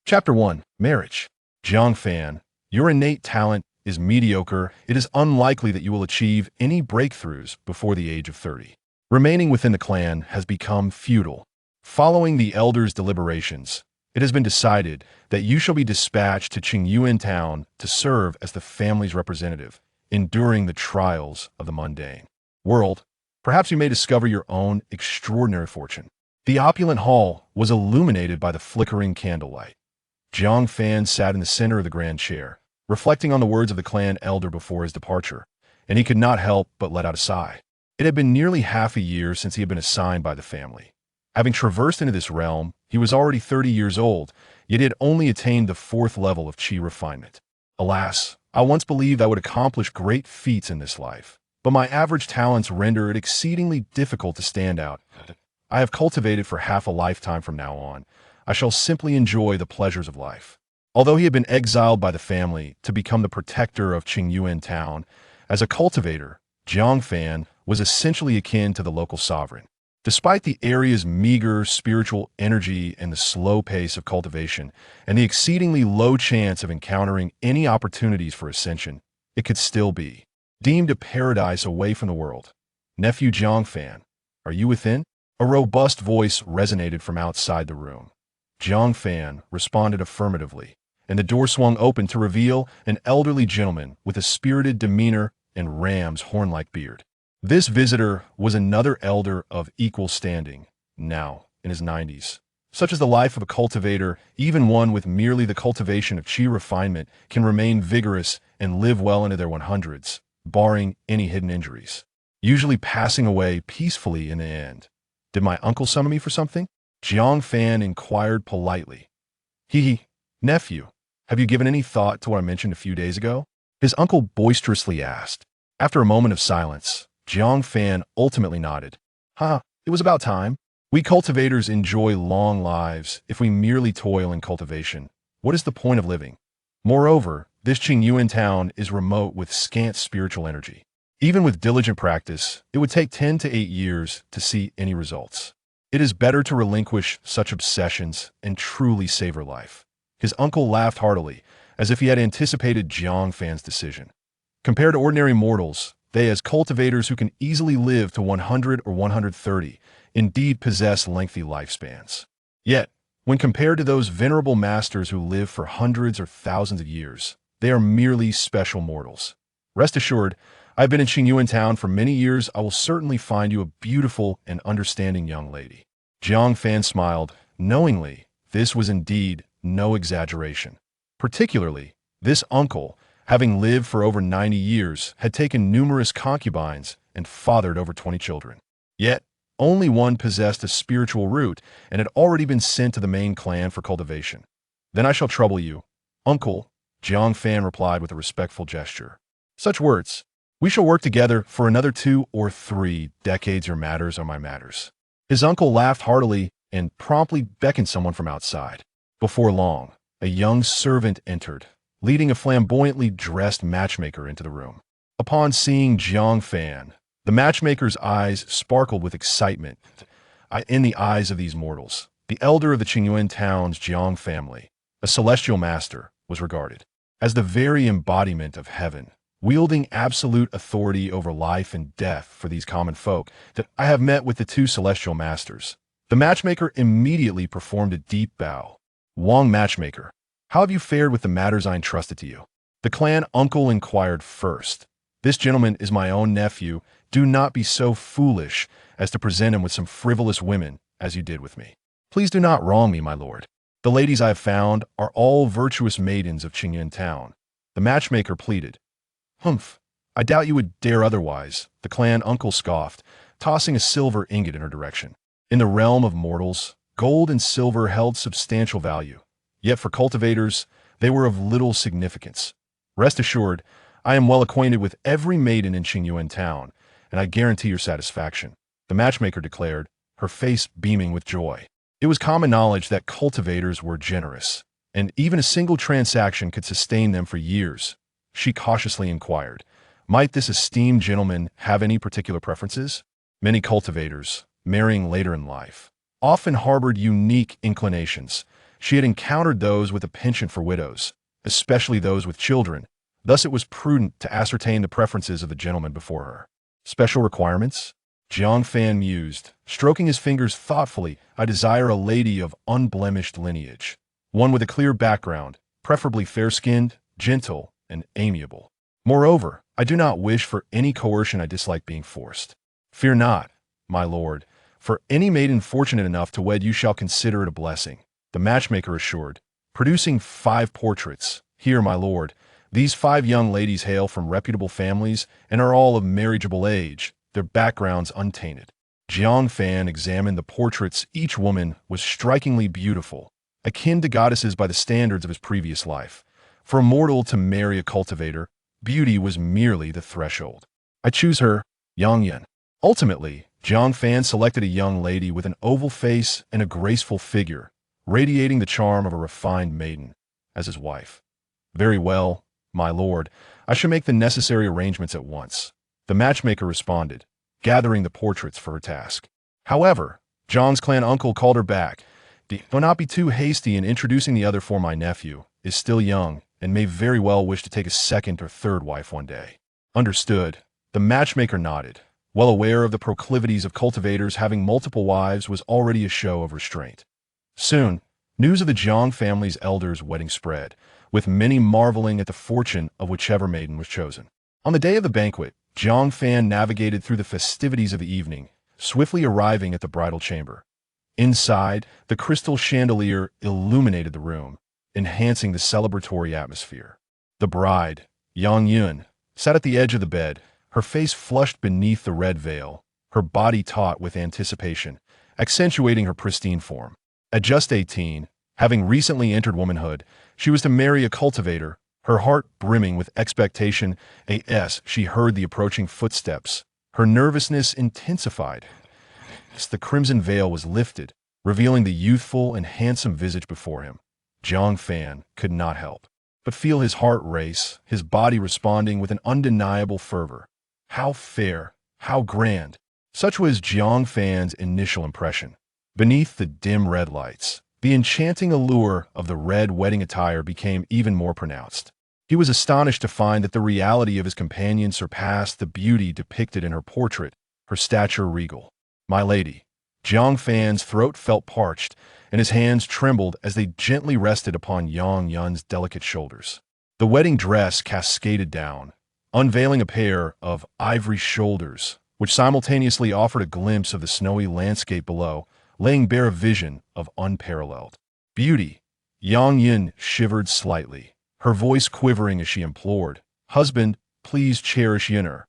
Chapter 1. Marriage. Jiang Fan, your innate talent is mediocre. It is unlikely that you will achieve any breakthroughs before the age of 30. Remaining within the clan has become futile. Following the elders' deliberations, it has been decided that you shall be dispatched to Qingyuan town to serve as the family's representative, enduring the trials of the mundane world. Perhaps you may discover your own extraordinary fortune. The opulent hall was illuminated by the flickering candlelight. Jiang Fan sat in the center of the grand chair, reflecting on the words of the clan elder before his departure, and he could not help but let out a sigh. It had been nearly half a year since he had been assigned by the family. Having traversed into this realm, he was already 30 years old, yet he had only attained the 4th level of qi refinement. Alas, I once believed I would accomplish great feats in this life, but my average talents render it exceedingly difficult to stand out. I have cultivated for half a lifetime from now on. I shall simply enjoy the pleasures of life. Although he had been exiled by the family to become the protector of Qingyuan town, as a cultivator, Jiang Fan was essentially akin to the local sovereign. Despite the area's meager spiritual energy and the slow pace of cultivation, and the exceedingly low chance of encountering any opportunities for ascension, it could still be deemed a paradise away from the world. Nephew Jiang Fan, are you within? A robust voice resonated from outside the room. Jiang Fan responded affirmatively, and the door swung open to reveal an elderly gentleman with a spirited demeanor and ram's horn-like beard. This visitor was another elder of equal standing, now in his 90s. Such is the life of a cultivator. Even one with merely the cultivation of qi refinement can remain vigorous and live well into their 100s, barring any hidden injuries, usually passing away peacefully in the end. Did my uncle summon me for something? Jiang Fan inquired politely. Nephew, have you given any thought to what I mentioned a few days ago? His uncle boisterously asked. After a moment of silence, Jiang Fan ultimately nodded. It was about time. We cultivators enjoy long lives if we merely toil in cultivation. What is the point of living? Moreover, this Qingyuan town is remote with scant spiritual energy. Even with diligent practice, it would take 10 to 8 years to see any results. It is better to relinquish such obsessions and truly savor life. His uncle laughed heartily, as if he had anticipated Jiang Fan's decision. Compared to ordinary mortals, they, as cultivators who can easily live to 100 or 130, indeed possess lengthy lifespans. Yet, when compared to those venerable masters who live for hundreds or thousands of years, they are merely special mortals. Rest assured, I've been in Qingyuan town for many years. I will certainly find you a beautiful and understanding young lady. Jiang Fan smiled, knowingly. This was indeed no exaggeration. Particularly, this uncle, having lived for over 90 years, had taken numerous concubines and fathered over 20 children. Yet, only one possessed a spiritual root and had already been sent to the main clan for cultivation. Then I shall trouble you, uncle, Jiang Fan replied with a respectful gesture. Such words. We shall work together for another 2 or 3 decades. Your matters are my matters. His uncle laughed heartily and promptly beckoned someone from outside. Before long, a young servant entered, leading a flamboyantly dressed matchmaker into the room. Upon seeing Jiang Fan, the matchmaker's eyes sparkled with excitement. In the eyes of these mortals, the elder of the Qingyuan town's Jiang family, a celestial master, was regarded as the very embodiment of heaven, wielding absolute authority over life and death for these common folk. That I have met with the 2 celestial masters. The matchmaker immediately performed a deep bow. Wang matchmaker, how have you fared with the matters I entrusted to you? The clan uncle inquired first. This gentleman is my own nephew. Do not be so foolish as to present him with some frivolous women as you did with me. Please do not wrong me, my lord. The ladies I have found are all virtuous maidens of Qingyuan town. The matchmaker pleaded. Humph, I doubt you would dare otherwise, the clan uncle scoffed, tossing a silver ingot in her direction. In the realm of mortals, gold and silver held substantial value, yet for cultivators, they were of little significance. Rest assured, I am well acquainted with every maiden in Qingyuan town, and I guarantee your satisfaction, the matchmaker declared, her face beaming with joy. It was common knowledge that cultivators were generous, and even a single transaction could sustain them for years. She cautiously inquired, might this esteemed gentleman have any particular preferences? Many cultivators, marrying later in life, often harbored unique inclinations. She had encountered those with a penchant for widows, especially those with children. Thus it was prudent to ascertain the preferences of the gentleman before her. Special requirements? Jiang Fan mused, stroking his fingers thoughtfully. I desire a lady of unblemished lineage, one with a clear background, preferably fair-skinned, gentle, and amiable. Moreover, I do not wish for any coercion. I dislike being forced. Fear not, my lord, for any maiden fortunate enough to wed you shall consider it a blessing, the matchmaker assured, producing 5 portraits. Here, my lord, these 5 young ladies hail from reputable families and are all of marriageable age, their backgrounds untainted. Jiang Fan examined the portraits. Each woman was strikingly beautiful, akin to goddesses by the standards of his previous life. For a mortal to marry a cultivator, beauty was merely the threshold. I choose her, Yang Yan. Ultimately, Jiang Fan selected a young lady with an oval face and a graceful figure, radiating the charm of a refined maiden, as his wife. Very well, my lord, I shall make the necessary arrangements at once, the matchmaker responded, gathering the portraits for her task. However, Zhang's clan uncle called her back. Do not be too hasty in introducing the other, for my nephew is still young and may very well wish to take a second or third wife one day. Understood. The matchmaker nodded, well aware of the proclivities of cultivators. Having multiple wives was already a show of restraint. Soon, news of the Jiang family's elders' wedding spread, with many marveling at the fortune of whichever maiden was chosen. On the day of the banquet, Jiang Fan navigated through the festivities of the evening, swiftly arriving at the bridal chamber. Inside, the crystal chandelier illuminated the room, enhancing the celebratory atmosphere. The bride, Yang Yun, sat at the edge of the bed, her face flushed beneath the red veil, her body taut with anticipation, accentuating her pristine form. At just 18, having recently entered womanhood, she was to marry a cultivator, her heart brimming with expectation. As she heard the approaching footsteps, her nervousness intensified. As the crimson veil was lifted, revealing the youthful and handsome visage before him, Jiang Fan could not help but feel his heart race, his body responding with an undeniable fervor. How fair, how grand. Such was Jiang Fan's initial impression. Beneath the dim red lights, the enchanting allure of the red wedding attire became even more pronounced. He was astonished to find that the reality of his companion surpassed the beauty depicted in her portrait, her stature regal. My lady. Jiang Fan's throat felt parched, and his hands trembled as they gently rested upon Yang Yun's delicate shoulders. The wedding dress cascaded down, unveiling a pair of ivory shoulders, which simultaneously offered a glimpse of the snowy landscape below, laying bare a vision of unparalleled beauty. Yang Yun shivered slightly, her voice quivering as she implored, "Husband, please cherish Yun'er."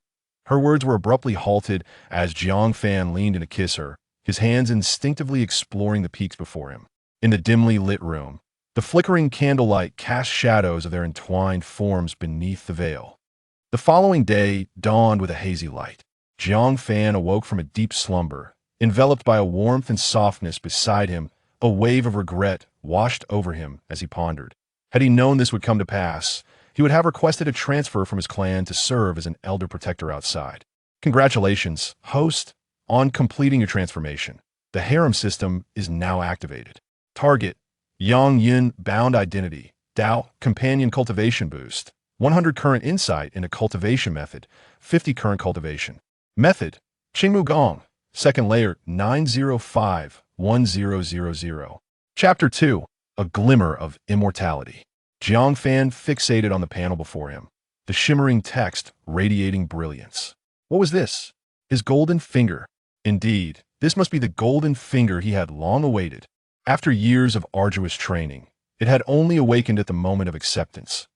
Her words were abruptly halted as Jiang Fan leaned in to kiss her, his hands instinctively exploring the peaks before him. In the dimly lit room, the flickering candlelight cast shadows of their entwined forms beneath the veil. The following day dawned with a hazy light. Jiang Fan awoke from a deep slumber, enveloped by a warmth and softness beside him. A wave of regret washed over him as he pondered. Had he known this would come to pass, he would have requested a transfer from his clan to serve as an elder protector outside. Congratulations, host, on completing your transformation. The harem system is now activated. Target: Yang Yun Bound Identity. Dao Companion Cultivation Boost. 100 current insight into cultivation method. 50 current cultivation. Method: Qingmu Gong. Second layer 9051000. Chapter 2. A Glimmer of Immortality. Jiang Fan fixated on the panel before him, the shimmering text radiating brilliance. What was this? His golden finger. Indeed, this must be the golden finger he had long awaited. After years of arduous training, it had only awakened at the moment of acceptance.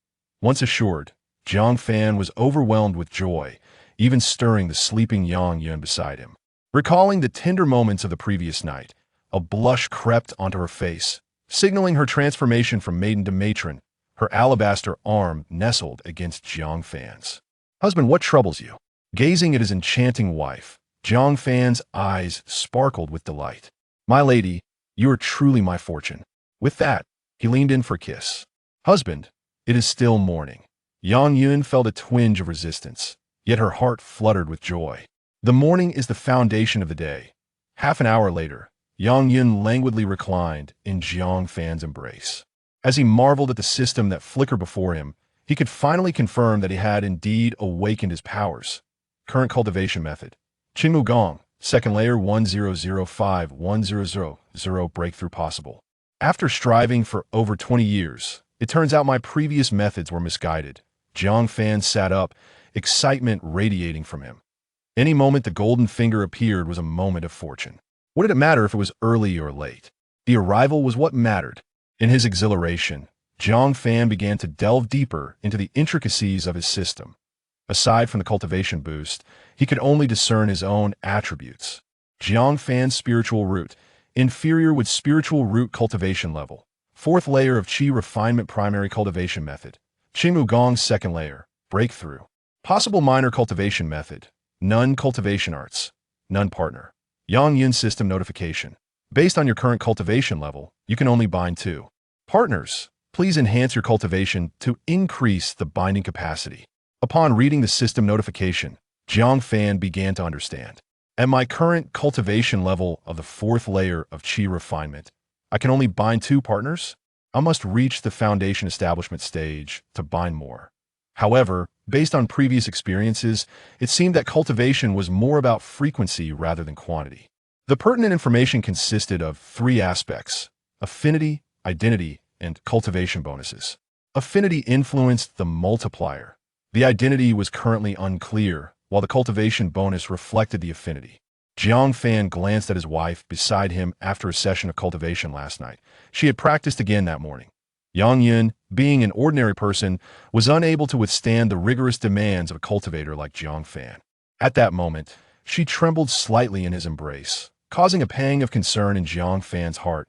Once assured, Jiang Fan was overwhelmed with joy, even stirring the sleeping Yang Yun beside him. Recalling the tender moments of the previous night, a blush crept onto her face, signaling her transformation from maiden to matron. Her alabaster arm nestled against Jiang Fan's. "Husband, what troubles you?" Gazing at his enchanting wife, Jiang Fan's eyes sparkled with delight. "My lady, you are truly my fortune." With that, he leaned in for a kiss. "Husband, it is still morning." Yang Yun felt a twinge of resistance, yet her heart fluttered with joy. The morning is the foundation of the day. Half an hour later, Yang Yun languidly reclined in Jiang Fan's embrace. As he marveled at the system that flickered before him, he could finally confirm that he had indeed awakened his powers. Current cultivation method. Qingmu Gong, second layer 1005-1000 breakthrough possible. After striving for over 20 years, it turns out my previous methods were misguided. Jiang Fan sat up, excitement radiating from him. Any moment the golden finger appeared was a moment of fortune. What did it matter if it was early or late? The arrival was what mattered. In his exhilaration, Jiang Fan began to delve deeper into the intricacies of his system. Aside from the cultivation boost, he could only discern his own attributes. Jiang Fan's spiritual root, inferior with spiritual root cultivation level. Fourth layer of Qi refinement primary cultivation method. Qingmu Gong's second layer, breakthrough. Possible minor cultivation method. None cultivation arts. None partner. Yang Yun system notification. Based on your current cultivation level, you can only bind 2 partners. Please enhance your cultivation to increase the binding capacity. Upon reading the system notification, Jiang Fan began to understand. At my current cultivation level of the 4th layer of Qi refinement, I can only bind 2 partners? I must reach the foundation establishment stage to bind more. However, based on previous experiences, it seemed that cultivation was more about frequency rather than quantity. The pertinent information consisted of 3 aspects: affinity, identity, and cultivation bonuses. Affinity influenced the multiplier. The identity was currently unclear, while the cultivation bonus reflected the affinity. Jiang Fan glanced at his wife beside him after a session of cultivation last night. She had practiced again that morning. Yang Yun, being an ordinary person, was unable to withstand the rigorous demands of a cultivator like Jiang Fan. At that moment, she trembled slightly in his embrace, causing a pang of concern in Jiang Fan's heart.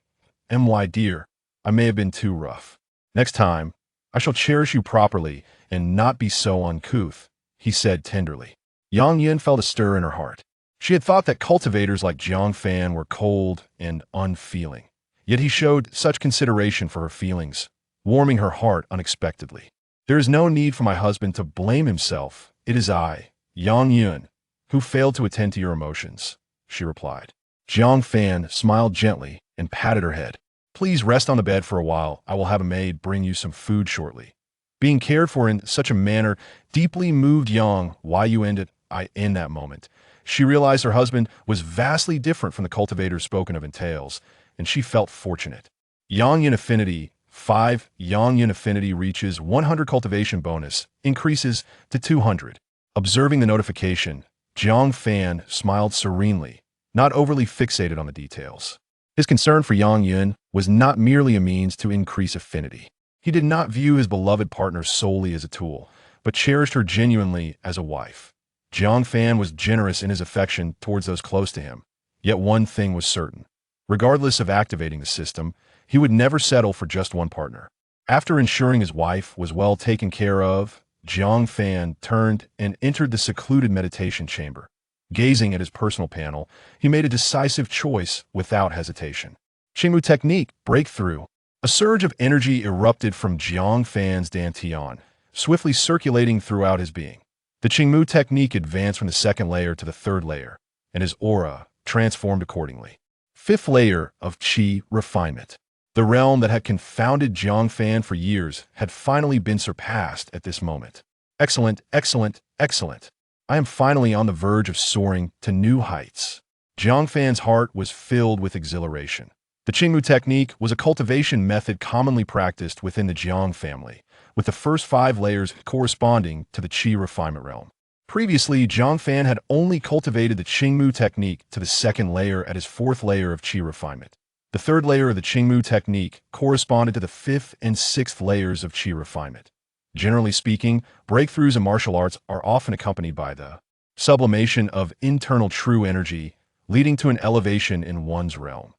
"My dear, I may have been too rough. Next time, I shall cherish you properly and not be so uncouth," he said tenderly. Yang Yun felt a stir in her heart. She had thought that cultivators like Jiang Fan were cold and unfeeling. Yet he showed such consideration for her feelings, warming her heart unexpectedly. "There is no need for my husband to blame himself. It is I, Yang Yun, who failed to attend to your emotions," she replied. Jiang Fan smiled gently and patted her head. "Please rest on the bed for a while. I will have a maid bring you some food shortly." Being cared for in such a manner deeply moved Yang Yun in that moment. She realized her husband was vastly different from the cultivators spoken of in tales, and she felt fortunate. Yang Yun Affinity 5. Yang Yun Affinity reaches 100 cultivation bonus, increases to 200. Observing the notification, Jiang Fan smiled serenely, not overly fixated on the details. His concern for Yang Yun was not merely a means to increase affinity. He did not view his beloved partner solely as a tool, but cherished her genuinely as a wife. Jiang Fan was generous in his affection towards those close to him. Yet one thing was certain. Regardless of activating the system, he would never settle for just one partner. After ensuring his wife was well taken care of, Jiang Fan turned and entered the secluded meditation chamber. Gazing at his personal panel, he made a decisive choice without hesitation. Qingmu technique, breakthrough. A surge of energy erupted from Jiang Fan's dantian, swiftly circulating throughout his being. The Qingmu technique advanced from the 2nd layer to the 3rd layer, and his aura transformed accordingly. 5th layer of Qi refinement. The realm that had confounded Jiang Fan for years had finally been surpassed at this moment. Excellent, excellent, excellent. I am finally on the verge of soaring to new heights. Jiang Fan's heart was filled with exhilaration. The Qingmu technique was a cultivation method commonly practiced within the Jiang family, with the first 5 layers corresponding to the Qi refinement realm. Previously, Jiang Fan had only cultivated the Qingmu technique to the 2nd layer at his 4th layer of Qi refinement. The 3rd layer of the Qingmu technique corresponded to the 5th and 6th layers of Qi refinement. Generally speaking, breakthroughs in martial arts are often accompanied by the sublimation of internal true energy, leading to an elevation in one's realm.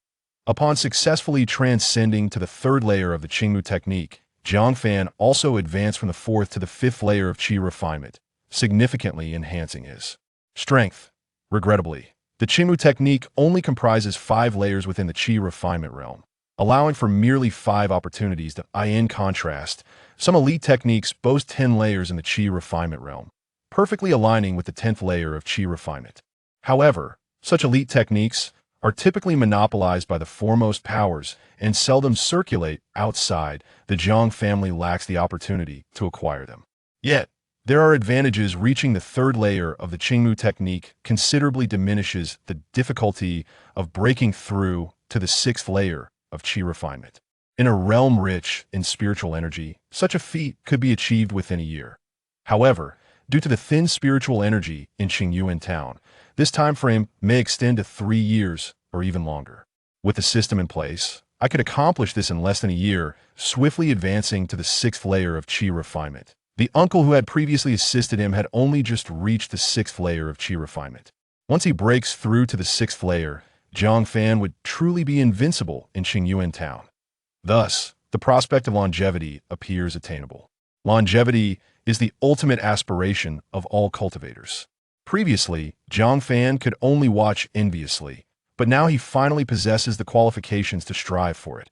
Upon successfully transcending to the 3rd layer of the Qingmu technique, Jiang Fan also advanced from the 4th to the 5th layer of Qi refinement, significantly enhancing his strength. Regrettably, the Qingmu technique only comprises 5 layers within the Qi refinement realm, allowing for merely 5 opportunities. In contrast, some elite techniques boast 10 layers in the Qi refinement realm, perfectly aligning with the 10th layer of Qi refinement. However, such elite techniques are typically monopolized by the foremost powers and seldom circulate outside. The Zhang family lacks the opportunity to acquire them. Yet, there are advantages. Reaching the third layer of the Qingmu technique considerably diminishes the difficulty of breaking through to the sixth layer of qi refinement. In a realm rich in spiritual energy, such a feat could be achieved within a year. However, due to the thin spiritual energy in Qingyuan town, this time frame may extend to 3 years or even longer. With the system in place, I could accomplish this in less than a year, swiftly advancing to the sixth layer of qi refinement. The uncle who had previously assisted him had only just reached the sixth layer of qi refinement. Once he breaks through to the sixth layer, Zhang Fan would truly be invincible in Qingyuan town. Thus, the prospect of longevity appears attainable. Longevity is the ultimate aspiration of all cultivators. Previously, Zhang Fan could only watch enviously, but now he finally possesses the qualifications to strive for it.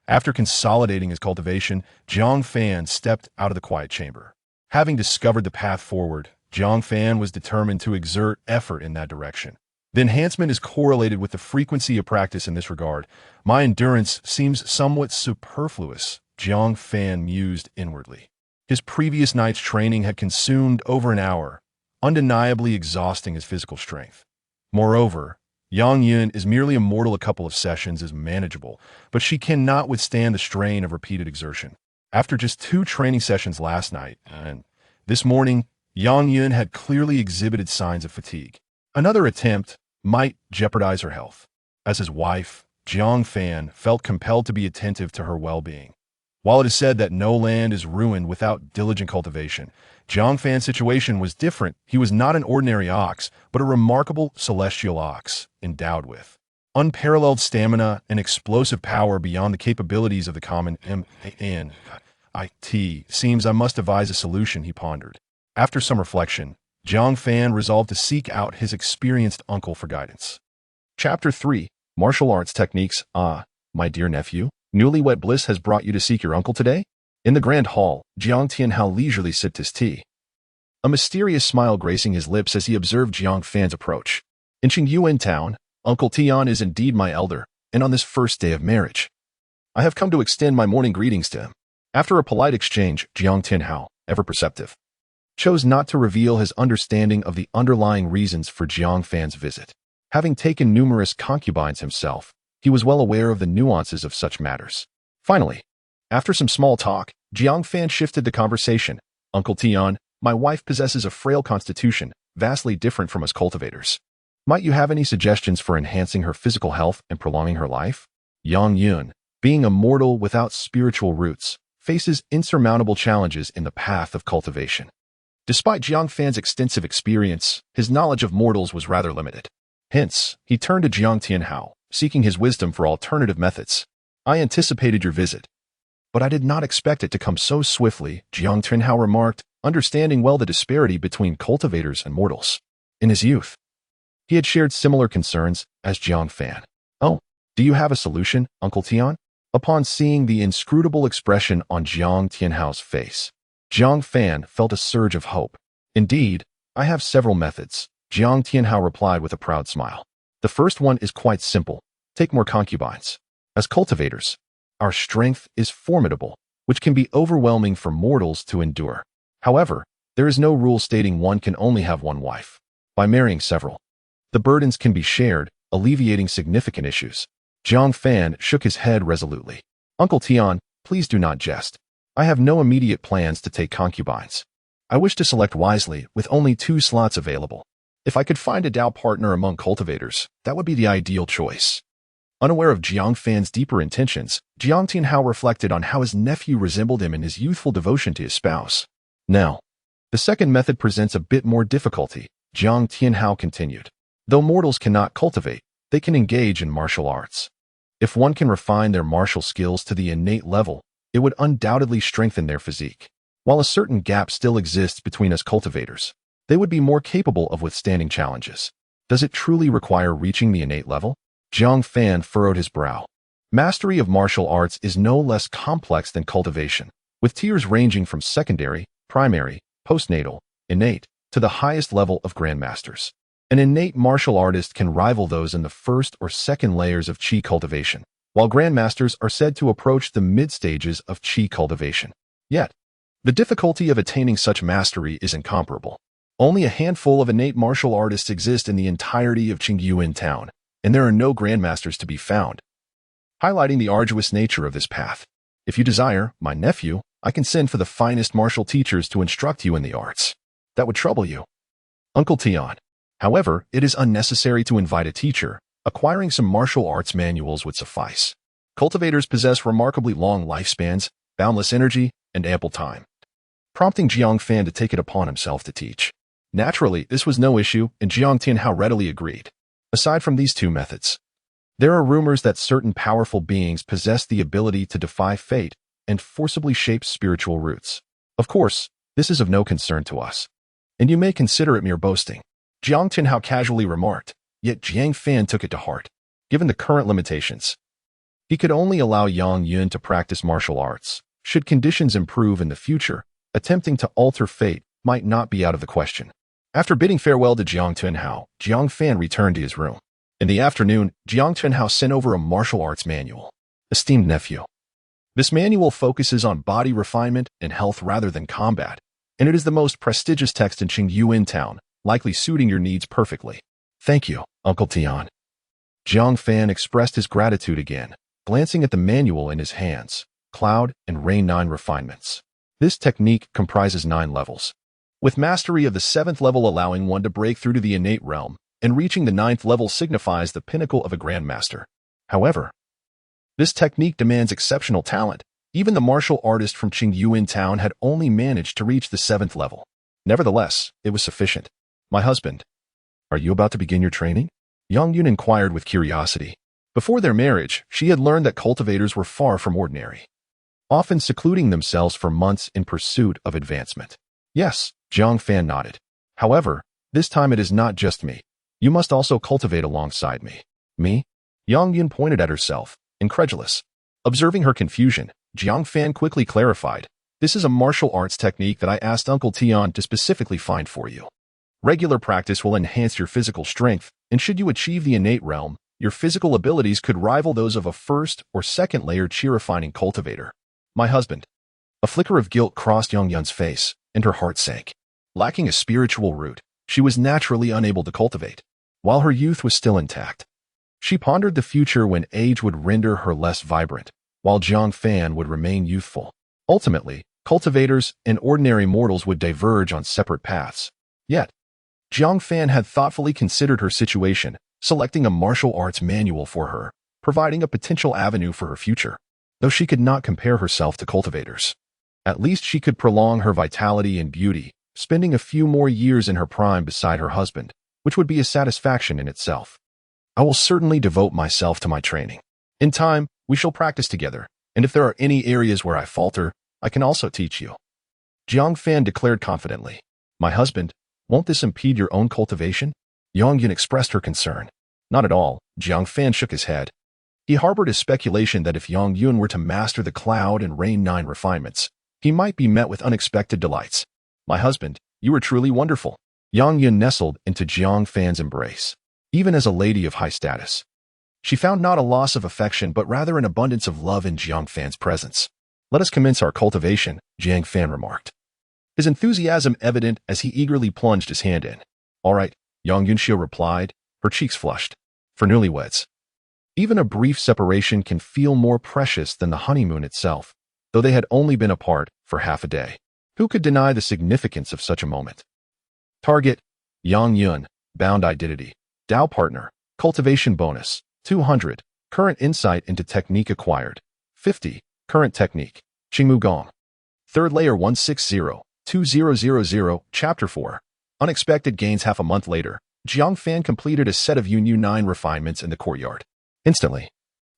After consolidating his cultivation, Zhang Fan stepped out of the quiet chamber. Having discovered the path forward, Zhang Fan was determined to exert effort in that direction. The enhancement is correlated with the frequency of practice in this regard. My endurance seems somewhat superfluous, Zhang Fan mused inwardly. His previous night's training had consumed over an hour, undeniably exhausting his physical strength. Moreover, Yang Yun is merely immortal. A couple of sessions is manageable, but she cannot withstand the strain of repeated exertion. After just 2 training sessions last night and this morning, Yang Yun had clearly exhibited signs of fatigue. Another attempt might jeopardize her health. As his wife, Zhang Fan felt compelled to be attentive to her well-being. While it is said that no land is ruined without diligent cultivation, Zhang Fan's situation was different. He was not an ordinary ox, but a remarkable celestial ox, endowed with unparalleled stamina and explosive power beyond the capabilities of the common man. Seems I must devise a solution, he pondered. After some reflection, Zhang Fan resolved to seek out his experienced uncle for guidance. Chapter 3. Martial Arts Techniques. My dear nephew, newlywed bliss has brought you to seek your uncle today? In the grand hall, Jiang Tianhao leisurely sipped his tea. A mysterious smile gracing his lips as he observed Jiang Fan's approach. In Qingyuan town, Uncle Tian is indeed my elder, and on this first day of marriage, I have come to extend my morning greetings to him. After a polite exchange, Jiang Tianhao, ever perceptive, chose not to reveal his understanding of the underlying reasons for Jiang Fan's visit. Having taken numerous concubines himself, he was well aware of the nuances of such matters. Finally, after some small talk, Jiang Fan shifted the conversation. Uncle Tian, my wife possesses a frail constitution, vastly different from us cultivators. Might you have any suggestions for enhancing her physical health and prolonging her life? Yang Yun, being a mortal without spiritual roots, faces insurmountable challenges in the path of cultivation. Despite Jiang Fan's extensive experience, his knowledge of mortals was rather limited. Hence, he turned to Jiang Tianhao, seeking his wisdom for alternative methods. I anticipated your visit, but I did not expect it to come so swiftly, Jiang Tianhao remarked, understanding well the disparity between cultivators and mortals. In his youth, he had shared similar concerns as Jiang Fan. Oh, do you have a solution, Uncle Tian? Upon seeing the inscrutable expression on Jiang Tianhao's face, Jiang Fan felt a surge of hope. Indeed, I have several methods, Jiang Tianhao replied with a proud smile. The first one is quite simple. Take more concubines. As cultivators, our strength is formidable, which can be overwhelming for mortals to endure. However, there is no rule stating one can only have one wife. By marrying several, the burdens can be shared, alleviating significant issues. Jiang Fan shook his head resolutely. Uncle Tian, please do not jest. I have no immediate plans to take concubines. I wish to select wisely with only 2 slots available. If I could find a Dao partner among cultivators, that would be the ideal choice. Unaware of Jiang Fan's deeper intentions, Jiang Tianhao reflected on how his nephew resembled him in his youthful devotion to his spouse. Now, the second method presents a bit more difficulty, Jiang Tianhao continued. Though mortals cannot cultivate, they can engage in martial arts. If one can refine their martial skills to the innate level, it would undoubtedly strengthen their physique. While a certain gap still exists between us cultivators, they would be more capable of withstanding challenges. Does it truly require reaching the innate level? Jiang Fan furrowed his brow. Mastery of martial arts is no less complex than cultivation, with tiers ranging from secondary, primary, postnatal, innate, to the highest level of grandmasters. An innate martial artist can rival those in the first or second layers of Qi cultivation, while grandmasters are said to approach the mid-stages of Qi cultivation. Yet, the difficulty of attaining such mastery is incomparable. Only a handful of innate martial artists exist in the entirety of Qingyuan town, and there are no grandmasters to be found, highlighting the arduous nature of this path. If you desire, my nephew, I can send for the finest martial teachers to instruct you in the arts. That would trouble you, Uncle Tian. However, it is unnecessary to invite a teacher. Acquiring some martial arts manuals would suffice. Cultivators possess remarkably long lifespans, boundless energy, and ample time, prompting Jiang Fan to take it upon himself to teach. Naturally, this was no issue, and Jiang Tianhao readily agreed. Aside from these two methods, there are rumors that certain powerful beings possess the ability to defy fate and forcibly shape spiritual roots. Of course, this is of no concern to us, and you may consider it mere boasting, Jiang Tianhao casually remarked, yet Jiang Fan took it to heart. Given the current limitations, he could only allow Yang Yun to practice martial arts. Should conditions improve in the future, attempting to alter fate might not be out of the question. After bidding farewell to Jiang Tianhao, Jiang Fan returned to his room. In the afternoon, Jiang Tianhao sent over a martial arts manual. Esteemed nephew, this manual focuses on body refinement and health rather than combat, and it is the most prestigious text in Qingyuan town, likely suiting your needs perfectly. Thank you, Uncle Tian. Jiang Fan expressed his gratitude again, glancing at the manual in his hands. Cloud and Rain 9 refinements. This technique comprises 9 levels, with mastery of the 7th level allowing one to break through to the innate realm, and reaching the 9th level signifies the pinnacle of a grandmaster. However, this technique demands exceptional talent. Even the martial artist from Qingyuan town had only managed to reach the 7th level. Nevertheless, it was sufficient. My husband, are you about to begin your training? Yang Yun inquired with curiosity. Before their marriage, she had learned that cultivators were far from ordinary, often secluding themselves for months in pursuit of advancement. Yes, Jiang Fan nodded. However, this time it is not just me. You must also cultivate alongside me. Me? Yang Yun pointed at herself, incredulous. Observing her confusion, Jiang Fan quickly clarified, this is a martial arts technique that I asked Uncle Tian to specifically find for you. Regular practice will enhance your physical strength, and should you achieve the innate realm, your physical abilities could rival those of a first or second layer Qi refining cultivator. My husband. A flicker of guilt crossed Yang Yun's face, and her heart sank. Lacking a spiritual root, she was naturally unable to cultivate, while her youth was still intact. She pondered the future when age would render her less vibrant, while Jiang Fan would remain youthful. Ultimately, cultivators and ordinary mortals would diverge on separate paths. Yet, Jiang Fan had thoughtfully considered her situation, selecting a martial arts manual for her, providing a potential avenue for her future. Though she could not compare herself to cultivators, at least she could prolong her vitality and beauty, spending a few more years in her prime beside her husband, which would be a satisfaction in itself. I will certainly devote myself to my training. In time, we shall practice together, and if there are any areas where I falter, I can also teach you. Jiang Fan declared confidently. My husband, won't this impede your own cultivation? Yang Yun expressed her concern. Not at all, Jiang Fan shook his head. He harbored a speculation that if Yang Yun were to master the Cloud and Rain 9 refinements, he might be met with unexpected delights. My husband, you are truly wonderful. Yang Yun nestled into Jiang Fan's embrace. Even as a lady of high status, she found not a loss of affection but rather an abundance of love in Jiang Fan's presence. Let us commence our cultivation, Jiang Fan remarked, his enthusiasm evident as he eagerly plunged his hand in. All right, Yang Yunxiu replied, her cheeks flushed. For newlyweds, even a brief separation can feel more precious than the honeymoon itself, though they had only been apart for half a day. Who could deny the significance of such a moment? Target, Yang Yun, bound identity. Dao partner, cultivation bonus, 200, current insight into technique acquired, 50, current technique, Qingmu Gong. Third layer 160-2000, chapter 4. Unexpected gains. Half a month later, Jiang Fan completed a set of Yunyu 9 refinements in the courtyard. Instantly,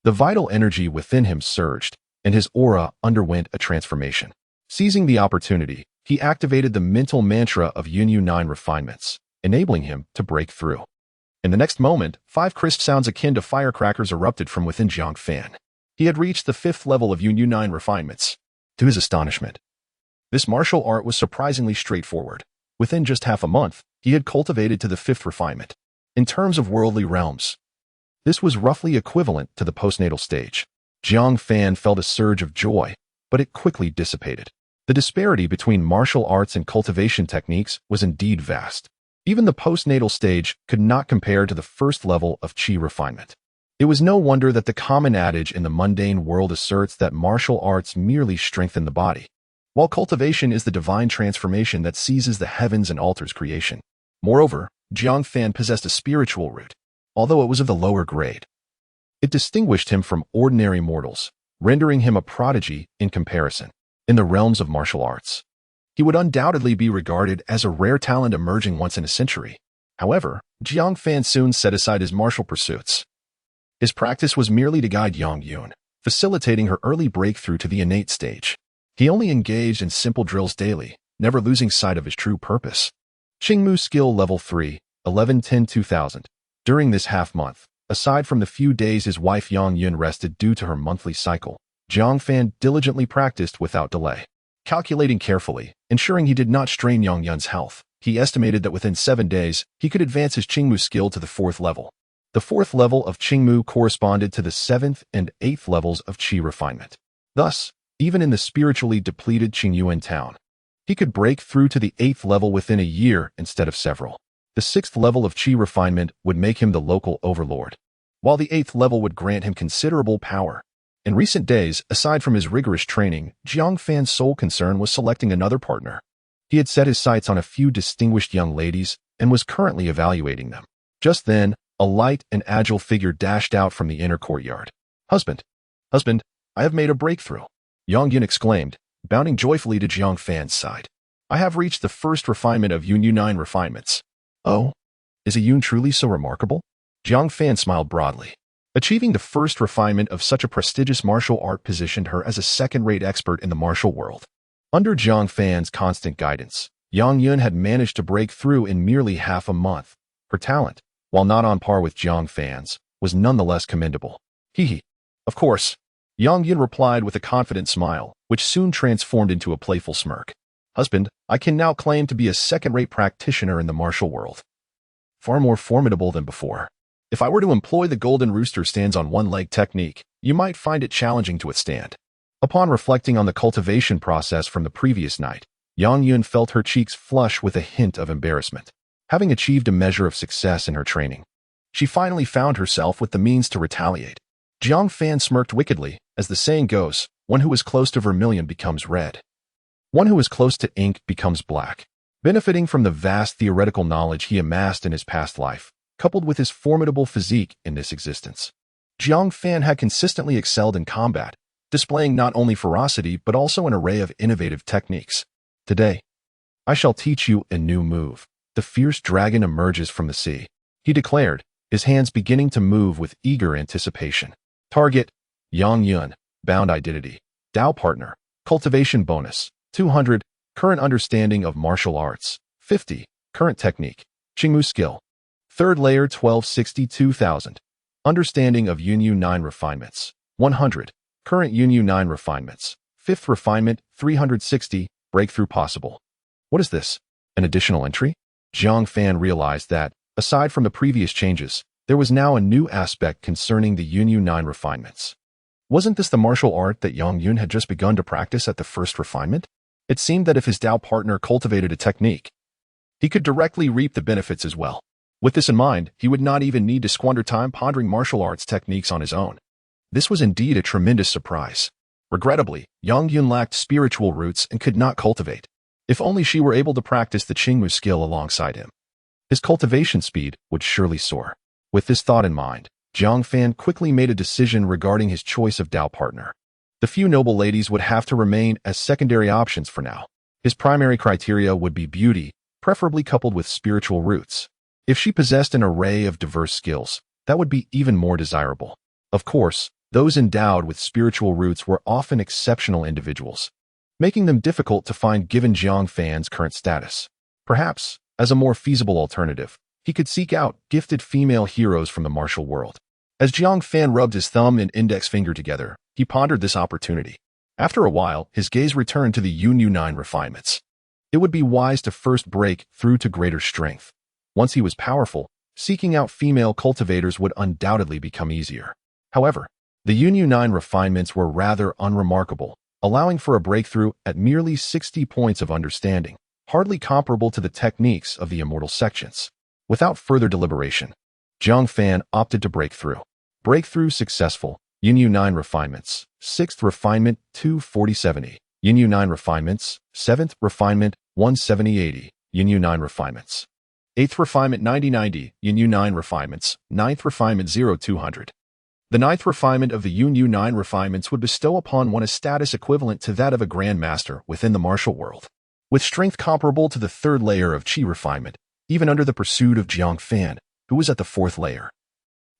the vital energy within him surged, and his aura underwent a transformation. Seizing the opportunity, he activated the mental mantra of Yunyu 9 refinements, enabling him to break through. In the next moment, 5 crisp sounds akin to firecrackers erupted from within Jiang Fan. He had reached the 5th level of Yunyu 9 refinements. To his astonishment, this martial art was surprisingly straightforward. Within just half a month, he had cultivated to the fifth refinement. In terms of worldly realms, this was roughly equivalent to the postnatal stage. Jiang Fan felt a surge of joy, but it quickly dissipated. The disparity between martial arts and cultivation techniques was indeed vast. Even the postnatal stage could not compare to the first level of qi refinement. It was no wonder that the common adage in the mundane world asserts that martial arts merely strengthen the body, while cultivation is the divine transformation that seizes the heavens and alters creation. Moreover, Jiang Fan possessed a spiritual root, although it was of the lower grade. It distinguished him from ordinary mortals, rendering him a prodigy in comparison. In the realms of martial arts, he would undoubtedly be regarded as a rare talent emerging once in a century. However, Jiang Fan soon set aside his martial pursuits. His practice was merely to guide Yang Yun, facilitating her early breakthrough to the innate stage. He only engaged in simple drills daily, never losing sight of his true purpose. Qingmu Skill Level 3, 11-10-2000. During this half-month, aside from the few days his wife Yang Yun rested due to her monthly cycle, Jiang Fan diligently practiced without delay. Calculating carefully, ensuring he did not strain Yang Yun's health, he estimated that within 7 days, he could advance his Qingmu skill to the 4th level. The 4th level of Qingmu corresponded to the 7th and 8th levels of Qi refinement. Thus, even in the spiritually depleted Qingyuan town, he could break through to the 8th level within a year instead of several. The 6th level of Qi refinement would make him the local overlord, while the 8th level would grant him considerable power. In recent days, aside from his rigorous training, Jiang Fan's sole concern was selecting another partner. He had set his sights on a few distinguished young ladies and was currently evaluating them. Just then, a light and agile figure dashed out from the inner courtyard. Husband, I have made a breakthrough," Yang Yun exclaimed, bounding joyfully to Jiang Fan's side. "I have reached the first refinement of Yun 9 refinements." "Oh, is a Yun truly so remarkable?" Jiang Fan smiled broadly. Achieving the first refinement of such a prestigious martial art positioned her as a second-rate expert in the martial world. Under Jiang Fan's constant guidance, Yang Yun had managed to break through in merely half a month. Her talent, while not on par with Jiang Fan's, was nonetheless commendable. "Hee. Of course," Yang Yun replied with a confident smile, which soon transformed into a playful smirk. "Husband, I can now claim to be a second-rate practitioner in the martial world. Far more formidable than before. If I were to employ the golden rooster stands on one leg technique, you might find it challenging to withstand." Upon reflecting on the cultivation process from the previous night, Yang Yun felt her cheeks flush with a hint of embarrassment. Having achieved a measure of success in her training, she finally found herself with the means to retaliate. Jiang Fan smirked wickedly, as the saying goes, one who is close to vermilion becomes red. One who is close to ink becomes black. Benefiting from the vast theoretical knowledge he amassed in his past life, coupled with his formidable physique in this existence, Jiang Fan had consistently excelled in combat, displaying not only ferocity but also an array of innovative techniques. "Today, I shall teach you a new move. The fierce dragon emerges from the sea," he declared, his hands beginning to move with eager anticipation. Target: Yang Yun, bound identity, Dao partner, cultivation bonus, 200, current understanding of martial arts, 50, current technique, Qingmu skill, third layer 1262,000, understanding of Yun 9 refinements, 100, current Yun 9 refinements, fifth refinement, 360, breakthrough possible. What is this? An additional entry? Jiang Fan realized that, aside from the previous changes, there was now a new aspect concerning the Yun 9 refinements. Wasn't this the martial art that Yang Yun had just begun to practice at the first refinement? It seemed that if his Dao partner cultivated a technique, he could directly reap the benefits as well. With this in mind, he would not even need to squander time pondering martial arts techniques on his own. This was indeed a tremendous surprise. Regrettably, Yang Yun lacked spiritual roots and could not cultivate. If only she were able to practice the Qingmu skill alongside him, his cultivation speed would surely soar. With this thought in mind, Jiang Fan quickly made a decision regarding his choice of Dao partner. The few noble ladies would have to remain as secondary options for now. His primary criteria would be beauty, preferably coupled with spiritual roots. If she possessed an array of diverse skills, that would be even more desirable. Of course, those endowed with spiritual roots were often exceptional individuals, making them difficult to find given Jiang Fan's current status. Perhaps, as a more feasible alternative, he could seek out gifted female heroes from the martial world. As Jiang Fan rubbed his thumb and index finger together, he pondered this opportunity. After a while, his gaze returned to the Yun 9 refinements. it would be wise to first break through to greater strength. Once he was powerful, seeking out female cultivators would undoubtedly become easier. However, the Yunyu 9 refinements were rather unremarkable, allowing for a breakthrough at merely 60 points of understanding, hardly comparable to the techniques of the immortal sections. Without further deliberation, Jiang Fan opted to break through. Breakthrough successful. Yunyu 9 refinements. 6th refinement 24070. Yunyu 9 refinements. 7th refinement 17080. Yunyu 9 refinements. 8th refinement 9090. Yunyu 9 refinements. 9th refinement 0200. The 9th refinement of the Yunyu 9 refinements would bestow upon one a status equivalent to that of a grandmaster within the martial world, with strength comparable to the 3rd layer of Qi refinement, even under the pursuit of Jiang Fan, who was at the 4th layer.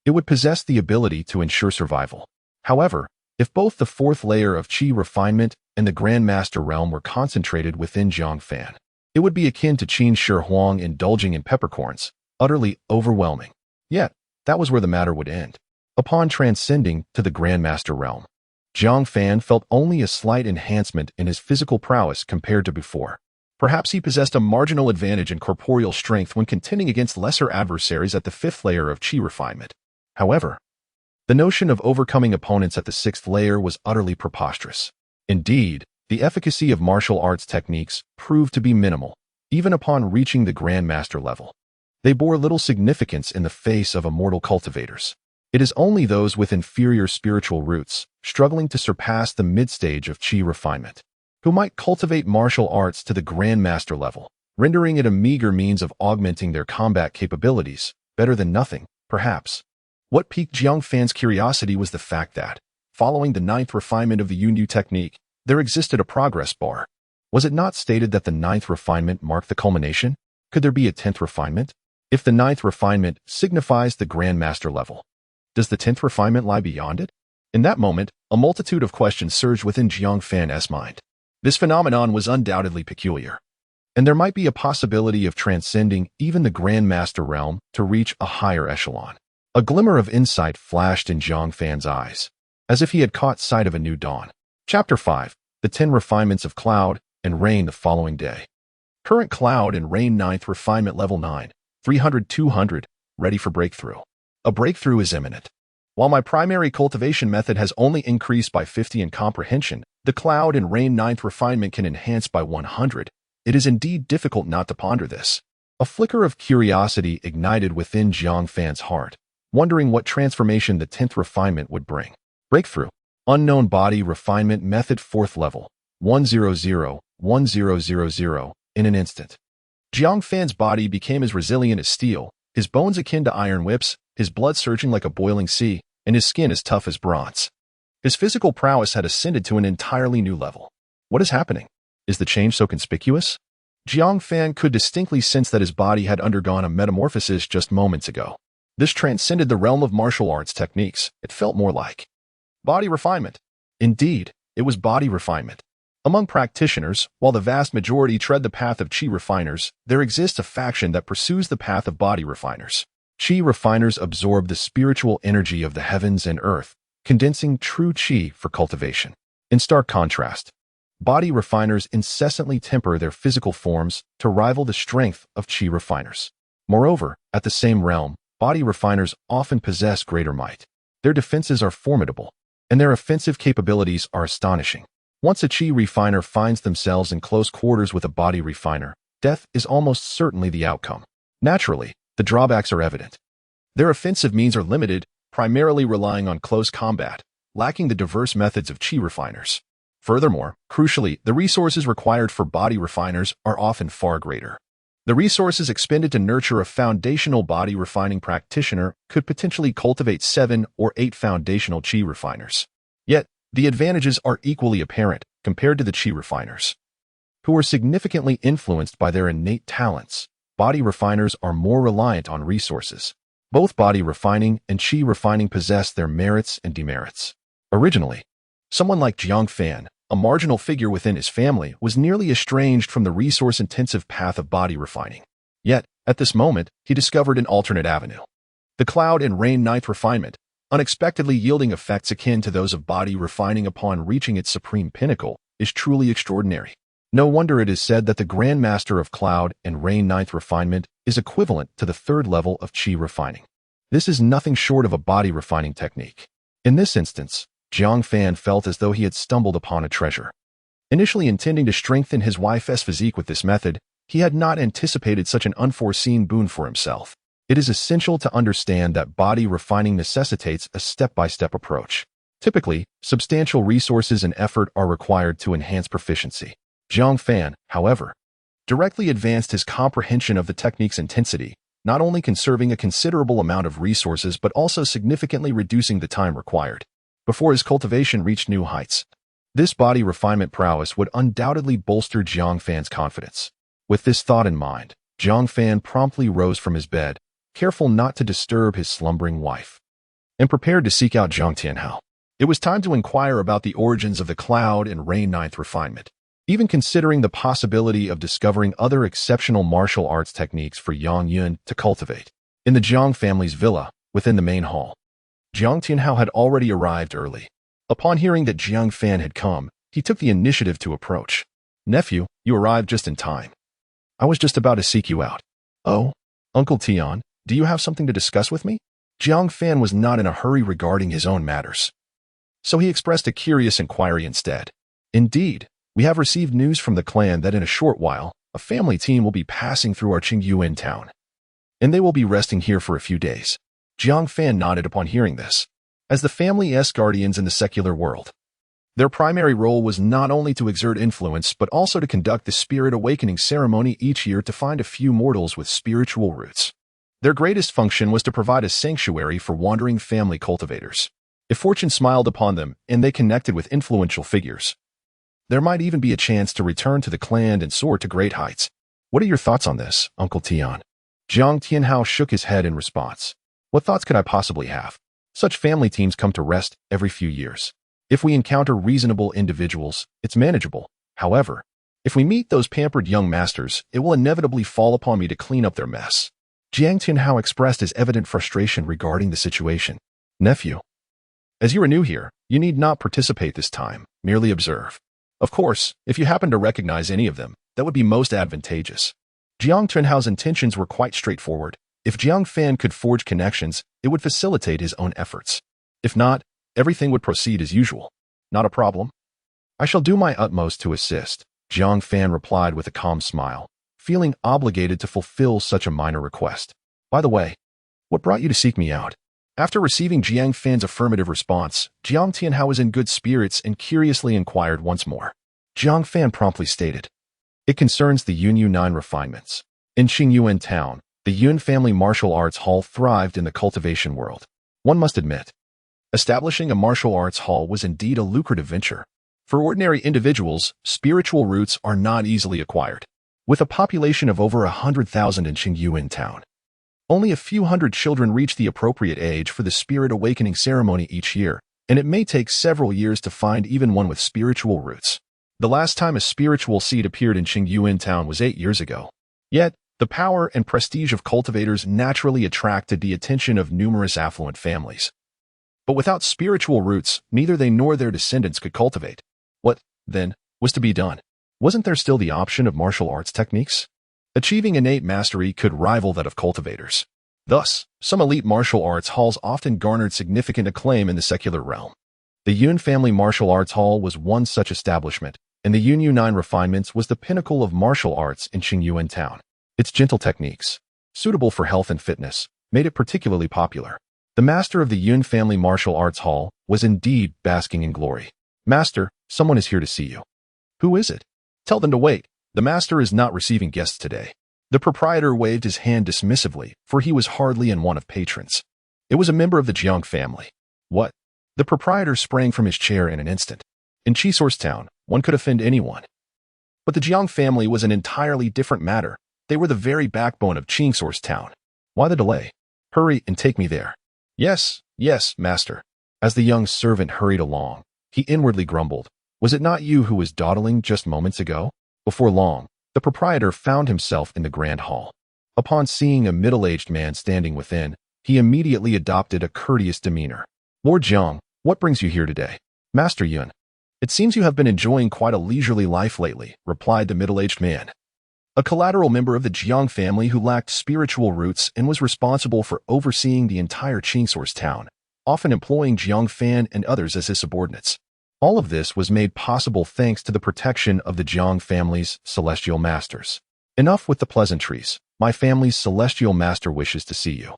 It would possess the ability to ensure survival. However, if both the 4th layer of Qi refinement and the Grandmaster realm were concentrated within Jiang Fan, it would be akin to Qin Shi Huang indulging in peppercorns, utterly overwhelming. Yet, that was where the matter would end. Upon transcending to the Grandmaster realm, Jiang Fan felt only a slight enhancement in his physical prowess compared to before. Perhaps he possessed a marginal advantage in corporeal strength when contending against lesser adversaries at the 5th layer of Qi refinement. However, the notion of overcoming opponents at the 6th layer was utterly preposterous. Indeed, the efficacy of martial arts techniques proved to be minimal, even upon reaching the Grandmaster level. They bore little significance in the face of immortal cultivators. It is only those with inferior spiritual roots, struggling to surpass the mid-stage of Qi refinement, who might cultivate martial arts to the Grandmaster level, rendering it a meager means of augmenting their combat capabilities, better than nothing, perhaps. What piqued Jiang Fan's curiosity was the fact that, following the 9th refinement of the Yunyu technique, there existed a progress bar. Was it not stated that the 9th refinement marked the culmination? Could there be a 10th refinement? If the 9th refinement signifies the Grandmaster level, does the 10th refinement lie beyond it? In that moment, a multitude of questions surged within Jiang Fan's mind. This phenomenon was undoubtedly peculiar, and there might be a possibility of transcending even the Grandmaster realm to reach a higher echelon. A glimmer of insight flashed in Jiang Fan's eyes, as if he had caught sight of a new dawn. Chapter 5. The 10 Refinements of Cloud and Rain the following day. Current Cloud and Rain 9th Refinement Level 9, 300-200, ready for breakthrough. A breakthrough is imminent. While my primary cultivation method has only increased by 50 in comprehension, the Cloud and Rain 9th Refinement can enhance by 100. It is indeed difficult not to ponder this. A flicker of curiosity ignited within Jiang Fan's heart, wondering what transformation the 10th refinement would bring. Breakthrough. Unknown Body Refinement Method 4th Level. 100-1000 in an instant. Jiang Fan's body became as resilient as steel, his bones akin to iron whips, his blood surging like a boiling sea, and his skin as tough as bronze. His physical prowess had ascended to an entirely new level. What is happening? Is the change so conspicuous? Jiang Fan could distinctly sense that his body had undergone a metamorphosis just moments ago. This transcended the realm of martial arts techniques. It felt more like body refinement. Indeed, it was body refinement. Among practitioners, while the vast majority tread the path of Qi refiners, there exists a faction that pursues the path of body refiners. Qi refiners absorb the spiritual energy of the heavens and earth, condensing true Qi for cultivation. In stark contrast, body refiners incessantly temper their physical forms to rival the strength of Qi refiners. Moreover, at the same realm, body refiners often possess greater might. Their defenses are formidable, and their offensive capabilities are astonishing. Once a Qi refiner finds themselves in close quarters with a body refiner, death is almost certainly the outcome. Naturally, the drawbacks are evident. Their offensive means are limited, primarily relying on close combat, lacking the diverse methods of Qi refiners. Furthermore, crucially, the resources required for body refiners are often far greater. The resources expended to nurture a foundational body refining practitioner could potentially cultivate 7 or 8 foundational Qi refiners. Yet, the advantages are equally apparent compared to the Qi refiners, who are significantly influenced by their innate talents. Body refiners are more reliant on resources. Both body refining and Qi refining possess their merits and demerits. Originally, someone like Jiang Fan, a marginal figure within his family, was nearly estranged from the resource-intensive path of body refining. Yet, at this moment, he discovered an alternate avenue. The Cloud and Rain 9th refinement, unexpectedly yielding effects akin to those of body refining upon reaching its supreme pinnacle, is truly extraordinary. No wonder it is said that the Grand Master of Cloud and Rain Ninth Refinement is equivalent to the third level of Qi refining. This is nothing short of a body refining technique. In this instance, Jiang Fan felt as though he had stumbled upon a treasure. Initially intending to strengthen his wife's physique with this method, he had not anticipated such an unforeseen boon for himself. It is essential to understand that body refining necessitates a step-by-step approach. Typically, substantial resources and effort are required to enhance proficiency. Jiang Fan, however, directly advanced his comprehension of the technique's intensity, not only conserving a considerable amount of resources but also significantly reducing the time required before his cultivation reached new heights. This body refinement prowess would undoubtedly bolster Jiang Fan's confidence. With this thought in mind, Jiang Fan promptly rose from his bed, careful not to disturb his slumbering wife, and prepared to seek out Jiang Tianhao. It was time to inquire about the origins of the Cloud and Rain Ninth Refinement, even considering the possibility of discovering other exceptional martial arts techniques for Yang Yun to cultivate. In the Jiang family's villa, within the main hall, Jiang Tianhao had already arrived early. Upon hearing that Jiang Fan had come, he took the initiative to approach. "Nephew, you arrived just in time. I was just about to seek you out." "Oh, Uncle Tian, do you have something to discuss with me?" Jiang Fan was not in a hurry regarding his own matters, so he expressed a curious inquiry instead. "Indeed, we have received news from the clan that in a short while, a family team will be passing through our Qingyuan town, and they will be resting here for a few days." Jiang Fan nodded upon hearing this. As the family's guardians in the secular world, their primary role was not only to exert influence but also to conduct the spirit awakening ceremony each year to find a few mortals with spiritual roots. Their greatest function was to provide a sanctuary for wandering family cultivators. If fortune smiled upon them and they connected with influential figures, there might even be a chance to return to the clan and soar to great heights. "What are your thoughts on this, Uncle Tian?" Jiang Tianhao shook his head in response. "What thoughts could I possibly have? Such family teams come to rest every few years. If we encounter reasonable individuals, it's manageable. However, if we meet those pampered young masters, it will inevitably fall upon me to clean up their mess." Jiang Tianhao expressed his evident frustration regarding the situation. "Nephew, as you are new here, you need not participate this time, merely observe. Of course, if you happen to recognize any of them, that would be most advantageous." Jiang Tianhao's intentions were quite straightforward. If Jiang Fan could forge connections, it would facilitate his own efforts. If not, everything would proceed as usual. "Not a problem. I shall do my utmost to assist," Jiang Fan replied with a calm smile, feeling obligated to fulfill such a minor request. "By the way, what brought you to seek me out?" After receiving Jiang Fan's affirmative response, Jiang Tianhao was in good spirits and curiously inquired once more. Jiang Fan promptly stated, "It concerns the Yunyu 9 refinements. In Qingyuan town, the Yun family martial arts hall thrived in the cultivation world. One must admit, establishing a martial arts hall was indeed a lucrative venture. For ordinary individuals, spiritual roots are not easily acquired. With a population of over 100,000 in Qingyuan town, only a few hundred children reach the appropriate age for the spirit awakening ceremony each year, and it may take several years to find even one with spiritual roots. The last time a spiritual seed appeared in Qingyuan town was 8 years ago. Yet, the power and prestige of cultivators naturally attracted the attention of numerous affluent families. But without spiritual roots, neither they nor their descendants could cultivate. What, then, was to be done? Wasn't there still the option of martial arts techniques? Achieving innate mastery could rival that of cultivators. Thus, some elite martial arts halls often garnered significant acclaim in the secular realm. The Yun Family Martial Arts Hall was one such establishment, and the Yunyu 9 Refinements was the pinnacle of martial arts in Qingyuan town. Its gentle techniques, suitable for health and fitness, made it particularly popular. The master of the Yun Family Martial Arts Hall was indeed basking in glory. "Master, someone is here to see you." "Who is it?" "Tell them to wait. The master is not receiving guests today." The proprietor waved his hand dismissively, for he was hardly in want of patrons. It was a member of the Jiang family. "What?" The proprietor sprang from his chair in an instant. In Chisource town, one could offend anyone. But the Jiang family was an entirely different matter. They were the very backbone of Chisource town. "Why the delay? Hurry and take me there." Yes, master." As the young servant hurried along, he inwardly grumbled. "Was it not you who was dawdling just moments ago?" Before long, the proprietor found himself in the grand hall. Upon seeing a middle-aged man standing within, he immediately adopted a courteous demeanor. "Lord Jiang, what brings you here today?" "Master Yun, "It seems you have been enjoying quite a leisurely life lately," replied the middle-aged man, a collateral member of the Jiang family who lacked spiritual roots and was responsible for overseeing the entire Qingsource town, often employing Jiang Fan and others as his subordinates. All of this was made possible thanks to the protection of the Jiang family's celestial masters. "Enough with the pleasantries. My family's celestial master wishes to see you."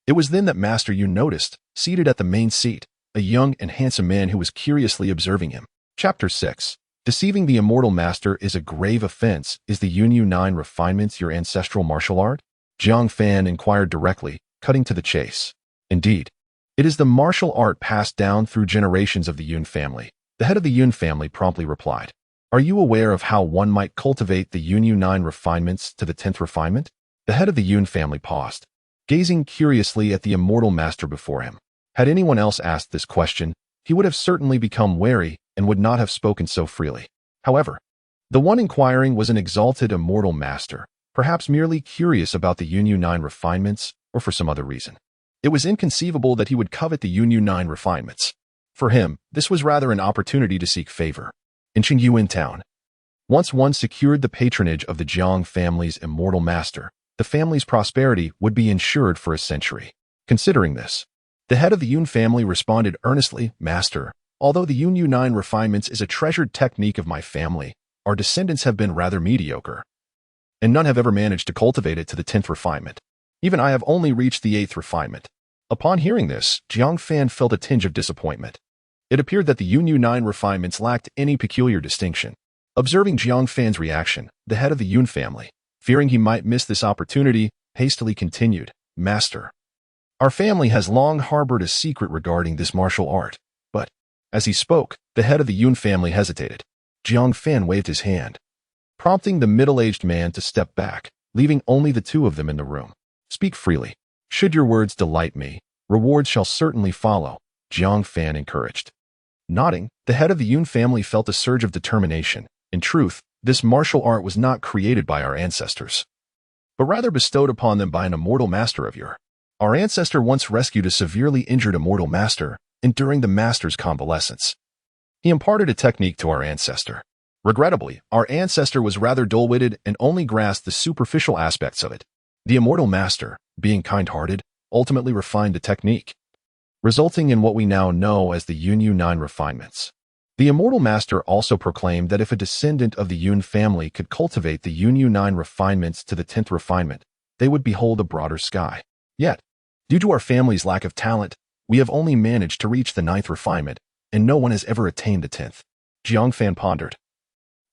It was then that Master Yu noticed, seated at the main seat, a young and handsome man who was curiously observing him. Chapter 6. Deceiving the immortal master is a grave offense. Is the Yunyu 9 refinements your ancestral martial art? Jiang Fan inquired directly, cutting to the chase. "Indeed. It is the martial art passed down through generations of the Yun family," the head of the Yun family promptly replied. "Are you aware of how one might cultivate the Yunyu 9 refinements to the 10th refinement?" The head of the Yun family paused, gazing curiously at the immortal master before him. Had anyone else asked this question, he would have certainly become wary and would not have spoken so freely. However, the one inquiring was an exalted immortal master, perhaps merely curious about the Yunyu 9 refinements or for some other reason. It was inconceivable that he would covet the Yunyu 9 refinements. For him, this was rather an opportunity to seek favor. In Qingyuan town, once one secured the patronage of the Jiang family's immortal master, the family's prosperity would be ensured for a century. Considering this, the head of the Yun family responded earnestly, "Master, although the Yunyu 9 refinements is a treasured technique of my family, our descendants have been rather mediocre, and none have ever managed to cultivate it to the 10th refinement. Even I have only reached the 8th refinement." Upon hearing this, Jiang Fan felt a tinge of disappointment. It appeared that the Yunyu 9 refinements lacked any peculiar distinction. Observing Jiang Fan's reaction, the head of the Yun family, fearing he might miss this opportunity, hastily continued, "Master, our family has long harbored a secret regarding this martial art." But, as he spoke, the head of the Yun family hesitated. Jiang Fan waved his hand, prompting the middle-aged man to step back, leaving only the two of them in the room. "Speak freely. Should your words delight me, rewards shall certainly follow," Jiang Fan encouraged. Nodding, the head of the Yun family felt a surge of determination. In truth, this martial art was not created by our ancestors, but rather bestowed upon them by an immortal master of yore. Our ancestor once rescued a severely injured immortal master, enduring the master's convalescence. He imparted a technique to our ancestor. Regrettably, our ancestor was rather dull-witted and only grasped the superficial aspects of it. The immortal master, being kind-hearted, ultimately refined the technique, resulting in what we now know as the Yunyu 9 refinements. The immortal master also proclaimed that if a descendant of the Yun family could cultivate the Yunyu 9 refinements to the 10th refinement, they would behold a broader sky. Yet, due to our family's lack of talent, we have only managed to reach the 9th refinement, and no one has ever attained the 10th. Jiang Fan pondered,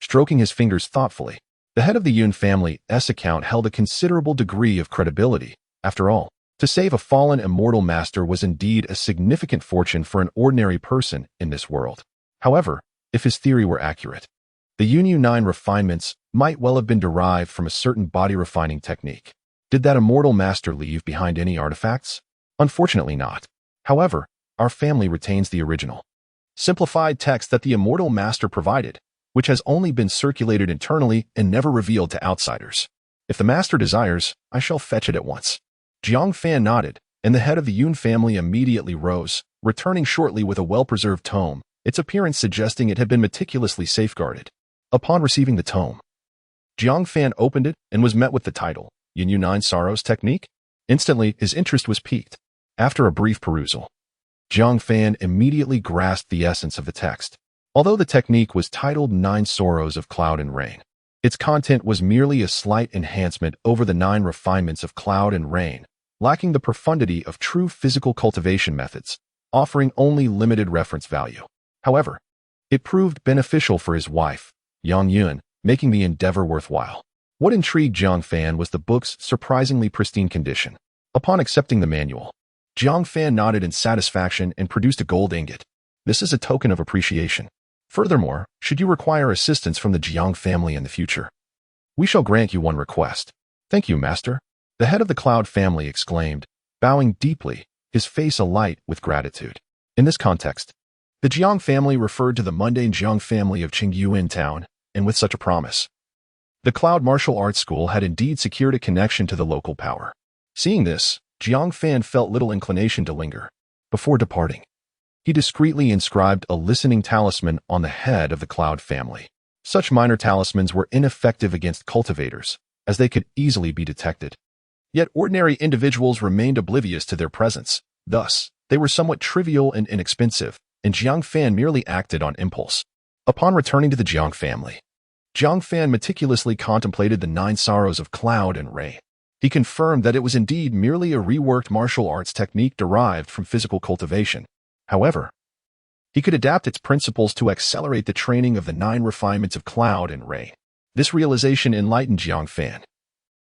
stroking his fingers thoughtfully. The head of the Yun family's account held a considerable degree of credibility. After all, to save a fallen immortal master was indeed a significant fortune for an ordinary person in this world. However, if his theory were accurate, the Yunyu 9 refinements might well have been derived from a certain body-refining technique. Did that immortal master leave behind any artifacts? Unfortunately not. However, our family retains the original, simplified text that the immortal master provided, which has only been circulated internally and never revealed to outsiders. If the master desires, I shall fetch it at once. Jiang Fan nodded, and the head of the Yun family immediately rose, returning shortly with a well-preserved tome, its appearance suggesting it had been meticulously safeguarded. Upon receiving the tome, Jiang Fan opened it and was met with the title, Yunyu 9 Sorrows Technique. Instantly, his interest was piqued. After a brief perusal, Jiang Fan immediately grasped the essence of the text. Although the technique was titled 9 Sorrows of Cloud and Rain, its content was merely a slight enhancement over the 9 refinements of cloud and rain, lacking the profundity of true physical cultivation methods, offering only limited reference value. However, it proved beneficial for his wife, Yang Yun, making the endeavor worthwhile. What intrigued Jiang Fan was the book's surprisingly pristine condition. Upon accepting the manual, Jiang Fan nodded in satisfaction and produced a gold ingot. This is a token of appreciation. Furthermore, should you require assistance from the Jiang family in the future, we shall grant you one request. Thank you, Master, the head of the Cloud family exclaimed, bowing deeply, his face alight with gratitude. In this context, the Jiang family referred to the mundane Jiang family of Qingyuan town, and with such a promise, the Cloud Martial Arts School had indeed secured a connection to the local power. Seeing this, Jiang Fan felt little inclination to linger. Before departing, He discreetly inscribed a listening talisman on the head of the Cloud family. Such minor talismans were ineffective against cultivators, as they could easily be detected. Yet ordinary individuals remained oblivious to their presence. Thus, they were somewhat trivial and inexpensive, and Jiang Fan merely acted on impulse. Upon returning to the Jiang family, Jiang Fan meticulously contemplated the 9 sorrows of cloud and rain. He confirmed that it was indeed merely a reworked martial arts technique derived from physical cultivation. However, he could adapt its principles to accelerate the training of the 9 refinements of cloud and rain. This realization enlightened Jiang Fan.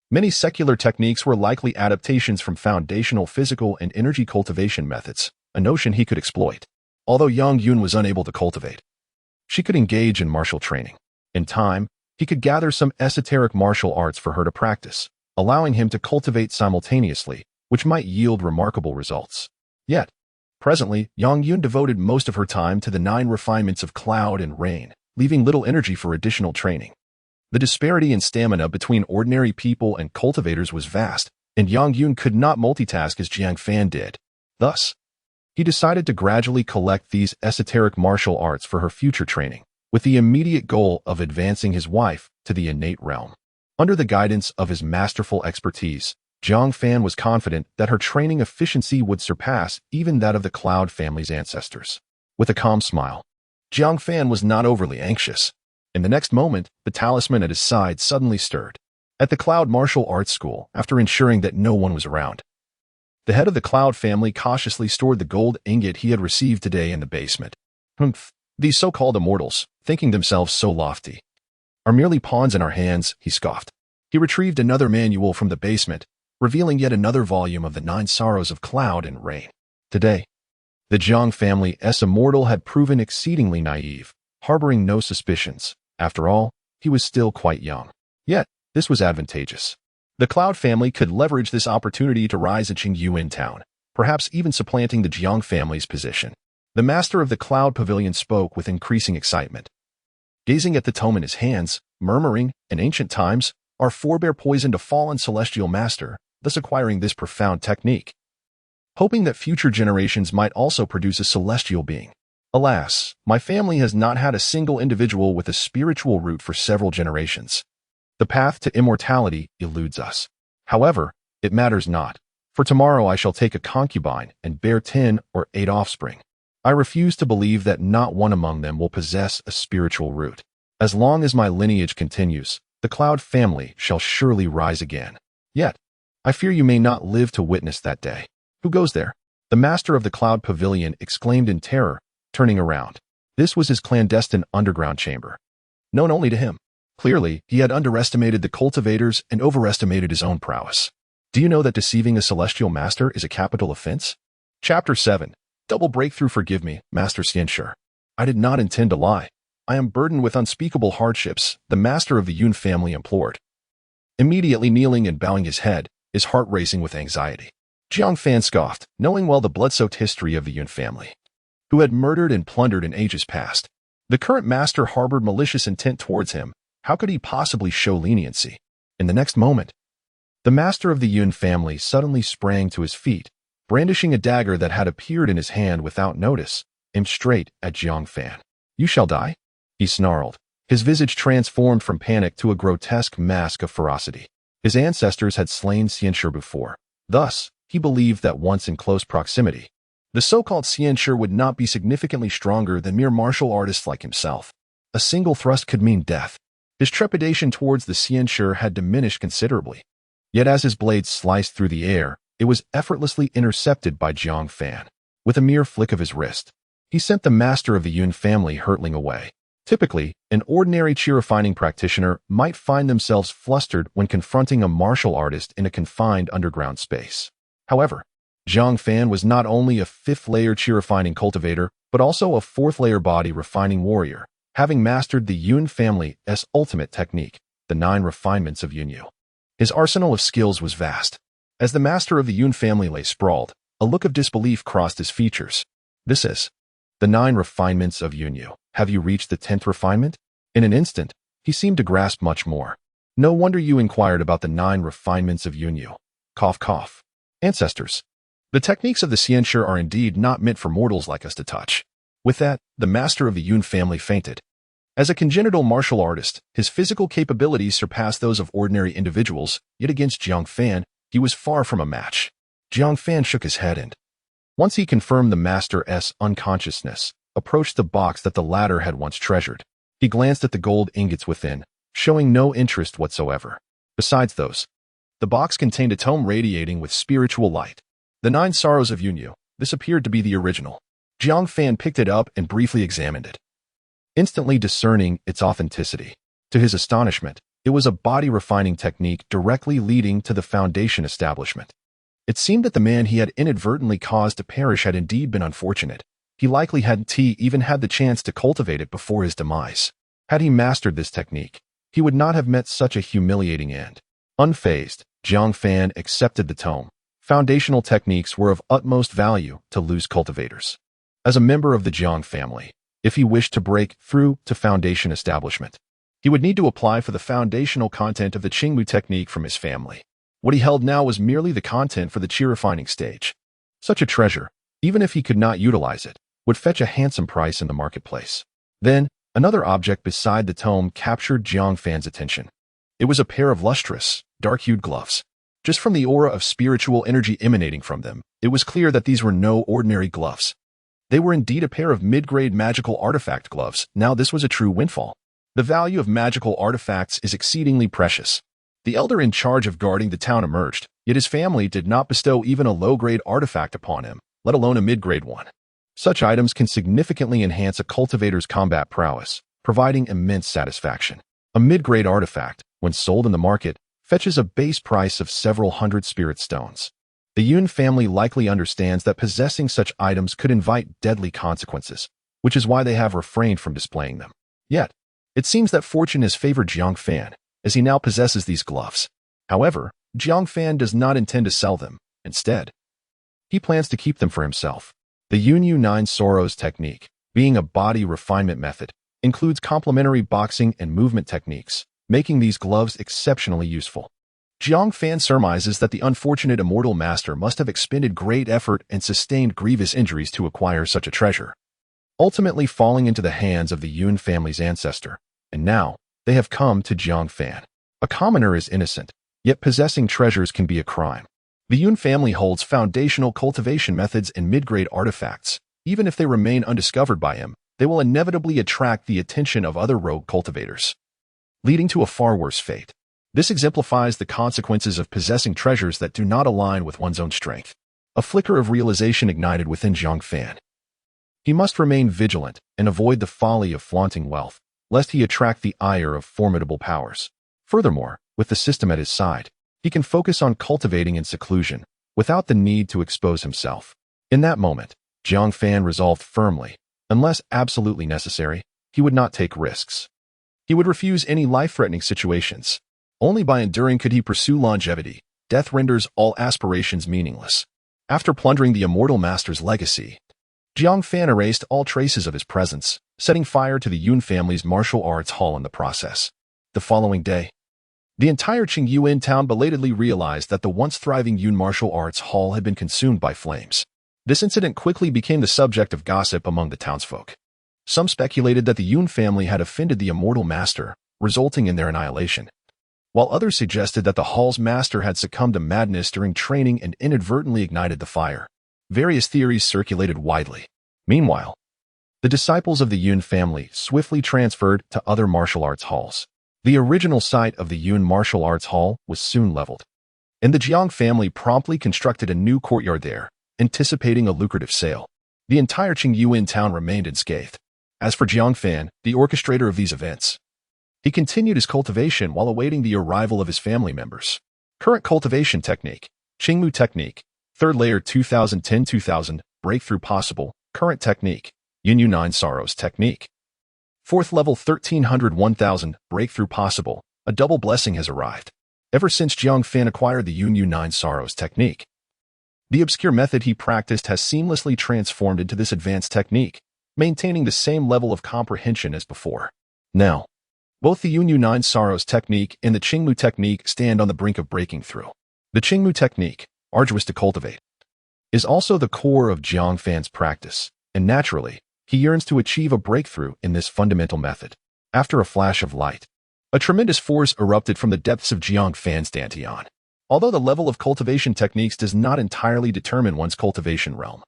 Many secular techniques were likely adaptations from foundational physical and energy cultivation methods, a notion he could exploit. Although Yang Yun was unable to cultivate, she could engage in martial training. In time, he could gather some esoteric martial arts for her to practice, allowing him to cultivate simultaneously, which might yield remarkable results. Yet, presently, Yang Yun devoted most of her time to the 9 refinements of cloud and rain, leaving little energy for additional training. The disparity in stamina between ordinary people and cultivators was vast, and Yang Yun could not multitask as Jiang Fan did. Thus, he decided to gradually collect these esoteric martial arts for her future training, with the immediate goal of advancing his wife to the innate realm. Under the guidance of his masterful expertise, Jiang Fan was confident that her training efficiency would surpass even that of the Cloud family's ancestors. With a calm smile, Jiang Fan was not overly anxious. In the next moment, the talisman at his side suddenly stirred. At the Cloud martial arts school, after ensuring that no one was around, the head of the Cloud family cautiously stored the gold ingot he had received today in the basement. Humph, these so-called immortals, thinking themselves so lofty, are merely pawns in our hands, he scoffed. He retrieved another manual from the basement, revealing yet another volume of the 9 sorrows of cloud and rain. Today, the Jiang family's immortal had proven exceedingly naive, harboring no suspicions. After all, he was still quite young. Yet, this was advantageous. The Cloud family could leverage this opportunity to rise in Qingyuan town, perhaps even supplanting the Jiang family's position. The master of the Cloud Pavilion spoke with increasing excitement. Gazing at the tome in his hands, murmuring, in ancient times, our forebear poisoned a fallen celestial master, thus acquiring this profound technique, hoping that future generations might also produce a celestial being. Alas, my family has not had a single individual with a spiritual root for several generations. The path to immortality eludes us. However, it matters not, for tomorrow I shall take a concubine and bear 10 or 8 offspring. I refuse to believe that not one among them will possess a spiritual root. As long as my lineage continues, the Cloud family shall surely rise again. Yet, I fear you may not live to witness that day. Who goes there? The master of the Cloud Pavilion exclaimed in terror, turning around. This was his clandestine underground chamber, known only to him. Clearly, he had underestimated the cultivators and overestimated his own prowess. Do you know that deceiving a celestial master is a capital offense? Chapter 7. Double breakthrough. Forgive me, Master Xianshi. I did not intend to lie. I am burdened with unspeakable hardships, the master of the Yun family implored. Immediately kneeling and bowing his head, his heart racing with anxiety. Jiang Fan scoffed, knowing well the blood-soaked history of the Yun family, who had murdered and plundered in ages past. The current master harbored malicious intent towards him. How could he possibly show leniency? In the next moment, the master of the Yun family suddenly sprang to his feet, brandishing a dagger that had appeared in his hand without notice, aimed straight at Jiang Fan. You shall die? He snarled, his visage transformed from panic to a grotesque mask of ferocity. His ancestors had slain Xianshi before. Thus, he believed that once in close proximity, the so-called Xianshi would not be significantly stronger than mere martial artists like himself. A single thrust could mean death. His trepidation towards the Xianshi had diminished considerably. Yet as his blade sliced through the air, it was effortlessly intercepted by Jiang Fan. With a mere flick of his wrist, he sent the master of the Yun family hurtling away. Typically, an ordinary chi refining practitioner might find themselves flustered when confronting a martial artist in a confined underground space. However, Jiang Fan was not only a 5th-layer chi refining cultivator, but also a 4th-layer body refining warrior, having mastered the Yun family's ultimate technique, the 9 refinements of Yunyu. His arsenal of skills was vast. As the master of the Yun family lay sprawled, a look of disbelief crossed his features. This is the 9 refinements of Yunyu. Have you reached the 10th refinement? In an instant, he seemed to grasp much more. No wonder you inquired about the 9 refinements of Yunyu. Cough, cough. Ancestors. The techniques of the Xianshi are indeed not meant for mortals like us to touch. With that, the master of the Yun family fainted. As a congenital martial artist, his physical capabilities surpassed those of ordinary individuals, yet against Jiang Fan, he was far from a match. Jiang Fan shook his head and, once he confirmed the master's unconsciousness, approached the box that the latter had once treasured. He glanced at the gold ingots within, showing no interest whatsoever. Besides those, the box contained a tome radiating with spiritual light. The Nine Sorrows of Yunyu. This appeared to be the original. Jiang Fan picked it up and briefly examined it, instantly discerning its authenticity. To his astonishment, it was a body-refining technique directly leading to the foundation establishment. It seemed that the man he had inadvertently caused to perish had indeed been unfortunate. He likely hadn't even had the chance to cultivate it before his demise. Had he mastered this technique, he would not have met such a humiliating end. Unfazed, Jiang Fan accepted the tome. Foundational techniques were of utmost value to loose cultivators. As a member of the Jiang family, if he wished to break through to foundation establishment, he would need to apply for the foundational content of the Qingmu technique from his family. What he held now was merely the content for the qi refining stage. Such a treasure, even if he could not utilize it, would fetch a handsome price in the marketplace. Then, another object beside the tome captured Jiang Fan's attention. It was a pair of lustrous, dark-hued gloves. Just from the aura of spiritual energy emanating from them, it was clear that these were no ordinary gloves. They were indeed a pair of mid-grade magical artifact gloves. Now this was a true windfall. The value of magical artifacts is exceedingly precious. The elder in charge of guarding the town emerged, yet his family did not bestow even a low-grade artifact upon him, let alone a mid-grade one. Such items can significantly enhance a cultivator's combat prowess, providing immense satisfaction. A mid-grade artifact, when sold in the market, fetches a base price of several hundred spirit stones. The Yun family likely understands that possessing such items could invite deadly consequences, which is why they have refrained from displaying them. Yet, it seems that fortune has favored Jiang Fan, as he now possesses these gloves. However, Jiang Fan does not intend to sell them. Instead, he plans to keep them for himself. The Yunyu Nine Sorrows technique, being a body refinement method, includes complementary boxing and movement techniques, making these gloves exceptionally useful. Jiang Fan surmises that the unfortunate immortal master must have expended great effort and sustained grievous injuries to acquire such a treasure, ultimately falling into the hands of the Yun family's ancestor, and now they have come to Jiang Fan. A commoner is innocent, yet possessing treasures can be a crime. The Yun family holds foundational cultivation methods and mid-grade artifacts. Even if they remain undiscovered by him, they will inevitably attract the attention of other rogue cultivators, leading to a far worse fate. This exemplifies the consequences of possessing treasures that do not align with one's own strength. A flicker of realization ignited within Jiang Fan. He must remain vigilant and avoid the folly of flaunting wealth, lest he attract the ire of formidable powers. Furthermore, with the system at his side, he can focus on cultivating in seclusion, without the need to expose himself. In that moment, Jiang Fan resolved firmly, unless absolutely necessary, he would not take risks. He would refuse any life-threatening situations. Only by enduring could he pursue longevity. Death renders all aspirations meaningless. After plundering the immortal master's legacy, Jiang Fan erased all traces of his presence, setting fire to the Yun family's martial arts hall in the process. The following day, the entire Qingyuan town belatedly realized that the once thriving Yun martial arts hall had been consumed by flames. This incident quickly became the subject of gossip among the townsfolk. Some speculated that the Yun family had offended the immortal master, resulting in their annihilation, while others suggested that the hall's master had succumbed to madness during training and inadvertently ignited the fire. Various theories circulated widely. Meanwhile, the disciples of the Yun family swiftly transferred to other martial arts halls. The original site of the Yun martial arts hall was soon leveled, and the Jiang family promptly constructed a new courtyard there, anticipating a lucrative sale. The entire Qingyuan town remained unscathed. As for Jiang Fan, the orchestrator of these events, he continued his cultivation while awaiting the arrival of his family members. Current cultivation technique, Qingmu technique, third layer 2010-2000, breakthrough possible, current technique, Yunyu Nine Sorrows technique. Fourth level 1300-1000, breakthrough possible, a double blessing has arrived. Ever since Jiang Fan acquired the Yunyu Nine Sorrows technique, the obscure method he practiced has seamlessly transformed into this advanced technique, maintaining the same level of comprehension as before. Now, both the Yunyu Nine Sorrows technique and the Qingmu technique stand on the brink of breaking through. The Qingmu technique, arduous to cultivate. is also the core of Jiang Fan's practice, and naturally, he yearns to achieve a breakthrough in this fundamental method. After a flash of light, a tremendous force erupted from the depths of Jiang Fan's dantian. Although the level of cultivation techniques does not entirely determine one's cultivation realm,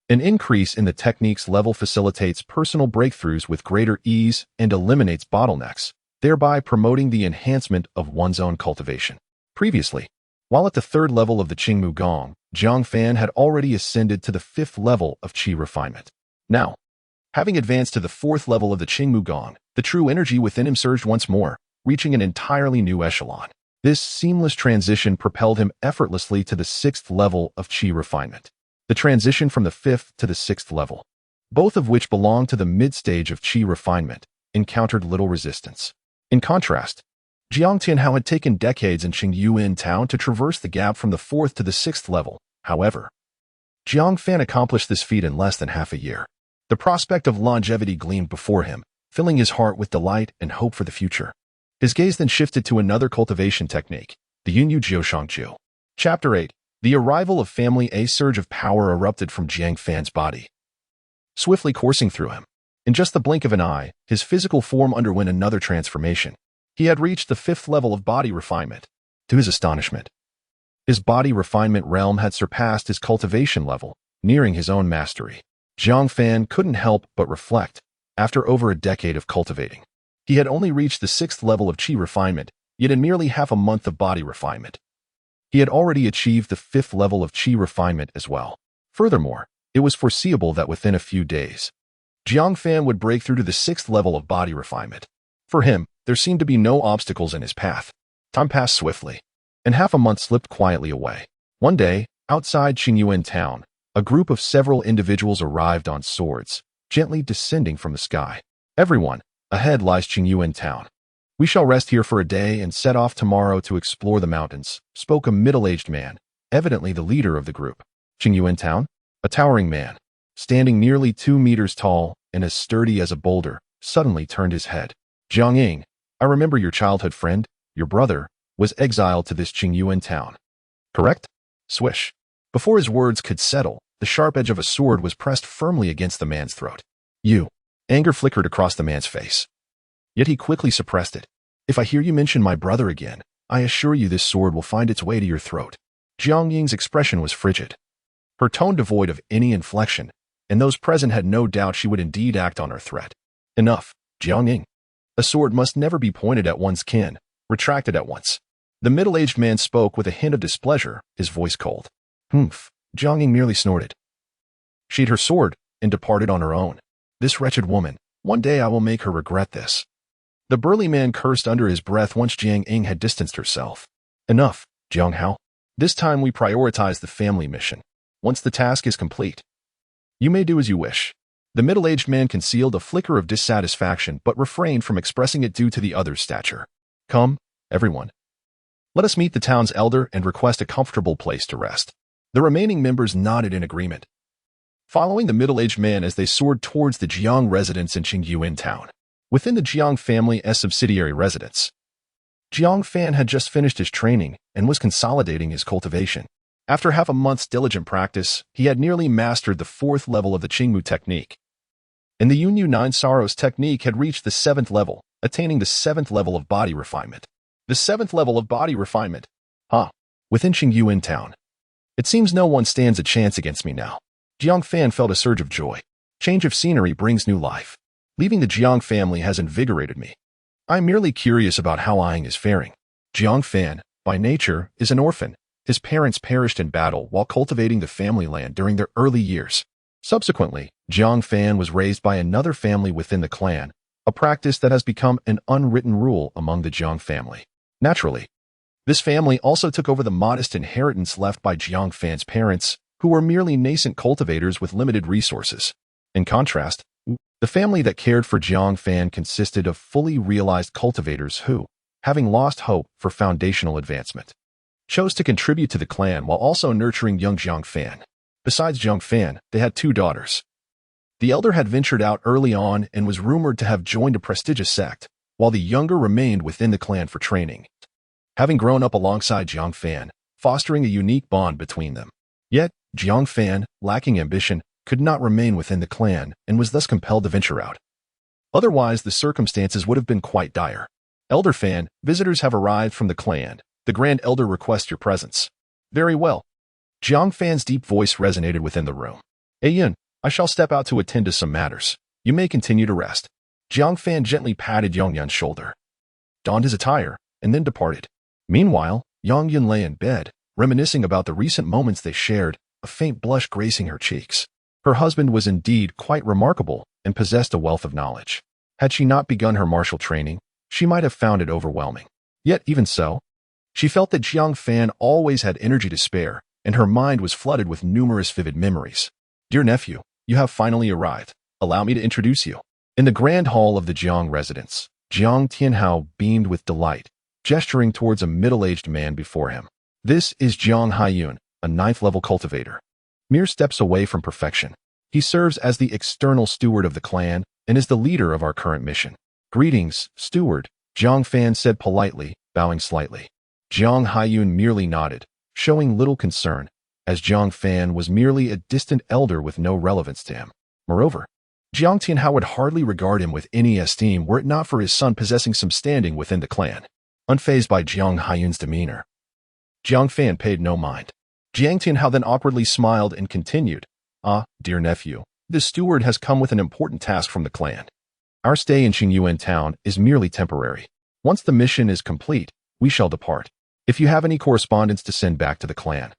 an increase in the technique's level facilitates personal breakthroughs with greater ease and eliminates bottlenecks, thereby promoting the enhancement of one's own cultivation. Previously, while at the third level of the Qingmu Gong, Jiang Fan had already ascended to the fifth level of qi refinement. Now, having advanced to the fourth level of the Qingmu Gong, the true energy within him surged once more, reaching an entirely new echelon. This seamless transition propelled him effortlessly to the sixth level of qi refinement. The transition from the fifth to the sixth level, both of which belong to the mid-stage of qi refinement, encountered little resistance. In contrast, Jiang Tianhao had taken decades in Qingyuan town to traverse the gap from the fourth to the sixth level. However, Jiang Fan accomplished this feat in less than half a year. The prospect of longevity gleamed before him, filling his heart with delight and hope for the future. His gaze then shifted to another cultivation technique, the Yunyu Jiushangjiu. Chapter 8. The arrival of family. A surge of power erupted from Jiang Fan's body, swiftly coursing through him. In just the blink of an eye, his physical form underwent another transformation. He had reached the fifth level of body refinement. To his astonishment, his body refinement realm had surpassed his cultivation level, nearing his own mastery. Jiang Fan couldn't help but reflect. After over a decade of cultivating, he had only reached the sixth level of qi refinement, yet in merely half a month of body refinement, he had already achieved the fifth level of qi refinement as well. Furthermore, it was foreseeable that within a few days, Jiang Fan would break through to the sixth level of body refinement. For him, there seemed to be no obstacles in his path. Time passed swiftly, and half a month slipped quietly away. One day, outside Qingyuan town, a group of several individuals arrived on swords, gently descending from the sky. Everyone, ahead lies Qingyuan town. We shall rest here for a day and set off tomorrow to explore the mountains, spoke a middle-aged man, evidently the leader of the group. Qingyuan town? A towering man, standing nearly 2 meters tall and as sturdy as a boulder, suddenly turned his head. Jiang Ying, I remember your childhood friend, your brother, was exiled to this Qingyuan town. Correct? Swish. Before his words could settle, the sharp edge of a sword was pressed firmly against the man's throat. You. Anger flickered across the man's face. Yet he quickly suppressed it. If I hear you mention my brother again, I assure you this sword will find its way to your throat. Jiang Ying's expression was frigid, her tone devoid of any inflection, and those present had no doubt she would indeed act on her threat. Enough, Jiang Ying. A sword must never be pointed at one's kin. Retract it at once. The middle-aged man spoke with a hint of displeasure, his voice cold. Humph. Jiang Ying merely snorted. Sheathed her sword and departed on her own. This wretched woman, one day I will make her regret this. The burly man cursed under his breath once Jiang Ying had distanced herself. Enough, Jiang Hao. This time we prioritize the family mission. Once the task is complete, you may do as you wish. The middle-aged man concealed a flicker of dissatisfaction but refrained from expressing it due to the other's stature. Come, everyone. Let us meet the town's elder and request a comfortable place to rest. The remaining members nodded in agreement, following the middle-aged man as they soared towards the Jiang residence in Qingyuan town. Within the Jiang family's subsidiary residence, Jiang Fan had just finished his training and was consolidating his cultivation. After half a month's diligent practice, he had nearly mastered the fourth level of the Qingmu technique, and the Yunyu Nine Sorrows technique had reached the seventh level, attaining the seventh level of body refinement. The seventh level of body refinement. Within Qingyuan town. It seems no one stands a chance against me now. Jiang Fan felt a surge of joy. Change of scenery brings new life. Leaving the Jiang family has invigorated me. I am merely curious about how Ying is faring. Jiang Fan, by nature, is an orphan. His parents perished in battle while cultivating the family land during their early years. Subsequently, Jiang Fan was raised by another family within the clan, a practice that has become an unwritten rule among the Jiang family. Naturally, this family also took over the modest inheritance left by Jiang Fan's parents, who were merely nascent cultivators with limited resources. In contrast, the family that cared for Jiang Fan consisted of fully realized cultivators who, having lost hope for foundational advancement, chose to contribute to the clan while also nurturing young Jiang Fan. Besides Jiang Fan, they had 2 daughters. The elder had ventured out early on and was rumored to have joined a prestigious sect, while the younger remained within the clan for training, having grown up alongside Jiang Fan, fostering a unique bond between them. Yet, Jiang Fan, lacking ambition, could not remain within the clan and was thus compelled to venture out. Otherwise, the circumstances would have been quite dire. Elder Fan, visitors have arrived from the clan. The Grand Elder requests your presence. Very well. Jiang Fan's deep voice resonated within the room. Yun, I shall step out to attend to some matters. You may continue to rest. Jiang Fan gently patted Yang Yun's shoulder, donned his attire, and then departed. Meanwhile, Yang Yun lay in bed, reminiscing about the recent moments they shared, a faint blush gracing her cheeks. Her husband was indeed quite remarkable and possessed a wealth of knowledge. Had she not begun her martial training, she might have found it overwhelming. Yet even so, she felt that Jiang Fan always had energy to spare, and her mind was flooded with numerous vivid memories. Dear nephew, you have finally arrived. Allow me to introduce you. In the grand hall of the Jiang residence, Jiang Tianhao beamed with delight, gesturing towards a middle-aged man before him. This is Jiang Haiyun, a 9th-level cultivator. Mere steps away from perfection. He serves as the external steward of the clan and is the leader of our current mission. Greetings, steward, Jiang Fan said politely, bowing slightly. Jiang Haiyun merely nodded, showing little concern, as Jiang Fan was merely a distant elder with no relevance to him. Moreover, Jiang Tianhao would hardly regard him with any esteem were it not for his son possessing some standing within the clan. Unfazed by Jiang Haiyun's demeanor, Jiang Fan paid no mind. Jiang Tianhao then awkwardly smiled and continued, Ah, dear nephew, this steward has come with an important task from the clan. Our stay in Qingyuan town is merely temporary. Once the mission is complete, we shall depart. If you have any correspondence to send back to the clan,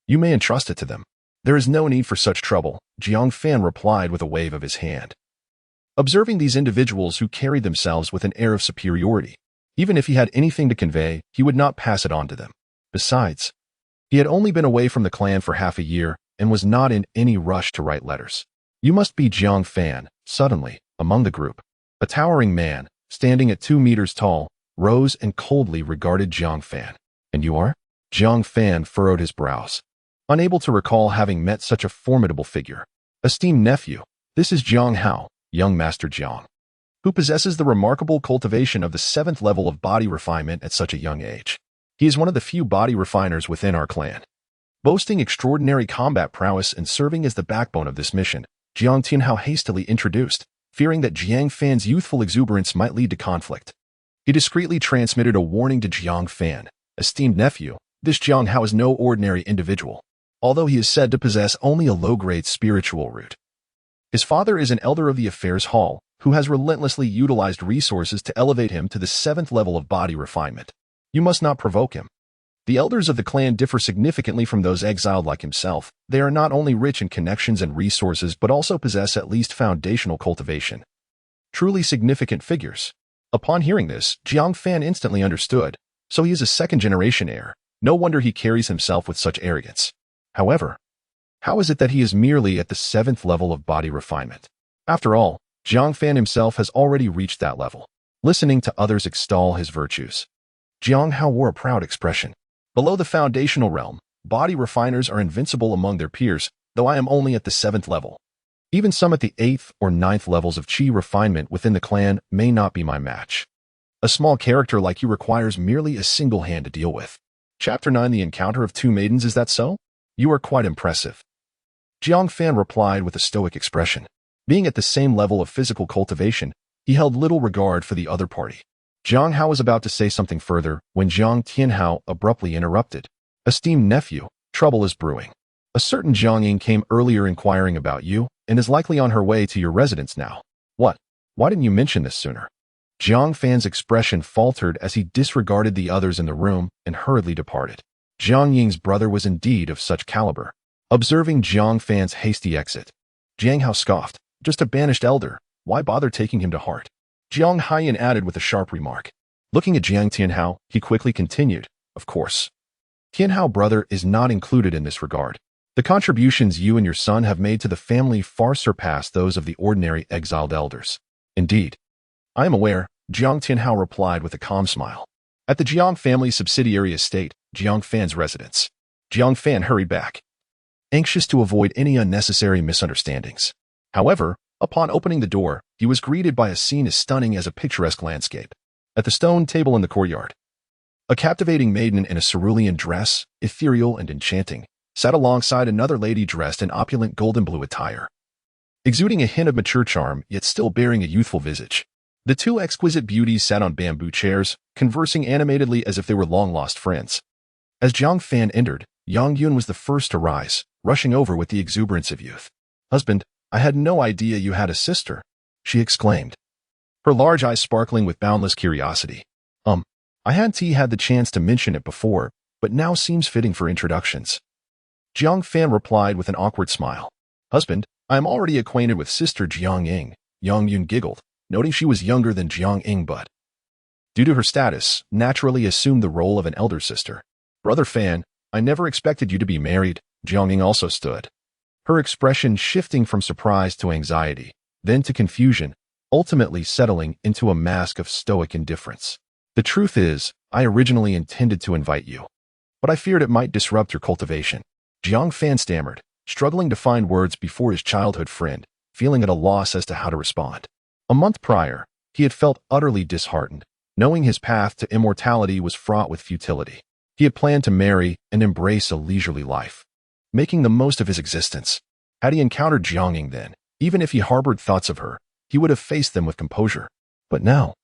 you may entrust it to them. There is no need for such trouble, Jiang Fan replied with a wave of his hand. Observing these individuals who carried themselves with an air of superiority, even if he had anything to convey, he would not pass it on to them. Besides, he had only been away from the clan for half a year and was not in any rush to write letters. You must be Jiang Fan. Suddenly, among the group, a towering man, standing at 2 meters tall, rose and coldly regarded Jiang Fan. And you are? Jiang Fan furrowed his brows, unable to recall having met such a formidable figure. Esteemed nephew, this is Jiang Hao, young Master Jiang, who possesses the remarkable cultivation of the 7th level of body refinement at such a young age. He is one of the few body refiners within our clan, boasting extraordinary combat prowess and serving as the backbone of this mission. Jiang Tianhao hastily introduced, fearing that Jiang Fan's youthful exuberance might lead to conflict. He discreetly transmitted a warning to Jiang Fan. Esteemed nephew, this Jiang Hao is no ordinary individual, although he is said to possess only a low-grade spiritual root. His father is an elder of the affairs hall, who has relentlessly utilized resources to elevate him to the 7th level of body refinement. You must not provoke him. The elders of the clan differ significantly from those exiled like himself. They are not only rich in connections and resources but also possess at least foundational cultivation. Truly significant figures. Upon hearing this, Jiang Fan instantly understood. So he is a second-generation heir. No wonder he carries himself with such arrogance. However, how is it that he is merely at the 7th level of body refinement? After all, Jiang Fan himself has already reached that level. Listening to others extol his virtues, Jiang Hao wore a proud expression. Below the foundational realm, body refiners are invincible among their peers, though I am only at the 7th level. Even some at the 8th or 9th levels of chi refinement within the clan may not be my match. A small character like you requires merely a single hand to deal with. Chapter 9: The Encounter of Two Maidens. Is that so? You are quite impressive. Jiang Fan replied with a stoic expression. Being at the same level of physical cultivation, he held little regard for the other party. Jiang Hao was about to say something further when Jiang Tianhao abruptly interrupted. Esteemed nephew, trouble is brewing. A certain Jiang Ying came earlier inquiring about you and is likely on her way to your residence now. What? Why didn't you mention this sooner? Jiang Fan's expression faltered as he disregarded the others in the room and hurriedly departed. Jiang Ying's brother was indeed of such caliber. Observing Jiang Fan's hasty exit, Jiang Hao scoffed. Just a banished elder. Why bother taking him to heart? Jiang Haiyun added with a sharp remark. Looking at Jiang Tianhao, he quickly continued. Of course, Tianhao brother is not included in this regard. The contributions you and your son have made to the family far surpass those of the ordinary exiled elders. Indeed, I am aware, Jiang Tianhao replied with a calm smile. At the Jiang family subsidiary estate, Jiang Fan's residence, Jiang Fan hurried back, anxious to avoid any unnecessary misunderstandings. However, upon opening the door, he was greeted by a scene as stunning as a picturesque landscape. At the stone table in the courtyard, a captivating maiden in a cerulean dress, ethereal and enchanting, sat alongside another lady dressed in opulent golden blue attire, exuding a hint of mature charm, yet still bearing a youthful visage. The two exquisite beauties sat on bamboo chairs, conversing animatedly as if they were long-lost friends. As Jiang Fan entered, Yang Yun was the first to rise, rushing over with the exuberance of youth. "Husband, I had no idea you had a sister," she exclaimed, her large eyes sparkling with boundless curiosity. I hadn't had the chance to mention it before, but now seems fitting for introductions." Jiang Fan replied with an awkward smile. "Husband, I am already acquainted with sister Jiang Ying." Yang Yun giggled, noting she was younger than Jiang Ying but, due to her status, naturally assumed the role of an elder sister. "Brother Fan, I never expected you to be married." Jiang Ying also stood, her expression shifting from surprise to anxiety, then to confusion, ultimately settling into a mask of stoic indifference. "The truth is, I originally intended to invite you, but I feared it might disrupt your cultivation." Jiang Fan stammered, struggling to find words before his childhood friend, feeling at a loss as to how to respond. A month prior, he had felt utterly disheartened, knowing his path to immortality was fraught with futility. He had planned to marry and embrace a leisurely life, making the most of his existence. Had he encountered Jiang Ying then, even if he harbored thoughts of her, he would have faced them with composure. But now,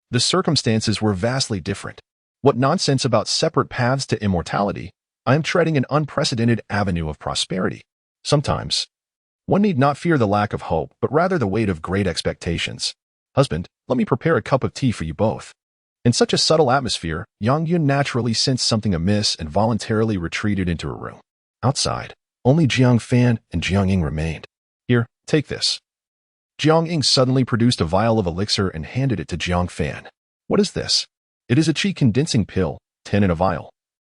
the circumstances were vastly different. What nonsense about separate paths to immortality? I am treading an unprecedented avenue of prosperity. Sometimes, one need not fear the lack of hope, but rather the weight of great expectations. "Husband, let me prepare a cup of tea for you both." In such a subtle atmosphere, Yang Yun naturally sensed something amiss and voluntarily retreated into her room. Outside, only Jiang Fan and Jiang Ying remained. "Here, take this." Jiang Ying suddenly produced a vial of elixir and handed it to Jiang Fan. "What is this?" "It is a qi condensing pill, 10 in a vial.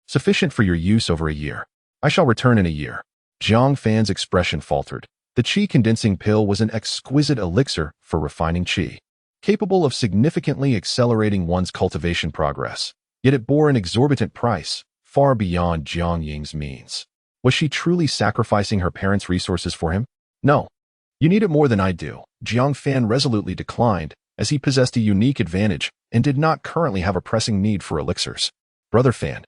Sufficient for your use over a year. I shall return in a year." Jiang Fan's expression faltered. The qi condensing pill was an exquisite elixir for refining qi, capable of significantly accelerating one's cultivation progress. Yet it bore an exorbitant price, far beyond Jiang Ying's means. Was she truly sacrificing her parents' resources for him? "No. You need it more than I do," Jiang Fan resolutely declined, as he possessed a unique advantage and did not currently have a pressing need for elixirs. "Brother Fan,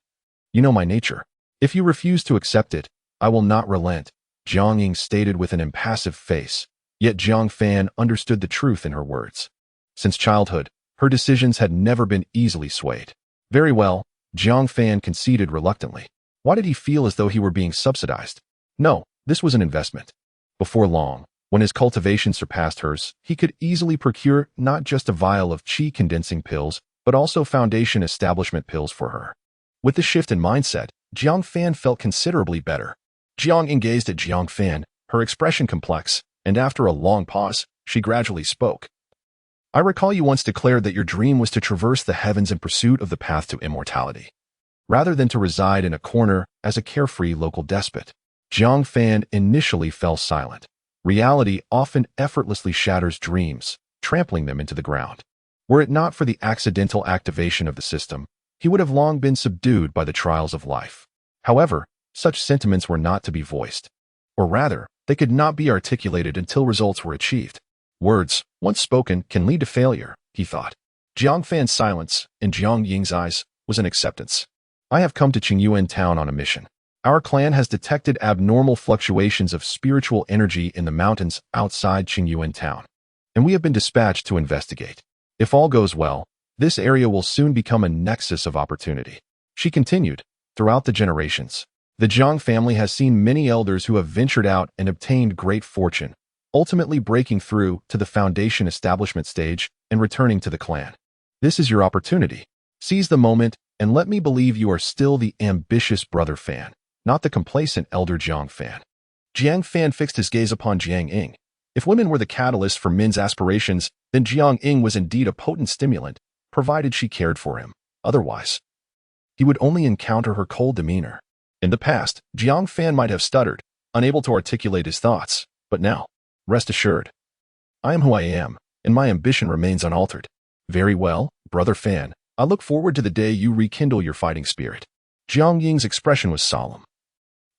you know my nature. If you refuse to accept it, I will not relent," Jiang Ying stated with an impassive face, yet Jiang Fan understood the truth in her words. Since childhood, her decisions had never been easily swayed. "Very well," Jiang Fan conceded reluctantly. Why did he feel as though he were being subsidized? No, this was an investment. Before long, when his cultivation surpassed hers, he could easily procure not just a vial of qi condensing pills, but also foundation establishment pills for her. With the shift in mindset, Jiang Fan felt considerably better. Jiang Ying gazed at Jiang Fan, her expression complex, and after a long pause, she gradually spoke. "I recall you once declared that your dream was to traverse the heavens in pursuit of the path to immortality, rather than to reside in a corner as a carefree local despot." Jiang Fan initially fell silent. Reality often effortlessly shatters dreams, trampling them into the ground. Were it not for the accidental activation of the system, he would have long been subdued by the trials of life. However, such sentiments were not to be voiced. Or rather, they could not be articulated until results were achieved. Words, once spoken, can lead to failure, he thought. Jiang Fan's silence, in Jiang Ying's eyes, was an acceptance. "I have come to Qingyuan town on a mission. Our clan has detected abnormal fluctuations of spiritual energy in the mountains outside Qingyuan town, and we have been dispatched to investigate. If all goes well, this area will soon become a nexus of opportunity." She continued, "Throughout the generations, the Zhang family has seen many elders who have ventured out and obtained great fortune, ultimately breaking through to the foundation establishment stage and returning to the clan. This is your opportunity. Seize the moment and let me believe you are still the ambitious brother Fan, not the complacent elder Jiang Fan." Jiang Fan fixed his gaze upon Jiang Ying. If women were the catalyst for men's aspirations, then Jiang Ying was indeed a potent stimulant, provided she cared for him. Otherwise, he would only encounter her cold demeanor. In the past, Jiang Fan might have stuttered, unable to articulate his thoughts, but now, rest assured, I am who I am, and my ambition remains unaltered. "Very well, brother Fan, I look forward to the day you rekindle your fighting spirit." Jiang Ying's expression was solemn,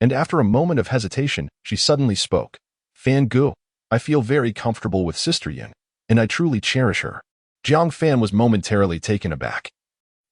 and after a moment of hesitation, she suddenly spoke. "Fan Gu, I feel very comfortable with Sister Yin, and I truly cherish her." Jiang Fan was momentarily taken aback.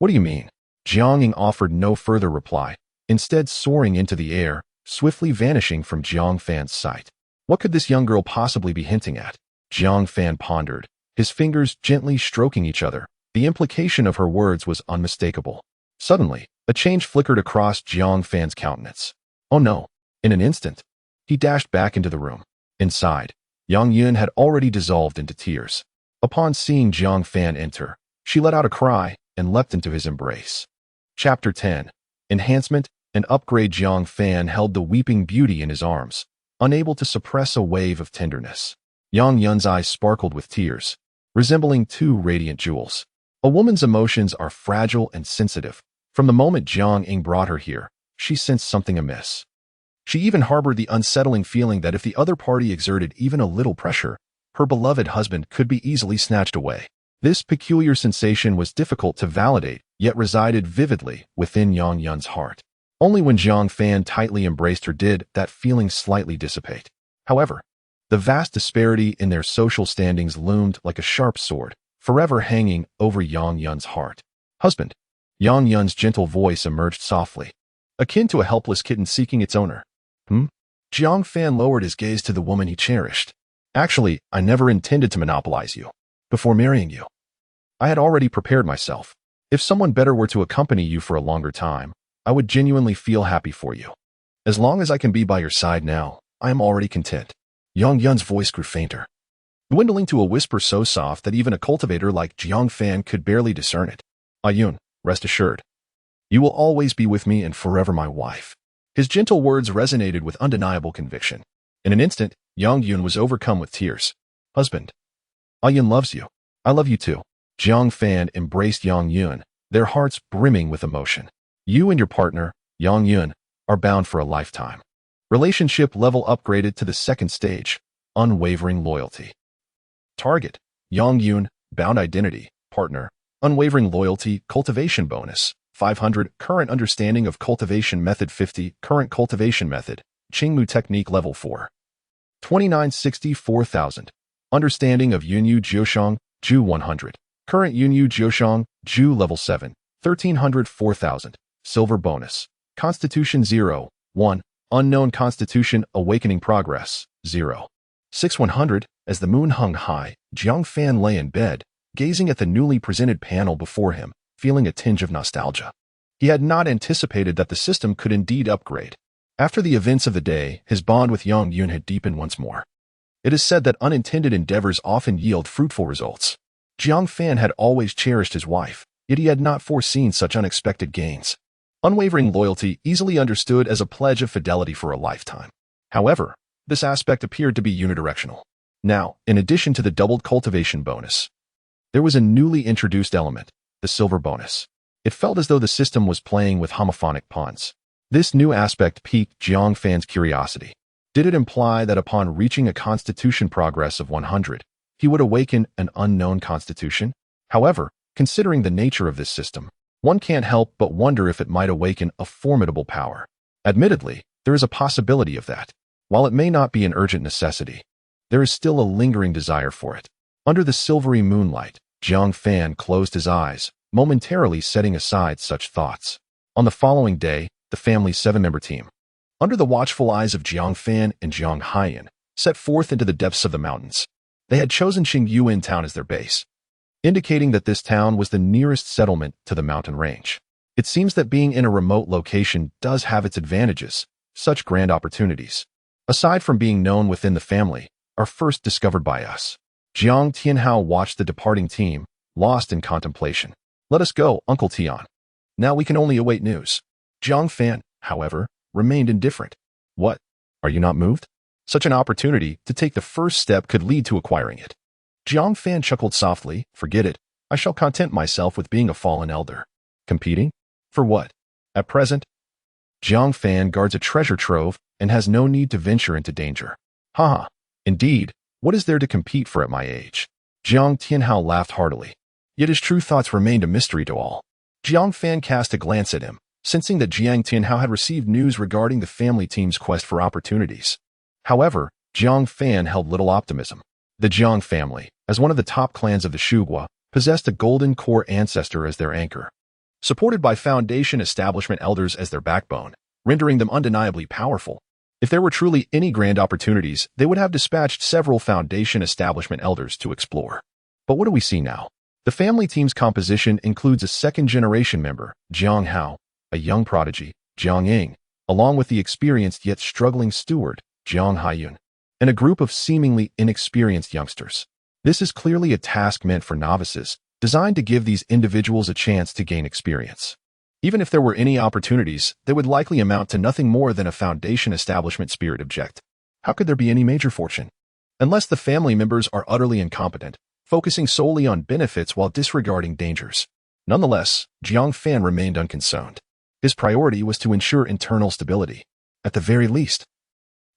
"What do you mean?" Jiang Ying offered no further reply, instead soaring into the air, swiftly vanishing from Jiang Fan's sight. What could this young girl possibly be hinting at? Jiang Fan pondered, his fingers gently stroking each other. The implication of her words was unmistakable. Suddenly, a change flickered across Jiang Fan's countenance. Oh no! In an instant, he dashed back into the room. Inside, Yang Yun had already dissolved into tears. Upon seeing Jiang Fan enter, she let out a cry and leapt into his embrace. Chapter 10. Enhancement and Upgrade. Jiang Fan held the weeping beauty in his arms, unable to suppress a wave of tenderness. Yang Yun's eyes sparkled with tears, resembling two radiant jewels. A woman's emotions are fragile and sensitive. From the moment Jiang Ying brought her here, she sensed something amiss. She even harbored the unsettling feeling that if the other party exerted even a little pressure, her beloved husband could be easily snatched away. This peculiar sensation was difficult to validate, yet resided vividly within Yang Yun's heart. Only when Jiang Fan tightly embraced her did that feeling slightly dissipate. However, the vast disparity in their social standings loomed like a sharp sword, forever hanging over Yang Yun's heart. Husband. Yang Yun's gentle voice emerged softly, akin to a helpless kitten seeking its owner. Jiang Fan lowered his gaze to the woman he cherished. Actually, I never intended to monopolize you. Before marrying you, I had already prepared myself. If someone better were to accompany you for a longer time, I would genuinely feel happy for you. As long as I can be by your side now, I am already content. Yang Yun's voice grew fainter, dwindling to a whisper so soft that even a cultivator like Jiang Fan could barely discern it. Yun, rest assured. You will always be with me and forever my wife. His gentle words resonated with undeniable conviction. In an instant, Yang Yun was overcome with tears. Husband. Yun loves you. I love you too. Jiang Fan embraced Yang Yun, their hearts brimming with emotion. You and your partner, Yang Yun, are bound for a lifetime. Relationship level upgraded to the second stage. Unwavering loyalty. Target. Yang Yun, bound identity, partner. Unwavering loyalty, cultivation bonus. 500. Current understanding of cultivation method 50. Current cultivation method. Qingmu technique level 4. 2964,000. Understanding of Yunyu Jiushang, Ju 100. Current Yunyu Jiushang, Ju level 7. 1304,000. Silver bonus. Constitution 0. 1. Unknown Constitution Awakening Progress 0. 6100. As the moon hung high, Jiang Fan lay in bed, gazing at the newly presented panel before him, feeling a tinge of nostalgia. He had not anticipated that the system could indeed upgrade. After the events of the day, his bond with Yang Yun had deepened once more. It is said that unintended endeavors often yield fruitful results. Jiang Fan had always cherished his wife, yet he had not foreseen such unexpected gains. Unwavering loyalty easily understood as a pledge of fidelity for a lifetime. However, this aspect appeared to be unidirectional. Now, in addition to the doubled cultivation bonus, there was a newly introduced element, the silver bonus. It felt as though the system was playing with homophonic pawns. This new aspect piqued Jiang Fan's curiosity. Did it imply that upon reaching a constitution progress of 100, he would awaken an unknown constitution? However, considering the nature of this system, one can't help but wonder if it might awaken a formidable power. Admittedly, there is a possibility of that. While it may not be an urgent necessity, there is still a lingering desire for it. Under the silvery moonlight, Jiang Fan closed his eyes, momentarily setting aside such thoughts. On the following day, the family's 7-member team, under the watchful eyes of Jiang Fan and Jiang Haiyan, set forth into the depths of the mountains. They had chosen Qingyuan town as their base, indicating that this town was the nearest settlement to the mountain range. It seems that being in a remote location does have its advantages, such grand opportunities, aside from being known within the family, are first discovered by us. Jiang Tianhao watched the departing team, lost in contemplation. Let us go, Uncle Tian. Now we can only await news. Jiang Fan, however, remained indifferent. What? Are you not moved? Such an opportunity to take the first step could lead to acquiring it. Jiang Fan chuckled softly. Forget it. I shall content myself with being a fallen elder. Competing? For what? At present, Jiang Fan guards a treasure trove and has no need to venture into danger. Haha. Indeed, what is there to compete for at my age? Jiang Tianhao laughed heartily. Yet his true thoughts remained a mystery to all. Jiang Fan cast a glance at him, sensing that Jiang Tianhao had received news regarding the family team's quest for opportunities. However, Jiang Fan held little optimism. The Jiang family, as one of the top clans of the Shugua, possessed a golden core ancestor as their anchor. Supported by Foundation establishment elders as their backbone, rendering them undeniably powerful. If there were truly any grand opportunities, they would have dispatched several foundation establishment elders to explore. But what do we see now? The family team's composition includes a second-generation member, Jiang Hao, a young prodigy, Jiang Ying, along with the experienced yet struggling steward, Jiang Haiyun, and a group of seemingly inexperienced youngsters. This is clearly a task meant for novices, designed to give these individuals a chance to gain experience. Even if there were any opportunities, they would likely amount to nothing more than a foundation establishment spirit object. How could there be any major fortune? Unless the family members are utterly incompetent, focusing solely on benefits while disregarding dangers. Nonetheless, Jiang Fan remained unconcerned. His priority was to ensure internal stability. At the very least,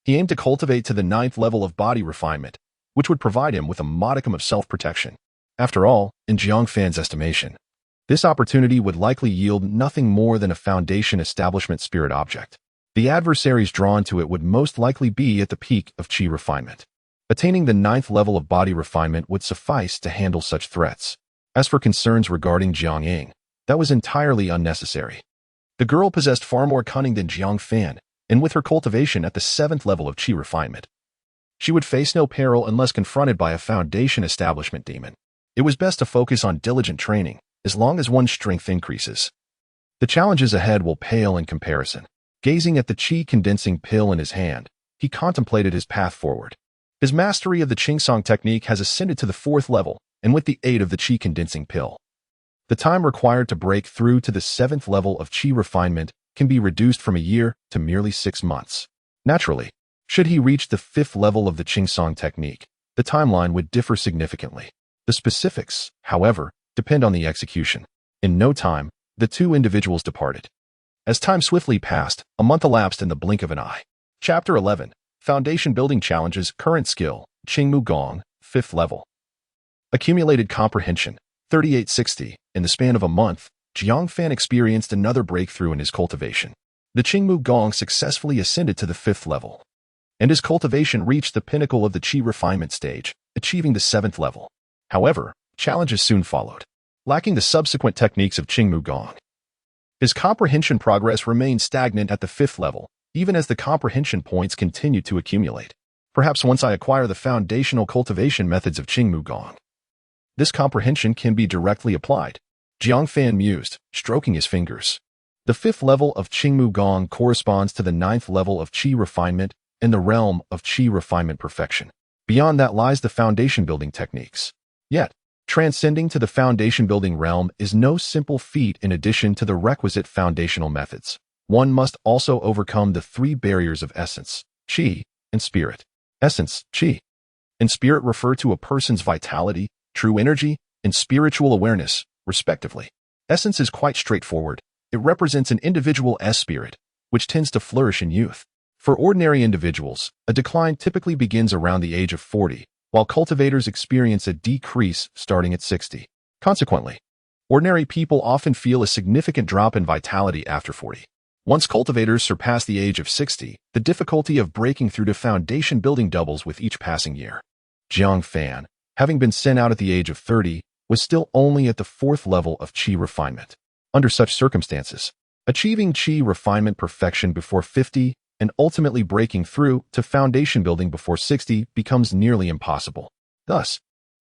he aimed to cultivate to the 9th level of body refinement, which would provide him with a modicum of self-protection. After all, in Jiang Fan's estimation, this opportunity would likely yield nothing more than a foundation establishment spirit object. The adversaries drawn to it would most likely be at the peak of chi refinement. Attaining the 9th level of body refinement would suffice to handle such threats. As for concerns regarding Jiang Ying, that was entirely unnecessary. The girl possessed far more cunning than Jiang Fan, and with her cultivation at the 7th level of chi refinement, she would face no peril unless confronted by a foundation establishment demon. It was best to focus on diligent training, as long as one's strength increases. The challenges ahead will pale in comparison. Gazing at the chi-condensing pill in his hand, he contemplated his path forward. His mastery of the Changsheng technique has ascended to the 4th level, and with the aid of the chi-condensing pill, the time required to break through to the 7th level of chi refinement can be reduced from a year to merely 6 months. Naturally, should he reach the 5th level of the Changsheng technique, the timeline would differ significantly. The specifics, however, depend on the execution. In no time, the two individuals departed. As time swiftly passed, a month elapsed in the blink of an eye. Chapter 11. Foundation Building Challenges. Current Skill, Qingmu Gong, 5th level. Accumulated Comprehension, 3860. In the span of a month, Jiang Fan experienced another breakthrough in his cultivation. The Qingmu Gong successfully ascended to the 5th level, and his cultivation reached the pinnacle of the Qi refinement stage, achieving the 7th level. However, challenges soon followed. Lacking the subsequent techniques of Qingmu Gong, his comprehension progress remained stagnant at the 5th level, even as the comprehension points continued to accumulate. Perhaps once I acquire the foundational cultivation methods of Qingmu Gong, this comprehension can be directly applied. Jiang Fan mused, stroking his fingers. The 5th level of Qingmu Gong corresponds to the 9th level of Qi refinement in the realm of Qi refinement perfection. Beyond that lies the foundation building techniques. Yet, transcending to the foundation building realm is no simple feat. In addition to the requisite foundational methods, one must also overcome the 3 barriers of essence, qi, and spirit. Essence, qi, and spirit refer to a person's vitality, true energy, and spiritual awareness, respectively. Essence is quite straightforward. It represents an individual's spirit, which tends to flourish in youth. For ordinary individuals, a decline typically begins around the age of 40, while cultivators experience a decrease starting at 60. Consequently, ordinary people often feel a significant drop in vitality after 40. Once cultivators surpass the age of 60, the difficulty of breaking through to foundation building doubles with each passing year. Jiang Fan, having been sent out at the age of 30, was still only at the 4th level of Qi refinement. Under such circumstances, achieving Qi refinement perfection before 50 and ultimately breaking through to foundation building before 60 becomes nearly impossible. Thus,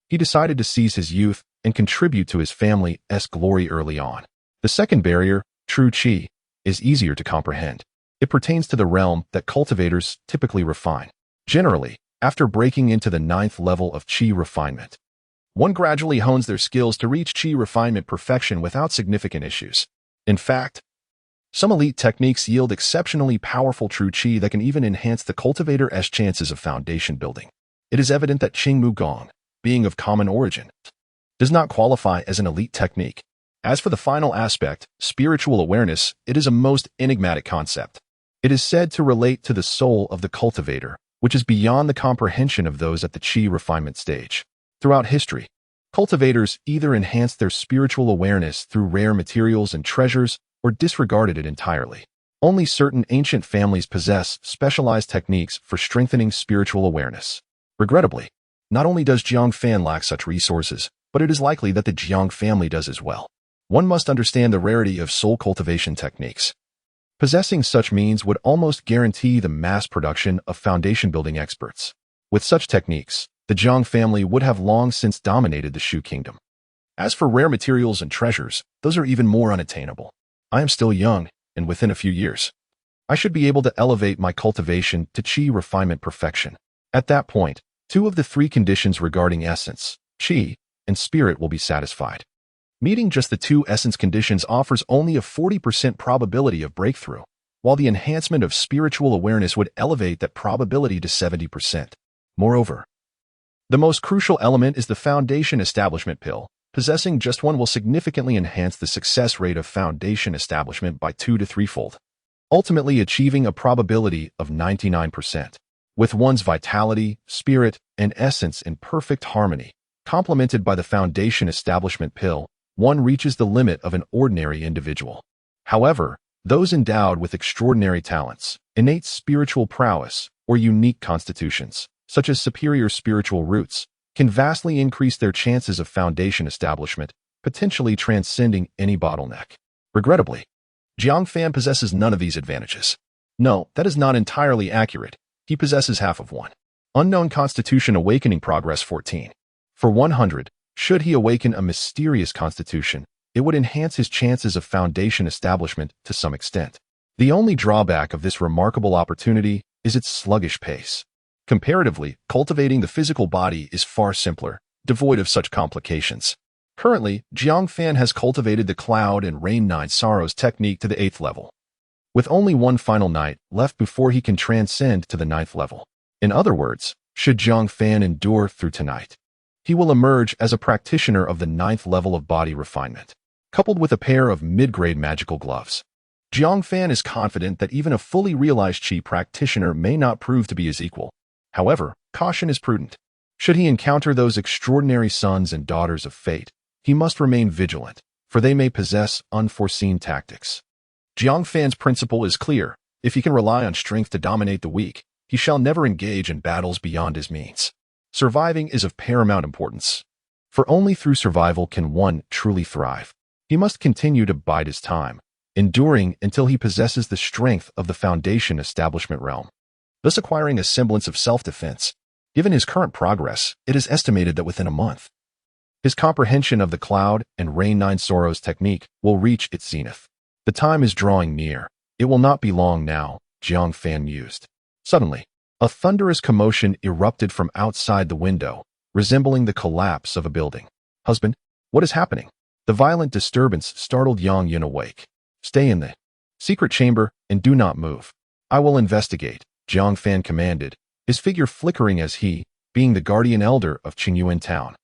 he decided to seize his youth and contribute to his family's glory early on. The second barrier, true Qi, is easier to comprehend. It pertains to the realm that cultivators typically refine. Generally, after breaking into the 9th level of Qi refinement, one gradually hones their skills to reach Qi refinement perfection without significant issues. In fact, some elite techniques yield exceptionally powerful true Qi that can even enhance the cultivator's chances of foundation building. It is evident that Qingmu Gong, being of common origin, does not qualify as an elite technique. As for the final aspect, spiritual awareness, it is a most enigmatic concept. It is said to relate to the soul of the cultivator, which is beyond the comprehension of those at the Qi refinement stage. Throughout history, cultivators either enhanced their spiritual awareness through rare materials and treasures or disregarded it entirely. Only certain ancient families possess specialized techniques for strengthening spiritual awareness. Regrettably, not only does Jiang Fan lack such resources, but it is likely that the Jiang family does as well. One must understand the rarity of soul cultivation techniques. Possessing such means would almost guarantee the mass production of foundation-building experts. With such techniques, the Jiang family would have long since dominated the Shu kingdom. As for rare materials and treasures, those are even more unattainable. I am still young, and within a few years, I should be able to elevate my cultivation to qi refinement perfection. At that point, 2 of the 3 conditions regarding essence, qi, and spirit will be satisfied. Meeting just the 2 essence conditions offers only a 40% probability of breakthrough, while the enhancement of spiritual awareness would elevate that probability to 70%. Moreover, the most crucial element is the foundation establishment pill. Possessing just one will significantly enhance the success rate of foundation establishment by 2 to 3-fold, ultimately achieving a probability of 99%. With one's vitality, spirit, and essence in perfect harmony, complemented by the foundation establishment pill, one reaches the limit of an ordinary individual. However, those endowed with extraordinary talents, innate spiritual prowess, or unique constitutions, such as superior spiritual roots, can vastly increase their chances of foundation establishment, potentially transcending any bottleneck. Regrettably, Jiang Fan possesses none of these advantages. No, that is not entirely accurate. He possesses half of one. Unknown Constitution Awakening Progress 14. For 100, should he awaken a mysterious constitution, it would enhance his chances of foundation establishment to some extent. The only drawback of this remarkable opportunity is its sluggish pace. Comparatively, cultivating the physical body is far simpler, devoid of such complications. Currently, Jiang Fan has cultivated the Cloud and Rain 9 Sorrows technique to the 8th level, with only one final night left before he can transcend to the 9th level. In other words, should Jiang Fan endure through tonight, he will emerge as a practitioner of the 9th level of body refinement, coupled with a pair of mid-grade magical gloves. Jiang Fan is confident that even a fully realized Qi practitioner may not prove to be his equal. However, caution is prudent. Should he encounter those extraordinary sons and daughters of fate, he must remain vigilant, for they may possess unforeseen tactics. Jiang Fan's principle is clear. If he can rely on strength to dominate the weak, he shall never engage in battles beyond his means. Surviving is of paramount importance, for only through survival can one truly thrive. He must continue to bide his time, enduring until he possesses the strength of the foundation establishment realm, thus acquiring a semblance of self-defense. Given his current progress, it is estimated that within a month, his comprehension of the Cloud and Rain 9 Sorrows technique will reach its zenith. The time is drawing near. It will not be long now, Jiang Fan mused. Suddenly, a thunderous commotion erupted from outside the window, resembling the collapse of a building. Husband, what is happening? The violent disturbance startled Yang Yin awake. Stay in the secret chamber and do not move. I will investigate, Jiang Fan commanded, his figure flickering as he, being the guardian elder of Qingyuan town,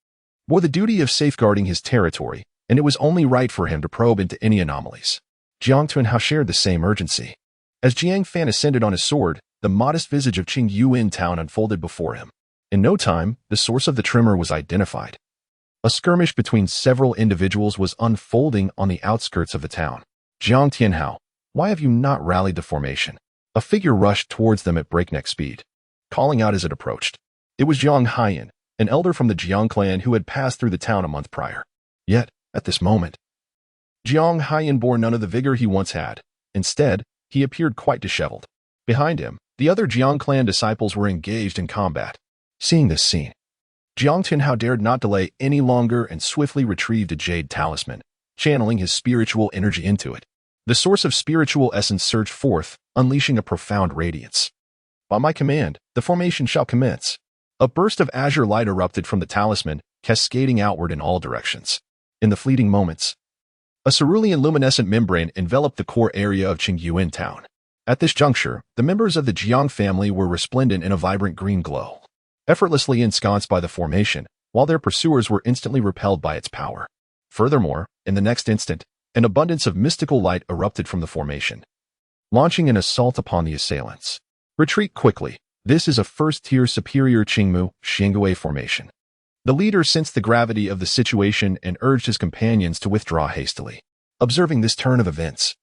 bore the duty of safeguarding his territory, and it was only right for him to probe into any anomalies. Jiang Tunhao shared the same urgency. As Jiang Fan ascended on his sword, the modest visage of Qingyuan town unfolded before him. In no time, the source of the tremor was identified. A skirmish between several individuals was unfolding on the outskirts of the town. Jiang Tianhao, why have you not rallied the formation? A figure rushed towards them at breakneck speed, calling out as it approached. It was Jiang Haiyan, an elder from the Jiang clan who had passed through the town a month prior. Yet, at this moment, Jiang Haiyan bore none of the vigor he once had. Instead, he appeared quite disheveled. Behind him, the other Jiang clan disciples were engaged in combat. Seeing this scene, Jiang Tianhao dared not delay any longer and swiftly retrieved a jade talisman, channeling his spiritual energy into it. The source of spiritual essence surged forth, unleashing a profound radiance. By my command, the formation shall commence. A burst of azure light erupted from the talisman, cascading outward in all directions. In the fleeting moments, a cerulean luminescent membrane enveloped the core area of Qingyuan town. At this juncture, the members of the Jiang family were resplendent in a vibrant green glow, effortlessly ensconced by the formation, while their pursuers were instantly repelled by its power. Furthermore, in the next instant, an abundance of mystical light erupted from the formation, launching an assault upon the assailants. Retreat quickly. This is a first-tier superior Qingmu Xingwei formation. The leader sensed the gravity of the situation and urged his companions to withdraw hastily. Observing this turn of events,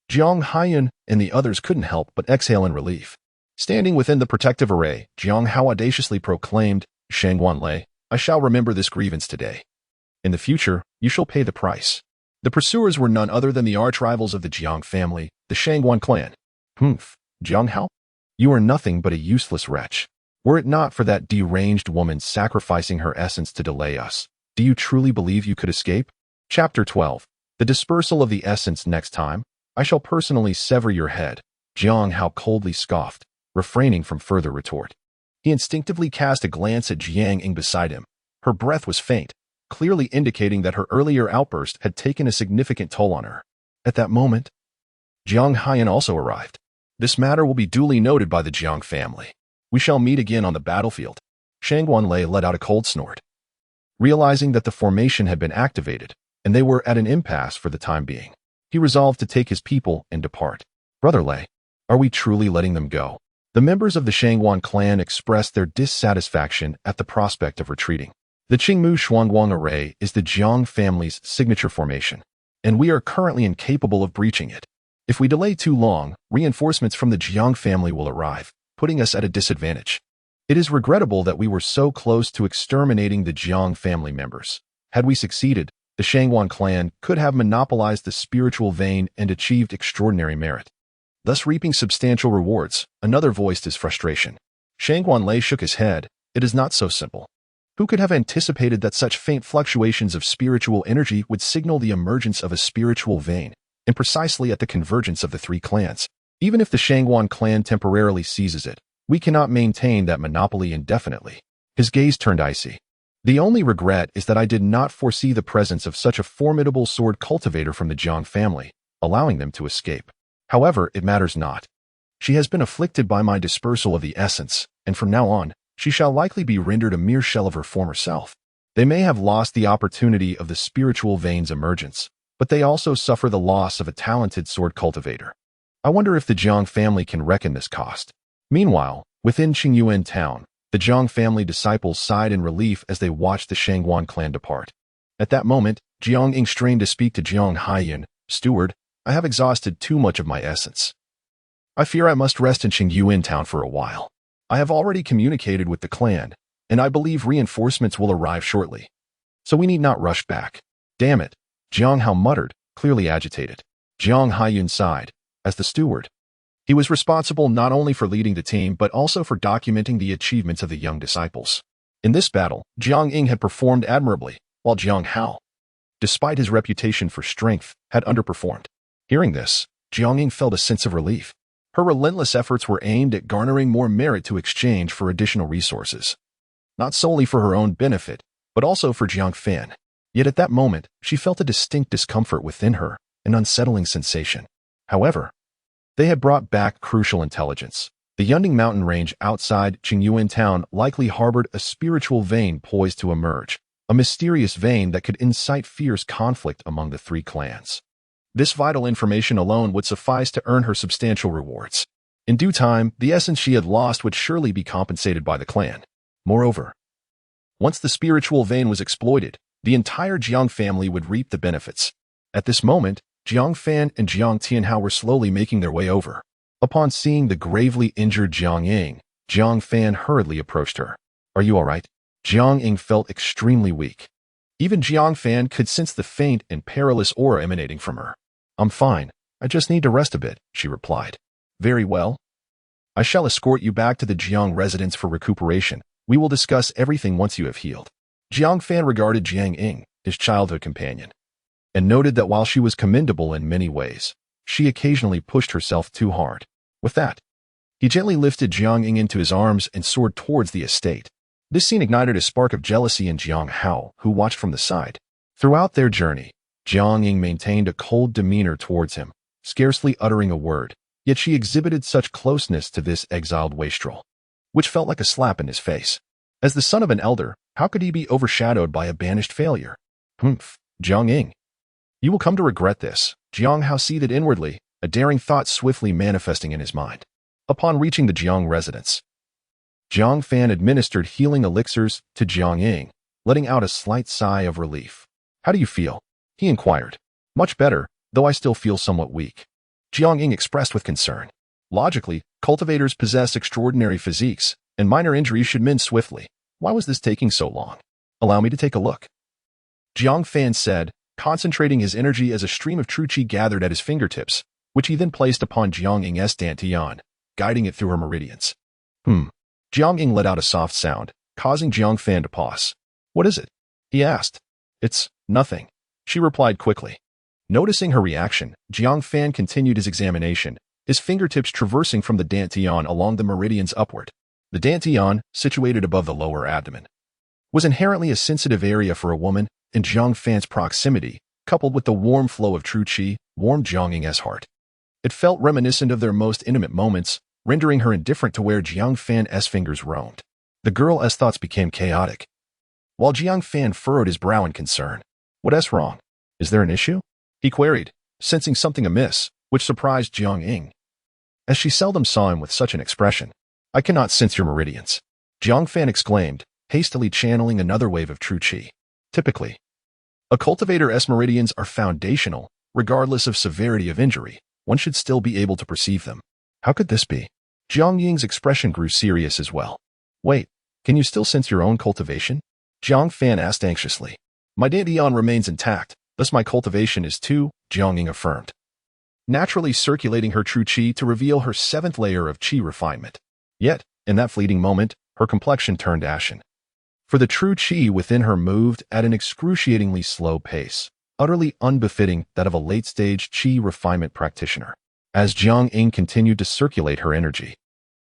Jiang Haiyan and the others couldn't help but exhale in relief. Standing within the protective array, Jiang Hao audaciously proclaimed, Shang Wanlei, I shall remember this grievance today. In the future, you shall pay the price. The pursuers were none other than the arch-rivals of the Jiang family, The Shangguan clan. Humph, Jiang Hao? You are nothing but a useless wretch. Were it not for that deranged woman sacrificing her essence to delay us, do you truly believe you could escape? Chapter 12. The dispersal of the essence next time. I shall personally sever your head. Jiang Hao coldly scoffed, refraining from further retort. He instinctively cast a glance at Jiang Ying beside him. Her breath was faint, clearly indicating that her earlier outburst had taken a significant toll on her. At that moment, Jiang Haiyan also arrived. This matter will be duly noted by the Jiang family. We shall meet again on the battlefield. Shangguan Lei let out a cold snort. Realizing that the formation had been activated, and they were at an impasse for the time being, he resolved to take his people and depart. Brother Lei, are we truly letting them go? The members of the Shangguan clan expressed their dissatisfaction at the prospect of retreating. The Qingmu Shuangguang array is the Jiang family's signature formation, and we are currently incapable of breaching it. If we delay too long, reinforcements from the Jiang family will arrive, putting us at a disadvantage. It is regrettable that we were so close to exterminating the Jiang family members. Had we succeeded, the Shangguan clan could have monopolized the spiritual vein and achieved extraordinary merit, thus reaping substantial rewards. Another voiced his frustration. Shangguan Lei shook his head. It is not so simple. Who could have anticipated that such faint fluctuations of spiritual energy would signal the emergence of a spiritual vein, and precisely at the convergence of the three clans? Even if the Shangguan clan temporarily seizes it, we cannot maintain that monopoly indefinitely. His gaze turned icy. The only regret is that I did not foresee the presence of such a formidable sword cultivator from the Jiang family, allowing them to escape. However, it matters not. She has been afflicted by my dispersal of the essence, and from now on, she shall likely be rendered a mere shell of her former self. They may have lost the opportunity of the spiritual vein's emergence, but they also suffer the loss of a talented sword cultivator. I wonder if the Jiang family can reckon this cost. Meanwhile, within Qingyuan town, the Jiang family disciples sighed in relief as they watched the Shangguan clan depart. At that moment, Jiang Ying strained to speak to Jiang Haiyan. Steward, I have exhausted too much of my essence. I fear I must rest in Qingyuan town for a while. I have already communicated with the clan, and I believe reinforcements will arrive shortly. So we need not rush back. Damn it, Jiang Hao muttered, clearly agitated. Jiang Haiyan sighed. As the steward, he was responsible not only for leading the team but also for documenting the achievements of the young disciples. In this battle, Jiang Ying had performed admirably, while Jiang Hao, despite his reputation for strength, had underperformed. Hearing this, Jiang Ying felt a sense of relief. Her relentless efforts were aimed at garnering more merit to exchange for additional resources, not solely for her own benefit, but also for Jiang Fan. Yet at that moment, she felt a distinct discomfort within her, an unsettling sensation. However, they had brought back crucial intelligence. The Yunding mountain range outside Qingyuan town likely harbored a spiritual vein poised to emerge, a mysterious vein that could incite fierce conflict among the three clans. This vital information alone would suffice to earn her substantial rewards. In due time, the essence she had lost would surely be compensated by the clan. Moreover, once the spiritual vein was exploited, the entire Jiang family would reap the benefits. At this moment, Jiang Fan and Jiang Tianhao were slowly making their way over. Upon seeing the gravely injured Jiang Ying, Jiang Fan hurriedly approached her. Are you all right? Jiang Ying felt extremely weak. Even Jiang Fan could sense the faint and perilous aura emanating from her. I'm fine. I just need to rest a bit, she replied. Very well. I shall escort you back to the Jiang residence for recuperation. We will discuss everything once you have healed. Jiang Fan regarded Jiang Ying, his childhood companion, and noted that while she was commendable in many ways, she occasionally pushed herself too hard. With that, he gently lifted Jiang Ying into his arms and soared towards the estate. This scene ignited a spark of jealousy in Jiang Hao, who watched from the side. Throughout their journey, Jiang Ying maintained a cold demeanor towards him, scarcely uttering a word, yet she exhibited such closeness to this exiled wastrel, which felt like a slap in his face. As the son of an elder, how could he be overshadowed by a banished failure? Humph, Jiang Ying. You will come to regret this. Jiang Hao seethed inwardly, a daring thought swiftly manifesting in his mind. Upon reaching the Jiang residence, Jiang Fan administered healing elixirs to Jiang Ying, letting out a slight sigh of relief. How do you feel? He inquired. Much better, though I still feel somewhat weak. Jiang Ying expressed with concern. Logically, cultivators possess extraordinary physiques, and minor injuries should mend swiftly. Why was this taking so long? Allow me to take a look. Jiang Fan said, concentrating his energy as a stream of true qi gathered at his fingertips, which he then placed upon Jiang Ying's dantian, guiding it through her meridians. Jiang Ying let out a soft sound, causing Jiang Fan to pause. "What is it?" he asked. "It's nothing," she replied quickly. Noticing her reaction, Jiang Fan continued his examination, his fingertips traversing from the dantian along the meridians upward. The dantian, situated above the lower abdomen, was inherently a sensitive area for a woman, and Jiang Fan's proximity, coupled with the warm flow of true qi, warmed Jiang Ying's heart. It felt reminiscent of their most intimate moments, rendering her indifferent to where Jiang Fan's fingers roamed. The girl's thoughts became chaotic, while Jiang Fan furrowed his brow in concern. "What's wrong? Is there an issue?" he queried, sensing something amiss, which surprised Jiang Ying, as she seldom saw him with such an expression. "I cannot sense your meridians," Jiang Fan exclaimed, hastily channeling another wave of true qi. Typically, a cultivator's meridians are foundational. Regardless of severity of injury, one should still be able to perceive them. How could this be? Jiang Ying's expression grew serious as well. "Wait, can you still sense your own cultivation?" Jiang Fan asked anxiously. "My dantian remains intact, thus my cultivation is too," Jiang Ying affirmed, naturally circulating her true qi to reveal her seventh layer of qi refinement. Yet, in that fleeting moment, her complexion turned ashen. For the true qi within her moved at an excruciatingly slow pace, utterly unbefitting that of a late-stage qi refinement practitioner. As Jiang Ying continued to circulate her energy,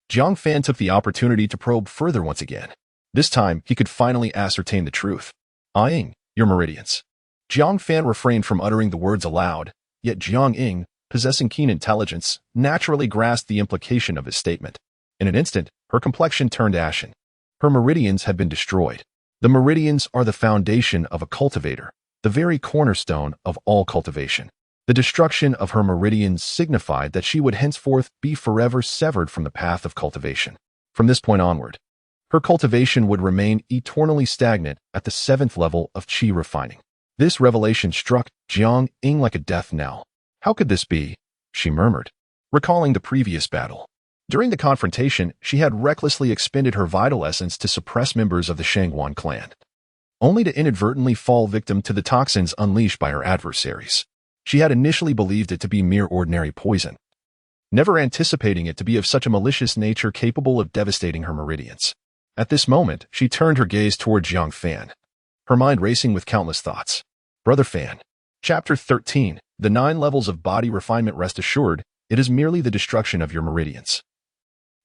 Jiang Fan took the opportunity to probe further once again. This time, he could finally ascertain the truth. "Ying, your meridians." Jiang Fan refrained from uttering the words aloud, yet Jiang Ying, possessing keen intelligence, naturally grasped the implication of his statement. In an instant, her complexion turned ashen. Her meridians had been destroyed. The meridians are the foundation of a cultivator, the very cornerstone of all cultivation. The destruction of her meridians signified that she would henceforth be forever severed from the path of cultivation. From this point onward, her cultivation would remain eternally stagnant at the seventh level of qi refining. This revelation struck Jiang Ying like a death knell. "How could this be?" she murmured, recalling the previous battle. During the confrontation, she had recklessly expended her vital essence to suppress members of the Shangwan clan, only to inadvertently fall victim to the toxins unleashed by her adversaries. She had initially believed it to be mere ordinary poison, never anticipating it to be of such a malicious nature capable of devastating her meridians. At this moment, she turned her gaze toward Jiang Fan, her mind racing with countless thoughts. "Brother Fan." Chapter 13, The 9 Levels of Body Refinement. Rest assured, it is merely the destruction of your meridians.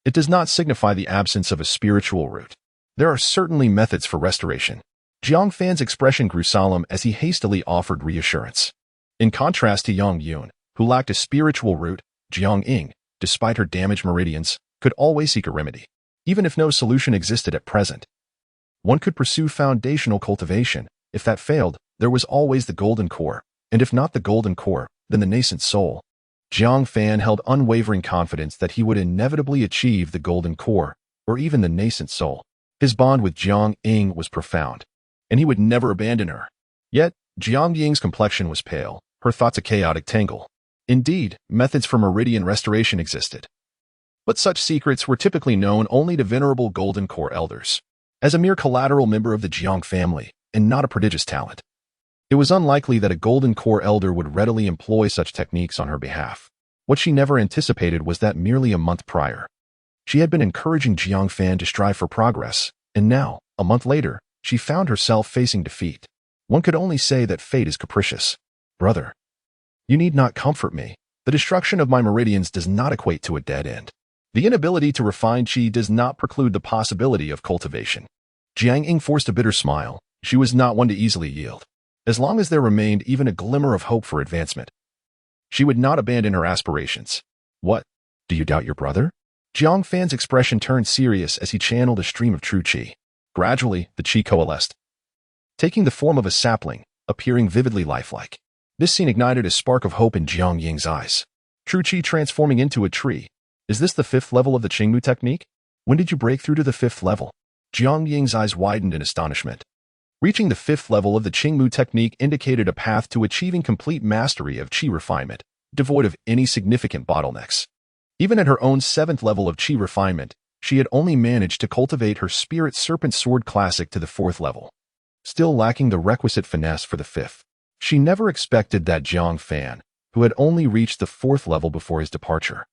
It does not signify the absence of a spiritual root. There are certainly methods for restoration. Jiang Fan's expression grew solemn as he hastily offered reassurance. In contrast to Yang Yun, who lacked a spiritual root, Jiang Ying, despite her damaged meridians, could always seek a remedy. Even if no solution existed at present, one could pursue foundational cultivation. If that failed, there was always the golden core, and if not the golden core, then the nascent soul. Jiang Fan held unwavering confidence that he would inevitably achieve the golden core, or even the nascent soul. His bond with Jiang Ying was profound, and he would never abandon her. Yet, Jiang Ying's complexion was pale, her thoughts a chaotic tangle. Indeed, methods for meridian restoration existed, but such secrets were typically known only to venerable golden core elders. As a mere collateral member of the Jiang family, and not a prodigious talent, it was unlikely that a golden core elder would readily employ such techniques on her behalf. What she never anticipated was that merely a month prior, she had been encouraging Jiang Fan to strive for progress, and now, a month later, she found herself facing defeat. One could only say that fate is capricious. "Brother, you need not comfort me. The destruction of my meridians does not equate to a dead end. The inability to refine qi does not preclude the possibility of cultivation." Jiang Ying forced a bitter smile. She was not one to easily yield. As long as there remained even a glimmer of hope for advancement, she would not abandon her aspirations. "What? Do you doubt your brother?" Jiang Fan's expression turned serious as he channeled a stream of true qi. Gradually, the qi coalesced, taking the form of a sapling, appearing vividly lifelike. This scene ignited a spark of hope in Jiang Ying's eyes. True qi transforming into a tree. Is this the 5th level of the Qingmu technique? When did you break through to the 5th level? Jiang Ying's eyes widened in astonishment. Reaching the 5th level of the Qingmu technique indicated a path to achieving complete mastery of qi refinement, devoid of any significant bottlenecks. Even at her own 7th level of qi refinement, she had only managed to cultivate her Spirit Serpent Sword Classic to the 4th level, still lacking the requisite finesse for the 5th. She never expected that Jiang Fan, who had only reached the 4th level before his departure,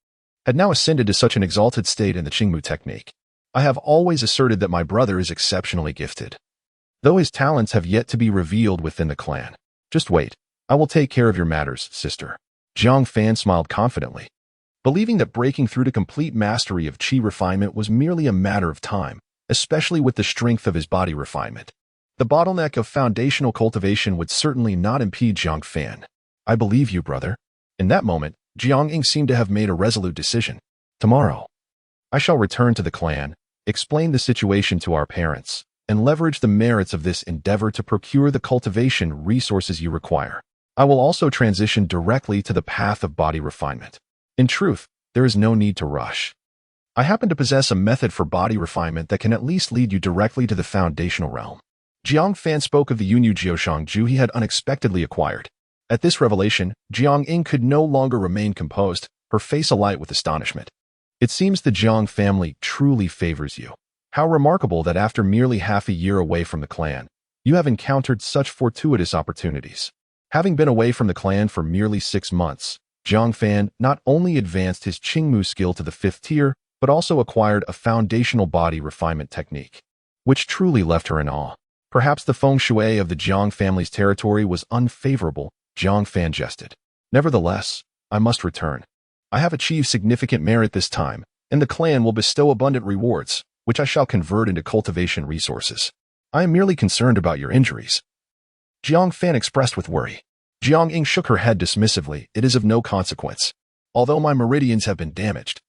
had now ascended to such an exalted state in the Qingmu technique. I have always asserted that my brother is exceptionally gifted, though his talents have yet to be revealed within the clan. Just wait. I will take care of your matters, sister. Jiang Fan smiled confidently, believing that breaking through to complete mastery of qi refinement was merely a matter of time, especially with the strength of his body refinement. The bottleneck of foundational cultivation would certainly not impede Jiang Fan. I believe you, brother. In that moment, Jiang Ying seemed to have made a resolute decision. Tomorrow, I shall return to the clan, explain the situation to our parents, and leverage the merits of this endeavor to procure the cultivation resources you require. I will also transition directly to the path of body refinement. In truth, there is no need to rush. I happen to possess a method for body refinement that can at least lead you directly to the foundational realm. Jiang Fan spoke of the Yunyu Jiushangju he had unexpectedly acquired. At this revelation, Jiang Ying could no longer remain composed, her face alight with astonishment. It seems the Jiang family truly favors you. How remarkable that after merely half a year away from the clan, you have encountered such fortuitous opportunities. Having been away from the clan for merely 6 months, Jiang Fan not only advanced his Qingmu skill to the 5th tier, but also acquired a foundational body refinement technique, which truly left her in awe. Perhaps the feng shui of the Jiang family's territory was unfavorable, Jiang Fan jested. Nevertheless, I must return. I have achieved significant merit this time, and the clan will bestow abundant rewards, which I shall convert into cultivation resources. I am merely concerned about your injuries. Jiang Fan expressed with worry. Jiang Ying shook her head dismissively. It is of no consequence. Although my meridians have been damaged,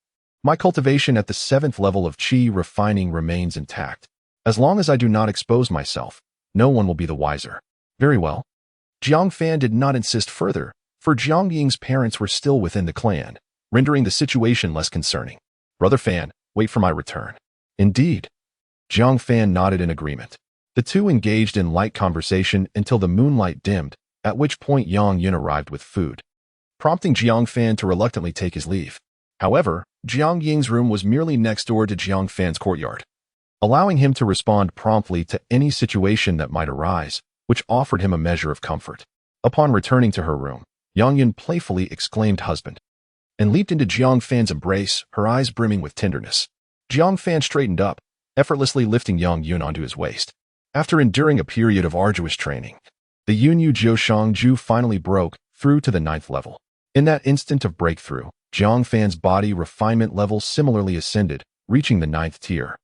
my cultivation at the 7th level of qi refining remains intact. As long as I do not expose myself, no one will be the wiser. Very well. Jiang Fan did not insist further, for Jiang Ying's parents were still within the clan, rendering the situation less concerning. Brother Fan, wait for my return. Indeed. Jiang Fan nodded in agreement. The two engaged in light conversation until the moonlight dimmed, at which point Yang Yun arrived with food, prompting Jiang Fan to reluctantly take his leave. However, Jiang Ying's room was merely next door to Jiang Fan's courtyard, allowing him to respond promptly to any situation that might arise, which offered him a measure of comfort. Upon returning to her room, Yang Yun playfully exclaimed husband, and leaped into Jiang Fan's embrace, her eyes brimming with tenderness. Jiang Fan straightened up, effortlessly lifting Yang Yun onto his waist. After enduring a period of arduous training, the Yunyu Jiushangju finally broke through to the 9th level. In that instant of breakthrough, Jiang Fan's body refinement level similarly ascended, reaching the 9th tier.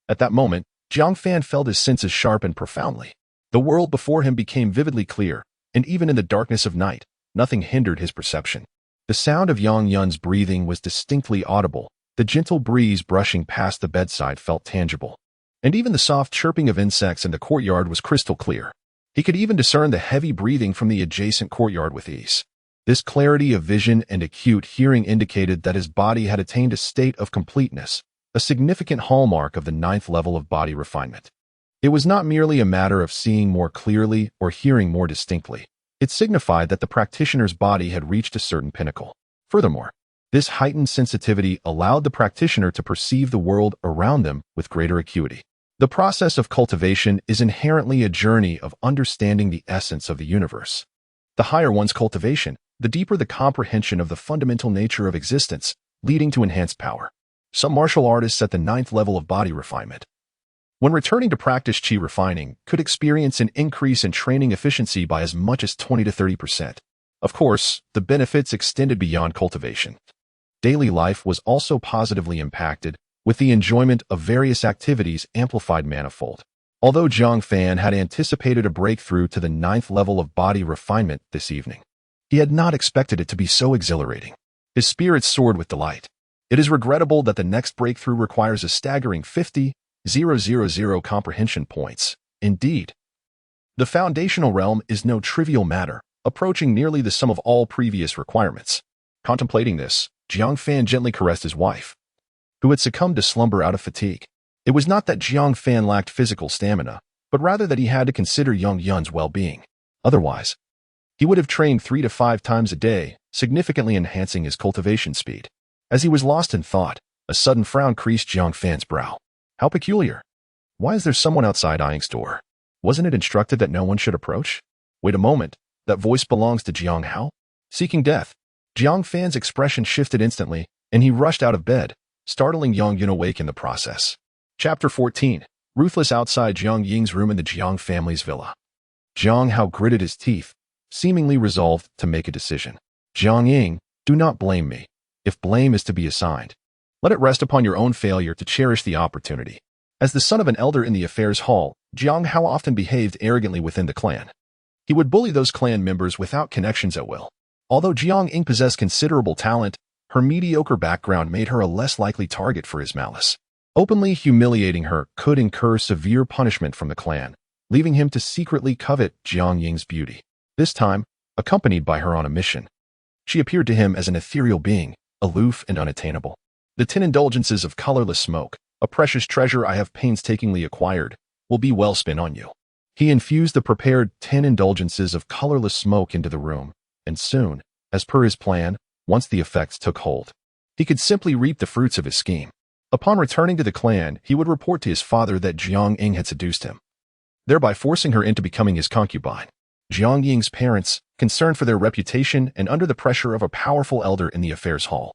At that moment, Jiang Fan felt his senses sharpen profoundly. The world before him became vividly clear, and even in the darkness of night, nothing hindered his perception. The sound of Yang Yun's breathing was distinctly audible. The gentle breeze brushing past the bedside felt tangible, and even the soft chirping of insects in the courtyard was crystal clear. He could even discern the heavy breathing from the adjacent courtyard with ease. This clarity of vision and acute hearing indicated that his body had attained a state of completeness, a significant hallmark of the 9th level of body refinement. It was not merely a matter of seeing more clearly or hearing more distinctly. It signified that the practitioner's body had reached a certain pinnacle. Furthermore, this heightened sensitivity allowed the practitioner to perceive the world around them with greater acuity. The process of cultivation is inherently a journey of understanding the essence of the universe. The higher one's cultivation, the deeper the comprehension of the fundamental nature of existence, leading to enhanced power. Some martial artists at the 9th level of body refinement, when returning to practice qi refining, could experience an increase in training efficiency by as much as 20 to 30%. Of course, the benefits extended beyond cultivation. Daily life was also positively impacted, with the enjoyment of various activities amplified manifold. Although Jiang Fan had anticipated a breakthrough to the 9th level of body refinement this evening, he had not expected it to be so exhilarating. His spirits soared with delight. It is regrettable that the next breakthrough requires a staggering 50,000 comprehension points. Indeed, the foundational realm is no trivial matter, approaching nearly the sum of all previous requirements. Contemplating this, Jiang Fan gently caressed his wife, who had succumbed to slumber out of fatigue. It was not that Jiang Fan lacked physical stamina, but rather that he had to consider Yang Yun's well-being. Otherwise, he would have trained 3 to 5 times a day, significantly enhancing his cultivation speed. As he was lost in thought, a sudden frown creased Jiang Fan's brow. How peculiar. Why is there someone outside Ying's door? Wasn't it instructed that no one should approach? Wait a moment, that voice belongs to Jiang Hao? Seeking death. Jiang Fan's expression shifted instantly, and he rushed out of bed, startling Yang Yun awake in the process. Chapter 14. Ruthless outside Jiang Ying's room in the Jiang family's villa. Jiang Hao gritted his teeth, seemingly resolved to make a decision. Jiang Ying, do not blame me. If blame is to be assigned, let it rest upon your own failure to cherish the opportunity. As the son of an elder in the affairs hall, Jiang Hao often behaved arrogantly within the clan. He would bully those clan members without connections at will. Although Jiang Ying possessed considerable talent, her mediocre background made her a less likely target for his malice. Openly humiliating her could incur severe punishment from the clan, leaving him to secretly covet Jiang Ying's beauty. This time, accompanied by her on a mission. She appeared to him as an ethereal being, aloof and unattainable. The 10 indulgences of colorless smoke, a precious treasure I have painstakingly acquired, will be well spent on you. He infused the prepared 10 indulgences of colorless smoke into the room, and soon, as per his plan, once the effects took hold, he could simply reap the fruits of his scheme. Upon returning to the clan, he would report to his father that Jiang Ying had seduced him, thereby forcing her into becoming his concubine. Jiang Ying's parents, concerned for their reputation and under the pressure of a powerful elder in the affairs hall,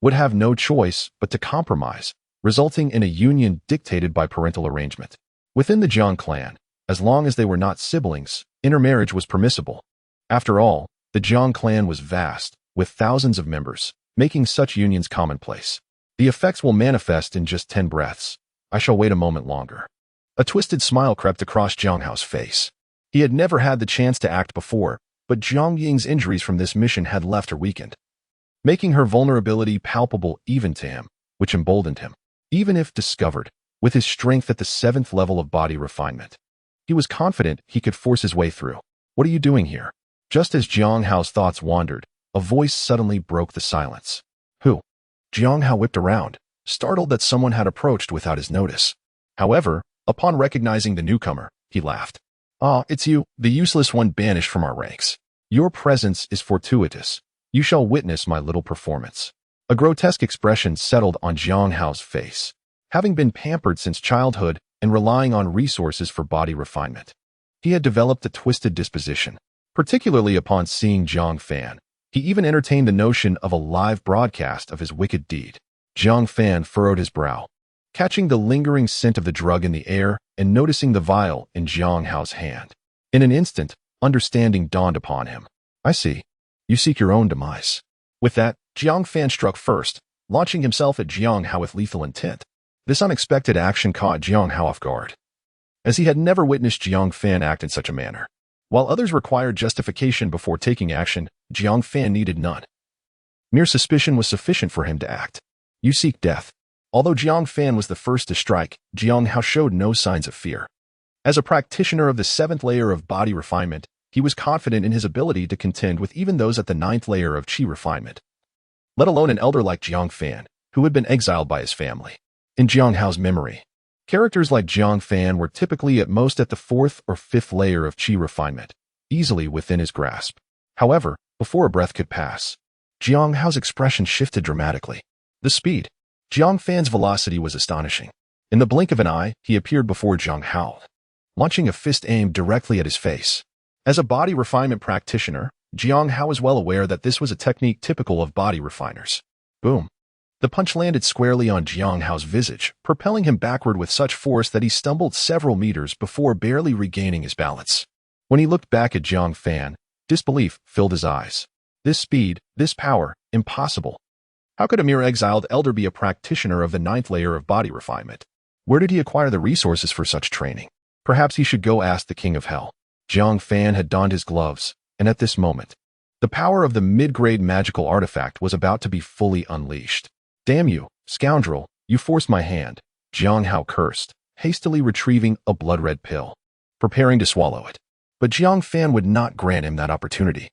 would have no choice but to compromise, resulting in a union dictated by parental arrangement. Within the Jiang clan, as long as they were not siblings, intermarriage was permissible. After all, the Jiang clan was vast, with thousands of members, making such unions commonplace. The effects will manifest in just 10 breaths. I shall wait a moment longer. A twisted smile crept across Jiang Hao's face. He had never had the chance to act before, but Jiang Ying's injuries from this mission had left her weakened, making her vulnerability palpable even to him, which emboldened him. Even if discovered, with his strength at the 7th level of body refinement, he was confident he could force his way through. What are you doing here? Just as Jiang Hao's thoughts wandered, a voice suddenly broke the silence. Who? Jiang Hao whipped around, startled that someone had approached without his notice. However, upon recognizing the newcomer, he laughed. Ah, it's you, the useless one banished from our ranks. Your presence is fortuitous. You shall witness my little performance. A grotesque expression settled on Jiang Hao's face. Having been pampered since childhood and relying on resources for body refinement, he had developed a twisted disposition, particularly upon seeing Jiang Fan. He even entertained the notion of a live broadcast of his wicked deed. Jiang Fan furrowed his brow, catching the lingering scent of the drug in the air and noticing the vial in Jiang Hao's hand. In an instant, understanding dawned upon him. I see. You seek your own demise. With that, Jiang Fan struck first, launching himself at Jiang Hao with lethal intent. This unexpected action caught Jiang Hao off guard, as he had never witnessed Jiang Fan act in such a manner. While others required justification before taking action, Jiang Fan needed none. Mere suspicion was sufficient for him to act. You seek death. Although Jiang Fan was the first to strike, Jiang Hao showed no signs of fear. As a practitioner of the 7th layer of body refinement, he was confident in his ability to contend with even those at the 9th layer of qi refinement, let alone an elder like Jiang Fan, who had been exiled by his family. In Jiang Hao's memory, characters like Jiang Fan were typically at most at the 4th or 5th layer of qi refinement, easily within his grasp. However, before a breath could pass, Jiang Hao's expression shifted dramatically. The speed. Jiang Fan's velocity was astonishing. In the blink of an eye, he appeared before Jiang Hao, launching a fist aimed directly at his face. As a body refinement practitioner, Jiang Hao was well aware that this was a technique typical of body refiners. Boom. The punch landed squarely on Jiang Hao's visage, propelling him backward with such force that he stumbled several meters before barely regaining his balance. When he looked back at Jiang Fan, disbelief filled his eyes. This speed, this power, impossible. How could a mere exiled elder be a practitioner of the 9th layer of body refinement? Where did he acquire the resources for such training? Perhaps he should go ask the King of Hell. Jiang Fan had donned his gloves, and at this moment, the power of the mid-grade magical artifact was about to be fully unleashed. Damn you, scoundrel, you forced my hand, Jiang Hao cursed, hastily retrieving a blood-red pill, preparing to swallow it. But Jiang Fan would not grant him that opportunity.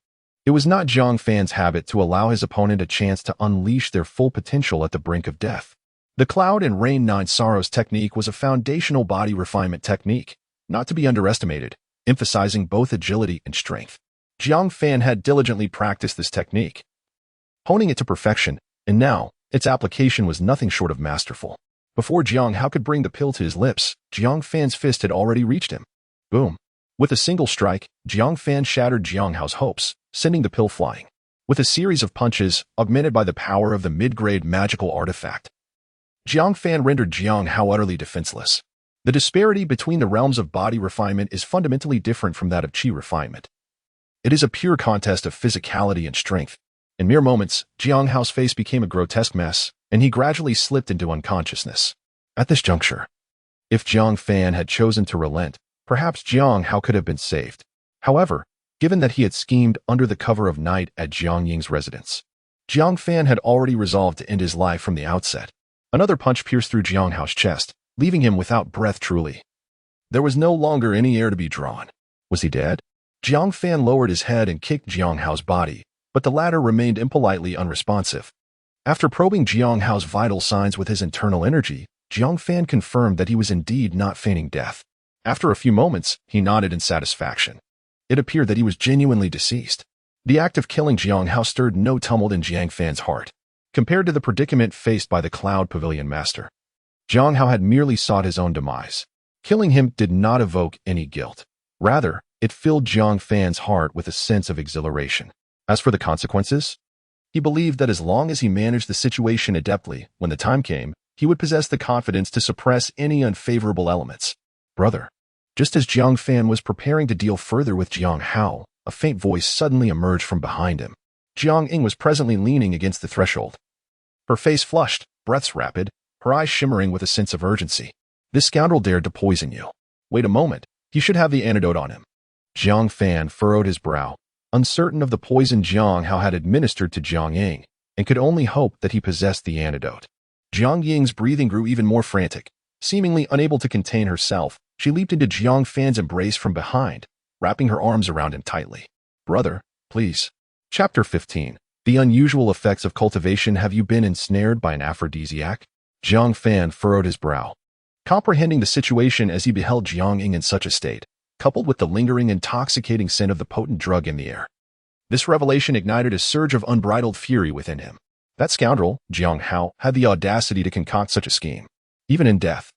It was not Jiang Fan's habit to allow his opponent a chance to unleash their full potential at the brink of death. The Cloud and Rain 9 Sorrows technique was a foundational body refinement technique, not to be underestimated, emphasizing both agility and strength. Jiang Fan had diligently practiced this technique, honing it to perfection, and now, its application was nothing short of masterful. Before Jiang Hao could bring the pill to his lips, Jiang Fan's fist had already reached him. Boom. With a single strike, Jiang Fan shattered Jiang Hao's hopes, sending the pill flying. with a series of punches augmented by the power of the mid-grade magical artifact. Jiang Fan rendered Jiang Hao utterly defenseless. The disparity between the realms of body refinement is fundamentally different from that of qi refinement. It is a pure contest of physicality and strength. In mere moments, Jiang Hao's face became a grotesque mess, and he gradually slipped into unconsciousness. At this juncture, if Jiang Fan had chosen to relent, perhaps Jiang Hao could have been saved. However, given that he had schemed under the cover of night at Jiang Ying's residence, Jiang Fan had already resolved to end his life from the outset. Another punch pierced through Jiang Hao's chest, leaving him without breath truly. There was no longer any air to be drawn. Was he dead? Jiang Fan lowered his head and kicked Jiang Hao's body, but the latter remained impolitely unresponsive. After probing Jiang Hao's vital signs with his internal energy, Jiang Fan confirmed that he was indeed not feigning death. After a few moments, he nodded in satisfaction. It appeared that he was genuinely deceased. The act of killing Jiang Hao stirred no tumult in Jiang Fan's heart, compared to the predicament faced by the Cloud Pavilion Master. Jiang Hao had merely sought his own demise. Killing him did not evoke any guilt. Rather, it filled Jiang Fan's heart with a sense of exhilaration. As for the consequences, he believed that as long as he managed the situation adeptly, when the time came, he would possess the confidence to suppress any unfavorable elements. Brother. Just as Jiang Fan was preparing to deal further with Jiang Hao, a faint voice suddenly emerged from behind him. Jiang Ying was presently leaning against the threshold. Her face flushed, breaths rapid, her eyes shimmering with a sense of urgency. This scoundrel dared to poison you. Wait a moment, you should have the antidote on him. Jiang Fan furrowed his brow, uncertain of the poison Jiang Hao had administered to Jiang Ying, and could only hope that he possessed the antidote. Jiang Ying's breathing grew even more frantic. Seemingly unable to contain herself, she leaped into Jiang Fan's embrace from behind, wrapping her arms around him tightly. Brother, please. Chapter 15. The unusual effects of cultivation. Have you been ensnared by an aphrodisiac? Jiang Fan furrowed his brow, comprehending the situation as he beheld Jiang Ying in such a state, coupled with the lingering intoxicating scent of the potent drug in the air. This revelation ignited a surge of unbridled fury within him. That scoundrel, Jiang Hao, had the audacity to concoct such a scheme. Even in death,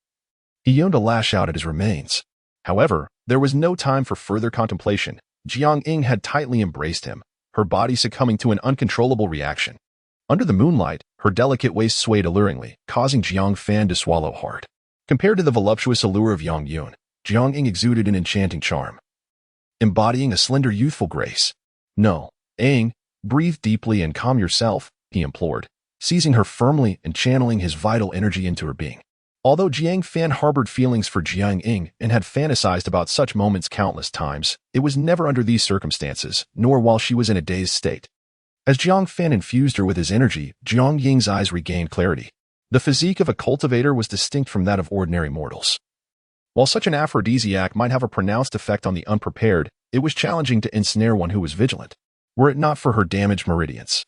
he yearned to lash out at his remains. However, there was no time for further contemplation. Jiang Ying had tightly embraced him, her body succumbing to an uncontrollable reaction. Under the moonlight, her delicate waist swayed alluringly, causing Jiang Fan to swallow hard. Compared to the voluptuous allure of Yang Yun, Jiang Ying exuded an enchanting charm, embodying a slender youthful grace. No, Ying, breathe deeply and calm yourself, he implored, seizing her firmly and channeling his vital energy into her being. Although Jiang Fan harbored feelings for Jiang Ying and had fantasized about such moments countless times, it was never under these circumstances, nor while she was in a dazed state. As Jiang Fan infused her with his energy, Jiang Ying's eyes regained clarity. The physique of a cultivator was distinct from that of ordinary mortals. While such an aphrodisiac might have a pronounced effect on the unprepared, it was challenging to ensnare one who was vigilant. Were it not for her damaged meridians,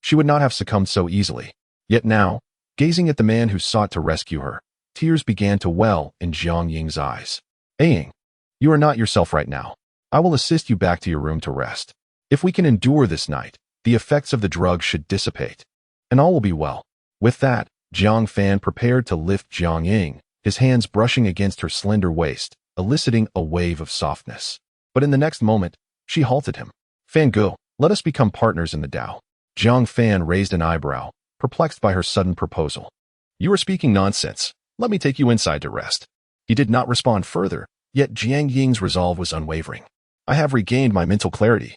she would not have succumbed so easily. Yet now, gazing at the man who sought to rescue her, tears began to well in Jiang Ying's eyes. Ying, you are not yourself right now. I will assist you back to your room to rest. If we can endure this night, the effects of the drug should dissipate, and all will be well. With that, Jiang Fan prepared to lift Jiang Ying, his hands brushing against her slender waist, eliciting a wave of softness. But in the next moment, she halted him. Fan go, let us become partners in the Tao. Jiang Fan raised an eyebrow, perplexed by her sudden proposal. You are speaking nonsense. Let me take you inside to rest. He did not respond further, yet Jiang Ying's resolve was unwavering. I have regained my mental clarity.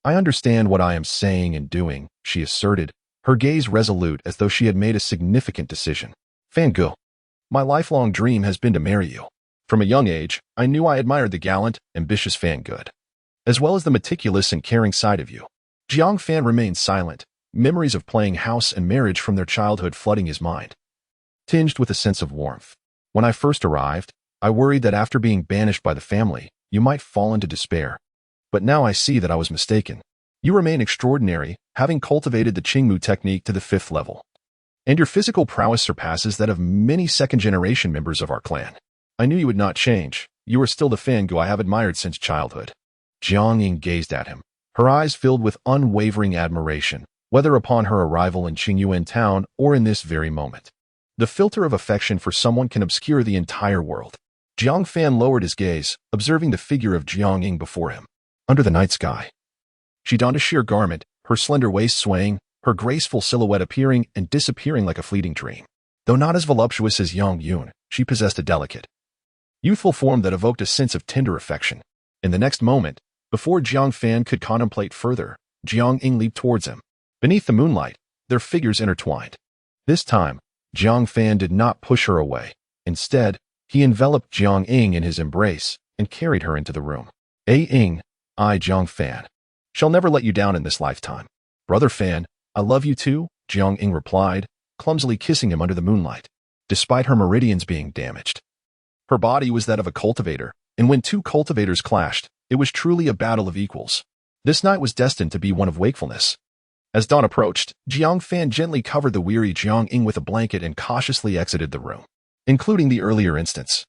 I understand what I am saying and doing, she asserted, her gaze resolute as though she had made a significant decision. Fan go, my lifelong dream has been to marry you. From a young age, I knew I admired the gallant, ambitious Fan Good, as well as the meticulous and caring side of you. Jiang Fan remained silent, memories of playing house and marriage from their childhood flooding his mind, tinged with a sense of warmth. When I first arrived, I worried that after being banished by the family, you might fall into despair. But now I see that I was mistaken. You remain extraordinary, having cultivated the Qingmu technique to the 5th level. And your physical prowess surpasses that of many second-generation members of our clan. I knew you would not change. You are still the Fangu I have admired since childhood. Jiang Ying gazed at him, her eyes filled with unwavering admiration, whether upon her arrival in Qingyuan town or in this very moment. The filter of affection for someone can obscure the entire world. Jiang Fan lowered his gaze, observing the figure of Jiang Ying before him. Under the night sky, she donned a sheer garment, her slender waist swaying, her graceful silhouette appearing and disappearing like a fleeting dream. Though not as voluptuous as Yang Yun, she possessed a delicate, youthful form that evoked a sense of tender affection. In the next moment, before Jiang Fan could contemplate further, Jiang Ying leaped towards him. Beneath the moonlight, their figures intertwined. This time, Jiang Fan did not push her away. Instead, he enveloped Jiang Ying in his embrace and carried her into the room. Ying, I, Jiang Fan, shall never let you down in this lifetime. Brother Fan, I love you too, Jiang Ying replied, clumsily kissing him under the moonlight. Despite her meridians being damaged, her body was that of a cultivator, and when two cultivators clashed, it was truly a battle of equals. This night was destined to be one of wakefulness. As dawn approached, Jiang Fan gently covered the weary Jiang Ying with a blanket and cautiously exited the room. Including the earlier instance,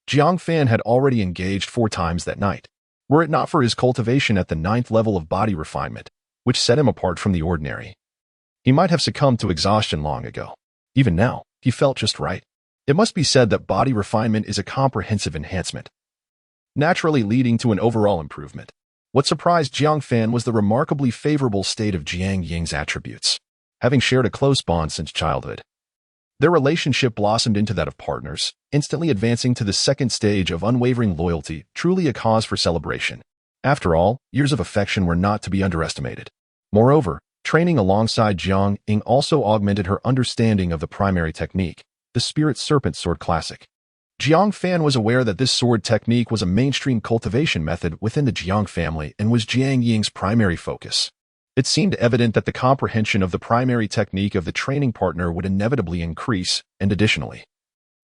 Jiang Fan had already engaged 4 times that night. Were it not for his cultivation at the 9th level of body refinement, which set him apart from the ordinary, he might have succumbed to exhaustion long ago. Even now, he felt just right. It must be said that body refinement is a comprehensive enhancement, naturally leading to an overall improvement. What surprised Jiang Fan was the remarkably favorable state of Jiang Ying's attributes. Having shared a close bond since childhood, their relationship blossomed into that of partners, instantly advancing to the second stage of unwavering loyalty, truly a cause for celebration. After all, years of affection were not to be underestimated. Moreover, training alongside Jiang Ying also augmented her understanding of the primary technique, the Spirit Serpent Sword Classic. Jiang Fan was aware that this sword technique was a mainstream cultivation method within the Jiang family and was Jiang Ying's primary focus. It seemed evident that the comprehension of the primary technique of the training partner would inevitably increase, and additionally,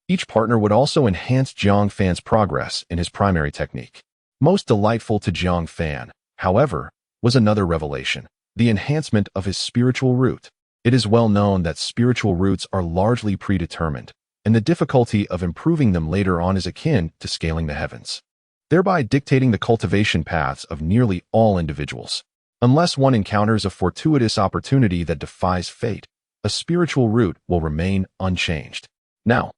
each partner would also enhance Jiang Fan's progress in his primary technique. Most delightful to Jiang Fan, however, was another revelation, the enhancement of his spiritual root. It is well known that spiritual roots are largely predetermined, and the difficulty of improving them later on is akin to scaling the heavens, thereby dictating the cultivation paths of nearly all individuals. Unless one encounters a fortuitous opportunity that defies fate, a spiritual root will remain unchanged. Now,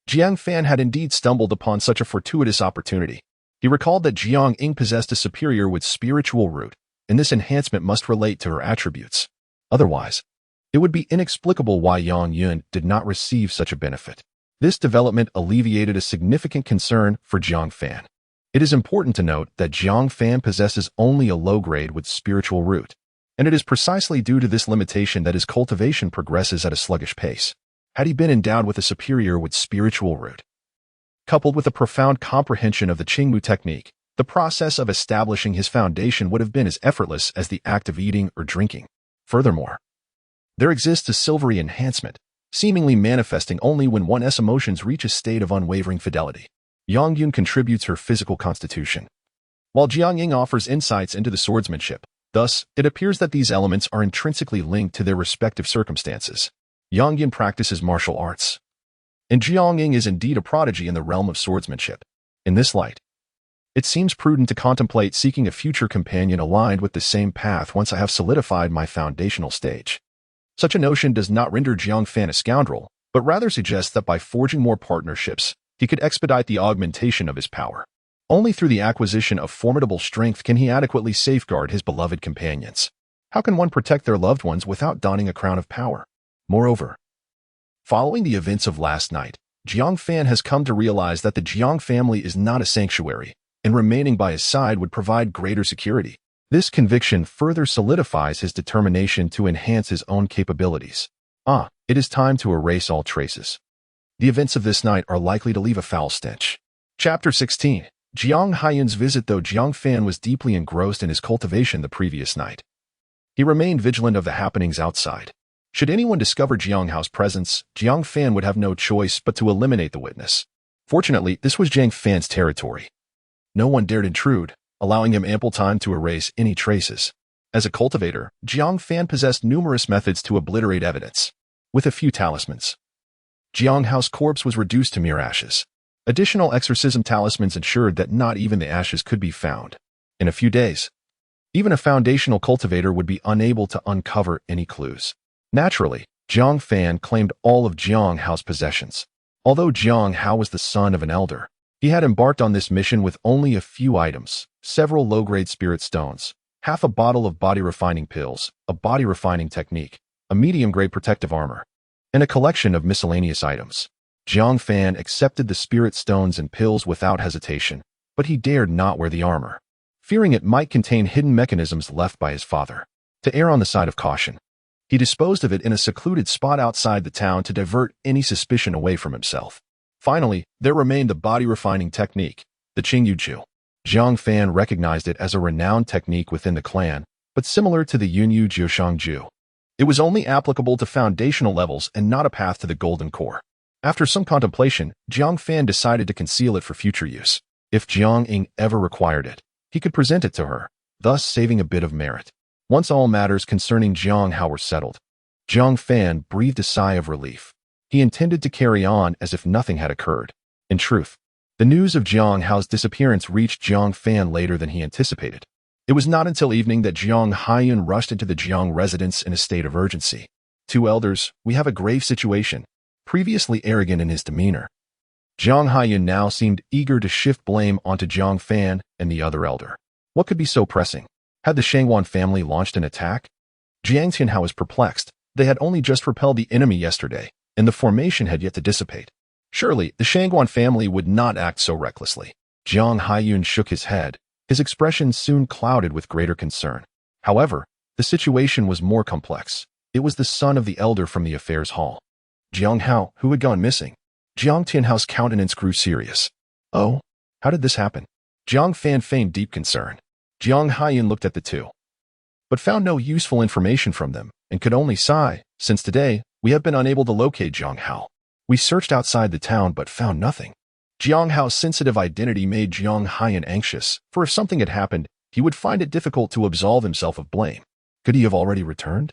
Jiang Fan had indeed stumbled upon such a fortuitous opportunity. He recalled that Jiang Ying possessed a superior with spiritual root, and this enhancement must relate to her attributes. Otherwise, it would be inexplicable why Yang Yun did not receive such a benefit. This development alleviated a significant concern for Jiang Fan. It is important to note that Jiang Fan possesses only a low grade with spiritual root, and it is precisely due to this limitation that his cultivation progresses at a sluggish pace. Had he been endowed with a superior with spiritual root, coupled with a profound comprehension of the Qingmu technique, the process of establishing his foundation would have been as effortless as the act of eating or drinking. Furthermore, there exists a silvery enhancement, seemingly manifesting only when one's emotions reach a state of unwavering fidelity. Yang Yun contributes her physical constitution, while Jiang Ying offers insights into the swordsmanship. Thus, it appears that these elements are intrinsically linked to their respective circumstances. Yang Yun practices martial arts, and Jiang Ying is indeed a prodigy in the realm of swordsmanship. In this light, it seems prudent to contemplate seeking a future companion aligned with the same path once I have solidified my foundational stage. Such a notion does not render Jiang Fan a scoundrel, but rather suggests that by forging more partnerships, he could expedite the augmentation of his power. Only through the acquisition of formidable strength can he adequately safeguard his beloved companions. How can one protect their loved ones without donning a crown of power? Moreover, following the events of last night, Jiang Fan has come to realize that the Jiang family is not a sanctuary, and remaining by his side would provide greater security. This conviction further solidifies his determination to enhance his own capabilities. It is time to erase all traces. The events of this night are likely to leave a foul stench. Chapter 16. Jiang Haiyun's visit. Though Jiang Fan was deeply engrossed in his cultivation the previous night, he remained vigilant of the happenings outside. Should anyone discover Jiang Hao's presence, Jiang Fan would have no choice but to eliminate the witness. Fortunately, this was Jiang Fan's territory. No one dared intrude, allowing him ample time to erase any traces. As a cultivator, Jiang Fan possessed numerous methods to obliterate evidence. With a few talismans, Jiang Hao's corpse was reduced to mere ashes. Additional exorcism talismans ensured that not even the ashes could be found. In a few days, even a foundational cultivator would be unable to uncover any clues. Naturally, Jiang Fan claimed all of Jiang Hao's possessions. Although Jiang Hao was the son of an elder, he had embarked on this mission with only a few items, several low-grade spirit stones, half a bottle of body-refining pills, a body-refining technique, a medium-grade protective armor, and a collection of miscellaneous items. Jiang Fan accepted the spirit stones and pills without hesitation, but he dared not wear the armor, fearing it might contain hidden mechanisms left by his father. To err on the side of caution, he disposed of it in a secluded spot outside the town to divert any suspicion away from himself. Finally, there remained the body-refining technique, the Qingyu Ju. Jiang Fan recognized it as a renowned technique within the clan, but similar to the Yunyu Jiushang Ju. It was only applicable to foundational levels and not a path to the golden core. After some contemplation, Jiang Fan decided to conceal it for future use. If Jiang Ying ever required it, he could present it to her, thus saving a bit of merit. Once all matters concerning Jiang Hao were settled, Jiang Fan breathed a sigh of relief. He intended to carry on as if nothing had occurred. In truth, the news of Jiang Hao's disappearance reached Jiang Fan later than he anticipated. It was not until evening that Jiang Haiyun rushed into the Jiang residence in a state of urgency. "Two elders, we have a grave situation." Previously arrogant in his demeanor, Jiang Haiyun now seemed eager to shift blame onto Jiang Fan and the other elder. What could be so pressing? Had the Shangwan family launched an attack? Jiang Tianhao was perplexed. They had only just repelled the enemy yesterday, and the formation had yet to dissipate. Surely, the Shangwan family would not act so recklessly. Jiang Haiyun shook his head. His expression soon clouded with greater concern. However, the situation was more complex. It was the son of the elder from the affairs hall, Jiang Hao, who had gone missing. Jiang Tianhao's countenance grew serious. "Oh, how did this happen?" Jiang Fan feigned deep concern. Jiang Haiyun looked at the two, but found no useful information from them, and could only sigh. "Since today, we have been unable to locate Jiang Hao. We searched outside the town but found nothing." Jiang Hao's sensitive identity made Jiang Haiyun anxious, for if something had happened, he would find it difficult to absolve himself of blame. Could he have already returned?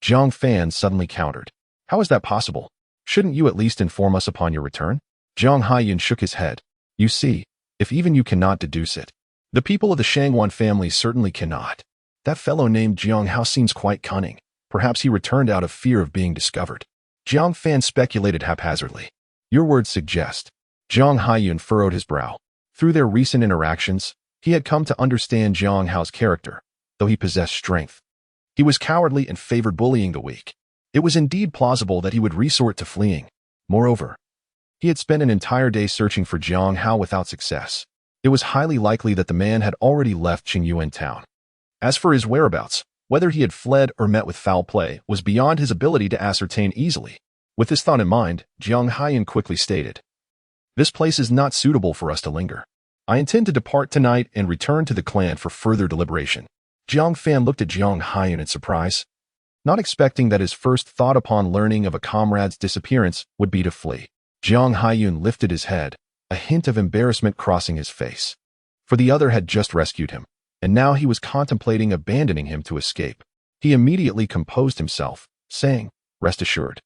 Jiang Fan suddenly countered. "How is that possible? Shouldn't you at least inform us upon your return?" Jiang Haiyun shook his head. "You see, if even you cannot deduce it, the people of the Shangwan family certainly cannot. That fellow named Jiang Hao seems quite cunning. Perhaps he returned out of fear of being discovered." Jiang Fan speculated haphazardly. "Your words suggest." Jiang Haiyun furrowed his brow. Through their recent interactions, he had come to understand Jiang Hao's character. Though he possessed strength, he was cowardly and favored bullying the weak. It was indeed plausible that he would resort to fleeing. Moreover, he had spent an entire day searching for Jiang Hao without success. It was highly likely that the man had already left Qingyuan town. As for his whereabouts, whether he had fled or met with foul play was beyond his ability to ascertain easily. With this thought in mind, Jiang Haiyun quickly stated, "This place is not suitable for us to linger. I intend to depart tonight and return to the clan for further deliberation." Jiang Fan looked at Jiang Haiyun in surprise, not expecting that his first thought upon learning of a comrade's disappearance would be to flee. Jiang Haiyun lifted his head, a hint of embarrassment crossing his face. For the other had just rescued him, and now he was contemplating abandoning him to escape. He immediately composed himself, saying, "Rest assured,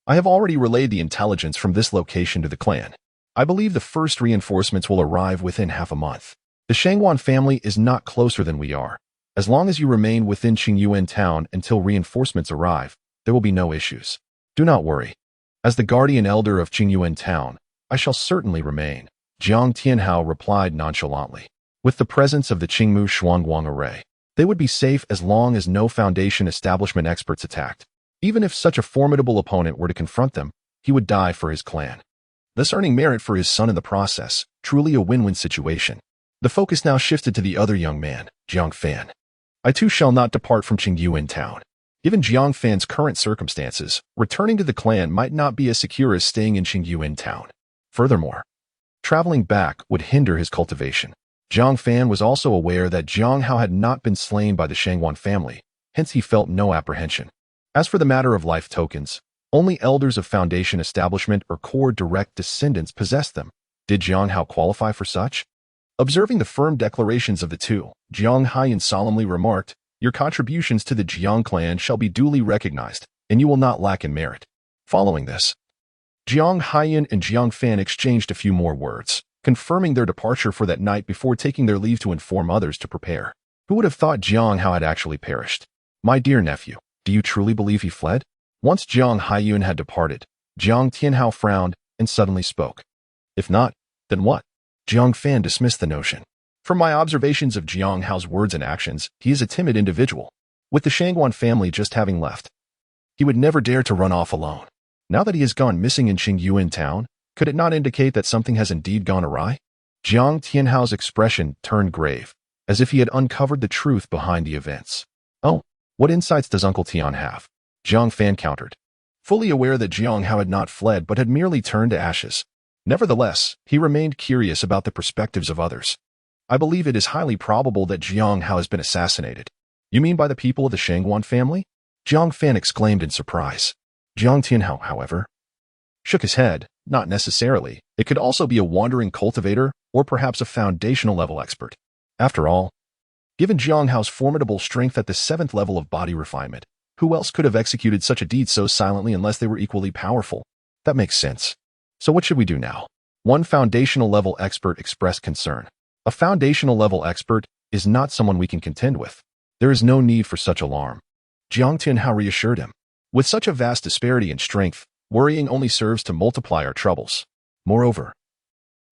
I have already relayed the intelligence from this location to the clan. I believe the first reinforcements will arrive within half a month. The Shangwan family is not closer than we are. As long as you remain within Qingyuan town until reinforcements arrive, there will be no issues. Do not worry. As the guardian elder of Qingyuan town, I shall certainly remain." Jiang Tianhao replied nonchalantly. With the presence of the Qingmu Shuangguang array, they would be safe as long as no Foundation establishment experts attacked. Even if such a formidable opponent were to confront them, he would die for his clan, thus earning merit for his son in the process. Truly a win-win situation. The focus now shifted to the other young man, Jiang Fan. "I too shall not depart from Qingyuan town." Given Jiang Fan's current circumstances, returning to the clan might not be as secure as staying in Qingyuan town. Furthermore, traveling back would hinder his cultivation. Jiang Fan was also aware that Jiang Hao had not been slain by the Shangwan family, hence he felt no apprehension. As for the matter of life tokens, only elders of Foundation establishment or core direct descendants possessed them. Did Jiang Hao qualify for such? Observing the firm declarations of the two, Jiang Haiyun solemnly remarked, "Your contributions to the Jiang clan shall be duly recognized, and you will not lack in merit." Following this, Jiang Haiyun and Jiang Fan exchanged a few more words, confirming their departure for that night before taking their leave to inform others to prepare. Who would have thought Jiang Hao had actually perished? "My dear nephew, do you truly believe he fled?" Once Jiang Haiyun had departed, Jiang Tianhao frowned and suddenly spoke. "If not, then what?" Jiang Fan dismissed the notion. From my observations of Jiang Hao's words and actions, he is a timid individual. With the Shangguan family just having left, he would never dare to run off alone. Now that he has gone missing in Qingyuan town, could it not indicate that something has indeed gone awry? Jiang Tianhao's expression turned grave, as if he had uncovered the truth behind the events. Oh, what insights does Uncle Tian have? Jiang Fan countered, fully aware that Jiang Hao had not fled but had merely turned to ashes. Nevertheless, he remained curious about the perspectives of others. I believe it is highly probable that Jiang Hao has been assassinated. You mean by the people of the Shangguan family? Jiang Fan exclaimed in surprise. Jiang Tianhao, however, shook his head. Not necessarily. It could also be a wandering cultivator or perhaps a foundational-level expert. After all, given Jiang Hao's formidable strength at the 7th level of body refinement, who else could have executed such a deed so silently unless they were equally powerful? That makes sense. So what should we do now? One foundational-level expert expressed concern. A foundational-level expert is not someone we can contend with. There is no need for such alarm. Jiang Tianhao reassured him. With such a vast disparity in strength, worrying only serves to multiply our troubles. Moreover,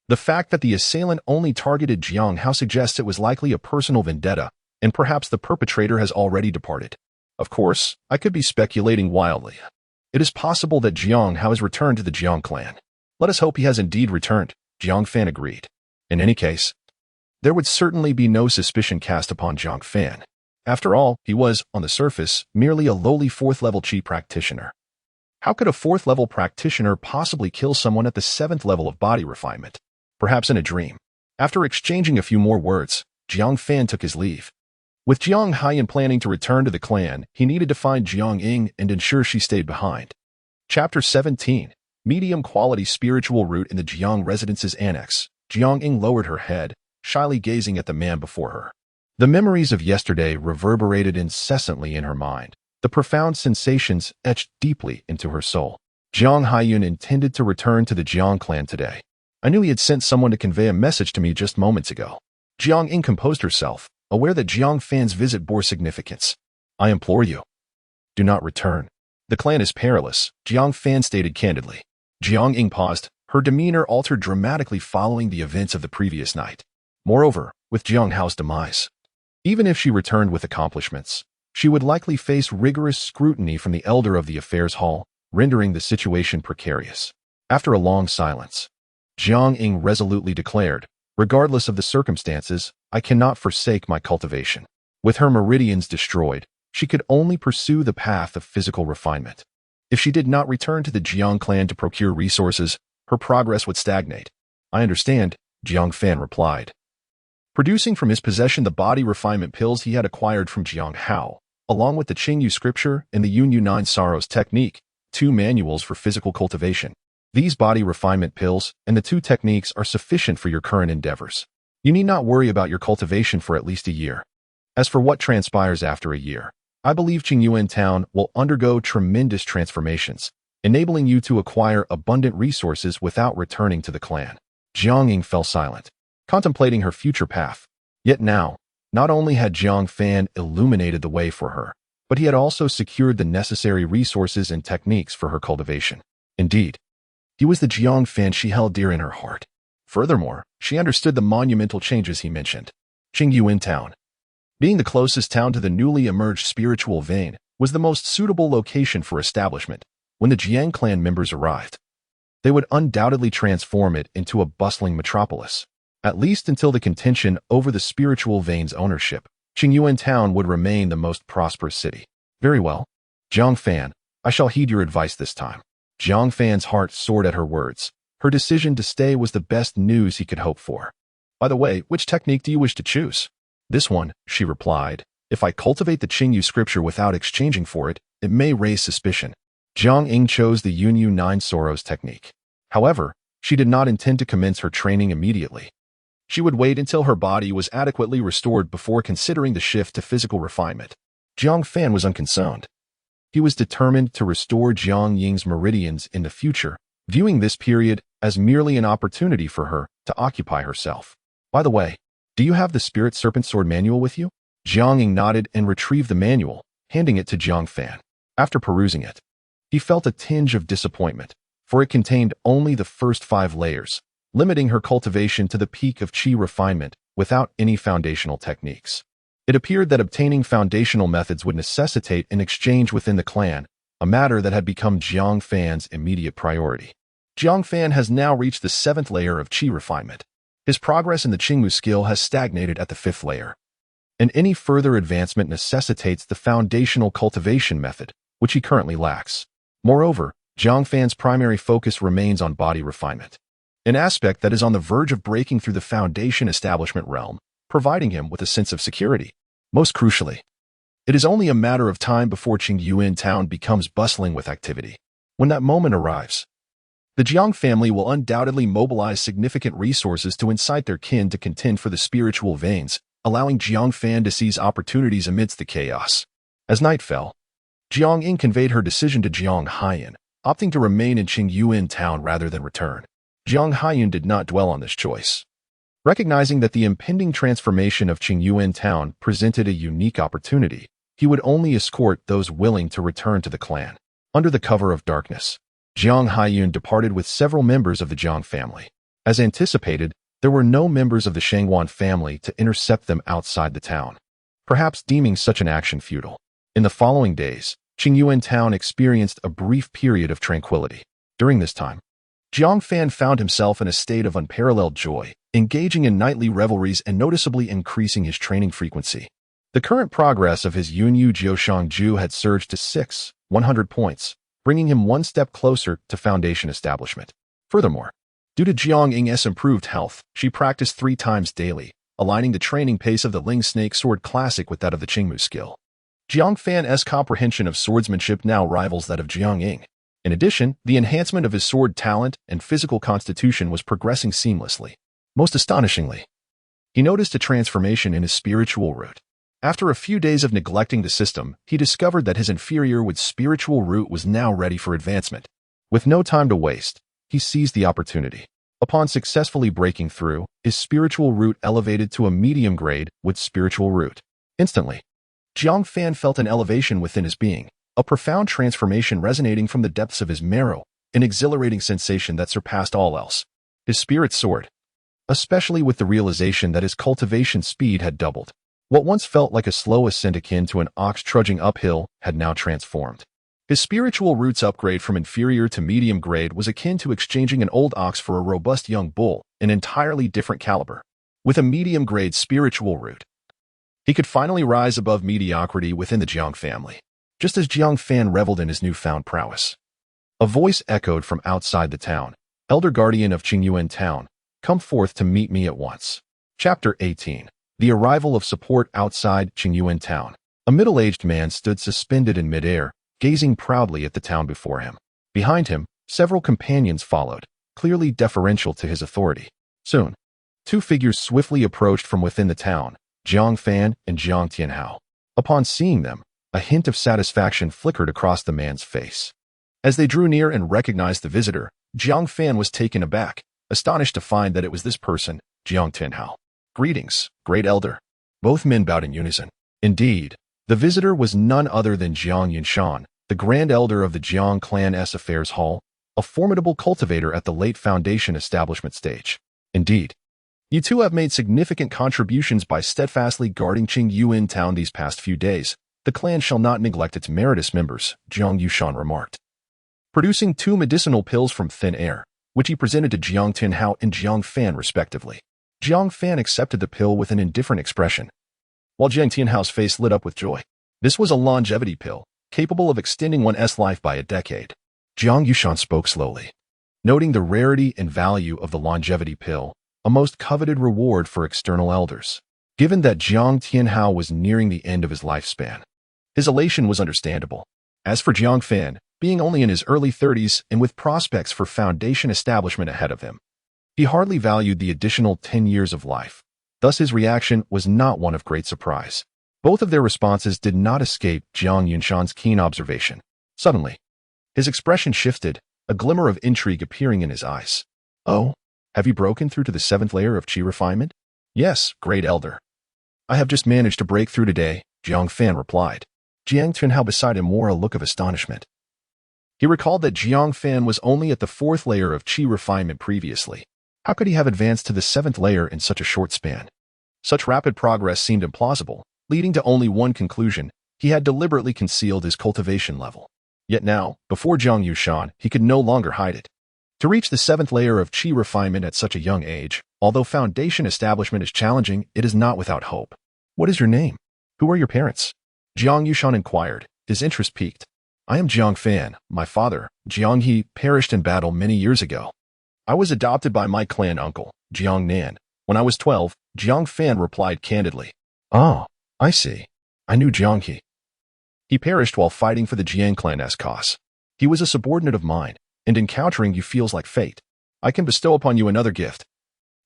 the fact that the assailant only targeted Jiang Hao suggests it was likely a personal vendetta, and perhaps the perpetrator has already departed. Of course, I could be speculating wildly. It is possible that Jiang Hao has returned to the Jiang clan. Let us hope he has indeed returned, Jiang Fan agreed. In any case, there would certainly be no suspicion cast upon Jiang Fan. After all, he was, on the surface, merely a lowly 4th-level Qi practitioner. How could a 4th-level practitioner possibly kill someone at the 7th level of body refinement? Perhaps in a dream. After exchanging a few more words, Jiang Fan took his leave. With Jiang Haiyan planning to return to the clan, he needed to find Jiang Ying and ensure she stayed behind. Chapter 17. Medium-quality spiritual root in the Jiang Residence's annex. Jiang Ying lowered her head, shyly gazing at the man before her. The memories of yesterday reverberated incessantly in her mind. The profound sensations etched deeply into her soul. Jiang Haiyun intended to return to the Jiang clan today. I knew he had sent someone to convey a message to me just moments ago. Jiang Ying composed herself, aware that Jiang Fan's visit bore significance. I implore you, do not return. The clan is perilous, Jiang Fan stated candidly. Jiang Ying paused, her demeanor altered dramatically following the events of the previous night. Moreover, with Jiang Hao's demise, even if she returned with accomplishments, she would likely face rigorous scrutiny from the elder of the affairs hall, rendering the situation precarious. After a long silence, Jiang Ying resolutely declared, regardless of the circumstances, I cannot forsake my cultivation. With her meridians destroyed, she could only pursue the path of physical refinement. If she did not return to the Jiang clan to procure resources, her progress would stagnate. I understand, Jiang Fan replied. Producing from his possession the body refinement pills he had acquired from Jiang Hao, along with the Qingyu scripture and the Yunyu Nine Sorrows technique, 2 manuals for physical cultivation. These body refinement pills and the 2 techniques are sufficient for your current endeavors. You need not worry about your cultivation for at least a year. As for what transpires after a year, I believe Qingyuan town will undergo tremendous transformations, enabling you to acquire abundant resources without returning to the clan. Jiang Ying fell silent, contemplating her future path. Yet now, not only had Jiang Fan illuminated the way for her, but he had also secured the necessary resources and techniques for her cultivation. Indeed, he was the Jiang Fan she held dear in her heart. Furthermore, she understood the monumental changes he mentioned. Qingyuan town, being the closest town to the newly emerged spiritual vein, was the most suitable location for establishment. When the Jiang clan members arrived, they would undoubtedly transform it into a bustling metropolis. At least until the contention over the spiritual vein's ownership, Qingyuan town would remain the most prosperous city. Very well, Jiang Fan, I shall heed your advice this time. Jiang Fan's heart soared at her words. Her decision to stay was the best news he could hope for. By the way, which technique do you wish to choose? This one, she replied. If I cultivate the Qingyu scripture without exchanging for it, it may raise suspicion. Jiang Ying chose the Yunyu Nine Sorrows technique. However, she did not intend to commence her training immediately. She would wait until her body was adequately restored before considering the shift to physical refinement. Jiang Fan was unconcerned. He was determined to restore Jiang Ying's meridians in the future, viewing this period as merely an opportunity for her to occupy herself. By the way, do you have the Spirit Serpent Sword manual with you? Jiang Ying nodded and retrieved the manual, handing it to Jiang Fan. After perusing it, he felt a tinge of disappointment, for it contained only the first 5 layers, limiting her cultivation to the peak of Qi refinement without any foundational techniques. It appeared that obtaining foundational methods would necessitate an exchange within the clan, a matter that had become Jiang Fan's immediate priority. Jiang Fan has now reached the 7th layer of qi refinement. His progress in the Qingmu skill has stagnated at the 5th layer, and any further advancement necessitates the foundational cultivation method, which he currently lacks. Moreover, Jiang Fan's primary focus remains on body refinement, an aspect that is on the verge of breaking through the foundation establishment realm, providing him with a sense of security. Most crucially, it is only a matter of time before Qingyuan town becomes bustling with activity. When that moment arrives, the Jiang family will undoubtedly mobilize significant resources to incite their kin to contend for the spiritual veins, allowing Jiang Fan to seize opportunities amidst the chaos. As night fell, Jiang Ying conveyed her decision to Jiang Haiyan, opting to remain in Qingyuan town rather than return. Jiang Haiyan did not dwell on this choice. Recognizing that the impending transformation of Qingyuan town presented a unique opportunity, he would only escort those willing to return to the clan. Under the cover of darkness, Jiang Haiyun departed with several members of the Jiang family. As anticipated, there were no members of the Shangwan family to intercept them outside the town, perhaps deeming such an action futile. In the following days, Qingyuan town experienced a brief period of tranquility. During this time, Jiang Fan found himself in a state of unparalleled joy, engaging in nightly revelries and noticeably increasing his training frequency. The current progress of his Yunyu Jiushangju had surged to 100 points, bringing him one step closer to foundation establishment. Furthermore, due to Jiang Ying's improved health, she practiced 3 times daily, aligning the training pace of the Ling Snake Sword Classic with that of the Qingmu skill. Jiang Fan's comprehension of swordsmanship now rivals that of Jiang Ying. In addition, the enhancement of his sword talent and physical constitution was progressing seamlessly. Most astonishingly, he noticed a transformation in his spiritual root. After a few days of neglecting the system, he discovered that his inferior with spiritual root was now ready for advancement. With no time to waste, he seized the opportunity. Upon successfully breaking through, his spiritual root elevated to a medium grade with spiritual root. Instantly, Jiang Fan felt an elevation within his being, a profound transformation resonating from the depths of his marrow, an exhilarating sensation that surpassed all else. His spirit soared, especially with the realization that his cultivation speed had doubled. What once felt like a slow ascent akin to an ox trudging uphill had now transformed. His spiritual roots upgrade from inferior to medium grade was akin to exchanging an old ox for a robust young bull, an entirely different caliber. With a medium grade spiritual root, he could finally rise above mediocrity within the Jiang family. Just as Jiang Fan reveled in his newfound prowess, a voice echoed from outside the town. Elder Guardian of Qingyuan town, come forth to meet me at once. Chapter 18. The arrival of support outside Qingyuan town. A middle-aged man stood suspended in midair, gazing proudly at the town before him. Behind him, several companions followed, clearly deferential to his authority. Soon, 2 figures swiftly approached from within the town, Jiang Fan and Jiang Tianhao. Upon seeing them, a hint of satisfaction flickered across the man's face. As they drew near and recognized the visitor, Jiang Fan was taken aback, astonished to find that it was this person, Jiang Tianhao. Greetings, great elder. Both men bowed in unison. Indeed, the visitor was none other than Jiang Yinshan, the grand elder of the Jiang clan's affairs hall, a formidable cultivator at the late foundation establishment stage. Indeed, you two have made significant contributions by steadfastly guarding Qingyuan town these past few days. The clan shall not neglect its meritorious members, Jiang Yushan remarked, producing 2 medicinal pills from thin air, which he presented to Jiang Tianhao and Jiang Fan respectively. Jiang Fan accepted the pill with an indifferent expression, while Jiang Tianhao's face lit up with joy. This was a longevity pill, capable of extending one's life by a decade. Jiang Yushan spoke slowly, noting the rarity and value of the longevity pill, a most coveted reward for external elders. Given that Jiang Tianhao was nearing the end of his lifespan, his elation was understandable. As for Jiang Fan, being only in his early 30s and with prospects for foundation establishment ahead of him, he hardly valued the additional 10 years of life. Thus his reaction was not one of great surprise. Both of their responses did not escape Jiang Yunshan's keen observation. Suddenly, his expression shifted, a glimmer of intrigue appearing in his eyes. Oh, have you broken through to the 7th layer of qi refinement? Yes, great elder. I have just managed to break through today, Jiang Fan replied. Jiang Tianhao beside him wore a look of astonishment. He recalled that Jiang Fan was only at the 4th layer of qi refinement previously. How could he have advanced to the 7th layer in such a short span? Such rapid progress seemed implausible, leading to only one conclusion: he had deliberately concealed his cultivation level. Yet now, before Jiang Yushan, he could no longer hide it. To reach the 7th layer of qi refinement at such a young age, although foundation establishment is challenging, it is not without hope. What is your name? Who are your parents? Jiang Yushan inquired, his interest piqued. I am Jiang Fan. My father, Jiang He, perished in battle many years ago. I was adopted by my clan uncle, Jiang Nan. When I was 12, Jiang Fan replied candidly. Oh, I see. I knew Jiang He. He perished while fighting for the Jiang clan's cause. He was a subordinate of mine, and encountering you feels like fate. I can bestow upon you another gift.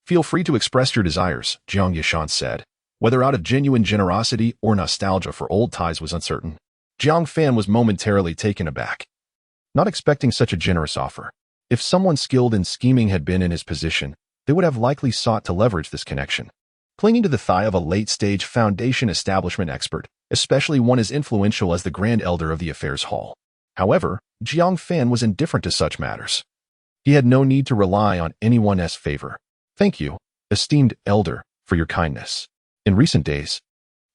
Feel free to express your desires, Jiang Yushan said. Whether out of genuine generosity or nostalgia for old ties was uncertain. Jiang Fan was momentarily taken aback, not expecting such a generous offer. If someone skilled in scheming had been in his position, they would have likely sought to leverage this connection. Clinging to the thigh of a late-stage foundation establishment expert, especially one as influential as the Grand Elder of the Affairs Hall. However, Jiang Fan was indifferent to such matters. He had no need to rely on anyone's favor. Thank you, esteemed Elder, for your kindness. In recent days,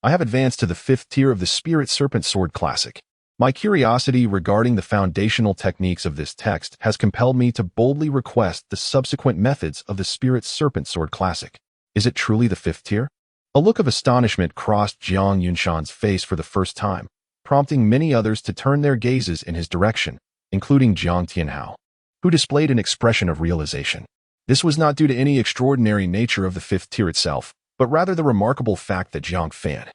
I have advanced to the 5th tier of the Spirit Serpent Sword Classic. My curiosity regarding the foundational techniques of this text has compelled me to boldly request the subsequent methods of the Spirit Serpent Sword Classic. Is it truly the 5th tier? A look of astonishment crossed Jiang Yunshan's face for the first time, prompting many others to turn their gazes in his direction, including Jiang Tianhao, who displayed an expression of realization. This was not due to any extraordinary nature of the 5th tier itself, but rather the remarkable fact that Jiang Fan,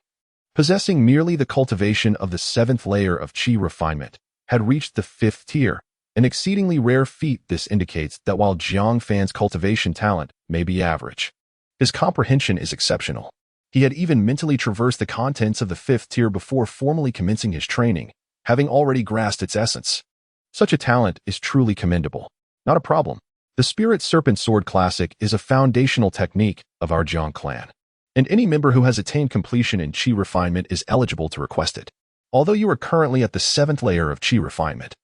possessing merely the cultivation of the 7th layer of qi refinement, had reached the 5th tier, an exceedingly rare feat. This indicates that while Jiang Fan's cultivation talent may be average, his comprehension is exceptional. He had even mentally traversed the contents of the 5th tier before formally commencing his training, having already grasped its essence. Such a talent is truly commendable. Not a problem. The Spirit Serpent Sword Classic is a foundational technique of our Jiang clan, and any member who has attained completion in qi refinement is eligible to request it. Although you are currently at the 7th layer of qi refinement,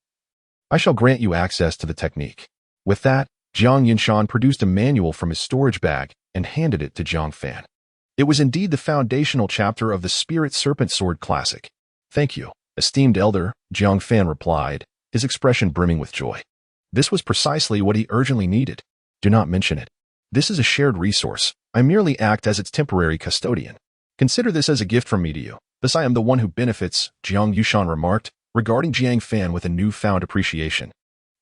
I shall grant you access to the technique. With that, Jiang Yunshan produced a manual from his storage bag and handed it to Jiang Fan. It was indeed the foundational chapter of the Spirit Serpent Sword Classic. Thank you, esteemed Elder, Jiang Fan replied, his expression brimming with joy. This was precisely what he urgently needed. Do not mention it. This is a shared resource. I merely act as its temporary custodian. Consider this as a gift from me to you. Thus I am the one who benefits, Jiang Yushan remarked, regarding Jiang Fan with a newfound appreciation.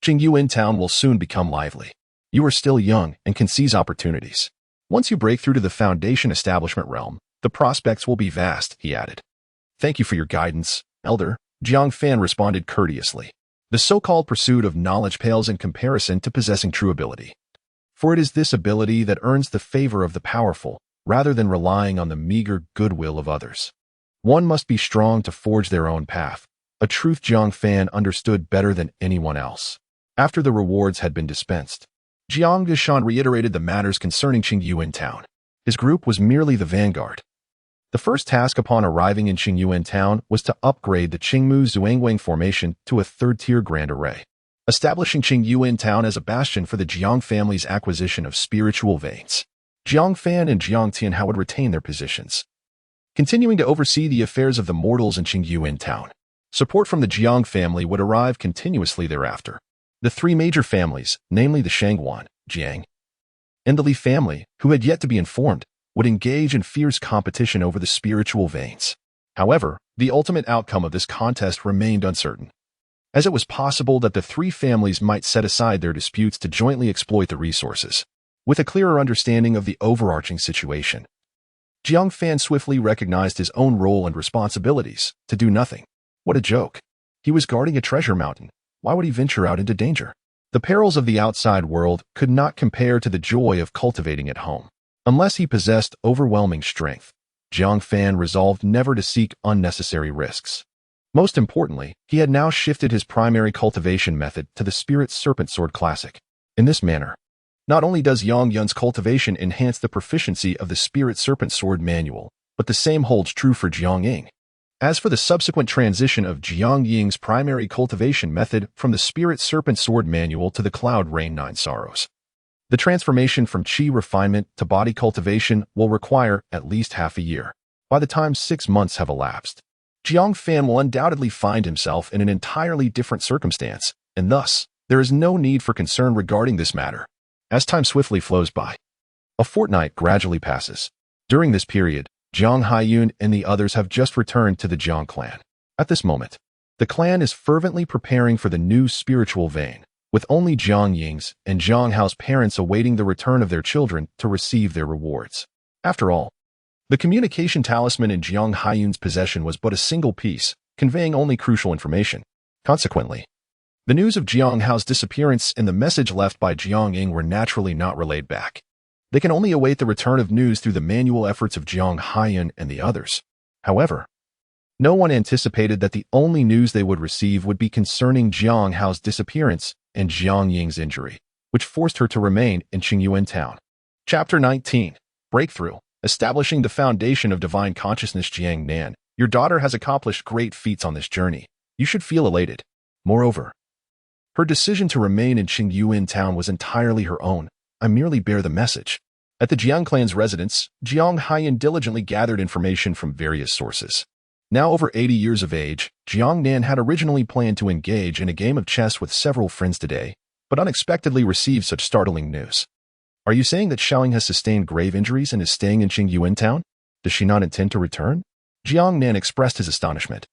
Qingyuan town will soon become lively. You are still young and can seize opportunities. Once you break through to the foundation establishment realm, the prospects will be vast, he added. Thank you for your guidance, Elder, Jiang Fan responded courteously. The so-called pursuit of knowledge pales in comparison to possessing true ability. For it is this ability that earns the favor of the powerful, rather than relying on the meager goodwill of others. One must be strong to forge their own path, a truth Jiang Fan understood better than anyone else. After the rewards had been dispensed, Jiang Yushan reiterated the matters concerning Qingyuan town. His group was merely the vanguard. The first task upon arriving in Qingyuan town was to upgrade the Qingmu Zhuangwang formation to a 3rd-tier grand array, establishing Qingyuan town as a bastion for the Jiang family's acquisition of spiritual veins. Jiang Fan and Jiang Tianhao would retain their positions, continuing to oversee the affairs of the mortals in Qingyuan town. Support from the Jiang family would arrive continuously thereafter. The 3 major families, namely the Shangguan, Jiang, and the Li family, who had yet to be informed, would engage in fierce competition over the spiritual veins. However, the ultimate outcome of this contest remained uncertain, as it was possible that the 3 families might set aside their disputes to jointly exploit the resources. With a clearer understanding of the overarching situation, Jiang Fan swiftly recognized his own role and responsibilities, to do nothing. What a joke. He was guarding a treasure mountain. Why would he venture out into danger? The perils of the outside world could not compare to the joy of cultivating at home. Unless he possessed overwhelming strength, Jiang Fan resolved never to seek unnecessary risks. Most importantly, he had now shifted his primary cultivation method to the Spirit Serpent Sword Classic. In this manner, not only does Yang Yun's cultivation enhance the proficiency of the Spirit Serpent Sword manual, but the same holds true for Jiang Ying. As for the subsequent transition of Jiang Ying's primary cultivation method from the Spirit Serpent Sword manual to the Cloud Rain 9 Sorrows, The transformation from qi refinement to body cultivation will require at least half a year. By the time 6 months have elapsed, Jiang Fan will undoubtedly find himself in an entirely different circumstance, and thus, there is no need for concern regarding this matter. As time swiftly flows by, a fortnight gradually passes. During this period, Jiang Haiyun and the others have just returned to the Jiang clan. At this moment, the clan is fervently preparing for the new spiritual vein, with only Jiang Ying's and Jiang Hao's parents awaiting the return of their children to receive their rewards. After all, the communication talisman in Jiang Haiyun's possession was but a single piece, conveying only crucial information. Consequently, the news of Jiang Hao's disappearance and the message left by Jiang Ying were naturally not relayed back. They can only await the return of news through the manual efforts of Jiang Haiyun and the others. However, no one anticipated that the only news they would receive would be concerning Jiang Hao's disappearance and Jiang Ying's injury, which forced her to remain in Qingyuan town. Chapter 19. Breakthrough. Establishing the foundation of divine consciousness. Jiang Nan, your daughter has accomplished great feats on this journey. You should feel elated. Moreover, her decision to remain in Qingyuan town was entirely her own. I merely bear the message. At the Jiang clan's residence, Jiang Haiyun diligently gathered information from various sources. Now over 80 years of age, Jiang Nan had originally planned to engage in a game of chess with several friends today, but unexpectedly received such startling news. Are you saying that Xiaoying has sustained grave injuries and is staying in Qingyuan town? Does she not intend to return? Jiang Nan expressed his astonishment.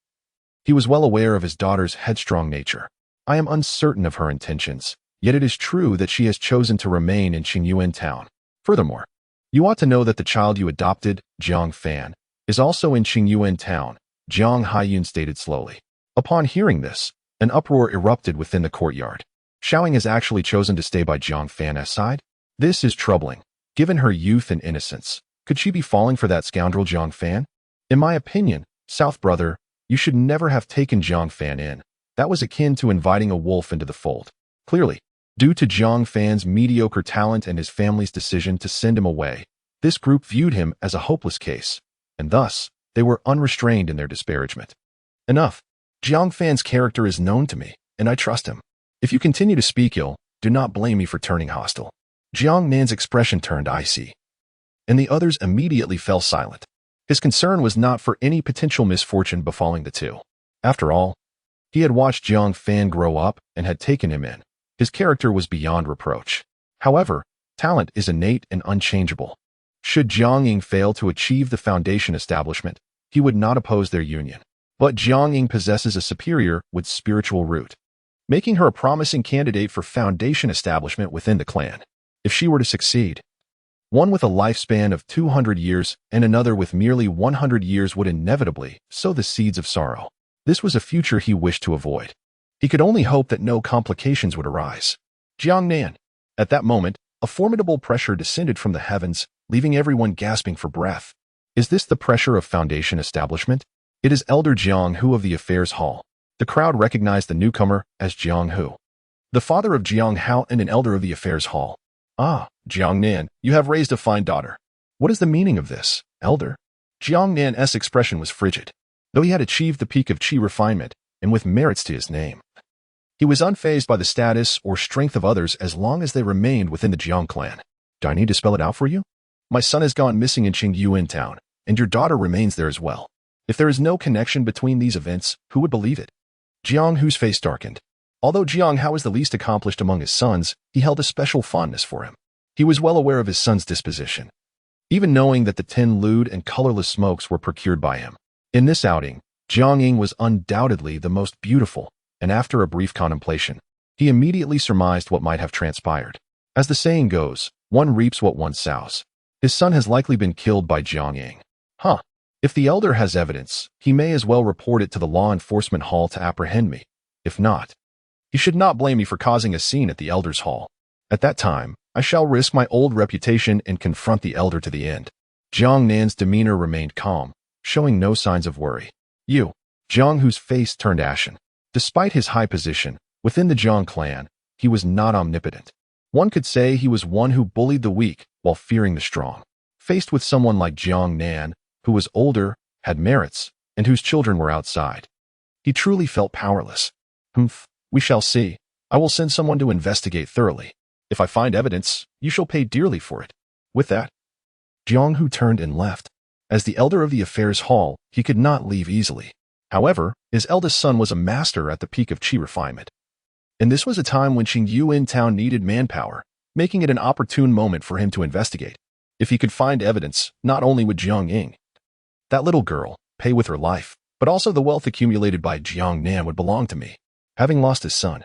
He was well aware of his daughter's headstrong nature. I am uncertain of her intentions, yet it is true that she has chosen to remain in Qingyuan town. Furthermore, you ought to know that the child you adopted, Jiang Fan, is also in Qingyuan town, Jiang Haiyun stated slowly. Upon hearing this, an uproar erupted within the courtyard. Xiaoying has actually chosen to stay by Jiang Fan's side? This is troubling. Given her youth and innocence, could she be falling for that scoundrel Jiang Fan? In my opinion, South brother, you should never have taken Jiang Fan in. That was akin to inviting a wolf into the fold. Clearly, due to Jiang Fan's mediocre talent and his family's decision to send him away, this group viewed him as a hopeless case, and thus, they were unrestrained in their disparagement. Enough. Jiang Fan's character is known to me, and I trust him. If you continue to speak ill, do not blame me for turning hostile. Jiang Nan's expression turned icy, and the others immediately fell silent. His concern was not for any potential misfortune befalling the two. After all, he had watched Jiang Fan grow up and had taken him in. His character was beyond reproach. However, talent is innate and unchangeable. Should Jiang Ying fail to achieve the foundation establishment, he would not oppose their union. But Jiang Ying possesses a superior with spiritual root, making her a promising candidate for foundation establishment within the clan. If she were to succeed, one with a lifespan of 200 years and another with merely 100 years would inevitably sow the seeds of sorrow. This was a future he wished to avoid. He could only hope that no complications would arise. Jiang Nan. At that moment, a formidable pressure descended from the heavens, leaving everyone gasping for breath. Is this the pressure of foundation establishment? It is Elder Jiang Hu of the Affairs Hall. The crowd recognized the newcomer as Jiang Hu, the father of Jiang Hao and an elder of the Affairs Hall. Ah, Jiang Nan, you have raised a fine daughter. What is the meaning of this, elder? Jiang Nan's expression was frigid. Though he had achieved the peak of qi refinement, and with merits to his name, he was unfazed by the status or strength of others as long as they remained within the Jiang clan. Do I need to spell it out for you? My son has gone missing in Qingyuan town, and your daughter remains there as well. If there is no connection between these events, who would believe it? Jiang Hu's face darkened. Although Jiang Hao was the least accomplished among his sons, he held a special fondness for him. He was well aware of his son's disposition, even knowing that the 10 lewd and colorless smokes were procured by him. In this outing, Jiang Ying was undoubtedly the most beautiful, and after a brief contemplation, he immediately surmised what might have transpired. As the saying goes, one reaps what one sows. His son has likely been killed by Jiang Ying. If the elder has evidence, he may as well report it to the law enforcement hall to apprehend me. If not, he should not blame me for causing a scene at the elder's hall. At that time, I shall risk my old reputation and confront the elder to the end. Jiang Nan's demeanor remained calm, showing no signs of worry. Jiang Hu's face turned ashen. Despite his high position within the Jiang clan, he was not omnipotent. One could say he was one who bullied the weak while fearing the strong. Faced with someone like Jiang Nan, who was older, had merits, and whose children were outside, he truly felt powerless. We shall see. I will send someone to investigate thoroughly. If I find evidence, you shall pay dearly for it." With that, Jiang Hu turned and left. As the elder of the affairs hall, he could not leave easily. However, his eldest son was a master at the peak of qi refinement. And this was a time when Qingyuan town needed manpower, making it an opportune moment for him to investigate. If he could find evidence, not only would Jiang Ying, that little girl, pay with her life, but also the wealth accumulated by Jiang Nan would belong to me. Having lost his son,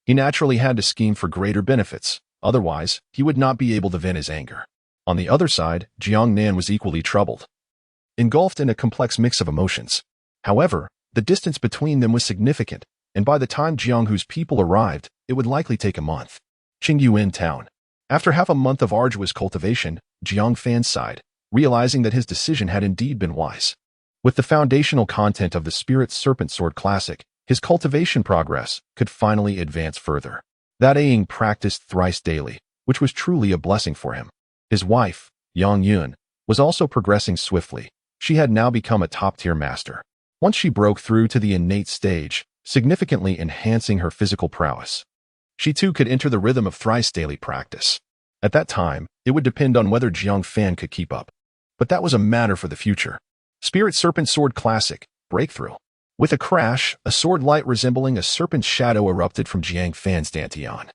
he naturally had to scheme for greater benefits, otherwise he would not be able to vent his anger. On the other side, Jiang Nan was equally troubled, engulfed in a complex mix of emotions. However, the distance between them was significant, and by the time Jiang Hu's people arrived, it would likely take a month. Qingyuan town. After half a month of arduous cultivation, Jiang Fan sighed, realizing that his decision had indeed been wise. With the foundational content of the Spirit Serpent Sword Classic, his cultivation progress could finally advance further. That Ying practiced thrice daily, which was truly a blessing for him. His wife, Yang Yun, was also progressing swiftly. She had now become a top-tier master. Once she broke through to the innate stage, significantly enhancing her physical prowess, she too could enter the rhythm of thrice daily practice. At that time, it would depend on whether Jiang Fan could keep up. But that was a matter for the future. Spirit Serpent Sword Classic, Breakthrough. With a crash, a sword light resembling a serpent's shadow erupted from Jiang Fan's dantian,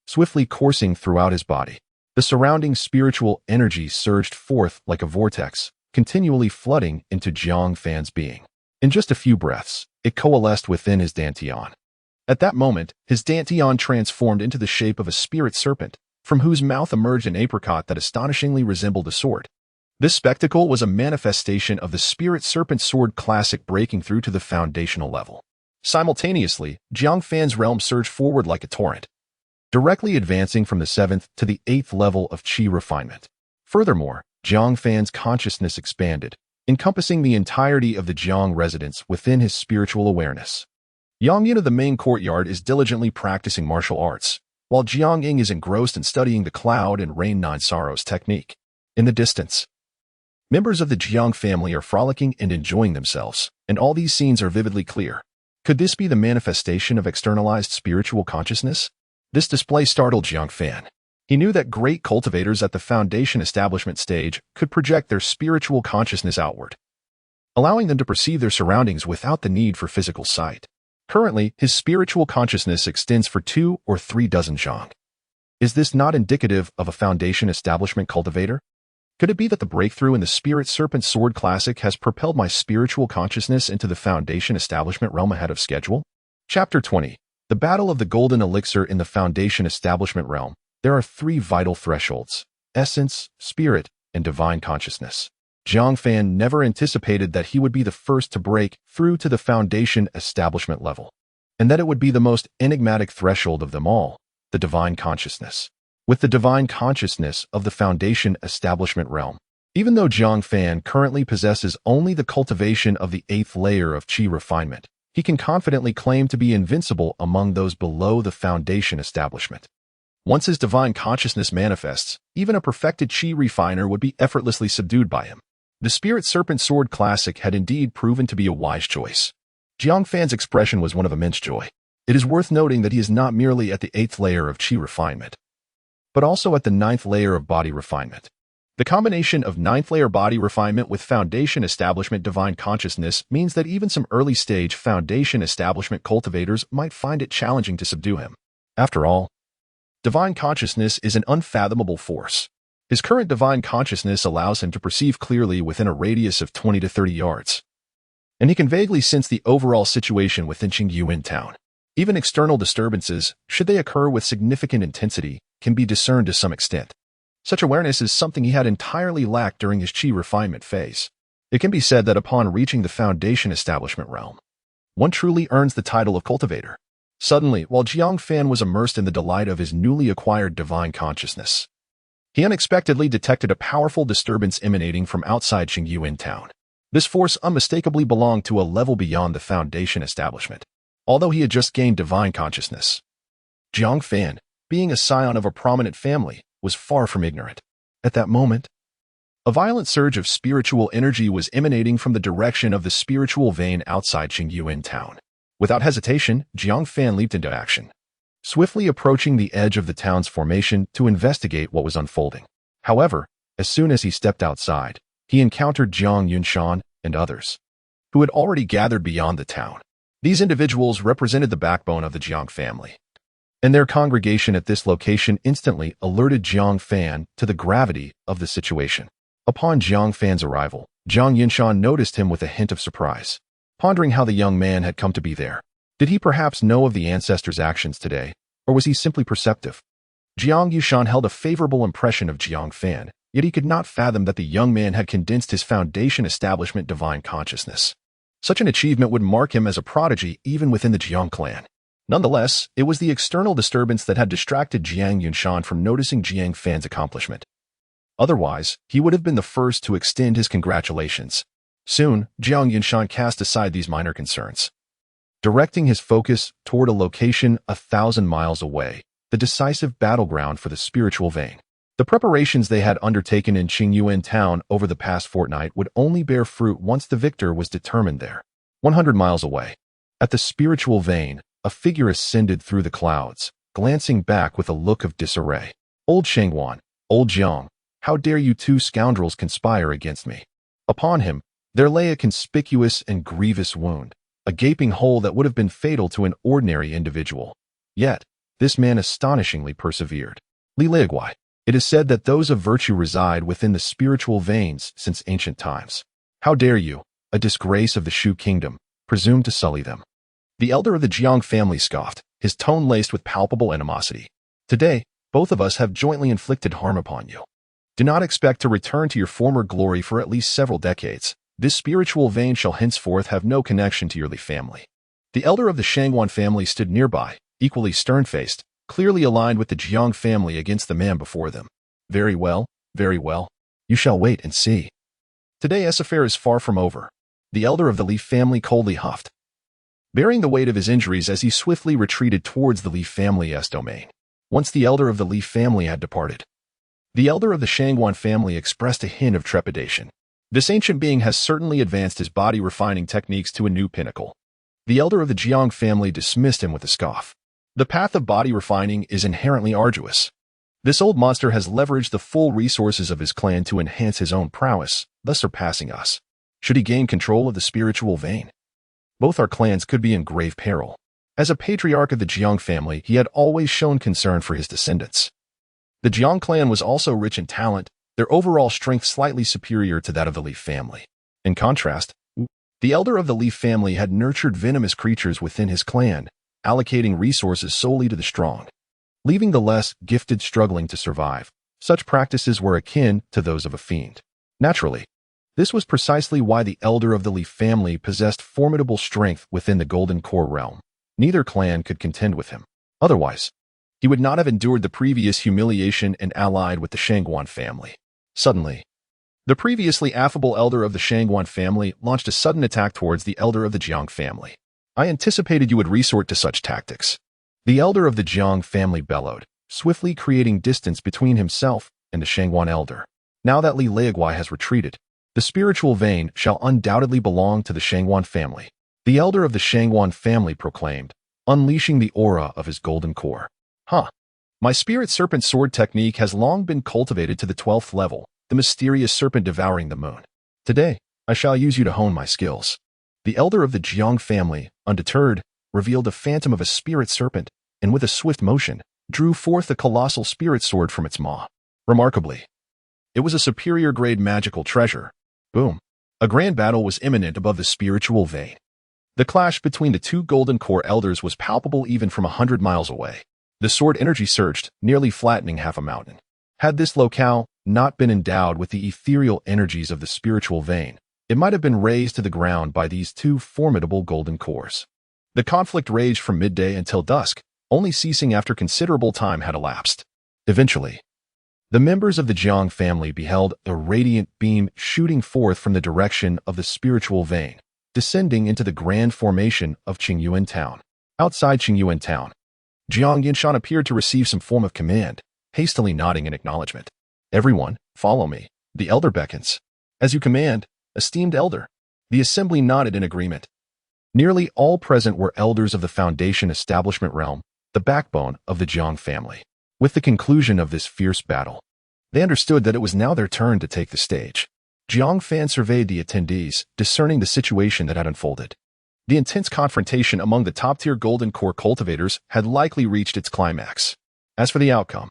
swiftly coursing throughout his body. The surrounding spiritual energy surged forth like a vortex, continually flooding into Jiang Fan's being. In just a few breaths, it coalesced within his dantian. At that moment, his dantian transformed into the shape of a spirit serpent, from whose mouth emerged an apricot that astonishingly resembled a sword. This spectacle was a manifestation of the Spirit Serpent Sword Classic breaking through to the foundational level. Simultaneously, Jiang Fan's realm surged forward like a torrent, directly advancing from the 7th to the 8th level of qi refinement. Furthermore, Jiang Fan's consciousness expanded, encompassing the entirety of the Jiang residence within his spiritual awareness. Yang Yin of the main courtyard is diligently practicing martial arts, while Jiang Ying is engrossed in studying the Cloud and Rain Nine Sorrows technique. In the distance, members of the Jiang family are frolicking and enjoying themselves, and all these scenes are vividly clear. Could this be the manifestation of externalized spiritual consciousness? This display startled Jiang Fan. He knew that great cultivators at the foundation establishment stage could project their spiritual consciousness outward, allowing them to perceive their surroundings without the need for physical sight. Currently, his spiritual consciousness extends for 2 or 3 dozen zhang. Is this not indicative of a foundation establishment cultivator? Could it be that the breakthrough in the Spirit Serpent Sword Classic has propelled my spiritual consciousness into the foundation establishment realm ahead of schedule? Chapter 20. The Battle of the Golden Elixir in the Foundation Establishment Realm. There are 3 vital thresholds: essence, spirit, and divine consciousness. Jiang Fan never anticipated that he would be the first to break through to the foundation establishment level, and that it would be the most enigmatic threshold of them all, the divine consciousness. With the divine consciousness of the foundation establishment realm, even though Jiang Fan currently possesses only the cultivation of the 8th layer of qi refinement, he can confidently claim to be invincible among those below the foundation establishment. Once his divine consciousness manifests, even a perfected qi refiner would be effortlessly subdued by him. The Spirit Serpent Sword Classic had indeed proven to be a wise choice. Jiang Fan's expression was one of immense joy. It is worth noting that he is not merely at the 8th layer of qi refinement, but also at the 9th layer of body refinement. The combination of 9th layer body refinement with foundation establishment divine consciousness means that even some early stage foundation establishment cultivators might find it challenging to subdue him. After all, divine consciousness is an unfathomable force. His current divine consciousness allows him to perceive clearly within a radius of 20 to 30 yards, and he can vaguely sense the overall situation within Qingyuan town. Even external disturbances, should they occur with significant intensity, can be discerned to some extent. Such awareness is something he had entirely lacked during his qi refinement phase. It can be said that upon reaching the foundation establishment realm, one truly earns the title of cultivator. Suddenly, while Jiang Fan was immersed in the delight of his newly acquired divine consciousness, he unexpectedly detected a powerful disturbance emanating from outside Qingyuan town. This force unmistakably belonged to a level beyond the foundation establishment. Although he had just gained divine consciousness, Jiang Fan, being a scion of a prominent family, was far from ignorant. At that moment, a violent surge of spiritual energy was emanating from the direction of the spiritual vein outside Qingyuan town. Without hesitation, Jiang Fan leaped into action. swiftly approaching the edge of the town's formation to investigate what was unfolding. However, as soon as he stepped outside, he encountered Jiang Yunshan and others, who had already gathered beyond the town. These individuals represented the backbone of the Jiang family, and their congregation at this location instantly alerted Jiang Fan to the gravity of the situation. Upon Jiang Fan's arrival, Jiang Yunshan noticed him with a hint of surprise, pondering how the young man had come to be there. Did he perhaps know of the ancestors' actions today, or was he simply perceptive? Jiang Yunshan held a favorable impression of Jiang Fan, yet he could not fathom that the young man had condensed his foundation establishment divine consciousness. Such an achievement would mark him as a prodigy even within the Jiang clan. Nonetheless, it was the external disturbance that had distracted Jiang Yunshan from noticing Jiang Fan's accomplishment. Otherwise, he would have been the first to extend his congratulations. Soon, Jiang Yunshan cast aside these minor concerns, directing his focus toward a location 1,000 miles away, the decisive battleground for the spiritual vein. The preparations they had undertaken in Qingyuan town over the past fortnight would only bear fruit once the victor was determined there. 100 miles away, at the spiritual vein, a figure ascended through the clouds, glancing back with a look of disarray. Old Shangwan, old Jiang, how dare you two scoundrels conspire against me? Upon him, there lay a conspicuous and grievous wound, a gaping hole that would have been fatal to an ordinary individual. Yet, this man astonishingly persevered. Li Leguai. It is said that those of virtue reside within the spiritual veins since ancient times. How dare you, a disgrace of the Shu kingdom, presume to sully them? The elder of the Jiang family scoffed, his tone laced with palpable animosity. Today, both of us have jointly inflicted harm upon you. Do not expect to return to your former glory for at least several decades. This spiritual vein shall henceforth have no connection to your Li family. The elder of the Shangwan family stood nearby, equally stern-faced, clearly aligned with the Jiang family against the man before them. Very well, very well. You shall wait and see. Today's affair is far from over. The elder of the Li family coldly huffed, bearing the weight of his injuries as he swiftly retreated towards the Li family's domain. Once the elder of the Li family had departed, the elder of the Shangwan family expressed a hint of trepidation. This ancient being has certainly advanced his body refining techniques to a new pinnacle. The elder of the Jiang family dismissed him with a scoff. The path of body refining is inherently arduous. This old monster has leveraged the full resources of his clan to enhance his own prowess, thus surpassing us. Should he gain control of the spiritual vein, both our clans could be in grave peril. As a patriarch of the Jiang family, he had always shown concern for his descendants. The Jiang clan was also rich in talent, their overall strength slightly superior to that of the Li family. In contrast, the elder of the Li family had nurtured venomous creatures within his clan, allocating resources solely to the strong, leaving the less gifted struggling to survive. Such practices were akin to those of a fiend. Naturally, this was precisely why the elder of the Li family possessed formidable strength within the Golden Core realm. Neither clan could contend with him. Otherwise, he would not have endured the previous humiliation and allied with the Shangwan family. Suddenly, the previously affable elder of the Shangwan family launched a sudden attack towards the elder of the Jiang family. I anticipated you would resort to such tactics. The elder of the Jiang family bellowed, swiftly creating distance between himself and the Shangwan elder. Now that Li Leguai has retreated, the spiritual vein shall undoubtedly belong to the Shangwan family. The elder of the Shangwan family proclaimed, unleashing the aura of his golden core. My spirit serpent sword technique has long been cultivated to the 12th level, the mysterious serpent devouring the moon. Today, I shall use you to hone my skills. The elder of the Jiang family, undeterred, revealed a phantom of a spirit serpent, and with a swift motion, drew forth a colossal spirit sword from its maw. Remarkably, it was a superior-grade magical treasure. Boom. A grand battle was imminent above the spiritual vein. The clash between the two Golden Core elders was palpable even from 100 miles away. The sword energy surged, nearly flattening half a mountain. Had this locale not been endowed with the ethereal energies of the spiritual vein, it might have been razed to the ground by these two formidable golden cores. The conflict raged from midday until dusk, only ceasing after considerable time had elapsed. Eventually, the members of the Jiang family beheld a radiant beam shooting forth from the direction of the spiritual vein, descending into the grand formation of Qingyuan town. Outside Qingyuan town, Jiang Yunshan appeared to receive some form of command, hastily nodding in acknowledgement. Everyone, follow me. The elder beckons. As you command, esteemed elder. The assembly nodded in agreement. Nearly all present were elders of the Foundation establishment realm, the backbone of the Jiang family. With the conclusion of this fierce battle, they understood that it was now their turn to take the stage. Jiang Fan surveyed the attendees, discerning the situation that had unfolded. The intense confrontation among the top-tier Golden Core cultivators had likely reached its climax. As for the outcome,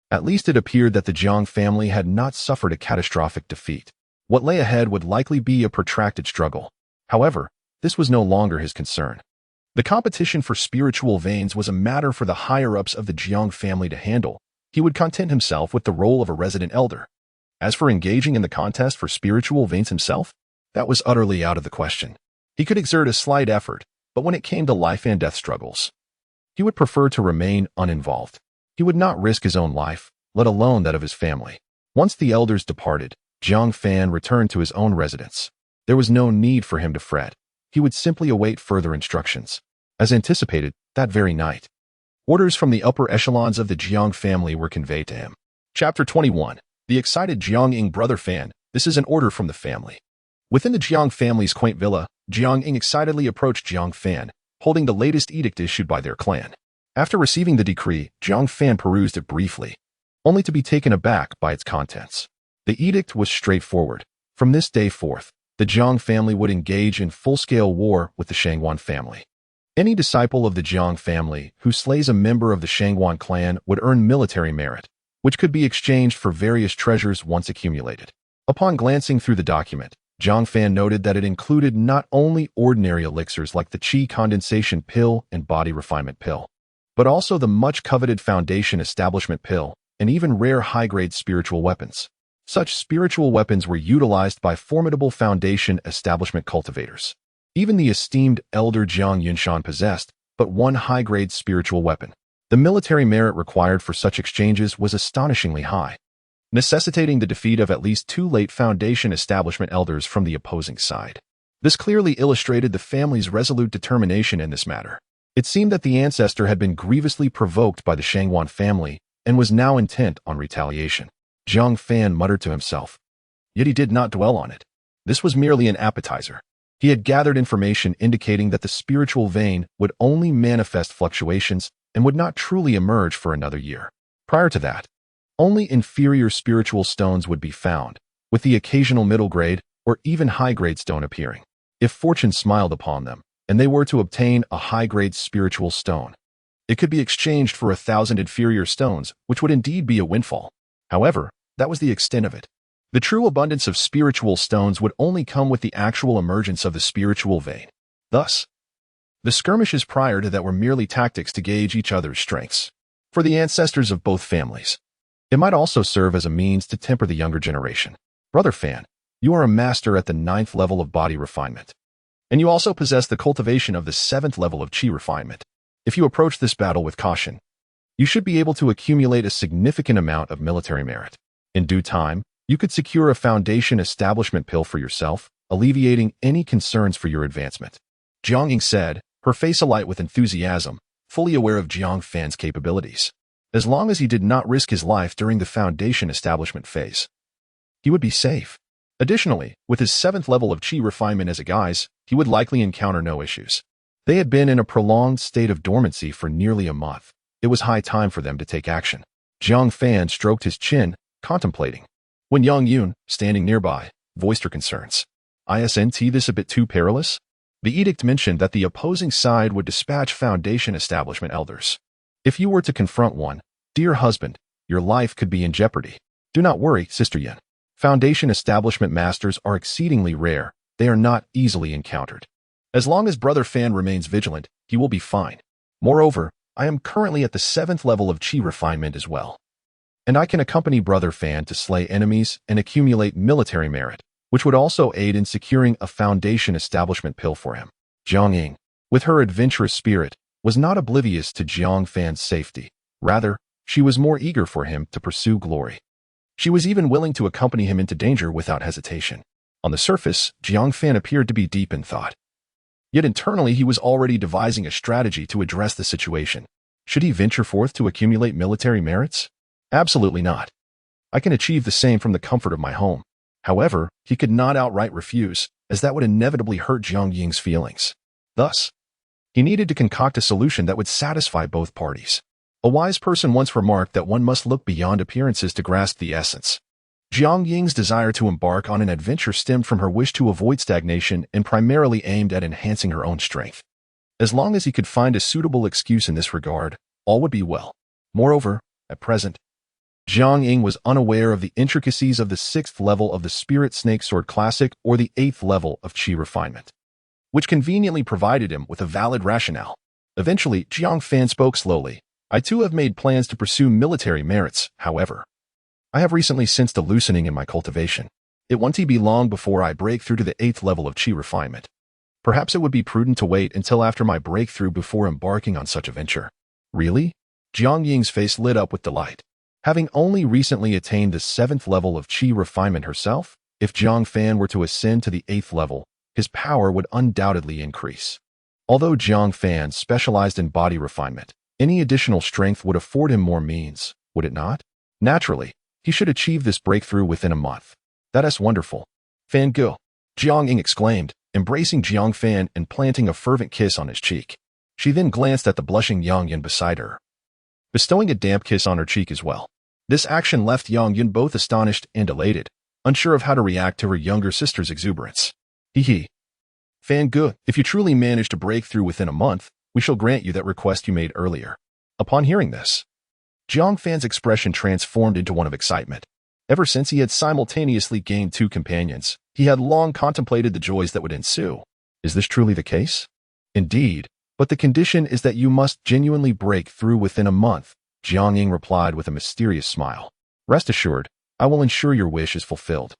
at least it appeared that the Jiang family had not suffered a catastrophic defeat. What lay ahead would likely be a protracted struggle. However, this was no longer his concern. The competition for spiritual veins was a matter for the higher-ups of the Jiang family to handle. He would content himself with the role of a resident elder. As for engaging in the contest for spiritual veins himself, that was utterly out of the question. He could exert a slight effort, but when it came to life and death struggles, he would prefer to remain uninvolved. He would not risk his own life, let alone that of his family. Once the elders departed, Jiang Fan returned to his own residence. There was no need for him to fret. He would simply await further instructions. As anticipated, that very night, orders from the upper echelons of the Jiang family were conveyed to him. Chapter 21. The excited Jiang Ying brother Fan. This is an order from the family. Within the Jiang family's quaint villa, Jiang Ying excitedly approached Jiang Fan, holding the latest edict issued by their clan. After receiving the decree, Jiang Fan perused it briefly, only to be taken aback by its contents. The edict was straightforward. From this day forth, the Jiang family would engage in full-scale war with the Shangwan family. Any disciple of the Jiang family who slays a member of the Shangwan clan would earn military merit, which could be exchanged for various treasures once accumulated. Upon glancing through the document, Jiang Fan noted that it included not only ordinary elixirs like the Qi condensation pill and body refinement pill, but also the much-coveted foundation establishment pill and even rare high-grade spiritual weapons. Such spiritual weapons were utilized by formidable foundation establishment cultivators. Even the esteemed elder Jiang Yunshan possessed but one high-grade spiritual weapon. The military merit required for such exchanges was astonishingly high, necessitating the defeat of at least 2 late foundation establishment elders from the opposing side. This clearly illustrated the family's resolute determination in this matter. It seemed that the ancestor had been grievously provoked by the Shangwan family and was now intent on retaliation. Jiang Fan muttered to himself, yet he did not dwell on it. This was merely an appetizer. He had gathered information indicating that the spiritual vein would only manifest fluctuations and would not truly emerge for another year. Prior to that, only inferior spiritual stones would be found, with the occasional middle grade or even high-grade stone appearing. If fortune smiled upon them, and they were to obtain a high-grade spiritual stone, it could be exchanged for 1,000 inferior stones, which would indeed be a windfall. However, that was the extent of it. The true abundance of spiritual stones would only come with the actual emergence of the spiritual vein. Thus, the skirmishes prior to that were merely tactics to gauge each other's strengths. For the ancestors of both families, it might also serve as a means to temper the younger generation. Brother Fan, you are a master at the 9th level of body refinement, and you also possess the cultivation of the 7th level of Qi refinement. If you approach this battle with caution, you should be able to accumulate a significant amount of military merit. In due time, you could secure a foundation establishment pill for yourself, alleviating any concerns for your advancement. Jiang Ying said, her face alight with enthusiasm, fully aware of Jiang Fan's capabilities. As long as he did not risk his life during the foundation establishment phase, he would be safe. Additionally, with his 7th level of Qi refinement as a guise, he would likely encounter no issues. They had been in a prolonged state of dormancy for nearly a month. It was high time for them to take action. Jiang Fan stroked his chin, contemplating, when Yang Yun, standing nearby, voiced her concerns. Isn't this a bit too perilous? The edict mentioned that the opposing side would dispatch foundation establishment elders. If you were to confront one, dear husband, your life could be in jeopardy. Do not worry, Sister Yin. Foundation establishment masters are exceedingly rare. They are not easily encountered. As long as Brother Fan remains vigilant, he will be fine. Moreover, I am currently at the 7th level of Qi refinement as well, and I can accompany Brother Fan to slay enemies and accumulate military merit, which would also aid in securing a foundation establishment pill for him. Jiang Ying, with her adventurous spirit, was not oblivious to Jiang Fan's safety. Rather, she was more eager for him to pursue glory. She was even willing to accompany him into danger without hesitation. On the surface, Jiang Fan appeared to be deep in thought. Yet internally he was already devising a strategy to address the situation. Should he venture forth to accumulate military merits? Absolutely not. I can achieve the same from the comfort of my home. However, he could not outright refuse, as that would inevitably hurt Jiang Ying's feelings. Thus, He needed to concoct a solution that would satisfy both parties. A wise person once remarked that one must look beyond appearances to grasp the essence. Jiang Ying's desire to embark on an adventure stemmed from her wish to avoid stagnation and primarily aimed at enhancing her own strength. As long as he could find a suitable excuse in this regard, all would be well. Moreover, at present, Jiang Ying was unaware of the intricacies of the 6th level of the Spirit Snake Sword Classic or the 8th level of Qi Refinement, which conveniently provided him with a valid rationale. Eventually, Jiang Fan spoke slowly. I too have made plans to pursue military merits, however. I have recently sensed a loosening in my cultivation. It won't be long before I break through to the 8th level of Qi Refinement. Perhaps it would be prudent to wait until after my breakthrough before embarking on such a venture. Really? Jiang Ying's face lit up with delight. Having only recently attained the 7th level of Qi Refinement herself, if Jiang Fan were to ascend to the 8th level, his power would undoubtedly increase. Although Jiang Fan specialized in body refinement, any additional strength would afford him more means, would it not? Naturally, he should achieve this breakthrough within a month. That is wonderful. Fan Gu, Jiang Ying exclaimed, embracing Jiang Fan and planting a fervent kiss on his cheek. She then glanced at the blushing Yang Yin beside her, bestowing a damp kiss on her cheek as well. This action left Yang Yin both astonished and elated, unsure of how to react to her younger sister's exuberance. Hee. Fan Gu, if you truly manage to break through within a month, we shall grant you that request you made earlier. Upon hearing this, Jiang Fan's expression transformed into one of excitement. Ever since he had simultaneously gained 2 companions, he had long contemplated the joys that would ensue. Is this truly the case? Indeed, but the condition is that you must genuinely break through within a month, Jiang Ying replied with a mysterious smile. Rest assured, I will ensure your wish is fulfilled.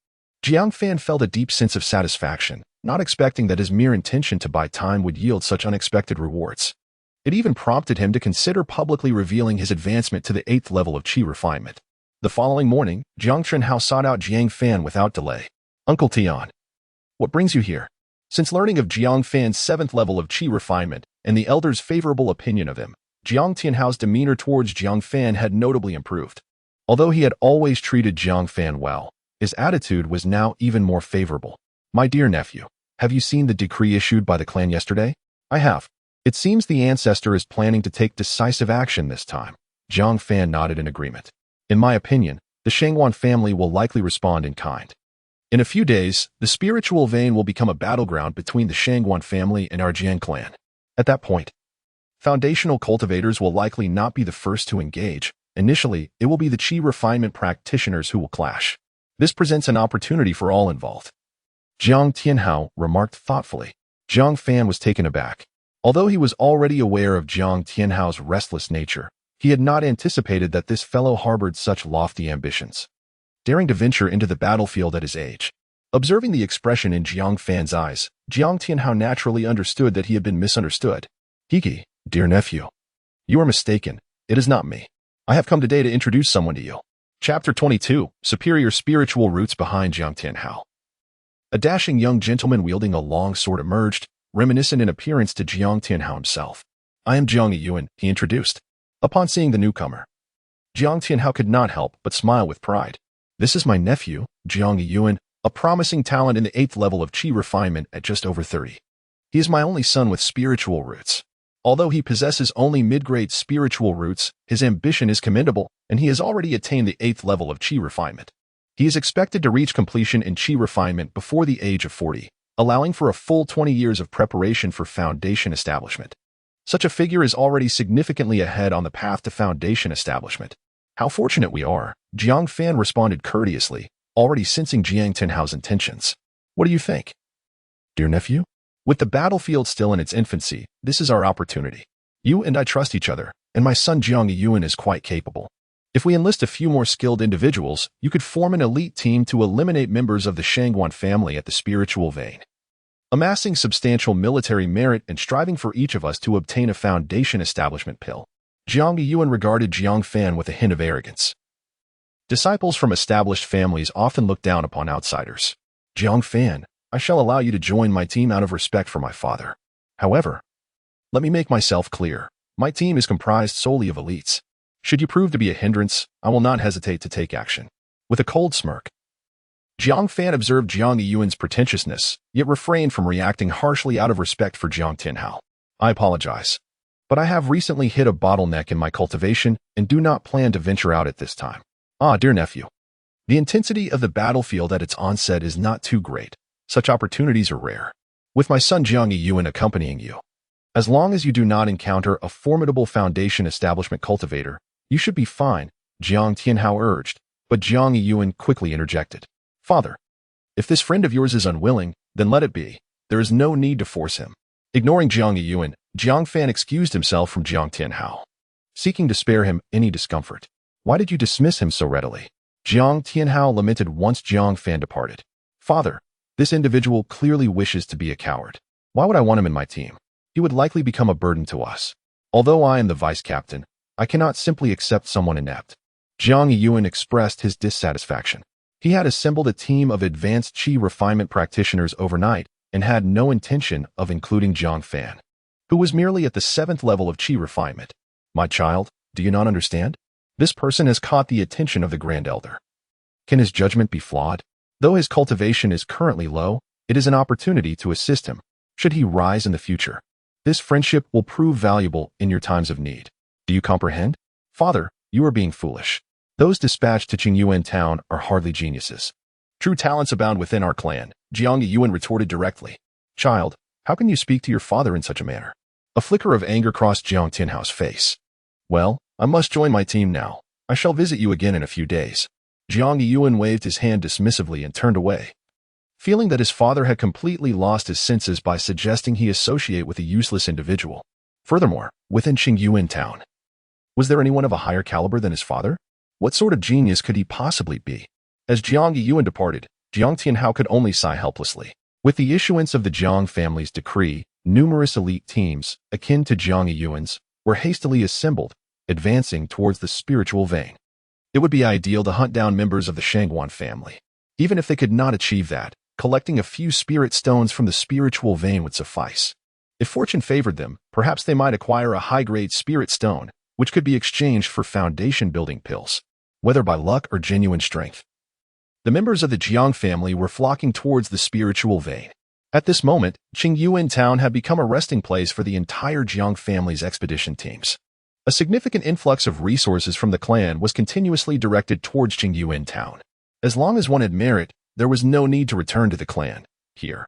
Jiang Fan felt a deep sense of satisfaction, not expecting that his mere intention to buy time would yield such unexpected rewards. It even prompted him to consider publicly revealing his advancement to the 8th level of Qi Refinement. The following morning, Jiang Chunhao sought out Jiang Fan without delay. Uncle Tian, what brings you here? Since learning of Jiang Fan's 7th level of Qi Refinement and the elder's favorable opinion of him, Jiang Tianhao's demeanor towards Jiang Fan had notably improved. Although he had always treated Jiang Fan well, his attitude was now even more favorable. My dear nephew, have you seen the decree issued by the clan yesterday? I have. It seems the ancestor is planning to take decisive action this time. Jiang Fan nodded in agreement. In my opinion, the Shangguan family will likely respond in kind. In a few days, the spiritual vein will become a battleground between the Shangguan family and our Jian clan. At that point, foundational cultivators will likely not be the first to engage. Initially, it will be the Qi refinement practitioners who will clash. This presents an opportunity for all involved. Jiang Tianhao remarked thoughtfully. Jiang Fan was taken aback. Although he was already aware of Jiang Tianhao's restless nature, he had not anticipated that this fellow harbored such lofty ambitions. Daring to venture into the battlefield at his age. Observing the expression in Jiang Fan's eyes, Jiang Tianhao naturally understood that he had been misunderstood. Hiki, dear nephew, you are mistaken. It is not me. I have come today to introduce someone to you. Chapter 22, Superior Spiritual Roots Behind Jiang Tianhao. A dashing young gentleman wielding a long sword emerged, reminiscent in appearance to Jiang Tianhao himself. I am Jiang Yuan, he introduced. Upon seeing the newcomer, Jiang Tianhao could not help but smile with pride. This is my nephew, Jiang Yuan, a promising talent in the 8th level of Qi Refinement at just over 30. He is my only son with spiritual roots. Although he possesses only mid-grade spiritual roots, his ambition is commendable, and he has already attained the 8th level of Qi Refinement. He is expected to reach completion in Qi Refinement before the age of 40, allowing for a full 20 years of preparation for foundation establishment. Such a figure is already significantly ahead on the path to foundation establishment. How fortunate we are, Jiang Fan responded courteously, already sensing Jiang Tianhao's intentions. What do you think? Dear nephew? With the battlefield still in its infancy, this is our opportunity. You and I trust each other, and my son Jiang Yuan is quite capable. If we enlist a few more skilled individuals, you could form an elite team to eliminate members of the Shangguan family at the spiritual vein. Amassing substantial military merit and striving for each of us to obtain a foundation establishment pill. Jiang Yuan regarded Jiang Fan with a hint of arrogance. Disciples from established families often look down upon outsiders. Jiang Fan, I shall allow you to join my team out of respect for my father. However, let me make myself clear. My team is comprised solely of elites. Should you prove to be a hindrance, I will not hesitate to take action. With a cold smirk, Jiang Fan observed Jiang Yuan's pretentiousness, yet refrained from reacting harshly out of respect for Jiang Tianhao. I apologize, but I have recently hit a bottleneck in my cultivation and do not plan to venture out at this time. Ah, dear nephew. The intensity of the battlefield at its onset is not too great. Such opportunities are rare. With my son Jiang Yiyuan accompanying you. As long as you do not encounter a formidable foundation establishment cultivator, you should be fine, Jiang Tianhao urged, but Jiang Yiyuan quickly interjected. Father, if this friend of yours is unwilling, then let it be. There is no need to force him. Ignoring Jiang Yiyuan, Jiang Fan excused himself from Jiang Tianhao, seeking to spare him any discomfort. Why did you dismiss him so readily? Jiang Tianhao lamented once Jiang Fan departed. Father, this individual clearly wishes to be a coward. Why would I want him in my team? He would likely become a burden to us. Although I am the vice captain, I cannot simply accept someone inept. Jiang Yiyuan expressed his dissatisfaction. He had assembled a team of advanced qi refinement practitioners overnight and had no intention of including Jiang Fan, who was merely at the 7th level of qi refinement. My child, do you not understand? This person has caught the attention of the Grand Elder. Can his judgment be flawed? Though his cultivation is currently low, it is an opportunity to assist him, should he rise in the future. This friendship will prove valuable in your times of need. Do you comprehend? Father, you are being foolish. Those dispatched to Qingyuan town are hardly geniuses. True talents abound within our clan, Jiang Yiyuan retorted directly. Child, how can you speak to your father in such a manner? A flicker of anger crossed Jiang Tianhao's face. Well, I must join my team now. I shall visit you again in a few days. Jiang Yiyuan waved his hand dismissively and turned away, feeling that his father had completely lost his senses by suggesting he associate with a useless individual. Furthermore, within Qingyuan town, was there anyone of a higher caliber than his father? What sort of genius could he possibly be? As Jiang Yiyuan departed, Jiang Tianhao could only sigh helplessly. With the issuance of the Jiang family's decree, numerous elite teams, akin to Jiang Yiyuan's, were hastily assembled, advancing towards the spiritual vein. It would be ideal to hunt down members of the Shangguan family. Even if they could not achieve that, collecting a few spirit stones from the spiritual vein would suffice. If fortune favored them, perhaps they might acquire a high-grade spirit stone, which could be exchanged for foundation-building pills, whether by luck or genuine strength. The members of the Jiang family were flocking towards the spiritual vein. At this moment, Qingyuan town had become a resting place for the entire Jiang family's expedition teams. A significant influx of resources from the clan was continuously directed towards Qingyuan town. As long as one had merit, there was no need to return to the clan. Here,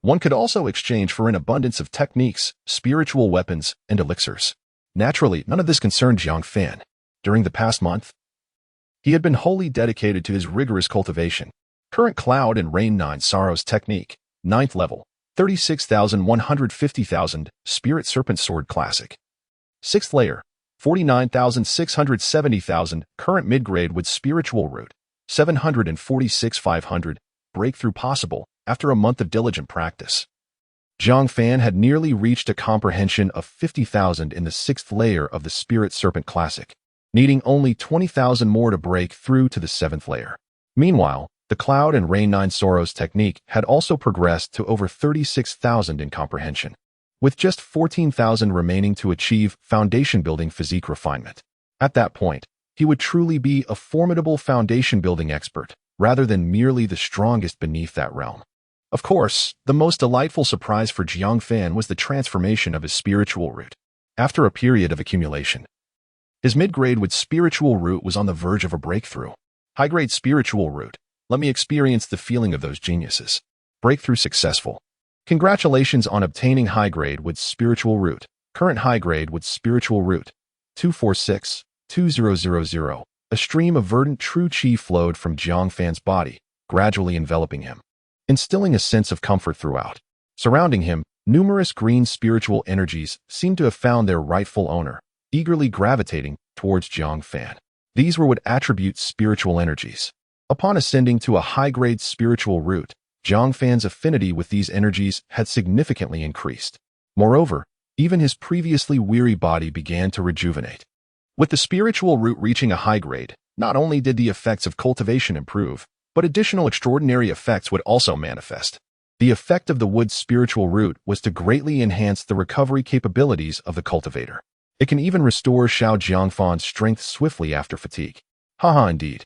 one could also exchange for an abundance of techniques, spiritual weapons, and elixirs. Naturally, none of this concerned Jiang Fan. During the past month, he had been wholly dedicated to his rigorous cultivation. Current Cloud and Rain 9 Sorrows technique, 9th level, 36,150,000, Spirit Serpent Sword Classic. 6th layer, 49,670,000, current mid-grade with Spiritual Root, 746,500, breakthrough possible after a month of diligent practice. Jiang Fan had nearly reached a comprehension of 50,000 in the 6th layer of the Spirit Serpent Classic, needing only 20,000 more to break through to the 7th layer. Meanwhile, the Cloud and Rain 9 Sorrows technique had also progressed to over 36,000 in comprehension, with just 14,000 remaining to achieve foundation-building physique refinement. At that point, he would truly be a formidable foundation-building expert, rather than merely the strongest beneath that realm. Of course, the most delightful surprise for Jiang Fan was the transformation of his spiritual root. After a period of accumulation, his mid-grade with spiritual root was on the verge of a breakthrough. High-grade spiritual root. Let me experience the feeling of those geniuses. Breakthrough successful. Congratulations on obtaining high-grade with spiritual root. Current high-grade with spiritual root. 246-2000. A stream of verdant true qi flowed from Jiang Fan's body, gradually enveloping him, instilling a sense of comfort throughout. Surrounding him, numerous green spiritual energies seemed to have found their rightful owner, eagerly gravitating towards Jiang Fan. These were what attribute spiritual energies. Upon ascending to a high-grade spiritual root, Jiang Fan's affinity with these energies had significantly increased. Moreover, even his previously weary body began to rejuvenate. With the spiritual root reaching a high grade, not only did the effects of cultivation improve, but additional extraordinary effects would also manifest. The effect of the wood's spiritual root was to greatly enhance the recovery capabilities of the cultivator. It can even restore Xiao Jiangfan's strength swiftly after fatigue. Haha, indeed.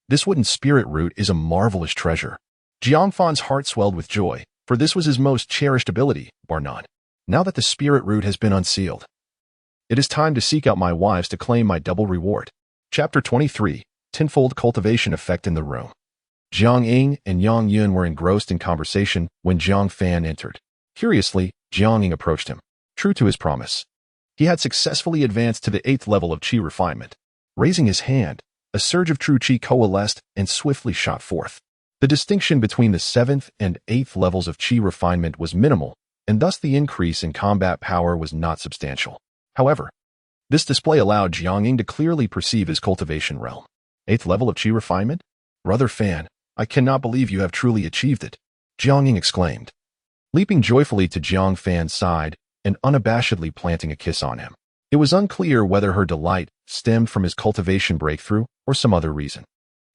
This wooden spirit root is a marvelous treasure. Jiangfan's heart swelled with joy, for this was his most cherished ability, bar none. Now that the spirit root has been unsealed, it is time to seek out my wives to claim my double reward. Chapter 23. Tenfold Cultivation Effect in the Room. Jiang Ying and Yang Yun were engrossed in conversation when Jiang Fan entered. Curiously, Jiang Ying approached him. True to his promise, he had successfully advanced to the 8th level of qi refinement. Raising his hand, a surge of true qi coalesced and swiftly shot forth. The distinction between the 7th and 8th levels of qi refinement was minimal, and thus the increase in combat power was not substantial. However, this display allowed Jiang Ying to clearly perceive his cultivation realm. 8th level of qi refinement? Brother Fan, I cannot believe you have truly achieved it, Jiang Ying exclaimed, leaping joyfully to Jiang Fan's side and unabashedly planting a kiss on him. It was unclear whether her delight stemmed from his cultivation breakthrough or some other reason.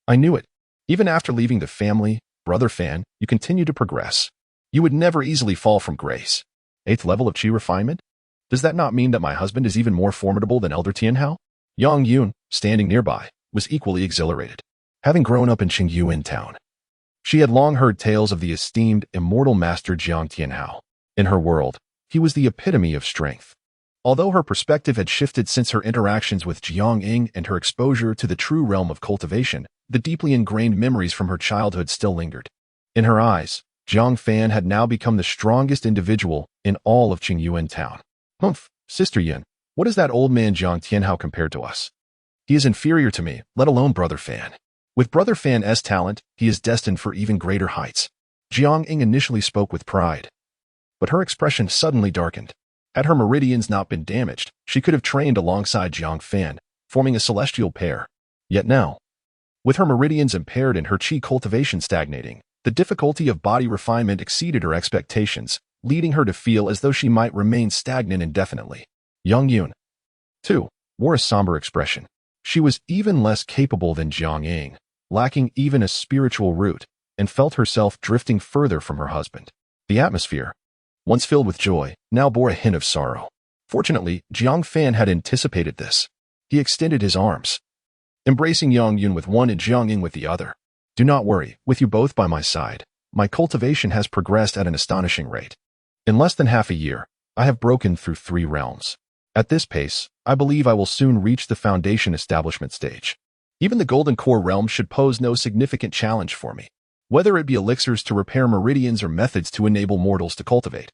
I knew it. Even after leaving the family, Brother Fan, you continue to progress. You would never easily fall from grace. 8th level of qi refinement? Does that not mean that my husband is even more formidable than Elder Tianhao? Yang Yun, standing nearby, was equally exhilarated. Having grown up in Qingyuan town, she had long heard tales of the esteemed immortal master Jiang Tianhao. In her world, he was the epitome of strength. Although her perspective had shifted since her interactions with Jiang Ying and her exposure to the true realm of cultivation, the deeply ingrained memories from her childhood still lingered. In her eyes, Jiang Fan had now become the strongest individual in all of Qingyuan town. Humph, Sister Yin, what is that old man Jiang Tianhao compared to us? He is inferior to me, let alone Brother Fan. With Brother Fan's talent, he is destined for even greater heights. Jiang Ying initially spoke with pride, but her expression suddenly darkened. Had her meridians not been damaged, she could have trained alongside Jiang Fan, forming a celestial pair. Yet now, with her meridians impaired and her qi cultivation stagnating, the difficulty of body refinement exceeded her expectations, leading her to feel as though she might remain stagnant indefinitely. Yang Yun, too, wore a somber expression. She was even less capable than Jiang Ying, lacking even a spiritual root, and felt herself drifting further from her husband. The atmosphere, once filled with joy, now bore a hint of sorrow. Fortunately, Jiang Fan had anticipated this. He extended his arms, embracing Yang Yun with one and Jiang Ying with the other. Do not worry, with you both by my side, my cultivation has progressed at an astonishing rate. In less than half a year, I have broken through 3 realms. At this pace, I believe I will soon reach the foundation establishment stage. Even the golden core realm should pose no significant challenge for me, whether it be elixirs to repair meridians or methods to enable mortals to cultivate.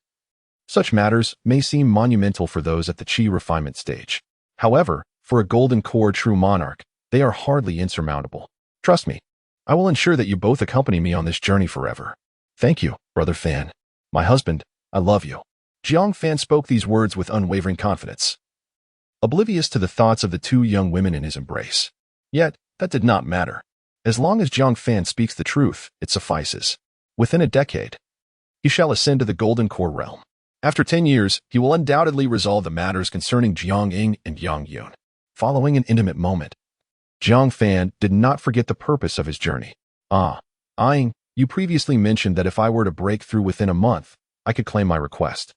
Such matters may seem monumental for those at the qi refinement stage. However, for a golden core true monarch, they are hardly insurmountable. Trust me, I will ensure that you both accompany me on this journey forever. Thank you, Brother Fan. My husband, I love you. Jiang Fan spoke these words with unwavering confidence, oblivious to the thoughts of the 2 young women in his embrace. Yet, that did not matter. As long as Jiang Fan speaks the truth, it suffices. Within a decade, he shall ascend to the golden core realm. After 10 years, he will undoubtedly resolve the matters concerning Jiang Ying and Yang Yun. Following an intimate moment, Jiang Fan did not forget the purpose of his journey. Ying, you previously mentioned that if I were to break through within a month, I could claim my request.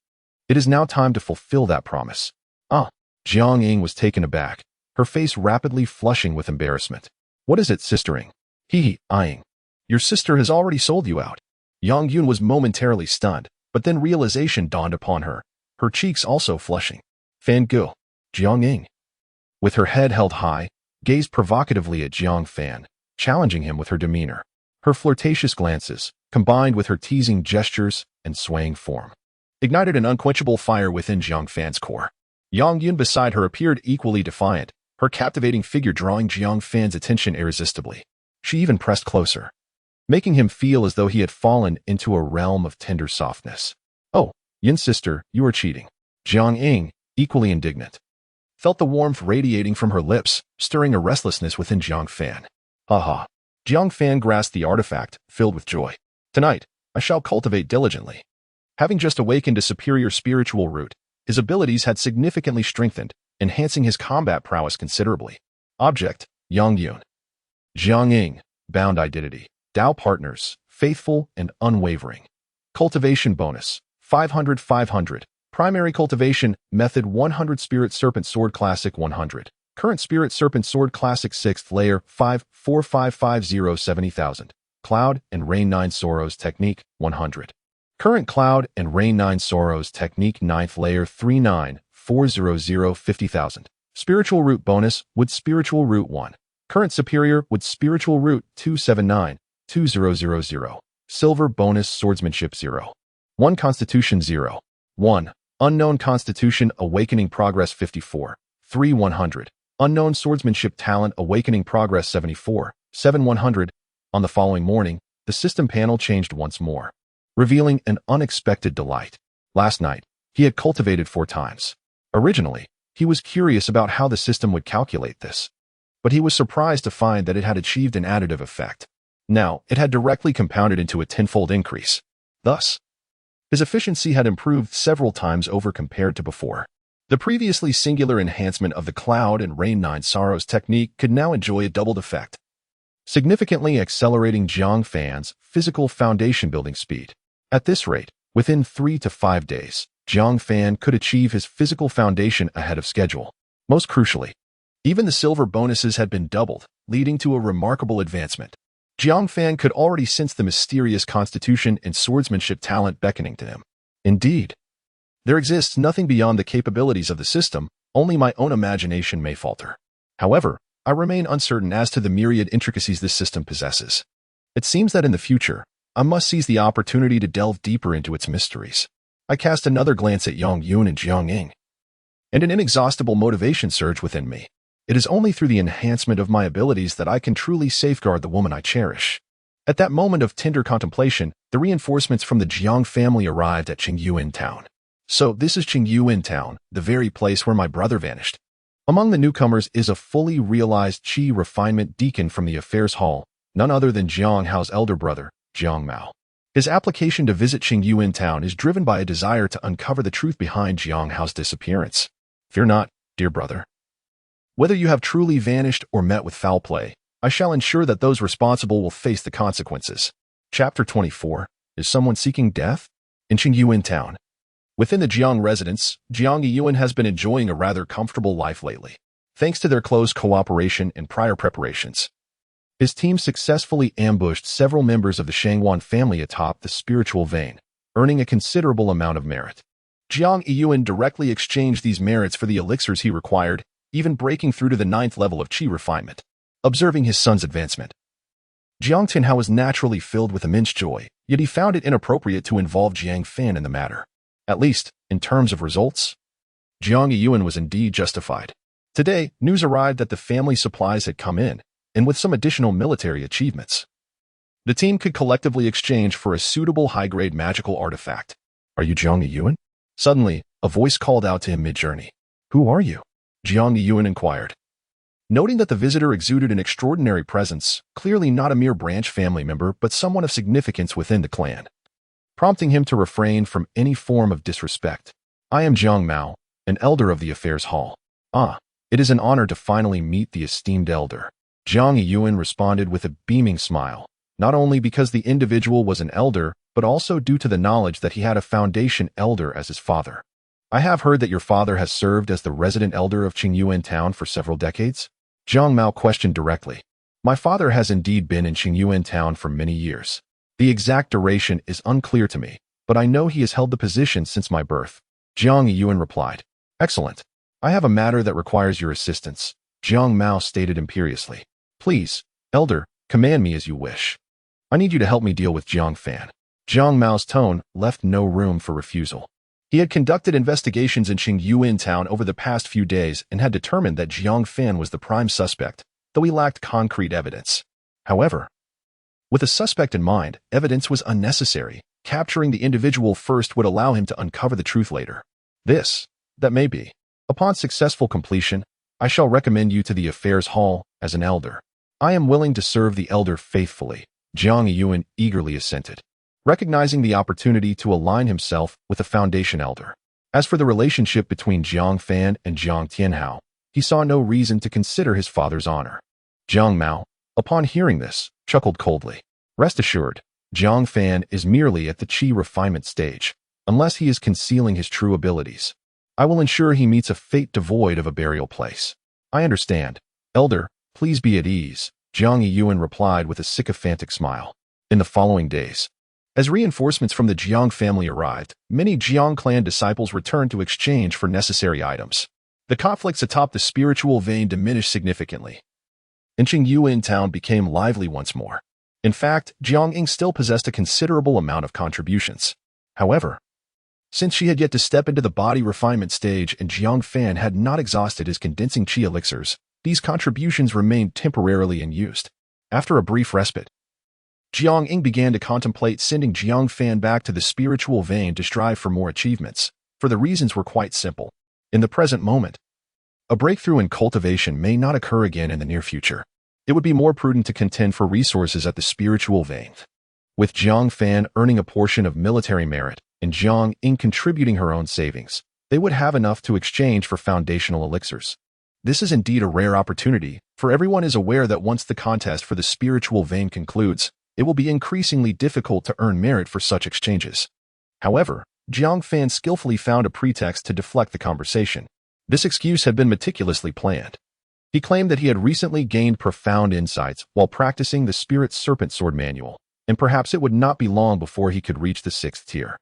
It is now time to fulfill that promise. Jiang Ying was taken aback, her face rapidly flushing with embarrassment. What is it, Sister Ying? Ying. Your sister has already sold you out. Yang Yun was momentarily stunned, but then realization dawned upon her, her cheeks also flushing. Fan Gu, Jiang Ying, with her head held high, gazed provocatively at Jiang Fan, challenging him with her demeanor. Her flirtatious glances, combined with her teasing gestures and swaying form, ignited an unquenchable fire within Jiang Fan's core. Yang Yun beside her appeared equally defiant, her captivating figure drawing Jiang Fan's attention irresistibly. She even pressed closer, making him feel as though he had fallen into a realm of tender softness. Oh, Yin sister, you are cheating. Jiang Ying, equally indignant, felt the warmth radiating from her lips, stirring a restlessness within Jiang Fan. Jiang Fan grasped the artifact, filled with joy. Tonight, I shall cultivate diligently. Having just awakened a superior spiritual root, his abilities had significantly strengthened, enhancing his combat prowess considerably. Object, Yang Yun. Jiang Ying, bound identity. Tao partners, faithful and unwavering. Cultivation bonus, 500-500. Primary cultivation, method 100 Spirit Serpent Sword Classic 100. Current Spirit Serpent Sword Classic 6th layer 54550 70,000. Cloud and Rain 9 Sorrows Technique 100. Current Cloud and Rain 9 Sorrows Technique 9th Layer 39 400 50,000. Spiritual Root Bonus with Spiritual Root 1. Current Superior with Spiritual Root 279 2000. Silver Bonus Swordsmanship 0. 1 Constitution 0. 1. Unknown Constitution Awakening Progress 54. 3 100. Unknown Swordsmanship Talent Awakening Progress 74. 7 100. On the following morning, the system panel changed once more, revealing an unexpected delight. Last night, he had cultivated 4 times. Originally, he was curious about how the system would calculate this, but he was surprised to find that it had achieved an additive effect. Now, it had directly compounded into a tenfold increase. Thus, his efficiency had improved several times over compared to before. The previously singular enhancement of the Cloud and Rain 9 Sorrows technique could now enjoy a doubled effect, significantly accelerating Jiang Fan's physical foundation building speed. At this rate, within 3 to 5 days, Jiang Fan could achieve his physical foundation ahead of schedule. Most crucially, even the silver bonuses had been doubled, leading to a remarkable advancement. Jiang Fan could already sense the mysterious constitution and swordsmanship talent beckoning to him. Indeed, there exists nothing beyond the capabilities of the system, only my own imagination may falter. However, I remain uncertain as to the myriad intricacies this system possesses. It seems that in the future, I must seize the opportunity to delve deeper into its mysteries. I cast another glance at Yang Yun and Jiang Ying, and an inexhaustible motivation surged within me. It is only through the enhancement of my abilities that I can truly safeguard the woman I cherish. At that moment of tender contemplation, the reinforcements from the Jiang family arrived at Qingyuan town. So this is Qingyuan town, the very place where my brother vanished. Among the newcomers is a fully realized Qi refinement deacon from the affairs hall, none other than Jiang Hao's elder brother, Jiang Mao. His application to visit Qingyuan town is driven by a desire to uncover the truth behind Jiang Hao's disappearance. Fear not, dear brother. Whether you have truly vanished or met with foul play, I shall ensure that those responsible will face the consequences. Chapter 24. Is someone seeking death? In Qingyuan town. Within the Jiang residence, Jiang Yiyuan has been enjoying a rather comfortable life lately, thanks to their close cooperation and prior preparations. His team successfully ambushed several members of the Shangwan family atop the spiritual vein, earning a considerable amount of merit. Jiang Yiyuan directly exchanged these merits for the elixirs he required, even breaking through to the 9th level of Qi refinement. Observing his son's advancement, Jiang Tianhao was naturally filled with immense joy, yet he found it inappropriate to involve Jiang Fan in the matter. At least, in terms of results, Jiang Yiyuan was indeed justified. Today, news arrived that the family supplies had come in, and with some additional military achievements, the team could collectively exchange for a suitable high-grade magical artifact. Are you Jiang Yiyuan? Suddenly, a voice called out to him mid-journey. Who are you? Jiang Yiyuan inquired. Noting that the visitor exuded an extraordinary presence, clearly not a mere branch family member but someone of significance within the clan, prompting him to refrain from any form of disrespect. I am Jiang Mao, an elder of the affairs hall. Ah, it is an honor to finally meet the esteemed elder. Jiang Yiyuan responded with a beaming smile, not only because the individual was an elder, but also due to the knowledge that he had a foundation elder as his father. I have heard that your father has served as the resident elder of Qingyuan town for several decades? Jiang Mao questioned directly. My father has indeed been in Qingyuan town for many years. The exact duration is unclear to me, but I know he has held the position since my birth. Jiang Yiyuan replied. Excellent. I have a matter that requires your assistance, Jiang Mao stated imperiously. Please, elder, command me as you wish. I need you to help me deal with Jiang Fan. Jiang Mao's tone left no room for refusal. He had conducted investigations in Qingyuan town over the past few days and had determined that Jiang Fan was the prime suspect, though he lacked concrete evidence. However, with a suspect in mind, evidence was unnecessary. Capturing the individual first would allow him to uncover the truth later. That may be. Upon successful completion, I shall recommend you to the affairs hall as an elder. I am willing to serve the elder faithfully. Jiang Yiyuan eagerly assented, recognizing the opportunity to align himself with a foundation elder. As for the relationship between Jiang Fan and Jiang Tianhao, he saw no reason to consider his father's honor. Jiang Mao, upon hearing this, chuckled coldly. Rest assured, Jiang Fan is merely at the Qi refinement stage, unless he is concealing his true abilities. I will ensure he meets a fate devoid of a burial place. I understand. Elder, please be at ease, Jiang Yiyuan replied with a sycophantic smile. In the following days, As reinforcements from the Jiang family arrived, many Jiang clan disciples returned to exchange for necessary items. The conflicts atop the spiritual vein diminished significantly, and Qingyuan town became lively once more. In fact, Jiang Ying still possessed a considerable amount of contributions. However, since she had yet to step into the body refinement stage and Jiang Fan had not exhausted his condensing qi elixirs, these contributions remained temporarily unused. After a brief respite, Jiang Ying began to contemplate sending Jiang Fan back to the spiritual vein to strive for more achievements, for the reasons were quite simple. In the present moment, a breakthrough in cultivation may not occur again in the near future. It would be more prudent to contend for resources at the spiritual vein. With Jiang Fan earning a portion of military merit and Jiang Ying contributing her own savings, they would have enough to exchange for foundational elixirs. This is indeed a rare opportunity, for everyone is aware that once the contest for the spiritual vein concludes, it will be increasingly difficult to earn merit for such exchanges. However, Jiang Fan skillfully found a pretext to deflect the conversation. This excuse had been meticulously planned. He claimed that he had recently gained profound insights while practicing the Spirit Serpent Sword Manual, and perhaps it would not be long before he could reach the 6th tier.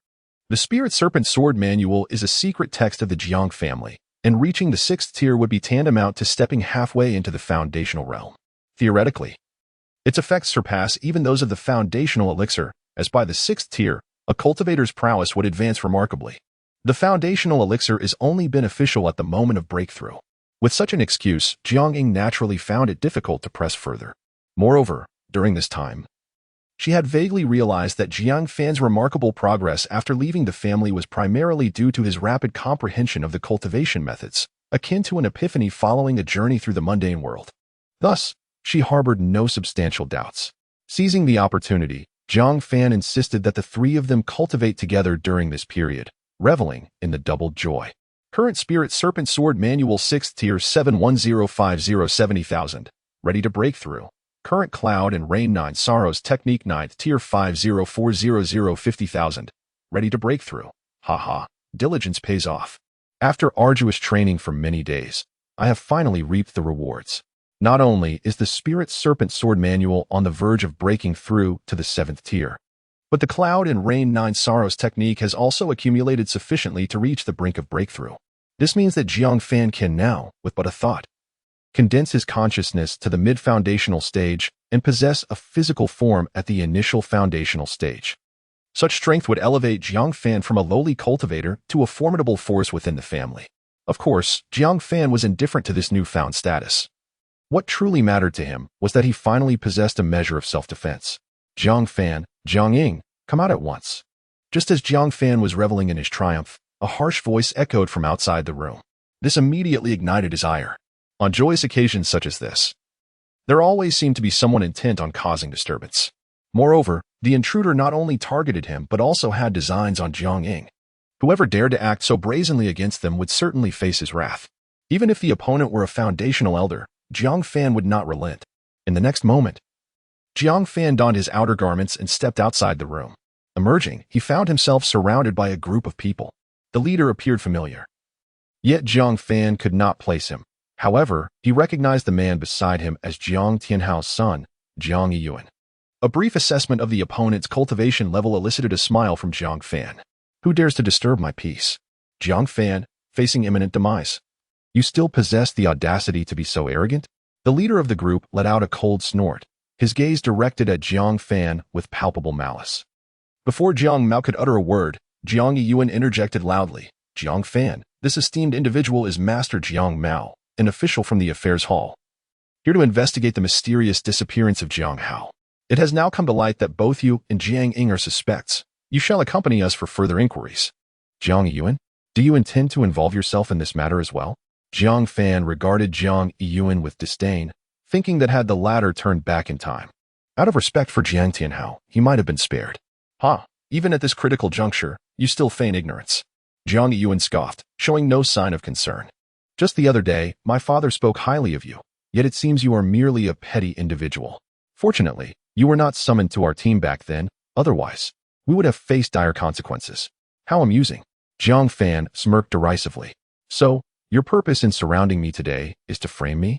The Spirit Serpent Sword Manual is a secret text of the Jiang family, and reaching the 6th tier would be tantamount to stepping halfway into the foundational realm. Theoretically, its effects surpass even those of the foundational elixir, as by the 6th tier, a cultivator's prowess would advance remarkably. The foundational elixir is only beneficial at the moment of breakthrough. With such an excuse, Jiang Ying naturally found it difficult to press further. Moreover, during this time, she had vaguely realized that Jiang Fan's remarkable progress after leaving the family was primarily due to his rapid comprehension of the cultivation methods, akin to an epiphany following a journey through the mundane world. Thus, she harbored no substantial doubts. Seizing the opportunity, Jiang Fan insisted that the three of them cultivate together during this period, reveling in the doubled joy. Current Spirit Serpent Sword Manual 6th tier 7105070,000. Ready to break through. Current Cloud and Rain 9 Sorrows Technique 9th tier 5040050,000. Ready to break through. Haha, diligence pays off. After arduous training for many days, I have finally reaped the rewards. Not only is the Spirit Serpent Sword Manual on the verge of breaking through to the 7th tier, but the Cloud and Rain 9 Sorrows technique has also accumulated sufficiently to reach the brink of breakthrough. This means that Jiang Fan can now, with but a thought, condense his consciousness to the mid-foundational stage and possess a physical form at the initial foundational stage. Such strength would elevate Jiang Fan from a lowly cultivator to a formidable force within the family. Of course, Jiang Fan was indifferent to this newfound status. What truly mattered to him was that he finally possessed a measure of self-defense. Jiang Fan, Jiang Ying, come out at once. Just as Jiang Fan was reveling in his triumph, a harsh voice echoed from outside the room. This immediately ignited his ire. On joyous occasions such as this, there always seemed to be someone intent on causing disturbance. Moreover, the intruder not only targeted him but also had designs on Jiang Ying. Whoever dared to act so brazenly against them would certainly face his wrath. Even if the opponent were a foundational elder, Jiang Fan would not relent. In the next moment, Jiang Fan donned his outer garments and stepped outside the room. Emerging, he found himself surrounded by a group of people. The leader appeared familiar. Yet Jiang Fan could not place him. However, he recognized the man beside him as Jiang Tianhao's son, Jiang Yiyuan. A brief assessment of the opponent's cultivation level elicited a smile from Jiang Fan. Who dares to disturb my peace? Jiang Fan, facing imminent demise. You still possess the audacity to be so arrogant? The leader of the group let out a cold snort, his gaze directed at Jiang Fan with palpable malice. Before Jiang Mao could utter a word, Jiang Yiyuan interjected loudly. Jiang Fan, this esteemed individual is Master Jiang Mao, an official from the Affairs Hall, here to investigate the mysterious disappearance of Jiang Hao. It has now come to light that both you and Jiang Ying are suspects. You shall accompany us for further inquiries. Jiang Yiyuan, do you intend to involve yourself in this matter as well? Jiang Fan regarded Jiang Yiyuan with disdain, thinking that had the latter turned back in time, out of respect for Jiang Tianhao, he might have been spared. Even at this critical juncture, you still feign ignorance. Jiang Yiyuan scoffed, showing no sign of concern. Just the other day, my father spoke highly of you, yet it seems you are merely a petty individual. Fortunately, you were not summoned to our team back then, otherwise, we would have faced dire consequences. How amusing. Jiang Fan smirked derisively. So, your purpose in surrounding me today is to frame me?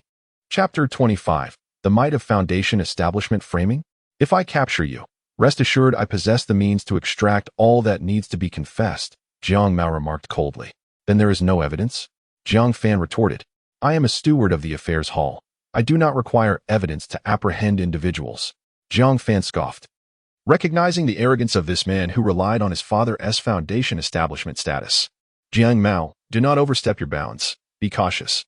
Chapter 25. The Might of Foundation Establishment Framing? If I capture you, Rest assured I possess the means to extract all that needs to be confessed, Jiang Mao remarked coldly. Then there is no evidence? Jiang Fan retorted. I am a steward of the affairs hall. I do not require evidence to apprehend individuals. Jiang Fan scoffed. Recognizing the arrogance of this man who relied on his father's foundation establishment status. Jiang Mao, do not overstep your bounds. Be cautious,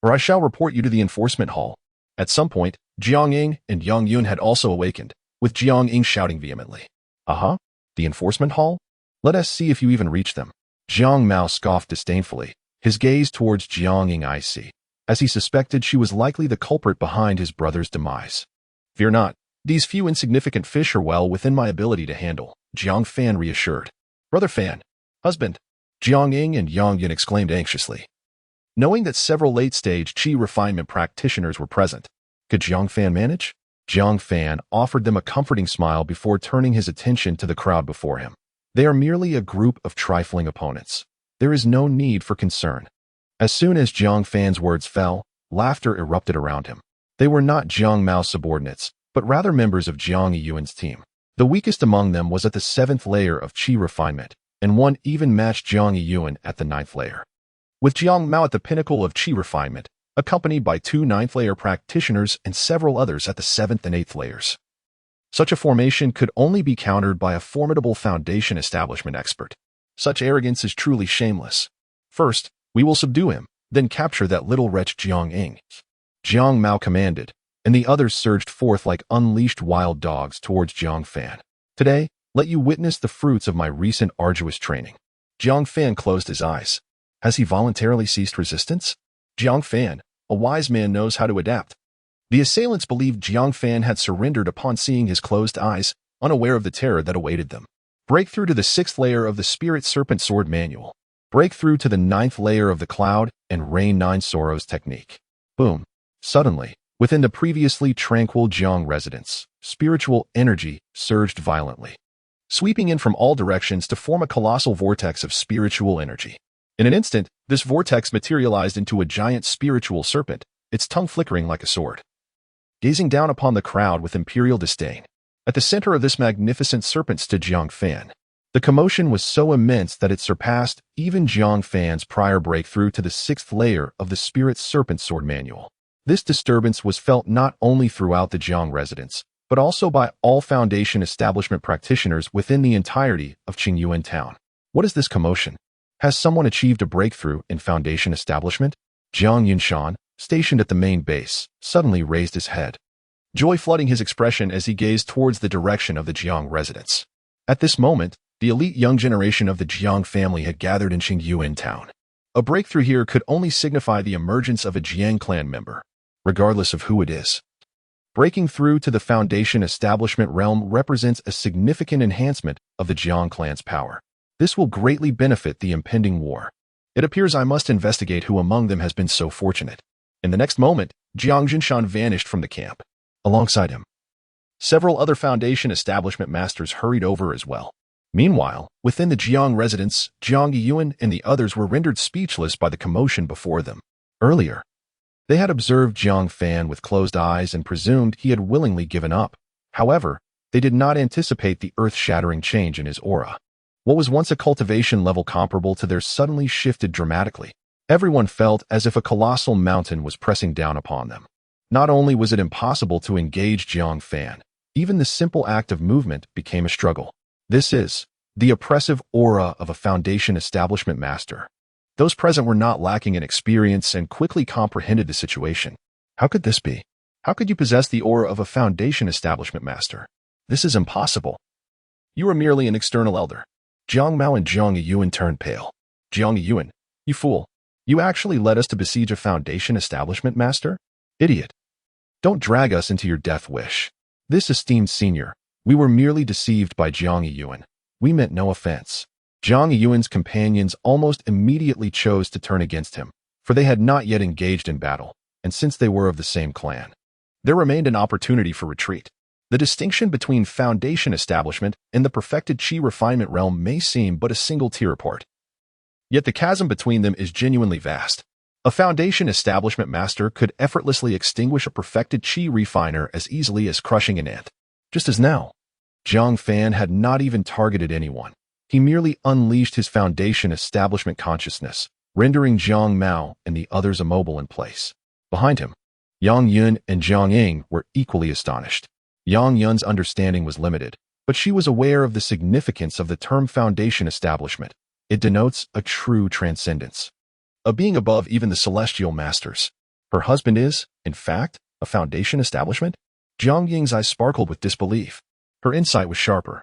or I shall report you to the enforcement hall. At some point, Jiang Ying and Yang Yun had also awakened, with Jiang Ying shouting vehemently. Aha, the enforcement hall? Let us see if you even reach them. Jiang Mao scoffed disdainfully, his gaze towards Jiang Ying icy, as he suspected she was likely the culprit behind his brother's demise. Fear not, these few insignificant fish are well within my ability to handle, Jiang Fan reassured. Brother Fan, husband, Jiang Ying and Yang Yun exclaimed anxiously. Knowing that several late-stage qi refinement practitioners were present, could Jiang Fan manage? Jiang Fan offered them a comforting smile before turning his attention to the crowd before him. They are merely a group of trifling opponents. There is no need for concern. As soon as Jiang Fan's words fell, laughter erupted around him. They were not Jiang Mao's subordinates, but rather members of Jiang Yiyuan's team. The weakest among them was at the 7th layer of qi refinement, and one even matched Jiang Yiyuan at the 9th layer. With Jiang Mao at the pinnacle of qi refinement, accompanied by 2 9th-layer practitioners and several others at the 7th and 8th layers. Such a formation could only be countered by a formidable foundation establishment expert. Such arrogance is truly shameless. First, we will subdue him, then capture that little wretch Jiang Ying. Jiang Mao commanded, and the others surged forth like unleashed wild dogs towards Jiang Fan. Today, let you witness the fruits of my recent arduous training. Jiang Fan closed his eyes. Has he voluntarily ceased resistance? Jiang Fan, a wise man, knows how to adapt. The assailants believed Jiang Fan had surrendered upon seeing his closed eyes, unaware of the terror that awaited them. Breakthrough to the 6th layer of the Spirit Serpent Sword Manual. Breakthrough to the 9th layer of the Cloud and Rain 9 Sorrows technique. Boom. Suddenly, within the previously tranquil Jiang residence, spiritual energy surged violently, sweeping in from all directions to form a colossal vortex of spiritual energy. In an instant, this vortex materialized into a giant spiritual serpent, its tongue flickering like a sword. Gazing down upon the crowd with imperial disdain, at the center of this magnificent serpent stood Jiang Fan. The commotion was so immense that it surpassed even Jiang Fan's prior breakthrough to the 6th layer of the Spirit Serpent Sword Manual. This disturbance was felt not only throughout the Jiang residence, but also by all Foundation establishment practitioners within the entirety of Qingyuan town. What is this commotion? Has someone achieved a breakthrough in Foundation establishment? Jiang Yunshan, stationed at the main base, suddenly raised his head, joy flooding his expression as he gazed towards the direction of the Jiang residence. At this moment, the elite young generation of the Jiang family had gathered in Qingyuan town. A breakthrough here could only signify the emergence of a Jiang clan member, regardless of who it is. Breaking through to the Foundation establishment realm represents a significant enhancement of the Jiang clan's power. This will greatly benefit the impending war. It appears I must investigate who among them has been so fortunate. In the next moment, Jiang Jinshan vanished from the camp. Alongside him, several other Foundation establishment masters hurried over as well. Meanwhile, within the Jiang residence, Jiang Yiyuan and the others were rendered speechless by the commotion before them. Earlier, they had observed Jiang Fan with closed eyes and presumed he had willingly given up. However, they did not anticipate the earth-shattering change in his aura. What was once a cultivation level comparable to theirs suddenly shifted dramatically. Everyone felt as if a colossal mountain was pressing down upon them. Not only was it impossible to engage Jiang Fan, even the simple act of movement became a struggle. This is the oppressive aura of a Foundation establishment master. Those present were not lacking in experience and quickly comprehended the situation. How could this be? How could you possess the aura of a Foundation establishment master? This is impossible. You are merely an external elder. Jiang Mao and Jiang Yiyuan turned pale. Jiang Yiyuan, you fool. You actually led us to besiege a Foundation establishment master? Idiot. Don't drag us into your death wish. This esteemed senior, we were merely deceived by Jiang Yiyuan. We meant no offense. Jiang Yiyuan's companions almost immediately chose to turn against him, for they had not yet engaged in battle, and since they were of the same clan, there remained an opportunity for retreat. The distinction between Foundation establishment and the perfected qi refinement realm may seem but a single tear apart. Yet the chasm between them is genuinely vast. A Foundation establishment master could effortlessly extinguish a perfected qi refiner as easily as crushing an ant. Just as now, Jiang Fan had not even targeted anyone. He merely unleashed his foundation establishment consciousness, rendering Jiang Mao and the others immobile in place. Behind him, Yang Yun and Jiang Ying were equally astonished. Yang Yun's understanding was limited, but she was aware of the significance of the term foundation establishment. It denotes a true transcendence, a being above even the celestial masters. Her husband is, in fact, a foundation establishment? Jiang Ying's eyes sparkled with disbelief. Her insight was sharper.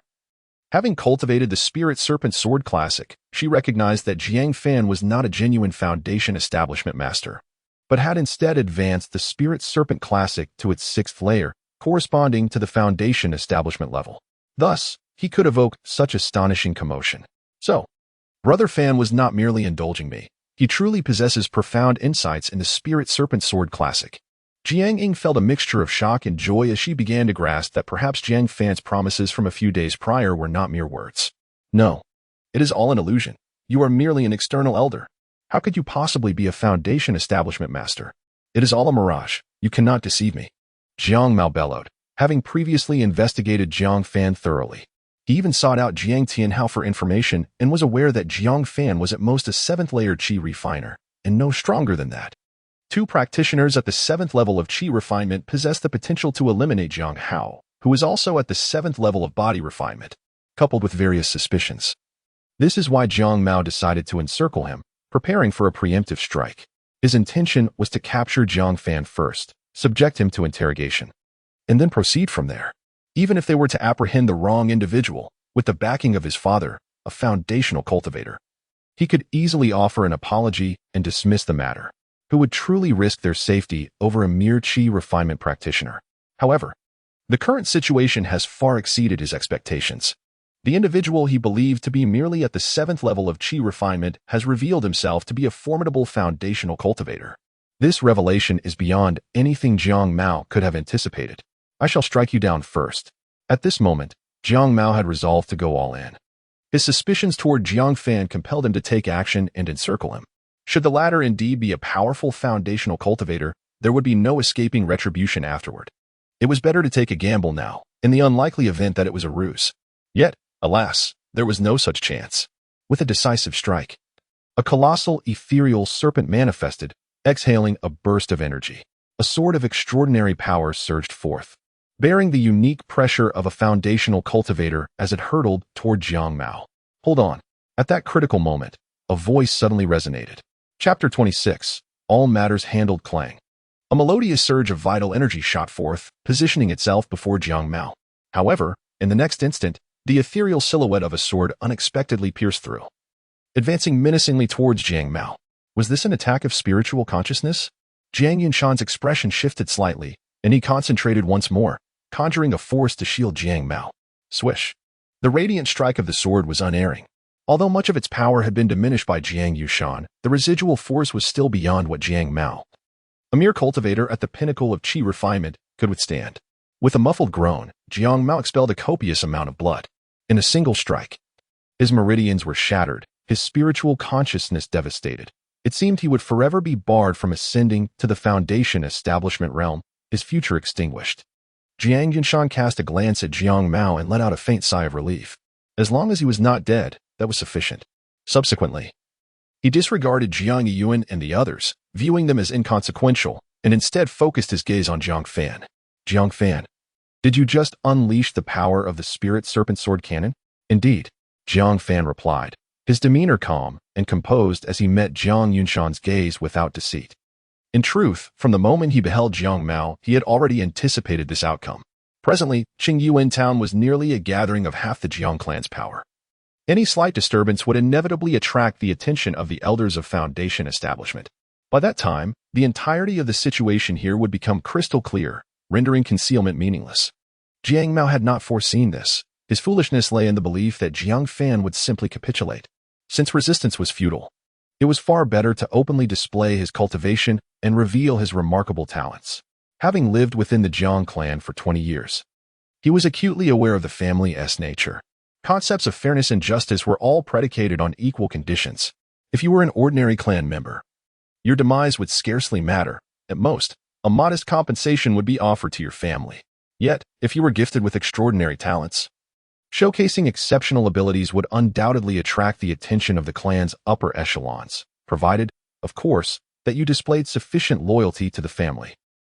Having cultivated the Spirit Serpent Sword Classic, she recognized that Jiang Fan was not a genuine foundation establishment master, but had instead advanced the Spirit Serpent Classic to its 6th layer, corresponding to the foundation establishment level. Thus, he could evoke such astonishing commotion. So, Brother Fan was not merely indulging me. He truly possesses profound insights in the Spirit Serpent Sword Classic. Jiang Ying felt a mixture of shock and joy as she began to grasp that perhaps Jiang Fan's promises from a few days prior were not mere words. No, it is all an illusion. You are merely an external elder. How could you possibly be a foundation establishment master? It is all a mirage. You cannot deceive me. Jiang Mao bellowed, having previously investigated Jiang Fan thoroughly. He even sought out Jiang Tianhao for information and was aware that Jiang Fan was at most a 7th layer Qi refiner, and no stronger than that. 2 practitioners at the 7th level of Qi refinement possess the potential to eliminate Jiang Hao, who is also at the 7th level of body refinement, coupled with various suspicions. This is why Jiang Mao decided to encircle him, preparing for a preemptive strike. His intention was to capture Jiang Fan first, subject him to interrogation, and then proceed from there. Even if they were to apprehend the wrong individual, with the backing of his father, a foundational cultivator, he could easily offer an apology and dismiss the matter. Who would truly risk their safety over a mere Qi refinement practitioner? However, the current situation has far exceeded his expectations. The individual he believed to be merely at the 7th level of Qi refinement has revealed himself to be a formidable foundational cultivator. This revelation is beyond anything Jiang Mao could have anticipated. I shall strike you down first. At this moment, Jiang Mao had resolved to go all in. His suspicions toward Jiang Fan compelled him to take action and encircle him. Should the latter indeed be a powerful foundational cultivator, there would be no escaping retribution afterward. It was better to take a gamble now, in the unlikely event that it was a ruse. Yet, alas, there was no such chance. With a decisive strike, a colossal ethereal serpent manifested, exhaling a burst of energy. A sword of extraordinary power surged forth, bearing the unique pressure of a foundational cultivator as it hurtled toward Jiang Mao. Hold on. At that critical moment, a voice suddenly resonated. Chapter 26. All Matters Handled Clang. A melodious surge of vital energy shot forth, positioning itself before Jiang Mao. However, in the next instant, the ethereal silhouette of a sword unexpectedly pierced through, advancing menacingly towards Jiang Mao. Was this an attack of spiritual consciousness? Jiang Yunshan's expression shifted slightly, and he concentrated once more, conjuring a force to shield Jiang Mao. Swish. The radiant strike of the sword was unerring. Although much of its power had been diminished by Jiang Yushan, the residual force was still beyond what Jiang Mao, a mere cultivator at the pinnacle of Qi refinement, could withstand. With a muffled groan, Jiang Mao expelled a copious amount of blood. In a single strike, his meridians were shattered, his spiritual consciousness devastated. It seemed he would forever be barred from ascending to the foundation establishment realm, his future extinguished. Jiang Yunshan cast a glance at Jiang Mao and let out a faint sigh of relief. As long as he was not dead, that was sufficient. Subsequently, he disregarded Jiang Yuan and the others, viewing them as inconsequential, and instead focused his gaze on Jiang Fan. Jiang Fan, did you just unleash the power of the Spirit Serpent Sword Cannon? Indeed, Jiang Fan replied, his demeanor calm and composed as he met Jiang Yunshan's gaze without deceit. In truth, from the moment he beheld Jiang Mao, he had already anticipated this outcome. Presently, Qingyuan town was nearly a gathering of half the Jiang clan's power. Any slight disturbance would inevitably attract the attention of the elders of Foundation establishment. By that time, the entirety of the situation here would become crystal clear, rendering concealment meaningless. Jiang Mao had not foreseen this. His foolishness lay in the belief that Jiang Fan would simply capitulate. Since resistance was futile, it was far better to openly display his cultivation and reveal his remarkable talents. Having lived within the Jiang clan for 20 years, he was acutely aware of the family's nature. Concepts of fairness and justice were all predicated on equal conditions. If you were an ordinary clan member, your demise would scarcely matter. At most, a modest compensation would be offered to your family. Yet, if you were gifted with extraordinary talents, Showcasing exceptional abilities would undoubtedly attract the attention of the clan's upper echelons, provided, of course, that you displayed sufficient loyalty to the family.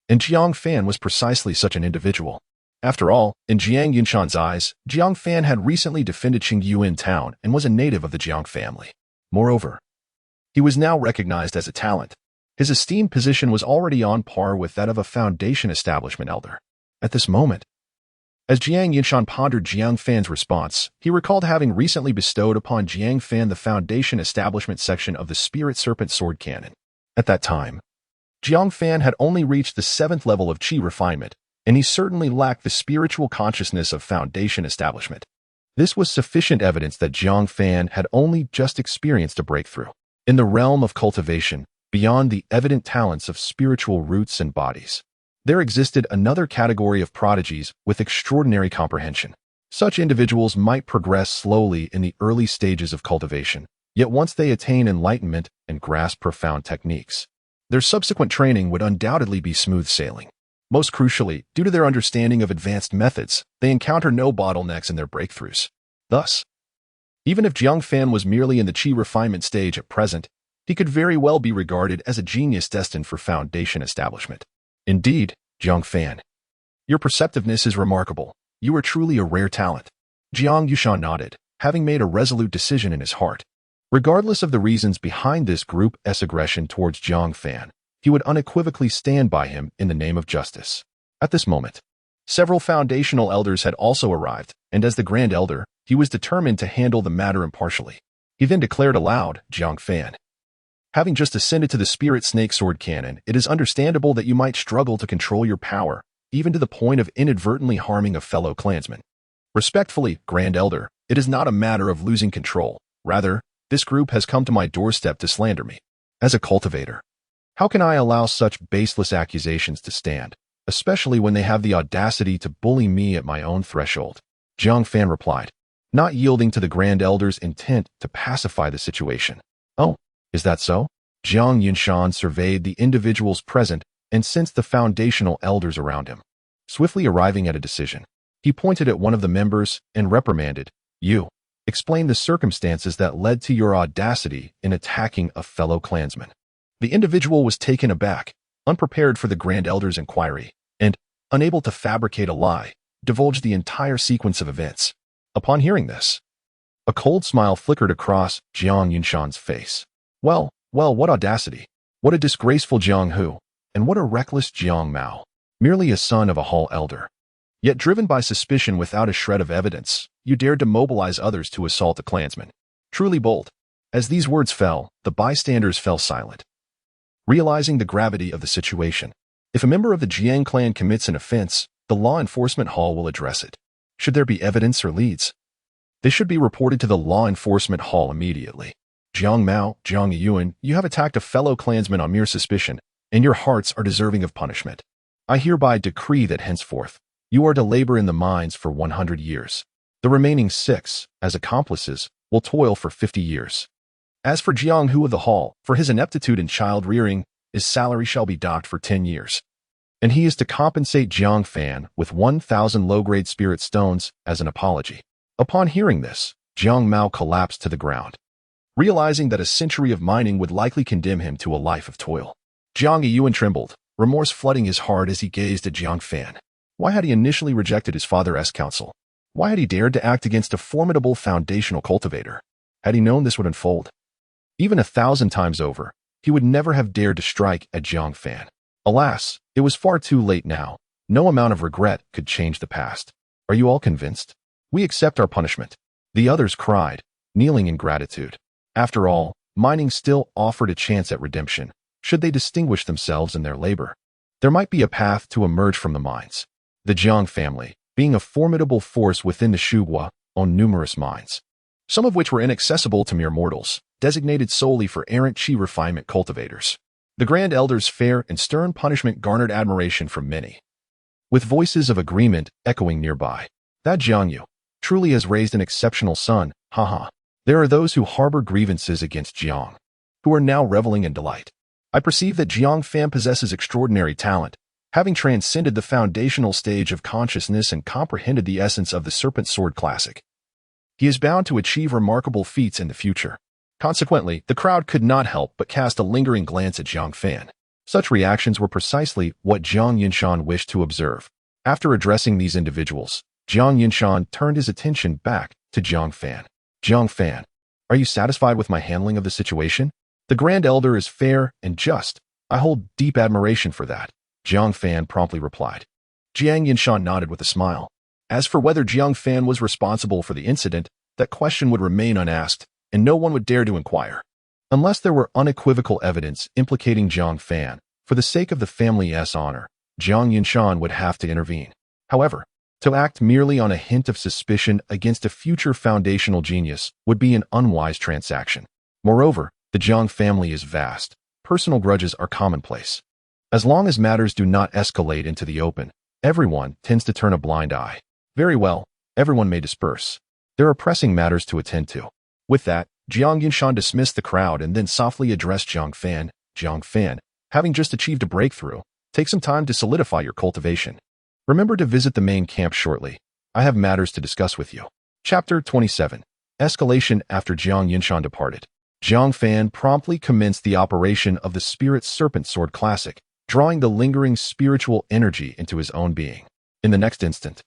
And Jiang Fan was precisely such an individual. After all, in Jiang Yunshan's eyes, Jiang Fan had recently defended Qingyuan town and was a native of the Jiang family. Moreover, he was now recognized as a talent. His esteemed position was already on par with that of a foundation establishment elder. At this moment, as Jiang Yunshan pondered Jiang Fan's response, he recalled having recently bestowed upon Jiang Fan the foundation establishment section of the Spirit Serpent Sword Cannon. At that time, Jiang Fan had only reached the 7th level of Qi refinement, and he certainly lacked the spiritual consciousness of foundation establishment. This was sufficient evidence that Jiang Fan had only just experienced a breakthrough. In the realm of cultivation, beyond the evident talents of spiritual roots and bodies, there existed another category of prodigies with extraordinary comprehension. Such individuals might progress slowly in the early stages of cultivation, yet once they attain enlightenment and grasp profound techniques, their subsequent training would undoubtedly be smooth sailing. Most crucially, due to their understanding of advanced methods, they encounter no bottlenecks in their breakthroughs. Thus, even if Jiang Fan was merely in the Qi refinement stage at present, he could very well be regarded as a genius destined for foundation establishment. Indeed, Jiang Fan, your perceptiveness is remarkable. You are truly a rare talent. Jiang Yunshan nodded, having made a resolute decision in his heart. Regardless of the reasons behind this group's aggression towards Jiang Fan, he would unequivocally stand by him in the name of justice. At this moment, several foundational elders had also arrived, and as the Grand Elder, he was determined to handle the matter impartially. He then declared aloud, Jiang Fan, having just ascended to the Spirit Snake Sword Cannon, it is understandable that you might struggle to control your power, even to the point of inadvertently harming a fellow clansman. Respectfully, Grand Elder, it is not a matter of losing control. Rather, this group has come to my doorstep to slander me. As a cultivator, how can I allow such baseless accusations to stand, especially when they have the audacity to bully me at my own threshold? Jiang Fan replied, not yielding to the Grand Elder's intent to pacify the situation. Oh, is that so? Jiang Yunshan surveyed the individuals present and sensed the foundational elders around him. Swiftly arriving at a decision, he pointed at one of the members and reprimanded, you, explain the circumstances that led to your audacity in attacking a fellow clansman. The individual was taken aback, unprepared for the Grand Elder's inquiry, and, unable to fabricate a lie, divulged the entire sequence of events. Upon hearing this, a cold smile flickered across Jiang Yunshan's face. Well, what audacity! What a disgraceful Jiang Hu, and what a reckless Jiang Mao, merely a son of a hall elder. Yet driven by suspicion without a shred of evidence, you dared to mobilize others to assault a clansman. Truly bold. As these words fell, the bystanders fell silent. Realizing the gravity of the situation, if a member of the Jiang clan commits an offense, the law enforcement hall will address it. Should there be evidence or leads, they should be reported to the law enforcement hall immediately. Jiang Mao, Jiang Yuan, you have attacked a fellow clansman on mere suspicion, and your hearts are deserving of punishment. I hereby decree that henceforth, you are to labor in the mines for 100 years. The remaining 6, as accomplices, will toil for 50 years. As for Jiang Hu of the hall, for his ineptitude in child-rearing, his salary shall be docked for 10 years. And he is to compensate Jiang Fan with 1,000 low-grade spirit stones as an apology. Upon hearing this, Jiang Mao collapsed to the ground, realizing that a century of mining would likely condemn him to a life of toil. Jiang Yuan trembled, remorse flooding his heart as he gazed at Jiang Fan. Why had he initially rejected his father's counsel? Why had he dared to act against a formidable foundational cultivator? Had he known this would unfold, even 1,000 times over, he would never have dared to strike at Jiang Fan. Alas, it was far too late now. No amount of regret could change the past. Are you all convinced? We accept our punishment. The others cried, kneeling in gratitude. After all, mining still offered a chance at redemption, should they distinguish themselves in their labor. There might be a path to emerge from the mines. The Jiang family, being a formidable force within the Shugua, owned numerous mines, some of which were inaccessible to mere mortals, designated solely for errant Qi refinement cultivators. The Grand Elder's fair and stern punishment garnered admiration from many, with voices of agreement echoing nearby. That Jiang Yu truly has raised an exceptional son, haha. There are those who harbor grievances against Jiang, who are now reveling in delight. I perceive that Jiang Fan possesses extraordinary talent. Having transcended the foundational stage of consciousness and comprehended the essence of the Serpent Sword Classic, he is bound to achieve remarkable feats in the future. Consequently, the crowd could not help but cast a lingering glance at Jiang Fan. Such reactions were precisely what Jiang Yinshan wished to observe. After addressing these individuals, Jiang Yinshan turned his attention back to Jiang Fan. Jiang Fan, are you satisfied with my handling of the situation? The Grand Elder is fair and just. I hold deep admiration for that, Jiang Fan promptly replied. Jiang Yinshan nodded with a smile. As for whether Jiang Fan was responsible for the incident, that question would remain unasked, and no one would dare to inquire. Unless there were unequivocal evidence implicating Jiang Fan, for the sake of the family's honor, Jiang Yinshan would have to intervene. However, to act merely on a hint of suspicion against a future foundational genius would be an unwise transaction. Moreover, the Jiang family is vast. Personal grudges are commonplace. As long as matters do not escalate into the open, everyone tends to turn a blind eye. Very well, everyone may disperse. There are pressing matters to attend to. With that, Jiang Yinshan dismissed the crowd and then softly addressed Jiang Fan. Jiang Fan, having just achieved a breakthrough, take some time to solidify your cultivation. Remember to visit the main camp shortly. I have matters to discuss with you. Chapter 27. Escalation after Jiang Yinshan departed. Jiang Fan promptly commenced the operation of the Spirit Serpent Sword Classic, drawing the lingering spiritual energy into his own being. In the next instant,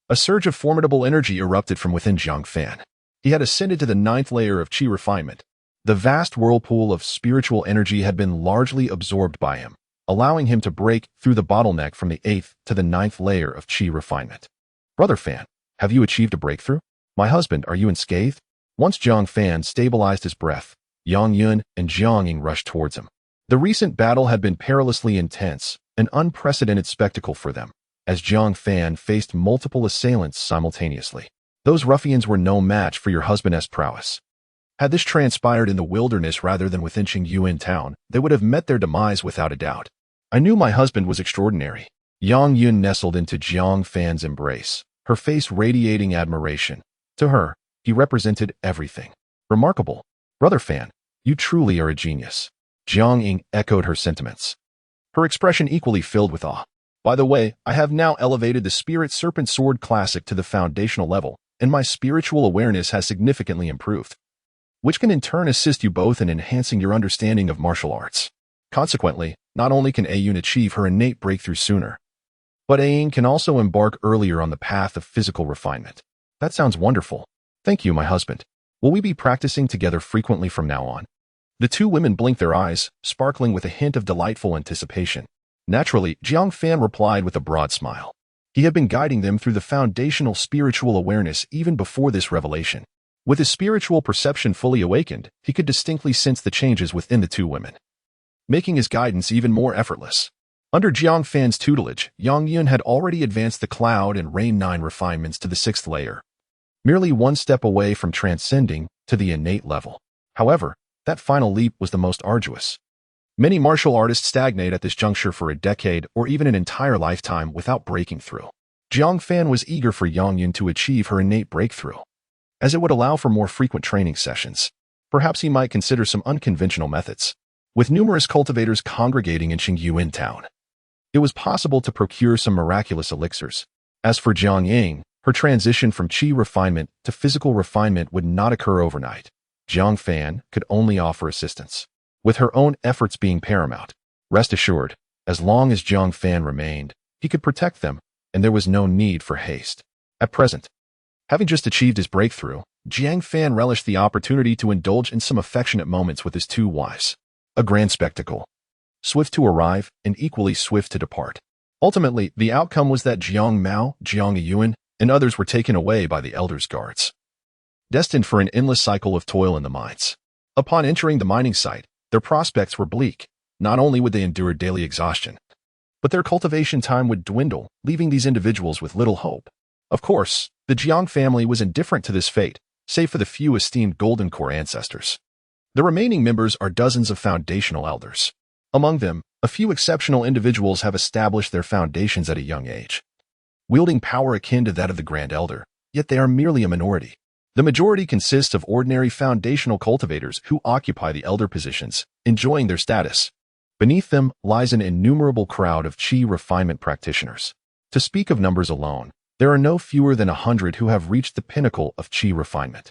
a surge of formidable energy erupted from within Jiang Fan. He had ascended to the 9th layer of Qi refinement. The vast whirlpool of spiritual energy had been largely absorbed by him, allowing him to break through the bottleneck from the 8th to the 9th layer of Qi refinement. Brother Fan, have you achieved a breakthrough? My husband, are you unscathed? Once Jiang Fan stabilized his breath, Yang Yun and Jiang Ying rushed towards him. The recent battle had been perilously intense, an unprecedented spectacle for them, as Jiang Fan faced multiple assailants simultaneously. Those ruffians were no match for your husband's prowess. Had this transpired in the wilderness rather than within Qingyuan town, they would have met their demise without a doubt. I knew my husband was extraordinary. Yang Yun nestled into Jiang Fan's embrace, her face radiating admiration. To her, he represented everything. Remarkable. Brother Fan, you truly are a genius. Jiang Ying echoed her sentiments, her expression equally filled with awe. By the way, I have now elevated the Spirit Serpent Sword Classic to the foundational level, and my spiritual awareness has significantly improved, which can in turn assist you both in enhancing your understanding of martial arts. Consequently, not only can Ayun achieve her innate breakthrough sooner, but Ayun can also embark earlier on the path of physical refinement. That sounds wonderful. Thank you, my husband. Will we be practicing together frequently from now on? The two women blinked their eyes, sparkling with a hint of delightful anticipation. Naturally, Jiang Fan replied with a broad smile. He had been guiding them through the foundational spiritual awareness even before this revelation. With his spiritual perception fully awakened, he could distinctly sense the changes within the two women, making his guidance even more effortless. Under Jiang Fan's tutelage, Yang Yun had already advanced the Cloud and Rain 9 refinements to the 6th layer, merely one step away from transcending to the innate level. However, that final leap was the most arduous. Many martial artists stagnate at this juncture for a decade or even an entire lifetime without breaking through. Jiang Fan was eager for Yang Yun to achieve her innate breakthrough, as it would allow for more frequent training sessions. Perhaps he might consider some unconventional methods. With numerous cultivators congregating in Qingyuan town, it was possible to procure some miraculous elixirs. As for Jiang Ying, her transition from Qi refinement to physical refinement would not occur overnight. Jiang Fan could only offer assistance, with her own efforts being paramount. Rest assured, as long as Jiang Fan remained, he could protect them, and there was no need for haste. At present, having just achieved his breakthrough, Jiang Fan relished the opportunity to indulge in some affectionate moments with his two wives. A grand spectacle, swift to arrive and equally swift to depart. Ultimately, the outcome was that Jiang Mao, Jiang Yuan, and others were taken away by the Elder's guards, destined for an endless cycle of toil in the mines. Upon entering the mining site, their prospects were bleak. Not only would they endure daily exhaustion, but their cultivation time would dwindle, leaving these individuals with little hope. Of course, the Jiang family was indifferent to this fate, save for the few esteemed Golden Core ancestors. The remaining members are dozens of foundational elders. Among them, a few exceptional individuals have established their foundations at a young age, wielding power akin to that of the Grand Elder, yet they are merely a minority. The majority consists of ordinary foundational cultivators who occupy the elder positions, enjoying their status. Beneath them lies an innumerable crowd of qi refinement practitioners. To speak of numbers alone, there are no fewer than 100 who have reached the pinnacle of qi refinement.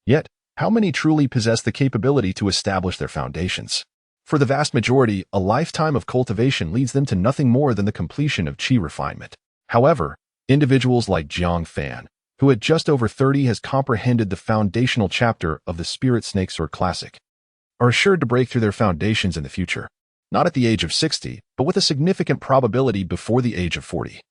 Yet, how many truly possess the capability to establish their foundations? For the vast majority, a lifetime of cultivation leads them to nothing more than the completion of qi refinement. However, individuals like Jiang Fan, who at just over 30 has comprehended the foundational chapter of the Spirit Snake Sword Classic, are assured to break through their foundations in the future, not at the age of 60, but with a significant probability before the age of 40,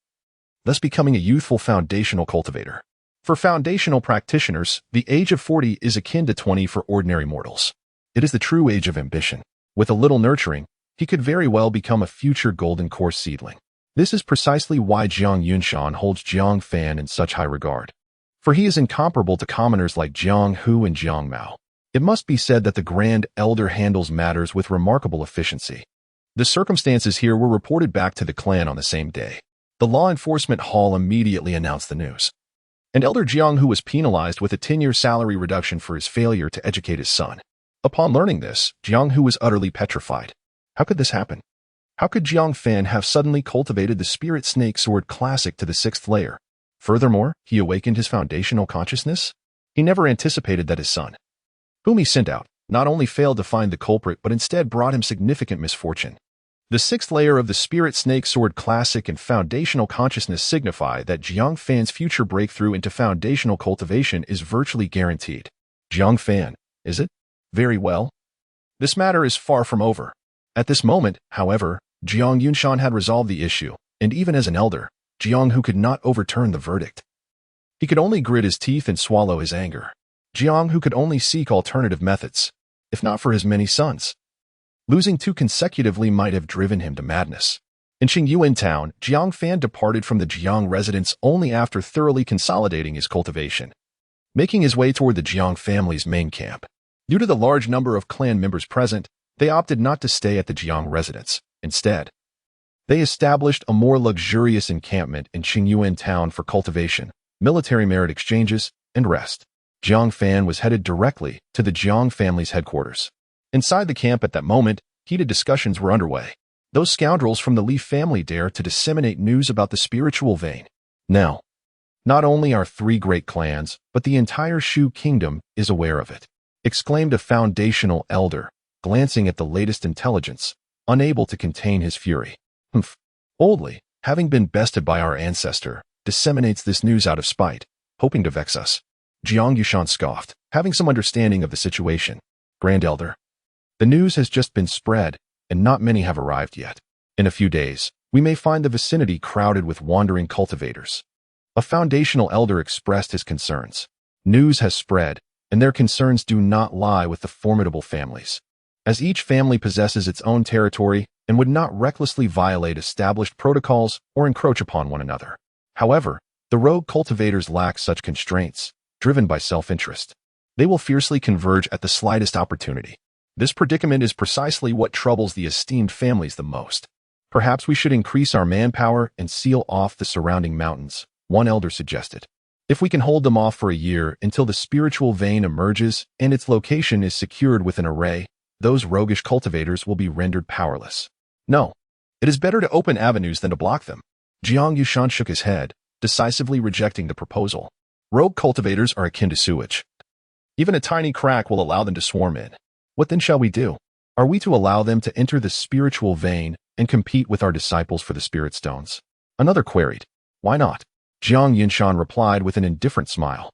thus becoming a youthful foundational cultivator. For foundational practitioners, the age of 40 is akin to 20 for ordinary mortals. It is the true age of ambition. With a little nurturing, he could very well become a future golden course seedling. This is precisely why Jiang Yunshan holds Jiang Fan in such high regard. For he is incomparable to commoners like Jiang Hu and Jiang Mao. It must be said that the Grand Elder handles matters with remarkable efficiency. The circumstances here were reported back to the clan on the same day. The law enforcement hall immediately announced the news. And Elder Jiang Hu was penalized with a 10-year salary reduction for his failure to educate his son. Upon learning this, Jiang Hu was utterly petrified. How could this happen? How could Jiang Fan have suddenly cultivated the Spirit Snake Sword Classic to the 6th layer? Furthermore, he awakened his foundational consciousness. He never anticipated that his son, whom he sent out, not only failed to find the culprit but instead brought him significant misfortune. The 6th layer of the Spirit Snake Sword Classic and foundational consciousness signify that Jiang Fan's future breakthrough into foundational cultivation is virtually guaranteed. Jiang Fan, is it? Very well. This matter is far from over. At this moment, however, Jiang Yunshan had resolved the issue, and even as an elder, Jiang Hu could not overturn the verdict. He could only grit his teeth and swallow his anger. Jiang Hu could only seek alternative methods, if not for his many sons. Losing 2 consecutively might have driven him to madness. In Qingyuan town, Jiang Fan departed from the Jiang residence only after thoroughly consolidating his cultivation, making his way toward the Jiang family's main camp. Due to the large number of clan members present, they opted not to stay at the Jiang residence. Instead, they established a more luxurious encampment in Qingyuan town for cultivation, military merit exchanges, and rest. Jiang Fan was headed directly to the Jiang family's headquarters. Inside the camp at that moment, heated discussions were underway. Those scoundrels from the Li family dare to disseminate news about the spiritual vein. Now, not only are 3 great clans, but the entire Shu kingdom is aware of it, exclaimed a foundational elder, glancing at the latest intelligence, unable to contain his fury. Humph. Oldly, having been bested by our ancestor, disseminates this news out of spite, hoping to vex us. Jiang Yushan scoffed, having some understanding of the situation. Grand Elder, the news has just been spread, and not many have arrived yet. In a few days, we may find the vicinity crowded with wandering cultivators. A foundational elder expressed his concerns. News has spread, and their concerns do not lie with the formidable families, as each family possesses its own territory and would not recklessly violate established protocols or encroach upon one another. However, the rogue cultivators lack such constraints, driven by self-interest. They will fiercely converge at the slightest opportunity. This predicament is precisely what troubles the esteemed families the most. Perhaps we should increase our manpower and seal off the surrounding mountains, one elder suggested. If we can hold them off for a year until the spiritual vein emerges and its location is secured with an array, those roguish cultivators will be rendered powerless. No, it is better to open avenues than to block them. Jiang Yushan shook his head, decisively rejecting the proposal. Rogue cultivators are akin to sewage. Even a tiny crack will allow them to swarm in. What then shall we do? Are we to allow them to enter the spiritual vein and compete with our disciples for the spirit stones? Another queried. Why not? Jiang Yunshan replied with an indifferent smile.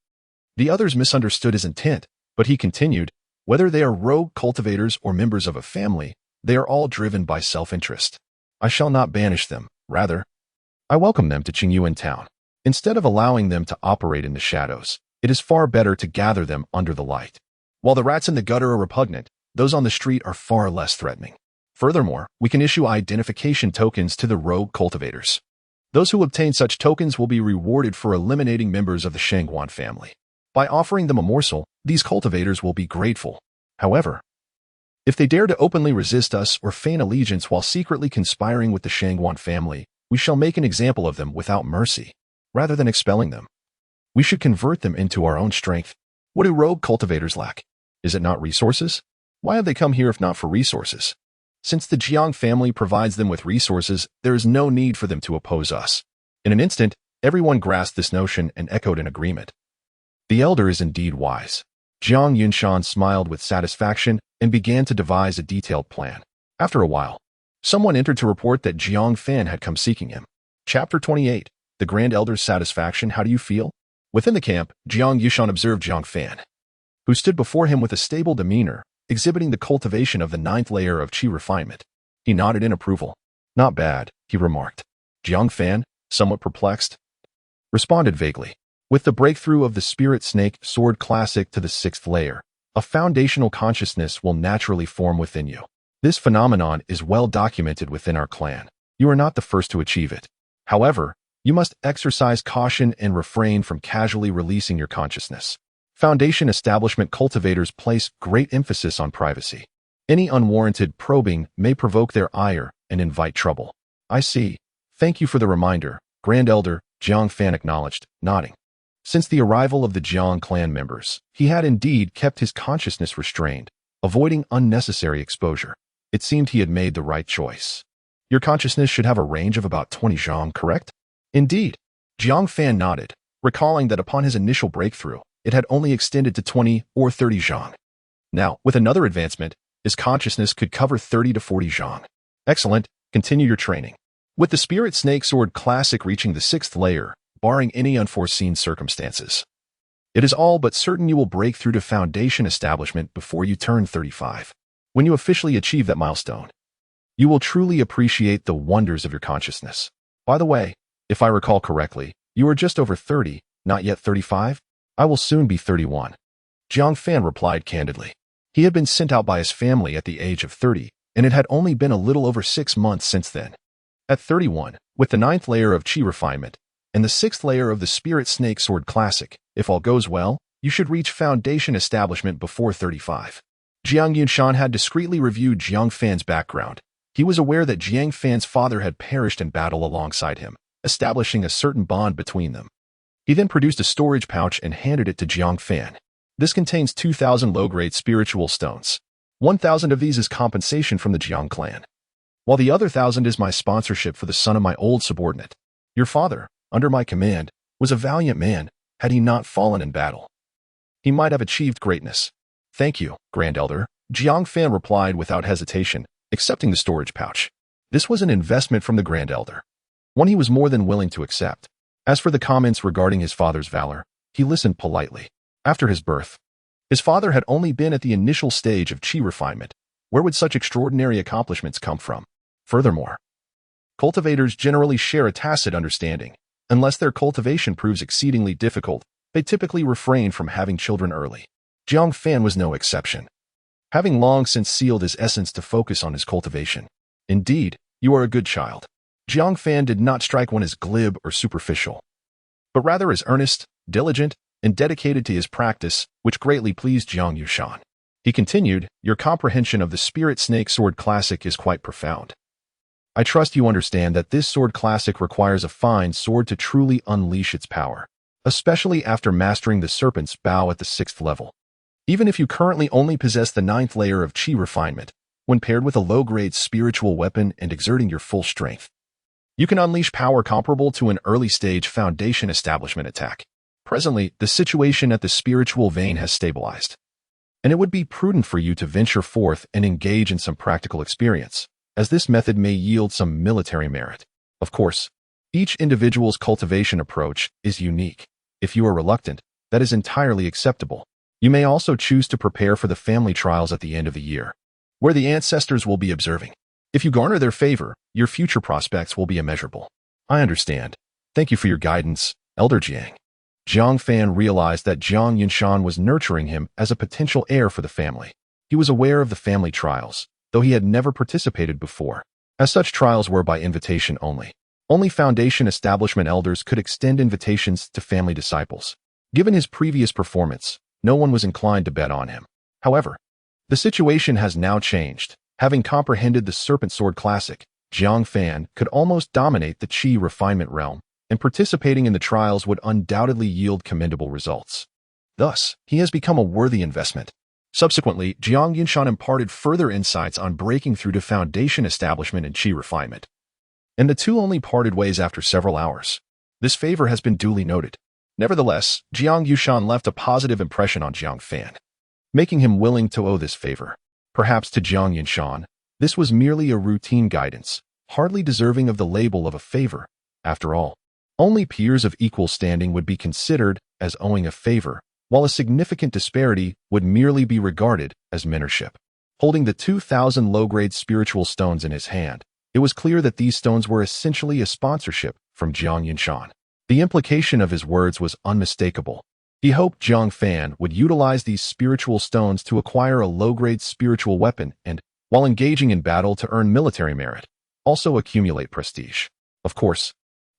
The others misunderstood his intent, but he continued, whether they are rogue cultivators or members of a family, they are all driven by self-interest. I shall not banish them. Rather, I welcome them to Qingyuan town. Instead of allowing them to operate in the shadows, it is far better to gather them under the light. While the rats in the gutter are repugnant, those on the street are far less threatening. Furthermore, we can issue identification tokens to the rogue cultivators. Those who obtain such tokens will be rewarded for eliminating members of the Shangguan family. By offering them a morsel, these cultivators will be grateful. However, if they dare to openly resist us or feign allegiance while secretly conspiring with the Shangguan family, we shall make an example of them without mercy. Rather than expelling them, we should convert them into our own strength. What do rogue cultivators lack? Is it not resources? Why have they come here if not for resources? Since the Jiang family provides them with resources, there is no need for them to oppose us. In an instant, everyone grasped this notion and echoed in agreement. The elder is indeed wise. Jiang Yunshan smiled with satisfaction and began to devise a detailed plan. After a while, someone entered to report that Jiang Fan had come seeking him. Chapter 28. The Grand Elder's Satisfaction. How do you feel? Within the camp, Jiang Yunshan observed Jiang Fan, who stood before him with a stable demeanor, exhibiting the cultivation of the 9th layer of qi refinement. He nodded in approval. Not bad, he remarked. Jiang Fan, somewhat perplexed, responded vaguely. With the breakthrough of the Spirit Snake Sword Classic to the 6th layer, a foundational consciousness will naturally form within you. This phenomenon is well documented within our clan. You are not the first to achieve it. However, you must exercise caution and refrain from casually releasing your consciousness. Foundation establishment cultivators place great emphasis on privacy. Any unwarranted probing may provoke their ire and invite trouble. I see. Thank you for the reminder, Grand Elder, Jiang Fan acknowledged, nodding. Since the arrival of the Jiang clan members, he had indeed kept his consciousness restrained, avoiding unnecessary exposure. It seemed he had made the right choice. Your consciousness should have a range of about 20 zhang, correct? Indeed. Jiang Fan nodded, recalling that upon his initial breakthrough, it had only extended to 20 or 30 zhang. Now, with another advancement, his consciousness could cover 30 to 40 zhang. Excellent. Continue your training. With the Spirit Snake Sword Classic reaching the 6th layer, barring any unforeseen circumstances, it is all but certain you will break through to foundation establishment before you turn 35. When you officially achieve that milestone, you will truly appreciate the wonders of your consciousness. By the way, if I recall correctly, you are just over 30, not yet 35? I will soon be 31. Jiang Fan replied candidly. He had been sent out by his family at the age of 30, and it had only been a little over 6 months since then. At 31, with the 9th layer of qi refinement, and the 6th layer of the Spirit Snake Sword Classic, if all goes well, you should reach foundation establishment before 35. Jiang Yunshan had discreetly reviewed Jiang Fan's background. He was aware that Jiang Fan's father had perished in battle alongside him, establishing a certain bond between them. He then produced a storage pouch and handed it to Jiang Fan. This contains 2,000 low-grade spiritual stones. 1,000 of these is compensation from the Jiang clan, while the other 1,000 is my sponsorship for the son of my old subordinate. Your father, under my command, was a valiant man. Had he not fallen in battle, he might have achieved greatness. Thank you, Grand Elder, Jiang Fan replied without hesitation, accepting the storage pouch. This was an investment from the Grand Elder, one he was more than willing to accept. As for the comments regarding his father's valor, he listened politely. After his birth, his father had only been at the initial stage of qi refinement. Where would such extraordinary accomplishments come from? Furthermore, cultivators generally share a tacit understanding. Unless their cultivation proves exceedingly difficult, they typically refrain from having children early. Jiang Fan was no exception, having long since sealed his essence to focus on his cultivation. Indeed, you are a good child. Jiang Fan did not strike one as glib or superficial, but rather as earnest, diligent, and dedicated to his practice, which greatly pleased Jiang Yunshan. He continued, your comprehension of the Spirit Snake Sword Classic is quite profound. I trust you understand that this sword classic requires a fine sword to truly unleash its power, especially after mastering the Serpent's Bow at the 6th level. Even if you currently only possess the 9th layer of qi refinement, when paired with a low-grade spiritual weapon and exerting your full strength, you can unleash power comparable to an early-stage foundation establishment attack. Presently, the situation at the spiritual vein has stabilized, and it would be prudent for you to venture forth and engage in some practical experience, as this method may yield some military merit. Of course, each individual's cultivation approach is unique. If you are reluctant, that is entirely acceptable. You may also choose to prepare for the family trials at the end of the year, where the ancestors will be observing. If you garner their favor, your future prospects will be immeasurable. I understand. Thank you for your guidance, Elder Jiang. Jiang Fan realized that Jiang Yunshan was nurturing him as a potential heir for the family. He was aware of the family trials, though he had never participated before, as such trials were by invitation only. Only foundation establishment elders could extend invitations to family disciples. Given his previous performance, no one was inclined to bet on him. However, the situation has now changed. Having comprehended the Serpent Sword Classic, Jiang Fan could almost dominate the qi refinement realm, and participating in the trials would undoubtedly yield commendable results. Thus, he has become a worthy investment. Subsequently, Jiang Yunshan imparted further insights on breaking through to foundation establishment and qi refinement. And the two only parted ways after several hours. This favor has been duly noted. Nevertheless, Jiang Yunshan left a positive impression on Jiang Fan, making him willing to owe this favor. Perhaps to Jiang Yunshan, this was merely a routine guidance, hardly deserving of the label of a favor. After all, only peers of equal standing would be considered as owing a favor, while a significant disparity would merely be regarded as mentorship. Holding the 2,000 low-grade spiritual stones in his hand, it was clear that these stones were essentially a sponsorship from Jiang Yunshan. The implication of his words was unmistakable. He hoped Jiang Fan would utilize these spiritual stones to acquire a low-grade spiritual weapon and, while engaging in battle to earn military merit, also accumulate prestige. Of course,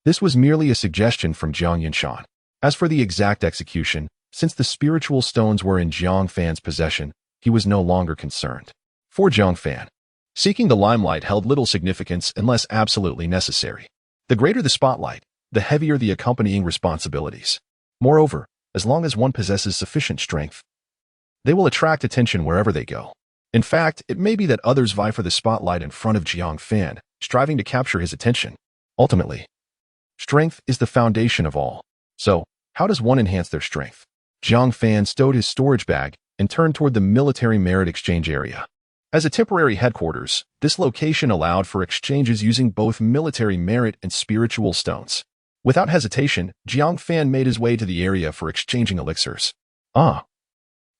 this was merely a suggestion from Jiang Yunshan. As for the exact execution, since the spiritual stones were in Jiang Fan's possession, he was no longer concerned. For Jiang Fan, seeking the limelight held little significance unless absolutely necessary. The greater the spotlight, the heavier the accompanying responsibilities. Moreover, as long as one possesses sufficient strength, they will attract attention wherever they go. In fact, it may be that others vie for the spotlight in front of Jiang Fan, striving to capture his attention. Ultimately, strength is the foundation of all. So, how does one enhance their strength? Jiang Fan stowed his storage bag and turned toward the military merit exchange area. As a temporary headquarters, this location allowed for exchanges using both military merit and spiritual stones. Without hesitation, Jiang Fan made his way to the area for exchanging elixirs. Ah,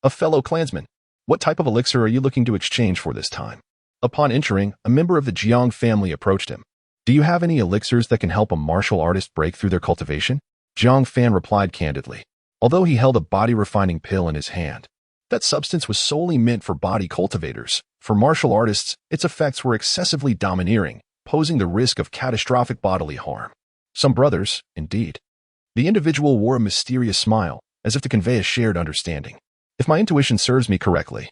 a fellow clansman. What type of elixir are you looking to exchange for this time? Upon entering, a member of the Jiang family approached him. Do you have any elixirs that can help a martial artist break through their cultivation? Jiang Fan replied candidly. Although he held a body-refining pill in his hand, that substance was solely meant for body cultivators. For martial artists, its effects were excessively domineering, posing the risk of catastrophic bodily harm. Some brothers, indeed. The individual wore a mysterious smile, as if to convey a shared understanding. If my intuition serves me correctly,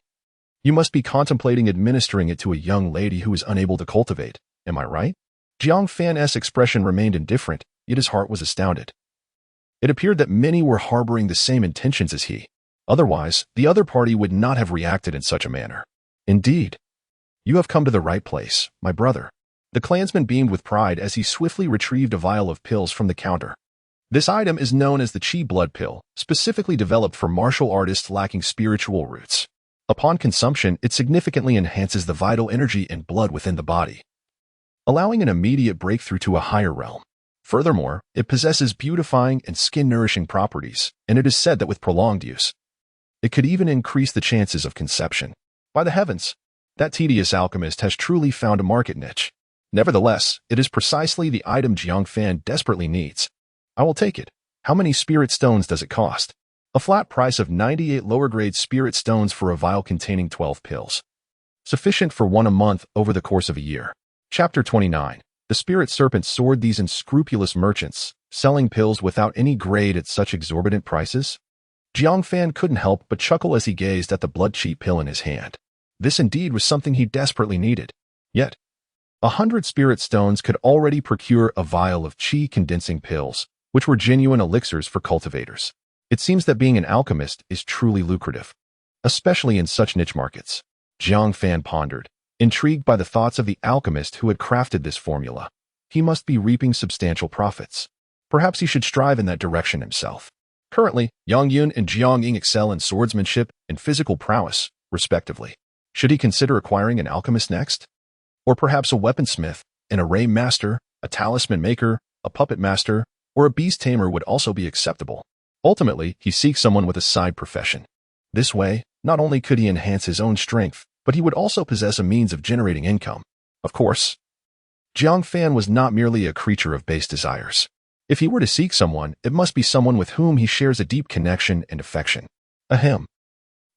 you must be contemplating administering it to a young lady who is unable to cultivate. Am I right? Jiang Fan's expression remained indifferent, yet his heart was astounded. It appeared that many were harboring the same intentions as he. Otherwise, the other party would not have reacted in such a manner. Indeed, you have come to the right place, my brother. The clansman beamed with pride as he swiftly retrieved a vial of pills from the counter. This item is known as the Qi blood pill, specifically developed for martial artists lacking spiritual roots. Upon consumption, it significantly enhances the vital energy and blood within the body, allowing an immediate breakthrough to a higher realm. Furthermore, it possesses beautifying and skin-nourishing properties, and it is said that with prolonged use, it could even increase the chances of conception. By the heavens, that tedious alchemist has truly found a market niche. Nevertheless, it is precisely the item Jiang Fan desperately needs. I will take it. How many spirit stones does it cost? A flat price of 98 lower-grade spirit stones for a vial containing 12 pills. Sufficient for one a month over the course of a year. Chapter 29. The spirit serpent soared these unscrupulous merchants, selling pills without any grade at such exorbitant prices. Jiang Fan couldn't help but chuckle as he gazed at the blood-cheat pill in his hand. This indeed was something he desperately needed. Yet, 100 spirit stones could already procure a vial of qi-condensing pills, which were genuine elixirs for cultivators. It seems that being an alchemist is truly lucrative, especially in such niche markets. Jiang Fan pondered, intrigued by the thoughts of the alchemist who had crafted this formula. He must be reaping substantial profits. Perhaps he should strive in that direction himself. Currently, Yang Yun and Jiang Ying excel in swordsmanship and physical prowess, respectively. Should he consider acquiring an alchemist next? Or perhaps a weaponsmith, an array master, a talisman maker, a puppet master, or a beast tamer would also be acceptable. Ultimately, he seeks someone with a side profession. This way, not only could he enhance his own strength, but he would also possess a means of generating income. Of course, Jiang Fan was not merely a creature of base desires. If he were to seek someone, it must be someone with whom he shares a deep connection and affection.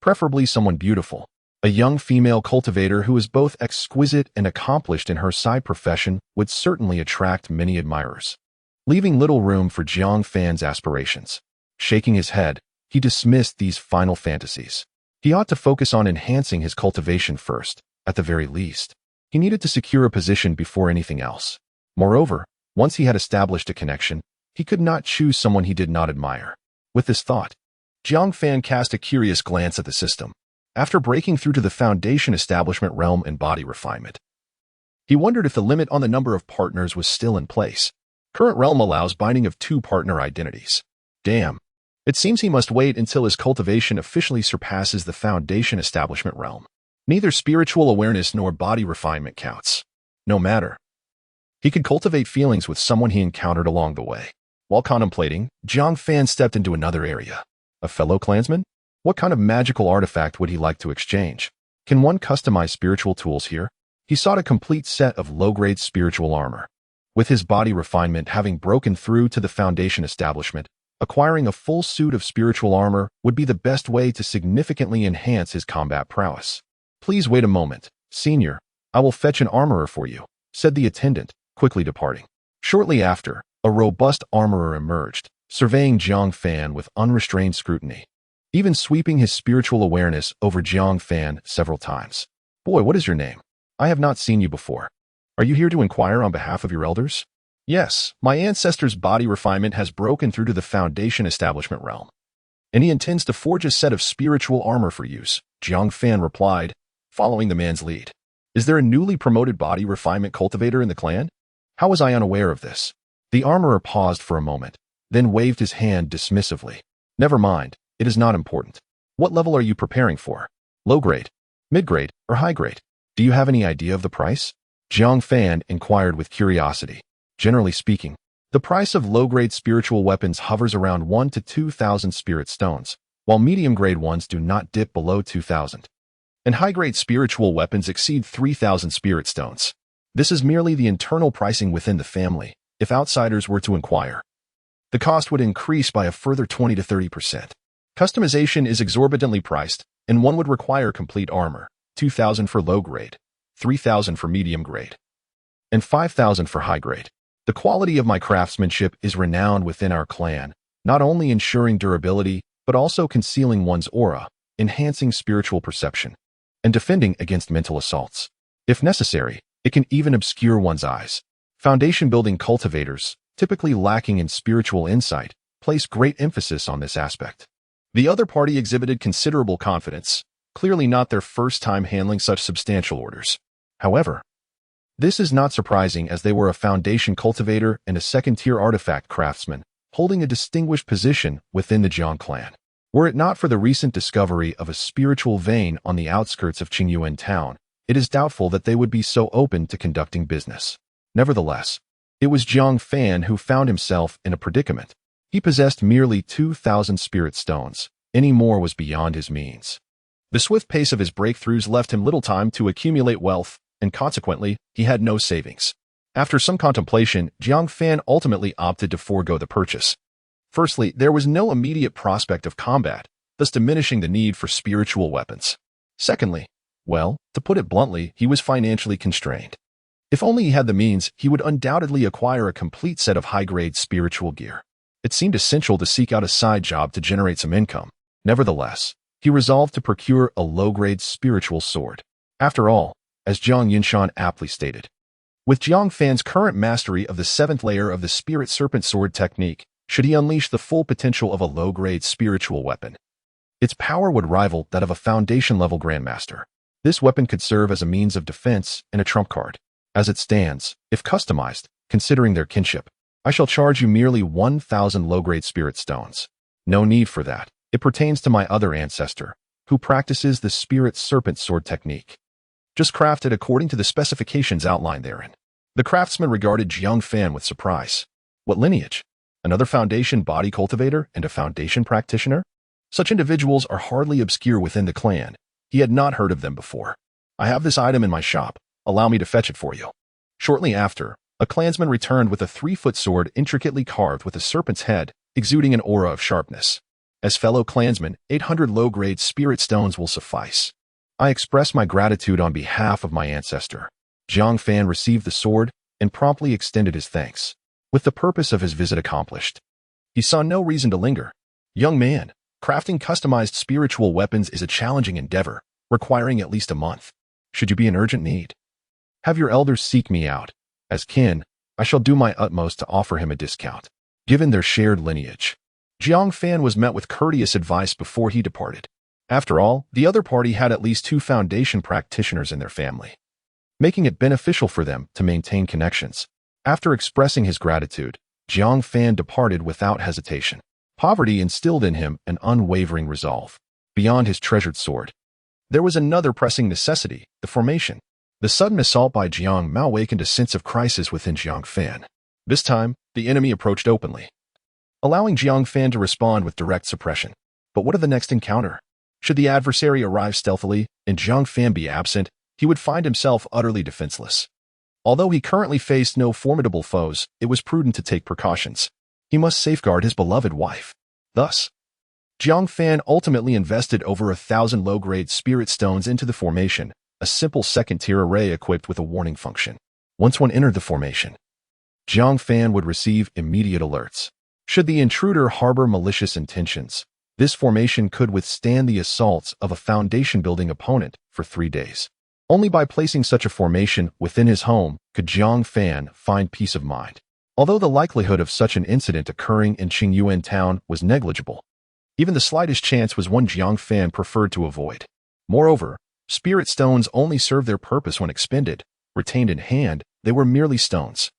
Preferably someone beautiful. A young female cultivator who is both exquisite and accomplished in her side profession would certainly attract many admirers, leaving little room for Jiang Fan's aspirations. Shaking his head, he dismissed these final fantasies. He ought to focus on enhancing his cultivation first, at the very least. He needed to secure a position before anything else. Moreover, once he had established a connection, he could not choose someone he did not admire. With this thought, Jiang Fan cast a curious glance at the system. After breaking through to the foundation establishment realm and body refinement, he wondered if the limit on the number of partners was still in place. Current realm allows binding of 2 partner identities. Damn. It seems he must wait until his cultivation officially surpasses the foundation establishment realm. Neither spiritual awareness nor body refinement counts. No matter. He could cultivate feelings with someone he encountered along the way. While contemplating, Jiang Fan stepped into another area. A fellow clansman? What kind of magical artifact would he like to exchange? Can one customize spiritual tools here? He sought a complete set of low-grade spiritual armor. With his body refinement having broken through to the foundation establishment, acquiring a full suit of spiritual armor would be the best way to significantly enhance his combat prowess. Please wait a moment, senior. I will fetch an armorer for you, said the attendant, quickly departing. Shortly after, a robust armorer emerged, surveying Jiang Fan with unrestrained scrutiny, even sweeping his spiritual awareness over Jiang Fan several times. Boy, what is your name? I have not seen you before. Are you here to inquire on behalf of your elders? Yes, my ancestor's body refinement has broken through to the foundation establishment realm, and he intends to forge a set of spiritual armor for use, Jiang Fan replied, following the man's lead. Is there a newly promoted body refinement cultivator in the clan? How was I unaware of this? The armorer paused for a moment, then waved his hand dismissively. Never mind, it is not important. What level are you preparing for? Low grade, mid grade, or high grade? Do you have any idea of the price? Jiang Fan inquired with curiosity. Generally speaking, the price of low-grade spiritual weapons hovers around 1 to 2,000 spirit stones, while medium-grade ones do not dip below 2,000. And high-grade spiritual weapons exceed 3,000 spirit stones. This is merely the internal pricing within the family. If outsiders were to inquire, the cost would increase by a further 20 to 30%. Customization is exorbitantly priced, and one would require complete armor, 2,000 for low-grade, 3,000 for medium-grade, and 5,000 for high-grade. The quality of my craftsmanship is renowned within our clan, not only ensuring durability, but also concealing one's aura, enhancing spiritual perception, and defending against mental assaults. If necessary, it can even obscure one's eyes. Foundation-building cultivators, typically lacking in spiritual insight, place great emphasis on this aspect. The other party exhibited considerable confidence, clearly not their first time handling such substantial orders. However, this is not surprising as they were a foundation cultivator and a second-tier artifact craftsman, holding a distinguished position within the Jiang clan. Were it not for the recent discovery of a spiritual vein on the outskirts of Qingyuan town, it is doubtful that they would be so open to conducting business. Nevertheless, it was Jiang Fan who found himself in a predicament. He possessed merely 2,000 spirit stones. Any more was beyond his means. The swift pace of his breakthroughs left him little time to accumulate wealth, and consequently, he had no savings. After some contemplation, Jiang Fan ultimately opted to forego the purchase. Firstly, there was no immediate prospect of combat, thus diminishing the need for spiritual weapons. Secondly, well, to put it bluntly, he was financially constrained. If only he had the means, he would undoubtedly acquire a complete set of high-grade spiritual gear. It seemed essential to seek out a side job to generate some income. Nevertheless, he resolved to procure a low-grade spiritual sword. After all, as Zhang Yinshan aptly stated, with Jiang Fan's current mastery of the 7th layer of the Spirit Serpent Sword technique, should he unleash the full potential of a low-grade spiritual weapon, its power would rival that of a foundation-level grandmaster. This weapon could serve as a means of defense and a trump card. As it stands, if customized, considering their kinship, I shall charge you merely 1,000 low-grade spirit stones. No need for that. It pertains to my other ancestor, who practices the Spirit Serpent Sword technique. Just crafted according to the specifications outlined therein. The craftsman regarded Jiang Fan with surprise. What lineage? Another foundation body cultivator and a foundation practitioner? Such individuals are hardly obscure within the clan. He had not heard of them before. I have this item in my shop. Allow me to fetch it for you. Shortly after, a clansman returned with a 3-foot sword intricately carved with a serpent's head, exuding an aura of sharpness. As fellow clansman, 800 low-grade spirit stones will suffice. I express my gratitude on behalf of my ancestor. Jiang Fan received the sword and promptly extended his thanks. With the purpose of his visit accomplished, he saw no reason to linger. Young man, crafting customized spiritual weapons is a challenging endeavor, requiring at least a month. Should you be in urgent need, have your elders seek me out. As kin, I shall do my utmost to offer him a discount. Given their shared lineage, Jiang Fan was met with courteous advice before he departed. After all, the other party had at least 2 foundation practitioners in their family, making it beneficial for them to maintain connections. After expressing his gratitude, Jiang Fan departed without hesitation. Poverty instilled in him an unwavering resolve. Beyond his treasured sword, there was another pressing necessity, the formation. The sudden assault by Jiang Mao awakened a sense of crisis within Jiang Fan. This time, the enemy approached openly, allowing Jiang Fan to respond with direct suppression. But what of the next encounter? Should the adversary arrive stealthily and Jiang Fan be absent, he would find himself utterly defenseless. Although he currently faced no formidable foes, it was prudent to take precautions. He must safeguard his beloved wife. Thus, Jiang Fan ultimately invested over 1,000 low-grade spirit stones into the formation, a simple second-tier array equipped with a warning function. Once one entered the formation, Jiang Fan would receive immediate alerts. Should the intruder harbor malicious intentions, this formation could withstand the assaults of a foundation-building opponent for 3 days. Only by placing such a formation within his home could Jiang Fan find peace of mind. Although the likelihood of such an incident occurring in Qingyuan town was negligible, even the slightest chance was one Jiang Fan preferred to avoid. Moreover, spirit stones only serve their purpose when expended. Retained in hand, they were merely stones.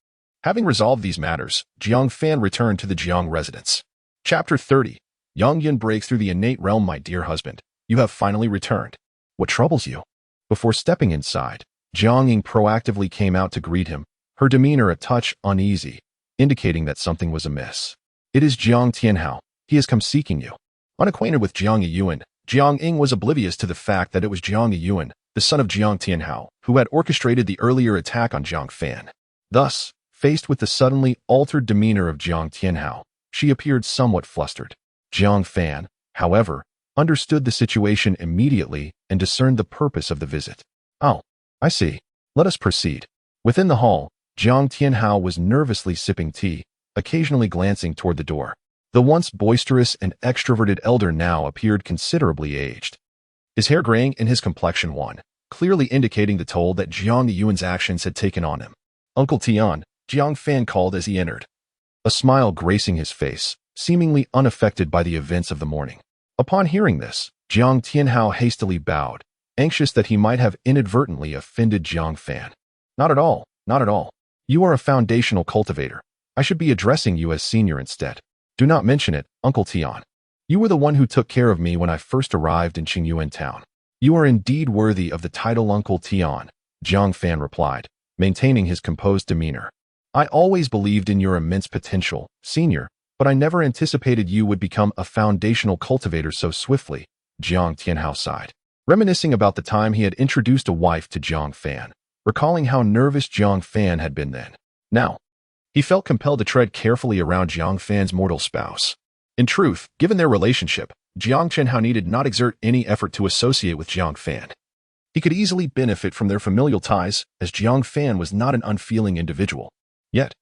Having resolved these matters, Jiang Fan returned to the Jiang residence. Chapter 30. Yang Yin breaks through the innate realm. My dear husband, you have finally returned. What troubles you? Before stepping inside, Jiang Ying proactively came out to greet him, her demeanor a touch uneasy, indicating that something was amiss. It is Jiang Tianhao. He has come seeking you. Unacquainted with Jiang Yiyuan, Jiang Ying was oblivious to the fact that it was Jiang Yiyuan, the son of Jiang Tianhao, who had orchestrated the earlier attack on Jiang Fan. Thus, faced with the suddenly altered demeanor of Jiang Tianhao, she appeared somewhat flustered. Jiang Fan, however, understood the situation immediately and discerned the purpose of the visit. Oh, I see. Let us proceed. Within the hall, Jiang Tianhao was nervously sipping tea, occasionally glancing toward the door. The once boisterous and extroverted elder now appeared considerably aged, his hair graying and his complexion wan, clearly indicating the toll that Jiang Yuan's actions had taken on him. Uncle Tian, Jiang Fan called as he entered, a smile gracing his face, seemingly unaffected by the events of the morning. Upon hearing this, Jiang Tianhao hastily bowed, anxious that he might have inadvertently offended Jiang Fan. Not at all, not at all. You are a foundational cultivator. I should be addressing you as senior instead. Do not mention it, Uncle Tian. You were the one who took care of me when I first arrived in Qingyuan town. You are indeed worthy of the title Uncle Tian, Jiang Fan replied, maintaining his composed demeanor. I always believed in your immense potential, senior, but I never anticipated you would become a foundational cultivator so swiftly, Jiang Tianhao sighed, reminiscing about the time he had introduced a wife to Jiang Fan, recalling how nervous Jiang Fan had been then. Now, he felt compelled to tread carefully around Jiang Fan's mortal spouse. In truth, given their relationship, Jiang Tianhao needed not exert any effort to associate with Jiang Fan. He could easily benefit from their familial ties, as Jiang Fan was not an unfeeling individual. Yet,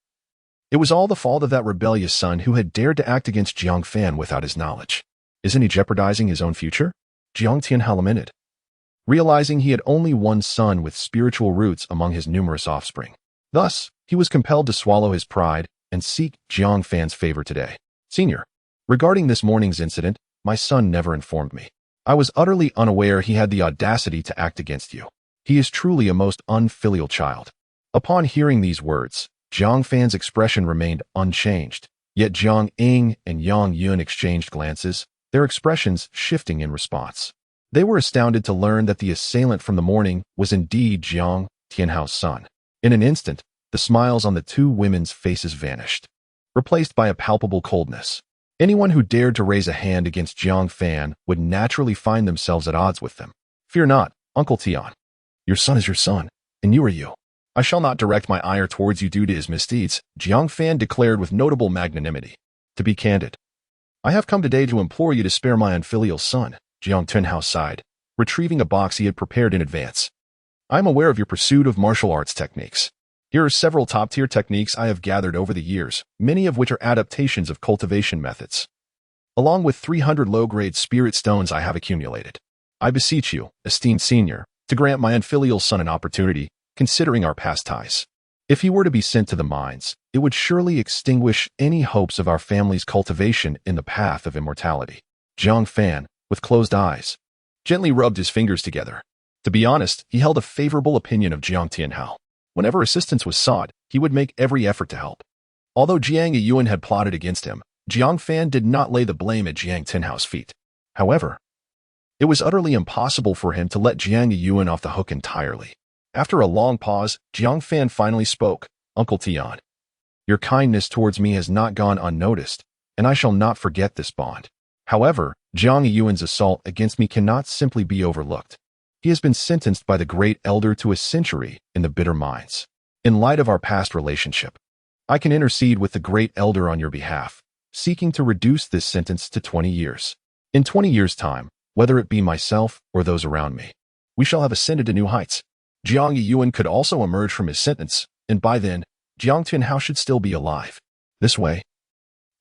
it was all the fault of that rebellious son who had dared to act against Jiang Fan without his knowledge. Isn't he jeopardizing his own future? Jiang Tianhao lamented, realizing he had only one son with spiritual roots among his numerous offspring. Thus, he was compelled to swallow his pride and seek Jiang Fan's favor today. Senior, regarding this morning's incident, my son never informed me. I was utterly unaware he had the audacity to act against you. He is truly a most unfilial child. Upon hearing these words, Jiang Fan's expression remained unchanged, yet Jiang Ying and Yang Yun exchanged glances, their expressions shifting in response. They were astounded to learn that the assailant from the morning was indeed Jiang Tianhao's son. In an instant, the smiles on the two women's faces vanished, replaced by a palpable coldness. Anyone who dared to raise a hand against Jiang Fan would naturally find themselves at odds with them. Fear not, Uncle Tian. Your son is your son, and you are you. I shall not direct my ire towards you due to his misdeeds, Jiang Fan declared with notable magnanimity. To be candid, I have come today to implore you to spare my unfilial son, Jiang Tianhao sighed, retrieving a box he had prepared in advance. I am aware of your pursuit of martial arts techniques. Here are several top-tier techniques I have gathered over the years, many of which are adaptations of cultivation methods, along with 300 low-grade spirit stones I have accumulated. I beseech you, esteemed senior, to grant my unfilial son an opportunity, considering our past ties. If he were to be sent to the mines, it would surely extinguish any hopes of our family's cultivation in the path of immortality. Jiang Fan, with closed eyes, gently rubbed his fingers together. To be honest, he held a favorable opinion of Jiang Tianhao. Whenever assistance was sought, he would make every effort to help. Although Jiang Yiyuan had plotted against him, Jiang Fan did not lay the blame at Jiang Tianhao's feet. However, it was utterly impossible for him to let Jiang Yiyuan off the hook entirely. After a long pause, Jiang Fan finally spoke. Uncle Tian, your kindness towards me has not gone unnoticed, and I shall not forget this bond. However, Jiang Yiyuan's assault against me cannot simply be overlooked. He has been sentenced by the great elder to a century in the bitter mines. In light of our past relationship, I can intercede with the great elder on your behalf, seeking to reduce this sentence to 20 years. In 20 years' time, whether it be myself or those around me, we shall have ascended to new heights. Jiang Yiyuan could also emerge from his sentence, and by then, Jiang Tianhao should still be alive. This way,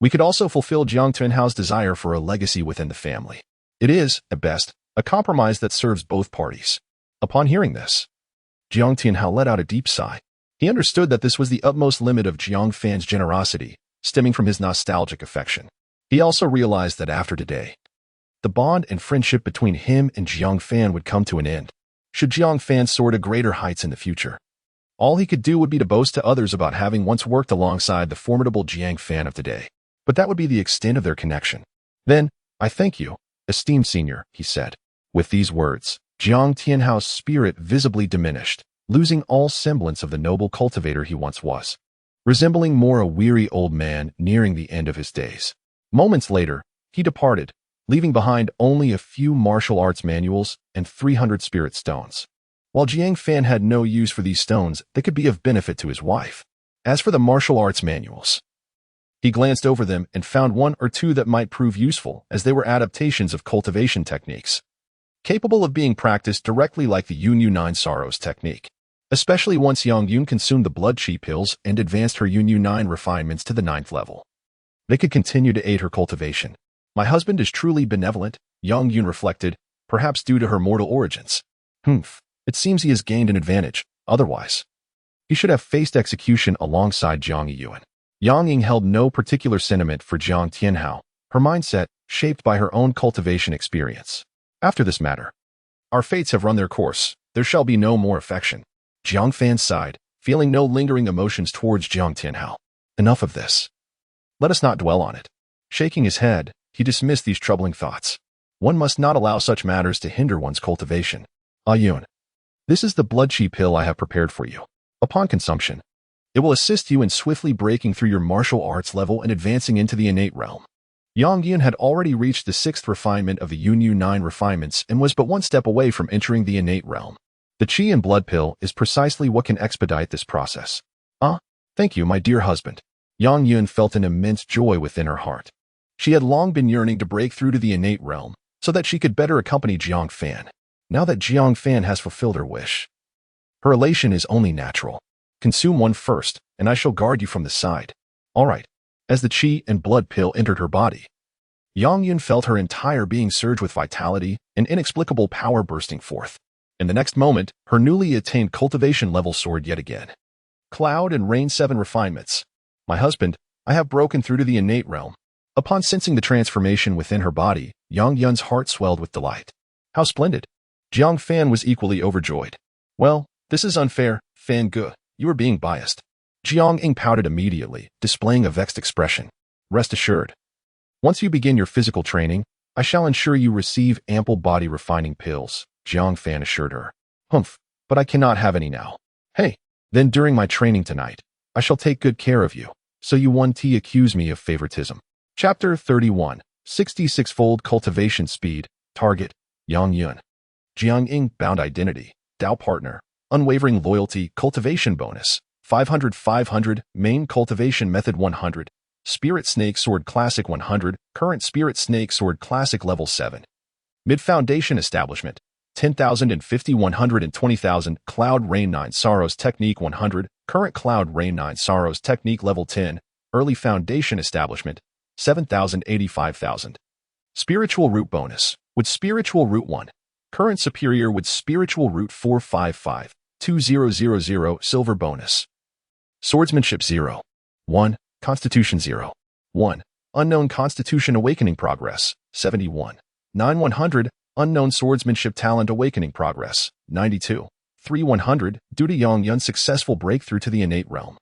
we could also fulfill Jiang Tianhao's desire for a legacy within the family. It is, at best, a compromise that serves both parties. Upon hearing this, Jiang Tianhao let out a deep sigh. He understood that this was the utmost limit of Jiang Fan's generosity, stemming from his nostalgic affection. He also realized that after today, the bond and friendship between him and Jiang Fan would come to an end. Should Jiang Fan soar to greater heights in the future, all he could do would be to boast to others about having once worked alongside the formidable Jiang Fan of today. But that would be the extent of their connection. Then, I thank you, esteemed senior, he said. With these words, Jiang Tianhao's spirit visibly diminished, losing all semblance of the noble cultivator he once was, resembling more a weary old man nearing the end of his days. Moments later, he departed, leaving behind only a few martial arts manuals and 300 spirit stones. While Jiang Fan had no use for these stones, they could be of benefit to his wife. As for the martial arts manuals, he glanced over them and found one or two that might prove useful, as they were adaptations of cultivation techniques, capable of being practiced directly like the Yunyu Nine Sorrows technique, especially once Yang Yun consumed the blood chi pills and advanced her Yunyu 9 refinements to the 9th level. They could continue to aid her cultivation. My husband is truly benevolent, Yang Yun reflected, perhaps due to her mortal origins. It seems he has gained an advantage. Otherwise, he should have faced execution alongside Jiang Yiyuan. Yang Ying held no particular sentiment for Jiang Tianhao, her mindset shaped by her own cultivation experience. After this matter, our fates have run their course. There shall be no more affection. Jiang Fan sighed, feeling no lingering emotions towards Jiang Tianhao. Enough of this. Let us not dwell on it. Shaking his head, he dismissed these troubling thoughts. One must not allow such matters to hinder one's cultivation. Yun, this is the blood chi pill I have prepared for you. Upon consumption, it will assist you in swiftly breaking through your martial arts level and advancing into the innate realm. Yang Yun had already reached the 6th refinement of the Yunyu 9 refinements and was but one step away from entering the innate realm. The chi and blood pill is precisely what can expedite this process. Thank you, my dear husband. Yang Yun felt an immense joy within her heart. She had long been yearning to break through to the innate realm so that she could better accompany Jiang Fan. Now that Jiang Fan has fulfilled her wish, her elation is only natural. Consume one first, and I shall guard you from the side. All right. As the chi and blood pill entered her body, Yang Yun felt her entire being surge with vitality and inexplicable power bursting forth. In the next moment, her newly attained cultivation level soared yet again. Cloud and Rain 7 refinements. My husband, I have broken through to the innate realm. Upon sensing the transformation within her body, Yang Yun's heart swelled with delight. How splendid! Jiang Fan was equally overjoyed. Well, this is unfair, Fan Ge. You are being biased. Jiang Ying pouted immediately, displaying a vexed expression. Rest assured. Once you begin your physical training, I shall ensure you receive ample body refining pills, Jiang Fan assured her. But I cannot have any now. Hey, then during my training tonight, I shall take good care of you, so you won't accuse me of favoritism. Chapter 31, 66-fold cultivation speed, target, Yang Yun. Jiang Ying, bound identity, Dao partner, unwavering loyalty, cultivation bonus, 500, main cultivation method 100, Spirit Snake Sword Classic 100, current Spirit Snake Sword Classic level 7. Mid-foundation establishment, 10,000 and 50, 100 and 20,000, Cloud Rain 9 Sorrows Technique 100, current Cloud Rain 9 Sorrows Technique level 10, early foundation establishment, 7,000, 85,000. Spiritual Root bonus, with Spiritual Root 1, current superior with Spiritual Root 455, 2000, silver bonus. Swordsmanship 0, 1, Constitution 0, 1, unknown Constitution awakening progress, 71, 9 100, Unknown swordsmanship talent awakening progress, 92. 3-100, due to Yang Yun's successful breakthrough to the innate realm.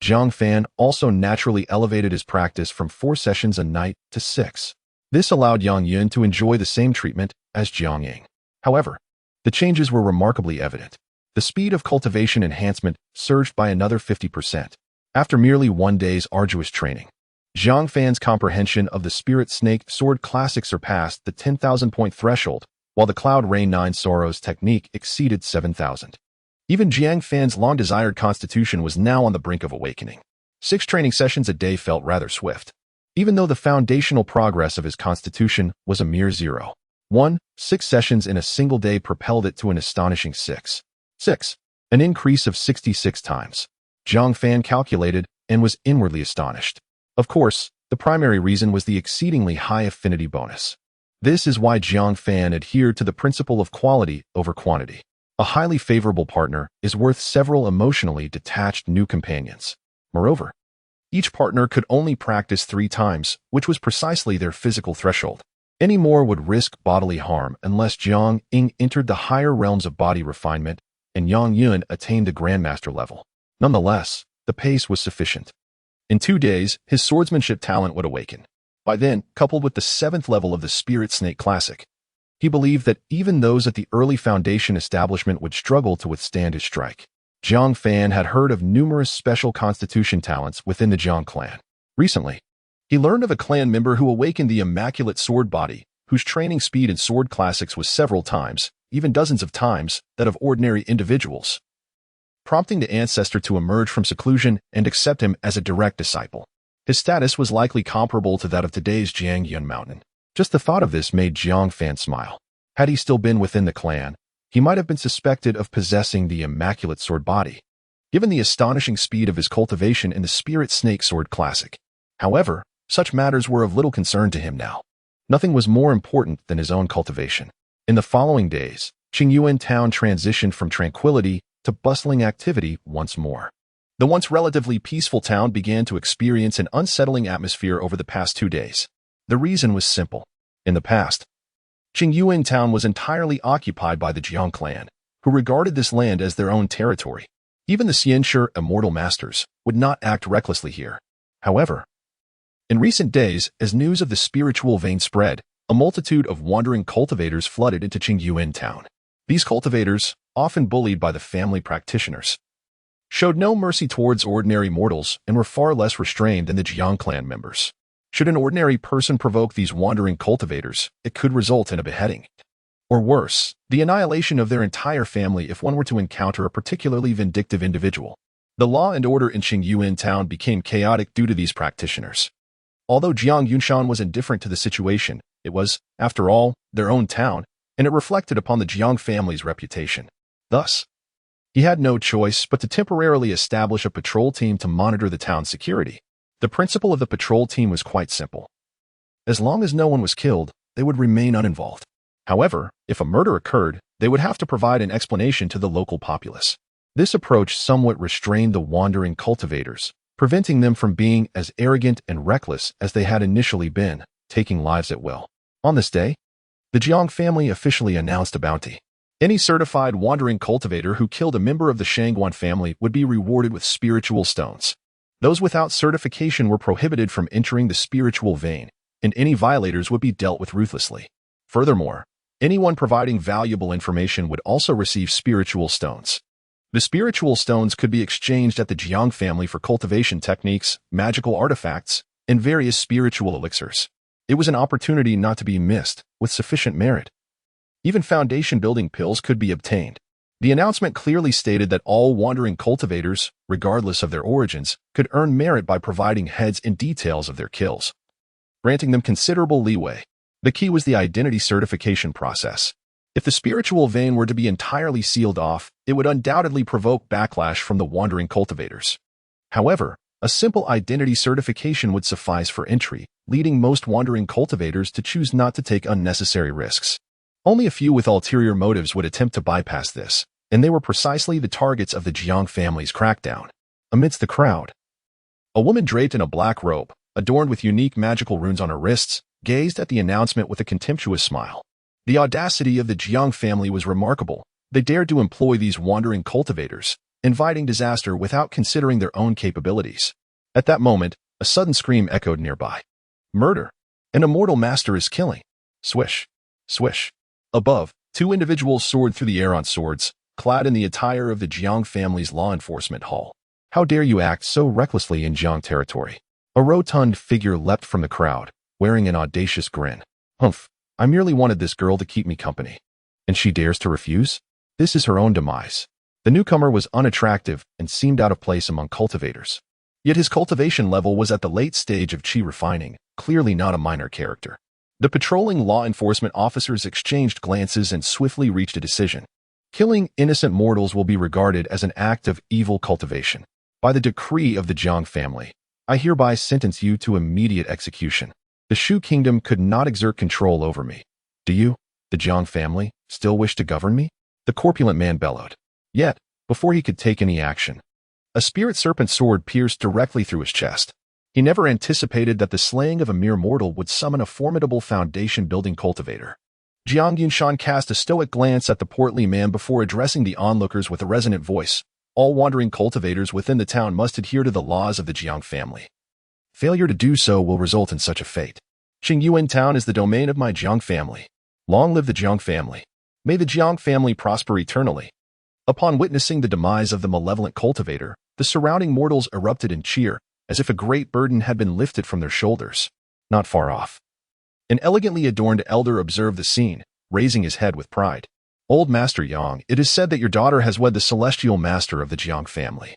Jiang Fan also naturally elevated his practice from 4 sessions a night to 6. This allowed Yang Yun to enjoy the same treatment as Jiang Ying. However, the changes were remarkably evident. The speed of cultivation enhancement surged by another 50%. After merely 1 day's arduous training, Jiang Fan's comprehension of the Spirit Snake Sword Classic surpassed the 10,000-point threshold, while the Cloud Rain 9 Sorrows technique exceeded 7,000. Even Jiang Fan's long-desired constitution was now on the brink of awakening. 6 training sessions a day felt rather swift, even though the foundational progress of his constitution was a mere 0. 6 sessions in a single day propelled it to an astonishing 6, an increase of 66 times. Jiang Fan calculated and was inwardly astonished. Of course, the primary reason was the exceedingly high affinity bonus. This is why Jiang Fan adhered to the principle of quality over quantity. A highly favorable partner is worth several emotionally detached new companions. Moreover, each partner could only practice 3 times, which was precisely their physical threshold. Any more would risk bodily harm unless Jiang Ying entered the higher realms of body refinement and Yang Yun attained the Grandmaster level. Nonetheless, the pace was sufficient. In 2 days, his swordsmanship talent would awaken. By then, coupled with the 7th level of the Spirit Snake Classic, he believed that even those at the early foundation establishment would struggle to withstand his strike. Jiang Fan had heard of numerous special constitution talents within the Jiang clan. Recently, he learned of a clan member who awakened the immaculate sword body, whose training speed in sword classics was several times, even dozens of times, that of ordinary individuals, prompting the ancestor to emerge from seclusion and accept him as a direct disciple. His status was likely comparable to that of today's Jiang Yun Mountain. Just the thought of this made Jiang Fan smile. Had he still been within the clan, he might have been suspected of possessing the immaculate sword body, given the astonishing speed of his cultivation in the Spirit Snake Sword Classic. However, such matters were of little concern to him now. Nothing was more important than his own cultivation. In the following days, Qingyuan town transitioned from tranquility to bustling activity once more. The once relatively peaceful town began to experience an unsettling atmosphere over the past 2 days. The reason was simple. In the past, Qingyuan town was entirely occupied by the Jiang clan, who regarded this land as their own territory. Even the Xianshi immortal masters would not act recklessly here. However, in recent days, as news of the spiritual vein spread, a multitude of wandering cultivators flooded into Qingyuan town. These cultivators, often bullied by the family practitioners, showed no mercy towards ordinary mortals and were far less restrained than the Jiang clan members. Should an ordinary person provoke these wandering cultivators, it could result in a beheading. Or worse, the annihilation of their entire family if one were to encounter a particularly vindictive individual. The law and order in Qingyuan town became chaotic due to these practitioners. Although Jiang Yunshan was indifferent to the situation, it was, after all, their own town, and it reflected upon the Jiang family's reputation. Thus, he had no choice but to temporarily establish a patrol team to monitor the town's security. The principle of the patrol team was quite simple. As long as no one was killed, they would remain uninvolved. However, if a murder occurred, they would have to provide an explanation to the local populace. This approach somewhat restrained the wandering cultivators, preventing them from being as arrogant and reckless as they had initially been, taking lives at will. On this day, the Jiang family officially announced a bounty. Any certified wandering cultivator who killed a member of the Shangguan family would be rewarded with spiritual stones. Those without certification were prohibited from entering the spiritual vein, and any violators would be dealt with ruthlessly. Furthermore, anyone providing valuable information would also receive spiritual stones. The spiritual stones could be exchanged at the Jiang family for cultivation techniques, magical artifacts, and various spiritual elixirs. It was an opportunity not to be missed, with sufficient merit. Even foundation-building pills could be obtained. The announcement clearly stated that all wandering cultivators, regardless of their origins, could earn merit by providing heads and details of their kills, granting them considerable leeway. The key was the identity certification process. If the spiritual vein were to be entirely sealed off, it would undoubtedly provoke backlash from the wandering cultivators. However, a simple identity certification would suffice for entry, leading most wandering cultivators to choose not to take unnecessary risks. Only a few with ulterior motives would attempt to bypass this, and they were precisely the targets of the Jiang family's crackdown. Amidst the crowd, a woman draped in a black robe, adorned with unique magical runes on her wrists, gazed at the announcement with a contemptuous smile. The audacity of the Jiang family was remarkable. They dared to employ these wandering cultivators, inviting disaster without considering their own capabilities. At that moment, a sudden scream echoed nearby. Murder! An immortal master is killing! Swish! Swish! Above, two individuals soared through the air on swords, clad in the attire of the Jiang family's law enforcement hall. How dare you act so recklessly in Jiang territory? A rotund figure leapt from the crowd, wearing an audacious grin. Humph, I merely wanted this girl to keep me company. And she dares to refuse? This is her own demise. The newcomer was unattractive and seemed out of place among cultivators. Yet his cultivation level was at the late stage of chi refining, clearly not a minor character. The patrolling law enforcement officers exchanged glances and swiftly reached a decision. Killing innocent mortals will be regarded as an act of evil cultivation. By the decree of the Jiang family, I hereby sentence you to immediate execution. The Shu kingdom could not exert control over me. Do you, the Jiang family, still wish to govern me? The corpulent man bellowed. Yet, before he could take any action, a spirit serpent sword pierced directly through his chest. He never anticipated that the slaying of a mere mortal would summon a formidable foundation-building cultivator. Jiang Yunshan cast a stoic glance at the portly man before addressing the onlookers with a resonant voice. All wandering cultivators within the town must adhere to the laws of the Jiang family. Failure to do so will result in such a fate. Qingyuan town is the domain of my Jiang family. Long live the Jiang family. May the Jiang family prosper eternally. Upon witnessing the demise of the malevolent cultivator, the surrounding mortals erupted in cheer, as if a great burden had been lifted from their shoulders. Not far off, an elegantly adorned elder observed the scene, raising his head with pride. Old Master Yang, it is said that your daughter has wed the celestial master of the Jiang family.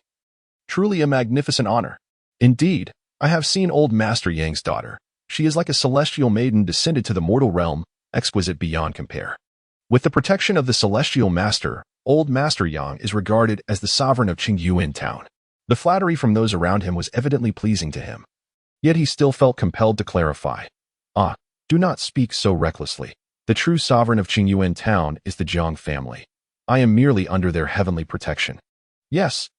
Truly a magnificent honor. Indeed, I have seen old Master Yang's daughter. She is like a celestial maiden descended to the mortal realm, exquisite beyond compare. With the protection of the celestial master, old Master Yang is regarded as the sovereign of Qingyuan town. The flattery from those around him was evidently pleasing to him. Yet he still felt compelled to clarify. Do not speak so recklessly. The true sovereign of Qingyuan town is the Jiang family. I am merely under their heavenly protection. Yes,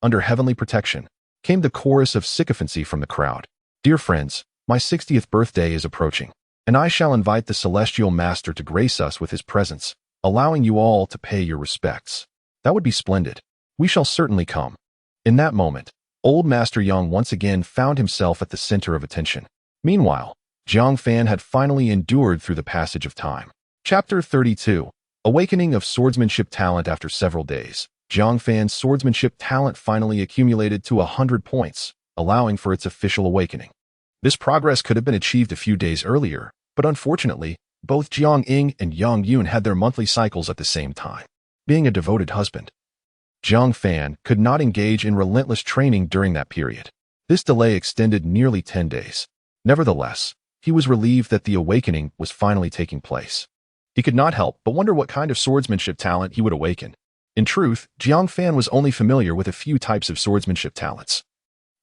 under heavenly protection, came the chorus of sycophancy from the crowd. Dear friends, my 60th birthday is approaching, and I shall invite the celestial master to grace us with his presence, allowing you all to pay your respects. That would be splendid. We shall certainly come. In that moment, old Master Yang once again found himself at the center of attention. Meanwhile, Jiang Fan had finally endured through the passage of time. Chapter 32. Awakening of Swordsmanship Talent. After several days, Jiang Fan's swordsmanship talent finally accumulated to 100 points, allowing for its official awakening. This progress could have been achieved a few days earlier, but unfortunately, both Jiang Ying and Yang Yun had their monthly cycles at the same time. Being a devoted husband, Jiang Fan could not engage in relentless training during that period. This delay extended nearly 10 days. Nevertheless, he was relieved that the awakening was finally taking place. He could not help but wonder what kind of swordsmanship talent he would awaken. In truth, Jiang Fan was only familiar with a few types of swordsmanship talents,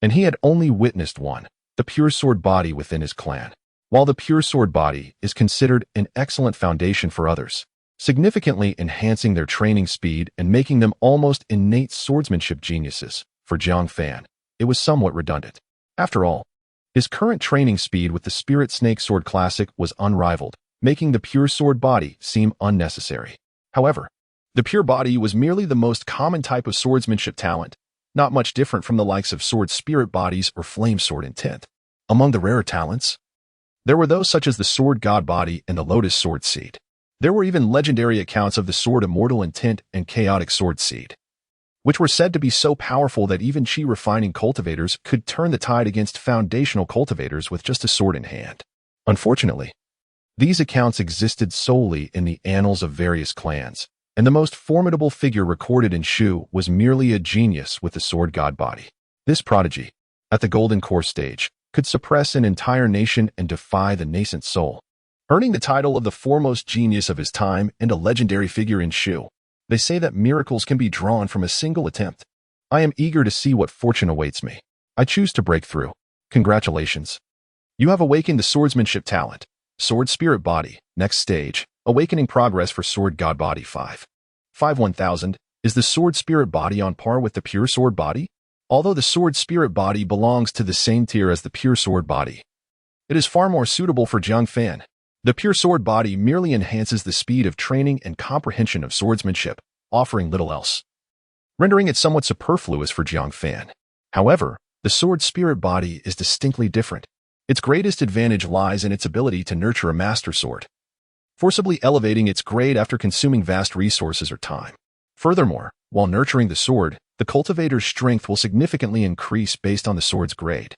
and he had only witnessed one, the pure sword body within his clan. While the pure sword body is considered an excellent foundation for others, significantly enhancing their training speed and making them almost innate swordsmanship geniuses, for Jiang Fan, it was somewhat redundant. After all, his current training speed with the Spirit Snake Sword Classic was unrivaled, making the pure sword body seem unnecessary. However, the pure body was merely the most common type of swordsmanship talent, not much different from the likes of sword spirit bodies or flame sword intent. Among the rarer talents, there were those such as the sword god body and the lotus sword seed. There were even legendary accounts of the sword immortal intent and chaotic sword seed, which were said to be so powerful that even chi refining cultivators could turn the tide against foundational cultivators with just a sword in hand. Unfortunately, these accounts existed solely in the annals of various clans, and the most formidable figure recorded in Shu was merely a genius with the sword god body. This prodigy, at the golden core stage, could suppress an entire nation and defy the nascent soul, earning the title of the foremost genius of his time and a legendary figure in Shu. They say that miracles can be drawn from a single attempt. I am eager to see what fortune awaits me. I choose to break through. Congratulations. You have awakened the swordsmanship talent. Sword spirit body. Next stage. Awakening progress for sword god body 5. 1000. Is the sword spirit body on par with the pure sword body? Although the sword spirit body belongs to the same tier as the pure sword body, it is far more suitable for Jiang Fan. The pure sword body merely enhances the speed of training and comprehension of swordsmanship, offering little else, rendering it somewhat superfluous for Jiang Fan. However, the sword spirit body is distinctly different. Its greatest advantage lies in its ability to nurture a master sword, forcibly elevating its grade after consuming vast resources or time. Furthermore, while nurturing the sword, the cultivator's strength will significantly increase based on the sword's grade.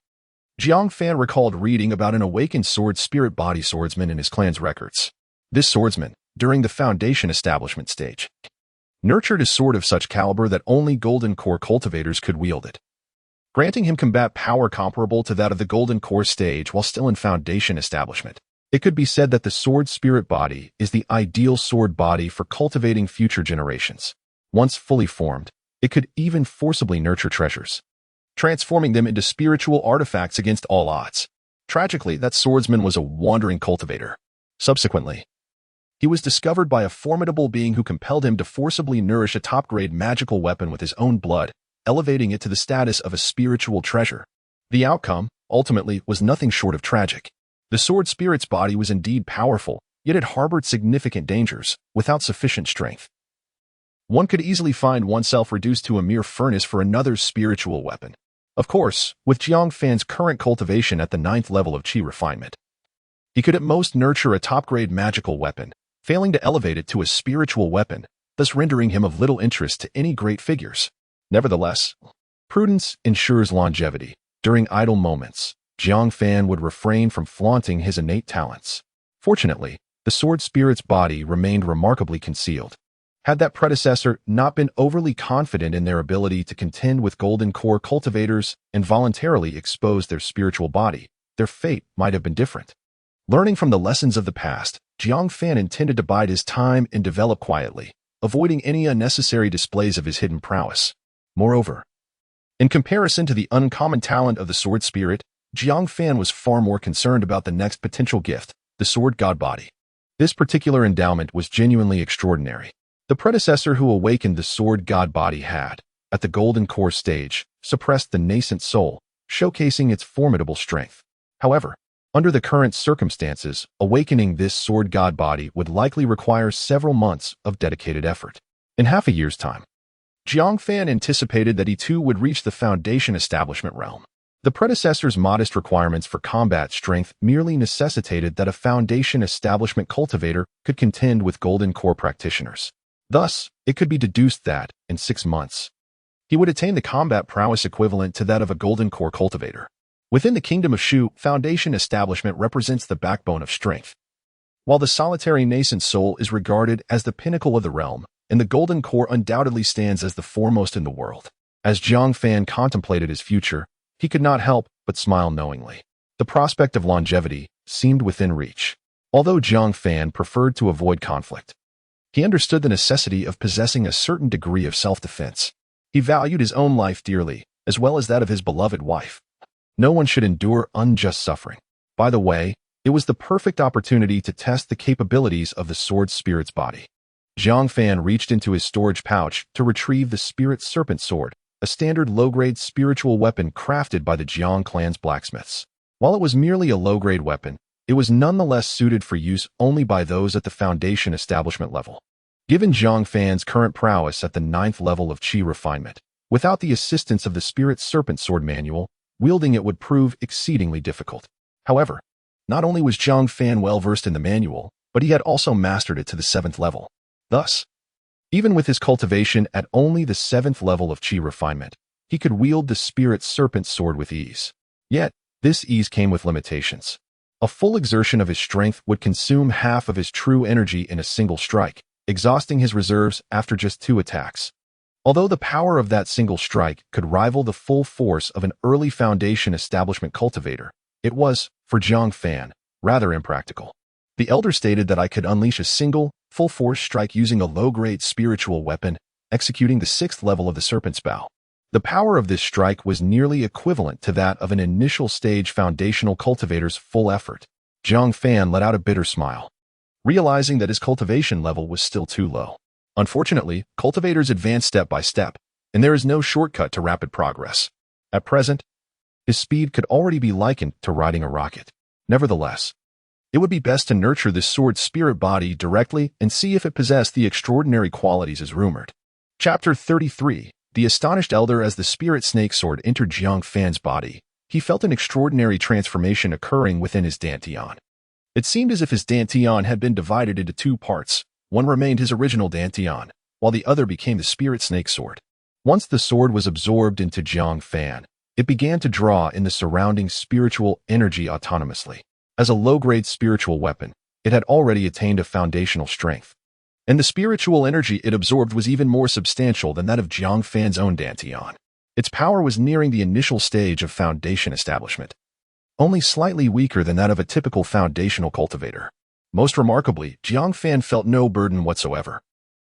Jiang Fan recalled reading about an awakened sword spirit body swordsman in his clan's records. This swordsman, during the foundation establishment stage, nurtured a sword of such caliber that only golden core cultivators could wield it, granting him combat power comparable to that of the golden core stage while still in foundation establishment. It could be said that the sword spirit body is the ideal sword body for cultivating future generations. Once fully formed, it could even forcibly nurture treasures, transforming them into spiritual artifacts against all odds. Tragically, that swordsman was a wandering cultivator. Subsequently, he was discovered by a formidable being who compelled him to forcibly nourish a top-grade magical weapon with his own blood, elevating it to the status of a spiritual treasure. The outcome, ultimately, was nothing short of tragic. The sword spirit's body was indeed powerful, yet it harbored significant dangers, without sufficient strength. One could easily find oneself reduced to a mere furnace for another's spiritual weapon. Of course, with Jiang Fan's current cultivation at the 9th level of Qi refinement, he could at most nurture a top-grade magical weapon, failing to elevate it to a spiritual weapon, thus rendering him of little interest to any great figures. Nevertheless, prudence ensures longevity. During idle moments, Jiang Fan would refrain from flaunting his innate talents. Fortunately, the sword spirit's body remained remarkably concealed. Had that predecessor not been overly confident in their ability to contend with golden core cultivators and voluntarily expose their spiritual body, their fate might have been different. Learning from the lessons of the past, Jiang Fan intended to bide his time and develop quietly, avoiding any unnecessary displays of his hidden prowess. Moreover, in comparison to the uncommon talent of the sword spirit, Jiang Fan was far more concerned about the next potential gift, the sword god body. This particular endowment was genuinely extraordinary. The predecessor who awakened the sword god body had, at the golden core stage, suppressed the nascent soul, showcasing its formidable strength. However, under the current circumstances, awakening this sword god body would likely require several months of dedicated effort. In half a year's time, Jiang Fan anticipated that he too would reach the foundation establishment realm. The predecessor's modest requirements for combat strength merely necessitated that a foundation establishment cultivator could contend with golden core practitioners. Thus, it could be deduced that, in 6 months, he would attain the combat prowess equivalent to that of a golden core cultivator. Within the kingdom of Shu, foundation establishment represents the backbone of strength. While the solitary nascent soul is regarded as the pinnacle of the realm, and the golden core undoubtedly stands as the foremost in the world. As Jiang Fan contemplated his future, he could not help but smile knowingly. The prospect of longevity seemed within reach. Although Jiang Fan preferred to avoid conflict, he understood the necessity of possessing a certain degree of self-defense. He valued his own life dearly, as well as that of his beloved wife. No one should endure unjust suffering. By the way, it was the perfect opportunity to test the capabilities of the sword spirit's body. Jiang Fan reached into his storage pouch to retrieve the spirit serpent sword, a standard low-grade spiritual weapon crafted by the Jiang clan's blacksmiths. While it was merely a low-grade weapon, it was nonetheless suited for use only by those at the foundation establishment level. Given Jiang Fan's current prowess at the 9th level of Qi refinement, without the assistance of the spirit serpent sword manual, wielding it would prove exceedingly difficult. However, not only was Jiang Fan well versed in the manual, but he had also mastered it to the 7th level. Thus, even with his cultivation at only the 7th level of Qi refinement, he could wield the spirit serpent sword with ease. Yet, this ease came with limitations. A full exertion of his strength would consume half of his true energy in a single strike, exhausting his reserves after just 2 attacks. Although the power of that single strike could rival the full force of an early foundation establishment cultivator, it was, for Jiang Fan, rather impractical. The elder stated that I could unleash a single, full-force strike using a low-grade spiritual weapon, executing the 6th level of the Serpent's Bow. The power of this strike was nearly equivalent to that of an initial stage foundational cultivator's full effort. Jiang Fan let out a bitter smile, realizing that his cultivation level was still too low. Unfortunately, cultivators advance step by step, and there is no shortcut to rapid progress. At present, his speed could already be likened to riding a rocket. Nevertheless, It would be best to nurture this sword spirit body directly and see if it possessed the extraordinary qualities as rumored. Chapter 33. The astonished elder. As the spirit snake sword entered Jiang Fan's body, he felt an extraordinary transformation occurring within his dantian. It seemed as if his dantian had been divided into two parts. One remained his original dantian, while the other became the spirit snake sword. Once the sword was absorbed into Jiang Fan, it began to draw in the surrounding spiritual energy autonomously. As a low-grade spiritual weapon, it had already attained a foundational strength. And the spiritual energy it absorbed was even more substantial than that of Jiang Fan's own dantian. Its power was nearing the initial stage of foundation establishment, only slightly weaker than that of a typical foundational cultivator. Most remarkably, Jiang Fan felt no burden whatsoever.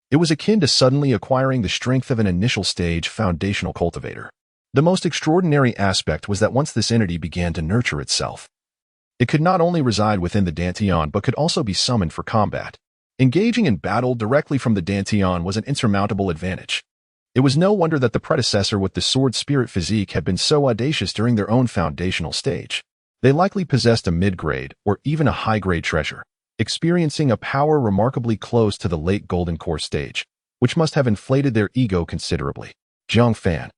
It was akin to suddenly acquiring the strength of an initial stage foundational cultivator. The most extraordinary aspect was that once this entity began to nurture itself, it could not only reside within the dantian but could also be summoned for combat. Engaging in battle directly from the dantian was an insurmountable advantage. It was no wonder that the predecessor with the sword spirit physique had been so audacious during their own foundational stage. They likely possessed a mid-grade or even a high-grade treasure, experiencing a power remarkably close to the late Golden Core stage, which must have inflated their ego considerably. Jiang Fan,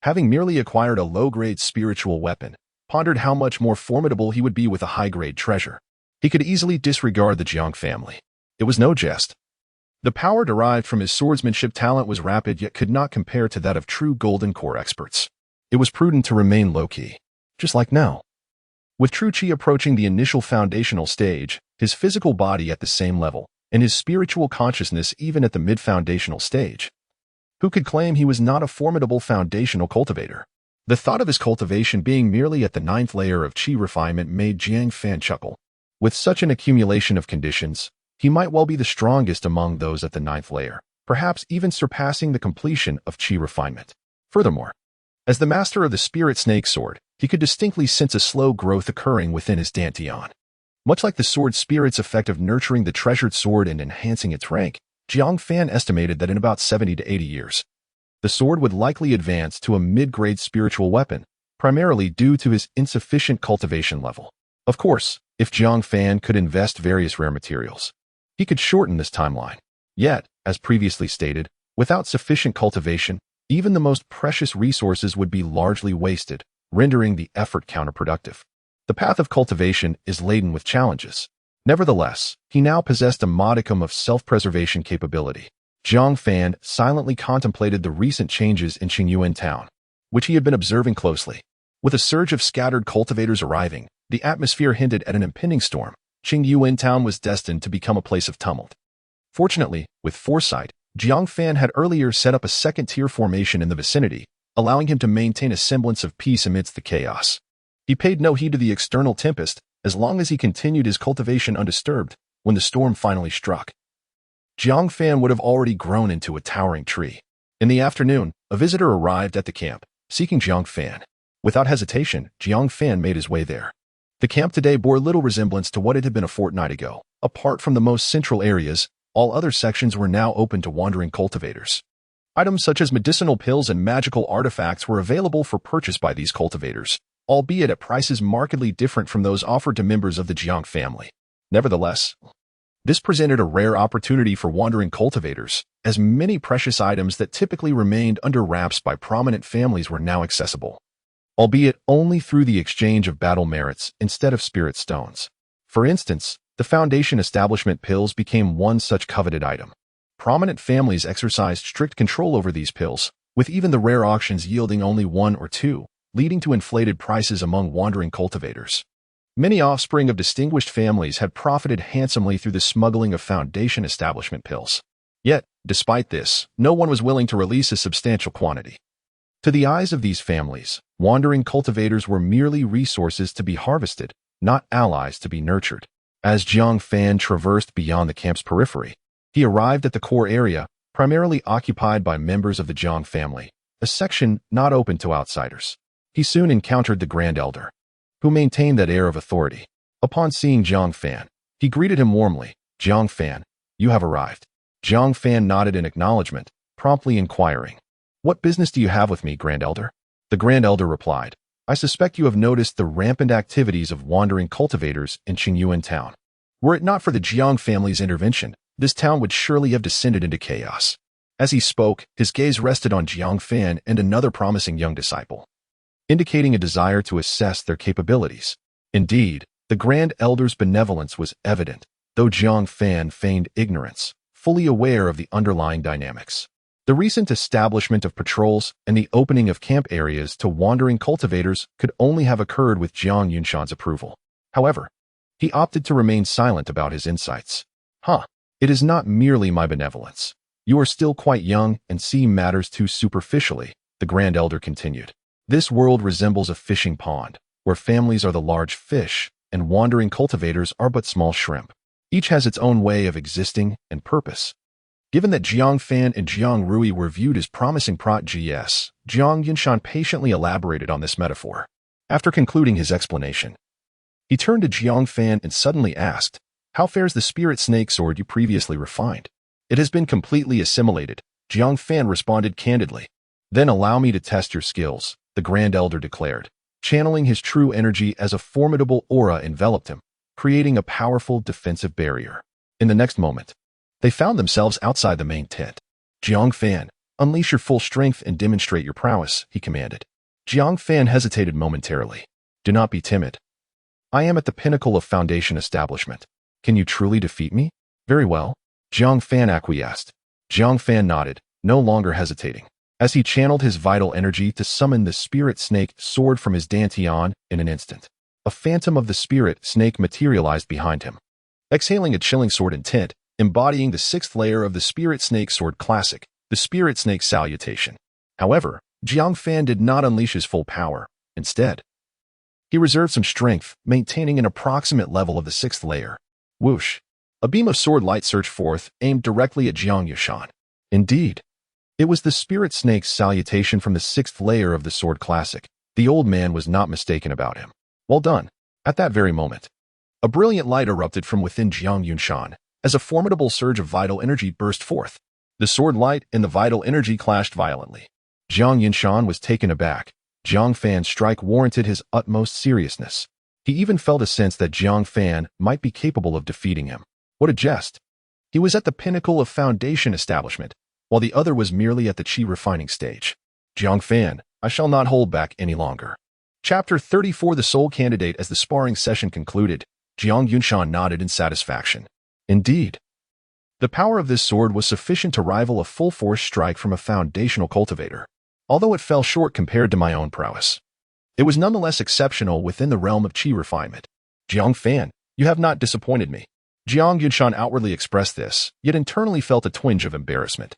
having merely acquired a low-grade spiritual weapon, pondered how much more formidable he would be with a high-grade treasure. He could easily disregard the Jiang family. It was no jest. The power derived from his swordsmanship talent was rapid yet could not compare to that of true Golden Core experts. It was prudent to remain low-key, just like now. With true Qi approaching the initial foundational stage, his physical body at the same level, and his spiritual consciousness even at the mid-foundational stage, who could claim he was not a formidable foundational cultivator? The thought of his cultivation being merely at the 9th layer of Qi refinement made Jiang Fan chuckle. With such an accumulation of conditions, he might well be the strongest among those at the 9th layer, perhaps even surpassing the completion of Qi refinement. Furthermore, as the master of the spirit snake sword, he could distinctly sense a slow growth occurring within his dantian. Much like the sword spirit's effect of nurturing the treasured sword and enhancing its rank, Jiang Fan estimated that in about 70 to 80 years, the sword would likely advance to a mid-grade spiritual weapon, primarily due to his insufficient cultivation level. Of course, if Jiang Fan could invest various rare materials, he could shorten this timeline. Yet, as previously stated, without sufficient cultivation, even the most precious resources would be largely wasted, rendering the effort counterproductive. The path of cultivation is laden with challenges. Nevertheless, he now possessed a modicum of self-preservation capability. Jiang Fan silently contemplated the recent changes in Qingyuan town, which he had been observing closely. With a surge of scattered cultivators arriving, the atmosphere hinted at an impending storm. Qingyuan town was destined to become a place of tumult. Fortunately, with foresight, Jiang Fan had earlier set up a second-tier formation in the vicinity, allowing him to maintain a semblance of peace amidst the chaos. He paid no heed to the external tempest, as long as he continued his cultivation undisturbed. When the storm finally struck, Jiang Fan would have already grown into a towering tree. In the afternoon, a visitor arrived at the camp, seeking Jiang Fan. Without hesitation, Jiang Fan made his way there. The camp today bore little resemblance to what it had been a fortnight ago. Apart from the most central areas, all other sections were now open to wandering cultivators. Items such as medicinal pills and magical artifacts were available for purchase by these cultivators, albeit at prices markedly different from those offered to members of the Jiang family. Nevertheless, this presented a rare opportunity for wandering cultivators, as many precious items that typically remained under wraps by prominent families were now accessible, albeit only through the exchange of battle merits instead of spirit stones. For instance, the Foundation establishment pills became one such coveted item. Prominent families exercised strict control over these pills, with even the rare auctions yielding only one or two, leading to inflated prices among wandering cultivators. Many offspring of distinguished families had profited handsomely through the smuggling of Foundation establishment pills. Yet, despite this, no one was willing to release a substantial quantity. To the eyes of these families, wandering cultivators were merely resources to be harvested, not allies to be nurtured. As Jiang Fan traversed beyond the camp's periphery, he arrived at the core area, primarily occupied by members of the Jiang family, a section not open to outsiders. He soon encountered the Grand Elder, who maintained that air of authority. Upon seeing Jiang Fan, he greeted him warmly. "Jiang Fan, you have arrived." Jiang Fan nodded in acknowledgement, promptly inquiring, "What business do you have with me, Grand Elder?" The Grand Elder replied, "I suspect you have noticed the rampant activities of wandering cultivators in Qingyuan town. Were it not for the Jiang family's intervention, this town would surely have descended into chaos. As he spoke, his gaze rested on Jiang Fan and another promising young disciple, indicating a desire to assess their capabilities. Indeed, the Grand Elder's benevolence was evident, though Jiang Fan feigned ignorance, fully aware of the underlying dynamics. The recent establishment of patrols and the opening of camp areas to wandering cultivators could only have occurred with Jiang Yunshan's approval. However, he opted to remain silent about his insights. It is not merely my benevolence. You are still quite young and see matters too superficially, the Grand Elder continued. This world resembles a fishing pond, where families are the large fish and wandering cultivators are but small shrimp. Each has its own way of existing and purpose. Given that Jiang Fan and Jiang Rui were viewed as promising protégés, Jiang Yunshan patiently elaborated on this metaphor. After concluding his explanation, he turned to Jiang Fan and suddenly asked, "How fares the spirit snake sword you previously refined?" "It has been completely assimilated," Jiang Fan responded candidly. "Then allow me to test your skills," the Grand Elder declared. Channeling his true energy as a formidable aura enveloped him, creating a powerful defensive barrier. In the next moment, they found themselves outside the main tent. "Jiang Fan, unleash your full strength and demonstrate your prowess," he commanded. Jiang Fan hesitated momentarily. "Do not be timid. I am at the pinnacle of Foundation establishment. Can you truly defeat me?" "Very well," Jiang Fan acquiesced. Jiang Fan nodded, no longer hesitating, as he channeled his vital energy to summon the spirit snake sword from his dantian in an instant. A phantom of the spirit snake materialized behind him, exhaling a chilling sword intent, embodying the sixth layer of the Spirit Snake Sword Classic, the Spirit Snake Salutation. However, Jiang Fan did not unleash his full power. Instead, he reserved some strength, maintaining an approximate level of the sixth layer. Whoosh! A beam of sword light surged forth, aimed directly at Jiang Yunshan. Indeed, it was the Spirit Snake's salutation from the sixth layer of the Sword Classic. The old man was not mistaken about him. Well done. At that very moment, a brilliant light erupted from within Jiang Yunshan, as a formidable surge of vital energy burst forth. The sword light and the vital energy clashed violently. Jiang Yunshan was taken aback. Jiang Fan's strike warranted his utmost seriousness. He even felt a sense that Jiang Fan might be capable of defeating him. What a jest! He was at the pinnacle of Foundation establishment, while the other was merely at the chi refining stage. Jiang Fan, I shall not hold back any longer. Chapter 34. The Soul Candidate. As the sparring session concluded, Jiang Yunshan nodded in satisfaction. Indeed, the power of this sword was sufficient to rival a full-force strike from a foundational cultivator. Although it fell short compared to my own prowess, it was nonetheless exceptional within the realm of chi refinement. Jiang Fan, you have not disappointed me. Jiang Yunshan outwardly expressed this, yet internally felt a twinge of embarrassment.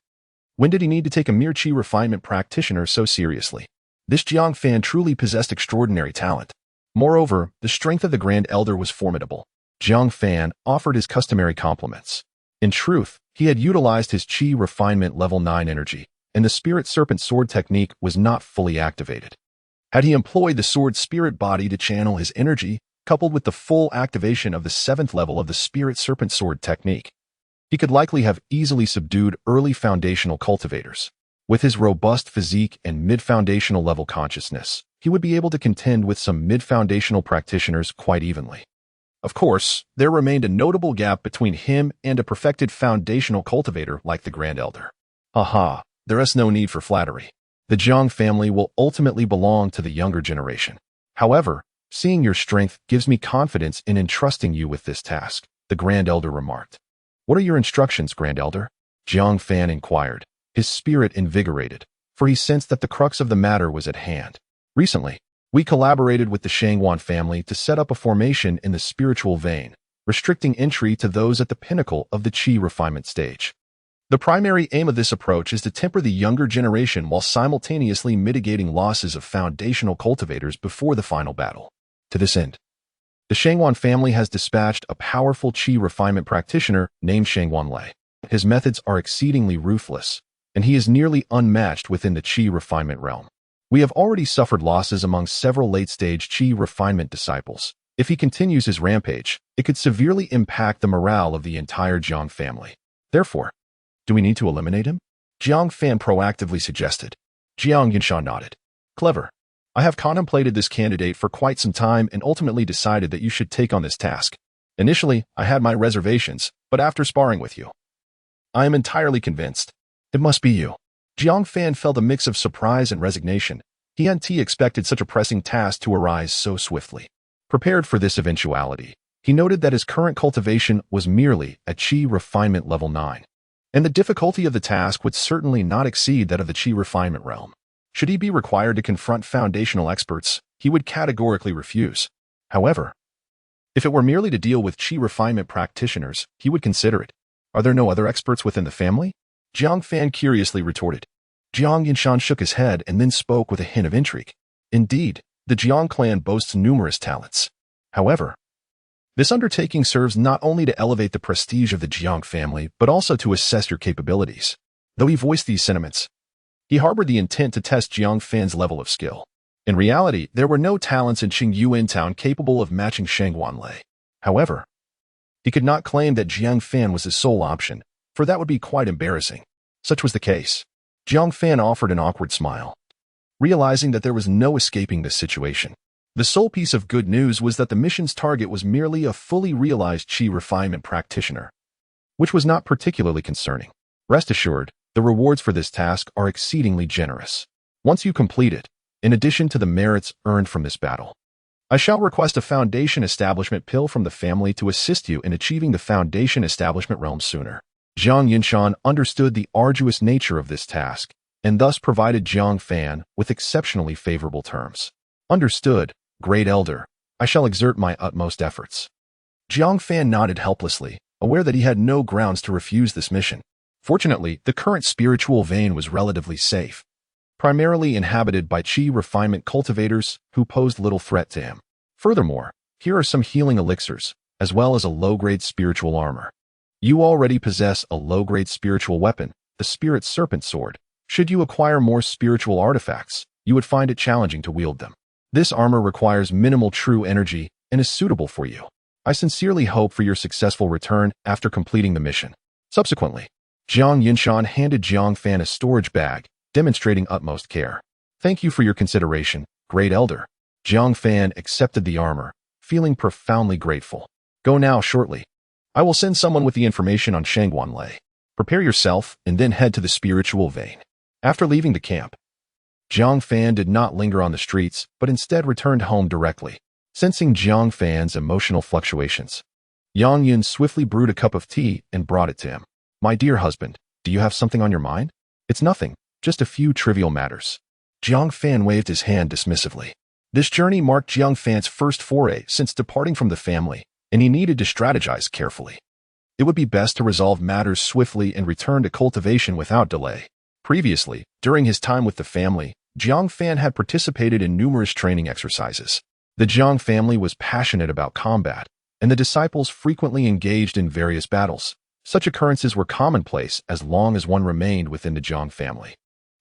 When did he need to take a mere chi refinement practitioner so seriously? This Jiang Fan truly possessed extraordinary talent. Moreover, the strength of the Grand Elder was formidable. Jiang Fan offered his customary compliments. In truth, he had utilized his Qi refinement level 9 energy, and the Spirit Serpent Sword technique was not fully activated. Had he employed the sword spirit body to channel his energy, coupled with the full activation of the 7th level of the Spirit Serpent Sword technique, he could likely have easily subdued early foundational cultivators. With his robust physique and mid-foundational level consciousness, he would be able to contend with some mid-foundational practitioners quite evenly. Of course, there remained a notable gap between him and a perfected foundational cultivator like the Grand Elder. There is no need for flattery. The Jiang family will ultimately belong to the younger generation. However, seeing your strength gives me confidence in entrusting you with this task, the Grand Elder remarked. What are your instructions, Grand Elder? Jiang Fan inquired, his spirit invigorated, for he sensed that the crux of the matter was at hand. Recently, we collaborated with the Shangwan family to set up a formation in the spiritual vein, restricting entry to those at the pinnacle of the Qi refinement stage. The primary aim of this approach is to temper the younger generation while simultaneously mitigating losses of foundational cultivators before the final battle. To this end, the Shangwan family has dispatched a powerful Qi refinement practitioner named Shangwan Lei. His methods are exceedingly ruthless, and he is nearly unmatched within the Qi refinement realm. We have already suffered losses among several late-stage Qi refinement disciples. If he continues his rampage, it could severely impact the morale of the entire Jiang family. Therefore, do we need to eliminate him? Jiang Fan proactively suggested. Jiang Yunshan nodded. Clever. I have contemplated this candidate for quite some time and ultimately decided that you should take on this task. Initially, I had my reservations, but after sparring with you, I am entirely convinced. It must be you. Jiang Fan felt a mix of surprise and resignation. He hadn't expected such a pressing task to arise so swiftly. Prepared for this eventuality, he noted that his current cultivation was merely at Qi refinement level 9, and the difficulty of the task would certainly not exceed that of the Qi refinement realm. Should he be required to confront foundational experts, he would categorically refuse. However, if it were merely to deal with Qi refinement practitioners, he would consider it. Are there no other experts within the family? Jiang Fan curiously retorted. Jiang Yinshan shook his head and then spoke with a hint of intrigue. Indeed, the Jiang clan boasts numerous talents. However, this undertaking serves not only to elevate the prestige of the Jiang family, but also to assess your capabilities. Though he voiced these sentiments, he harbored the intent to test Jiang Fan's level of skill. In reality, there were no talents in Qingyuan Town capable of matching Shang Wanlei. However, he could not claim that Jiang Fan was his sole option, for that would be quite embarrassing. Such was the case. Jiang Fan offered an awkward smile, realizing that there was no escaping this situation. The sole piece of good news was that the mission's target was merely a fully realized Qi refinement practitioner, which was not particularly concerning. Rest assured, the rewards for this task are exceedingly generous. Once you complete it, in addition to the merits earned from this battle, I shall request a Foundation Establishment pill from the family to assist you in achieving the Foundation Establishment realm sooner. Jiang Yinshan understood the arduous nature of this task, and thus provided Jiang Fan with exceptionally favorable terms. Understood, Great Elder. I shall exert my utmost efforts. Jiang Fan nodded helplessly, aware that he had no grounds to refuse this mission. Fortunately, the current spiritual vein was relatively safe, primarily inhabited by Qi refinement cultivators who posed little threat to him. Furthermore, here are some healing elixirs, as well as a low-grade spiritual armor. You already possess a low-grade spiritual weapon, the Spirit Serpent Sword. Should you acquire more spiritual artifacts, you would find it challenging to wield them. This armor requires minimal true energy and is suitable for you. I sincerely hope for your successful return after completing the mission. Subsequently, Jiang Yinshan handed Jiang Fan a storage bag, demonstrating utmost care. Thank you for your consideration, Great Elder. Jiang Fan accepted the armor, feeling profoundly grateful. Go now shortly. I will send someone with the information on Shang Wanlei. Prepare yourself and then head to the spiritual vein. After leaving the camp, Jiang Fan did not linger on the streets, but instead returned home directly. Sensing Jiang Fan's emotional fluctuations, Yang Yun swiftly brewed a cup of tea and brought it to him. My dear husband, do you have something on your mind? It's nothing, just a few trivial matters. Jiang Fan waved his hand dismissively. This journey marked Jiang Fan's first foray since departing from the family, and he needed to strategize carefully. It would be best to resolve matters swiftly and return to cultivation without delay. Previously, during his time with the family, Jiang Fan had participated in numerous training exercises. The Jiang family was passionate about combat, and the disciples frequently engaged in various battles. Such occurrences were commonplace as long as one remained within the Jiang family.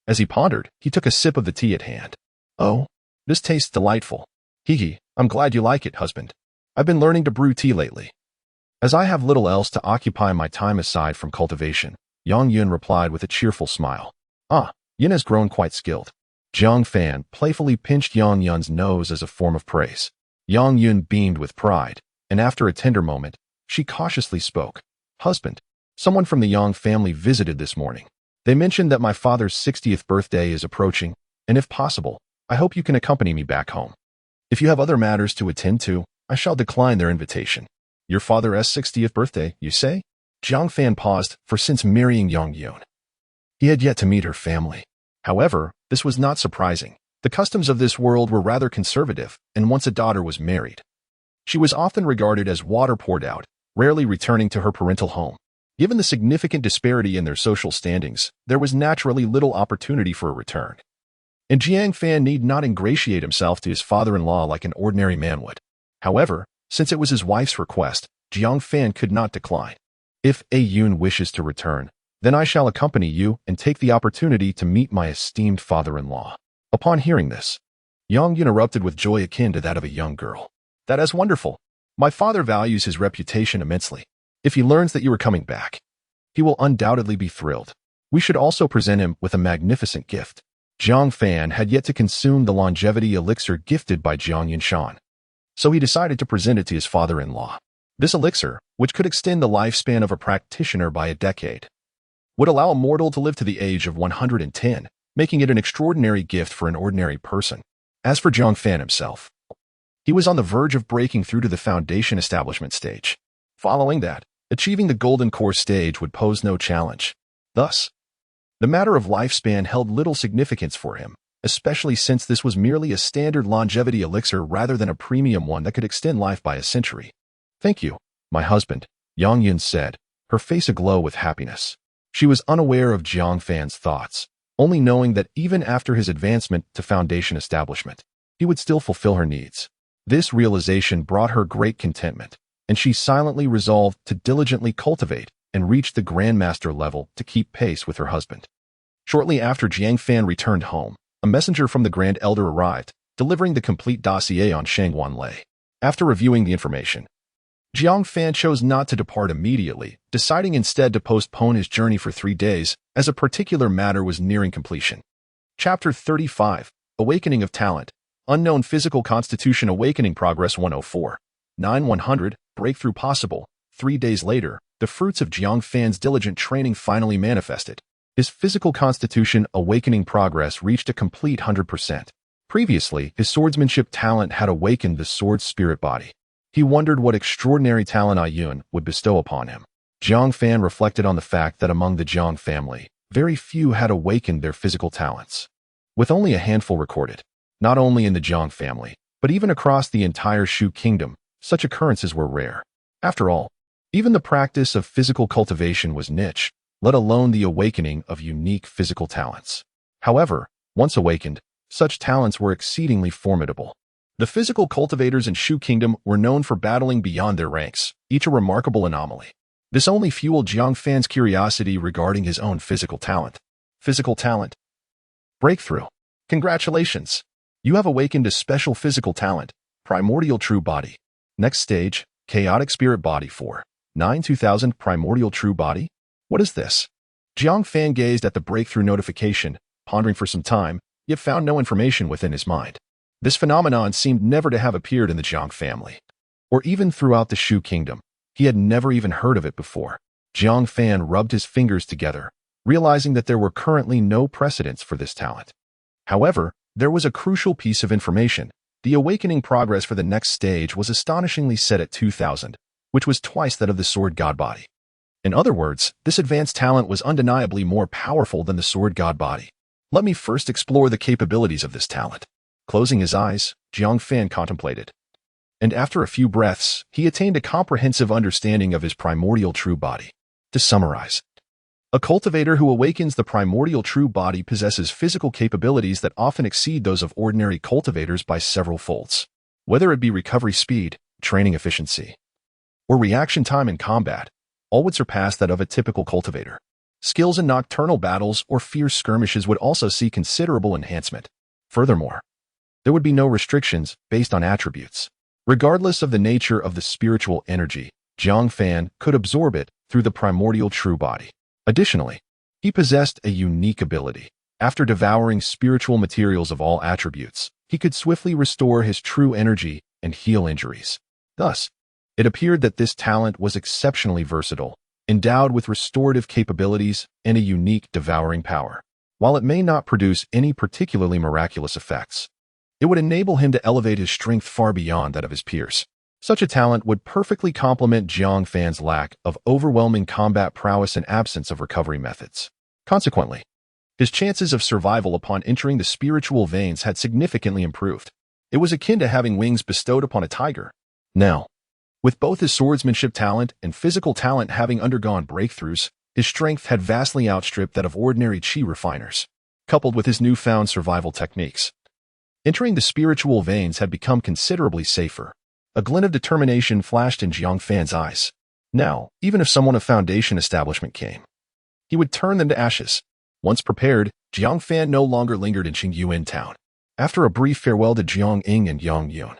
As he pondered, he took a sip of the tea at hand. Oh, this tastes delightful. Hee, I'm glad you like it, husband. I've been learning to brew tea lately, as I have little else to occupy my time aside from cultivation. Yang Yun replied with a cheerful smile. Ah, Yin has grown quite skilled. Jiang Fan playfully pinched Yang Yun's nose as a form of praise. Yang Yun beamed with pride, and after a tender moment, she cautiously spoke. Husband, someone from the Yang family visited this morning. They mentioned that my father's 60th birthday is approaching, and if possible, I hope you can accompany me back home. If you have other matters to attend to, I shall decline their invitation. Your father's 60th birthday, you say? Jiang Fan paused, for since marrying Yang Yun, he had yet to meet her family. However, this was not surprising. The customs of this world were rather conservative, and once a daughter was married, she was often regarded as water poured out, rarely returning to her parental home. Given the significant disparity in their social standings, there was naturally little opportunity for a return. And Jiang Fan need not ingratiate himself to his father-in-law like an ordinary man would. However, since it was his wife's request, Jiang Fan could not decline. If A Yun wishes to return, then I shall accompany you and take the opportunity to meet my esteemed father-in-law. Upon hearing this, Yang Yun erupted with joy akin to that of a young girl. That is wonderful. My father values his reputation immensely. If he learns that you are coming back, he will undoubtedly be thrilled. We should also present him with a magnificent gift. Jiang Fan had yet to consume the longevity elixir gifted by Jiang Yinshan, so he decided to present it to his father-in-law. This elixir, which could extend the lifespan of a practitioner by a decade, would allow a mortal to live to the age of 110, making it an extraordinary gift for an ordinary person. As for Jiang Fan himself, he was on the verge of breaking through to the foundation establishment stage. Following that, achieving the golden core stage would pose no challenge. Thus, the matter of lifespan held little significance for him, especially since this was merely a standard longevity elixir rather than a premium one that could extend life by a century. "Thank you, my husband," Yang Yun said, her face aglow with happiness. She was unaware of Jiang Fan's thoughts, only knowing that even after his advancement to foundation establishment, he would still fulfill her needs. This realization brought her great contentment, and she silently resolved to diligently cultivate and reach the Grandmaster level to keep pace with her husband. Shortly after Jiang Fan returned home, a messenger from the Grand Elder arrived, delivering the complete dossier on Shang Wanlei. After reviewing the information, Jiang Fan chose not to depart immediately, deciding instead to postpone his journey for 3 days, as a particular matter was nearing completion. Chapter 35, Awakening of Talent, Unknown Physical Constitution Awakening Progress 104. 9-100, Breakthrough Possible. 3 days later, the fruits of Jiang Fan's diligent training finally manifested. His physical constitution awakening progress reached a complete 100%. Previously, his swordsmanship talent had awakened the sword's spirit body. He wondered what extraordinary talent Yun would bestow upon him. Jiang Fan reflected on the fact that among the Jiang family, very few had awakened their physical talents, with only a handful recorded. Not only in the Jiang family, but even across the entire Shu kingdom, such occurrences were rare. After all, even the practice of physical cultivation was niche, let alone the awakening of unique physical talents. However, once awakened, such talents were exceedingly formidable. The physical cultivators in Shu Kingdom were known for battling beyond their ranks, each a remarkable anomaly. This only fueled Jiang Fan's curiosity regarding his own physical talent. Physical talent. Breakthrough. Congratulations! You have awakened a special physical talent, Primordial True Body. Next stage, Chaotic Spirit Body 4. 9-2000 Primordial True Body? What is this? Jiang Fan gazed at the breakthrough notification, pondering for some time, yet found no information within his mind. This phenomenon seemed never to have appeared in the Jiang family, or even throughout the Shu Kingdom. He had never even heard of it before. Jiang Fan rubbed his fingers together, realizing that there were currently no precedents for this talent. However, there was a crucial piece of information. The awakening progress for the next stage was astonishingly set at 2000, which was twice that of the Sword God Body. In other words, this advanced talent was undeniably more powerful than the Sword God Body. Let me first explore the capabilities of this talent. Closing his eyes, Jiang Fan contemplated. And after a few breaths, he attained a comprehensive understanding of his primordial true body. To summarize, a cultivator who awakens the primordial true body possesses physical capabilities that often exceed those of ordinary cultivators by several folds. Whether it be recovery speed, training efficiency, or reaction time in combat, all would surpass that of a typical cultivator. Skills in nocturnal battles or fierce skirmishes would also see considerable enhancement. Furthermore, there would be no restrictions based on attributes. Regardless of the nature of the spiritual energy, Jiang Fan could absorb it through the primordial true body. Additionally, he possessed a unique ability. After devouring spiritual materials of all attributes, he could swiftly restore his true energy and heal injuries. Thus, it appeared that this talent was exceptionally versatile, endowed with restorative capabilities and a unique devouring power. While it may not produce any particularly miraculous effects, it would enable him to elevate his strength far beyond that of his peers. Such a talent would perfectly complement Jiang Fan's lack of overwhelming combat prowess and absence of recovery methods. Consequently, his chances of survival upon entering the spiritual veins had significantly improved. It was akin to having wings bestowed upon a tiger. Now, with both his swordsmanship talent and physical talent having undergone breakthroughs, his strength had vastly outstripped that of ordinary chi refiners. Coupled with his newfound survival techniques, entering the spiritual veins had become considerably safer. A glint of determination flashed in Jiang Fan's eyes. Now, even if someone of foundation establishment came, he would turn them to ashes. Once prepared, Jiang Fan no longer lingered in Qingyuan town. After a brief farewell to Jiang Ying and Yang Yun,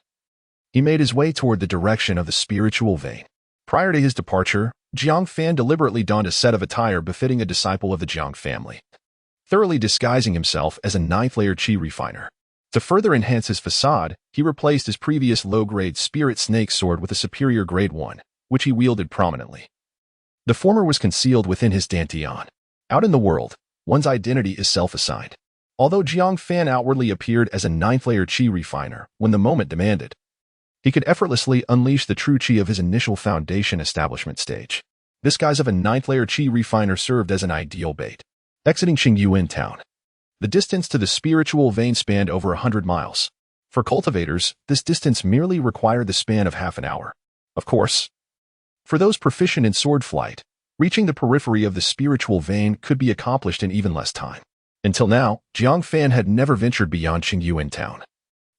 he made his way toward the direction of the spiritual vein. Prior to his departure, Jiang Fan deliberately donned a set of attire befitting a disciple of the Jiang family, thoroughly disguising himself as a 9th-layer chi refiner. To further enhance his facade, he replaced his previous low-grade spirit snake sword with a superior grade 1, which he wielded prominently. The former was concealed within his dantian. Out in the world, one's identity is self-assigned. Although Jiang Fan outwardly appeared as a ninth-layer qi refiner when the moment demanded, he could effortlessly unleash the true qi of his initial foundation establishment stage. This guise of a ninth-layer qi refiner served as an ideal bait. Exiting Qingyuan town. The distance to the spiritual vein spanned over 100 miles. For cultivators, this distance merely required the span of half an hour. Of course, for those proficient in sword flight, reaching the periphery of the spiritual vein could be accomplished in even less time. Until now, Jiang Fan had never ventured beyond Qingyuan town,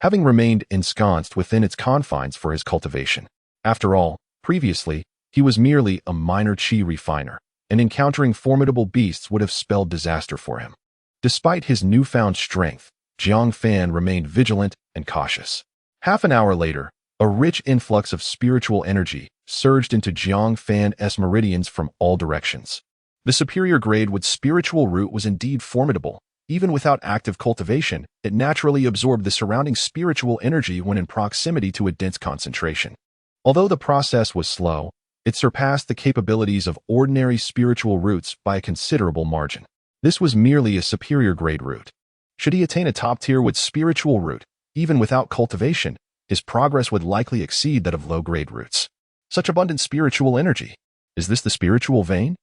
having remained ensconced within its confines for his cultivation. After all, previously, he was merely a minor qi refiner, and encountering formidable beasts would have spelled disaster for him. Despite his newfound strength, Jiang Fan remained vigilant and cautious. Half an hour later, a rich influx of spiritual energy surged into Jiang Fan's meridians from all directions. The superior grade with spiritual root was indeed formidable. Even without active cultivation, it naturally absorbed the surrounding spiritual energy when in proximity to a dense concentration. Although the process was slow, it surpassed the capabilities of ordinary spiritual roots by a considerable margin. This was merely a superior grade root. Should he attain a top tier with spiritual root, even without cultivation, his progress would likely exceed that of low-grade roots. Such abundant spiritual energy. Is this the spiritual vein?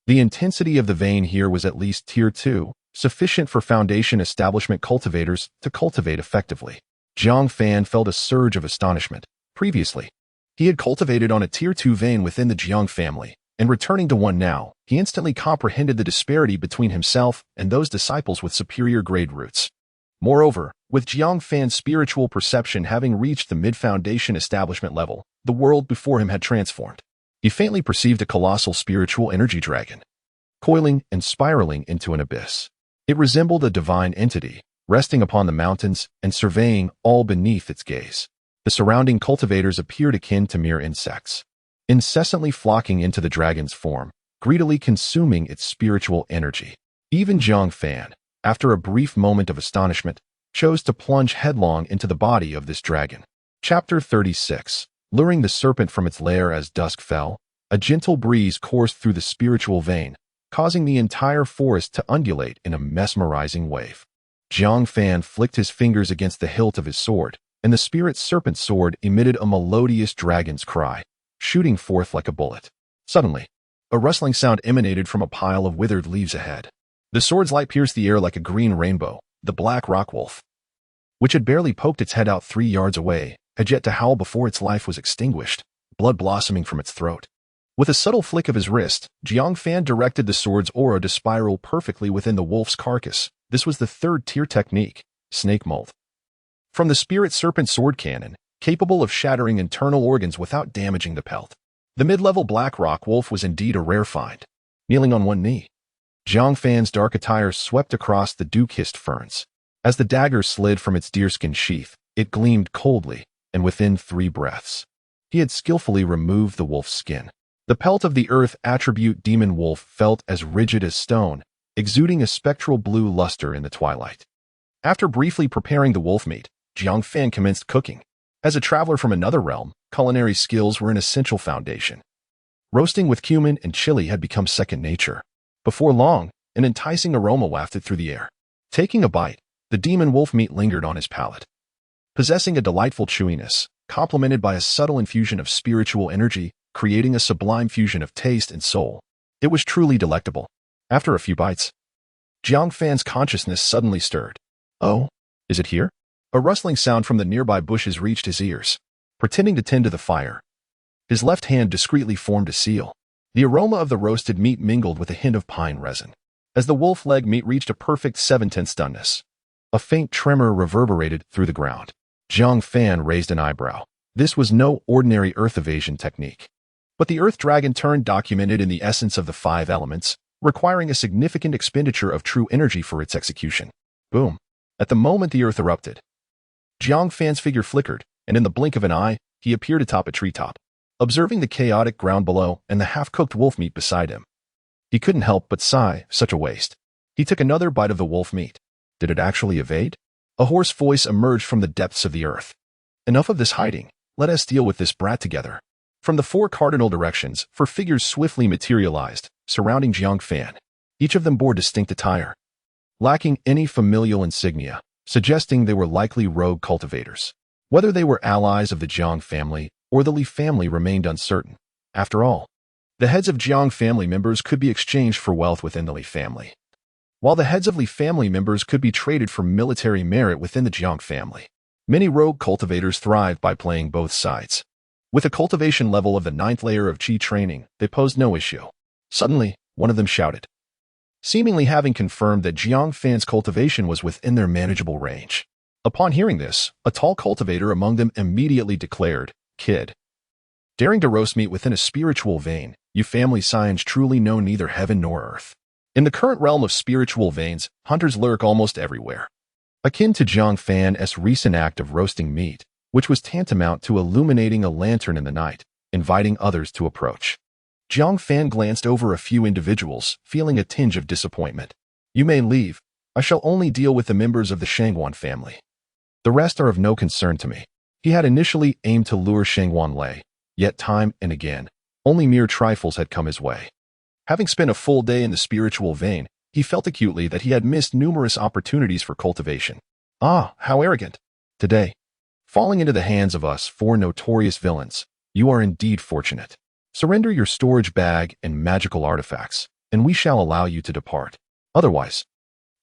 The intensity of the vein here was at least tier 2, sufficient for foundation establishment cultivators to cultivate effectively. Jiang Fan felt a surge of astonishment. Previously, he had cultivated on a tier 2 vein within the Jiang family, and returning to one now, he instantly comprehended the disparity between himself and those disciples with superior grade roots. Moreover, with Jiang Fan's spiritual perception having reached the mid-foundation establishment level, the world before him had transformed. He faintly perceived a colossal spiritual energy dragon, coiling and spiraling into an abyss. It resembled a divine entity, resting upon the mountains and surveying all beneath its gaze. The surrounding cultivators appeared akin to mere insects, incessantly flocking into the dragon's form, greedily consuming its spiritual energy. Even Jiang Fan, after a brief moment of astonishment, chose to plunge headlong into the body of this dragon. Chapter 36. Luring the serpent from its lair as dusk fell, a gentle breeze coursed through the spiritual vein, causing the entire forest to undulate in a mesmerizing wave. Jiang Fan flicked his fingers against the hilt of his sword, and the spirit serpent sword emitted a melodious dragon's cry, shooting forth like a bullet. Suddenly, a rustling sound emanated from a pile of withered leaves ahead. The sword's light pierced the air like a green rainbow. The black rock wolf, which had barely poked its head out 3 yards away, had yet to howl before its life was extinguished, blood blossoming from its throat. With a subtle flick of his wrist, Jiang Fan directed the sword's aura to spiral perfectly within the wolf's carcass. This was the third-tier technique, snake mold. From the spirit serpent sword cannon, capable of shattering internal organs without damaging the pelt. The mid-level black rock wolf was indeed a rare find. Kneeling on one knee, Jiang Fan's dark attire swept across the dew-kissed ferns. As the dagger slid from its deerskin sheath, it gleamed coldly, and within 3 breaths, he had skillfully removed the wolf's skin. The pelt of the earth attribute demon wolf felt as rigid as stone, exuding a spectral blue luster in the twilight. After briefly preparing the wolf meat, Jiang Fan commenced cooking. As a traveler from another realm, culinary skills were an essential foundation. Roasting with cumin and chili had become second nature. Before long, an enticing aroma wafted through the air. Taking a bite, the demon wolf meat lingered on his palate, possessing a delightful chewiness, complemented by a subtle infusion of spiritual energy, creating a sublime fusion of taste and soul. It was truly delectable. After a few bites, Jiang Fan's consciousness suddenly stirred. Oh, is it here? A rustling sound from the nearby bushes reached his ears. Pretending to tend to the fire, his left hand discreetly formed a seal. The aroma of the roasted meat mingled with a hint of pine resin. As the wolf leg meat reached a perfect 7/10 doneness, a faint tremor reverberated through the ground. Jiang Fan raised an eyebrow. This was no ordinary earth evasion technique, but the earth dragon turn documented in the essence of the 5 elements, requiring a significant expenditure of true energy for its execution. Boom. At the moment the earth erupted, Jiang Fan's figure flickered, and in the blink of an eye, he appeared atop a treetop. Observing the chaotic ground below and the half-cooked wolf meat beside him, he couldn't help but sigh, such a waste. He took another bite of the wolf meat. Did it actually evade? A hoarse voice emerged from the depths of the earth. Enough of this hiding. Let us deal with this brat together. From the four cardinal directions, four figures swiftly materialized, surrounding Jiang Fan. Each of them bore distinct attire, lacking any familial insignia, suggesting they were likely rogue cultivators. Whether they were allies of the Jiang family or the Li family remained uncertain. After all, the heads of Jiang family members could be exchanged for wealth within the Li family, while the heads of Li family members could be traded for military merit within the Jiang family. Many rogue cultivators thrived by playing both sides. With a cultivation level of the 9th layer of Qi training, they posed no issue. Suddenly, one of them shouted, seemingly having confirmed that Jiang Fan's cultivation was within their manageable range. Upon hearing this, a tall cultivator among them immediately declared, "Kid, daring to roast meat within a spiritual vein, you family scions truly know neither heaven nor earth." In the current realm of spiritual veins, hunters lurk almost everywhere. Akin to Jiang Fan's recent act of roasting meat, which was tantamount to illuminating a lantern in the night, inviting others to approach. Jiang Fan glanced over a few individuals, feeling a tinge of disappointment. "You may leave. I shall only deal with the members of the Shangwan family. The rest are of no concern to me." He had initially aimed to lure Shangwan Lei, yet time and again, only mere trifles had come his way. Having spent a full day in the spiritual vein, he felt acutely that he had missed numerous opportunities for cultivation. Ah, how arrogant! Today, falling into the hands of us four notorious villains, you are indeed fortunate. Surrender your storage bag and magical artifacts, and we shall allow you to depart. Otherwise,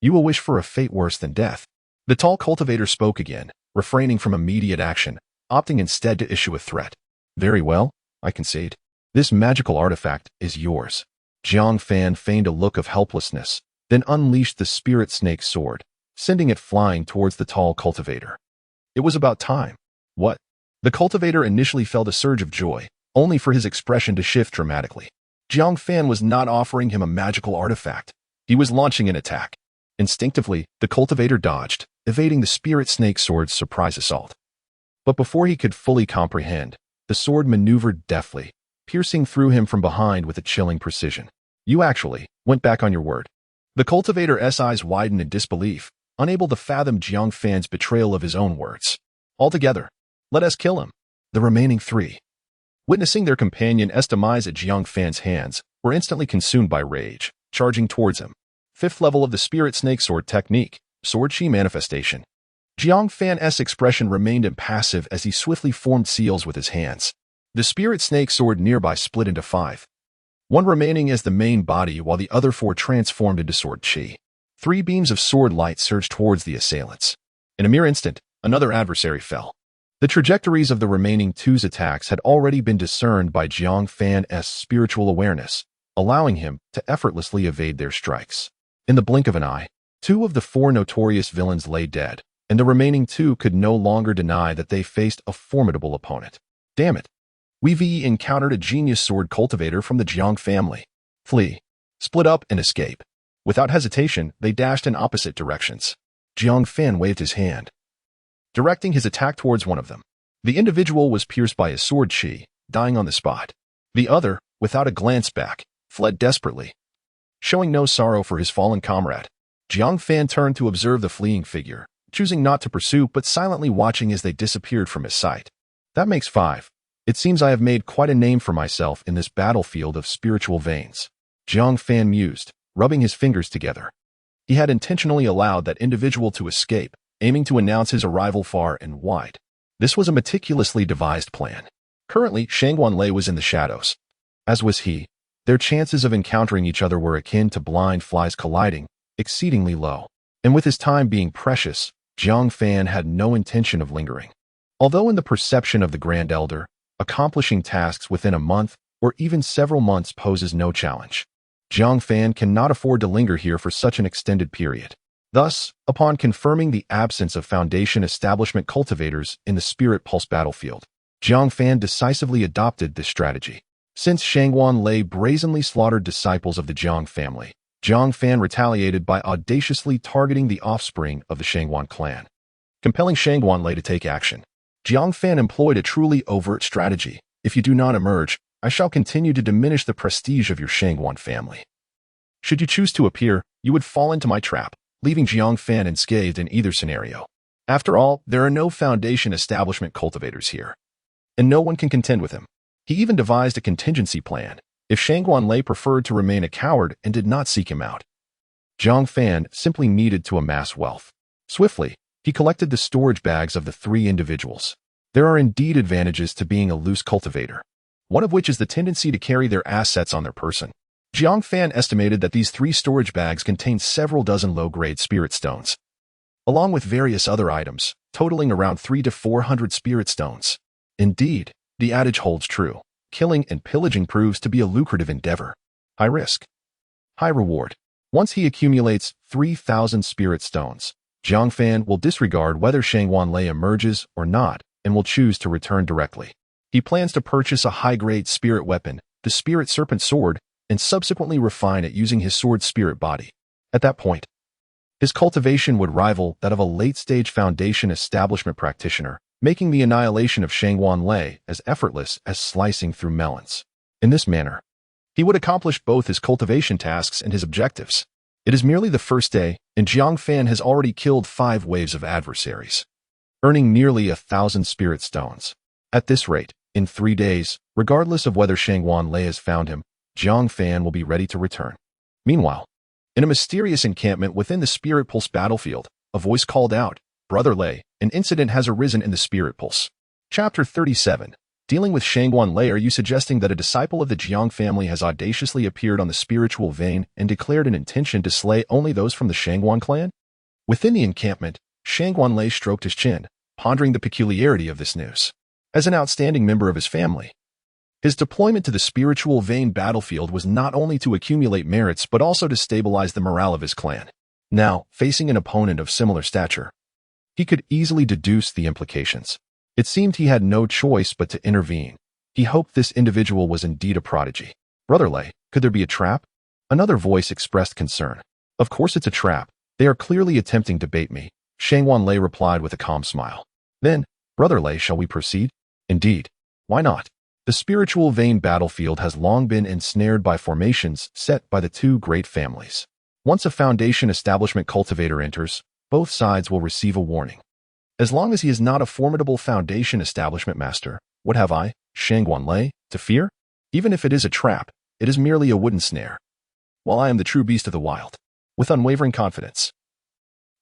you will wish for a fate worse than death. The tall cultivator spoke again, refraining from immediate action, opting instead to issue a threat. "Very well, I concede. This magical artifact is yours." Jiang Fan feigned a look of helplessness, then unleashed the spirit snake sword, sending it flying towards the tall cultivator. It was about time. What? The cultivator initially felt a surge of joy, only for his expression to shift dramatically. Jiang Fan was not offering him a magical artifact. He was launching an attack. Instinctively, the cultivator dodged, evading the spirit snake sword's surprise assault. But before he could fully comprehend, the sword maneuvered deftly, piercing through him from behind with a chilling precision. "You actually went back on your word." The cultivator's eyes widened in disbelief, unable to fathom Jiang Fan's betrayal of his own words. "Altogether, let us kill him." The remaining three, witnessing their companion's demise at Jiang Fan's hands, were instantly consumed by rage, charging towards him. 5th level of the Spirit Snake Sword technique, Sword Chi Manifestation. Jiang Fan's expression remained impassive as he swiftly formed seals with his hands. The Spirit Snake Sword nearby split into 5, one remaining as the main body while the other 4 transformed into Sword Chi. 3 beams of sword light surged towards the assailants. In a mere instant, another adversary fell. The trajectories of the remaining 2's attacks had already been discerned by Jiang Fan's spiritual awareness, allowing him to effortlessly evade their strikes. In the blink of an eye, 2 of the 4 notorious villains lay dead, and the remaining 2 could no longer deny that they faced a formidable opponent. Damn it! We've encountered a genius sword cultivator from the Jiang family. Flee, split up, and escape. Without hesitation, they dashed in opposite directions. Jiang Fan waved his hand, directing his attack towards one of them. The individual was pierced by his sword chi, dying on the spot. The other, without a glance back, fled desperately, showing no sorrow for his fallen comrade. Jiang Fan turned to observe the fleeing figure, choosing not to pursue but silently watching as they disappeared from his sight. "That makes 5. It seems I have made quite a name for myself in this battlefield of spiritual veins." Jiang Fan mused, rubbing his fingers together. He had intentionally allowed that individual to escape, aiming to announce his arrival far and wide. This was a meticulously devised plan. Currently, Shangwan Lei was in the shadows. As was he. Their chances of encountering each other were akin to blind flies colliding, exceedingly low. And with his time being precious, Jiang Fan had no intention of lingering. Although in the perception of the Grand Elder, accomplishing tasks within a month or even several months poses no challenge, Jiang Fan cannot afford to linger here for such an extended period. Thus, upon confirming the absence of Foundation establishment cultivators in the Spirit Pulse battlefield, Jiang Fan decisively adopted this strategy. Since Shangwan Lei brazenly slaughtered disciples of the Jiang family, Jiang Fan retaliated by audaciously targeting the offspring of the Shangwan clan. Compelling Shangwan Lei to take action, Jiang Fan employed a truly overt strategy. "If you do not emerge, I shall continue to diminish the prestige of your Shangwan family. Should you choose to appear, you would fall into my trap, leaving Jiang Fan unscathed in either scenario. After all, there are no Foundation establishment cultivators here, and no one can contend with him." He even devised a contingency plan if Shang Lei preferred to remain a coward and did not seek him out. Jiang Fan simply needed to amass wealth. Swiftly, he collected the storage bags of the three individuals. There are indeed advantages to being a loose cultivator, one of which is the tendency to carry their assets on their person. Jiang Fan estimated that these three storage bags contained several dozen low-grade spirit stones, along with various other items, totaling around 300 to 400 spirit stones. Indeed, the adage holds true. Killing and pillaging proves to be a lucrative endeavor. High risk, high reward. Once he accumulates 3,000 spirit stones, Jiang Fan will disregard whether Shang Lei emerges or not and will choose to return directly. He plans to purchase a high-grade spirit weapon, the Spirit Serpent Sword, and subsequently refine it using his sword's spirit body. At that point, his cultivation would rival that of a late-stage Foundation establishment practitioner, making the annihilation of Shang Lei as effortless as slicing through melons. In this manner, he would accomplish both his cultivation tasks and his objectives. It is merely the first day, and Jiang Fan has already killed 5 waves of adversaries, earning nearly 1,000 spirit stones. At this rate, in 3 days, regardless of whether Shang Lei has found him, Jiang Fan will be ready to return. Meanwhile, in a mysterious encampment within the Spirit Pulse battlefield, a voice called out, "Brother Lei, an incident has arisen in the Spirit Pulse." Chapter 37. Dealing with Shang Lei. Are you suggesting that a disciple of the Jiang family has audaciously appeared on the spiritual vein and declared an intention to slay only those from the Shangwan clan? Within the encampment, Shang Lei stroked his chin, pondering the peculiarity of this news. As an outstanding member of his family, his deployment to the spiritual vein battlefield was not only to accumulate merits but also to stabilize the morale of his clan. Now, facing an opponent of similar stature, he could easily deduce the implications. It seemed he had no choice but to intervene. He hoped this individual was indeed a prodigy. "Brother Lei, could there be a trap?" Another voice expressed concern. "Of course it's a trap. They are clearly attempting to bait me," Shang Lei replied with a calm smile. "Then, Brother Lei, shall we proceed?" "Indeed. Why not?" The spiritual vein battlefield has long been ensnared by formations set by the two great families. Once a Foundation establishment cultivator enters, both sides will receive a warning. As long as he is not a formidable Foundation establishment master, what have I, Shang Lei, to fear? Even if it is a trap, it is merely a wooden snare, while I am the true beast of the wild. With unwavering confidence,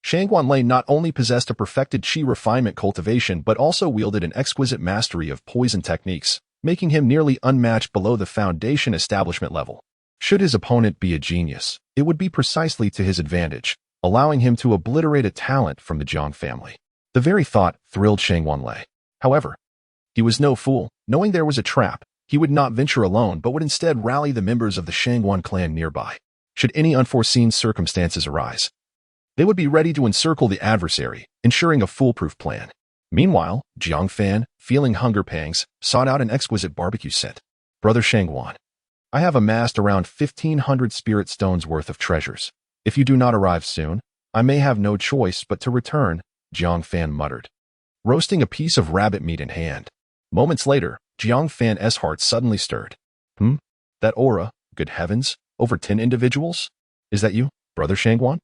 Shang Lei not only possessed a perfected chi refinement cultivation but also wielded an exquisite mastery of poison techniques, making him nearly unmatched below the Foundation establishment level. Should his opponent be a genius, it would be precisely to his advantage, allowing him to obliterate a talent from the Jiang family. The very thought thrilled Shang Lei. However, he was no fool. Knowing there was a trap, he would not venture alone but would instead rally the members of the Shangwan clan nearby. Should any unforeseen circumstances arise, they would be ready to encircle the adversary, ensuring a foolproof plan. Meanwhile, Jiang Fan, feeling hunger pangs, sought out an exquisite barbecue scent. "Brother Shangwan, I have amassed around 1,500 spirit stones worth of treasures. If you do not arrive soon, I may have no choice but to return," Jiang Fan muttered, roasting a piece of rabbit meat in hand. Moments later, Jiang Fan's heart suddenly stirred. That aura, good heavens, over 10 individuals? Is that you, Brother Shangwan?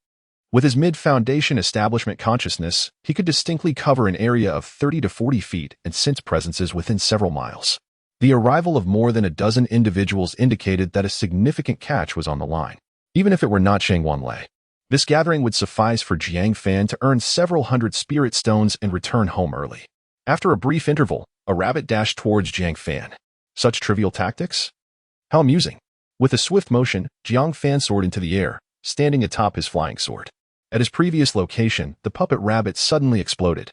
With his mid-Foundation establishment consciousness, he could distinctly cover an area of 30 to 40 feet and sense presences within several miles. The arrival of more than a dozen individuals indicated that a significant catch was on the line. Even if it were not Shang Lei, this gathering would suffice for Jiang Fan to earn several hundred spirit stones and return home early. After a brief interval, a rabbit dashed towards Jiang Fan. Such trivial tactics? How amusing. With a swift motion, Jiang Fan soared into the air, standing atop his flying sword. At his previous location, the puppet rabbit suddenly exploded,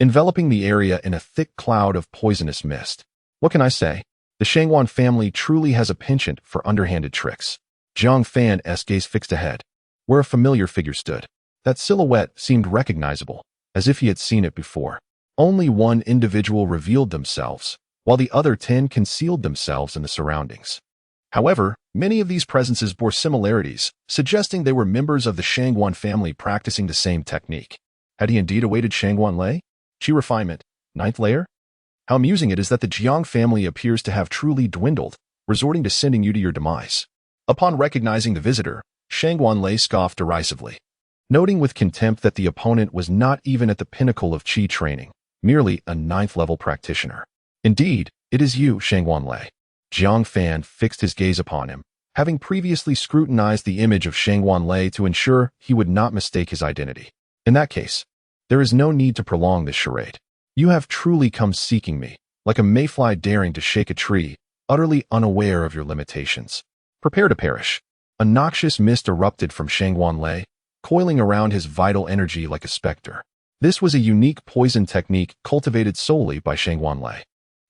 enveloping the area in a thick cloud of poisonous mist. What can I say? The Shangwan family truly has a penchant for underhanded tricks. Jiang Fan's gaze fixed ahead, where a familiar figure stood. That silhouette seemed recognizable, as if he had seen it before. Only one individual revealed themselves, while the other 10 concealed themselves in the surroundings. However, many of these presences bore similarities, suggesting they were members of the Shangwan family practicing the same technique. Had he indeed awaited Shangwan Lei? Chi refinement, 9th layer? How amusing it is that the Jiang family appears to have truly dwindled, resorting to sending you to your demise. Upon recognizing the visitor, Shangwan Lei scoffed derisively, noting with contempt that the opponent was not even at the pinnacle of chi training, merely a 9th level practitioner. Indeed, It is you, Shangguan Lei. Jiang Fan fixed his gaze upon him, having previously scrutinized the image of Shangguan Lei to ensure he would not mistake his identity. In that case, there is no need to prolong this charade. You have truly come seeking me, like a mayfly daring to shake a tree, utterly unaware of your limitations. Prepare to perish. A noxious mist erupted from Shangguan Lei, coiling around his vital energy like a specter. This was a unique poison technique cultivated solely by Shangguan Lei.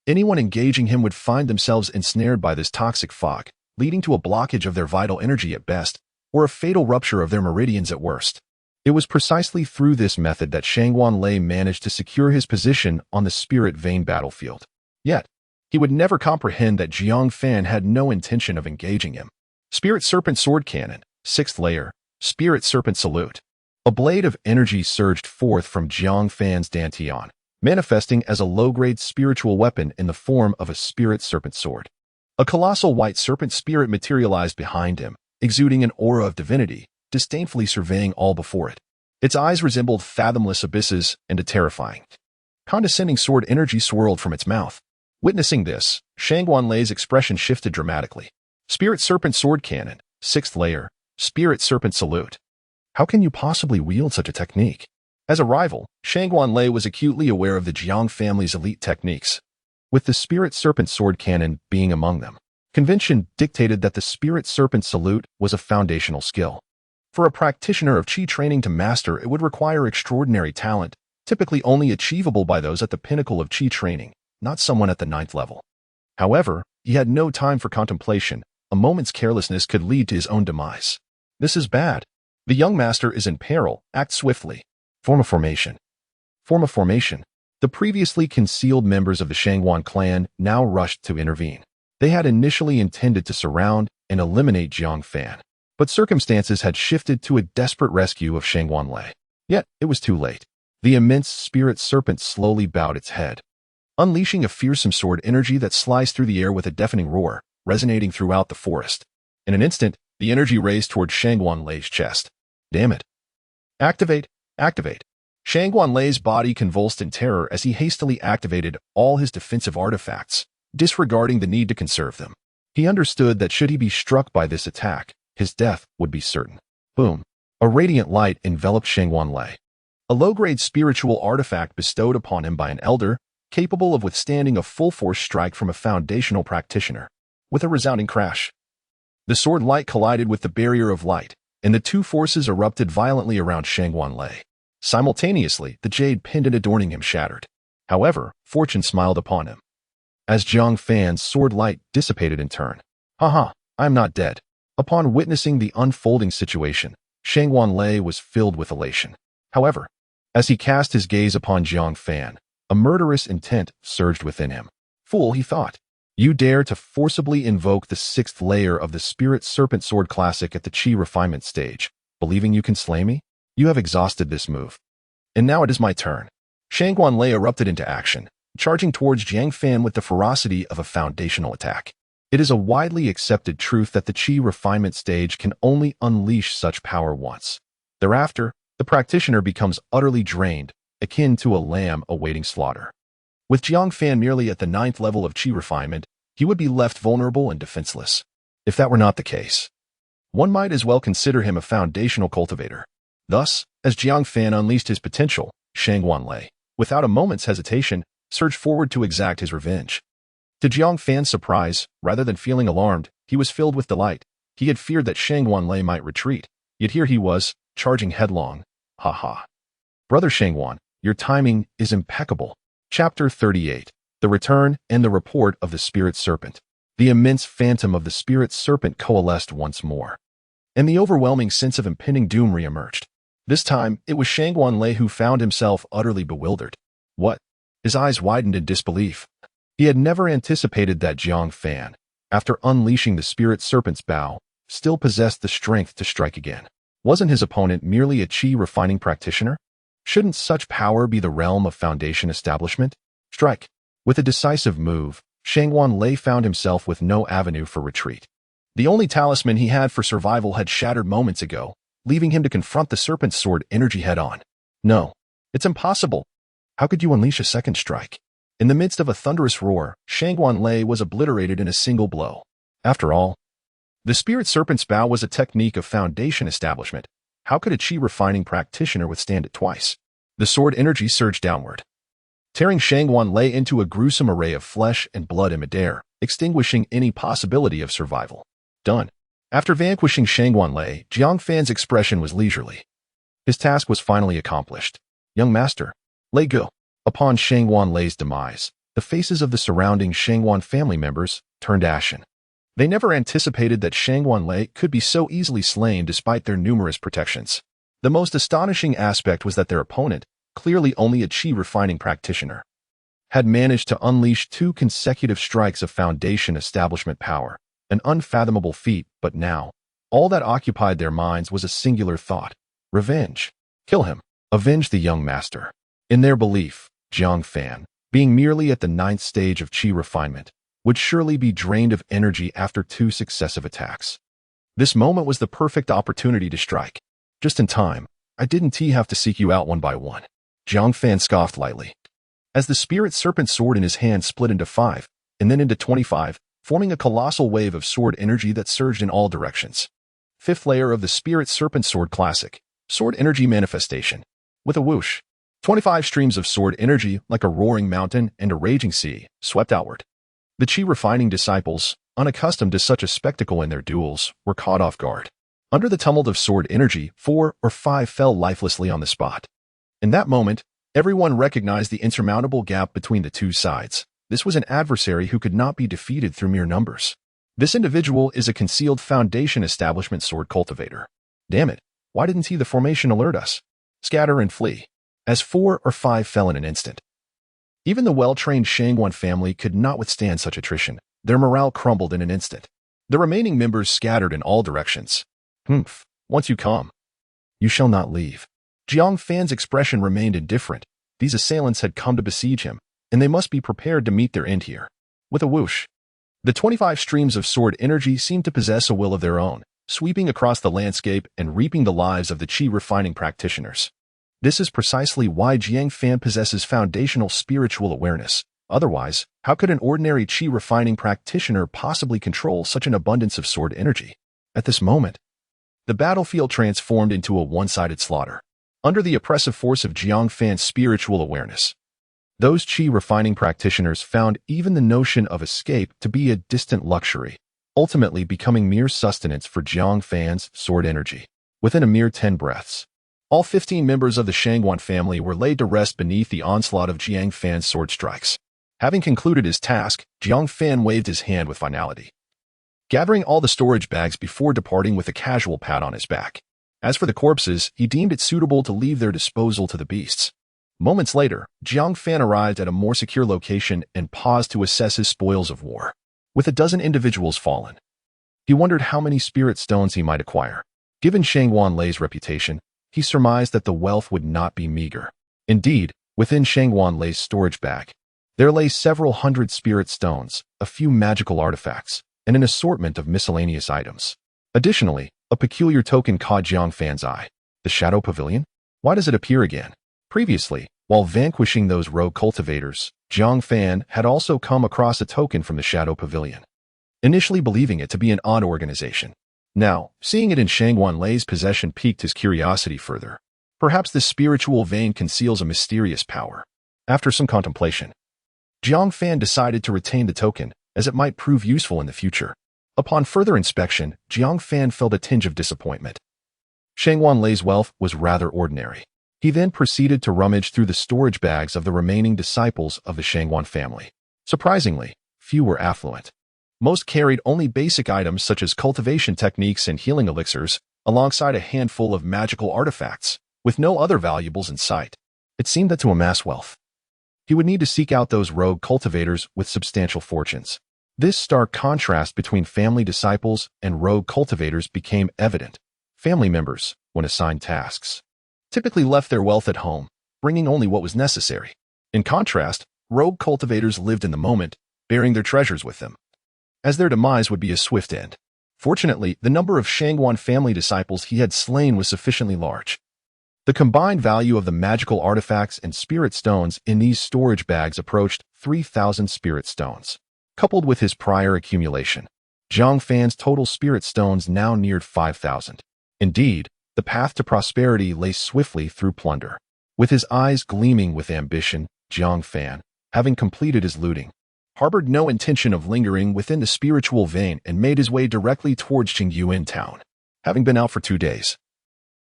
Anyone engaging him would find themselves ensnared by this toxic fog, leading to a blockage of their vital energy at best, or a fatal rupture of their meridians at worst. It was precisely through this method that Shangguan Lei managed to secure his position on the spirit vein battlefield. Yet, he would never comprehend that Jiang Fan had no intention of engaging him. Spirit Serpent Sword Cannon, 6th layer, Spirit Serpent Salute. A blade of energy surged forth from Jiang Fan's dantian, manifesting as a low-grade spiritual weapon in the form of a spirit serpent sword. A colossal white serpent spirit materialized behind him, exuding an aura of divinity, disdainfully surveying all before it. Its eyes resembled fathomless abysses, and a terrifying, condescending sword energy swirled from its mouth. Witnessing this, Shangguan Lei's expression shifted dramatically. Spirit Serpent Sword Cannon, 6th layer, Spirit Serpent Salute. How can you possibly wield such a technique? As a rival, Shangguan Lei was acutely aware of the Jiang family's elite techniques, with the Spirit Serpent Sword Cannon being among them. Convention dictated that the Spirit Serpent Salute was a foundational skill. For a practitioner of Qi training to master, it would require extraordinary talent, typically only achievable by those at the pinnacle of Qi training, not someone at the 9th level. However, he had no time for contemplation. A moment's carelessness could lead to his own demise. This is bad. The young master is in peril. Act swiftly. Form a formation. Form a formation. The previously concealed members of the Shangguan clan now rushed to intervene. They had initially intended to surround and eliminate Jiang Fan, but circumstances had shifted to a desperate rescue of Shangguan Lei. Yet, it was too late. The immense spirit serpent slowly bowed its head, unleashing a fearsome sword energy that sliced through the air with a deafening roar, resonating throughout the forest. In an instant, the energy raced toward Shangguan Lei's chest. Damn it. Activate, activate. Shangguan Lei's body convulsed in terror as he hastily activated all his defensive artifacts, disregarding the need to conserve them. He understood that should he be struck by this attack, his death would be certain. Boom. A radiant light enveloped Shangguan Lei. A low-grade spiritual artifact bestowed upon him by an elder, capable of withstanding a full-force strike from a foundational practitioner. With a resounding crash, the sword light collided with the barrier of light, and the two forces erupted violently around Shangguan Lei. Simultaneously, the jade pendant adorning him shattered. However, fortune smiled upon him, as Jiang Fan's sword light dissipated in turn. Haha, I'm not dead. Upon witnessing the unfolding situation, Shangguan Lei was filled with elation. However, as he cast his gaze upon Jiang Fan, a murderous intent surged within him. Fool, he thought. You dare to forcibly invoke the 6th layer of the Spirit Serpent Sword Classic at the Qi refinement stage, believing you can slay me? You have exhausted this move. And now it is my turn. Shangguan Lei erupted into action, charging towards Jiang Fan with the ferocity of a foundational attack. It is a widely accepted truth that the Qi refinement stage can only unleash such power once. Thereafter, the practitioner becomes utterly drained, akin to a lamb awaiting slaughter. With Jiang Fan merely at the 9th level of Qi refinement, he would be left vulnerable and defenseless. If that were not the case, one might as well consider him a foundational cultivator. Thus, as Jiang Fan unleashed his potential, Shangguan Lei, without a moment's hesitation, surged forward to exact his revenge. To Jiang Fan's surprise, rather than feeling alarmed, he was filled with delight. He had feared that Shangguan Lei might retreat, yet here he was, charging headlong. Ha ha. Brother Shangguan, your timing is impeccable. Chapter 38. The Return and the Report of the Spirit Serpent. The immense phantom of the Spirit Serpent coalesced once more, and the overwhelming sense of impending doom reemerged. This time, it was Shangguan Lei who found himself utterly bewildered. What? His eyes widened in disbelief. He had never anticipated that Jiang Fan, after unleashing the Spirit Serpent's bow, still possessed the strength to strike again. Wasn't his opponent merely a Qi refining practitioner? Shouldn't such power be the realm of foundation establishment? Strike. With a decisive move, Shangguan Lei found himself with no avenue for retreat. The only talisman he had for survival had shattered moments ago, leaving him to confront the serpent's sword energy head-on. No, it's impossible. How could you unleash a second strike? In the midst of a thunderous roar, Shangguan Lei was obliterated in a single blow. After all, the spirit serpent's bow was a technique of foundation establishment. How could a chi refining practitioner withstand it twice? The sword energy surged downward, tearing Shangguan Lei into a gruesome array of flesh and blood in midair, extinguishing any possibility of survival. Done. After vanquishing Shangguan Lei, Jiang Fan's expression was leisurely. His task was finally accomplished. Young master, Lei Go. Upon Shangguan Lei's demise, the faces of the surrounding Shangguan family members turned ashen. They never anticipated that Shangguan Lei could be so easily slain despite their numerous protections. The most astonishing aspect was that their opponent, clearly only a chi refining practitioner, had managed to unleash 2 consecutive strikes of foundation establishment power, an unfathomable feat. But now, all that occupied their minds was a singular thought: revenge. Kill him. Avenge the young master. In their belief, Jiang Fan, being merely at the 9th stage of chi refinement, would surely be drained of energy after 2 successive attacks. This moment was the perfect opportunity to strike. Just in time. I didn't have to seek you out one by one. Jiang Fan scoffed lightly, as the spirit serpent sword in his hand split into 5, and then into 25, forming a colossal wave of sword energy that surged in all directions. 5th layer of the spirit serpent sword classic, sword energy manifestation. With a whoosh, 25 streams of sword energy, like a roaring mountain and a raging sea, swept outward. The chi refining disciples, unaccustomed to such a spectacle in their duels, were caught off guard. Under the tumult of sword energy, 4 or 5 fell lifelessly on the spot. In that moment, everyone recognized the insurmountable gap between the 2 sides. This was an adversary who could not be defeated through mere numbers. This individual is a concealed foundation establishment sword cultivator. Damn it, why didn't the formation alert us? Scatter and flee. As 4 or 5 fell in an instant. Even the well-trained Shangguan family could not withstand such attrition. Their morale crumbled in an instant. The remaining members scattered in all directions. Once you come, you shall not leave. Jiang Fan's expression remained indifferent. These assailants had come to besiege him, and they must be prepared to meet their end here. With a whoosh, the 25 streams of sword energy seemed to possess a will of their own, sweeping across the landscape and reaping the lives of the chi refining practitioners. This is precisely why Jiang Fan possesses foundational spiritual awareness. Otherwise, how could an ordinary chi refining practitioner possibly control such an abundance of sword energy? At this moment, the battlefield transformed into a one-sided slaughter. Under the oppressive force of Jiang Fan's spiritual awareness, those chi refining practitioners found even the notion of escape to be a distant luxury, ultimately becoming mere sustenance for Jiang Fan's sword energy. Within a mere 10 breaths, all 15 members of the Shangguan family were laid to rest beneath the onslaught of Jiang Fan's sword strikes. Having concluded his task, Jiang Fan waved his hand with finality, gathering all the storage bags before departing with a casual pat on his back. As for the corpses, he deemed it suitable to leave their disposal to the beasts. Moments later, Jiang Fan arrived at a more secure location and paused to assess his spoils of war. With a dozen individuals fallen, he wondered how many spirit stones he might acquire. Given Shangguan Lei's reputation, he surmised that the wealth would not be meager. Indeed, within Shangguan Lei's storage bag, there lay several hundred spirit stones, a few magical artifacts, and an assortment of miscellaneous items. Additionally, a peculiar token caught Jiang Fan's eye. The Shadow Pavilion? Why does it appear again? Previously, while vanquishing those rogue cultivators, Jiang Fan had also come across a token from the Shadow Pavilion, initially believing it to be an odd organization. Now, seeing it in Shangguan Lei's possession piqued his curiosity further. Perhaps this spiritual vein conceals a mysterious power. After some contemplation, Jiang Fan decided to retain the token, as it might prove useful in the future. Upon further inspection, Jiang Fan felt a tinge of disappointment. Shangguan Lei's wealth was rather ordinary. He then proceeded to rummage through the storage bags of the remaining disciples of the Shangguan family. Surprisingly, few were affluent. Most carried only basic items such as cultivation techniques and healing elixirs, alongside a handful of magical artifacts, with no other valuables in sight. It seemed that to amass wealth, he would need to seek out those rogue cultivators with substantial fortunes. This stark contrast between family disciples and rogue cultivators became evident. Family members, when assigned tasks, typically left their wealth at home, bringing only what was necessary. In contrast, rogue cultivators lived in the moment, bearing their treasures with them, as their demise would be a swift end. Fortunately, the number of Shangguan family disciples he had slain was sufficiently large. The combined value of the magical artifacts and spirit stones in these storage bags approached 3,000 spirit stones. Coupled with his prior accumulation, Jiang Fan's total spirit stones now neared 5,000. Indeed, the path to prosperity lay swiftly through plunder. With his eyes gleaming with ambition, Jiang Fan, having completed his looting, harbored no intention of lingering within the spiritual vein and made his way directly towards Qingyuan town. Having been out for 2 days,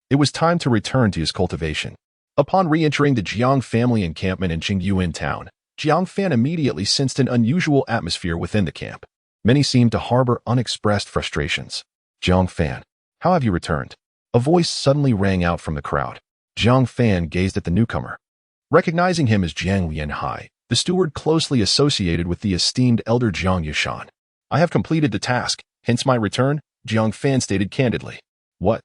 it was time to return to his cultivation. Upon re-entering the Jiang family encampment in Qingyuan town, Jiang Fan immediately sensed an unusual atmosphere within the camp. Many seemed to harbor unexpressed frustrations. Jiang Fan, how have you returned? A voice suddenly rang out from the crowd. Jiang Fan gazed at the newcomer. Recognizing him as Jiang Lianhai, the steward closely associated with the esteemed elder Jiang Yushan. I have completed the task, hence my return, Jiang Fan stated candidly. What?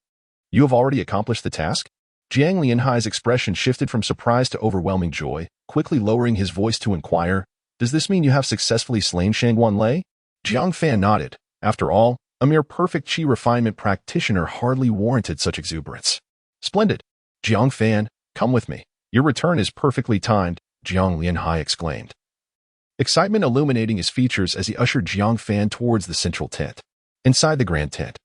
You have already accomplished the task? Jiang Lianhai's expression shifted from surprise to overwhelming joy, quickly lowering his voice to inquire, does this mean you have successfully slain Shangguan Lei? Jiang Fan nodded. After all, a mere perfect qi refinement practitioner hardly warranted such exuberance. Splendid. Jiang Fan, come with me. Your return is perfectly timed, Jiang Lianhai exclaimed. Excitement illuminating his features as he ushered Jiang Fan towards the central tent. Inside the grand tent,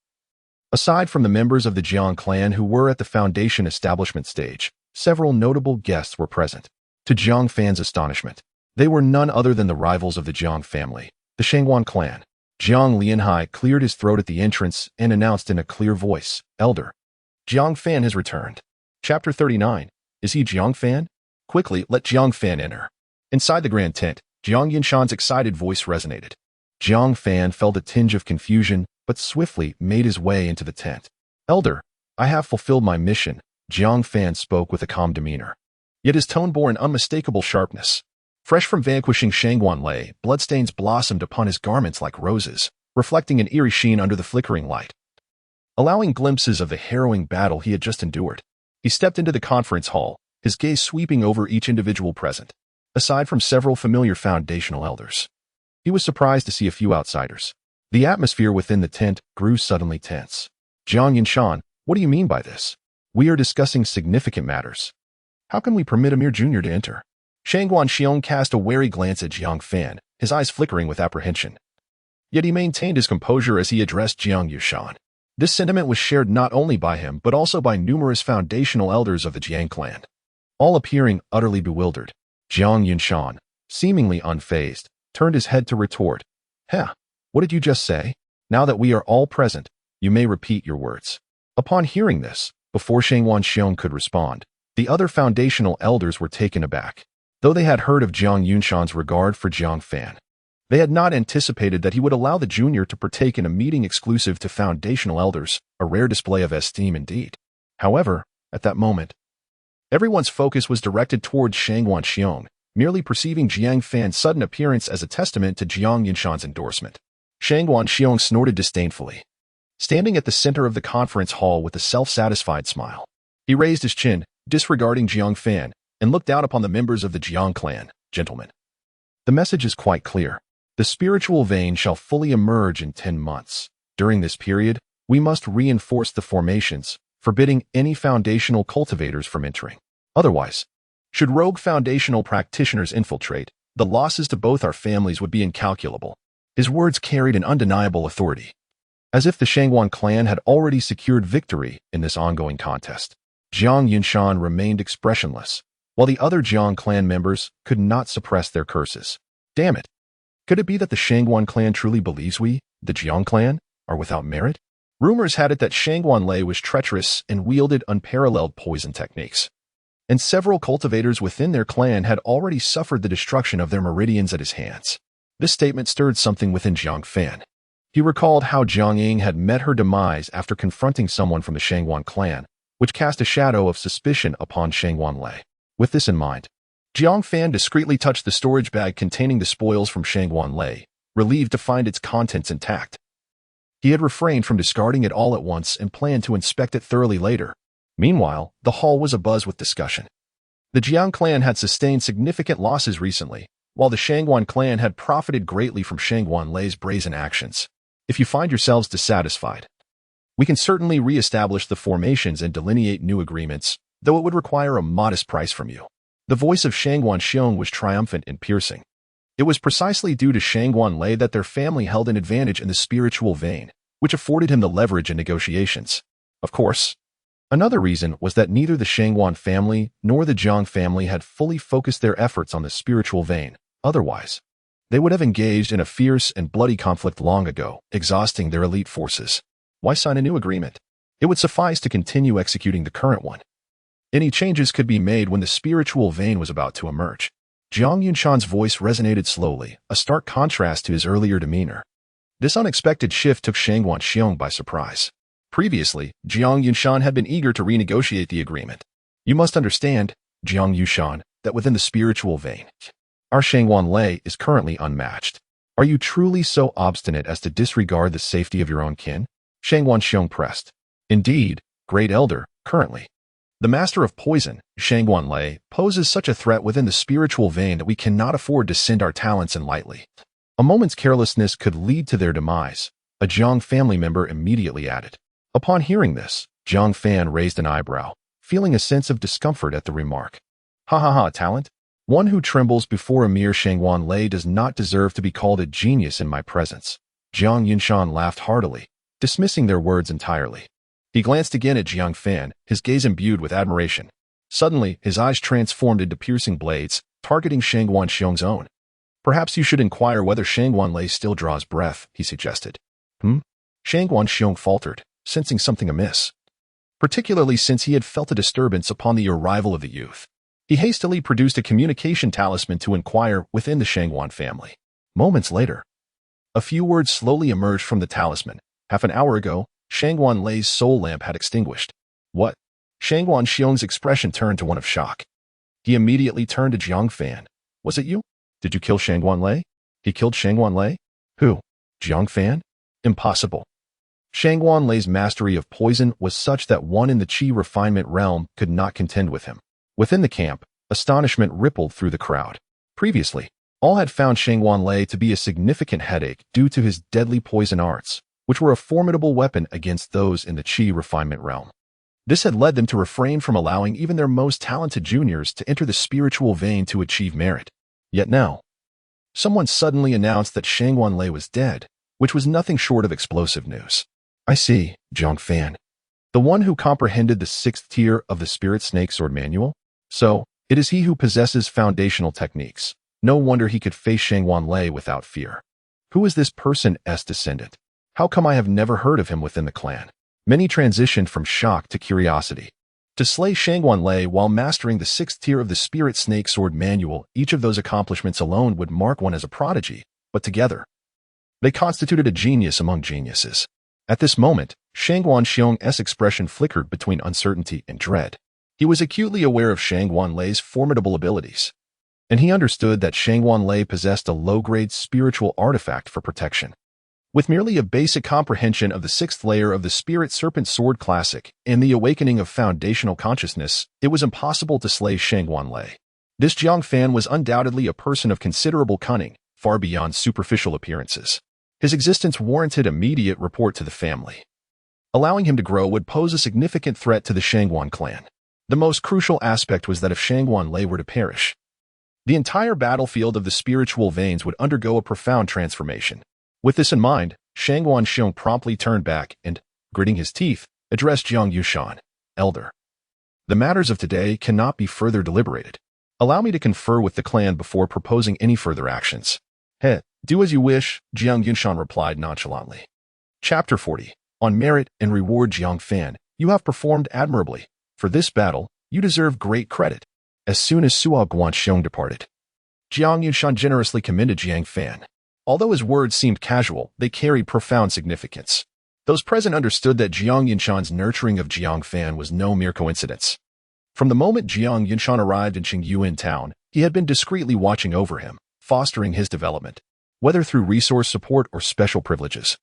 aside from the members of the Jiang clan who were at the foundation establishment stage, several notable guests were present. To Jiang Fan's astonishment, they were none other than the rivals of the Jiang family, the Shangguan clan. Jiang Lianhai cleared his throat at the entrance and announced in a clear voice, Elder, Jiang Fan has returned. Chapter 39. Is he Jiang Fan? Quickly, let Jiang Fan enter. Inside the grand tent, Jiang Yinshan's excited voice resonated. Jiang Fan felt a tinge of confusion, but swiftly made his way into the tent. Elder, I have fulfilled my mission, Jiang Fan spoke with a calm demeanor. Yet his tone bore an unmistakable sharpness. Fresh from vanquishing Shangguan Lei, bloodstains blossomed upon his garments like roses, reflecting an eerie sheen under the flickering light. Allowing glimpses of the harrowing battle he had just endured, he stepped into the conference hall, his gaze sweeping over each individual present. Aside from several familiar foundational elders, he was surprised to see a few outsiders. The atmosphere within the tent grew suddenly tense. Jiang Yinshan, what do you mean by this? We are discussing significant matters. How can we permit a mere junior to enter? Shangguan Xiong cast a wary glance at Jiang Fan, his eyes flickering with apprehension. Yet he maintained his composure as he addressed Jiang Yushan. This sentiment was shared not only by him but also by numerous foundational elders of the Jiang clan, all appearing utterly bewildered. Jiang Yinshan, seemingly unfazed, turned his head to retort. What did you just say? Now that we are all present, you may repeat your words. Upon hearing this, before Shangguan Xiong could respond, the other foundational elders were taken aback. Though they had heard of Jiang Yinshan's regard for Jiang Fan, they had not anticipated that he would allow the junior to partake in a meeting exclusive to foundational elders, a rare display of esteem indeed. However, at that moment, everyone's focus was directed towards Shangguan Xiong, merely perceiving Jiang Fan's sudden appearance as a testament to Jiang Yinshan's endorsement. Shangguan Xiong snorted disdainfully. Standing at the center of the conference hall with a self-satisfied smile, he raised his chin, disregarding Jiang Fan, and looked down upon the members of the Jiang clan. Gentlemen, the message is quite clear. The spiritual vein shall fully emerge in 10 months. During this period, we must reinforce the formations, forbidding any foundational cultivators from entering. Otherwise, should rogue foundational practitioners infiltrate, the losses to both our families would be incalculable. His words carried an undeniable authority, as if the Shangguan clan had already secured victory in this ongoing contest. Jiang Yinshan remained expressionless, while the other Jiang clan members could not suppress their curses. Damn it! Could it be that the Shangguan clan truly believes we, the Jiang clan, are without merit? Rumors had it that Shangguan Lei was treacherous and wielded unparalleled poison techniques, and several cultivators within their clan had already suffered the destruction of their meridians at his hands. This statement stirred something within Jiang Fan. He recalled how Jiang Ying had met her demise after confronting someone from the Shangguan clan, which cast a shadow of suspicion upon Shangguan Lei. With this in mind, Jiang Fan discreetly touched the storage bag containing the spoils from Shangguan Lei, relieved to find its contents intact. He had refrained from discarding it all at once and planned to inspect it thoroughly later. Meanwhile, the hall was abuzz with discussion. The Jiang clan had sustained significant losses recently, while the Shangguan clan had profited greatly from Shangguan Lei's brazen actions. If you find yourselves dissatisfied, we can certainly re-establish the formations and delineate new agreements, though it would require a modest price from you. The voice of Chen Changsheng was triumphant and piercing. It was precisely due to Chen Guanlei that their family held an advantage in the spiritual vein, which afforded him the leverage in negotiations. Of course, another reason was that neither the Shangguan family nor the Jiang family had fully focused their efforts on the spiritual vein. Otherwise, they would have engaged in a fierce and bloody conflict long ago, exhausting their elite forces. Why sign a new agreement? It would suffice to continue executing the current one. Any changes could be made when the spiritual vein was about to emerge. Jiang Yunshan's voice resonated slowly, a stark contrast to his earlier demeanor. This unexpected shift took Chen Changsheng by surprise. Previously, Jiang Yunshan had been eager to renegotiate the agreement. You must understand, Jiang Yunshan, that within the spiritual vein, our Shangguanlei is currently unmatched. Are you truly so obstinate as to disregard the safety of your own kin? Shangguansheng pressed. Indeed, Great Elder, currently. The master of poison, Shangguanlei, poses such a threat within the spiritual vein that we cannot afford to send our talents in lightly. A moment's carelessness could lead to their demise, a Jiang family member immediately added. Upon hearing this, Jiang Fan raised an eyebrow, feeling a sense of discomfort at the remark. Ha ha ha, talent? One who trembles before a mere Shangguanlei does not deserve to be called a genius in my presence. Jiang Yunshan laughed heartily, dismissing their words entirely. He glanced again at Jiang Fan, his gaze imbued with admiration. Suddenly, his eyes transformed into piercing blades, targeting Shangguansheng's own. Perhaps you should inquire whether Shangguanlei still draws breath, he suggested. Shangguansheng faltered, sensing something amiss, particularly since he had felt a disturbance upon the arrival of the youth. He hastily produced a communication talisman to inquire within the Shangguan family. Moments later, a few words slowly emerged from the talisman. Half an hour ago, Shangguanlei's soul lamp had extinguished. What? Shangguansheng's expression turned to one of shock. He immediately turned to Jiang Fan. Was it you? Did you kill Shangguanlei? He killed Shangguanlei? Who? Jiang Fan? Impossible. Shangguanlei's mastery of poison was such that one in the qi refinement realm could not contend with him. Within the camp, astonishment rippled through the crowd. Previously, all had found Shangguanlei to be a significant headache due to his deadly poison arts, which were a formidable weapon against those in the qi refinement realm. This had led them to refrain from allowing even their most talented juniors to enter the spiritual vein to achieve merit. Yet now, someone suddenly announced that Shangguanlei was dead, which was nothing short of explosive news. I see, Jiang Fan. The one who comprehended the 6th tier of the Spirit Snake Sword Manual? So, it is he who possesses foundational techniques. No wonder he could face Shangguanlei without fear. Who is this person's descendant? How come I have never heard of him within the clan? Many transitioned from shock to curiosity. To slay Shangguanlei while mastering the 6th tier of the Spirit Snake Sword Manual, each of those accomplishments alone would mark one as a prodigy, but together, they constituted a genius among geniuses. At this moment, Shangguansheng's expression flickered between uncertainty and dread. He was acutely aware of Shangguanlei's formidable abilities, and he understood that Shangguanlei possessed a low-grade spiritual artifact for protection. With merely a basic comprehension of the 6th layer of the Spirit Serpent Sword Classic and the awakening of foundational consciousness, it was impossible to slay Shangguanlei. This Jiang Fan was undoubtedly a person of considerable cunning, far beyond superficial appearances. His existence warranted immediate report to the family. Allowing him to grow would pose a significant threat to the Shangguan clan. The most crucial aspect was that if Shangguanlei were to perish, the entire battlefield of the spiritual veins would undergo a profound transformation. With this in mind, Shangguansheng promptly turned back and, gritting his teeth, addressed Jiang Yunshan. Elder, the matters of today cannot be further deliberated. Allow me to confer with the clan before proposing any further actions. Do as you wish, Jiang Yunshan replied nonchalantly. Chapter 40. On merit and reward. Jiang Fan, you have performed admirably. For this battle, you deserve great credit. As soon as Suo Guansheng departed, Jiang Yunshan generously commended Jiang Fan. Although his words seemed casual, they carried profound significance. Those present understood that Jiang Yunshan's nurturing of Jiang Fan was no mere coincidence. From the moment Jiang Yunshan arrived in Qingyuan town, he had been discreetly watching over him, fostering his development, whether through resource support or special privileges.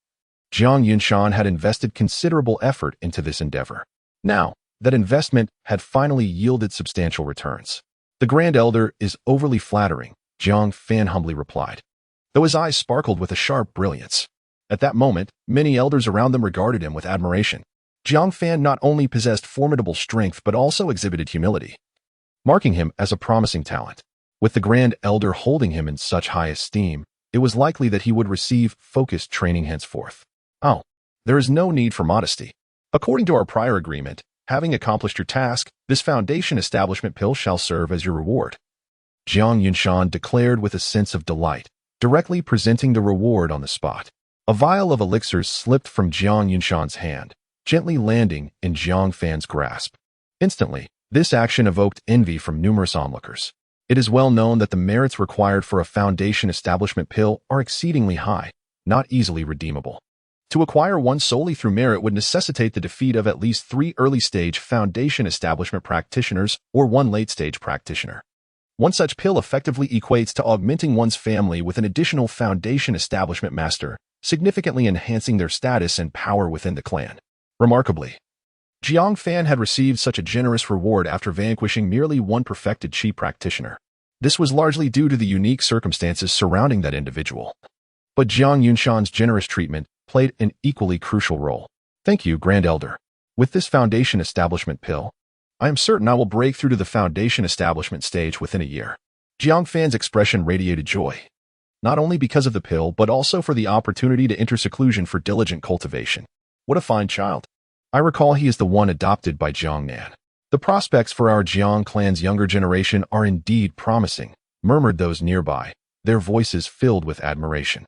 Jiang Yunshan had invested considerable effort into this endeavor. Now, that investment had finally yielded substantial returns. The Grand Elder is overly flattering, Jiang Fan humbly replied, though his eyes sparkled with a sharp brilliance. At that moment, many elders around them regarded him with admiration. Jiang Fan not only possessed formidable strength but also exhibited humility, marking him as a promising talent. With the Grand Elder holding him in such high esteem, it was likely that he would receive focused training henceforth. Oh, there is no need for modesty. According to our prior agreement, having accomplished your task, this foundation establishment pill shall serve as your reward. Jiang Yunshan declared with a sense of delight, directly presenting the reward on the spot. A vial of elixirs slipped from Jiang Yunshan's hand, gently landing in Jiang Fan's grasp. Instantly, this action evoked envy from numerous onlookers. It is well known that the merits required for a foundation establishment pill are exceedingly high, not easily redeemable. To acquire one solely through merit would necessitate the defeat of at least 3 early-stage foundation establishment practitioners or 1 late-stage practitioner. One such pill effectively equates to augmenting one's family with an additional foundation establishment master, significantly enhancing their status and power within the clan. Remarkably, Jiang Fan had received such a generous reward after vanquishing merely 1 perfected chi practitioner. This was largely due to the unique circumstances surrounding that individual. But Jiang Yunshan's generous treatment played an equally crucial role. Thank you, Grand Elder. With this foundation establishment pill, I am certain I will break through to the foundation establishment stage within a year. Jiang Fan's expression radiated joy, not only because of the pill but also for the opportunity to enter seclusion for diligent cultivation. What a fine child. I recall he is the one adopted by Jiang Nan. The prospects for our Jiang clan's younger generation are indeed promising, murmured those nearby, their voices filled with admiration.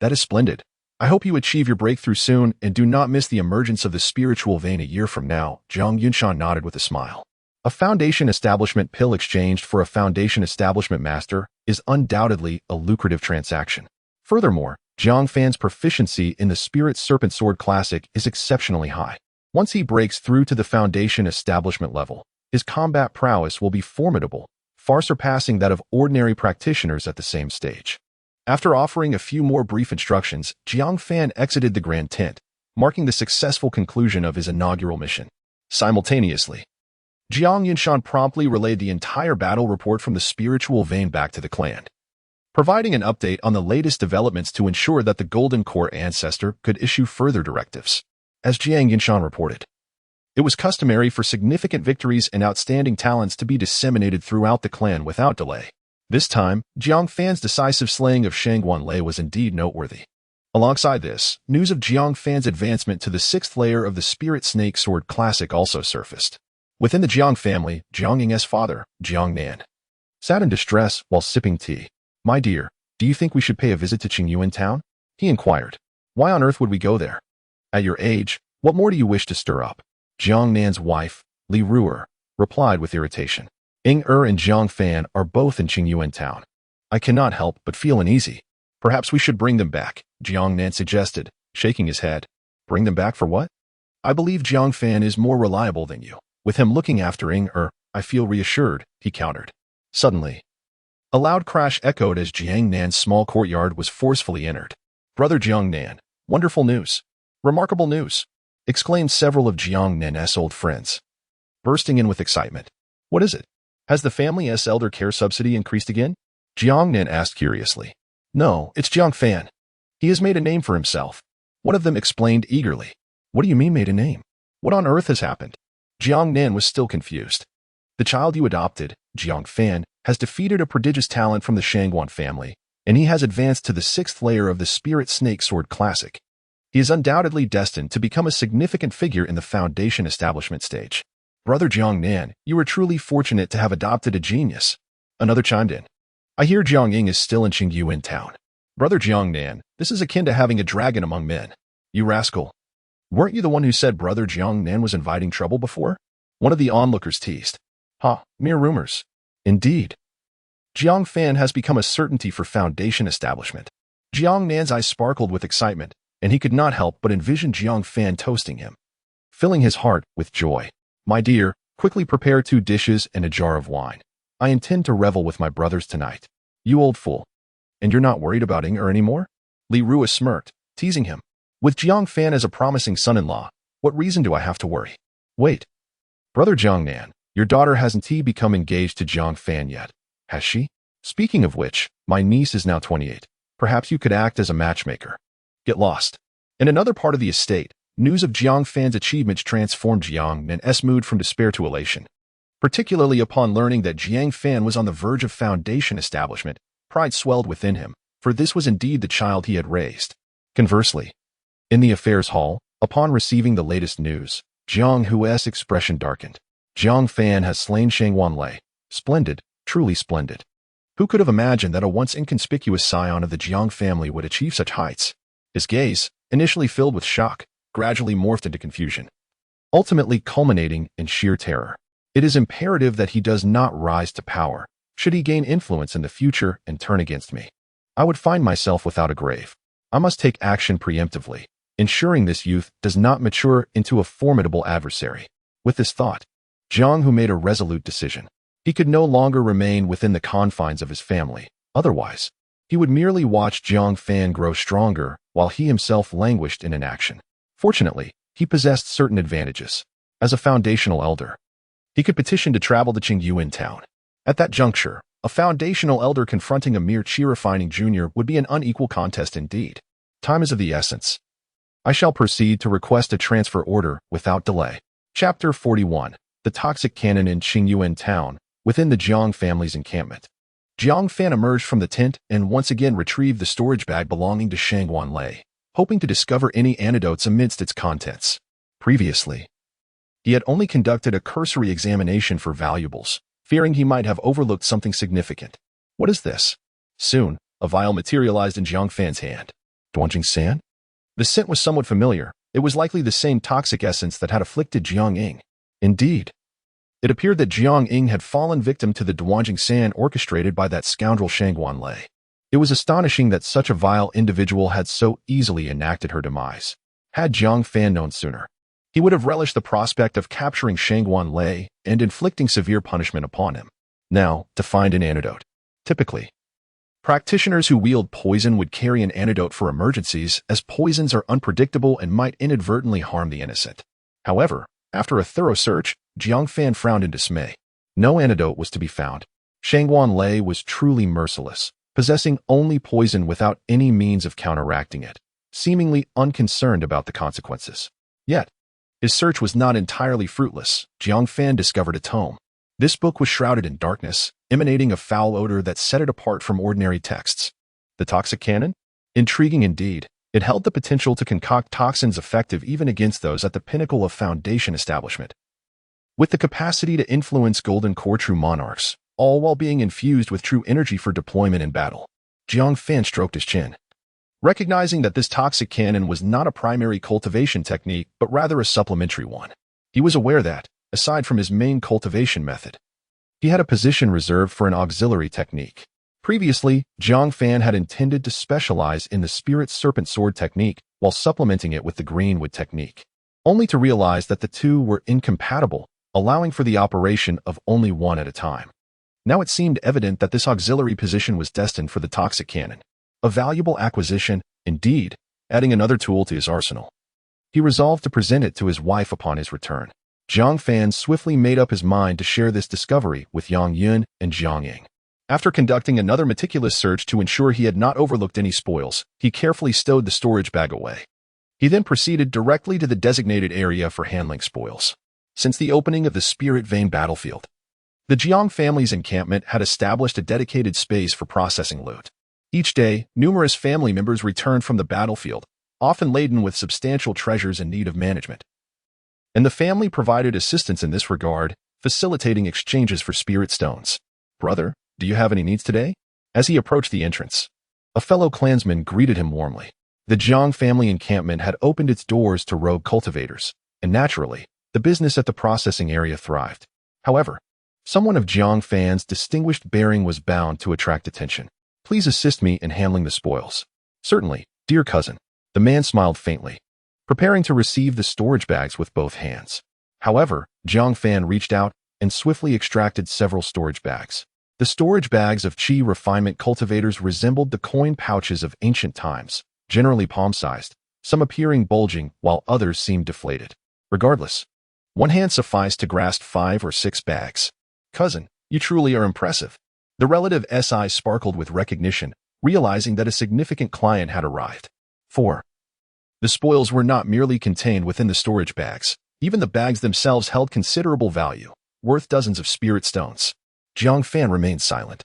That is splendid. I hope you achieve your breakthrough soon and do not miss the emergence of the spiritual vein a year from now. Jiang Yunshan nodded with a smile. A foundation establishment pill exchanged for a foundation establishment master is undoubtedly a lucrative transaction. Furthermore, Jiang Fan's proficiency in the Spirit Serpent Sword Classic is exceptionally high. Once he breaks through to the foundation establishment level, his combat prowess will be formidable, far surpassing that of ordinary practitioners at the same stage. After offering a few more brief instructions, Jiang Fan exited the grand tent, marking the successful conclusion of his inaugural mission. Simultaneously, Jiang Yunshan promptly relayed the entire battle report from the spiritual vein back to the clan, providing an update on the latest developments to ensure that the Golden Core ancestor could issue further directives. As Jiang Yunshan reported, it was customary for significant victories and outstanding talents to be disseminated throughout the clan without delay. This time, Jiang Fan's decisive slaying of Shangguan Lei was indeed noteworthy. Alongside this, news of Jiang Fan's advancement to the 6th layer of the Spirit Snake Sword Classic also surfaced. Within the Jiang family, Jiang Ying's father, Jiang Nan, sat in distress while sipping tea. My dear, do you think we should pay a visit to Qingyuan town? He inquired. Why on earth would we go there? At your age, what more do you wish to stir up? Jiang Nan's wife, Li Ruer, replied with irritation. Ying and Jiang Fan are both in Qingyuan town. I cannot help but feel uneasy. Perhaps we should bring them back, Jiang Nan suggested, shaking his head. Bring them back for what? I believe Jiang Fan is more reliable than you. With him looking after Ying, I feel reassured, he countered. Suddenly, a loud crash echoed as Jiang Nan's small courtyard was forcefully entered. Brother Jiang Nan, wonderful news. Remarkable news, exclaimed several of Jiang Nan's old friends, bursting in with excitement. What is it? Has the family's elder care subsidy increased again? Jiang Nan asked curiously. No, it's Jiang Fan. He has made a name for himself. One of them explained eagerly. What do you mean made a name? What on earth has happened? Jiang Nan was still confused. The child you adopted, Jiang Fan, has defeated a prodigious talent from the Shangguan family, and he has advanced to the 6th layer of the Spirit Snake Sword Classic. He is undoubtedly destined to become a significant figure in the foundation establishment stage. Brother Jiang Nan, you are truly fortunate to have adopted a genius. Another chimed in. I hear Jiang Ying is still in Qingyuan town. Brother Jiang Nan, this is akin to having a dragon among men. You rascal. Weren't you the one who said Brother Jiang Nan was inviting trouble before? One of the onlookers teased. Mere rumors. Indeed. Jiang Fan has become a certainty for foundation establishment. Jiang Nan's eyes sparkled with excitement, and he could not help but envision Jiang Fan toasting him, filling his heart with joy. My dear, quickly prepare 2 dishes and a jar of wine. I intend to revel with my brothers tonight. You old fool. And you're not worried about Ying anymore? Li Ruo smirked, teasing him. With Jiang Fan as a promising son-in-law, what reason do I have to worry? Wait. Brother Jiang Nan, your daughter hasn't become engaged to Jiang Fan yet, has she? Speaking of which, my niece is now 28. Perhaps you could act as a matchmaker. Get lost. In another part of the estate, news of Jiang Fan's achievements transformed Jiang Nan's mood from despair to elation. Particularly upon learning that Jiang Fan was on the verge of foundation establishment, pride swelled within him, for this was indeed the child he had raised. Conversely, in the affairs hall, upon receiving the latest news, Jiang Hui's expression darkened. Jiang Fan has slain Shang Wanlei. Splendid, truly splendid. Who could have imagined that a once inconspicuous scion of the Jiang family would achieve such heights? His gaze, initially filled with shock, gradually morphed into confusion, ultimately culminating in sheer terror. It is imperative that he does not rise to power, should he gain influence in the future and turn against me. I would find myself without a grave. I must take action preemptively, ensuring this youth does not mature into a formidable adversary. With this thought, Jiang Hu made a resolute decision. He could no longer remain within the confines of his family. Otherwise, he would merely watch Jiang Fan grow stronger while he himself languished in inaction. Fortunately, he possessed certain advantages. As a foundational elder, he could petition to travel to Qingyuan town. At that juncture, a foundational elder confronting a mere chi-refining junior would be an unequal contest indeed. Time is of the essence. I shall proceed to request a transfer order without delay. Chapter 41. The Toxic Cannon in Qingyuan town, within the Jiang family's encampment. Jiang Fan emerged from the tent and once again retrieved the storage bag belonging to Shang Wanlei, hoping to discover any antidotes amidst its contents. Previously, he had only conducted a cursory examination for valuables, fearing he might have overlooked something significant. What is this? Soon, a vial materialized in Jiang Fan's hand. Duanjing San? The scent was somewhat familiar. It was likely the same toxic essence that had afflicted Jiang Ying. Indeed, it appeared that Jiang Ying had fallen victim to the Duanjing San orchestrated by that scoundrel Shang Wanlei. It was astonishing that such a vile individual had so easily enacted her demise. Had Jiang Fan known sooner, he would have relished the prospect of capturing Shang Wanlei and inflicting severe punishment upon him. Now, to find an antidote. Typically, practitioners who wield poison would carry an antidote for emergencies, as poisons are unpredictable and might inadvertently harm the innocent. However, after a thorough search, Jiang Fan frowned in dismay. No antidote was to be found. Shang Wanlei was truly merciless, possessing only poison without any means of counteracting it, seemingly unconcerned about the consequences. Yet, his search was not entirely fruitless. Jiang Fan discovered a tome. This book was shrouded in darkness, emanating a foul odor that set it apart from ordinary texts. The Toxic Cannon? Intriguing indeed. It held the potential to concoct toxins effective even against those at the pinnacle of foundation establishment. With the capacity to influence Golden Core true monarchs, all while being infused with true energy for deployment in battle. Jiang Fan stroked his chin, recognizing that this toxic cannon was not a primary cultivation technique but rather a supplementary one. He was aware that, aside from his main cultivation method, he had a position reserved for an auxiliary technique. Previously, Jiang Fan had intended to specialize in the Spirit Serpent Sword technique while supplementing it with the Greenwood technique, only to realize that the two were incompatible, allowing for the operation of only one at a time. Now it seemed evident that this auxiliary position was destined for the Toxic Cannon. A valuable acquisition, indeed, adding another tool to his arsenal. He resolved to present it to his wife upon his return. Jiang Fan swiftly made up his mind to share this discovery with Yang Yun and Jiang Ying. After conducting another meticulous search to ensure he had not overlooked any spoils, he carefully stowed the storage bag away. He then proceeded directly to the designated area for handling spoils. Since the opening of the Spirit Vein battlefield, the Jiang family's encampment had established a dedicated space for processing loot. Each day, numerous family members returned from the battlefield, often laden with substantial treasures in need of management. And the family provided assistance in this regard, facilitating exchanges for spirit stones. "Brother, do you have any needs today?" As he approached the entrance, a fellow clansman greeted him warmly. The Jiang family encampment had opened its doors to rogue cultivators, and naturally, the business at the processing area thrived. However, someone of Jiang Fan's distinguished bearing was bound to attract attention. "Please assist me in handling the spoils." "Certainly, dear cousin." The man smiled faintly, preparing to receive the storage bags with both hands. However, Jiang Fan reached out and swiftly extracted several storage bags. The storage bags of chi refinement cultivators resembled the coin pouches of ancient times, generally palm-sized, some appearing bulging while others seemed deflated. Regardless, one hand sufficed to grasp 5 or 6 bags. "Cousin, you truly are impressive." The relative's eyes sparkled with recognition, realizing that a significant client had arrived. 4. The spoils were not merely contained within the storage bags. Even the bags themselves held considerable value, worth dozens of spirit stones. Jiang Fan remained silent,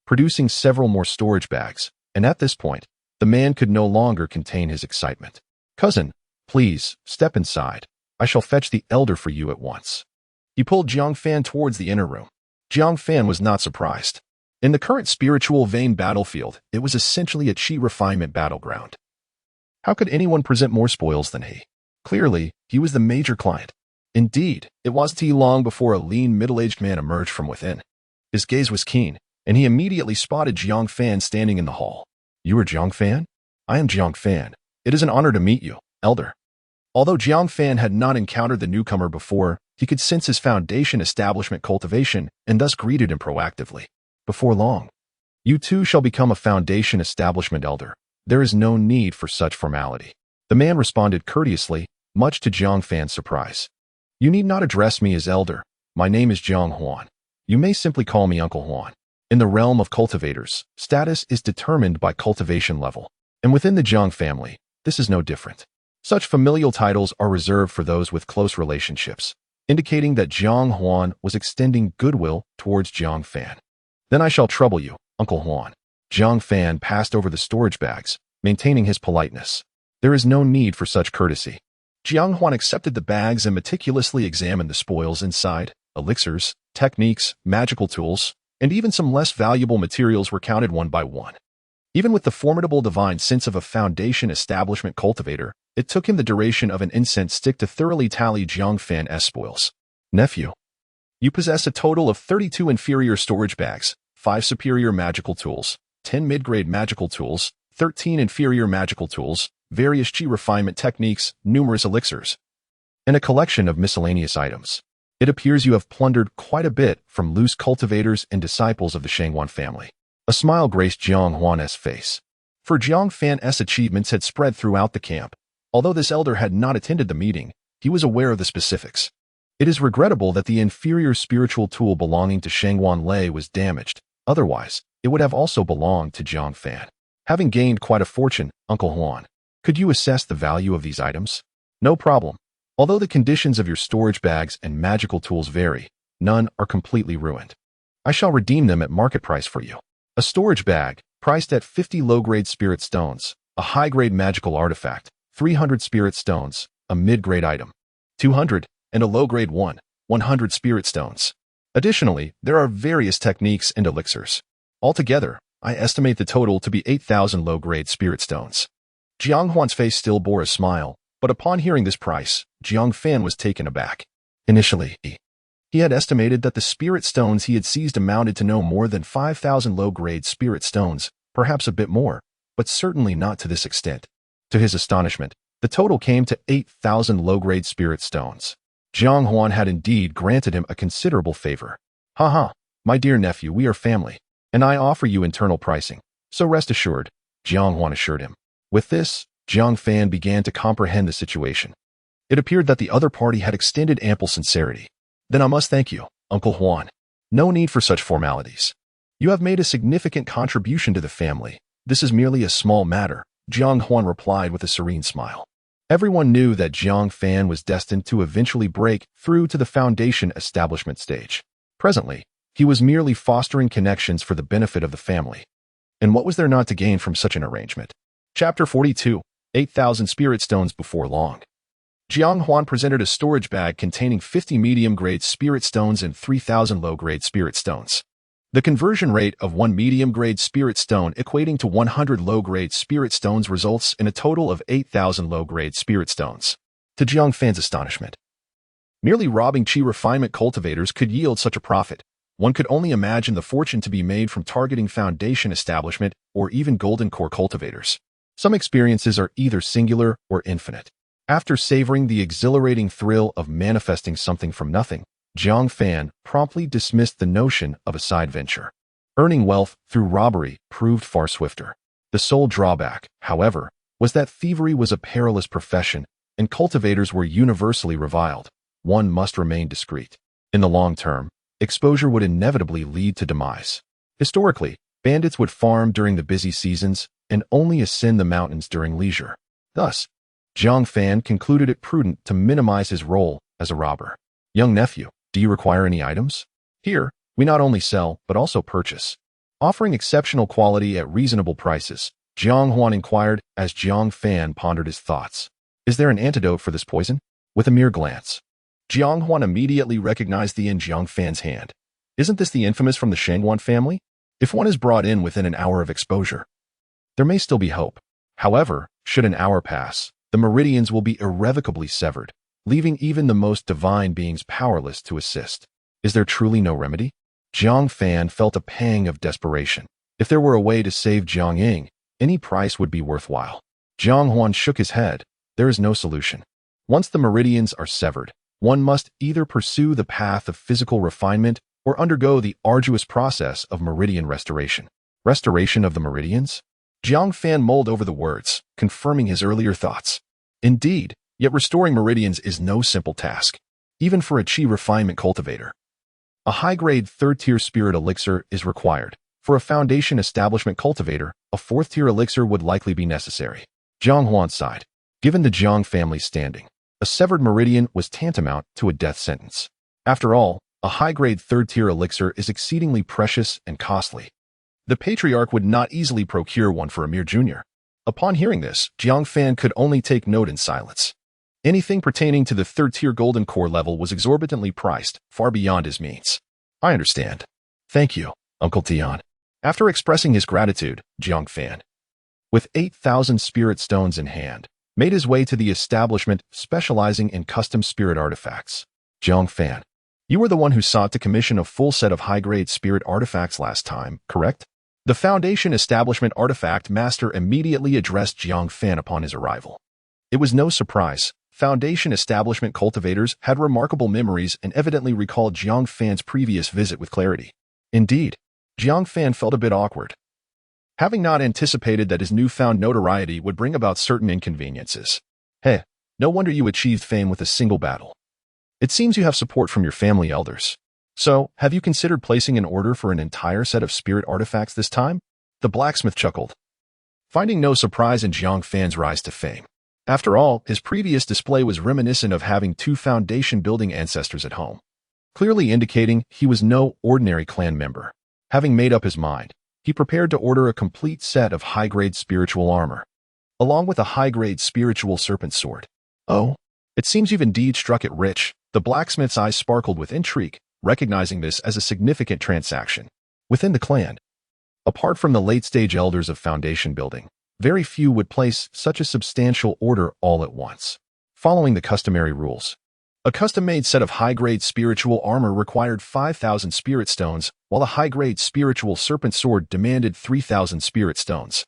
producing several more storage bags, and at this point, the man could no longer contain his excitement. "Cousin, please, step inside. I shall fetch the elder for you at once." He pulled Jiang Fan towards the inner room. Jiang Fan was not surprised. In the current spiritual vein battlefield, it was essentially a chi refinement battleground. How could anyone present more spoils than he? Clearly, he was the major client. Indeed, it wasn't too long before a lean, middle-aged man emerged from within. His gaze was keen, and he immediately spotted Jiang Fan standing in the hall. "You are Jiang Fan? I am Jiang Fan. It is an honor to meet you, elder." Although Jiang Fan had not encountered the newcomer before, he could sense his foundation establishment cultivation and thus greeted him proactively. "Before long, you too shall become a foundation establishment elder. There is no need for such formality." The man responded courteously, much to Jiang Fan's surprise. "You need not address me as elder. My name is Jiang Huan. You may simply call me Uncle Huan. In the realm of cultivators, status is determined by cultivation level, and within the Jiang family, this is no different. Such familial titles are reserved for those with close relationships, indicating that Jiang Huan was extending goodwill towards Jiang Fan. "Then I shall trouble you, Uncle Huan." Jiang Fan passed over the storage bags, maintaining his politeness. "There is no need for such courtesy." Jiang Huan accepted the bags and meticulously examined the spoils inside. Elixirs, techniques, magical tools, and even some less valuable materials were counted one by one. Even with the formidable divine sense of a foundation establishment cultivator, it took him the duration of an incense stick to thoroughly tally Jiang Fan's spoils. "Nephew, you possess a total of 32 inferior storage bags, 5 superior magical tools, 10 mid-grade magical tools, 13 inferior magical tools, various chi refinement techniques, numerous elixirs, and a collection of miscellaneous items. It appears you have plundered quite a bit from loose cultivators and disciples of the Shangwan family." A smile graced Jiang Huan's face. For Jiang Fan's achievements had spread throughout the camp. Although this elder had not attended the meeting, he was aware of the specifics. It is regrettable that the inferior spiritual tool belonging to Shangwan Lei was damaged. Otherwise, it would have also belonged to Jiang Fan. "Having gained quite a fortune, Uncle Huan, could you assess the value of these items?" "No problem. Although the conditions of your storage bags and magical tools vary, none are completely ruined. I shall redeem them at market price for you. A storage bag, priced at 50 low-grade spirit stones, a high-grade magical artifact, 300 spirit stones, a mid-grade item, 200, and a low-grade 100 spirit stones. Additionally, there are various techniques and elixirs. Altogether, I estimate the total to be 8,000 low-grade spirit stones." Jiang Huan's face still bore a smile, but upon hearing this price, Jiang Fan was taken aback. Initially, he had estimated that the spirit stones he had seized amounted to no more than 5,000 low-grade spirit stones, perhaps a bit more, but certainly not to this extent. To his astonishment, the total came to 8,000 low-grade spirit stones. Jiang Huan had indeed granted him a considerable favor. "Haha, my dear nephew, we are family, and I offer you internal pricing, so rest assured," Jiang Huan assured him. With this, Jiang Fan began to comprehend the situation. It appeared that the other party had extended ample sincerity. "Then I must thank you, Uncle Huan. No need for such formalities. You have made a significant contribution to the family. This is merely a small matter," Jiang Huan replied with a serene smile. Everyone knew that Jiang Fan was destined to eventually break through to the foundation establishment stage. Presently, he was merely fostering connections for the benefit of the family. And what was there not to gain from such an arrangement? Chapter 42, 8,000 Spirit Stones before long. Jiang Huan presented a storage bag containing 50 medium-grade spirit stones and 3,000 low-grade spirit stones. The conversion rate of 1 medium-grade spirit stone equating to 100 low-grade spirit stones results in a total of 8,000 low-grade spirit stones. To Jiang Fan's astonishment, merely robbing chi refinement cultivators could yield such a profit. One could only imagine the fortune to be made from targeting foundation establishment or even golden core cultivators. Some experiences are either singular or infinite. After savoring the exhilarating thrill of manifesting something from nothing, Jiang Fan promptly dismissed the notion of a side venture. Earning wealth through robbery proved far swifter. The sole drawback, however, was that thievery was a perilous profession, and cultivators were universally reviled. One must remain discreet. In the long term, exposure would inevitably lead to demise. Historically, bandits would farm during the busy seasons and only ascend the mountains during leisure. Thus, Jiang Fan concluded it prudent to minimize his role as a robber. Young nephew, do you require any items? Here, we not only sell, but also purchase. Offering exceptional quality at reasonable prices, Jiang Huan inquired as Jiang Fan pondered his thoughts. Is there an antidote for this poison? With a mere glance, Jiang Huan immediately recognized the in Jiang Fan's hand. Isn't this the infamous from the Shangwan family? If one is brought in within an hour of exposure, there may still be hope. However, should an hour pass, the meridians will be irrevocably severed, leaving even the most divine beings powerless to assist. Is there truly no remedy? Jiang Fan felt a pang of desperation. If there were a way to save Jiang Ying, any price would be worthwhile. Jiang Huan shook his head. There is no solution. Once the meridians are severed, one must either pursue the path of physical refinement or undergo the arduous process of meridian restoration. Restoration of the meridians? Jiang Fan mulled over the words, confirming his earlier thoughts. Indeed, yet restoring meridians is no simple task, even for a chi refinement cultivator. A high-grade third-tier spirit elixir is required. For a foundation establishment cultivator, a fourth-tier elixir would likely be necessary. Jiang Huan sighed. Given the Jiang family's standing, a severed meridian was tantamount to a death sentence. After all, a high-grade third-tier elixir is exceedingly precious and costly. The patriarch would not easily procure one for a mere junior. Upon hearing this, Jiang Fan could only take note in silence. Anything pertaining to the third-tier golden core level was exorbitantly priced, far beyond his means. I understand. Thank you, Uncle Tian. After expressing his gratitude, Jiang Fan, with 8,000 spirit stones in hand, made his way to the establishment specializing in custom spirit artifacts. Jiang Fan, you were the one who sought to commission a full set of high-grade spirit artifacts last time, correct? The Foundation Establishment Artifact Master immediately addressed Jiang Fan upon his arrival. It was no surprise. Foundation Establishment cultivators had remarkable memories and evidently recalled Jiang Fan's previous visit with clarity. Indeed, Jiang Fan felt a bit awkward, having not anticipated that his newfound notoriety would bring about certain inconveniences. Hey, no wonder you achieved fame with a single battle. It seems you have support from your family elders. So, have you considered placing an order for an entire set of spirit artifacts this time? The blacksmith chuckled, finding no surprise in Jiang Fan's rise to fame. After all, his previous display was reminiscent of having two foundation-building ancestors at home, clearly indicating he was no ordinary clan member. Having made up his mind, he prepared to order a complete set of high-grade spiritual armor, along with a high-grade spiritual serpent sword. Oh, it seems you've indeed struck it rich. The blacksmith's eyes sparkled with intrigue, recognizing this as a significant transaction. Within the clan, apart from the late-stage elders of foundation building, very few would place such a substantial order all at once. Following the customary rules, a custom-made set of high-grade spiritual armor required 5,000 spirit stones, while a high-grade spiritual serpent sword demanded 3,000 spirit stones,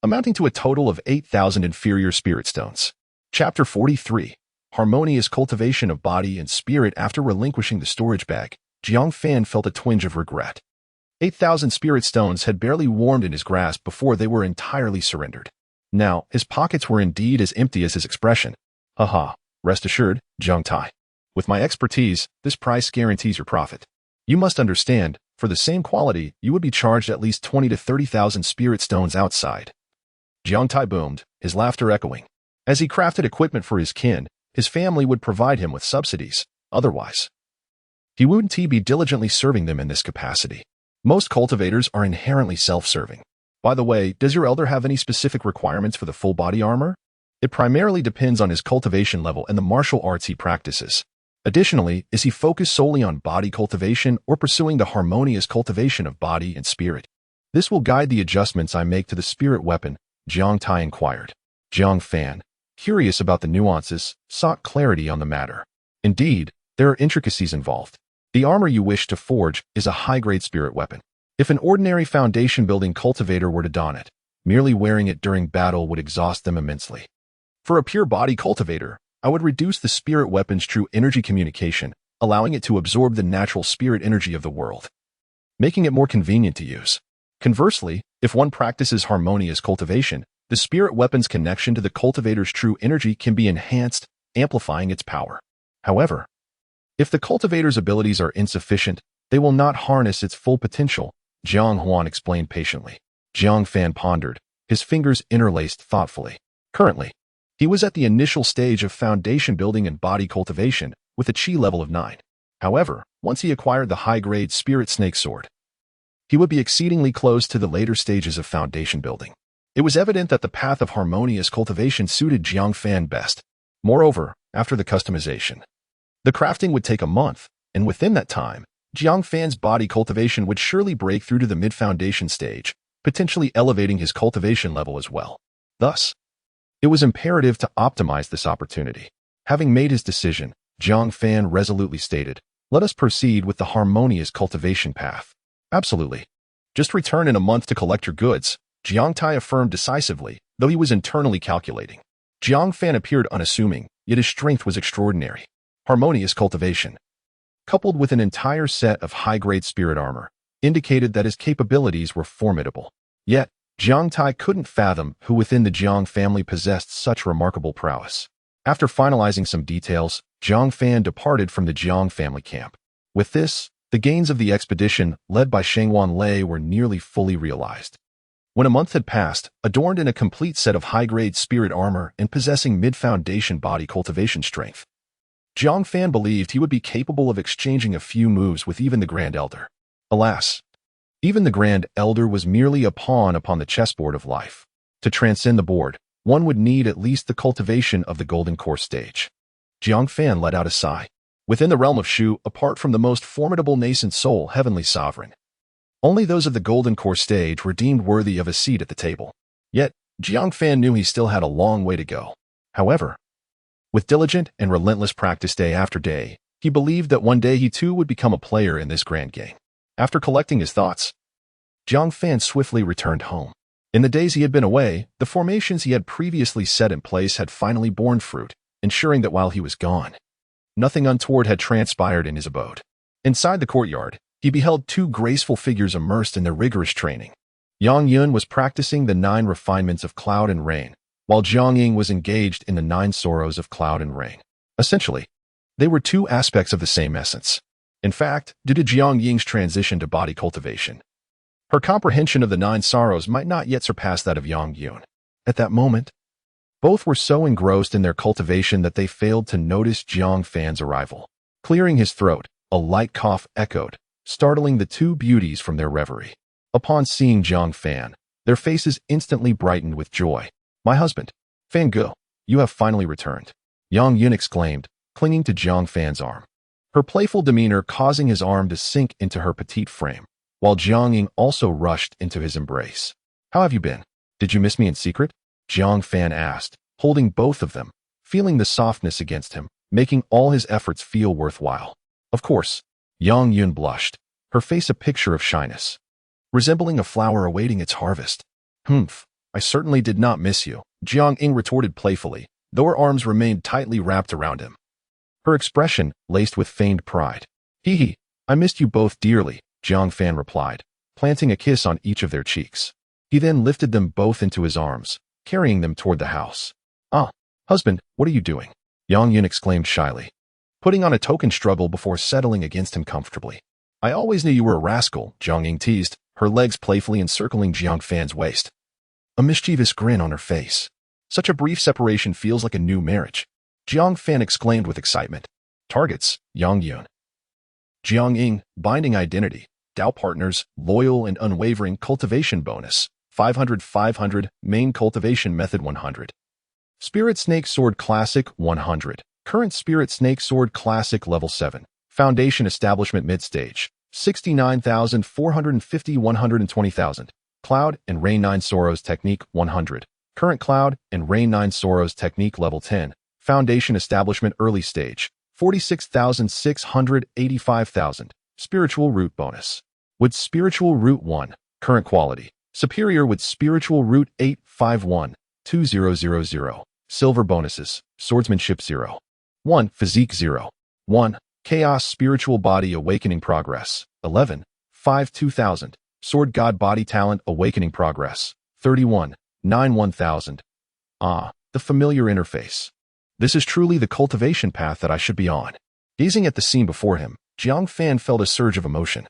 amounting to a total of 8,000 inferior spirit stones. Chapter 43. Harmonious cultivation of body and spirit. After relinquishing the storage bag, Jiang Fan felt a twinge of regret. 8,000 spirit stones had barely warmed in his grasp before they were entirely surrendered. Now, his pockets were indeed as empty as his expression. Haha, rest assured, Jiang Tai. With my expertise, this price guarantees your profit. You must understand, for the same quality, you would be charged at least 20 to 30,000 spirit stones outside. Jiang Tai boomed, his laughter echoing. As he crafted equipment for his kin, his family would provide him with subsidies. Otherwise, he wouldn't be diligently serving them in this capacity. Most cultivators are inherently self-serving. By the way, does your elder have any specific requirements for the full body armor? It primarily depends on his cultivation level and the martial arts he practices. Additionally, is he focused solely on body cultivation or pursuing the harmonious cultivation of body and spirit? This will guide the adjustments I make to the spirit weapon, Jiang Tai inquired. Jiang Fan, curious about the nuances, sought clarity on the matter. Indeed, there are intricacies involved. The armor you wish to forge is a high-grade spirit weapon. If an ordinary foundation-building cultivator were to don it, merely wearing it during battle would exhaust them immensely. For a pure body cultivator, I would reduce the spirit weapon's true energy communication, allowing it to absorb the natural spirit energy of the world, making it more convenient to use. Conversely, if one practices harmonious cultivation, the spirit weapon's connection to the cultivator's true energy can be enhanced, amplifying its power. However, if the cultivator's abilities are insufficient, they will not harness its full potential, Jiang Huan explained patiently. Jiang Fan pondered, his fingers interlaced thoughtfully. Currently, He was at the initial stage of foundation building and body cultivation with a chi level of 9. However, once he acquired the high-grade spirit snake sword, he would be exceedingly close to the later stages of foundation building. It was evident that the path of harmonious cultivation suited Jiang Fan best. Moreover, after the customization, the crafting would take a month, and within that time, Jiang Fan's body cultivation would surely break through to the mid-foundation stage, potentially elevating his cultivation level as well. Thus, it was imperative to optimize this opportunity. Having made his decision, Jiang Fan resolutely stated, "Let us proceed with the harmonious cultivation path." "Absolutely. Just return in a month to collect your goods," Jiang Tai affirmed decisively, though he was internally calculating. Jiang Fan appeared unassuming, yet his strength was extraordinary. Harmonious cultivation, coupled with an entire set of high-grade spirit armor, indicated that his capabilities were formidable. Yet, Jiang Tai couldn't fathom who within the Jiang family possessed such remarkable prowess. After finalizing some details, Jiang Fan departed from the Jiang family camp. With this, the gains of the expedition led by Shangwan Lei were nearly fully realized. When a month had passed, adorned in a complete set of high-grade spirit armor and possessing mid-foundation body cultivation strength, Jiang Fan believed he would be capable of exchanging a few moves with even the Grand Elder. Alas, even the Grand Elder was merely a pawn upon the chessboard of life. To transcend the board, one would need at least the cultivation of the Golden Core stage. Jiang Fan let out a sigh. Within the realm of Shu, apart from the most formidable nascent soul, Heavenly Sovereign, only those of the Golden Core stage were deemed worthy of a seat at the table. Yet, Jiang Fan knew he still had a long way to go. However, with diligent and relentless practice day after day, he believed that one day he too would become a player in this grand game. After collecting his thoughts, Jiang Fan swiftly returned home. In the days he had been away, the formations he had previously set in place had finally borne fruit, ensuring that while he was gone, nothing untoward had transpired in his abode. Inside the courtyard, he beheld two graceful figures immersed in their rigorous training. Yang Yun was practicing the 9 refinements of cloud and rain, while Jiang Ying was engaged in the 9 sorrows of cloud and rain. Essentially, they were two aspects of the same essence. In fact, due to Jiang Ying's transition to body cultivation, her comprehension of the 9 sorrows might not yet surpass that of Yang Yun. At that moment, both were so engrossed in their cultivation that they failed to notice Jiang Fan's arrival. Clearing his throat, a light cough echoed, startling the two beauties from their reverie. Upon seeing Jiang Fan, their faces instantly brightened with joy. "My husband, Fan Ge, you have finally returned," Yang Yun exclaimed, clinging to Jiang Fan's arm, her playful demeanor causing his arm to sink into her petite frame, while Jiang Ying also rushed into his embrace. "How have you been? Did you miss me in secret?" Jiang Fan asked, holding both of them, feeling the softness against him, making all his efforts feel worthwhile. Of course, Yang Yun blushed, her face a picture of shyness, resembling a flower awaiting its harvest. "Humph, I certainly did not miss you," Jiang Ying retorted playfully, though her arms remained tightly wrapped around him, her expression laced with feigned pride. "Hee hee, I missed you both dearly," Jiang Fan replied, planting a kiss on each of their cheeks. He then lifted them both into his arms, carrying them toward the house. "Ah, husband, what are you doing?" Yang Yun exclaimed shyly, putting on a token struggle before settling against him comfortably. "I always knew you were a rascal," Jiang Ying teased, her legs playfully encircling Jiang Fan's waist, a mischievous grin on her face. "Such a brief separation feels like a new marriage," Jiang Fan exclaimed with excitement. Targets, Yang Yun. Jiang Ying, binding identity, Dao partners, loyal and unwavering cultivation bonus, 500, main cultivation method 100. Spirit Snake Sword Classic 100. Current Spirit Snake Sword Classic Level 7. Foundation Establishment Mid-Stage. 69,450 120,000. Cloud and Rain 9 Sorrows Technique 100. Current Cloud and Rain 9 Sorrows Technique Level 10. Foundation Establishment Early Stage. 46,685,000. Spiritual Root Bonus. With Spiritual Root 1. Current Quality. Superior with Spiritual Root 851-2000. Silver Bonuses. Swordsmanship 0. 1. Physique 0. 1. Chaos Spiritual Body Awakening Progress. 11. 5 2000. Sword God Body Talent Awakening Progress. 31. 9 1000. Ah, the familiar interface. This is truly the cultivation path that I should be on. Gazing at the scene before him, Jiang Fan felt a surge of emotion.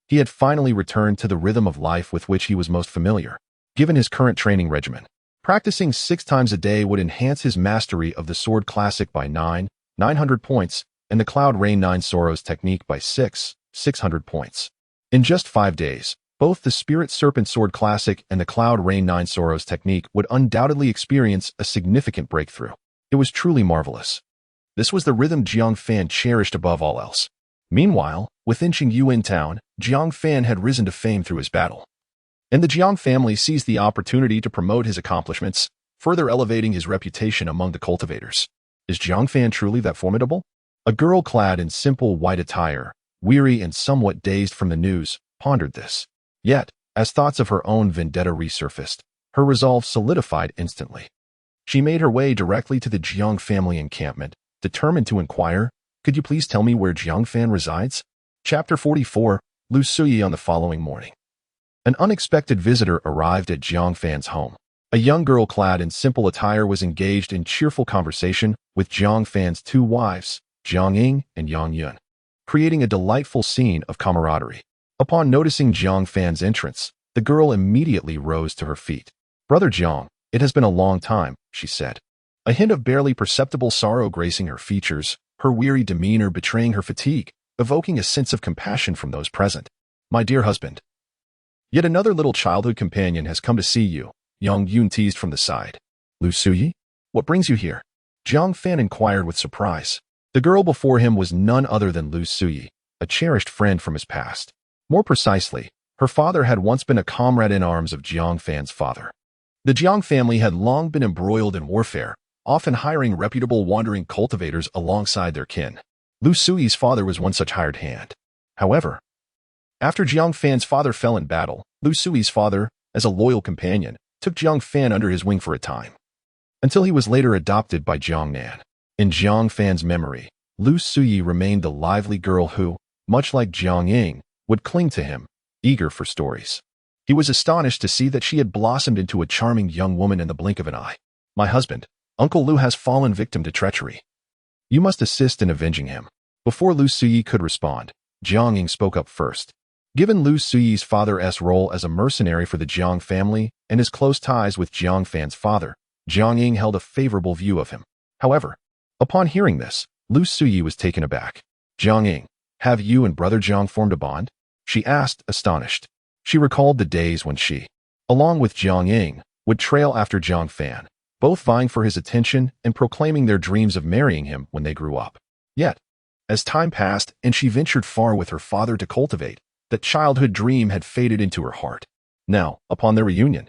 He had finally returned to the rhythm of life with which he was most familiar. Given his current training regimen, Practicing 6 times a day would enhance his mastery of the sword classic by 900 points, and the Cloud Rain 9 Sorrows technique by 600 points. In just 5 days, both the Spirit Serpent Sword Classic and the Cloud Rain 9 Sorrows technique would undoubtedly experience a significant breakthrough. It was truly marvelous. This was the rhythm Jiang Fan cherished above all else. Meanwhile, within Qingyuan town, Jiang Fan had risen to fame through his battle. And the Jiang family seized the opportunity to promote his accomplishments, further elevating his reputation among the cultivators. Is Jiang Fan truly that formidable? A girl clad in simple white attire, weary and somewhat dazed from the news, pondered this. Yet, as thoughts of her own vendetta resurfaced, her resolve solidified instantly. She made her way directly to the Jiang family encampment, determined to inquire, "Could you please tell me where Jiang Fan resides?" Chapter 44, Lu Suyi. On the following morning, an unexpected visitor arrived at Jiang Fan's home. A young girl clad in simple attire was engaged in cheerful conversation with Jiang Fan's 2 wives, Jiang Ying and Yang Yun, creating a delightful scene of camaraderie. Upon noticing Jiang Fan's entrance, the girl immediately rose to her feet. "Brother Jiang, it has been a long time," she said. A hint of barely perceptible sorrow gracing her features, her weary demeanor betraying her fatigue, evoking a sense of compassion from those present. "My dear husband, yet another little childhood companion has come to see you," Yang Yun teased from the side. "Lu Suyi? What brings you here?" Jiang Fan inquired with surprise. The girl before him was none other than Lu Suyi, a cherished friend from his past. More precisely, her father had once been a comrade in arms of Jiang Fan's father. The Jiang family had long been embroiled in warfare, often hiring reputable wandering cultivators alongside their kin. Lu Suyi's father was one such hired hand. However, after Jiang Fan's father fell in battle, Lu Suyi's father, as a loyal companion, took Jiang Fan under his wing for a time, until he was later adopted by Jiang Nan. In Jiang Fan's memory, Lu Suyi remained the lively girl who, much like Jiang Ying, would cling to him, eager for stories. He was astonished to see that she had blossomed into a charming young woman in the blink of an eye. "My husband, Uncle Lu has fallen victim to treachery. You must assist in avenging him." Before Lu Suyi could respond, Jiang Ying spoke up first. Given Lu Suyi's father's role as a mercenary for the Jiang family and his close ties with Jiang Fan's father, Jiang Ying held a favorable view of him. However, upon hearing this, Lu Suyi was taken aback. "Jiang Ying, have you and brother Jiang formed a bond?" she asked, astonished. She recalled the days when she, along with Jiang Ying, would trail after Jiang Fan, both vying for his attention and proclaiming their dreams of marrying him when they grew up. Yet, as time passed and she ventured far with her father to cultivate, that childhood dream had faded into her heart. Now, upon their reunion,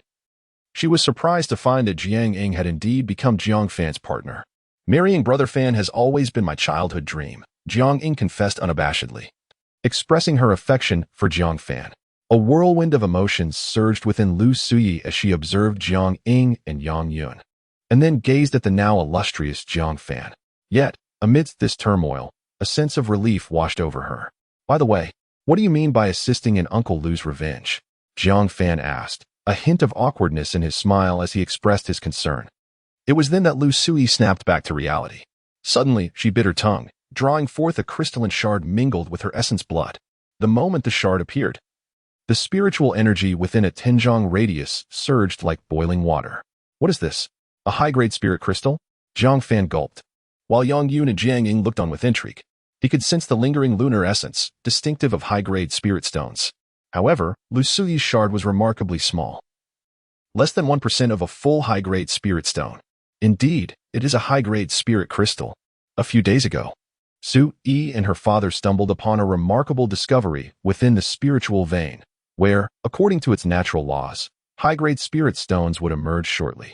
she was surprised to find that Jiang Ying had indeed become Jiang Fan's partner. "Marrying brother Fan has always been my childhood dream," Jiang Ying confessed unabashedly, expressing her affection for Jiang Fan. A whirlwind of emotions surged within Lu Suyi as she observed Jiang Ying and Yang Yun, and then gazed at the now illustrious Jiang Fan. Yet, amidst this turmoil, a sense of relief washed over her. "By the way, what do you mean by assisting in Uncle Lu's revenge?" Jiang Fan asked, a hint of awkwardness in his smile as he expressed his concern. It was then that Lu Suyi snapped back to reality. Suddenly, she bit her tongue, drawing forth a crystalline shard mingled with her essence blood. The moment the shard appeared, the spiritual energy within a Tenjong radius surged like boiling water. "What is this? A high-grade spirit crystal?" Jiang Fan gulped. While Yang Yun and Jiang Ying looked on with intrigue, he could sense the lingering lunar essence, distinctive of high-grade spirit stones. However, Lu Suyi's shard was remarkably small. Less than 1% of a full high-grade spirit stone. Indeed, it is a high-grade spirit crystal. A few days ago, Su Yi and her father stumbled upon a remarkable discovery within the spiritual vein, where, according to its natural laws, high-grade spirit stones would emerge shortly.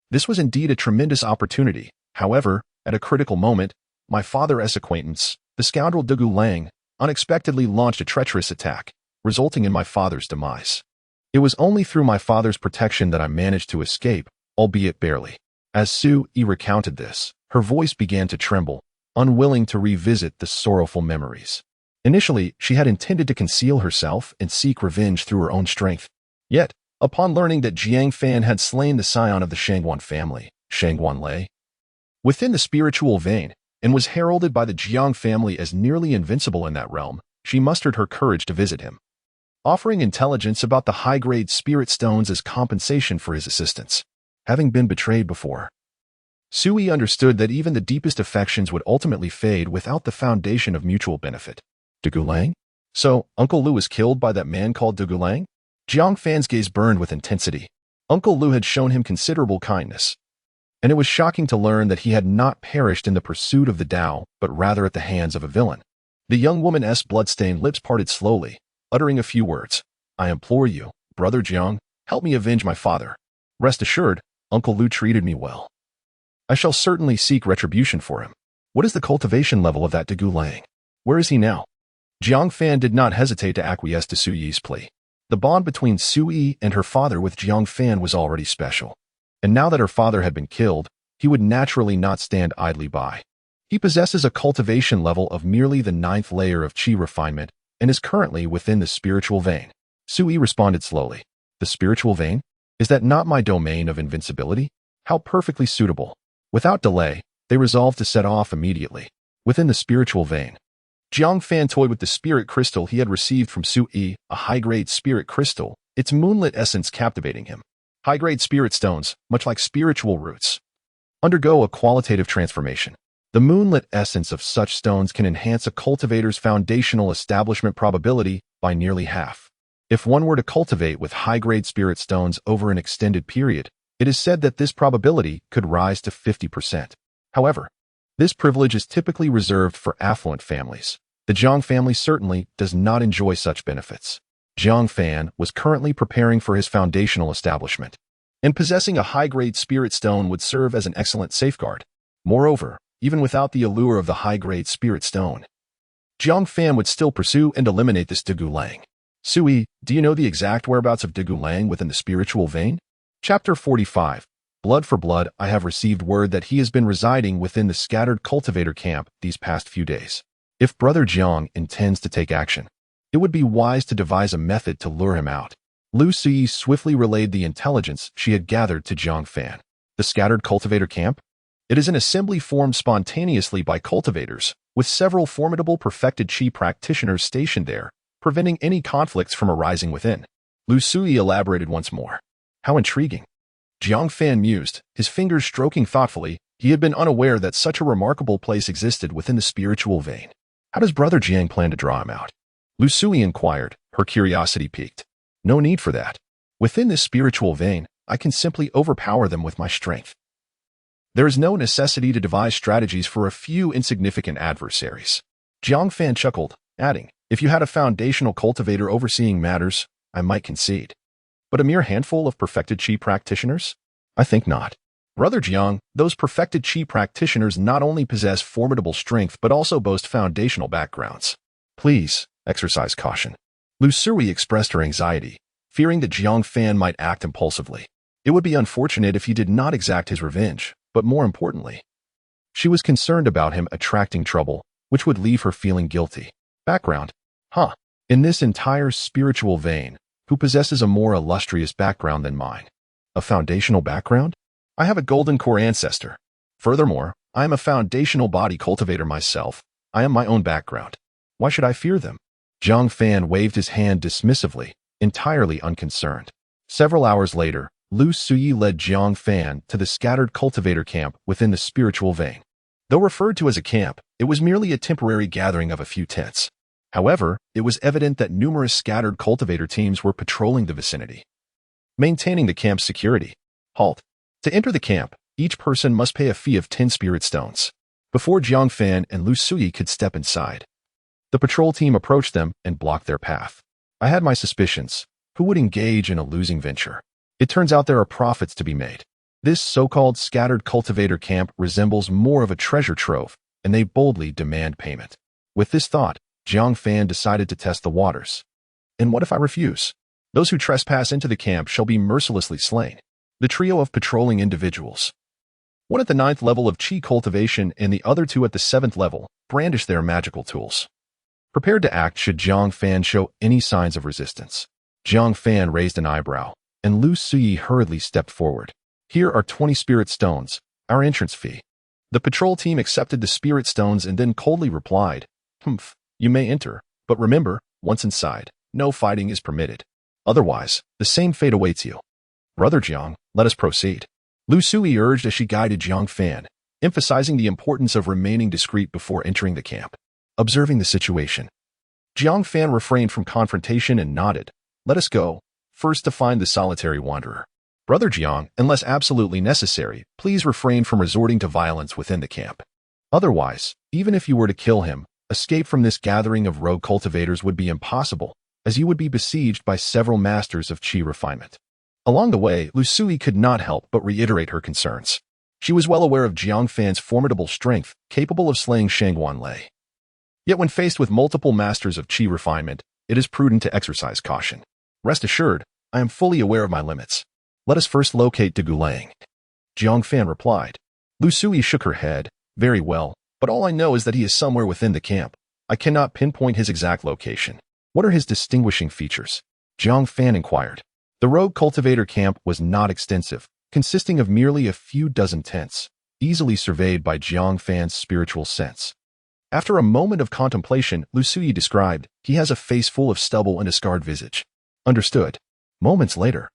This was indeed a tremendous opportunity. However, at a critical moment, my father's acquaintance, the scoundrel Dugu Lang, unexpectedly launched a treacherous attack, resulting in my father's demise. It was only through my father's protection that I managed to escape, albeit barely. As Su Yi recounted this, her voice began to tremble, unwilling to revisit the sorrowful memories. Initially, she had intended to conceal herself and seek revenge through her own strength. Yet, upon learning that Jiang Fan had slain the scion of the Shangguan family, Shangguan Lei, within the spiritual vein, and was heralded by the Jiang family as nearly invincible in that realm, she mustered her courage to visit him, offering intelligence about the high-grade spirit stones as compensation for his assistance. having been betrayed before. Sui understood that even the deepest affections would ultimately fade without the foundation of mutual benefit. Dugulang? So, Uncle Lu was killed by that man called Dugulang? Jiang Fan's gaze burned with intensity. Uncle Lu had shown him considerable kindness, and it was shocking to learn that he had not perished in the pursuit of the Tao, but rather at the hands of a villain. The young woman's blood-stained lips parted slowly, uttering a few words. I implore you, Brother Jiang, help me avenge my father. Rest assured, Uncle Lu treated me well. I shall certainly seek retribution for him. What is the cultivation level of that Dugulang? Where is he now? Jiang Fan did not hesitate to acquiesce to Su Yi's plea. The bond between Su Yi and her father with Jiang Fan was already special. And now that her father had been killed, he would naturally not stand idly by. He possesses a cultivation level of merely the 9th layer of Qi refinement and is currently within the spiritual vein. Su Yi responded slowly. The spiritual vein? Is that not my domain of invincibility? How perfectly suitable. Without delay, they resolved to set off immediately. Within the spiritual vein, Jiang Fan toyed with the spirit crystal he had received from Su Yi, a high-grade spirit crystal, its moonlit essence captivating him. High-grade spirit stones, much like spiritual roots, undergo a qualitative transformation. The moonlit essence of such stones can enhance a cultivator's foundational establishment probability by nearly half. If one were to cultivate with high-grade spirit stones over an extended period, it is said that this probability could rise to 50%. However, this privilege is typically reserved for affluent families. The Jiang family certainly does not enjoy such benefits. Jiang Fan was currently preparing for his foundational establishment, and possessing a high-grade spirit stone would serve as an excellent safeguard. Moreover, even without the allure of the high-grade spirit stone, Jiang Fan would still pursue and eliminate this Dugulang. Sui, do you know the exact whereabouts of Dugulang within the spiritual vein? Chapter 45. Blood for blood. I have received word that he has been residing within the scattered cultivator camp these past few days. If Brother Jiang intends to take action, it would be wise to devise a method to lure him out. Lu Sui swiftly relayed the intelligence she had gathered to Jiang Fan. The scattered cultivator camp? It is an assembly formed spontaneously by cultivators, with several formidable perfected Qi practitioners stationed there, preventing any conflicts from arising within. Lu Sui elaborated once more. How intriguing. Jiang Fan mused, his fingers stroking thoughtfully. He had been unaware that such a remarkable place existed within the spiritual vein. How does Brother Jiang plan to draw him out? Lu Sui inquired, her curiosity piqued. No need for that. Within this spiritual vein, I can simply overpower them with my strength. There is no necessity to devise strategies for a few insignificant adversaries. Jiang Fan chuckled, adding, if you had a foundational cultivator overseeing matters, I might concede. But a mere handful of perfected Qi practitioners? I think not. Brother Jiang, those perfected Qi practitioners not only possess formidable strength but also boast foundational backgrounds. Please, exercise caution. Lu Sui expressed her anxiety, fearing that Jiang Fan might act impulsively. It would be unfortunate if he did not exact his revenge, but more importantly, she was concerned about him attracting trouble, which would leave her feeling guilty. Background. In this entire spiritual vein, who possesses a more illustrious background than mine? A foundational background? I have a golden core ancestor. Furthermore, I am a foundational body cultivator myself. I am my own background. Why should I fear them? Jiang Fan waved his hand dismissively, entirely unconcerned. Several hours later, Lu Sui led Jiang Fan to the scattered cultivator camp within the spiritual vein. Though referred to as a camp, it was merely a temporary gathering of a few tents. However, it was evident that numerous scattered cultivator teams were patrolling the vicinity, maintaining the camp's security. Halt. To enter the camp, each person must pay a fee of 10 spirit stones. Before Jiang Fan and Lu Sui could step inside, the patrol team approached them and blocked their path. I had my suspicions. Who would engage in a losing venture? It turns out there are profits to be made. This so-called scattered cultivator camp resembles more of a treasure trove, and they boldly demand payment. With this thought, Jiang Fan decided to test the waters. And what if I refuse? Those who trespass into the camp shall be mercilessly slain. The trio of patrolling individuals, one at the 9th level of Qi cultivation and the other two at the 7th level, brandish their magical tools, prepared to act should Jiang Fan show any signs of resistance. Jiang Fan raised an eyebrow, and Lu Sui hurriedly stepped forward. Here are 20 spirit stones, our entrance fee. The patrol team accepted the spirit stones and then coldly replied, Humph. You may enter, but remember, once inside, no fighting is permitted. Otherwise, the same fate awaits you. Brother Jiang, let us proceed. Lu Sui urged as she guided Jiang Fan, emphasizing the importance of remaining discreet before entering the camp. Observing the situation, Jiang Fan refrained from confrontation and nodded. Let us go, first to find the solitary wanderer. Brother Jiang, unless absolutely necessary, please refrain from resorting to violence within the camp. Otherwise, even if you were to kill him, escape from this gathering of rogue cultivators would be impossible, as you would be besieged by several masters of qi refinement. Along the way, Lu Sui could not help but reiterate her concerns. She was well aware of Jiang Fan's formidable strength, capable of slaying Shangguan Lei. Yet when faced with multiple masters of qi refinement, it is prudent to exercise caution. Rest assured, I am fully aware of my limits. Let us first locate De Gulang. Jiang Fan replied. Lu Sui shook her head. Very well, but all I know is that he is somewhere within the camp. I cannot pinpoint his exact location. What are his distinguishing features? Jiang Fan inquired. The rogue cultivator camp was not extensive, consisting of merely a few dozen tents, easily surveyed by Jiang Fan's spiritual sense. After a moment of contemplation, Lu Sui described, he has a face full of stubble and a scarred visage. Understood. Moments later,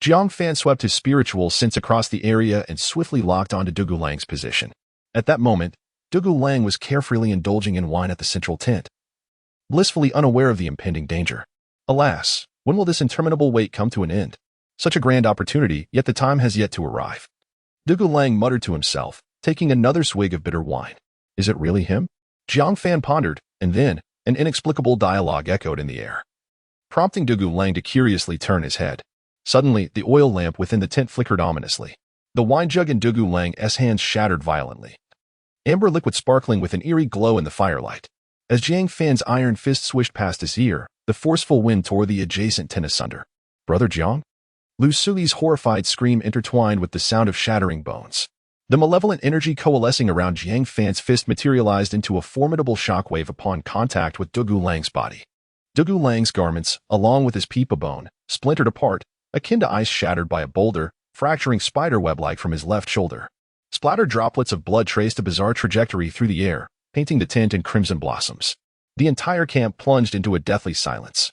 Jiang Fan swept his spiritual sense across the area and swiftly locked onto De Gulang's position. At that moment, De Gulang was carefree indulging in wine at the central tent, blissfully unaware of the impending danger. Alas, when will this interminable wait come to an end? Such a grand opportunity, yet the time has yet to arrive. De Gulang muttered to himself, taking another swig of bitter wine. Is it really him? Jiang Fan pondered, and then an inexplicable dialogue echoed in the air, prompting De Gulang to curiously turn his head. Suddenly, the oil lamp within the tent flickered ominously. The wine jug in De Gulang's hands shattered violently, amber liquid sparkling with an eerie glow in the firelight. As Jiang Fan's iron fist swished past his ear, the forceful wind tore the adjacent tent asunder. Brother Jiang? Lu Sui's horrified scream intertwined with the sound of shattering bones. The malevolent energy coalescing around Jiang Fan's fist materialized into a formidable shockwave upon contact with De Gulang's body. De Gulang's garments, along with his peepa bone, splintered apart, akin to ice shattered by a boulder, fracturing spiderweb-like from his left shoulder. Splattered droplets of blood traced a bizarre trajectory through the air, painting the tent in crimson blossoms. The entire camp plunged into a deathly silence,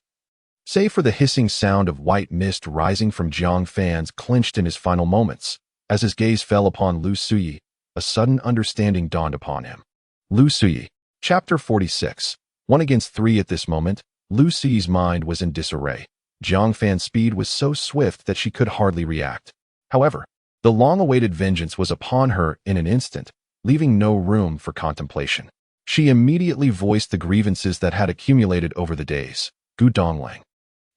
save for the hissing sound of white mist rising from Jiang Fan's clenched in his final moments. As his gaze fell upon Lu Sui, a sudden understanding dawned upon him. Lu Sui, Chapter 46. 1 against 3. At this moment, Lu Sui's mind was in disarray. Jiang Fan's speed was so swift that she could hardly react. However, the long-awaited vengeance was upon her in an instant, leaving no room for contemplation. She immediately voiced the grievances that had accumulated over the days. Gu Donglang,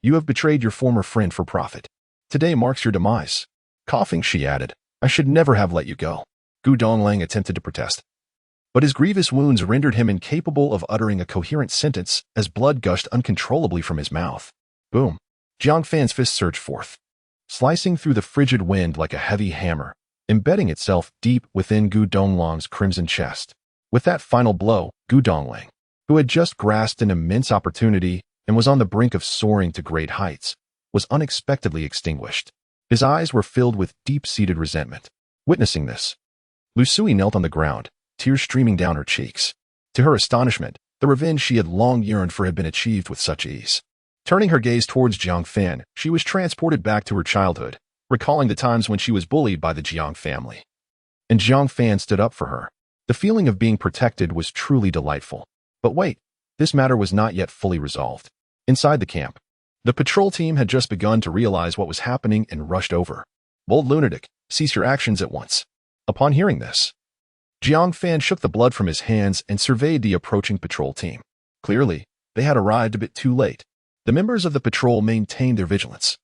you have betrayed your former friend for profit. Today marks your demise. Coughing, she added, I should never have let you go. Gu Donglang attempted to protest, but his grievous wounds rendered him incapable of uttering a coherent sentence as blood gushed uncontrollably from his mouth. Boom. Jiang Fan's fist surged forth, slicing through the frigid wind like a heavy hammer, embedding itself deep within Gu Donglang's crimson chest. With that final blow, Gu Donglang, who had just grasped an immense opportunity and was on the brink of soaring to great heights, was unexpectedly extinguished. His eyes were filled with deep-seated resentment. Witnessing this, Lu Sui knelt on the ground, tears streaming down her cheeks. To her astonishment, the revenge she had long yearned for had been achieved with such ease. Turning her gaze towards Jiang Fan, she was transported back to her childhood, recalling the times when she was bullied by the Jiang family. And Jiang Fan stood up for her. The feeling of being protected was truly delightful. But wait, this matter was not yet fully resolved. Inside the camp, the patrol team had just begun to realize what was happening and rushed over. Bold lunatic, cease your actions at once. Upon hearing this, Jiang Fan shook the blood from his hands and surveyed the approaching patrol team. Clearly, they had arrived a bit too late. The members of the patrol maintained their vigilance,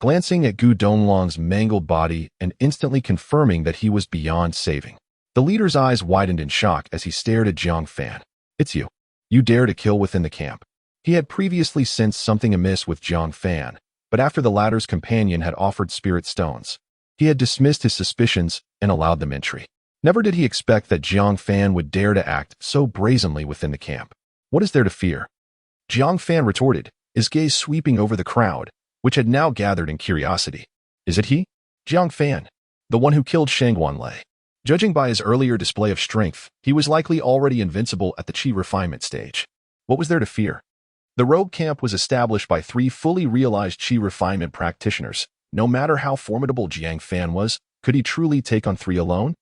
glancing at Gu Donglang's mangled body and instantly confirming that he was beyond saving. The leader's eyes widened in shock as he stared at Jiang Fan. It's you. You dare to kill within the camp. He had previously sensed something amiss with Jiang Fan, but after the latter's companion had offered spirit stones, he had dismissed his suspicions and allowed them entry. Never did he expect that Jiang Fan would dare to act so brazenly within the camp. What is there to fear? Jiang Fan retorted, his gaze sweeping over the crowd, which had now gathered in curiosity. Is it he? Jiang Fan, the one who killed Shangguan Lei. Judging by his earlier display of strength, he was likely already invincible at the qi refinement stage. What was there to fear? The rogue camp was established by 3 fully realized qi refinement practitioners. No matter how formidable Jiang Fan was, Could he truly take on 3 alone?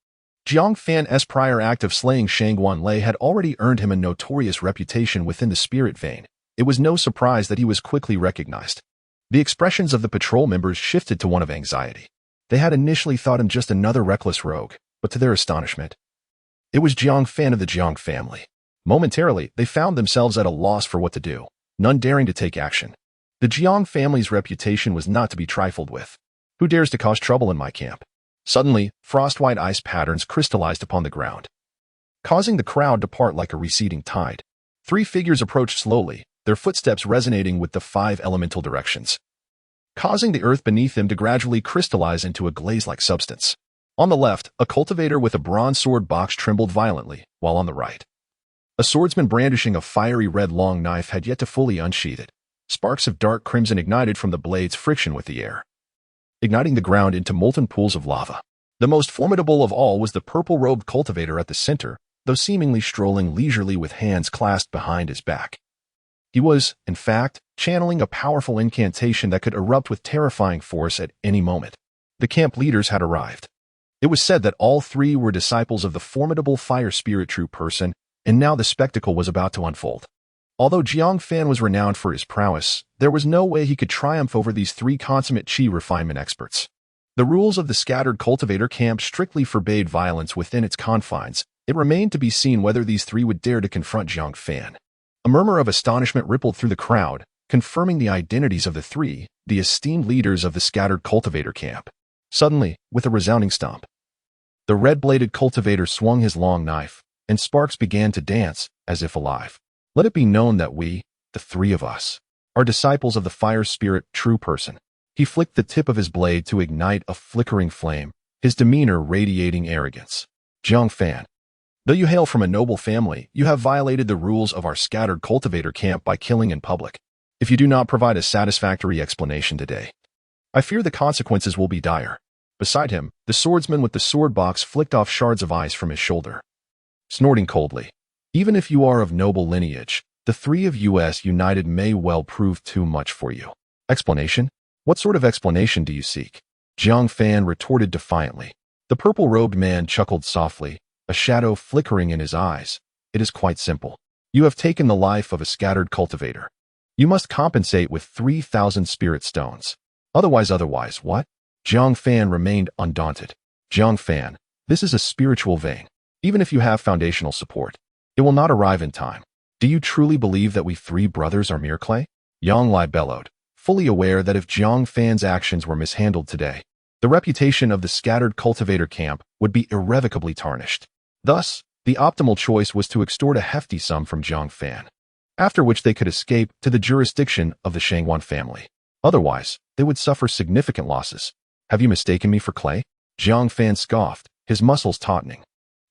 Jiang Fan's prior act of slaying Shang Wanlei had already earned him a notorious reputation within the spirit vein. It was no surprise that he was quickly recognized. The expressions of the patrol members shifted to one of anxiety. They had initially thought him just another reckless rogue, but to their astonishment, it was Jiang Fan of the Jiang family. Momentarily, they found themselves at a loss for what to do, none daring to take action. The Jiang family's reputation was not to be trifled with. Who dares to cause trouble in my camp? Suddenly, frost-white ice patterns crystallized upon the ground, causing the crowd to part like a receding tide. 3 figures approached slowly, their footsteps resonating with the 5 elemental directions, causing the earth beneath them to gradually crystallize into a glaze-like substance. On the left, a cultivator with a bronze sword box trembled violently, while on the right, a swordsman brandishing a fiery red long knife had yet to fully unsheath it. Sparks of dark crimson ignited from the blade's friction with the air, igniting the ground into molten pools of lava. The most formidable of all was the purple-robed cultivator at the center, though seemingly strolling leisurely with hands clasped behind his back. He was, in fact, channeling a powerful incantation that could erupt with terrifying force at any moment. The camp leaders had arrived. It was said that all 3 were disciples of the formidable fire spirit true person, and now the spectacle was about to unfold. Although Jiang Fan was renowned for his prowess, there was no way he could triumph over these 3 consummate chi refinement experts. The rules of the scattered cultivator camp strictly forbade violence within its confines. It remained to be seen whether these 3 would dare to confront Jiang Fan. A murmur of astonishment rippled through the crowd, confirming the identities of the 3, the esteemed leaders of the scattered cultivator camp. Suddenly, with a resounding stomp, the red-bladed cultivator swung his long knife, and sparks began to dance, as if alive. Let it be known that we, the 3 of us, are disciples of the fire spirit true person. He flicked the tip of his blade to ignite a flickering flame, his demeanor radiating arrogance. Jiang Fan, though you hail from a noble family, you have violated the rules of our scattered cultivator camp by killing in public. If you do not provide a satisfactory explanation today, I fear the consequences will be dire. Beside him, the swordsman with the sword box flicked off shards of ice from his shoulder, snorting coldly. Even if you are of noble lineage, the 3 of us united may well prove too much for you. Explanation? What sort of explanation do you seek? Jiang Fan retorted defiantly. The purple-robed man chuckled softly, a shadow flickering in his eyes. It is quite simple. You have taken the life of a scattered cultivator. You must compensate with 3,000 spirit stones. Otherwise, what? Jiang Fan remained undaunted. Jiang Fan, this is a spiritual vein. Even if you have foundational support, it will not arrive in time. Do you truly believe that we 3 brothers are mere clay? Yang Lai bellowed, fully aware that if Jiang Fan's actions were mishandled today, the reputation of the scattered cultivator camp would be irrevocably tarnished. Thus, the optimal choice was to extort a hefty sum from Jiang Fan, after which they could escape to the jurisdiction of the Shangwan family. Otherwise, they would suffer significant losses. Have you mistaken me for clay? Jiang Fan scoffed, his muscles tautening,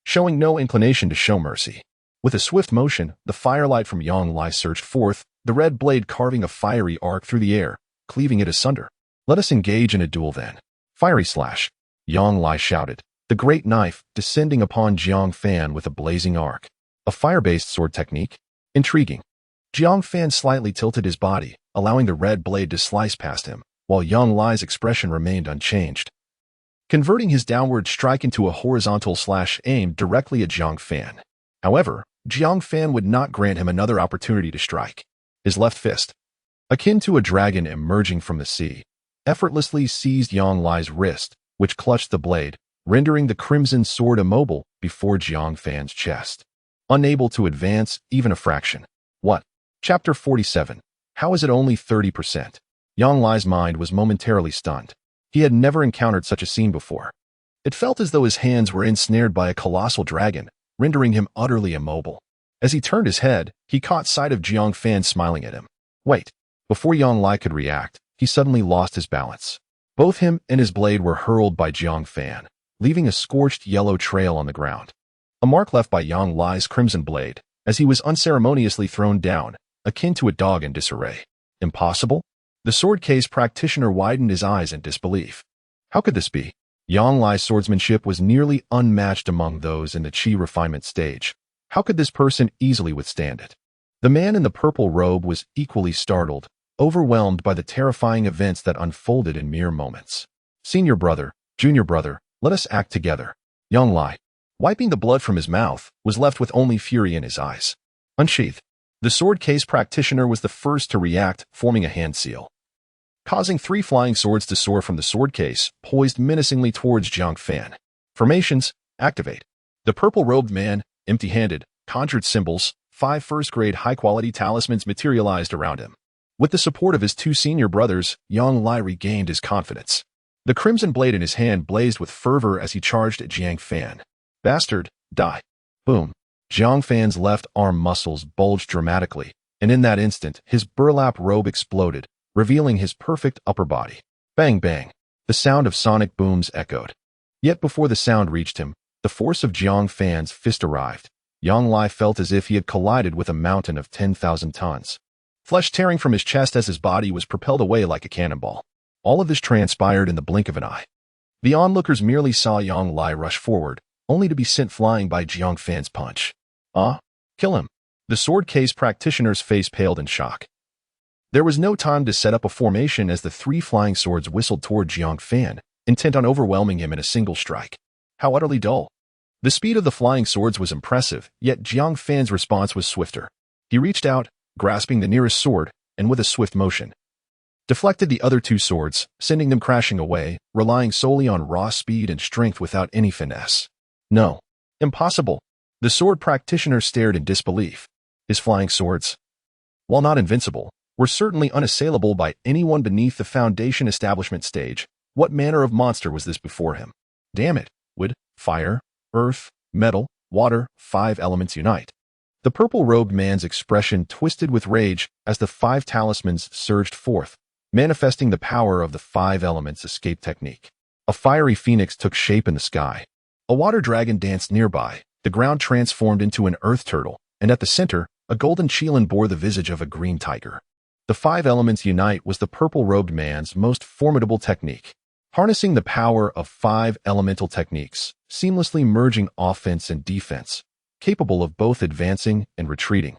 showing no inclination to show mercy. With a swift motion, the firelight from Yang Lai surged forth, the red blade carving a fiery arc through the air, cleaving it asunder. Let us engage in a duel then. Fiery slash, Yang Lai shouted, the great knife descending upon Jiang Fan with a blazing arc. A fire-based sword technique? Intriguing. Jiang Fan slightly tilted his body, allowing the red blade to slice past him, while Yang Lai's expression remained unchanged, converting his downward strike into a horizontal slash aimed directly at Jiang Fan. However, Jiang Fan would not grant him another opportunity to strike. His left fist, akin to a dragon emerging from the sea, effortlessly seized Yang Lai's wrist, which clutched the blade, rendering the crimson sword immobile before Jiang Fan's chest, unable to advance even a fraction. What? Chapter 47. How is it only 30%? Yang Lai's mind was momentarily stunned. He had never encountered such a scene before. It felt as though his hands were ensnared by a colossal dragon, rendering him utterly immobile. As he turned his head, he caught sight of Jiang Fan smiling at him. Wait. Before Yang Lai could react, he suddenly lost his balance. Both him and his blade were hurled by Jiang Fan, leaving a scorched yellow trail on the ground. A mark left by Yang Lai's crimson blade, as he was unceremoniously thrown down, akin to a dog in disarray. Impossible? The sword case practitioner widened his eyes in disbelief. How could this be? Yang Lai's swordsmanship was nearly unmatched among those in the chi refinement stage. How could this person easily withstand it? The man in the purple robe was equally startled, overwhelmed by the terrifying events that unfolded in mere moments. Senior brother, junior brother, Let us act together. Yang Lai, wiping the blood from his mouth, was left with only fury in his eyes. Unsheathed. The sword case practitioner was the first to react, forming a hand seal, causing 3 flying swords to soar from the sword case, poised menacingly towards Jiang Fan. Formations, activate. The purple-robed man, empty-handed, conjured symbols, 5 first-grade high-quality talismans materialized around him. With the support of his 2 senior brothers, Yang Lai regained his confidence. The crimson blade in his hand blazed with fervor as he charged at Jiang Fan. Bastard, die. Boom. Jiang Fan's left arm muscles bulged dramatically, and in that instant, his burlap robe exploded, revealing his perfect upper body. Bang bang. The sound of sonic booms echoed. Yet before the sound reached him, the force of Jiang Fan's fist arrived. Yang Lai felt as if he had collided with a mountain of 10,000 tons. Flesh tearing from his chest as his body was propelled away like a cannonball. All of this transpired in the blink of an eye. The onlookers merely saw Yang Lai rush forward, only to be sent flying by Jiang Fan's punch. Kill him. The sword case practitioner's face paled in shock. There was no time to set up a formation as the 3 flying swords whistled toward Jiang Fan, intent on overwhelming him in a single strike. How utterly dull. The speed of the flying swords was impressive, yet Jiang Fan's response was swifter. He reached out, grasping the nearest sword, and with a swift motion, deflected the other 2 swords, sending them crashing away, relying solely on raw speed and strength without any finesse. No. Impossible. The sword practitioner stared in disbelief. His flying swords, while not invincible, were certainly unassailable by anyone beneath the Foundation establishment stage. What manner of monster was this before him? Damn it. Wood, fire, earth, metal, water, 5 elements unite. The purple-robed man's expression twisted with rage as the 5 talismans surged forth, manifesting the power of the 5 elements escape technique. A fiery phoenix took shape in the sky. A water dragon danced nearby. The ground transformed into an earth turtle, and at the center, a golden qilin bore the visage of a green tiger. The 5 elements unite was the purple-robed man's most formidable technique, harnessing the power of 5 elemental techniques, seamlessly merging offense and defense, capable of both advancing and retreating.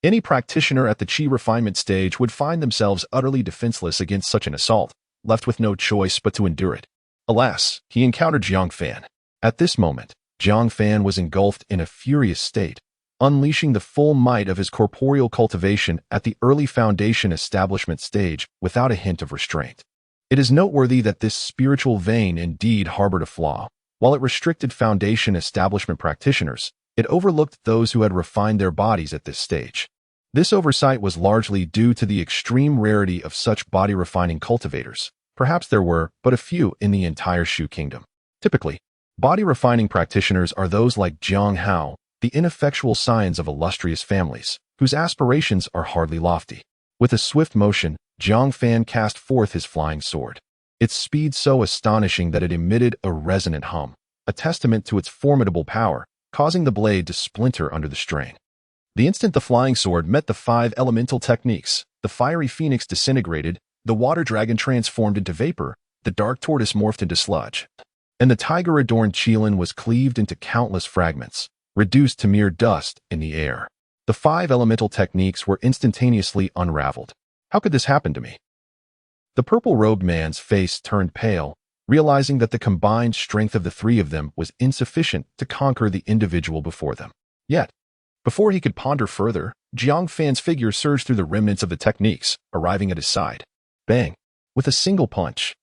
Any practitioner at the Qi refinement stage would find themselves utterly defenseless against such an assault, left with no choice but to endure it. Alas, he encountered Jiang Fan. At this moment, Jiang Fan was engulfed in a furious state, unleashing the full might of his corporeal cultivation at the early Foundation establishment stage without a hint of restraint. It is noteworthy that this spiritual vein indeed harbored a flaw. While it restricted Foundation establishment practitioners, it overlooked those who had refined their bodies at this stage. This oversight was largely due to the extreme rarity of such body-refining cultivators. Perhaps there were but a few in the entire Shu kingdom. Typically, body-refining practitioners are those like Jiang Hao, the ineffectual scions of illustrious families, whose aspirations are hardly lofty. With a swift motion, Jiang Fan cast forth his flying sword. Its speed so astonishing that it emitted a resonant hum, a testament to its formidable power, causing the blade to splinter under the strain. The instant the flying sword met the 5 elemental techniques, the fiery phoenix disintegrated, the water dragon transformed into vapor, the dark tortoise morphed into sludge, and the tiger-adorned qilin was cleaved into countless fragments, reduced to mere dust in the air. The 5 elemental techniques were instantaneously unraveled. How could this happen to me? The purple-robed man's face turned pale, realizing that the combined strength of the 3 of them was insufficient to conquer the individual before them. Yet, before he could ponder further, Jiang Fan's figure surged through the remnants of the techniques, arriving at his side. Bang! With a single punch.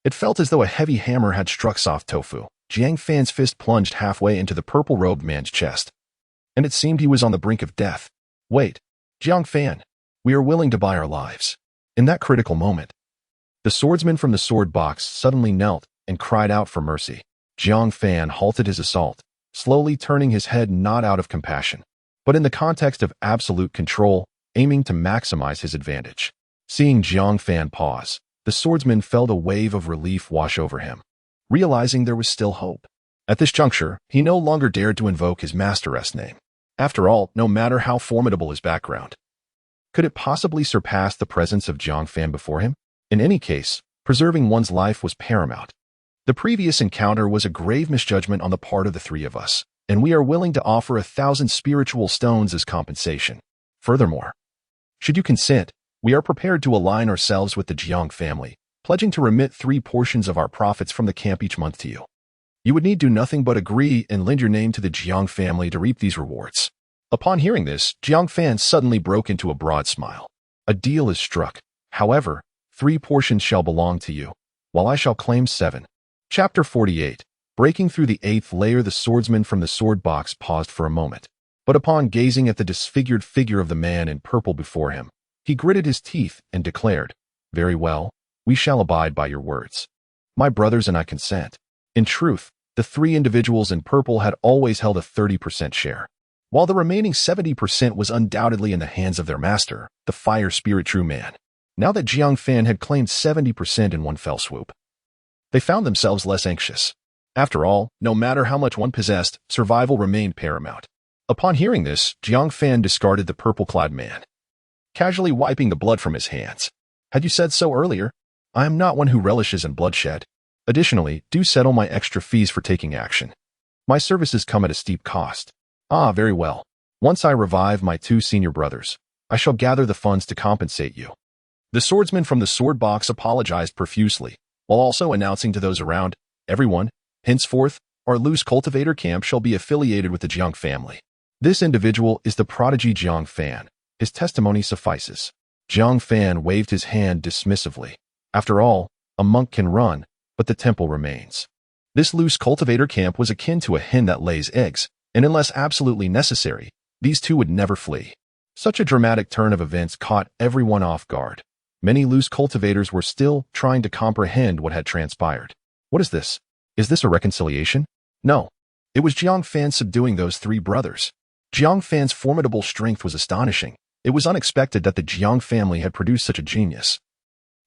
It felt as though a heavy hammer had struck soft tofu. Jiang Fan's fist plunged halfway into the purple-robed man's chest, and it seemed he was on the brink of death. Wait, Jiang Fan, we are willing to buy our lives. In that critical moment, the swordsman from the sword box suddenly knelt and cried out for mercy. Jiang Fan halted his assault, slowly turning his head not out of compassion, but in the context of absolute control, aiming to maximize his advantage. Seeing Jiang Fan pause, the swordsman felt a wave of relief wash over him, realizing there was still hope. At this juncture, he no longer dared to invoke his master's name. After all, no matter how formidable his background, could it possibly surpass the presence of Jiang Fan before him? In any case, preserving one's life was paramount. The previous encounter was a grave misjudgment on the part of the 3 of us, and we are willing to offer 1,000 spiritual stones as compensation. Furthermore, should you consent, we are prepared to align ourselves with the Jiang family, pledging to remit 3 portions of our profits from the camp each month to you. You would need do nothing but agree and lend your name to the Jiang family to reap these rewards. Upon hearing this, Jiang Fan suddenly broke into a broad smile. A deal is struck. However, 3 portions shall belong to you, while I shall claim 7. Chapter 48. Breaking through the 8th layer, the swordsman from the sword box paused for a moment. But upon gazing at the disfigured figure of the man in purple before him, he gritted his teeth and declared, "Very well, we shall abide by your words. My brothers and I consent." In truth, the 3 individuals in purple had always held a 30% share, while the remaining 70% was undoubtedly in the hands of their master, the fire spirit true man. Now that Jiang Fan had claimed 70% in one fell swoop, they found themselves less anxious. After all, no matter how much one possessed, survival remained paramount. Upon hearing this, Jiang Fan discarded the purple-clad man, casually wiping the blood from his hands. "Had you said so earlier? I am not one who relishes in bloodshed. Additionally, do settle my extra fees for taking action. My services come at a steep cost." "Ah, very well. Once I revive my 2 senior brothers, I shall gather the funds to compensate you." The swordsman from the sword box apologized profusely, while also announcing to those around, "Everyone, henceforth, our loose cultivator camp shall be affiliated with the Jiang family. This individual is the prodigy Jiang Fan. His testimony suffices." Jiang Fan waved his hand dismissively. After all, a monk can run, but the temple remains. This loose cultivator camp was akin to a hen that lays eggs, and unless absolutely necessary, these 2 would never flee. Such a dramatic turn of events caught everyone off guard. Many loose cultivators were still trying to comprehend what had transpired. What is this? Is this a reconciliation? No. It was Jiang Fan subduing those 3 brothers. Jiang Fan's formidable strength was astonishing. It was unexpected that the Jiang family had produced such a genius.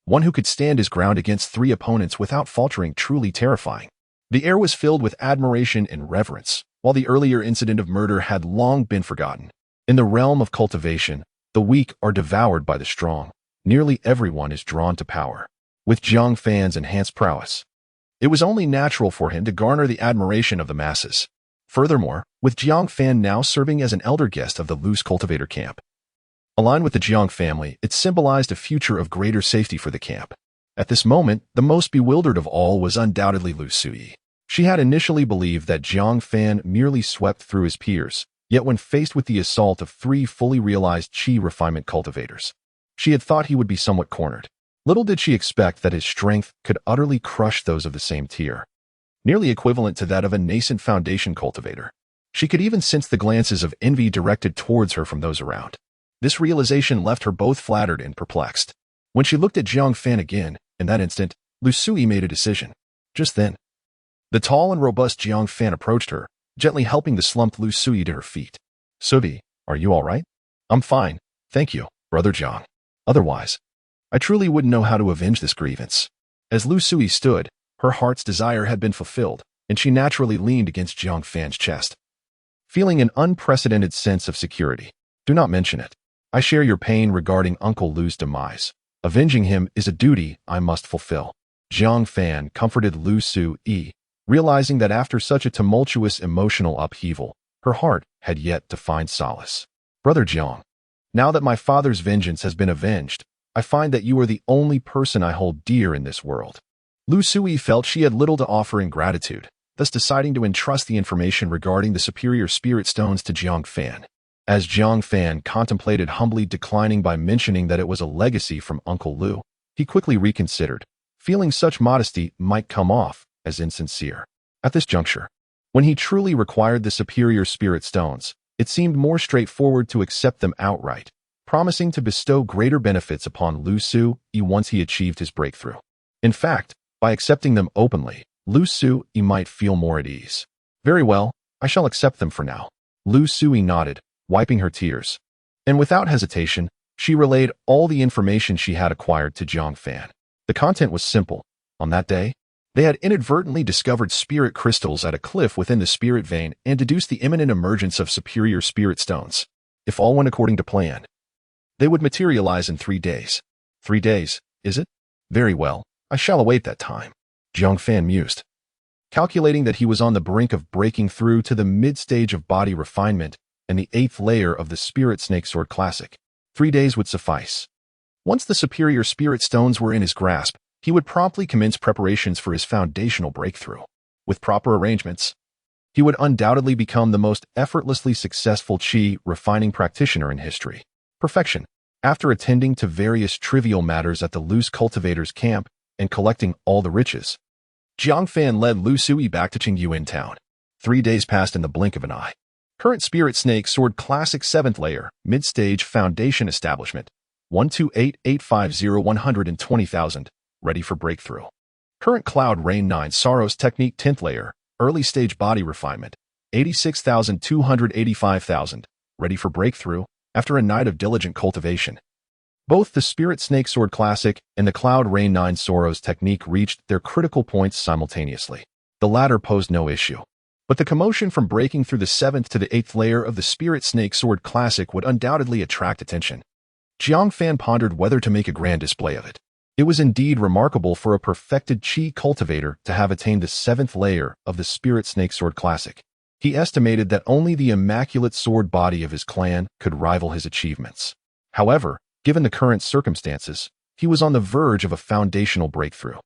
One who could stand his ground against 3 opponents without faltering, truly terrifying. The air was filled with admiration and reverence, while the earlier incident of murder had long been forgotten. In the realm of cultivation, the weak are devoured by the strong. Nearly everyone is drawn to power. With Jiang Fan's enhanced prowess, it was only natural for him to garner the admiration of the masses. Furthermore, with Jiang Fan now serving as an elder guest of the loose cultivator camp, aligned with the Jiang family, it symbolized a future of greater safety for the camp. At this moment, the most bewildered of all was undoubtedly Lu Sui. She had initially believed that Jiang Fan merely swept through his peers, yet when faced with the assault of 3 fully realized Qi refinement cultivators, she had thought he would be somewhat cornered. Little did she expect that his strength could utterly crush those of the same tier, nearly equivalent to that of a nascent foundation cultivator. She could even sense the glances of envy directed towards her from those around. This realization left her both flattered and perplexed. When she looked at Jiang Fan again, in that instant, Lu Sui made a decision. Just then, the tall and robust Jiang Fan approached her, gently helping the slumped Lu Sui to her feet. "Subi, are you all right?" "I'm fine, thank you, Brother Jiang. Otherwise, I truly wouldn't know how to avenge this grievance." As Lu Sui stood, her heart's desire had been fulfilled, and she naturally leaned against Jiang Fan's chest, feeling an unprecedented sense of security. "Do not mention it. I share your pain regarding Uncle Lu's demise. Avenging him is a duty I must fulfill." Jiang Fan comforted Lu Sui, realizing that after such a tumultuous emotional upheaval, her heart had yet to find solace. "Brother Jiang, now that my father's vengeance has been avenged, I find that you are the only person I hold dear in this world." Lu Sui felt she had little to offer in gratitude, thus deciding to entrust the information regarding the superior spirit stones to Jiang Fan. As Jiang Fan contemplated humbly declining by mentioning that it was a legacy from Uncle Lu, he quickly reconsidered, feeling such modesty might come off as insincere. At this juncture, when he truly required the superior spirit stones, it seemed more straightforward to accept them outright, promising to bestow greater benefits upon Lu Sui once he achieved his breakthrough. In fact, by accepting them openly, Lu Sui might feel more at ease. "Very well, I shall accept them for now." Lu Sui nodded, wiping her tears. And without hesitation, she relayed all the information she had acquired to Jiang Fan. The content was simple. On that day, they had inadvertently discovered spirit crystals at a cliff within the spirit vein and deduced the imminent emergence of superior spirit stones. If all went according to plan, they would materialize in 3 days. 3 days, is it? Very well, I shall await that time. Jiang Fan mused, calculating that he was on the brink of breaking through to the mid-stage of body refinement and the 8th layer of the Spirit Snake Sword Classic. 3 days would suffice. Once the superior spirit stones were in his grasp, he would promptly commence preparations for his foundational breakthrough. With proper arrangements, he would undoubtedly become the most effortlessly successful qi refining practitioner in history. Perfection. After attending to various trivial matters at the loose cultivators' camp and collecting all the riches, Jiang Fan led Lu Sui back to Qingyuan town. 3 days passed in the blink of an eye. Current Spirit Snake Sword Classic 7th Layer, Mid-Stage Foundation Establishment, 128,850,120,000, ready for breakthrough. Current Cloud Rain 9 Saros Technique 10th Layer, Early Stage Body Refinement, 86,285,000, ready for breakthrough after a night of diligent cultivation. Both the Spirit Snake Sword Classic and the Cloud Rain 9 Soros technique reached their critical points simultaneously. The latter posed no issue. But the commotion from breaking through the 7th to the 8th layer of the Spirit Snake Sword Classic would undoubtedly attract attention. Jiang Fan pondered whether to make a grand display of it. It was indeed remarkable for a perfected Qi cultivator to have attained the 7th layer of the Spirit Snake Sword Classic. He estimated that only the immaculate sword body of his clan could rival his achievements. However, given the current circumstances, he was on the verge of a foundational breakthrough.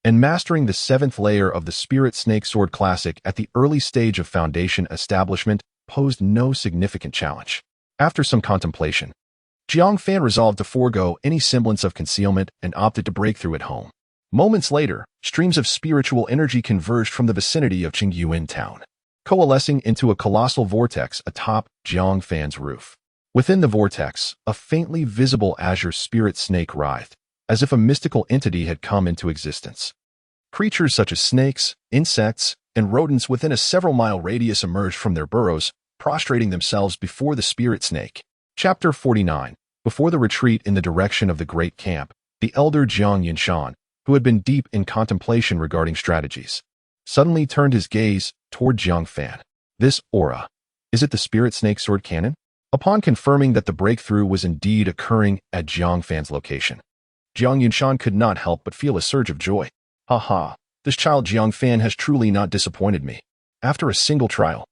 And mastering the 7th layer of the Spirit Snake Sword Classic at the early stage of foundation establishment posed no significant challenge. After some contemplation, Jiang Fan resolved to forego any semblance of concealment and opted to break through at home. Moments later, streams of spiritual energy converged from the vicinity of Qingyuan town, coalescing into a colossal vortex atop Jiang Fan's roof. Within the vortex, a faintly visible azure spirit snake writhed, as if a mystical entity had come into existence. Creatures such as snakes, insects, and rodents within a several-mile radius emerged from their burrows, prostrating themselves before the spirit snake. Chapter 49. Before the retreat in the direction of the great camp, the elder Jiang Yinshan, who had been deep in contemplation regarding strategies, suddenly turned his gaze toward Jiang Fan. This aura, is it the spirit snake sword cannon? Upon confirming that the breakthrough was indeed occurring at Jiang Fan's location, Jiang Yinshan could not help but feel a surge of joy. Ha! This child Jiang Fan has truly not disappointed me. After a single trial,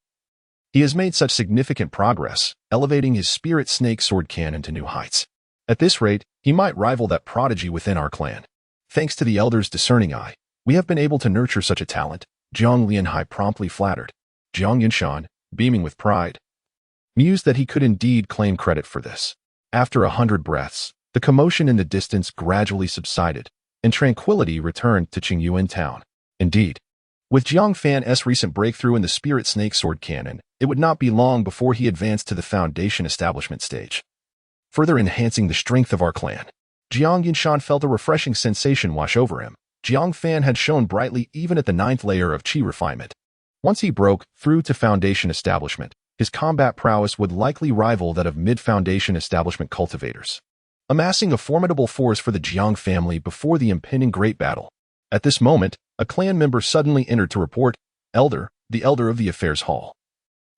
he has made such significant progress, elevating his spirit snake sword cannon to new heights. At this rate, he might rival that prodigy within our clan. Thanks to the elder's discerning eye, we have been able to nurture such a talent, Jiang Lianhai promptly flattered. Jiang Yinshan, beaming with pride, mused that he could indeed claim credit for this. After 100 breaths, the commotion in the distance gradually subsided, and tranquility returned to Qingyuan town. Indeed, with Jiang Fan's recent breakthrough in the Spirit Snake Sword Cannon, it would not be long before he advanced to the foundation establishment stage, further enhancing the strength of our clan. Jiang Yinshan felt a refreshing sensation wash over him. Jiang Fan had shone brightly even at the 9th layer of Qi refinement. Once he broke through to foundation establishment, his combat prowess would likely rival that of mid-foundation establishment cultivators, amassing a formidable force for the Jiang family before the impending great battle. At this moment, a clan member suddenly entered to report, the elder of the affairs hall.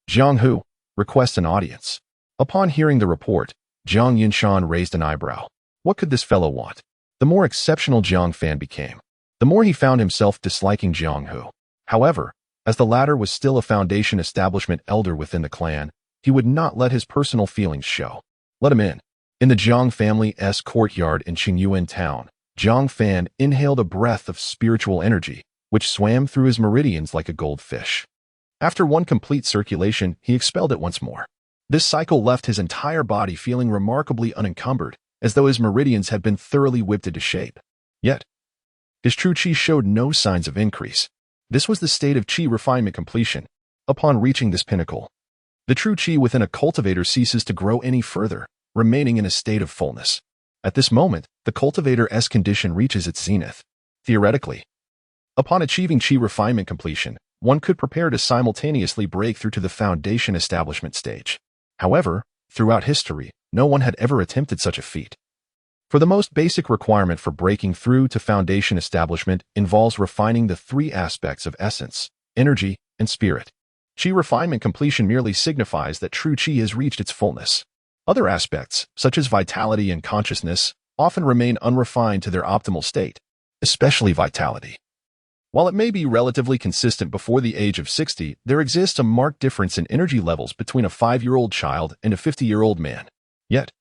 Jiang Hu, requests an audience. Upon hearing the report, Jiang Yinshan raised an eyebrow. What could this fellow want? The more exceptional Jiang Fan became, the more he found himself disliking Jiang Hu. However, as the latter was still a foundation establishment elder within the clan, he would not let his personal feelings show. Let him in. In the Jiang family's courtyard in Qingyuan town, Jiang Fan inhaled a breath of spiritual energy, which swam through his meridians like a goldfish. After one complete circulation, he expelled it once more. This cycle left his entire body feeling remarkably unencumbered, as though his meridians had been thoroughly whipped into shape. Yet, his true qi showed no signs of increase. This was the state of qi refinement completion. Upon reaching this pinnacle, the true qi within a cultivator ceases to grow any further, remaining in a state of fullness. At this moment, the cultivator's condition reaches its zenith. Theoretically, upon achieving qi refinement completion, one could prepare to simultaneously break through to the foundation establishment stage. However, throughout history, no one had ever attempted such a feat. For the most basic requirement for breaking through to foundation establishment involves refining the 3 aspects of essence, energy, and spirit. Qi refinement completion merely signifies that true qi has reached its fullness. Other aspects, such as vitality and consciousness, often remain unrefined to their optimal state, especially vitality. While it may be relatively consistent before the age of 60, there exists a marked difference in energy levels between a 5-year-old child and a 50-year-old man. Yet,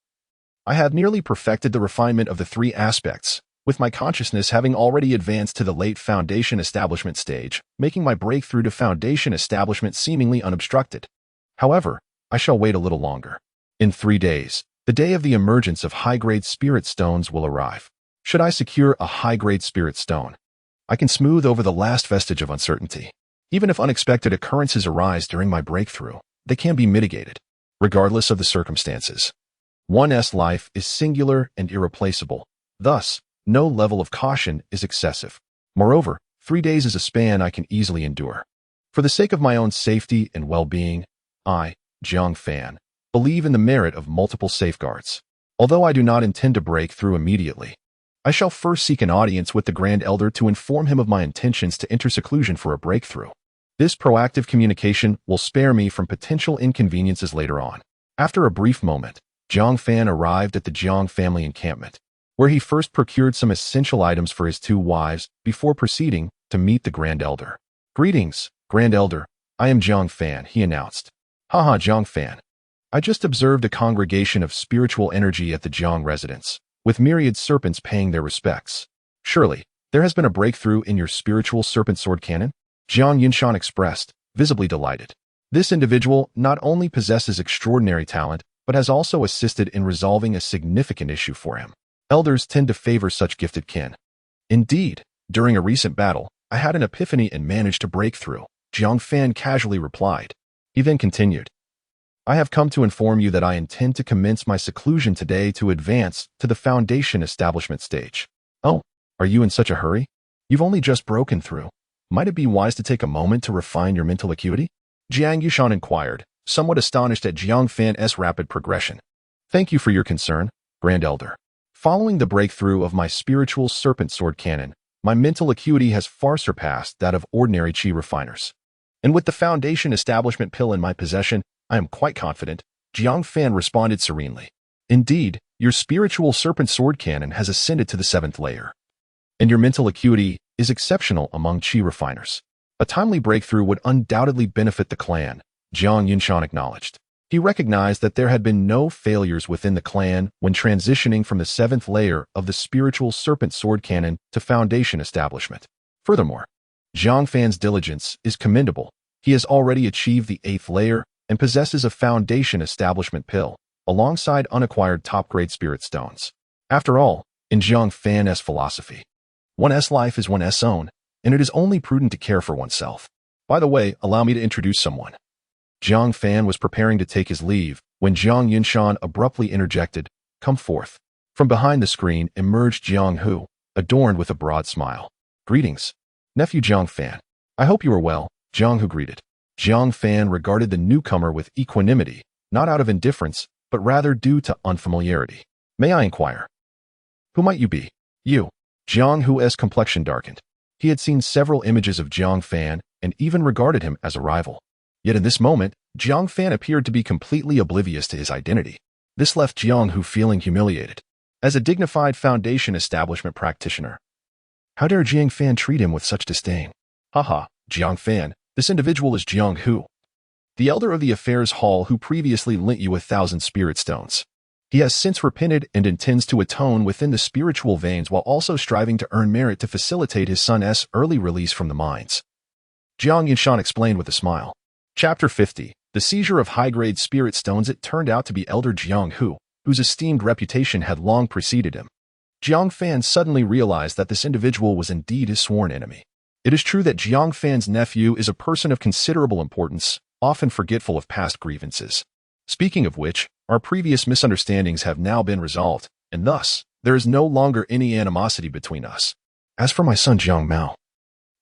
I have nearly perfected the refinement of the 3 aspects, with my consciousness having already advanced to the late foundation establishment stage, making my breakthrough to foundation establishment seemingly unobstructed. However, I shall wait a little longer. In 3 days, the day of the emergence of high-grade spirit stones will arrive. Should I secure a high-grade spirit stone, I can smooth over the last vestige of uncertainty. Even if unexpected occurrences arise during my breakthrough, they can be mitigated, regardless of the circumstances. One's life is singular and irreplaceable. Thus, no level of caution is excessive. Moreover, 3 days is a span I can easily endure. For the sake of my own safety and well-being, I, Jiang Fan, believe in the merit of multiple safeguards. Although I do not intend to break through immediately, I shall first seek an audience with the Grand Elder to inform him of my intentions to enter seclusion for a breakthrough. This proactive communication will spare me from potential inconveniences later on. After a brief moment, Jiang Fan arrived at the Jiang family encampment, where he first procured some essential items for his 2 wives before proceeding to meet the Grand Elder. "Greetings, Grand Elder. I am Jiang Fan," he announced. "Haha, Jiang Fan. I just observed a congregation of spiritual energy at the Jiang residence, with myriad serpents paying their respects. Surely, there has been a breakthrough in your spiritual serpent sword cannon?" Jiang Yunshan expressed, visibly delighted. This individual not only possesses extraordinary talent, but has also assisted in resolving a significant issue for him. Elders tend to favor such gifted kin. "Indeed, during a recent battle, I had an epiphany and managed to break through," Jiang Fan casually replied. He then continued, "I have come to inform you that I intend to commence my seclusion today to advance to the foundation establishment stage." "Oh, are you in such a hurry? You've only just broken through. Might it be wise to take a moment to refine your mental acuity?" Jiang Yushan inquired, somewhat astonished at Jiang Fan's rapid progression. "Thank you for your concern, Grand Elder. Following the breakthrough of my spiritual serpent sword cannon, my mental acuity has far surpassed that of ordinary chi refiners. And with the foundation establishment pill in my possession, I am quite confident," Jiang Fan responded serenely. "Indeed, your spiritual serpent sword cannon has ascended to the 7th layer, and your mental acuity is exceptional among chi refiners. A timely breakthrough would undoubtedly benefit the clan," Jiang Yunshan acknowledged. He recognized that there had been no failures within the clan when transitioning from the 7th layer of the spiritual serpent sword cannon to foundation establishment. Furthermore, Jiang Fan's diligence is commendable. He has already achieved the 8th layer and possesses a foundation establishment pill, alongside unacquired top-grade spirit stones. After all, in Jiang Fan's philosophy, one's life is one's own, and it is only prudent to care for oneself. By the way, allow me to introduce someone. Jiang Fan was preparing to take his leave when Jiang Yunshan abruptly interjected, "Come forth." From behind the screen emerged Jiang Hu, adorned with a broad smile. "Greetings, nephew Jiang Fan. I hope you are well," Jiang Hu greeted. Jiang Fan regarded the newcomer with equanimity, not out of indifference, but rather due to unfamiliarity. "May I inquire? Who might you be?" "You." Jiang Hu's complexion darkened. He had seen several images of Jiang Fan and even regarded him as a rival. Yet in this moment, Jiang Fan appeared to be completely oblivious to his identity. This left Jiang Hu feeling humiliated. As a dignified foundation establishment practitioner, how dare Jiang Fan treat him with such disdain? "Haha, Jiang Fan, this individual is Jiang Hu, the elder of the affairs hall who previously lent you 1,000 spirit stones. He has since repented and intends to atone within the spiritual veins while also striving to earn merit to facilitate his son's early release from the mines." Jiang Yunshan explained with a smile. Chapter 50. The seizure of high-grade spirit stones. It turned out to be Elder Jiang Hu, whose esteemed reputation had long preceded him. Jiang Fan suddenly realized that this individual was indeed his sworn enemy. It is true that Jiang Fan's nephew is a person of considerable importance, often forgetful of past grievances. Speaking of which, our previous misunderstandings have now been resolved, and thus, there is no longer any animosity between us. As for my son Jiang Mao,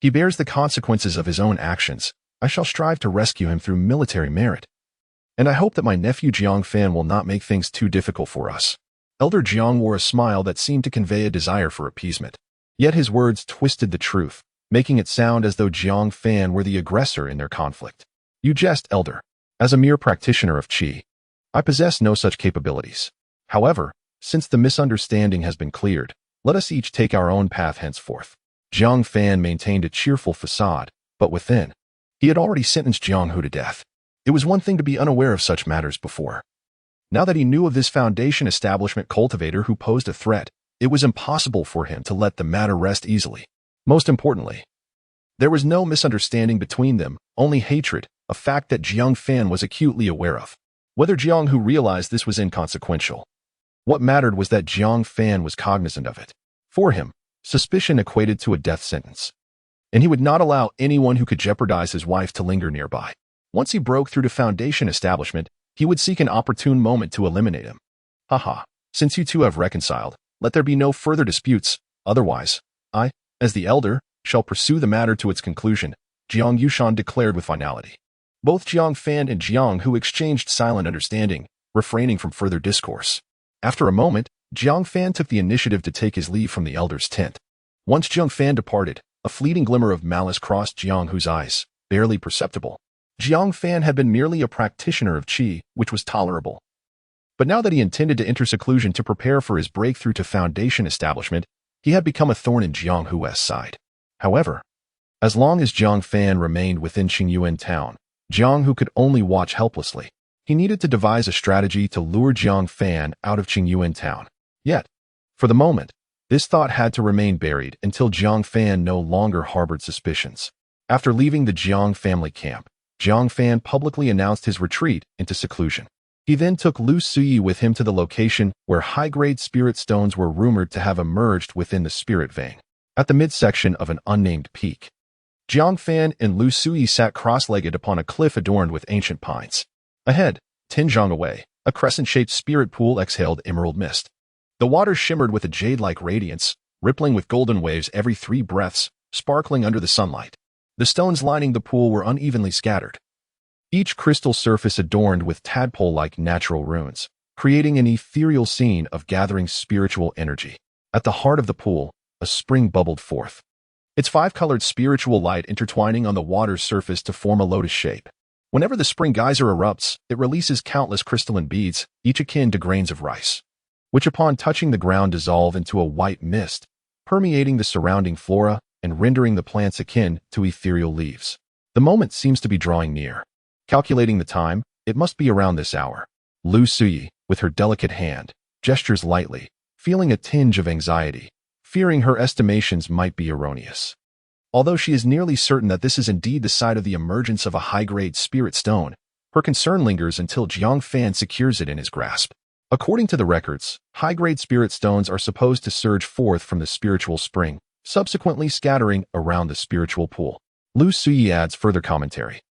he bears the consequences of his own actions. I shall strive to rescue him through military merit. And I hope that my nephew Jiang Fan will not make things too difficult for us. Elder Jiang wore a smile that seemed to convey a desire for appeasement. Yet his words twisted the truth, making it sound as though Jiang Fan were the aggressor in their conflict. "You jest, Elder. As a mere practitioner of Qi, I possess no such capabilities. However, since the misunderstanding has been cleared, let us each take our own path henceforth." Jiang Fan maintained a cheerful facade, but within, he had already sentenced Jiang Hu to death. It was one thing to be unaware of such matters before. Now that he knew of this foundation establishment cultivator who posed a threat, it was impossible for him to let the matter rest easily. Most importantly, there was no misunderstanding between them, only hatred, a fact that Jiang Fan was acutely aware of. Whether Jiang Hu realized this was inconsequential. What mattered was that Jiang Fan was cognizant of it. For him, suspicion equated to a death sentence, and he would not allow anyone who could jeopardize his wife to linger nearby. Once he broke through the foundation establishment, he would seek an opportune moment to eliminate him. Haha, since you two have reconciled, let there be no further disputes, otherwise, I, as the elder, shall pursue the matter to its conclusion, Jiang Yushan declared with finality. Both Jiang Fan and Jiang Hu exchanged silent understanding, refraining from further discourse. After a moment, Jiang Fan took the initiative to take his leave from the elder's tent. Once Jiang Fan departed, a fleeting glimmer of malice crossed Jiang Hu's eyes, barely perceptible. Jiang Fan had been merely a practitioner of qi, which was tolerable. But now that he intended to enter seclusion to prepare for his breakthrough to foundation establishment, he had become a thorn in Jiang Hu's side. However, as long as Jiang Fan remained within Qingyuan town, Jiang Hu could only watch helplessly. He needed to devise a strategy to lure Jiang Fan out of Qingyuan town. Yet, for the moment, this thought had to remain buried until Jiang Fan no longer harbored suspicions. After leaving the Jiang family camp, Jiang Fan publicly announced his retreat into seclusion. He then took Lu Suyi with him to the location where high-grade spirit stones were rumored to have emerged within the spirit vein, at the midsection of an unnamed peak. Jiang Fan and Lu Suyi sat cross-legged upon a cliff adorned with ancient pines. Ahead, 10 zhang away, a crescent-shaped spirit pool exhaled emerald mist. The water shimmered with a jade-like radiance, rippling with golden waves every 3 breaths, sparkling under the sunlight. The stones lining the pool were unevenly scattered, each crystal surface adorned with tadpole-like natural runes, creating an ethereal scene of gathering spiritual energy. At the heart of the pool, a spring bubbled forth, its 5-colored spiritual light intertwining on the water's surface to form a lotus shape. Whenever the spring geyser erupts, it releases countless crystalline beads, each akin to grains of rice, which upon touching the ground dissolve into a white mist, permeating the surrounding flora and rendering the plants akin to ethereal leaves. The moment seems to be drawing near. Calculating the time, it must be around this hour. Lu Suyi, with her delicate hand, gestures lightly, feeling a tinge of anxiety, fearing her estimations might be erroneous. Although she is nearly certain that this is indeed the site of the emergence of a high-grade spirit stone, her concern lingers until Jiang Fan secures it in his grasp. According to the records, high-grade spirit stones are supposed to surge forth from the spiritual spring, subsequently scattering around the spiritual pool. Lu Suyi adds further commentary.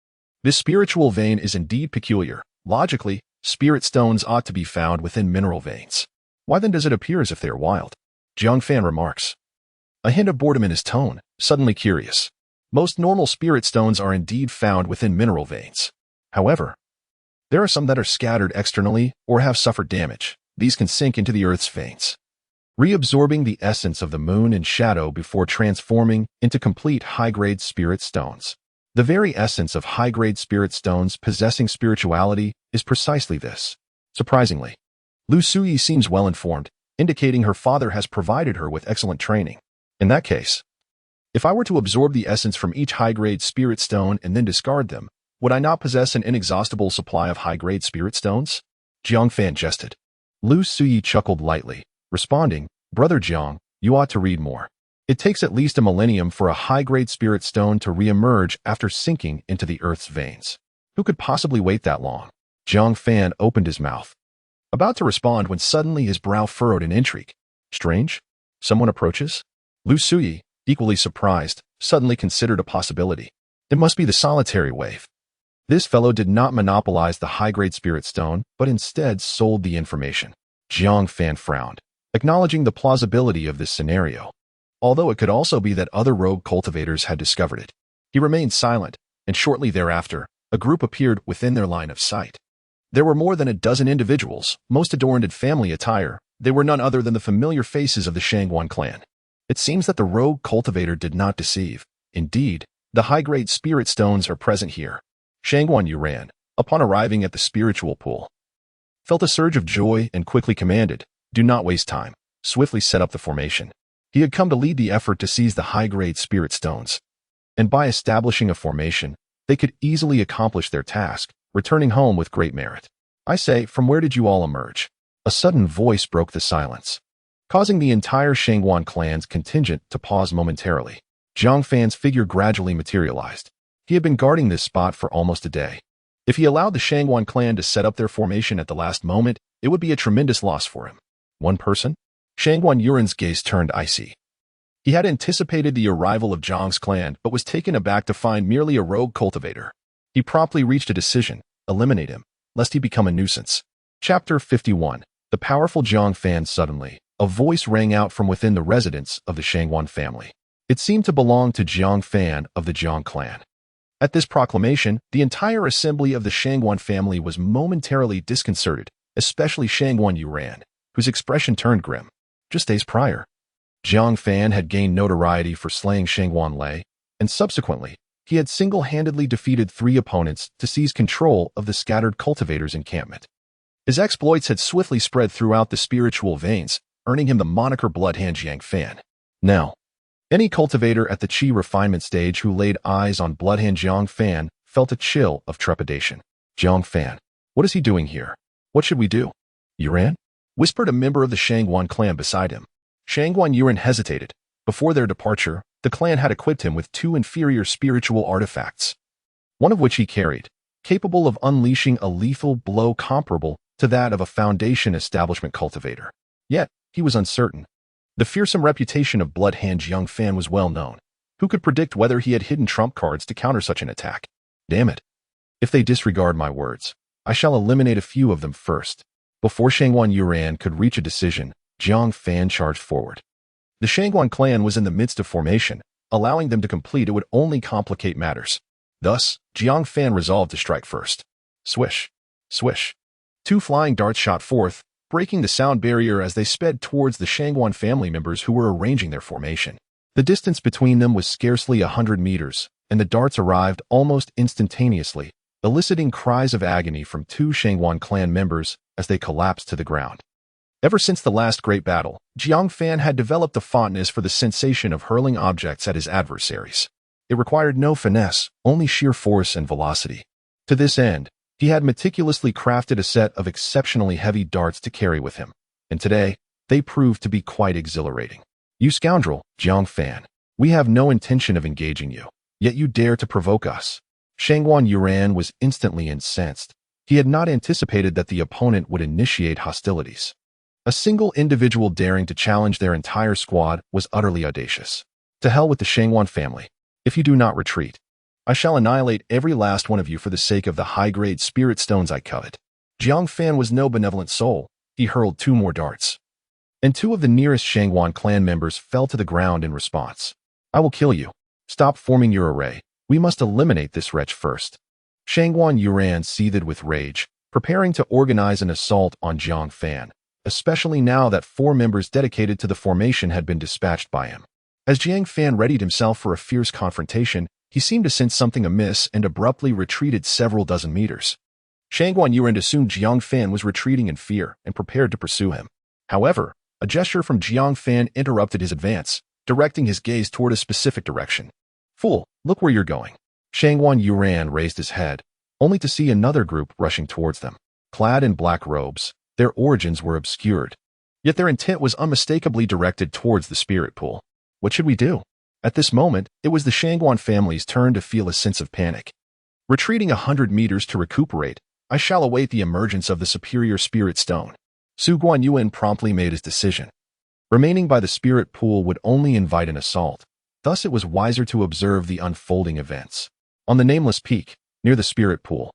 This spiritual vein is indeed peculiar. Logically, spirit stones ought to be found within mineral veins. Why then does it appear as if they are wild? Jiang Fan remarks, a hint of boredom in his tone, suddenly curious. Most normal spirit stones are indeed found within mineral veins. However, there are some that are scattered externally or have suffered damage. These can sink into the earth's veins, reabsorbing the essence of the moon and shadow before transforming into complete high-grade spirit stones. The very essence of high-grade spirit stones possessing spirituality is precisely this. Surprisingly, Lu Suyi seems well-informed, indicating her father has provided her with excellent training. In that case, if I were to absorb the essence from each high-grade spirit stone and then discard them, would I not possess an inexhaustible supply of high-grade spirit stones? Jiang Fan jested. Lu Suyi chuckled lightly, responding, Brother Jiang, you ought to read more. It takes at least a millennium for a high-grade spirit stone to re-emerge after sinking into the earth's veins. Who could possibly wait that long? Jiang Fan opened his mouth, about to respond when suddenly his brow furrowed in intrigue. Strange? Someone approaches? Lu Suyi, equally surprised, suddenly considered a possibility. It must be the solitary wave. This fellow did not monopolize the high-grade spirit stone, but instead sold the information. Jiang Fan frowned, acknowledging the plausibility of this scenario, although it could also be that other rogue cultivators had discovered it. He remained silent, and shortly thereafter, a group appeared within their line of sight. There were more than a dozen individuals, most adorned in family attire. They were none other than the familiar faces of the Shangguan clan. It seems that the rogue cultivator did not deceive. Indeed, the high-grade spirit stones are present here. Shangguan Yu ran, upon arriving at the spiritual pool, felt a surge of joy and quickly commanded, do not waste time, swiftly set up the formation. He had come to lead the effort to seize the high-grade spirit stones, and by establishing a formation, they could easily accomplish their task, returning home with great merit. I say, from where did you all emerge? A sudden voice broke the silence. causing the entire Shangguan clan's contingent to pause momentarily. Jiang Fan's figure gradually materialized. He had been guarding this spot for almost a day. If he allowed the Shangguan clan to set up their formation at the last moment, it would be a tremendous loss for him. One person? Shangguan Yuren's gaze turned icy. He had anticipated the arrival of Jiang's clan, but was taken aback to find merely a rogue cultivator. He promptly reached a decision: eliminate him, lest he become a nuisance. Chapter 51. The powerful Jiang Fan. Suddenly, a voice rang out from within the residence of the Shangguan family. It seemed to belong to Jiang Fan of the Jiang clan. At this proclamation, the entire assembly of the Shangguan family was momentarily disconcerted, especially Shangguan Yuran, whose expression turned grim. Just days prior, Jiang Fan had gained notoriety for slaying Shangguan Lei, and subsequently, he had single-handedly defeated 3 opponents to seize control of the scattered cultivators' encampment. His exploits had swiftly spread throughout the spiritual veins, earning him the moniker Bloodhand Jiang Fan. Now, any cultivator at the Qi refinement stage who laid eyes on Bloodhand Jiang Fan felt a chill of trepidation. Jiang Fan, what is he doing here? What should we do? Yuran? Whispered a member of the Shangguan clan beside him. Shangguan Yuran hesitated. Before their departure, the clan had equipped him with 2 inferior spiritual artifacts, one of which he carried, capable of unleashing a lethal blow comparable to that of a Foundation establishment cultivator. Yet, he was uncertain. The fearsome reputation of Bloodhand Jiang Fan was well known. Who could predict whether he had hidden trump cards to counter such an attack? Damn it. If they disregard my words, I shall eliminate a few of them first. Before Shangguan Yuran could reach a decision, Jiang Fan charged forward. The Shangguan clan was in the midst of formation. Allowing them to complete it would only complicate matters. Thus, Jiang Fan resolved to strike first. Swish. Swish. 2 flying darts shot forth, breaking the sound barrier as they sped towards the Shangguan family members who were arranging their formation. The distance between them was scarcely 100 meters, and the darts arrived almost instantaneously, eliciting cries of agony from 2 Shangguan clan members as they collapsed to the ground. Ever since the last great battle, Jiang Fan had developed a fondness for the sensation of hurling objects at his adversaries. It required no finesse, only sheer force and velocity. To this end, he had meticulously crafted a set of exceptionally heavy darts to carry with him, and today, they proved to be quite exhilarating. You scoundrel, Jiang Fan. We have no intention of engaging you, yet you dare to provoke us. Shangguan Yuran was instantly incensed. He had not anticipated that the opponent would initiate hostilities. A single individual daring to challenge their entire squad was utterly audacious. To hell with the Shangguan family. If you do not retreat, I shall annihilate every last one of you for the sake of the high-grade spirit stones I covet. Jiang Fan was no benevolent soul. He hurled 2 more darts, and 2 of the nearest Shangguan clan members fell to the ground in response. I will kill you. Stop forming your array. We must eliminate this wretch first. Shangguan Yuran seethed with rage, preparing to organize an assault on Jiang Fan, especially now that 4 members dedicated to the formation had been dispatched by him. As Jiang Fan readied himself for a fierce confrontation, he seemed to sense something amiss and abruptly retreated several dozen meters. Shangguan Yuran assumed Jiang Fan was retreating in fear and prepared to pursue him. However, a gesture from Jiang Fan interrupted his advance, directing his gaze toward a specific direction. Fool, look where you're going. Shangguan Yuran raised his head, only to see another group rushing towards them. Clad in black robes, their origins were obscured, yet their intent was unmistakably directed towards the spirit pool. What should we do? At this moment, it was the Shangguan family's turn to feel a sense of panic. Retreating 100 meters to recuperate, I shall await the emergence of the superior spirit stone. Su Guanyuan promptly made his decision. Remaining by the spirit pool would only invite an assault. Thus it was wiser to observe the unfolding events. On the nameless peak, near the spirit pool,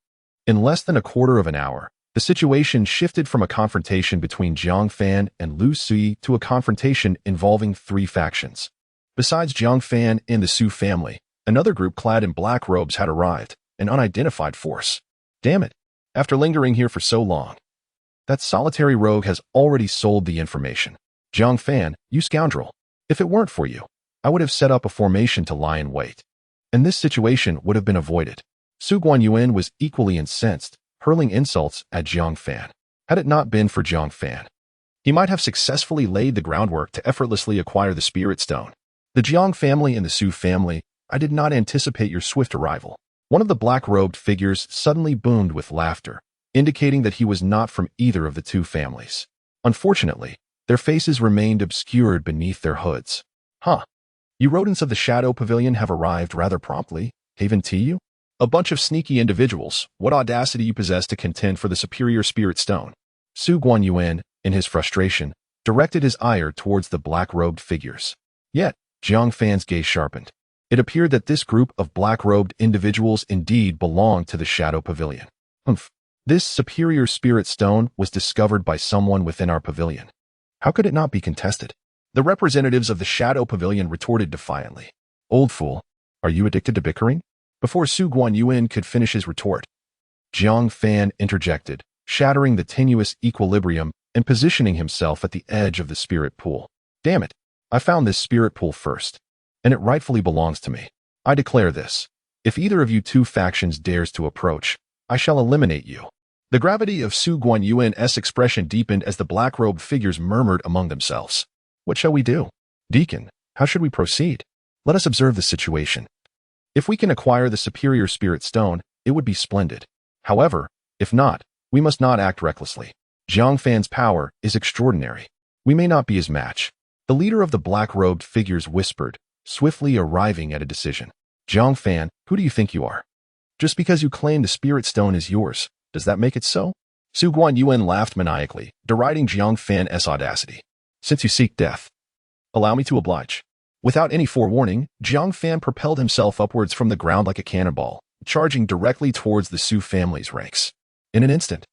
in less than a quarter of an hour, the situation shifted from a confrontation between Jiang Fan and Lu Sui to a confrontation involving 3 factions. Besides Jiang Fan and the Su family, another group clad in black robes had arrived, an unidentified force. Damn it, after lingering here for so long. That solitary rogue has already sold the information. Jiang Fan, you scoundrel. If it weren't for you, I would have set up a formation to lie in wait, and this situation would have been avoided. Su Guanyuan was equally incensed, hurling insults at Jiang Fan. Had it not been for Jiang Fan, he might have successfully laid the groundwork to effortlessly acquire the spirit stone. The Jiang family and the Su family, I did not anticipate your swift arrival. One of the black-robed figures suddenly boomed with laughter, indicating that he was not from either of the 2 families. Unfortunately, Their faces remained obscured beneath their hoods. Huh. You rodents of the Shadow Pavilion have arrived rather promptly. Haven tea you? A bunch of sneaky individuals. What audacity you possess to contend for the superior spirit stone. Su Guanyuan, in his frustration, directed his ire towards the black-robed figures. Yet, Jiang Fan's gaze sharpened. It appeared that this group of black-robed individuals indeed belonged to the Shadow Pavilion. Humph. This superior spirit stone was discovered by someone within our pavilion. How could it not be contested? The representatives of the Shadow Pavilion retorted defiantly. Old fool, are you addicted to bickering? Before Su Guanyuan could finish his retort, Jiang Fan interjected, shattering the tenuous equilibrium and positioning himself at the edge of the spirit pool. Damn it, I found this spirit pool first, and it rightfully belongs to me. I declare this. If either of you two factions dares to approach, I shall eliminate you. The gravity of Su Guanyuan's expression deepened as the black-robed figures murmured among themselves. What shall we do? Deacon, how should we proceed? Let us observe the situation. If we can acquire the superior spirit stone, it would be splendid. However, if not, we must not act recklessly. Jiang Fan's power is extraordinary. We may not be his match. The leader of the black-robed figures whispered, swiftly arriving at a decision. Jiang Fan, who do you think you are? Just because you claim the spirit stone is yours, does that make it so? Su Guanyuan laughed maniacally, deriding Jiang Fan's audacity. Since you seek death, allow me to oblige. Without any forewarning, Jiang Fan propelled himself upwards from the ground like a cannonball, charging directly towards the Su family's ranks. In an instant,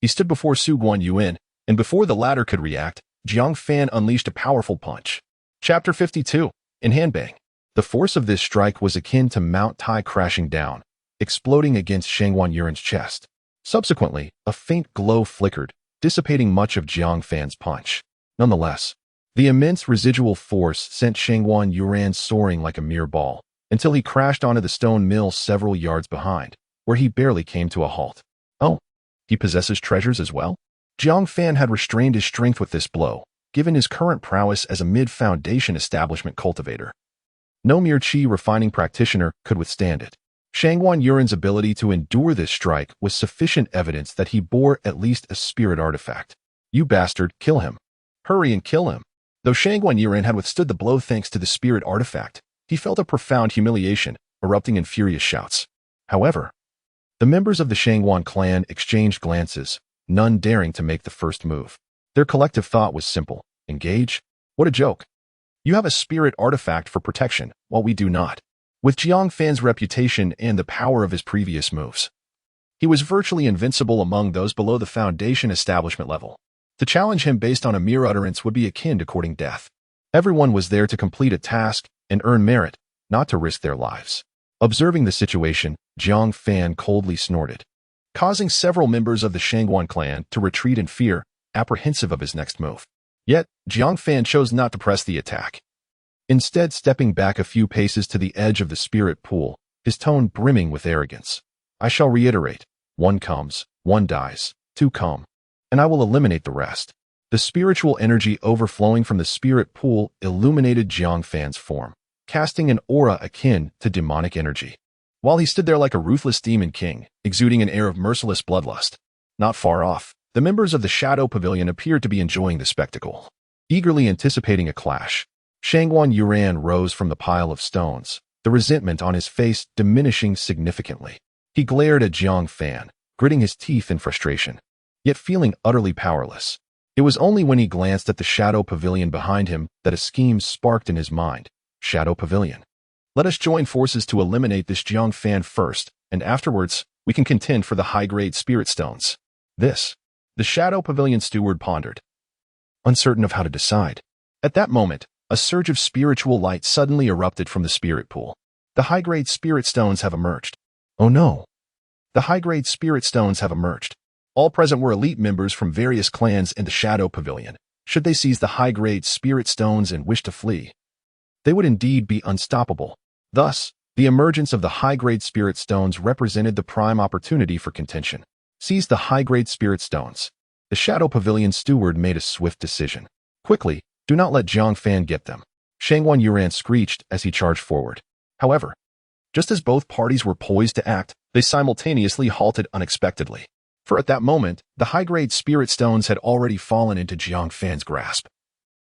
he stood before Su Guanyuan, and before the latter could react, Jiang Fan unleashed a powerful punch. Chapter 52. In Handbang. The force of this strike was akin to Mount Tai crashing down, exploding against Shang Guanyuan's chest. Subsequently, a faint glow flickered, dissipating much of Jiang Fan's punch. Nonetheless, the immense residual force sent Shang Guanyuan soaring like a mere ball, until he crashed onto the stone mill several yards behind, where he barely came to a halt. Oh, he possesses treasures as well? Jiang Fan had restrained his strength with this blow, given his current prowess as a mid-foundation establishment cultivator. No mere chi refining practitioner could withstand it. Shang Guanyuan's ability to endure this strike was sufficient evidence that he bore at least a spirit artifact. You bastard, kill him. Hurry and kill him. Though Shang Guanyuan had withstood the blow thanks to the spirit artifact, he felt a profound humiliation, erupting in furious shouts. However, the members of the Shangguan clan exchanged glances, none daring to make the first move. Their collective thought was simple. Engage? What a joke. You have a spirit artifact for protection, while we do not. With Jiang Fan's reputation and the power of his previous moves, he was virtually invincible among those below the foundation establishment level. To challenge him based on a mere utterance would be akin to courting death. Everyone was there to complete a task and earn merit, not to risk their lives. Observing the situation, Jiang Fan coldly snorted, causing several members of the Shangguan clan to retreat in fear, apprehensive of his next move. Yet, Jiang Fan chose not to press the attack. Instead, stepping back a few paces to the edge of the spirit pool, his tone brimming with arrogance. I shall reiterate, one comes, one dies, two come, and I will eliminate the rest. The spiritual energy overflowing from the spirit pool illuminated Jiang Fan's form, casting an aura akin to demonic energy. While he stood there like a ruthless demon king, exuding an air of merciless bloodlust, not far off, the members of the Shadow Pavilion appeared to be enjoying the spectacle. Eagerly anticipating a clash, Shang Guanyuan rose from the pile of stones, the resentment on his face diminishing significantly. He glared at Jiang Fan, gritting his teeth in frustration, yet feeling utterly powerless. It was only when he glanced at the Shadow Pavilion behind him that a scheme sparked in his mind. Shadow Pavilion. Let us join forces to eliminate this Jiang Fan first, and afterwards, we can contend for the high-grade spirit stones. The Shadow Pavilion steward pondered, uncertain of how to decide. At that moment, a surge of spiritual light suddenly erupted from the spirit pool. The high-grade spirit stones have emerged. Oh no! The high-grade spirit stones have emerged. All present were elite members from various clans in the Shadow Pavilion. Should they seize the high-grade spirit stones and wish to flee, they would indeed be unstoppable. Thus, the emergence of the high-grade spirit stones represented the prime opportunity for contention. Seize the high-grade spirit stones. The Shadow Pavilion steward made a swift decision. Quickly, do not let Jiang Fan get them. Shang Guanyuan screeched as he charged forward. However, just as both parties were poised to act, they simultaneously halted unexpectedly. For at that moment, the high-grade spirit stones had already fallen into Jiang Fan's grasp,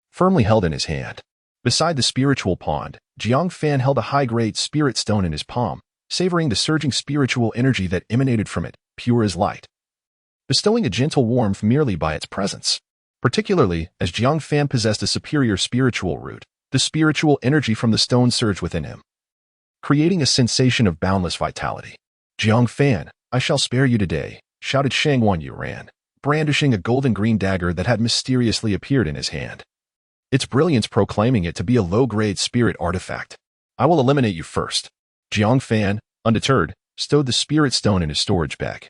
firmly held in his hand. Beside the spiritual pond, Jiang Fan held a high-grade spirit stone in his palm, savoring the surging spiritual energy that emanated from it, pure as light, bestowing a gentle warmth merely by its presence. Particularly, as Jiang Fan possessed a superior spiritual root, the spiritual energy from the stone surged within him, creating a sensation of boundless vitality. "Jiang Fan, I shall spare you today," shouted Shangwan Yuran, brandishing a golden-green dagger that had mysteriously appeared in his hand, its brilliance proclaiming it to be a low-grade spirit artifact. "I will eliminate you first." Jiang Fan, undeterred, stowed the spirit stone in his storage bag,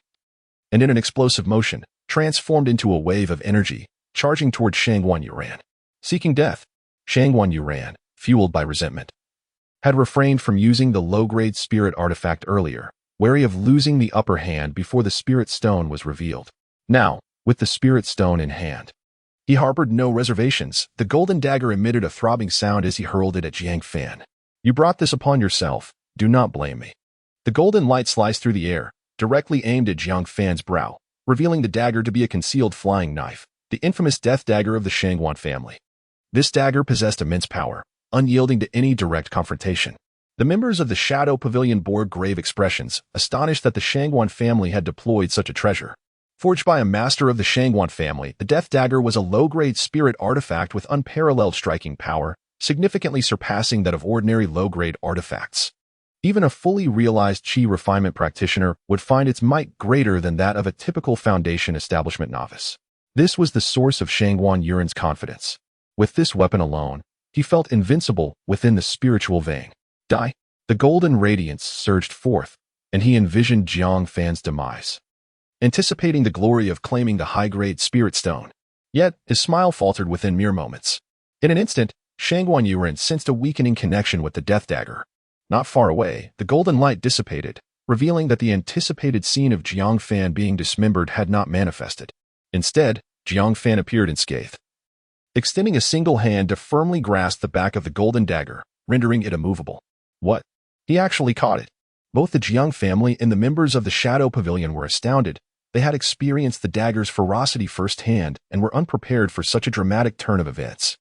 and in an explosive motion, transformed into a wave of energy, charging toward Shangwan Yuran. Seeking death, Shangwan Yuran, fueled by resentment, had refrained from using the low-grade spirit artifact earlier, wary of losing the upper hand before the spirit stone was revealed. Now, with the spirit stone in hand, he harbored no reservations. The golden dagger emitted a throbbing sound as he hurled it at Jiang Fan. "You brought this upon yourself. Do not blame me." The golden light sliced through the air, directly aimed at Jiang Fan's brow, revealing the dagger to be a concealed flying knife, the infamous death dagger of the Shangwan family. This dagger possessed immense power, unyielding to any direct confrontation. The members of the Shadow Pavilion bore grave expressions, astonished that the Shangwan family had deployed such a treasure. Forged by a master of the Shangwan family, the death dagger was a low-grade spirit artifact with unparalleled striking power, significantly surpassing that of ordinary low-grade artifacts. Even a fully realized Qi refinement practitioner would find its might greater than that of a typical foundation establishment novice. This was the source of Shangwan Yuran's confidence. With this weapon alone, he felt invincible within the spiritual vein. The golden radiance surged forth, and he envisioned Jiang Fan's demise, anticipating the glory of claiming the high-grade spirit stone. Yet, his smile faltered within mere moments. In an instant, Shangwan Yuran sensed a weakening connection with the death dagger. Not far away, the golden light dissipated, revealing that the anticipated scene of Jiang Fan being dismembered had not manifested. Instead, Jiang Fan appeared unscathed, extending a single hand to firmly grasp the back of the golden dagger, rendering it immovable. What? He actually caught it. Both the Jiang family and the members of the Shadow Pavilion were astounded. They had experienced the dagger's ferocity firsthand and were unprepared for such a dramatic turn of events.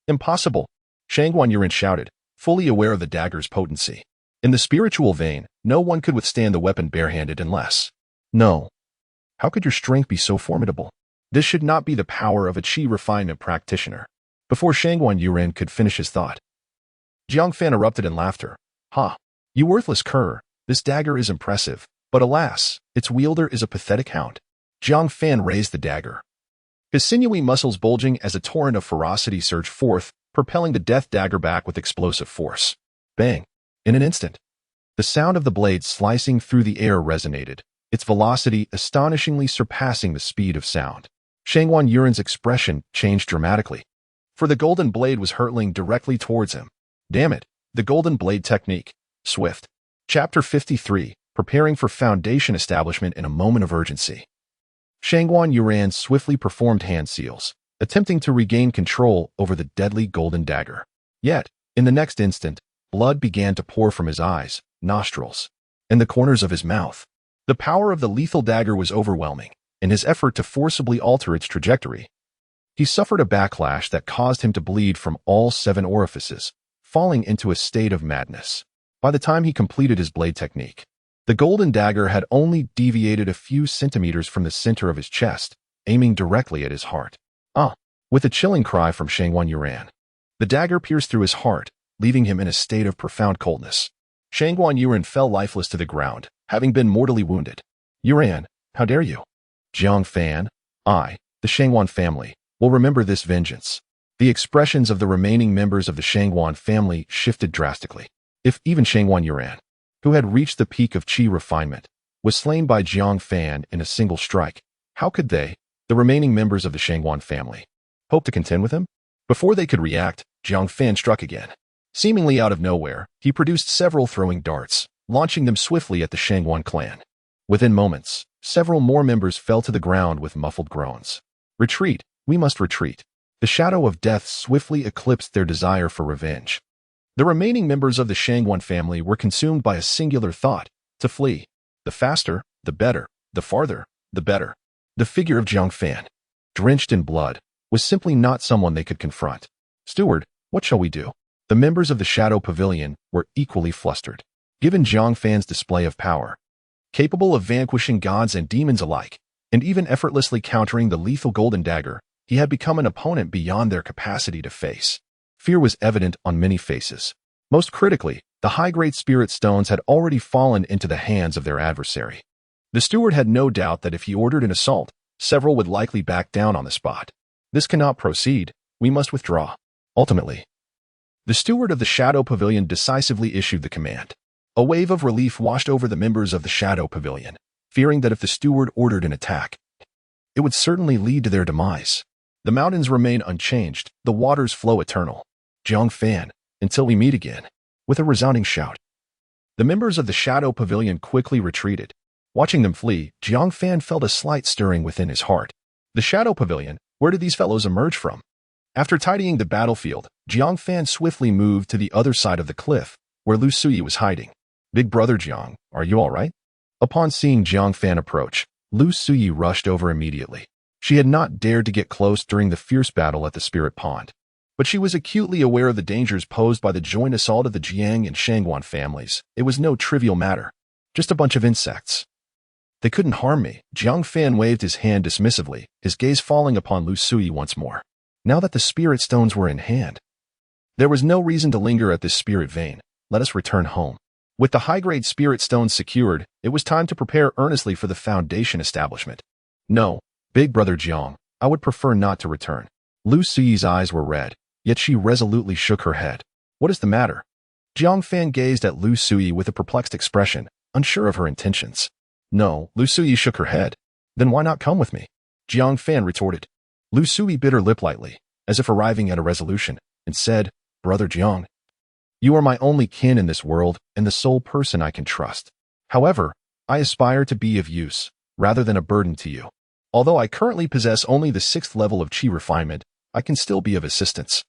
"Impossible!" Shangwan Yuran shouted, fully aware of the dagger's potency. In the spiritual vein, no one could withstand the weapon barehanded unless... No. How could your strength be so formidable? This should not be the power of a Qi refinement practitioner. Before Shangwan Yuran could finish his thought, Jiang Fan erupted in laughter. "Ha! You worthless cur! This dagger is impressive, but alas, its wielder is a pathetic hound." Jiang Fan raised the dagger, his sinewy muscles bulging as a torrent of ferocity surged forth, propelling the death dagger back with explosive force. Bang! In an instant, the sound of the blade slicing through the air resonated, its velocity astonishingly surpassing the speed of sound. Shangwan Yuran's expression changed dramatically, for the golden blade was hurtling directly towards him. Damn it, the golden blade technique. Swift. Chapter 53, Preparing for Foundation Establishment in a Moment of Urgency. Shangwan Yuran swiftly performed hand seals, attempting to regain control over the deadly golden dagger. Yet, in the next instant, blood began to pour from his eyes, nostrils, and the corners of his mouth. The power of the lethal dagger was overwhelming. In his effort to forcibly alter its trajectory, he suffered a backlash that caused him to bleed from all 7 orifices, falling into a state of madness. By the time he completed his blade technique, the golden dagger had only deviated a few centimeters from the center of his chest, aiming directly at his heart. "Ah!" With a chilling cry from Shangwan Yuran, the dagger pierced through his heart, leaving him in a state of profound coldness. Shangwan Yuran fell lifeless to the ground, having been mortally wounded. "Yuran, how dare you?" Jiang Fan, I, the Shangwan family, will remember this vengeance. The expressions of the remaining members of the Shangwan family shifted drastically. If even Shangwan Yuran, who had reached the peak of Qi refinement, was slain by Jiang Fan in a single strike, how could they, the remaining members of the Shangwan family, hope to contend with him? Before they could react, Jiang Fan struck again. Seemingly out of nowhere, he produced several throwing darts, launching them swiftly at the Shangwan clan. Within moments, several more members fell to the ground with muffled groans. "Retreat, we must retreat." The shadow of death swiftly eclipsed their desire for revenge. The remaining members of the Shangwan family were consumed by a singular thought: to flee. The faster, the better, the farther, the better. The figure of Jiang Fan, drenched in blood, was simply not someone they could confront. "Steward, what shall we do?" The members of the Shadow Pavilion were equally flustered. Given Jiang Fan's display of power, capable of vanquishing gods and demons alike, and even effortlessly countering the lethal golden dagger, he had become an opponent beyond their capacity to face. Fear was evident on many faces. Most critically, the high-grade spirit stones had already fallen into the hands of their adversary. The steward had no doubt that if he ordered an assault, several would likely back down on the spot. "This cannot proceed. We must withdraw." Ultimately, the steward of the Shadow Pavilion decisively issued the command. A wave of relief washed over the members of the Shadow Pavilion, fearing that if the steward ordered an attack, it would certainly lead to their demise. The mountains remain unchanged, the waters flow eternal. Jiang Fan, until we meet again. With a resounding shout, the members of the Shadow Pavilion quickly retreated. Watching them flee, Jiang Fan felt a slight stirring within his heart. The Shadow Pavilion, where did these fellows emerge from? After tidying the battlefield, Jiang Fan swiftly moved to the other side of the cliff, where Lu Suyi was hiding. "Big brother Jiang, are you all right?" Upon seeing Jiang Fan approach, Lu Suyi rushed over immediately. She had not dared to get close during the fierce battle at the Spirit Pond, but she was acutely aware of the dangers posed by the joint assault of the Jiang and Shangguan families. It was no trivial matter. Just a bunch of insects. "They couldn't harm me." Jiang Fan waved his hand dismissively, his gaze falling upon Lu Suyi once more. Now that the spirit stones were in hand, there was no reason to linger at this spirit vein. Let us return home. With the high-grade spirit stones secured, it was time to prepare earnestly for the foundation establishment. "No, big brother Jiang, I would prefer not to return." Lu Suyi's eyes were red, yet she resolutely shook her head. "What is the matter?" Jiang Fan gazed at Lu Suyi with a perplexed expression, unsure of her intentions. "No," Lu Suyi shook her head. "Then why not come with me?" Jiang Fan retorted. Lu Suyi bit her lip lightly, as if arriving at a resolution, and said, "Brother Jiang, you are my only kin in this world and the sole person I can trust. However, I aspire to be of use, rather than a burden to you. Although I currently possess only the 6th level of Qi refinement, I can still be of assistance.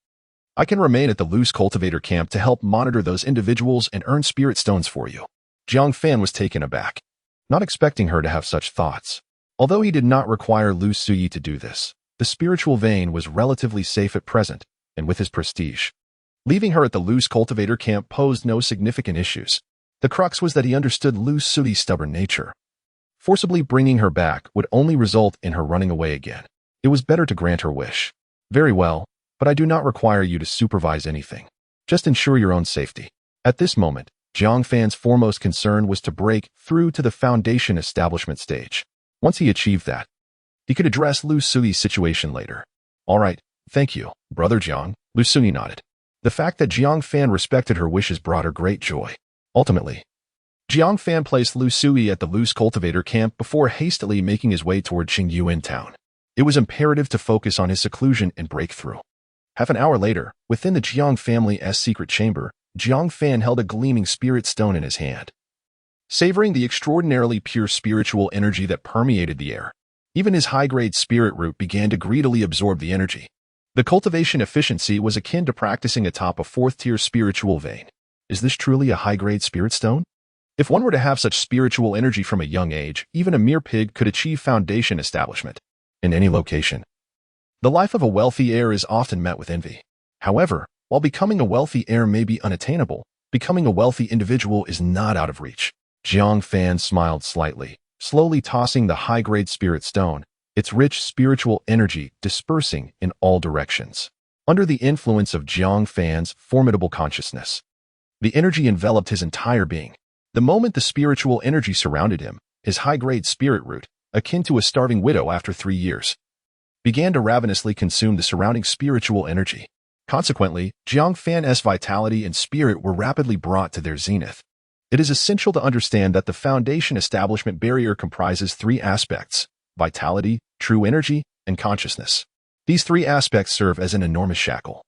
I can remain at the loose cultivator camp to help monitor those individuals and earn spirit stones for you." Jiang Fan was taken aback, not expecting her to have such thoughts. Although he did not require Lu Suyi to do this, the spiritual vein was relatively safe at present, and with his prestige, leaving her at the loose cultivator camp posed no significant issues. The crux was that he understood Lu Suyi's stubborn nature. Forcibly bringing her back would only result in her running away again. It was better to grant her wish. "Very well, but I do not require you to supervise anything. Just ensure your own safety." At this moment, Jiang Fan's foremost concern was to break through to the foundation establishment stage. Once he achieved that, he could address Lu Suyi's situation later. "All right, thank you, brother Jiang," Lu Suyi nodded. The fact that Jiang Fan respected her wishes brought her great joy. Ultimately, Jiang Fan placed Lu Suyi at the loose cultivator camp before hastily making his way toward Qingyuan town. It was imperative to focus on his seclusion and breakthrough. Half an hour later, within the Jiang family's secret chamber, Jiang Fan held a gleaming spirit stone in his hand. Savoring the extraordinarily pure spiritual energy that permeated the air, even his high-grade spirit root began to greedily absorb the energy. The cultivation efficiency was akin to practicing atop a 4th-tier spiritual vein. Is this truly a high-grade spirit stone? If one were to have such spiritual energy from a young age, even a mere pig could achieve foundation establishment in any location. The life of a wealthy heir is often met with envy. However, while becoming a wealthy heir may be unattainable, becoming a wealthy individual is not out of reach. Jiang Fan smiled slightly, slowly tossing the high-grade spirit stone, its rich spiritual energy dispersing in all directions. Under the influence of Jiang Fan's formidable consciousness, the energy enveloped his entire being. The moment the spiritual energy surrounded him, his high-grade spirit root, akin to a starving widow after 3 years, began to ravenously consume the surrounding spiritual energy. Consequently, Jiang Fan's vitality and spirit were rapidly brought to their zenith. It is essential to understand that the foundation establishment barrier comprises 3 aspects: vitality, true energy, and consciousness. These 3 aspects serve as an enormous shackle,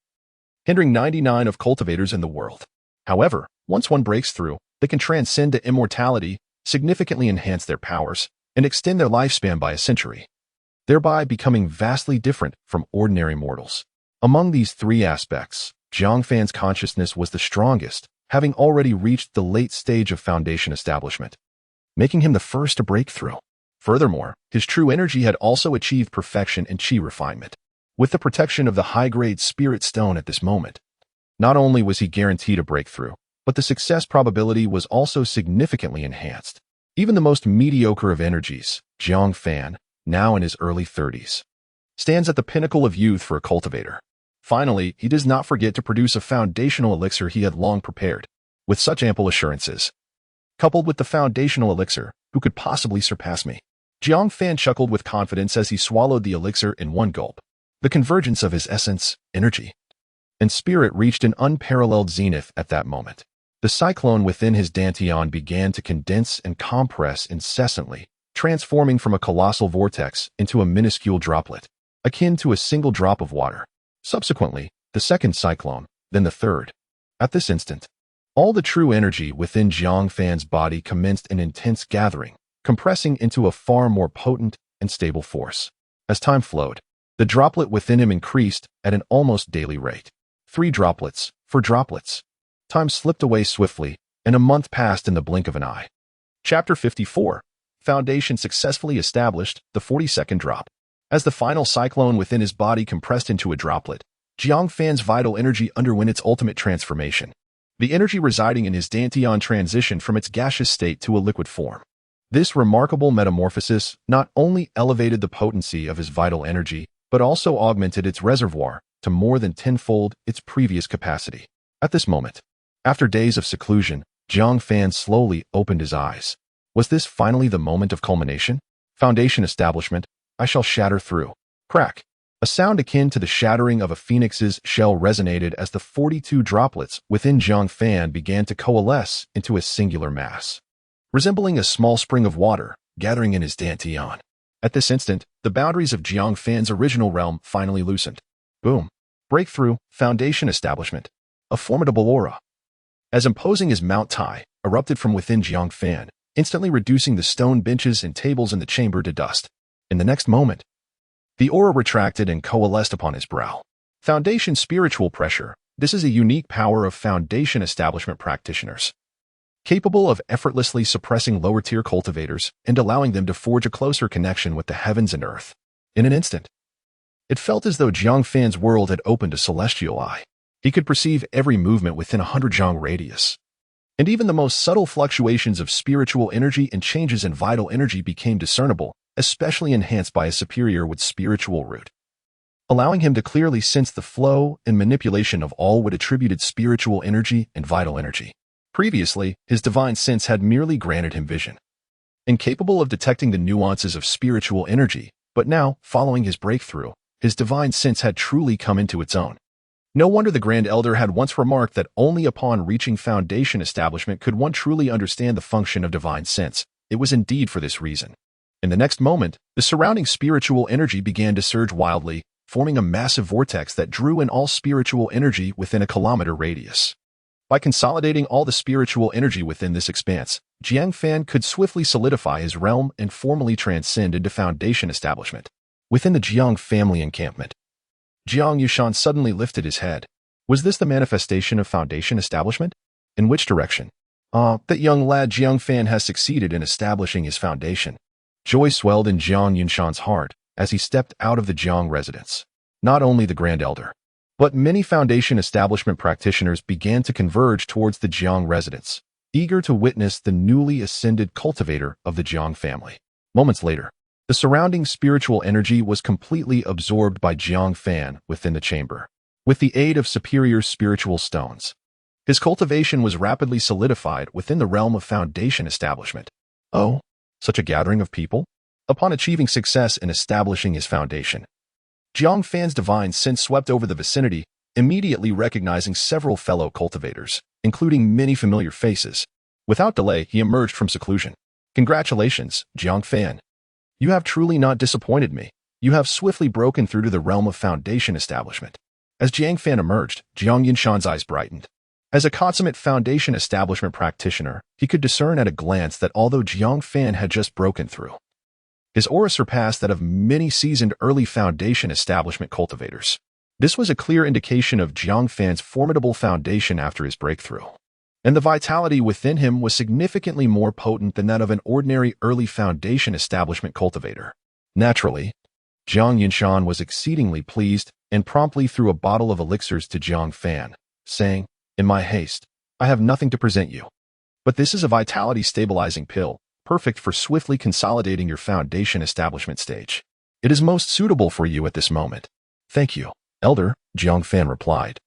hindering 99 of cultivators in the world. However, once one breaks through, they can transcend to immortality, significantly enhance their powers, and extend their lifespan by a century, thereby becoming vastly different from ordinary mortals. Among these 3 aspects, Jiang Fan's consciousness was the strongest, having already reached the late stage of foundation establishment, making him the first to break through. Furthermore, his true energy had also achieved perfection in chi refinement. With the protection of the high-grade spirit stone at this moment, not only was he guaranteed a breakthrough, but the success probability was also significantly enhanced. Even the most mediocre of energies, Jiang Fan, now in his early 30s, stands at the pinnacle of youth for a cultivator. Finally, he does not forget to produce a foundational elixir he had long prepared. With such ample assurances, coupled with the foundational elixir, who could possibly surpass me? Jiang Fan chuckled with confidence as he swallowed the elixir in one gulp. The convergence of his essence, energy, and spirit reached an unparalleled zenith at that moment. The cyclone within his dantian began to condense and compress incessantly, transforming from a colossal vortex into a minuscule droplet, akin to a single drop of water. Subsequently, the second cyclone, then the third. At this instant, all the true energy within Jiang Fan's body commenced an intense gathering, compressing into a far more potent and stable force. As time flowed, the droplet within him increased at an almost daily rate. 3 droplets, 4 droplets. Time slipped away swiftly, and a month passed in the blink of an eye. Chapter 54. Foundation successfully established, the 42nd drop. As the final cyclone within his body compressed into a droplet, Jiang Fan's vital energy underwent its ultimate transformation. The energy residing in his dantian transitioned from its gaseous state to a liquid form. This remarkable metamorphosis not only elevated the potency of his vital energy, but also augmented its reservoir to more than tenfold its previous capacity. At this moment, after days of seclusion, Jiang Fan slowly opened his eyes. Was this finally the moment of culmination? Foundation establishment, I shall shatter through. Crack. A sound akin to the shattering of a phoenix's shell resonated as the 42 droplets within Jiang Fan began to coalesce into a singular mass, resembling a small spring of water gathering in his dantian. At this instant, the boundaries of Jiang Fan's original realm finally loosened. Boom. Breakthrough, foundation establishment. A formidable aura, as imposing as Mount Tai, erupted from within Jiang Fan, instantly reducing the stone benches and tables in the chamber to dust. In the next moment, the aura retracted and coalesced upon his brow. Foundation spiritual pressure. This is a unique power of foundation establishment practitioners, capable of effortlessly suppressing lower-tier cultivators and allowing them to forge a closer connection with the heavens and earth. In an instant, it felt as though Jiang Fan's world had opened a celestial eye. He could perceive every movement within 100 zhang radius, and even the most subtle fluctuations of spiritual energy and changes in vital energy became discernible, especially enhanced by a superior with spiritual root, allowing him to clearly sense the flow and manipulation of all what attributed spiritual energy and vital energy. Previously, his divine sense had merely granted him vision, incapable of detecting the nuances of spiritual energy, but now, following his breakthrough, his divine sense had truly come into its own. No wonder the Grand Elder had once remarked that only upon reaching foundation establishment could one truly understand the function of divine sense. It was indeed for this reason. In the next moment, the surrounding spiritual energy began to surge wildly, forming a massive vortex that drew in all spiritual energy within a kilometer radius. By consolidating all the spiritual energy within this expanse, Jiang Fan could swiftly solidify his realm and formally transcend into foundation establishment. Within the Jiang family encampment, Jiang Yushan suddenly lifted his head. Was this the manifestation of foundation establishment? In which direction? That young lad Jiang Fan has succeeded in establishing his foundation. Joy swelled in Jiang Yunshan's heart as he stepped out of the Jiang residence. Not only the Grand Elder, but many foundation establishment practitioners began to converge towards the Jiang residence, eager to witness the newly ascended cultivator of the Jiang family. Moments later, the surrounding spiritual energy was completely absorbed by Jiang Fan within the chamber. With the aid of superior spiritual stones, his cultivation was rapidly solidified within the realm of foundation establishment. Oh, such a gathering of people? Upon achieving success in establishing his foundation, Jiang Fan's divine sense swept over the vicinity, immediately recognizing several fellow cultivators, including many familiar faces. Without delay, he emerged from seclusion. Congratulations, Jiang Fan. You have truly not disappointed me. You have swiftly broken through to the realm of foundation establishment. As Jiang Fan emerged, Jiang Yunshan's eyes brightened. As a consummate foundation establishment practitioner, he could discern at a glance that although Jiang Fan had just broken through, his aura surpassed that of many seasoned early foundation establishment cultivators. This was a clear indication of Jiang Fan's formidable foundation after his breakthrough. and the vitality within him was significantly more potent than that of an ordinary early foundation establishment cultivator. Naturally, Jiang Yunshan was exceedingly pleased and promptly threw a bottle of elixirs to Jiang Fan, saying, "In my haste, I have nothing to present you. But this is a vitality-stabilizing pill, perfect for swiftly consolidating your foundation establishment stage. It is most suitable for you at this moment." "Thank you, Elder," Jiang Fan replied,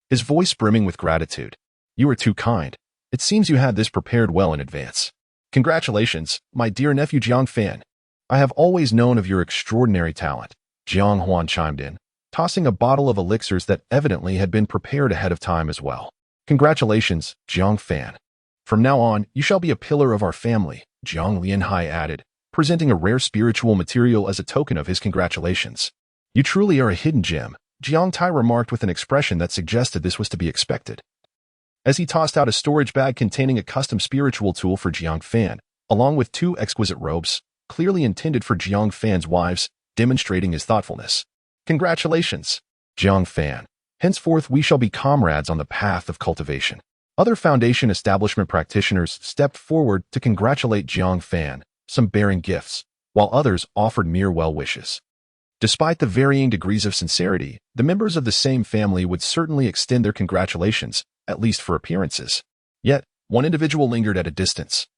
his voice brimming with gratitude. "You are too kind. It seems you had this prepared well in advance." "Congratulations, my dear nephew Jiang Fan. I have always known of your extraordinary talent," Jiang Huan chimed in, tossing a bottle of elixirs that evidently had been prepared ahead of time as well. "Congratulations, Jiang Fan. From now on, you shall be a pillar of our family," Jiang Lianhai added, presenting a rare spiritual material as a token of his congratulations. "You truly are a hidden gem," Jiang Tai remarked with an expression that suggested this was to be expected, as he tossed out a storage bag containing a custom spiritual tool for Jiang Fan, along with 2 exquisite robes, clearly intended for Jiang Fan's wives, demonstrating his thoughtfulness. "Congratulations, Jiang Fan. Henceforth we shall be comrades on the path of cultivation." Other foundation establishment practitioners stepped forward to congratulate Jiang Fan, some bearing gifts, while others offered mere well wishes. Despite the varying degrees of sincerity, the members of the same family would certainly extend their congratulations, at least for appearances. Yet, one individual lingered at a distance,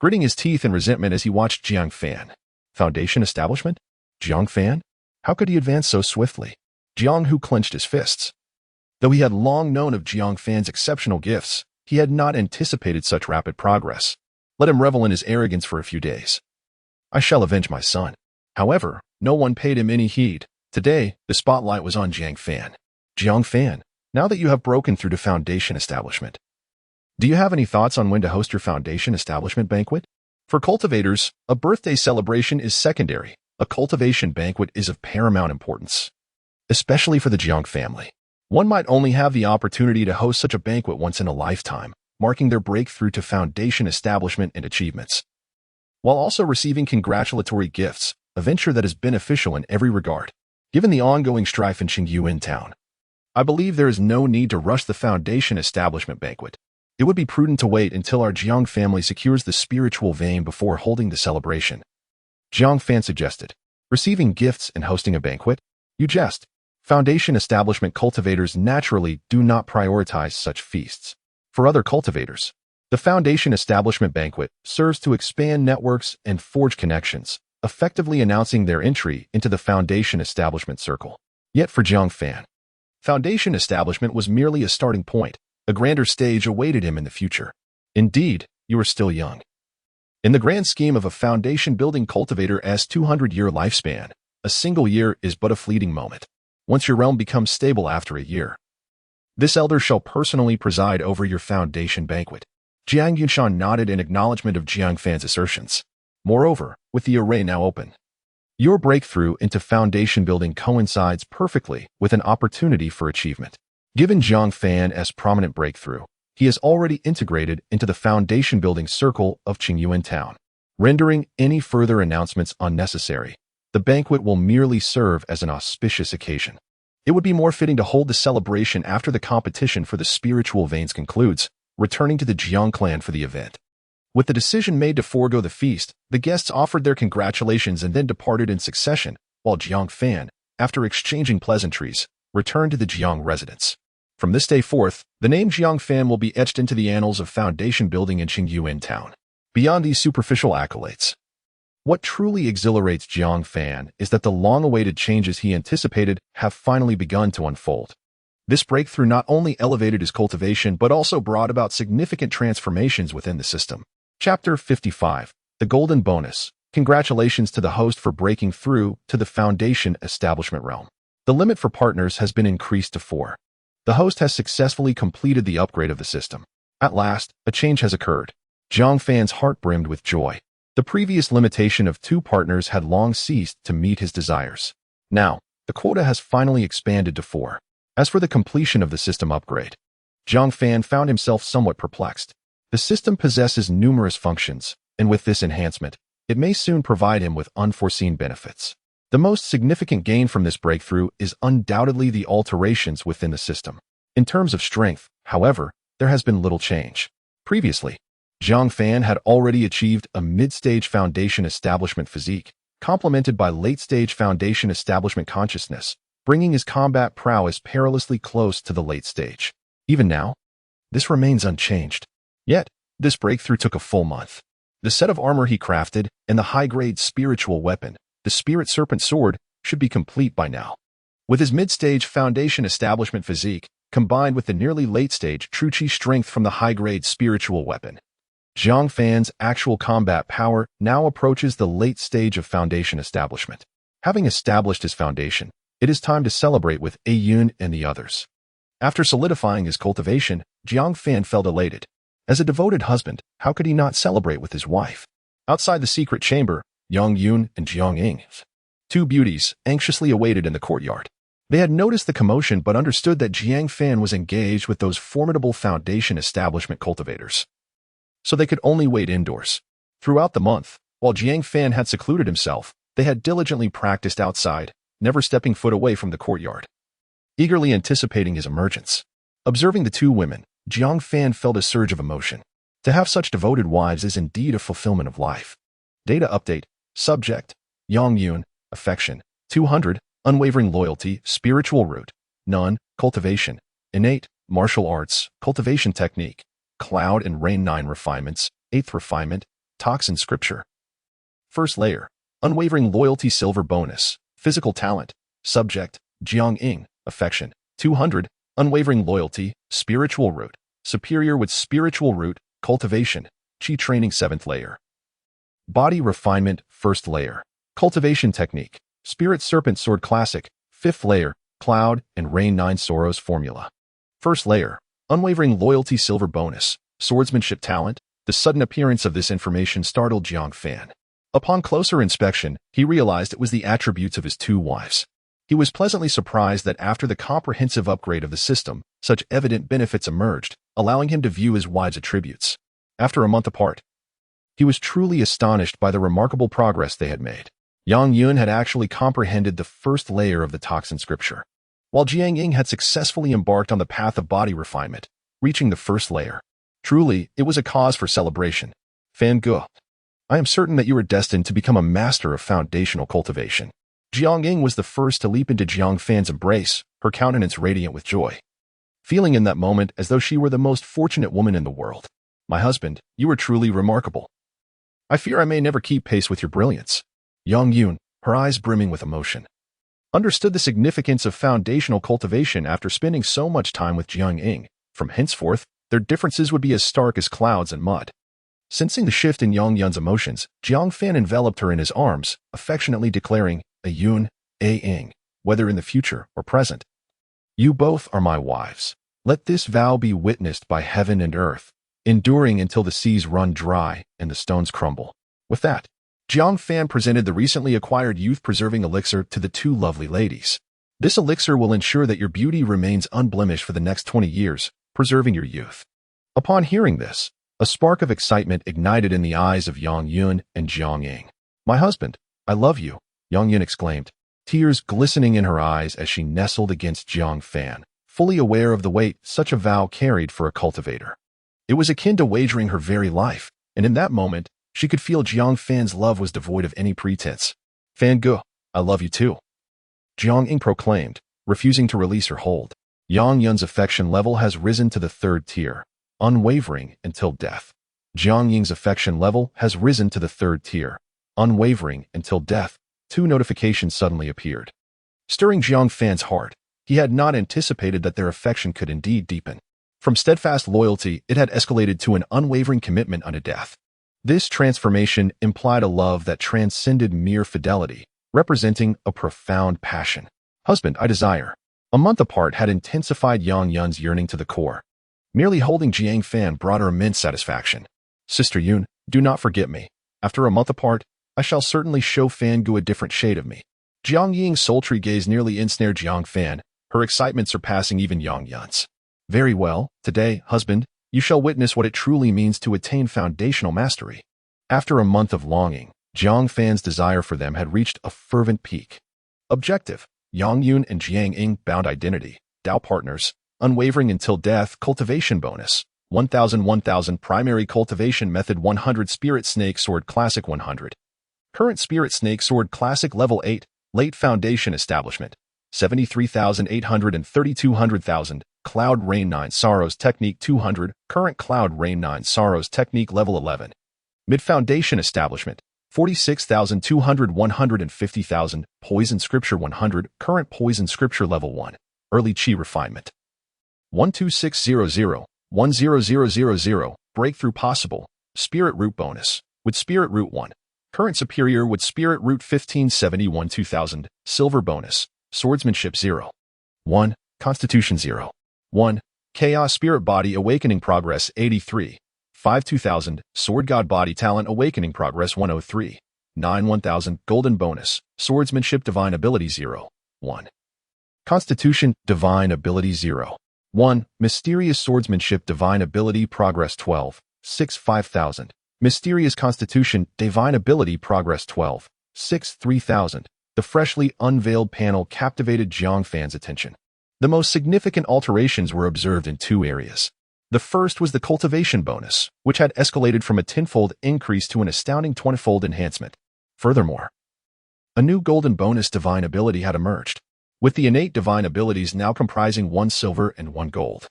gritting his teeth in resentment as he watched Jiang Fan. Foundation establishment? Jiang Fan? How could he advance so swiftly? Jiang Hu clenched his fists. Though he had long known of Jiang Fan's exceptional gifts, he had not anticipated such rapid progress. Let him revel in his arrogance for a few days. "I shall avenge my son." However, no one paid him any heed. Today, the spotlight was on Jiang Fan. "Jiang Fan, now that you have broken through to foundation establishment, do you have any thoughts on when to host your foundation establishment banquet?" For cultivators, a birthday celebration is secondary. A cultivation banquet is of paramount importance, especially for the Jiang family. One might only have the opportunity to host such a banquet once in a lifetime, marking their breakthrough to foundation establishment and achievements, while also receiving congratulatory gifts, a venture that is beneficial in every regard. Given the ongoing strife in Qingyuan town, I believe there is no need to rush the foundation establishment banquet. It would be prudent to wait until our Jiang family secures the spiritual vein before holding the celebration. Jiang Fan suggested. "Receiving gifts and hosting a banquet? You jest. Foundation establishment cultivators naturally do not prioritize such feasts. For other cultivators, the foundation establishment banquet serves to expand networks and forge connections, effectively announcing their entry into the foundation establishment circle. Yet for Jiang Fan, foundation establishment was merely a starting point. A grander stage awaited him in the future. Indeed, you are still young. In the grand scheme of a foundation-building cultivator's 200-year lifespan, a single year is but a fleeting moment. Once your realm becomes stable after a year, this elder shall personally preside over your foundation banquet." Jiang Yunshan nodded in acknowledgement of Jiang Fan's assertions. Moreover, with the array now open, your breakthrough into foundation building coincides perfectly with an opportunity for achievement. Given Jiang Fan's prominent breakthrough, he is already integrated into the foundation building circle of Qingyuan town, rendering any further announcements unnecessary. The banquet will merely serve as an auspicious occasion. It would be more fitting to hold the celebration after the competition for the spiritual veins concludes, returning to the Jiang clan for the event. With the decision made to forego the feast, the guests offered their congratulations and then departed in succession, while Jiang Fan, after exchanging pleasantries, returned to the Jiang residence. From this day forth, the name Jiang Fan will be etched into the annals of foundation building in Qingyuan town. Beyond these superficial accolades, what truly exhilarates Jiang Fan is that the long-awaited changes he anticipated have finally begun to unfold. This breakthrough not only elevated his cultivation but also brought about significant transformations within the system. Chapter 55. The Golden Bonus. Congratulations to the host for breaking through to the foundation establishment realm. The limit for partners has been increased to 4. The host has successfully completed the upgrade of the system. At last, a change has occurred. Jiang Fan's heart brimmed with joy. The previous limitation of 2 partners had long ceased to meet his desires. Now, the quota has finally expanded to 4. As for the completion of the system upgrade, Jiang Fan found himself somewhat perplexed. The system possesses numerous functions, and with this enhancement, it may soon provide him with unforeseen benefits. The most significant gain from this breakthrough is undoubtedly the alterations within the system. In terms of strength, however, there has been little change. Previously, Jiang Fan had already achieved a mid-stage foundation establishment physique, complemented by late-stage foundation establishment consciousness, bringing his combat prowess perilously close to the late stage. Even now, this remains unchanged. Yet, this breakthrough took a full month. The set of armor he crafted and the high-grade spiritual weapon, the Spirit Serpent Sword, should be complete by now. With his mid-stage foundation establishment physique, combined with the nearly late-stage true chi strength from the high-grade spiritual weapon, Jiang Fan's actual combat power now approaches the late stage of foundation establishment. Having established his foundation, it is time to celebrate with A Yun and the others. After solidifying his cultivation, Jiang Fan felt elated. As a devoted husband, how could he not celebrate with his wife? Outside the secret chamber, Yang Yun and Jiang Ying, two beauties, anxiously awaited in the courtyard. They had noticed the commotion but understood that Jiang Fan was engaged with those formidable foundation establishment cultivators. So they could only wait indoors. Throughout the month, while Jiang Fan had secluded himself, they had diligently practiced outside, never stepping foot away from the courtyard, eagerly anticipating his emergence. Observing the two women, Jiang Fan felt a surge of emotion. To have such devoted wives is indeed a fulfillment of life. Data update. Subject: Yang Yun. Affection: 200. Unwavering loyalty. Spiritual root: none. Cultivation: innate. Martial arts. Cultivation technique: cloud and rain. 9 refinements. 8th refinement: toxin scripture. First layer: unwavering loyalty. Silver bonus. Physical talent. Subject: Jiang Ying. Affection: 200. Unwavering loyalty. Spiritual root: superior with spiritual root. Cultivation: chi training. 7th layer. Body refinement. 1st layer. Cultivation technique: Spirit Serpent Sword Classic. 5th layer. Cloud and rain. 9 Soros formula. First layer: unwavering loyalty. Silver bonus. Swordsmanship talent. The sudden appearance of this information startled Jiang Fan. Upon closer inspection, he realized it was the attributes of his two wives. He was pleasantly surprised that after the comprehensive upgrade of the system, such evident benefits emerged, allowing him to view his wives' attributes. After a month apart, he was truly astonished by the remarkable progress they had made. Yang Yun had actually comprehended the first layer of the toxin scripture, while Jiang Ying had successfully embarked on the path of body refinement, reaching the first layer. Truly, it was a cause for celebration. Fan Ge, I am certain that you are destined to become a master of foundational cultivation. Jiang Ying was the first to leap into Jiang Fan's embrace, her countenance radiant with joy, feeling in that moment as though she were the most fortunate woman in the world. My husband, you are truly remarkable. I fear I may never keep pace with your brilliance. Yang Yun, her eyes brimming with emotion, understood the significance of foundational cultivation after spending so much time with Jiang Ying. From henceforth, their differences would be as stark as clouds and mud. Sensing the shift in Yang Yun's emotions, Jiang Fan enveloped her in his arms, affectionately declaring, A Yun, A Ying, whether in the future or present, you both are my wives. Let this vow be witnessed by heaven and earth, enduring until the seas run dry and the stones crumble. With that, Jiang Fan presented the recently acquired youth-preserving elixir to the two lovely ladies. This elixir will ensure that your beauty remains unblemished for the next 20 years, preserving your youth. Upon hearing this, a spark of excitement ignited in the eyes of Yang Yun and Jiang Ying. My husband, I love you, Yang Yun exclaimed, tears glistening in her eyes as she nestled against Jiang Fan, fully aware of the weight such a vow carried for a cultivator. It was akin to wagering her very life, and in that moment, she could feel Jiang Fan's love was devoid of any pretense. Fan Ge, I love you too, Jiang Ying proclaimed, refusing to release her hold. Yang Yun's affection level has risen to the 3rd tier, unwavering until death. Jiang Ying's affection level has risen to the 3rd tier, unwavering until death. 2 notifications suddenly appeared, stirring Jiang Fan's heart. He had not anticipated that their affection could indeed deepen. From steadfast loyalty, it had escalated to an unwavering commitment unto death. This transformation implied a love that transcended mere fidelity, representing a profound passion. Husband, I desire. A month apart had intensified Yang Yun's yearning to the core. Merely holding Jiang Fan brought her immense satisfaction. Sister Yun, do not forget me. After a month apart, I shall certainly show Fan Ge a different shade of me. Jiang Ying's sultry gaze nearly ensnared Jiang Fan, her excitement surpassing even Yang Yun's. Very well, today, husband, you shall witness what it truly means to attain foundational mastery. After a month of longing, Jiang Fan's desire for them had reached a fervent peak. Objective: Yang Yun and Jiang Ying bound identity, Tao partners, unwavering until death, cultivation bonus, 1000 primary cultivation method 100 spirit snake sword classic 100. Current spirit snake sword classic level 8, late foundation establishment, 73,830 200,000, cloud rain 9 sorrows technique 200, current cloud rain 9 sorrows technique level 11. Mid foundation establishment, 46,200 150,000, poison scripture 100, current poison scripture level 1, early chi refinement. 12600, 10000, breakthrough possible, spirit root bonus, with spirit root 1. Current superior with spirit root 1571 2000, silver bonus, swordsmanship 0. 1, constitution 0. 1, chaos spirit body awakening progress 83. 5 2000, sword god body talent awakening progress 103. 9 1000, golden bonus, swordsmanship divine ability 0. 1. Constitution divine ability 0. 1, mysterious swordsmanship divine ability progress 12. 6 5000. Mysterious Constitution, Divine Ability Progress 12, 6 3000. The freshly unveiled panel captivated Jiang fans' attention. The most significant alterations were observed in two areas. The first was the cultivation bonus, which had escalated from a tenfold increase to an astounding 20-fold enhancement. Furthermore, a new golden bonus divine ability had emerged, with the innate divine abilities now comprising 1 silver and 1 gold.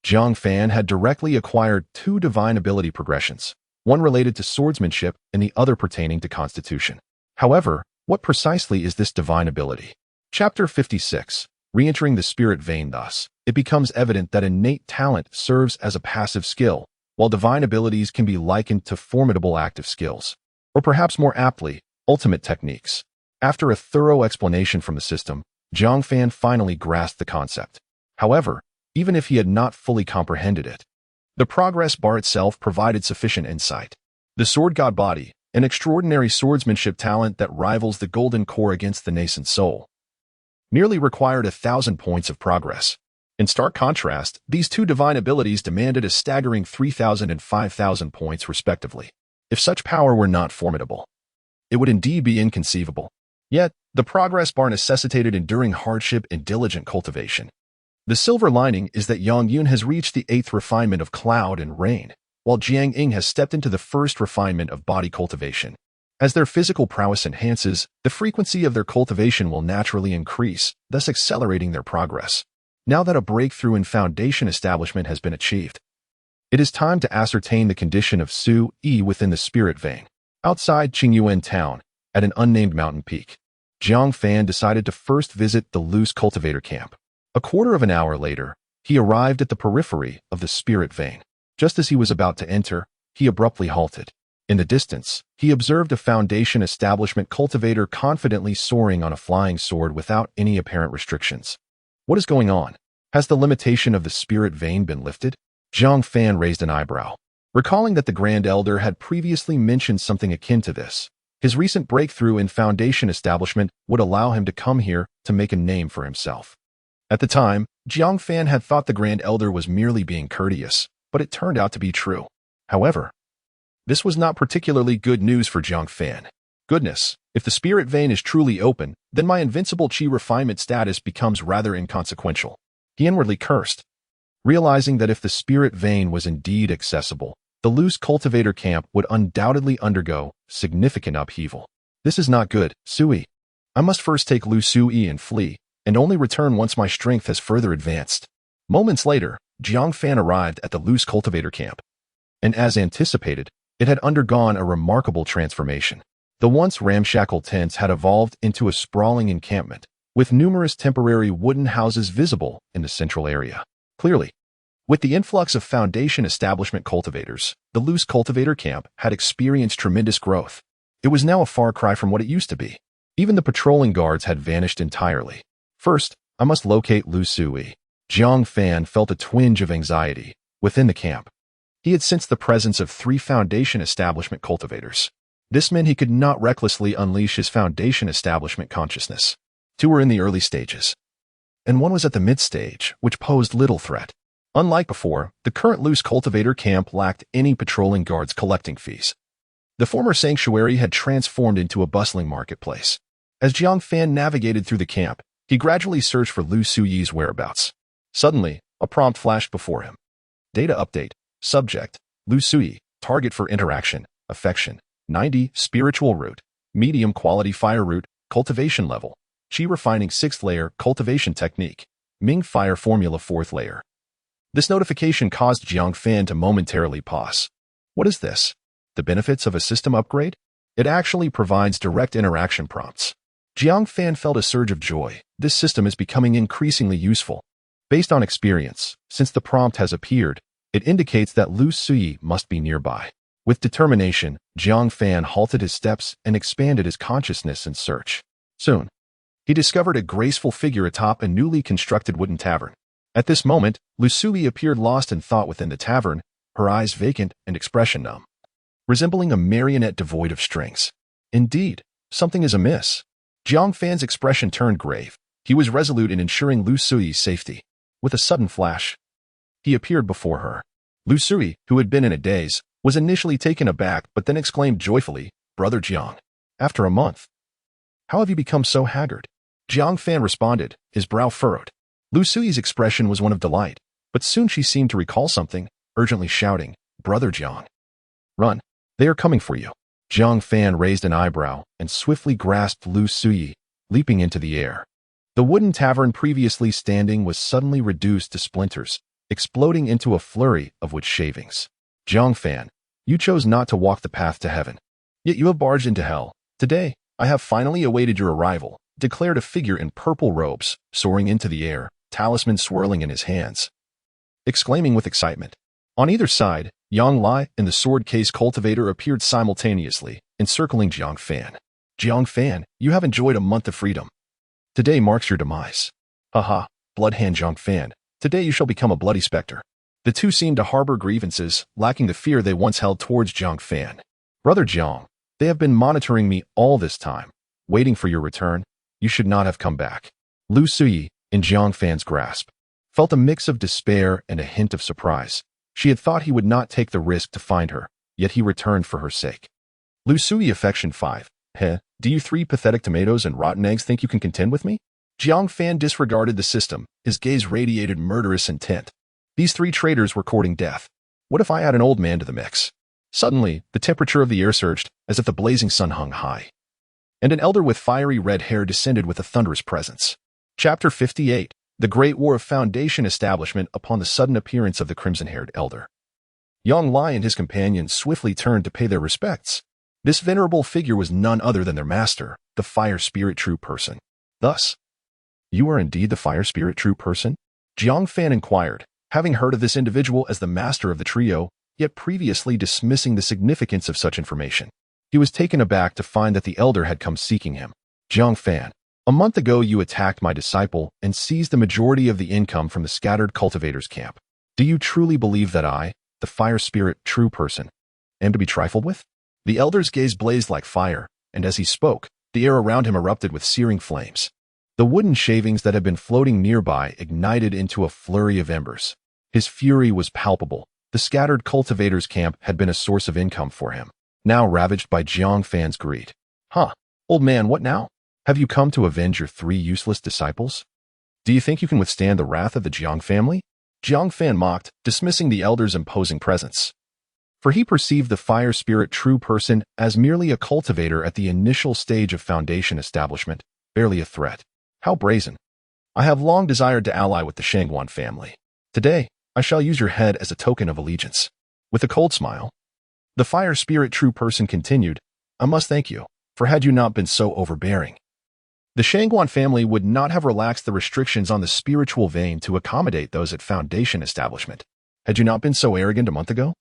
Jiang Fan had directly acquired 2 divine ability progressions, one related to swordsmanship and the other pertaining to constitution. However, what precisely is this divine ability? Chapter 56. Re-entering the spirit vein. Thus, it becomes evident that innate talent serves as a passive skill, while divine abilities can be likened to formidable active skills, or perhaps more aptly, ultimate techniques. After a thorough explanation from the system, Jiang Fan finally grasped the concept. However, even if he had not fully comprehended it, the progress bar itself provided sufficient insight. The sword god body, an extraordinary swordsmanship talent that rivals the golden core against the nascent soul, nearly required 1,000 points of progress. In stark contrast, these two divine abilities demanded a staggering 3,000 and 5,000 points respectively. If such power were not formidable, it would indeed be inconceivable. Yet, the progress bar necessitated enduring hardship and diligent cultivation. The silver lining is that Yang Yun has reached the 8th refinement of cloud and rain, while Jiang Ying has stepped into the 1st refinement of body cultivation. As their physical prowess enhances, the frequency of their cultivation will naturally increase, thus accelerating their progress. Now that a breakthrough in foundation establishment has been achieved, it is time to ascertain the condition of Su Yi within the spirit vein. Outside Qingyuan town, at an unnamed mountain peak, Jiang Fan decided to first visit the loose cultivator camp. A quarter of an hour later, he arrived at the periphery of the spirit vein. Just as he was about to enter, he abruptly halted. In the distance, he observed a foundation establishment cultivator confidently soaring on a flying sword without any apparent restrictions. What is going on? Has the limitation of the spirit vein been lifted? Jiang Fan raised an eyebrow, recalling that the Grand Elder had previously mentioned something akin to this. His recent breakthrough in foundation establishment would allow him to come here to make a name for himself. At the time, Jiang Fan had thought the Grand Elder was merely being courteous, but it turned out to be true. However, this was not particularly good news for Jiang Fan. Goodness, if the spirit vein is truly open, then my invincible chi refinement status becomes rather inconsequential. He inwardly cursed, realizing that if the spirit vein was indeed accessible, the loose cultivator camp would undoubtedly undergo significant upheaval. This is not good, Sui. I must first take Lu Sui and flee, and only return once my strength has further advanced. Moments later, Jiang Fan arrived at the loose cultivator camp. And as anticipated, it had undergone a remarkable transformation. The once ramshackle tents had evolved into a sprawling encampment, with numerous temporary wooden houses visible in the central area. Clearly, with the influx of foundation establishment cultivators, the loose cultivator camp had experienced tremendous growth. It was now a far cry from what it used to be. Even the patrolling guards had vanished entirely. First, I must locate Lu Sui. Jiang Fan felt a twinge of anxiety within the camp. He had sensed the presence of 3 foundation establishment cultivators. This meant he could not recklessly unleash his foundation establishment consciousness. 2 were in the early stages, and 1 was at the mid-stage, which posed little threat. Unlike before, the current loose cultivator camp lacked any patrolling guards collecting fees. The former sanctuary had transformed into a bustling marketplace. As Jiang Fan navigated through the camp, he gradually searched for Lu Suyi's whereabouts. Suddenly, a prompt flashed before him. Data update. Subject, Lu Sui. Target for interaction, affection. 90, spiritual root. Medium quality fire root, cultivation level. Qi refining 6th layer, cultivation technique. Ming fire formula 4th layer. This notification caused Jiang Fan to momentarily pause. What is this? The benefits of a system upgrade? It actually provides direct interaction prompts. Jiang Fan felt a surge of joy. This system is becoming increasingly useful. Based on experience, since the prompt has appeared, it indicates that Lu Sui must be nearby. With determination, Jiang Fan halted his steps and expanded his consciousness in search. Soon, he discovered a graceful figure atop a newly constructed wooden tavern. At this moment, Lu Sui appeared lost in thought within the tavern, her eyes vacant and expression numb, resembling a marionette devoid of strings. Indeed, something is amiss. Jiang Fan's expression turned grave. He was resolute in ensuring Lu Sui's safety. With a sudden flash, he appeared before her. Lu Sui, who had been in a daze, was initially taken aback but then exclaimed joyfully, "Brother Jiang, after a month, how have you become so haggard?" Jiang Fan responded, his brow furrowed. Lu Sui's expression was one of delight, but soon she seemed to recall something, urgently shouting, "Brother Jiang, run, they are coming for you." Jiang Fan raised an eyebrow and swiftly grasped Lu Sui, leaping into the air. The wooden tavern previously standing was suddenly reduced to splinters, exploding into a flurry of wood shavings. Jiang Fan, you chose not to walk the path to heaven, yet you have barged into hell. Today, I have finally awaited your arrival, declared a figure in purple robes, soaring into the air, talisman swirling in his hands, exclaiming with excitement. On either side, Yang Lai and the sword case cultivator appeared simultaneously, encircling Jiang Fan. Jiang Fan, you have enjoyed a month of freedom. Today marks your demise. Haha, bloodhand Jiang Fan, today you shall become a bloody specter. The two seemed to harbor grievances, lacking the fear they once held towards Jiang Fan. Brother Jiang, they have been monitoring me all this time, waiting for your return. You should not have come back. Lu Sui, in Jiang Fan's grasp, felt a mix of despair and a hint of surprise. She had thought he would not take the risk to find her, yet he returned for her sake. Lu Sui affection 5. Heh, do you 3 pathetic tomatoes and rotten eggs think you can contend with me? Jiang Fan disregarded the system, his gaze radiated murderous intent. These 3 traitors were courting death. What if I add an old man to the mix? Suddenly, the temperature of the air surged, as if the blazing sun hung high, and an elder with fiery red hair descended with a thunderous presence. Chapter 58. The Great War of Foundation Establishment upon the sudden appearance of the crimson-haired elder. Yang Lai and his companions swiftly turned to pay their respects. This venerable figure was none other than their master, the Fire Spirit True Person. Thus, you are indeed the Fire Spirit True Person? Jiang Fan inquired, having heard of this individual as the master of the trio, yet previously dismissing the significance of such information. He was taken aback to find that the elder had come seeking him. Jiang Fan, a month ago you attacked my disciple and seized the majority of the income from the scattered cultivators' camp. Do you truly believe that I, the Fire Spirit True Person, am to be trifled with? The elder's gaze blazed like fire, and as he spoke, the air around him erupted with searing flames. The wooden shavings that had been floating nearby ignited into a flurry of embers. His fury was palpable. The scattered cultivators' camp had been a source of income for him, now ravaged by Jiang Fan's greed. Huh, old man, what now? Have you come to avenge your 3 useless disciples? Do you think you can withstand the wrath of the Jiang family? Jiang Fan mocked, dismissing the elder's imposing presence. For he perceived the Fire Spirit True Person as merely a cultivator at the initial stage of Foundation establishment, barely a threat. How brazen. I have long desired to ally with the Shangguan family. Today, I shall use your head as a token of allegiance. With a cold smile, the Fire Spirit True Person continued, I must thank you, for had you not been so overbearing, the Shangguan family would not have relaxed the restrictions on the spiritual vein to accommodate those at Foundation establishment. Had you not been so arrogant a month ago?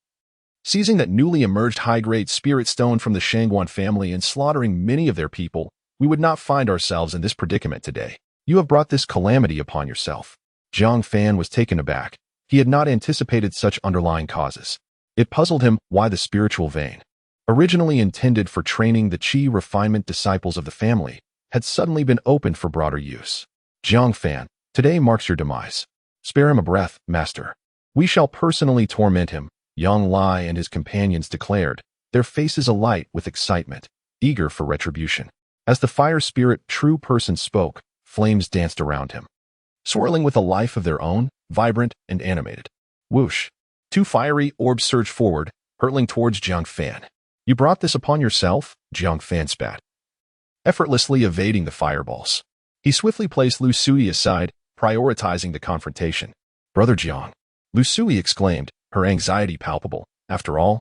Seizing that newly emerged high-grade spirit stone from the Shangguan family and slaughtering many of their people, we would not find ourselves in this predicament today. You have brought this calamity upon yourself. Jiang Fan was taken aback. He had not anticipated such underlying causes. It puzzled him why the spiritual vein, originally intended for training the Qi refinement disciples of the family, had suddenly been opened for broader use. Jiang Fan, today marks your demise. Spare him a breath, master. We shall personally torment him, Yang Lai and his companions declared, their faces alight with excitement, eager for retribution. As the Fire Spirit True Person spoke, flames danced around him, swirling with a life of their own, vibrant and animated. Whoosh! Two fiery orbs surged forward, hurtling towards Jiang Fan. You brought this upon yourself? Jiang Fan spat, effortlessly evading the fireballs. He swiftly placed Lu Sui aside, prioritizing the confrontation. Brother Jiang, Lu Sui exclaimed, her anxiety palpable. After all,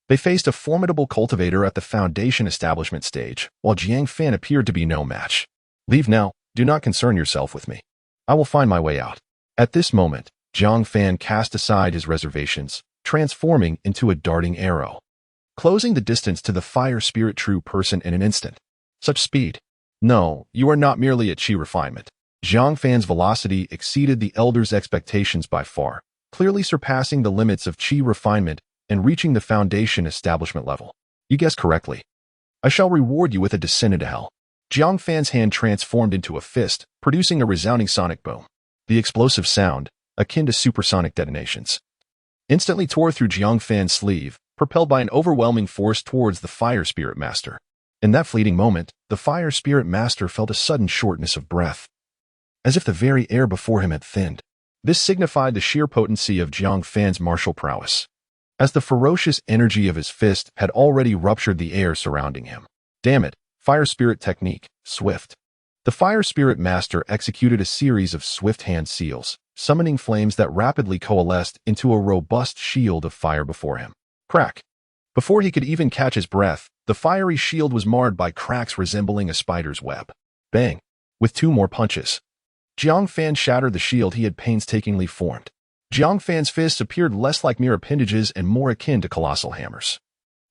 they faced a formidable cultivator at the foundation establishment stage, while Jiang Fan appeared to be no match. Leave now, do not concern yourself with me. I will find my way out. At this moment, Jiang Fan cast aside his reservations, transforming into a darting arrow, closing the distance to the fire spirit true person in an instant. Such speed. No, you are not merely a chi refinement. Jiang Fan's velocity exceeded the elder's expectations by far, clearly surpassing the limits of chi refinement and reaching the foundation establishment level. You guessed correctly. I shall reward you with a descent into hell. Jiang Fan's hand transformed into a fist, producing a resounding sonic boom. The explosive sound, akin to supersonic detonations, instantly tore through Jiang Fan's sleeve, propelled by an overwhelming force towards the Fire Spirit Master. In that fleeting moment, the Fire Spirit Master felt a sudden shortness of breath, as if the very air before him had thinned. This signified the sheer potency of Jiang Fan's martial prowess, as the ferocious energy of his fist had already ruptured the air surrounding him. Damn it, Fire Spirit technique, swift. The Fire Spirit Master executed a series of swift hand seals, summoning flames that rapidly coalesced into a robust shield of fire before him. Crack! Before he could even catch his breath, the fiery shield was marred by cracks resembling a spider's web. Bang! With two more punches, Jiang Fan shattered the shield he had painstakingly formed. Jiang Fan's fists appeared less like mere appendages and more akin to colossal hammers,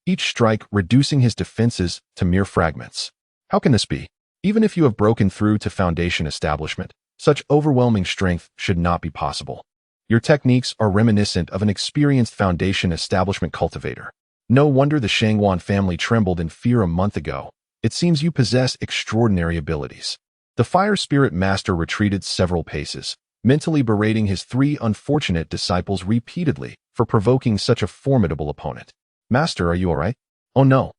each strike reducing his defenses to mere fragments. How can this be? Even if you have broken through to foundation establishment, such overwhelming strength should not be possible. Your techniques are reminiscent of an experienced foundation establishment cultivator. No wonder the Shangwan family trembled in fear a month ago. It seems you possess extraordinary abilities. The Fire Spirit Master retreated several paces, mentally berating his three unfortunate disciples repeatedly for provoking such a formidable opponent. Master, are you all right? Oh no.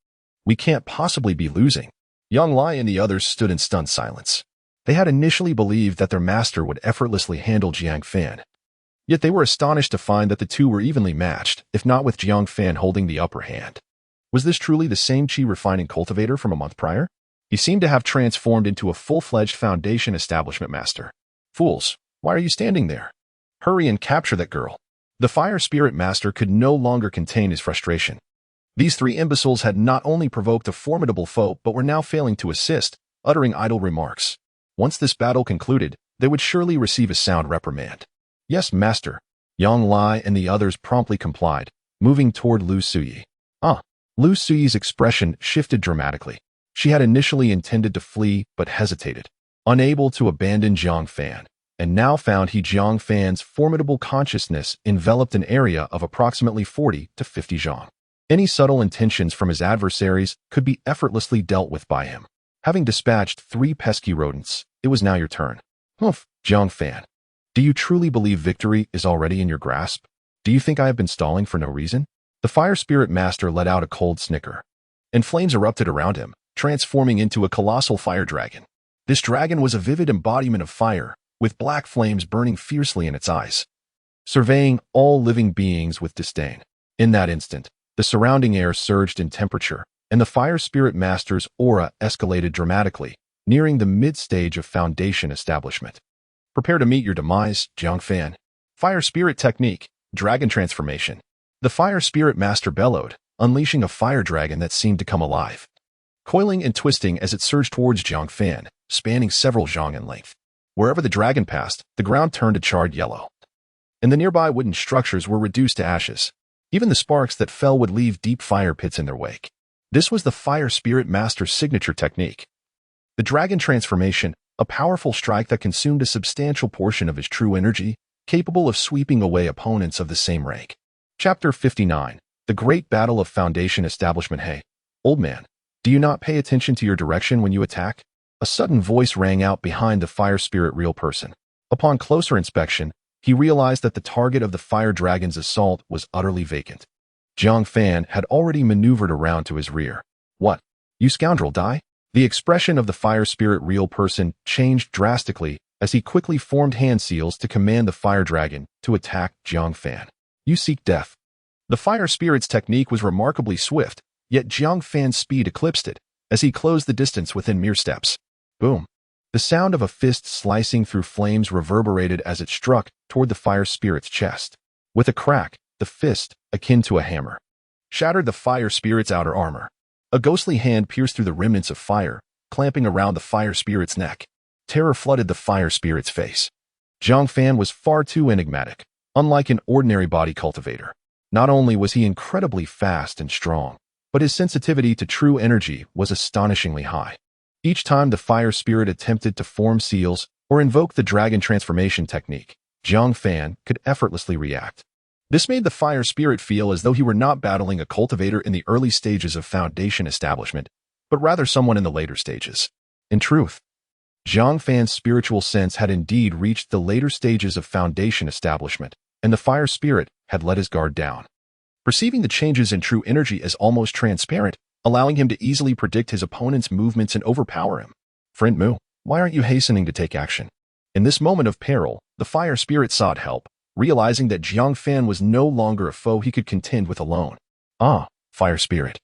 We can't possibly be losing. Yang Lai and the others stood in stunned silence. They had initially believed that their master would effortlessly handle Jiang Fan. Yet they were astonished to find that the two were evenly matched, if not with Jiang Fan holding the upper hand. Was this truly the same chi refining cultivator from a month prior? He seemed to have transformed into a full-fledged foundation establishment master. Fools, why are you standing there? Hurry and capture that girl. The Fire Spirit Master could no longer contain his frustration. These three imbeciles had not only provoked a formidable foe but were now failing to assist, uttering idle remarks. Once this battle concluded, they would surely receive a sound reprimand. Yes, master. Yang Lai and the others promptly complied, moving toward Lu Suyi. Lu Suyi's expression shifted dramatically. She had initially intended to flee but hesitated, unable to abandon Jiang Fan, and now found Jiang Fan's formidable consciousness enveloped an area of approximately 40 to 50 zhang. Any subtle intentions from his adversaries could be effortlessly dealt with by him. Having dispatched 3 pesky rodents, it was now your turn. Humph, Jiang Fan. Do you truly believe victory is already in your grasp? Do you think I have been stalling for no reason? The Fire Spirit Master let out a cold snicker, and flames erupted around him, transforming into a colossal fire dragon. This dragon was a vivid embodiment of fire, with black flames burning fiercely in its eyes, surveying all living beings with disdain. In that instant, the surrounding air surged in temperature, and the Fire Spirit Master's aura escalated dramatically, nearing the mid-stage of foundation establishment. Prepare to meet your demise, Jiang Fan. Fire Spirit Technique, Dragon Transformation. The Fire Spirit Master bellowed, unleashing a fire dragon that seemed to come alive, coiling and twisting as it surged towards Jiang Fan, spanning several zhang in length. Wherever the dragon passed, the ground turned a charred yellow, and the nearby wooden structures were reduced to ashes. Even the sparks that fell would leave deep fire pits in their wake. This was the Fire Spirit Master's signature technique. The Dragon Transformation, a powerful strike that consumed a substantial portion of his true energy, capable of sweeping away opponents of the same rank. Chapter 59. The Great Battle of Foundation Establishment. Hey, old man, do you not pay attention to your direction when you attack? A sudden voice rang out behind the Fire Spirit real person. Upon closer inspection, he realized that the target of the fire dragon's assault was utterly vacant. Jiang Fan had already maneuvered around to his rear. What? You scoundrel, die? The expression of the Fire Spirit real person changed drastically as he quickly formed hand seals to command the fire dragon to attack Jiang Fan. You seek death. The fire spirit's technique was remarkably swift, yet Jiang Fan's speed eclipsed it, as he closed the distance within mere steps. Boom. The sound of a fist slicing through flames reverberated as it struck toward the fire spirit's chest. With a crack, the fist, akin to a hammer, shattered the fire spirit's outer armor. A ghostly hand pierced through the remnants of fire, clamping around the fire spirit's neck. Terror flooded the fire spirit's face. Jiang Fan was far too enigmatic. Unlike an ordinary body cultivator, not only was he incredibly fast and strong, but his sensitivity to true energy was astonishingly high. Each time the fire spirit attempted to form seals or invoke the dragon transformation technique, Jiang Fan could effortlessly react. This made the fire spirit feel as though he were not battling a cultivator in the early stages of foundation establishment, but rather someone in the later stages. In truth, Jiang Fan's spiritual sense had indeed reached the later stages of foundation establishment, and the fire spirit had let his guard down. Perceiving the changes in true energy as almost transparent, allowing him to easily predict his opponent's movements and overpower him. Friend Mu, why aren't you hastening to take action? In this moment of peril, the fire spirit sought help, realizing that Jiang Fan was no longer a foe he could contend with alone. Ah, fire spirit.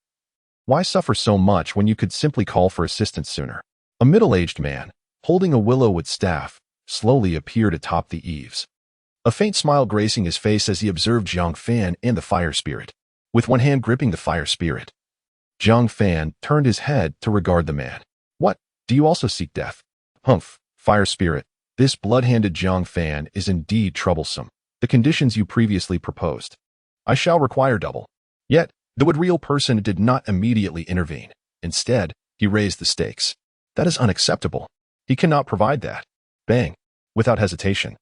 Why suffer so much when you could simply call for assistance sooner? A middle-aged man, holding a willow-wood staff, slowly appeared atop the eaves. A faint smile gracing his face as he observed Jiang Fan and the fire spirit. With one hand gripping the fire spirit, Jiang Fan turned his head to regard the man. What? Do you also seek death? Humph, fire spirit. This blood-handed Jiang Fan is indeed troublesome. The conditions you previously proposed, I shall require double. Yet, the real person did not immediately intervene. Instead, he raised the stakes. That is unacceptable. He cannot provide that. Bang. Without hesitation,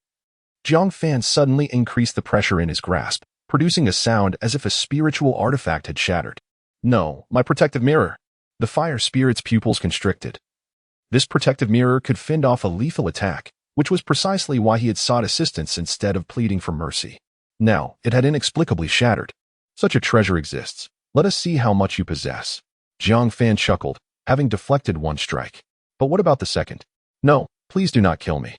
Jiang Fan suddenly increased the pressure in his grasp, producing a sound as if a spiritual artifact had shattered. No, my protective mirror. The fire spirit's pupils constricted. This protective mirror could fend off a lethal attack, which was precisely why he had sought assistance instead of pleading for mercy. Now, it had inexplicably shattered. Such a treasure exists. Let us see how much you possess. Jiang Fan chuckled, having deflected one strike. But what about the second? No, please do not kill me.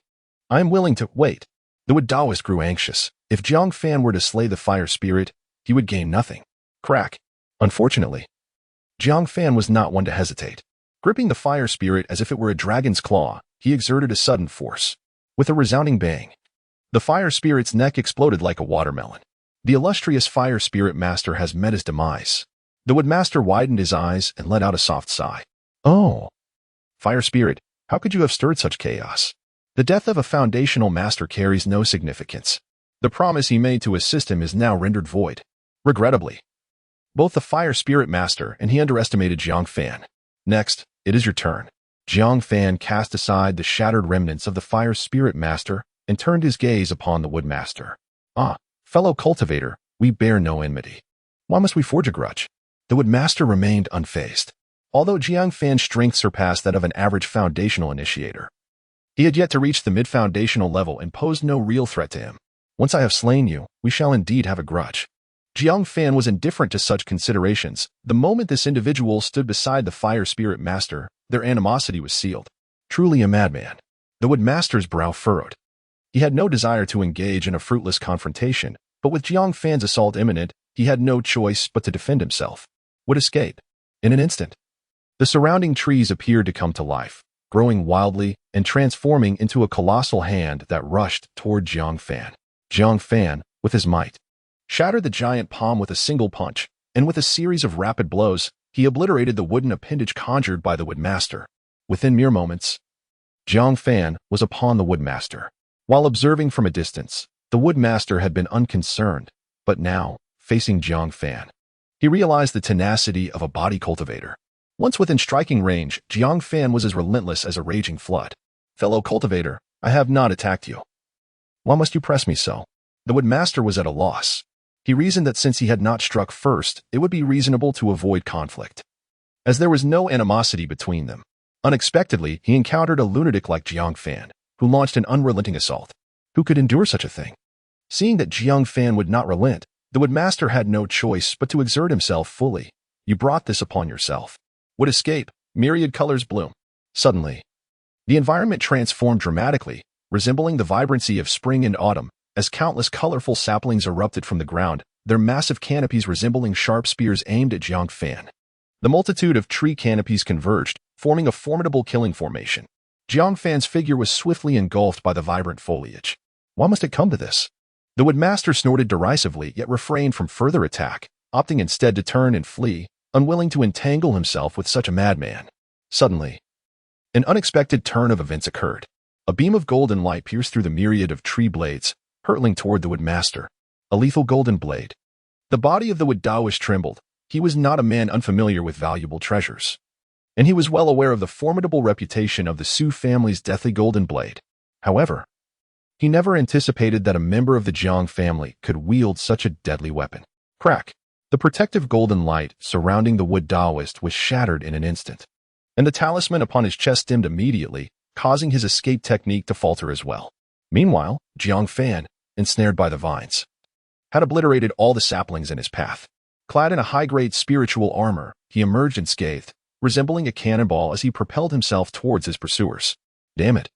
I am willing to wait. The Wood Taoist grew anxious. If Jiang Fan were to slay the fire spirit, he would gain nothing. Crack. Unfortunately, Jiang Fan was not one to hesitate. Gripping the fire spirit as if it were a dragon's claw, he exerted a sudden force. With a resounding bang, the fire spirit's neck exploded like a watermelon. The illustrious fire spirit master has met his demise. The Wood Master widened his eyes and let out a soft sigh. Oh, fire spirit, how could you have stirred such chaos? The death of a foundational master carries no significance. The promise he made to assist him is now rendered void. Regrettably, both the fire spirit master and he underestimated Jiang Fan. Next, it is your turn. Jiang Fan cast aside the shattered remnants of the fire spirit master and turned his gaze upon the Wood Master. Ah, fellow cultivator, we bear no enmity. Why must we forge a grudge? The Wood Master remained unfazed. Although Jiang Fan's strength surpassed that of an average foundational initiator, he had yet to reach the mid-foundational level and posed no real threat to him. Once I have slain you, we shall indeed have a grudge. Jiang Fan was indifferent to such considerations. The moment this individual stood beside the fire spirit master, their animosity was sealed. Truly a madman. The Wood Master's brow furrowed. He had no desire to engage in a fruitless confrontation, but with Jiang Fan's assault imminent, he had no choice but to defend himself. Would escape. In an instant, the surrounding trees appeared to come to life, growing wildly and transforming into a colossal hand that rushed toward Jiang Fan. Jiang Fan, with his might, shattered the giant palm with a single punch, and with a series of rapid blows, he obliterated the wooden appendage conjured by the Wood Master. Within mere moments, Jiang Fan was upon the Wood Master. While observing from a distance, the Wood Master had been unconcerned, but now, facing Jiang Fan, he realized the tenacity of a body cultivator. Once within striking range, Jiang Fan was as relentless as a raging flood. Fellow cultivator, I have not attacked you. Why must you press me so? The Wood Master was at a loss. He reasoned that since he had not struck first, it would be reasonable to avoid conflict, as there was no animosity between them. Unexpectedly, he encountered a lunatic like Jiang Fan, who launched an unrelenting assault. Who could endure such a thing? Seeing that Jiang Fan would not relent, the Wood Master had no choice but to exert himself fully. You brought this upon yourself. Would escape, myriad colors bloom. Suddenly, the environment transformed dramatically, resembling the vibrancy of spring and autumn. as countless colorful saplings erupted from the ground, their massive canopies resembling sharp spears aimed at Jiang Fan. The multitude of tree canopies converged, forming a formidable killing formation. Jiang Fan's figure was swiftly engulfed by the vibrant foliage. Why must it come to this? The Woodmaster snorted derisively, yet refrained from further attack, opting instead to turn and flee, unwilling to entangle himself with such a madman. Suddenly, an unexpected turn of events occurred. A beam of golden light pierced through the myriad of tree blades, hurtling toward the Woodmaster. A lethal golden blade. The body of the Wood Taoist trembled. He was not a man unfamiliar with valuable treasures, and he was well aware of the formidable reputation of the Su family's deathly golden blade. However, he never anticipated that a member of the Jiang family could wield such a deadly weapon. Crack! The protective golden light surrounding the Wood Taoist was shattered in an instant, and the talisman upon his chest dimmed immediately, causing his escape technique to falter as well. Meanwhile, Jiang Fan, ensnared by the vines, had obliterated all the saplings in his path. Clad in a high-grade spiritual armor, he emerged unscathed, resembling a cannonball as he propelled himself towards his pursuers. Damn it!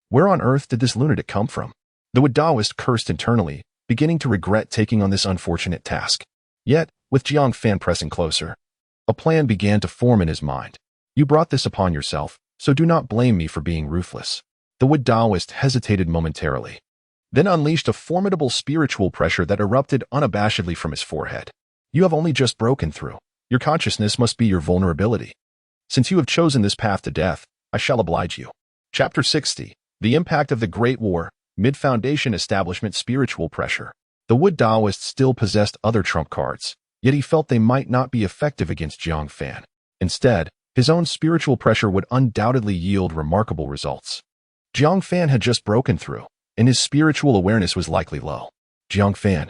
Where on earth did this lunatic come from? The Wood Taoist cursed internally, beginning to regret taking on this unfortunate task. Yet, with Jiang Fan pressing closer, a plan began to form in his mind. You brought this upon yourself, so do not blame me for being ruthless. The Wood Taoist hesitated momentarily, then unleashed a formidable spiritual pressure that erupted unabashedly from his forehead. You have only just broken through. Your consciousness must be your vulnerability. Since you have chosen this path to death, I shall oblige you. Chapter 60. The Impact of the Great War, Mid-Foundation Establishment Spiritual Pressure. The Wood Taoist still possessed other trump cards, yet he felt they might not be effective against Jiang Fan. Instead, his own spiritual pressure would undoubtedly yield remarkable results. Jiang Fan had just broken through, and his spiritual awareness was likely low. Jiang Fan,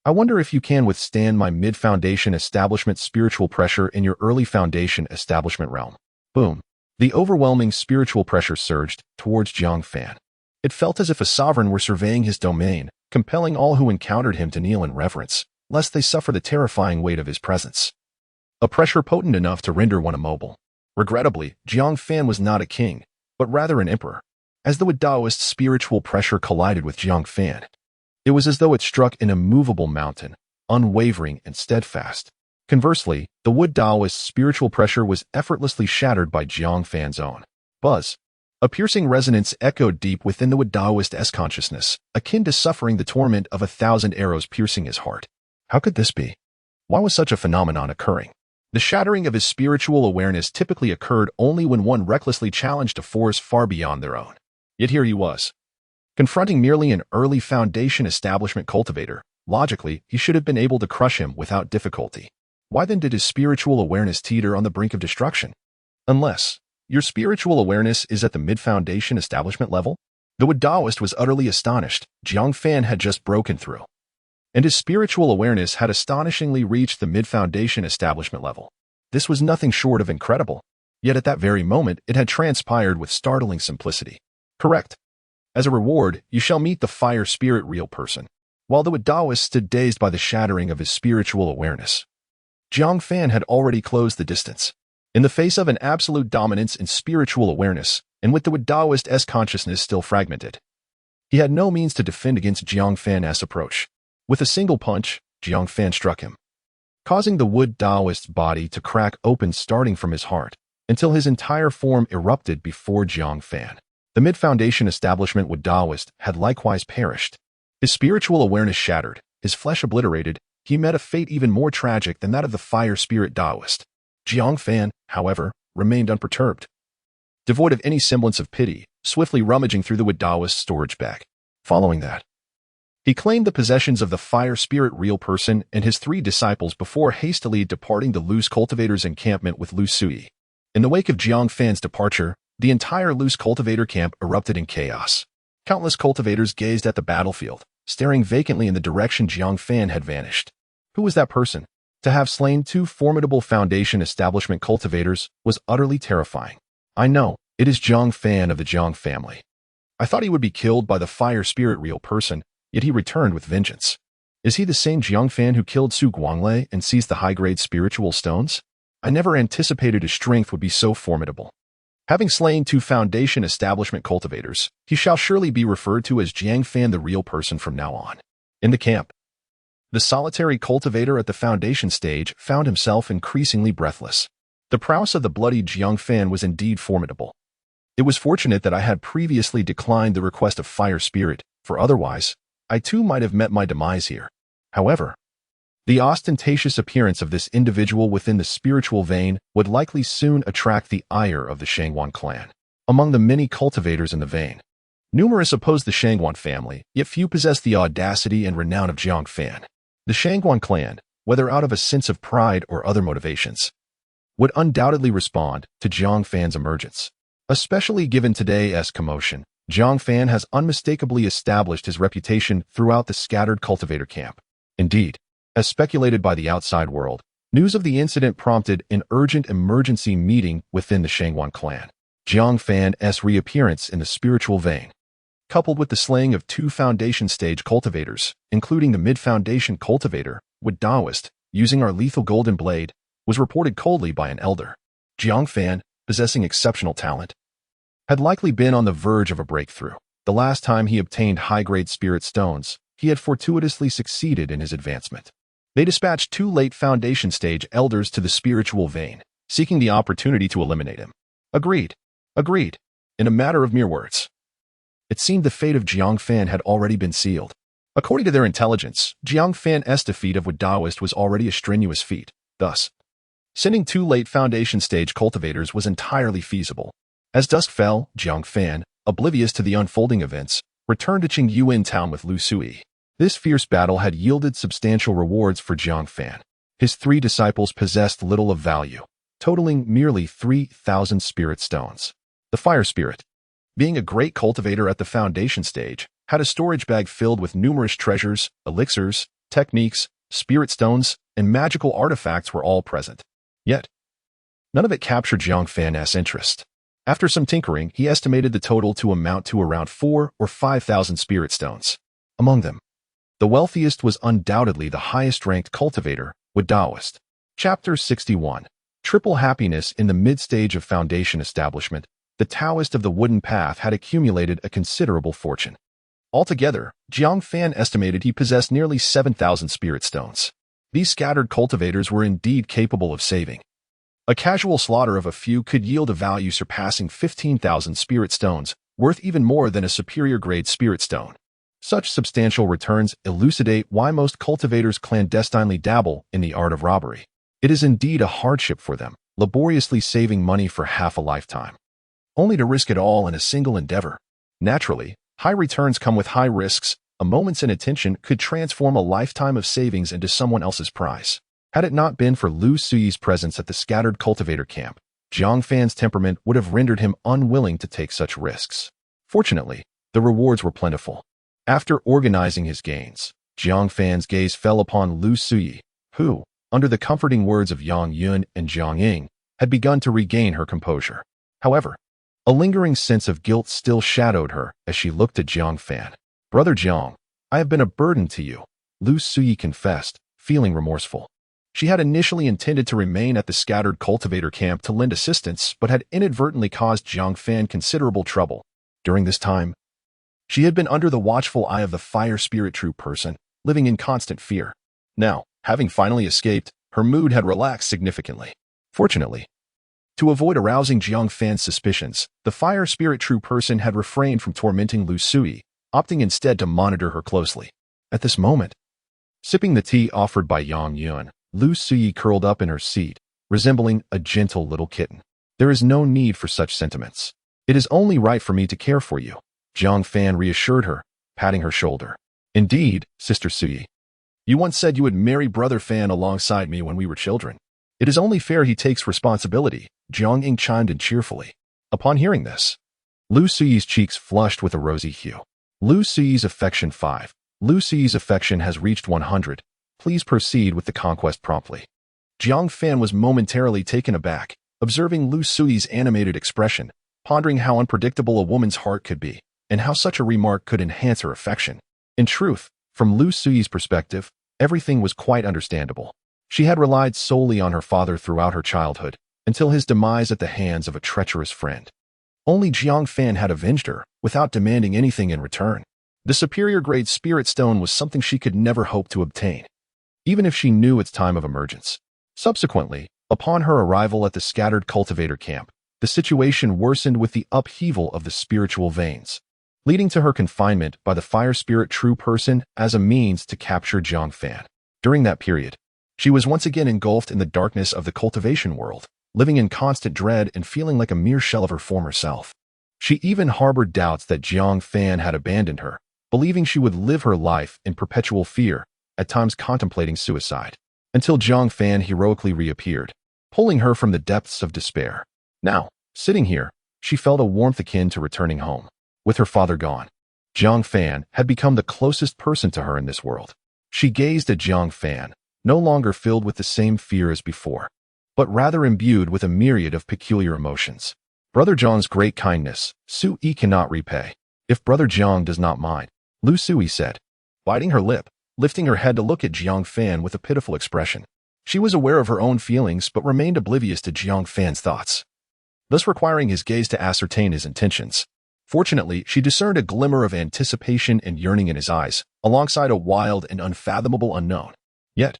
I wonder if you can withstand my mid-foundation establishment spiritual pressure in your early foundation establishment realm. Boom. The overwhelming spiritual pressure surged towards Jiang Fan. It felt as if a sovereign were surveying his domain, compelling all who encountered him to kneel in reverence, lest they suffer the terrifying weight of his presence. A pressure potent enough to render one immobile. Regrettably, Jiang Fan was not a king, but rather an emperor. As the Wood Taoist's spiritual pressure collided with Jiang Fan, it was as though it struck an immovable mountain, unwavering and steadfast. Conversely, the Wood Taoist's spiritual pressure was effortlessly shattered by Jiang Fan's own. Buzz. A piercing resonance echoed deep within the Wood Taoist's consciousness, akin to suffering the torment of 1,000 arrows piercing his heart. How could this be? Why was such a phenomenon occurring? The shattering of his spiritual awareness typically occurred only when one recklessly challenged a force far beyond their own. Yet here he was, confronting merely an early foundation establishment cultivator. Logically, he should have been able to crush him without difficulty. Why then did his spiritual awareness teeter on the brink of destruction? Unless your spiritual awareness is at the mid-foundation establishment level? The Wood Taoist was utterly astonished. Jiang Fan had just broken through, and his spiritual awareness had astonishingly reached the mid-foundation establishment level. This was nothing short of incredible. Yet at that very moment, it had transpired with startling simplicity. Correct. As a reward, you shall meet the fire spirit real person. While the Wood Taoist stood dazed by the shattering of his spiritual awareness, Jiang Fan had already closed the distance. In the face of an absolute dominance in spiritual awareness, and with the Wood Taoist's consciousness still fragmented, he had no means to defend against Jiang Fan's approach. With a single punch, Jiang Fan struck him, causing the Wood Taoist's body to crack open starting from his heart, until his entire form erupted before Jiang Fan. The mid-foundation establishment Wood Taoist had likewise perished. His spiritual awareness shattered, his flesh obliterated, he met a fate even more tragic than that of the fire spirit Taoist. Jiang Fan, however, remained unperturbed, devoid of any semblance of pity, swiftly rummaging through the Wood Taoist's storage bag. Following that, he claimed the possessions of the fire spirit real person and his 3 disciples before hastily departing the loose cultivators' encampment with Lu Sui. In the wake of Jiang Fan's departure, the entire loose cultivator camp erupted in chaos. Countless cultivators gazed at the battlefield, staring vacantly in the direction Jiang Fan had vanished. Who was that person? To have slain 2 formidable foundation establishment cultivators was utterly terrifying. I know, it is Jiang Fan of the Jiang family. I thought he would be killed by the fire spirit real person, yet he returned with vengeance. Is he the same Jiang Fan who killed Su Guanglei and seized the high-grade spiritual stones? I never anticipated his strength would be so formidable. Having slain 2 Foundation establishment cultivators, he shall surely be referred to as Jiang Fan, the real person from now on. In the camp, the solitary cultivator at the Foundation stage found himself increasingly breathless. The prowess of the bloody Jiang Fan was indeed formidable. It was fortunate that I had previously declined the request of Fire Spirit, for otherwise, I too might have met my demise here. However, the ostentatious appearance of this individual within the spiritual vein would likely soon attract the ire of the Shangwan clan. Among the many cultivators in the vein, numerous opposed the Shangwan family, yet few possessed the audacity and renown of Jiang Fan. The Shangwan clan, whether out of a sense of pride or other motivations, would undoubtedly respond to Jiang Fan's emergence. Especially given today's commotion, Jiang Fan has unmistakably established his reputation throughout the scattered cultivator camp. Indeed, as speculated by the outside world, news of the incident prompted an urgent emergency meeting within the Shangwan clan. Jiang Fan's reappearance in the spiritual vein, coupled with the slaying of 2 Foundation stage cultivators, including the mid-Foundation cultivator, with Taoist, using our lethal golden blade, was reported coldly by an elder. Jiang Fan, possessing exceptional talent, had likely been on the verge of a breakthrough. The last time he obtained high-grade spirit stones, he had fortuitously succeeded in his advancement. They dispatched 2 late Foundation stage elders to the spiritual vein, seeking the opportunity to eliminate him. Agreed. In a matter of mere words. It seemed the fate of Jiang Fan had already been sealed. According to their intelligence, Jiang Fan's defeat of Taoist was already a strenuous feat. Thus, sending 2 late Foundation stage cultivators was entirely feasible. As dusk fell, Jiang Fan, oblivious to the unfolding events, returned to Qingyuan town with Lu Sui. This fierce battle had yielded substantial rewards for Jiang Fan. His 3 disciples possessed little of value, totaling merely 3,000 spirit stones. The Fire Spirit, being a great cultivator at the Foundation stage, had a storage bag filled with numerous treasures, elixirs, techniques, spirit stones, and magical artifacts were all present. Yet, none of it captured Jiang Fan's interest. After some tinkering, he estimated the total to amount to around 4,000 or 5,000 spirit stones. Among them, the wealthiest was undoubtedly the highest-ranked cultivator, Taoist. Chapter 61. Triple Happiness. In the mid-stage of Foundation establishment, the Taoist of the Wooden Path had accumulated a considerable fortune. Altogether, Jiang Fan estimated he possessed nearly 7,000 spirit stones. These scattered cultivators were indeed capable of saving. A casual slaughter of a few could yield a value surpassing 15,000 spirit stones, worth even more than a superior-grade spirit stone. Such substantial returns elucidate why most cultivators clandestinely dabble in the art of robbery. It is indeed a hardship for them, laboriously saving money for half a lifetime, only to risk it all in a single endeavor. Naturally, high returns come with high risks. A moment's inattention could transform a lifetime of savings into someone else's prize. Had it not been for Lu Sui's presence at the scattered cultivator camp, Jiang Fan's temperament would have rendered him unwilling to take such risks. Fortunately, the rewards were plentiful. After organizing his gains, Jiang Fan's gaze fell upon Lu Sui, who, under the comforting words of Yang Yun and Jiang Ying, had begun to regain her composure. However, a lingering sense of guilt still shadowed her as she looked at Jiang Fan. "Brother Jiang, I have been a burden to you," Lu Sui confessed, feeling remorseful. She had initially intended to remain at the scattered cultivator camp to lend assistance, but had inadvertently caused Jiang Fan considerable trouble. During this time, she had been under the watchful eye of the Fire Spirit true person, living in constant fear. Now, having finally escaped, her mood had relaxed significantly. Fortunately, to avoid arousing Jiang Fan's suspicions, the Fire Spirit true person had refrained from tormenting Lu Sui, opting instead to monitor her closely. At this moment, sipping the tea offered by Yang Yun, Lu Sui curled up in her seat, resembling a gentle little kitten. "There is no need for such sentiments. It is only right for me to care for you," Jiang Fan reassured her, patting her shoulder. "Indeed, Sister Sui. You once said you would marry Brother Fan alongside me when we were children. It is only fair he takes responsibility," Jiang Ying chimed in cheerfully. Upon hearing this, Lu Sui's cheeks flushed with a rosy hue. Lu Sui's affection 5. Lu Sui's affection has reached 100. Please proceed with the conquest promptly. Jiang Fan was momentarily taken aback, observing Lu Sui's animated expression, pondering how unpredictable a woman's heart could be, and how such a remark could enhance her affection. In truth, from Lu Sui's perspective, everything was quite understandable. She had relied solely on her father throughout her childhood, until his demise at the hands of a treacherous friend. Only Jiang Fan had avenged her, without demanding anything in return. The superior-grade spirit stone was something she could never hope to obtain, even if she knew its time of emergence. Subsequently, upon her arrival at the scattered cultivator camp, the situation worsened with the upheaval of the spiritual veins, leading to her confinement by the fire spirit true person as a means to capture Jiang Fan. During that period, she was once again engulfed in the darkness of the cultivation world, living in constant dread and feeling like a mere shell of her former self. She even harbored doubts that Jiang Fan had abandoned her, believing she would live her life in perpetual fear, at times contemplating suicide, until Jiang Fan heroically reappeared, pulling her from the depths of despair. Now, sitting here, she felt a warmth akin to returning home. With her father gone, Jiang Fan had become the closest person to her in this world. She gazed at Jiang Fan, no longer filled with the same fear as before, but rather imbued with a myriad of peculiar emotions. Brother Jiang's great kindness, Sui cannot repay. If Brother Jiang does not mind, Lu Sui said, biting her lip, lifting her head to look at Jiang Fan with a pitiful expression. She was aware of her own feelings but remained oblivious to Jiang Fan's thoughts, thus requiring his gaze to ascertain his intentions. Fortunately, she discerned a glimmer of anticipation and yearning in his eyes, alongside a wild and unfathomable unknown. Yet,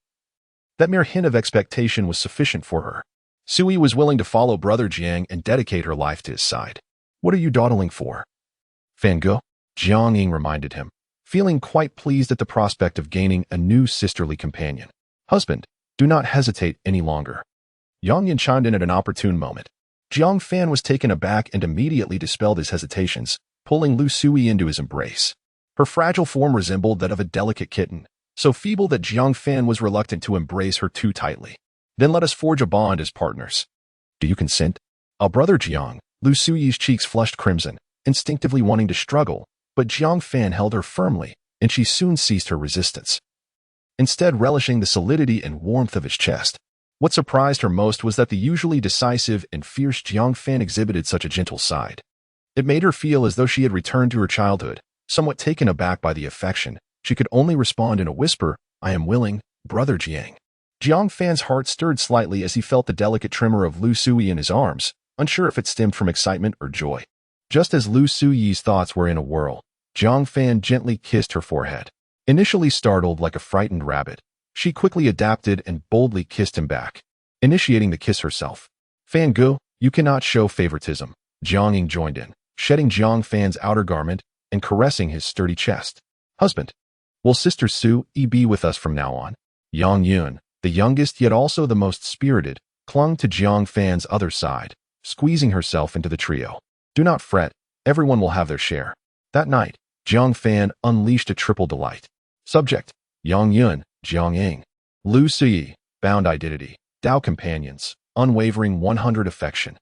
that mere hint of expectation was sufficient for her. Sui was willing to follow Brother Jiang and dedicate her life to his side. What are you dawdling for? Fango? Jiang Ying reminded him, feeling quite pleased at the prospect of gaining a new sisterly companion. Husband, do not hesitate any longer. Yang Yin chimed in at an opportune moment. Jiang Fan was taken aback and immediately dispelled his hesitations, pulling Lu Sui into his embrace. Her fragile form resembled that of a delicate kitten, so feeble that Jiang Fan was reluctant to embrace her too tightly. Then let us forge a bond as partners. Do you consent? Brother Jiang, Lu Sui's cheeks flushed crimson, instinctively wanting to struggle, but Jiang Fan held her firmly, and she soon ceased her resistance, instead relishing the solidity and warmth of his chest. What surprised her most was that the usually decisive and fierce Jiang Fan exhibited such a gentle side. It made her feel as though she had returned to her childhood. Somewhat taken aback by the affection, she could only respond in a whisper, I am willing, Brother Jiang. Jiang Fan's heart stirred slightly as he felt the delicate tremor of Lu Sui in his arms, unsure if it stemmed from excitement or joy. Just as Lu Sui's thoughts were in a whirl, Jiang Fan gently kissed her forehead. Initially startled like a frightened rabbit, she quickly adapted and boldly kissed him back, initiating the kiss herself. Fan Gu, you cannot show favoritism. Jiang Ying joined in, shedding Jiang Fan's outer garment and caressing his sturdy chest. Husband, will Sister Su be with us from now on? Yang Yun, the youngest yet also the most spirited, clung to Jiang Fan's other side, squeezing herself into the trio. Do not fret, everyone will have their share. That night, Jiang Fan unleashed a triple delight. Subject, Yang Yun, Jiang Ying. Lu Sui, bound identity. Dao companions, unwavering 100 affection.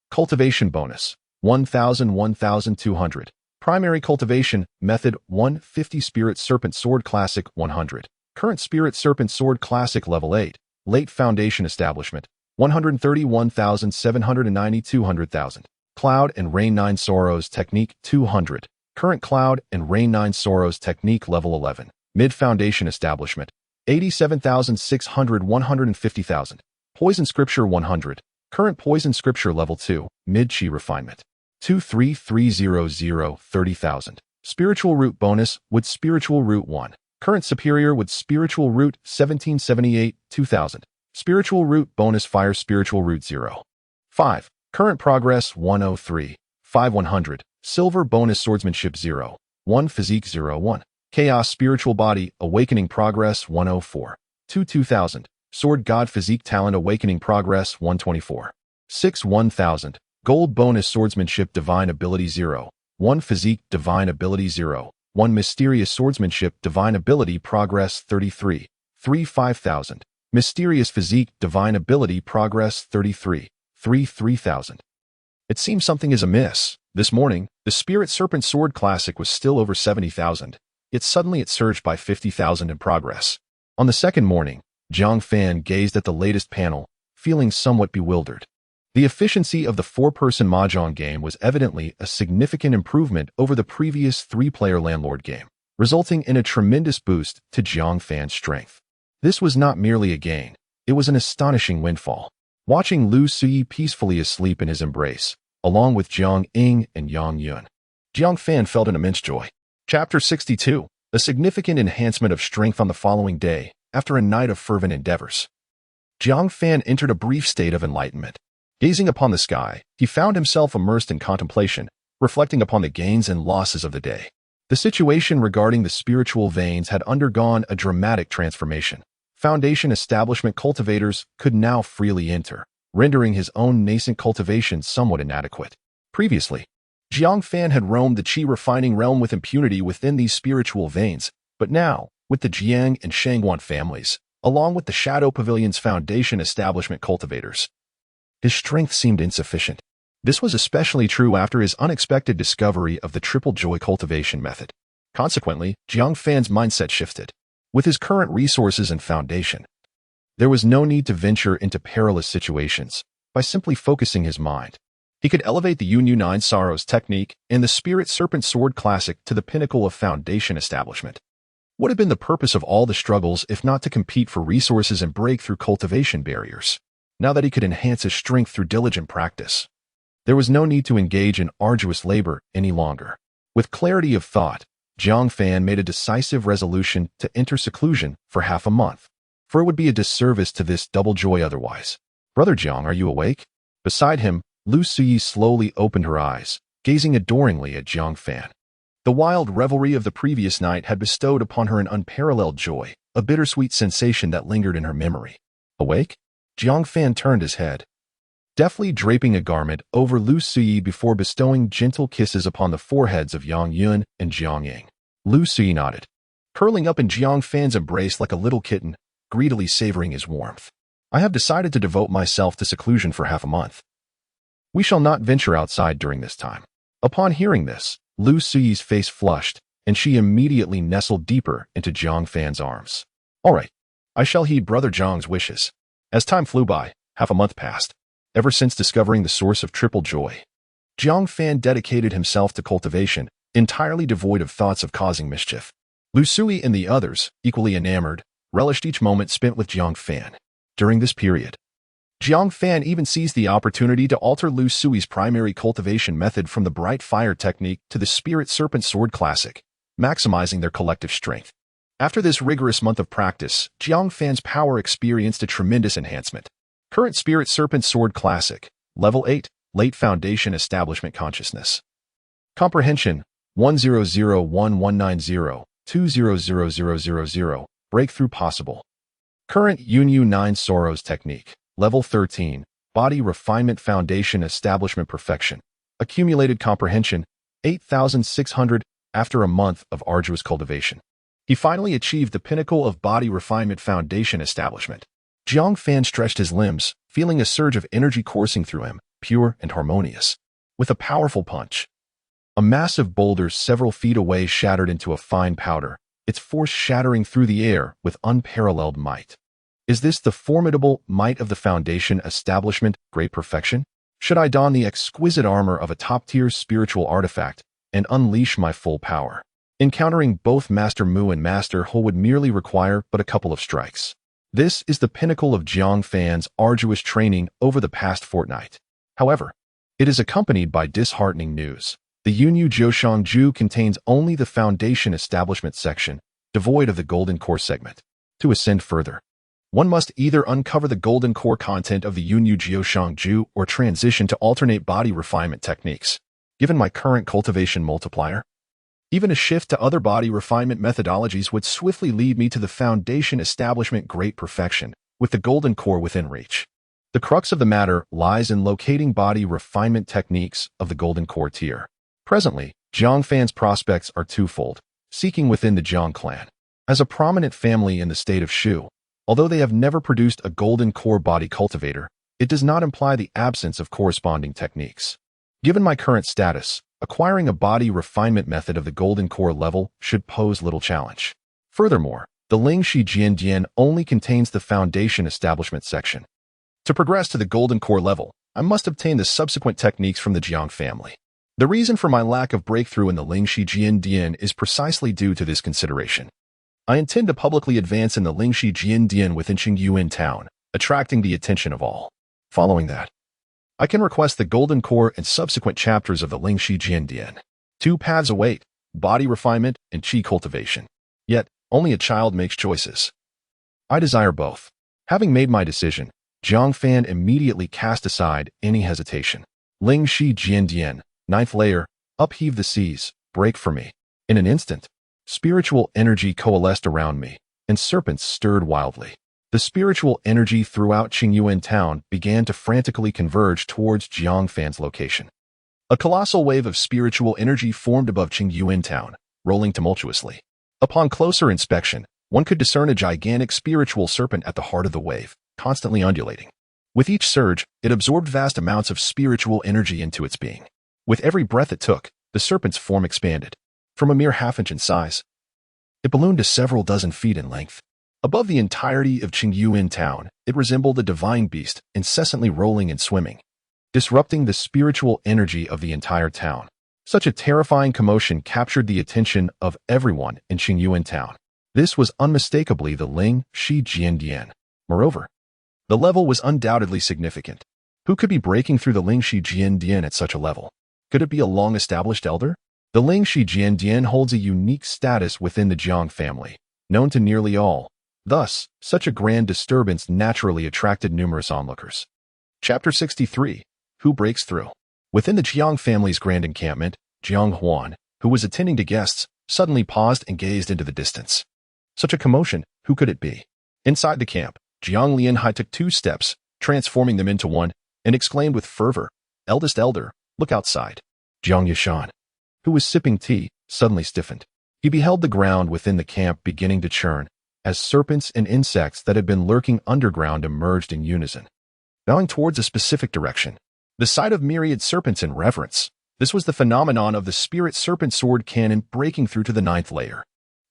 Cultivation bonus, 1,200. Primary cultivation, method 150 Spirit Serpent Sword Classic 100. Current Spirit Serpent Sword Classic level 8. Late Foundation Establishment, 131,790 200,000. Cloud and Rain 9 Sorrows Technique 200. Current Cloud and Rain 9 Sorrows Technique level 11. Mid Foundation Establishment, 87,600 150,000. Poison Scripture 100. Current Poison Scripture level 2. Mid Chi Refinement, 23300 30,000. Spiritual Root bonus with Spiritual Root 1. Current Superior with Spiritual Root 1778 2000. Spiritual Root bonus Fire Spiritual Root 0. 5. Current Progress 103. 5100. Silver bonus Swordsmanship 0. 1 Physique 01. Chaos Spiritual Body Awakening Progress 104. 2000. Sword God Physique Talent Awakening Progress 124. 6 1000. Gold bonus Swordsmanship Divine Ability 0. 1 Physique Divine Ability 0. 1 Mysterious Swordsmanship Divine Ability Progress 33. 3 5000. Mysterious Physique Divine Ability Progress 33. 3 3000. It seems something is amiss. This morning, the Spirit Serpent Sword Classic was still over 70,000, yet suddenly it surged by 50,000 in progress. On the second morning, Jiang Fan gazed at the latest panel, feeling somewhat bewildered. The efficiency of the four-person mahjong game was evidently a significant improvement over the previous three-player landlord game, resulting in a tremendous boost to Jiang Fan's strength. This was not merely a gain, it was an astonishing windfall. Watching Lu Sui peacefully asleep in his embrace, along with Jiang Ying and Yang Yun. Jiang Fan felt an immense joy. Chapter 62. A significant enhancement of strength on the following day, after a night of fervent endeavors. Jiang Fan entered a brief state of enlightenment. Gazing upon the sky, he found himself immersed in contemplation, reflecting upon the gains and losses of the day. The situation regarding the spiritual veins had undergone a dramatic transformation. Foundation establishment cultivators could now freely enter, rendering his own nascent cultivation somewhat inadequate. Previously, Jiang Fan had roamed the qi refining realm with impunity within these spiritual veins, but now, with the Jiang and Shangwan families, along with the Shadow Pavilion's foundation establishment cultivators, his strength seemed insufficient. This was especially true after his unexpected discovery of the triple joy cultivation method. Consequently, Jiang Fan's mindset shifted. With his current resources and foundation, there was no need to venture into perilous situations. By simply focusing his mind, he could elevate the Yunyu Nine Sorrows technique and the Spirit Serpent Sword Classic to the pinnacle of foundation establishment. What had been the purpose of all the struggles if not to compete for resources and break through cultivation barriers? Now that he could enhance his strength through diligent practice, there was no need to engage in arduous labor any longer. With clarity of thought, Jiang Fan made a decisive resolution to enter seclusion for half a month, for it would be a disservice to this double joy otherwise. "Brother Jiang, are you awake?" Beside him, Lu Suyi slowly opened her eyes, gazing adoringly at Jiang Fan. The wild revelry of the previous night had bestowed upon her an unparalleled joy, a bittersweet sensation that lingered in her memory. Awake? Jiang Fan turned his head, deftly draping a garment over Lu Suyi before bestowing gentle kisses upon the foreheads of Yang Yun and Jiang Ying. Lu Suyi nodded, curling up in Jiang Fan's embrace like a little kitten, greedily savoring his warmth. "I have decided to devote myself to seclusion for half a month. We shall not venture outside during this time." Upon hearing this, Lu Suyi's face flushed, and she immediately nestled deeper into Jiang Fan's arms. "All right, I shall heed Brother Jiang's wishes." As time flew by, half a month passed. Ever since discovering the source of triple joy, Jiang Fan dedicated himself to cultivation, entirely devoid of thoughts of causing mischief. Lu Suyi and the others, equally enamored, relished each moment spent with Jiang Fan. During this period, Jiang Fan even seized the opportunity to alter Lu Suyi's primary cultivation method from the Bright Fire technique to the Spirit Serpent Sword Classic, maximizing their collective strength. After this rigorous month of practice, Jiang Fan's power experienced a tremendous enhancement. Current Spirit Serpent Sword Classic, Level 8, Late Foundation Establishment Consciousness. Comprehension, 1001190-200000. Breakthrough possible. Current Yunyu 9 Sorrows Technique. Level 13, Body Refinement Foundation Establishment Perfection. Accumulated Comprehension, 8,600. After a month of arduous cultivation, he finally achieved the pinnacle of Body Refinement Foundation Establishment. Jiang Fan stretched his limbs, feeling a surge of energy coursing through him, pure and harmonious. With a powerful punch, a massive boulder several feet away shattered into a fine powder, its force shattering through the air with unparalleled might. Is this the formidable might of the Foundation Establishment, Great Perfection? Should I don the exquisite armor of a top-tier spiritual artifact and unleash my full power? Encountering both Master Mu and Master He would merely require but a couple of strikes. This is the pinnacle of Jiang Fan's arduous training over the past fortnight. However, it is accompanied by disheartening news. The Yunyu Jiushangju contains only the Foundation Establishment section, devoid of the Golden Core segment. To ascend further, one must either uncover the golden core content of the Yunyu Jiushangju or transition to alternate body refinement techniques. Given my current cultivation multiplier, even a shift to other body refinement methodologies would swiftly lead me to the Foundation Establishment Great Perfection, with the golden core within reach. The crux of the matter lies in locating body refinement techniques of the golden core tier. Presently, Jiang Fan's prospects are twofold, seeking within the Jiang clan. As a prominent family in the state of Shu, although they have never produced a golden core body cultivator, it does not imply the absence of corresponding techniques. Given my current status, acquiring a body refinement method of the golden core level should pose little challenge. Furthermore, the Lingxi Jiandian only contains the Foundation Establishment section. To progress to the golden core level, I must obtain the subsequent techniques from the Jiang family. The reason for my lack of breakthrough in the Lingxi Jiandian is precisely due to this consideration. I intend to publicly advance in the Lingxi Jiandian within Qingyuan town, attracting the attention of all. Following that, I can request the golden core and subsequent chapters of the Ling Shi Jian Dian. 2 paths await, body refinement and qi cultivation. Yet, only a child makes choices. I desire both. Having made my decision, Jiang Fan immediately cast aside any hesitation. Ling Shi Jian Dian, 9th layer, upheave the seas, break for me. In an instant, spiritual energy coalesced around me, and serpents stirred wildly. The spiritual energy throughout Qingyuan town began to frantically converge towards Jiang Fan's location. A colossal wave of spiritual energy formed above Qingyuan town, rolling tumultuously. Upon closer inspection, one could discern a gigantic spiritual serpent at the heart of the wave, constantly undulating. With each surge, it absorbed vast amounts of spiritual energy into its being. With every breath it took, the serpent's form expanded. From a mere half-inch in size, it ballooned to several dozen feet in length. Above the entirety of Qingyuan town, it resembled a divine beast, incessantly rolling and swimming, disrupting the spiritual energy of the entire town. Such a terrifying commotion captured the attention of everyone in Qingyuan town. This was unmistakably the Ling Shi Jian Dian. Moreover, the level was undoubtedly significant. Who could be breaking through the Ling Shi Jian Dian at such a level? Could it be a long-established elder? The Ling Shi Jian Dian holds a unique status within the Jiang family, known to nearly all. Thus, such a grand disturbance naturally attracted numerous onlookers. Chapter 63. Who breaks through? Within the Jiang family's grand encampment, Jiang Huan, who was attending to guests, suddenly paused and gazed into the distance. Such a commotion, who could it be? Inside the camp, Jiang Lianhai took 2 steps, transforming them into one, and exclaimed with fervor, "Eldest elder, look outside." Jiang Yushan, who was sipping tea, suddenly stiffened. He beheld the ground within the camp beginning to churn, as serpents and insects that had been lurking underground emerged in unison, bowing towards a specific direction. The sight of myriad serpents in reverence. This was the phenomenon of the spirit serpent sword cannon breaking through to the 9th layer.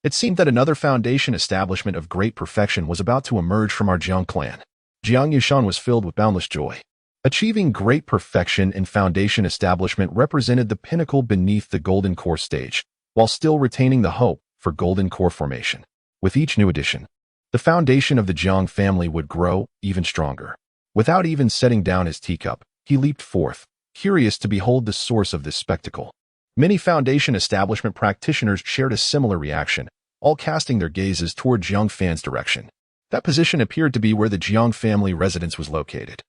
It seemed that another foundation establishment of great perfection was about to emerge from our Jiang clan. Jiang Yushan was filled with boundless joy. Achieving great perfection in foundation establishment represented the pinnacle beneath the golden core stage, while still retaining the hope for golden core formation. With each new addition, the foundation of the Jiang family would grow even stronger. Without even setting down his teacup, he leaped forth, curious to behold the source of this spectacle. Many foundation establishment practitioners shared a similar reaction, all casting their gazes toward Jiang Fan's direction. That position appeared to be where the Jiang family residence was located.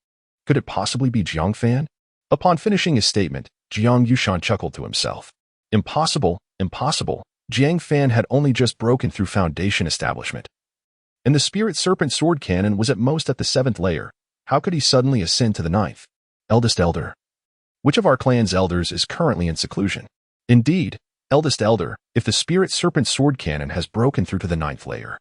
Could it possibly be Jiang Fan? Upon finishing his statement, Jiang Yushan chuckled to himself. Impossible, impossible. Jiang Fan had only just broken through foundation establishment, and the spirit serpent sword cannon was at most at the 7th layer. How could he suddenly ascend to the 9th? Eldest elder. Which of our clan's elders is currently in seclusion? Indeed, eldest elder, if the spirit serpent sword cannon has broken through to the 9th layer,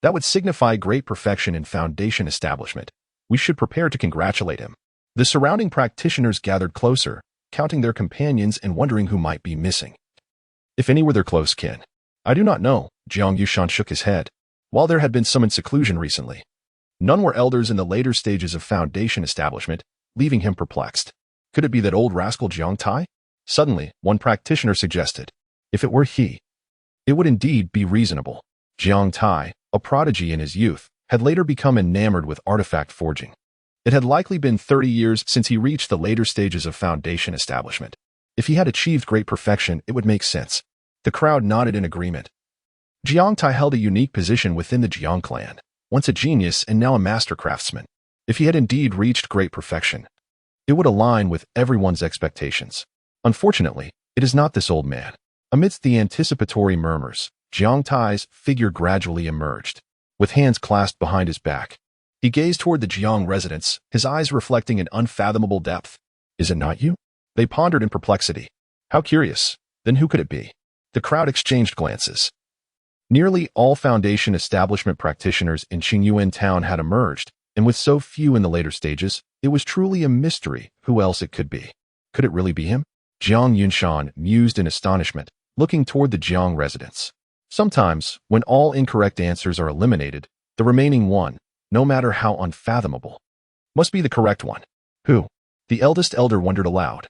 that would signify great perfection in foundation establishment. We should prepare to congratulate him. The surrounding practitioners gathered closer, counting their companions and wondering who might be missing, if any were their close kin. I do not know. Jiang Yushan shook his head. While there had been some in seclusion recently, none were elders in the later stages of foundation establishment, leaving him perplexed. Could it be that old rascal Jiang Tai? Suddenly, one practitioner suggested, if it were he, it would indeed be reasonable. Jiang Tai, a prodigy in his youth, had later become enamored with artifact forging. It had likely been 30 years since he reached the later stages of foundation establishment. If he had achieved great perfection, it would make sense. The crowd nodded in agreement. Jiang Tai held a unique position within the Jiang clan, once a genius and now a master craftsman. If he had indeed reached great perfection, it would align with everyone's expectations. Unfortunately, it is not this old man. Amidst the anticipatory murmurs, Jiang Tai's figure gradually emerged, with hands clasped behind his back. He gazed toward the Jiang residence, his eyes reflecting an unfathomable depth. Is it not you? They pondered in perplexity. How curious. Then who could it be? The crowd exchanged glances. Nearly all foundation establishment practitioners in Qingyuan town had emerged, and with so few in the later stages, it was truly a mystery who else it could be. Could it really be him? Jiang Yunshan mused in astonishment, looking toward the Jiang residence. Sometimes, when all incorrect answers are eliminated, the remaining one, no matter how unfathomable, must be the correct one. Who? The eldest elder wondered aloud.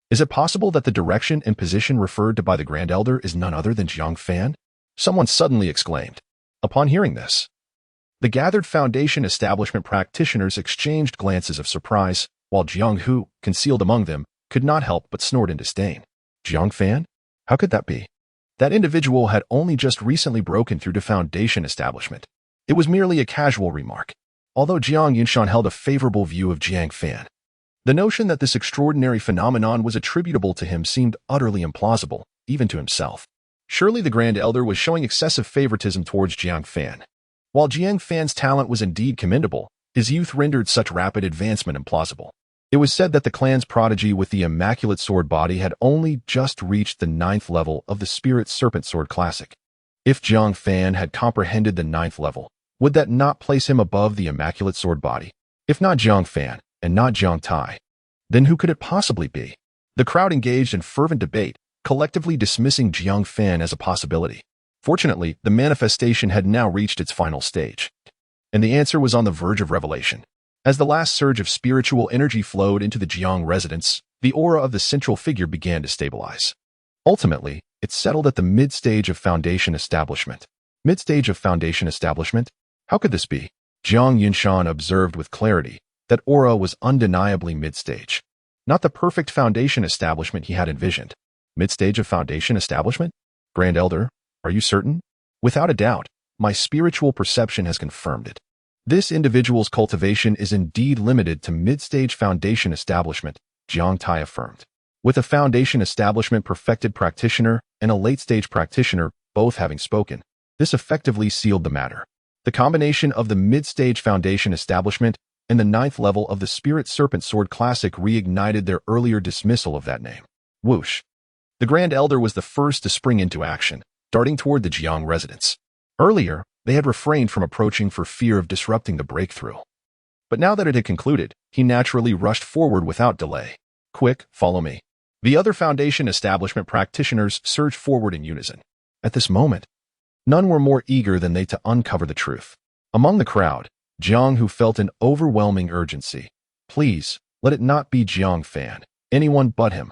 Is it possible that the direction and position referred to by the Grand Elder is none other than Jiang Fan? Someone suddenly exclaimed. Upon hearing this, the gathered foundation establishment practitioners exchanged glances of surprise, while Jiang Hu, concealed among them, could not help but snort in disdain. Jiang Fan? How could that be? That individual had only just recently broken through the foundation establishment. It was merely a casual remark, although Jiang Yunshan held a favorable view of Jiang Fan. The notion that this extraordinary phenomenon was attributable to him seemed utterly implausible, even to himself. Surely the Grand Elder was showing excessive favoritism towards Jiang Fan. While Jiang Fan's talent was indeed commendable, his youth rendered such rapid advancement implausible. It was said that the clan's prodigy with the immaculate sword body had only just reached the 9th level of the Spirit Serpent Sword Classic. If Jiang Fan had comprehended the 9th level, would that not place him above the immaculate sword body? If not Jiang Fan, and not Jiang Tai, then who could it possibly be? The crowd engaged in fervent debate, collectively dismissing Jiang Fan as a possibility. Fortunately, the manifestation had now reached its final stage, and the answer was on the verge of revelation. As the last surge of spiritual energy flowed into the Jiang residence, the aura of the central figure began to stabilize. Ultimately, it settled at the mid-stage of foundation establishment. Mid-stage of foundation establishment? How could this be? Jiang Yunshan observed with clarity that aura was undeniably mid-stage. Not the perfect foundation establishment he had envisioned. Mid-stage of foundation establishment? Grand Elder, are you certain? Without a doubt, my spiritual perception has confirmed it. This individual's cultivation is indeed limited to mid-stage foundation establishment, Jiang Tai affirmed. With a foundation establishment perfected practitioner and a late-stage practitioner both having spoken, this effectively sealed the matter. The combination of the mid-stage foundation establishment and the 9th level of the Spirit Serpent Sword Classic reignited their earlier dismissal of that name. Whoosh. The Grand Elder was the first to spring into action, darting toward the Jiang residence. Earlier, they had refrained from approaching for fear of disrupting the breakthrough. But now that it had concluded, he naturally rushed forward without delay. Quick, follow me. The other foundation establishment practitioners surged forward in unison. At this moment, none were more eager than they to uncover the truth. Among the crowd, Jiang Hu felt an overwhelming urgency. Please, let it not be Jiang Fan. Anyone but him.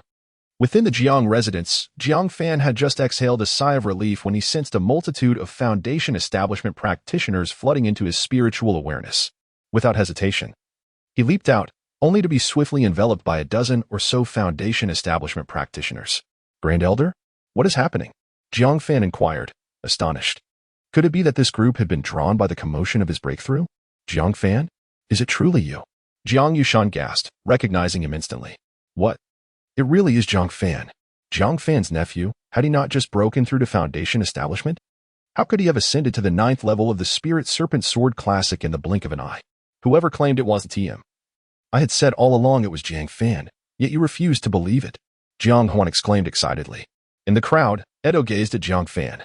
Within the Jiang residence, Jiang Fan had just exhaled a sigh of relief when he sensed a multitude of foundation establishment practitioners flooding into his spiritual awareness. Without hesitation, he leaped out, only to be swiftly enveloped by a dozen or so foundation establishment practitioners. Grand Elder? What is happening? Jiang Fan inquired, astonished. Could it be that this group had been drawn by the commotion of his breakthrough? Jiang Fan? Is it truly you? Jiang Yushan gasped, recognizing him instantly. What? It really is Jiang Fan. Jiang Fan's nephew, had he not just broken through the foundation establishment? How could he have ascended to the 9th level of the Spirit Serpent Sword Classic in the blink of an eye? Whoever claimed it wasn't him. I had said all along it was Jiang Fan, yet you refused to believe it. Jiang Huan exclaimed excitedly. In the crowd, Edo gazed at Jiang Fan,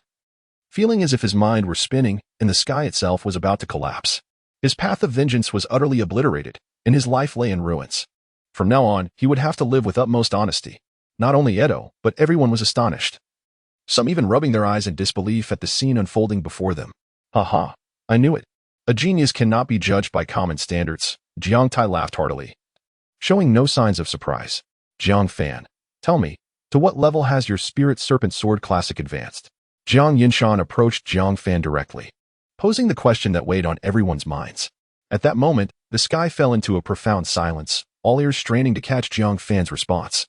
feeling as if his mind were spinning and the sky itself was about to collapse. His path of vengeance was utterly obliterated, and his life lay in ruins. From now on, he would have to live with utmost honesty. Not only Edo, but everyone was astonished. Some even rubbing their eyes in disbelief at the scene unfolding before them. Ha ha, I knew it. A genius cannot be judged by common standards. Jiang Tai laughed heartily, showing no signs of surprise. Jiang Fan, tell me, to what level has your Spirit Serpent Sword Classic advanced? Jiang Yinshan approached Jiang Fan directly, posing the question that weighed on everyone's minds. At that moment, the sky fell into a profound silence, all ears straining to catch Jiang Fan's response,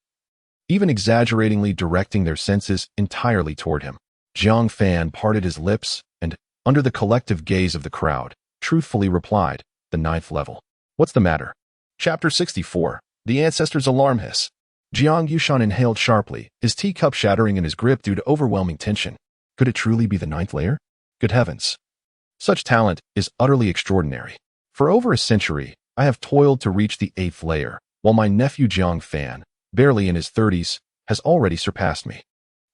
even exaggeratingly directing their senses entirely toward him. Jiang Fan parted his lips and, under the collective gaze of the crowd, truthfully replied, the 9th level. What's the matter? Chapter 64, The Ancestor's Alarm Hiss. Jiang Yushan inhaled sharply, his teacup shattering in his grip due to overwhelming tension. Could it truly be the 9th layer? Good heavens. Such talent is utterly extraordinary. For over a century, I have toiled to reach the 8th layer, while my nephew Jiang Fan, barely in his 30s, has already surpassed me.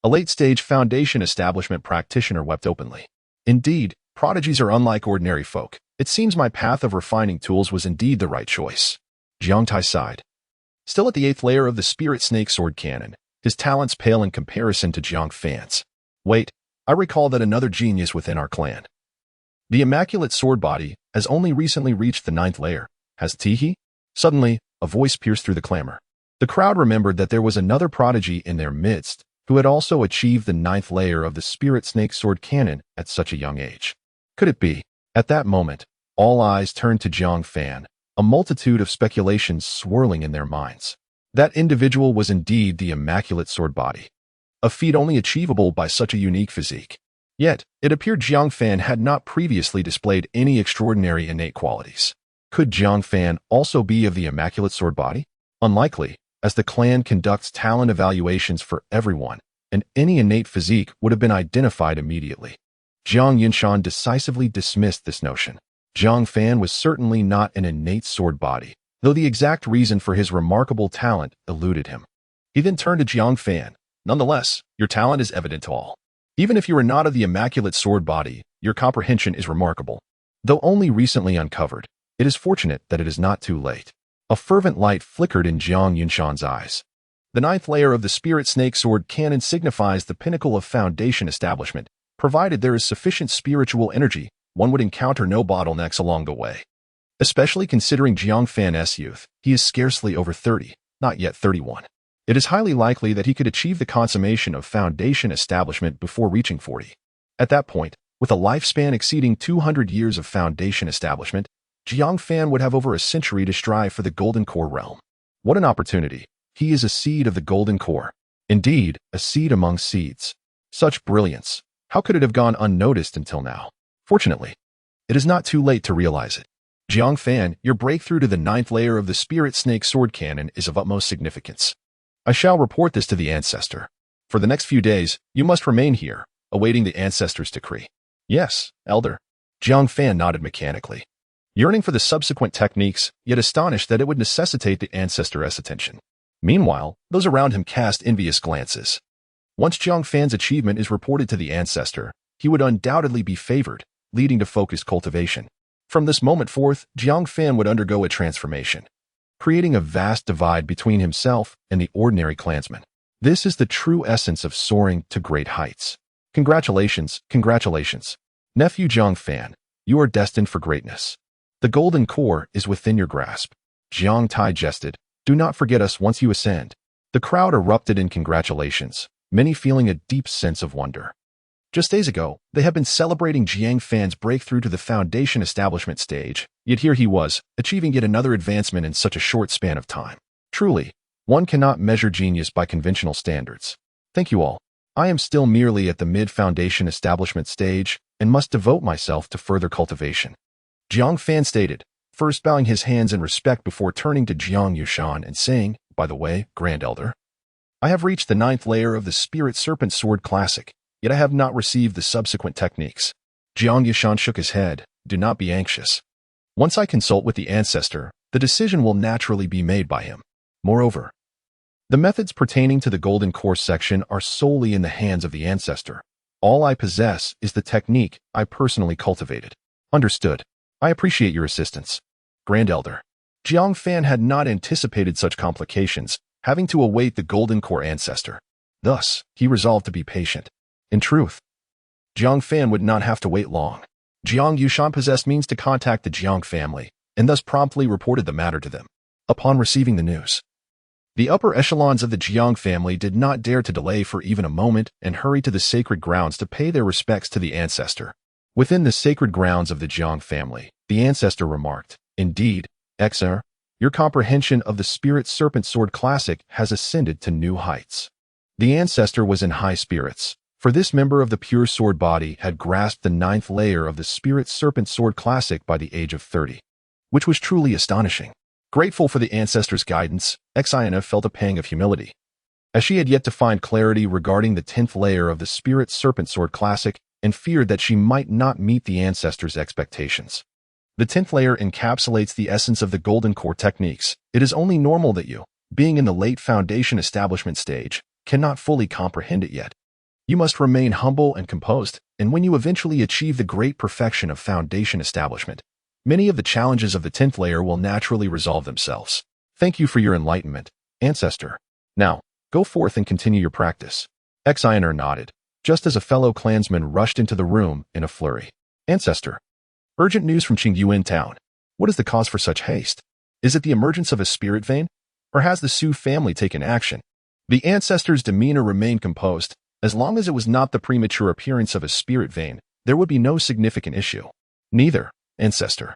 A late-stage foundation establishment practitioner wept openly. Indeed, prodigies are unlike ordinary folk. It seems my path of refining tools was indeed the right choice. Jiang Tai sighed. Still at the 8th layer of the Spirit Snake Sword Cannon, his talents pale in comparison to Jiang Fan's. Wait, I recall that another genius within our clan, the Immaculate Sword Body, has only recently reached the 9th layer. Has he? Suddenly, a voice pierced through the clamor. The crowd remembered that there was another prodigy in their midst who had also achieved the 9th layer of the Spirit Snake Sword Cannon at such a young age. Could it be? At that moment, all eyes turned to Jiang Fan, a multitude of speculations swirling in their minds. That individual was indeed the immaculate sword body, a feat only achievable by such a unique physique. Yet, it appeared Jiang Fan had not previously displayed any extraordinary innate qualities. Could Jiang Fan also be of the immaculate sword body? Unlikely, as the clan conducts talent evaluations for everyone, and any innate physique would have been identified immediately. Jiang Yunshan decisively dismissed this notion. Jiang Fan was certainly not an innate sword body, though the exact reason for his remarkable talent eluded him. He then turned to Jiang Fan. Nonetheless, your talent is evident to all. Even if you are not of the immaculate sword body, your comprehension is remarkable. Though only recently uncovered, it is fortunate that it is not too late. A fervent light flickered in Jiang Yunshan's eyes. The ninth layer of the spirit snake sword cannon signifies the pinnacle of foundation establishment. Provided there is sufficient spiritual energy, one would encounter no bottlenecks along the way. Especially considering Jiang Fan's youth, he is scarcely over 30, not yet 31. It is highly likely that he could achieve the consummation of foundation establishment before reaching 40. At that point, with a lifespan exceeding 200 years of foundation establishment, Jiang Fan would have over a century to strive for the Golden Core realm. What an opportunity! He is a seed of the Golden Core. Indeed, a seed among seeds. Such brilliance! How could it have gone unnoticed until now? Fortunately, it is not too late to realize it. Jiang Fan, your breakthrough to the ninth layer of the spirit snake sword cannon is of utmost significance. I shall report this to the ancestor. For the next few days, you must remain here, awaiting the ancestor's decree. Yes, elder. Jiang Fan nodded mechanically, yearning for the subsequent techniques, yet astonished that it would necessitate the ancestor's attention. Meanwhile, those around him cast envious glances. Once Jiang Fan's achievement is reported to the ancestor, he would undoubtedly be favored, leading to focused cultivation. From this moment forth, Jiang Fan would undergo a transformation, creating a vast divide between himself and the ordinary clansman. This is the true essence of soaring to great heights. Congratulations, congratulations. Nephew Jiang Fan, you are destined for greatness. The Golden Core is within your grasp. Jiang Tai jested, do not forget us once you ascend. The crowd erupted in congratulations, many feeling a deep sense of wonder. Just days ago, they had been celebrating Jiang Fan's breakthrough to the foundation establishment stage, yet here he was, achieving yet another advancement in such a short span of time. Truly, one cannot measure genius by conventional standards. Thank you all. I am still merely at the mid-foundation establishment stage and must devote myself to further cultivation. Jiang Fan stated, first bowing his hands in respect before turning to Jiang Yunshan and saying, by the way, Grand Elder, I have reached the ninth layer of the Spirit Serpent Sword Classic, yet I have not received the subsequent techniques. Jiang Yunshan shook his head, do not be anxious. Once I consult with the ancestor, the decision will naturally be made by him. Moreover, the methods pertaining to the Golden Core section are solely in the hands of the ancestor. All I possess is the technique I personally cultivated. Understood. I appreciate your assistance. Grand Elder. Jiang Fan had not anticipated such complications, having to await the Golden Core ancestor. Thus, he resolved to be patient. In truth, Jiang Fan would not have to wait long. Jiang Yunshan possessed means to contact the Jiang family, and thus promptly reported the matter to them. Upon receiving the news, the upper echelons of the Jiang family did not dare to delay for even a moment and hurried to the sacred grounds to pay their respects to the ancestor. Within the sacred grounds of the Jiang family, the ancestor remarked, indeed, Exar, your comprehension of the Spirit Serpent Sword Classic has ascended to new heights. The ancestor was in high spirits, for this member of the pure sword body had grasped the ninth layer of the Spirit Serpent Sword Classic by the age of 30, which was truly astonishing. Grateful for the ancestor's guidance, Xiana felt a pang of humility, as she had yet to find clarity regarding the 10th layer of the Spirit Serpent Sword Classic and feared that she might not meet the ancestor's expectations. The 10th layer encapsulates the essence of the Golden Core techniques. It is only normal that you, being in the late foundation establishment stage, cannot fully comprehend it yet. You must remain humble and composed, and when you eventually achieve the great perfection of foundation establishment, many of the challenges of the 10th layer will naturally resolve themselves. Thank you for your enlightenment, ancestor. Now, go forth and continue your practice. Xianer nodded, just as a fellow clansman rushed into the room in a flurry. Ancestor. Urgent news from Qingyuan town. What is the cause for such haste? Is it the emergence of a spirit vein? Or has the Su family taken action? The ancestor's demeanor remained composed. As long as it was not the premature appearance of a spirit vein, there would be no significant issue. Neither, ancestor.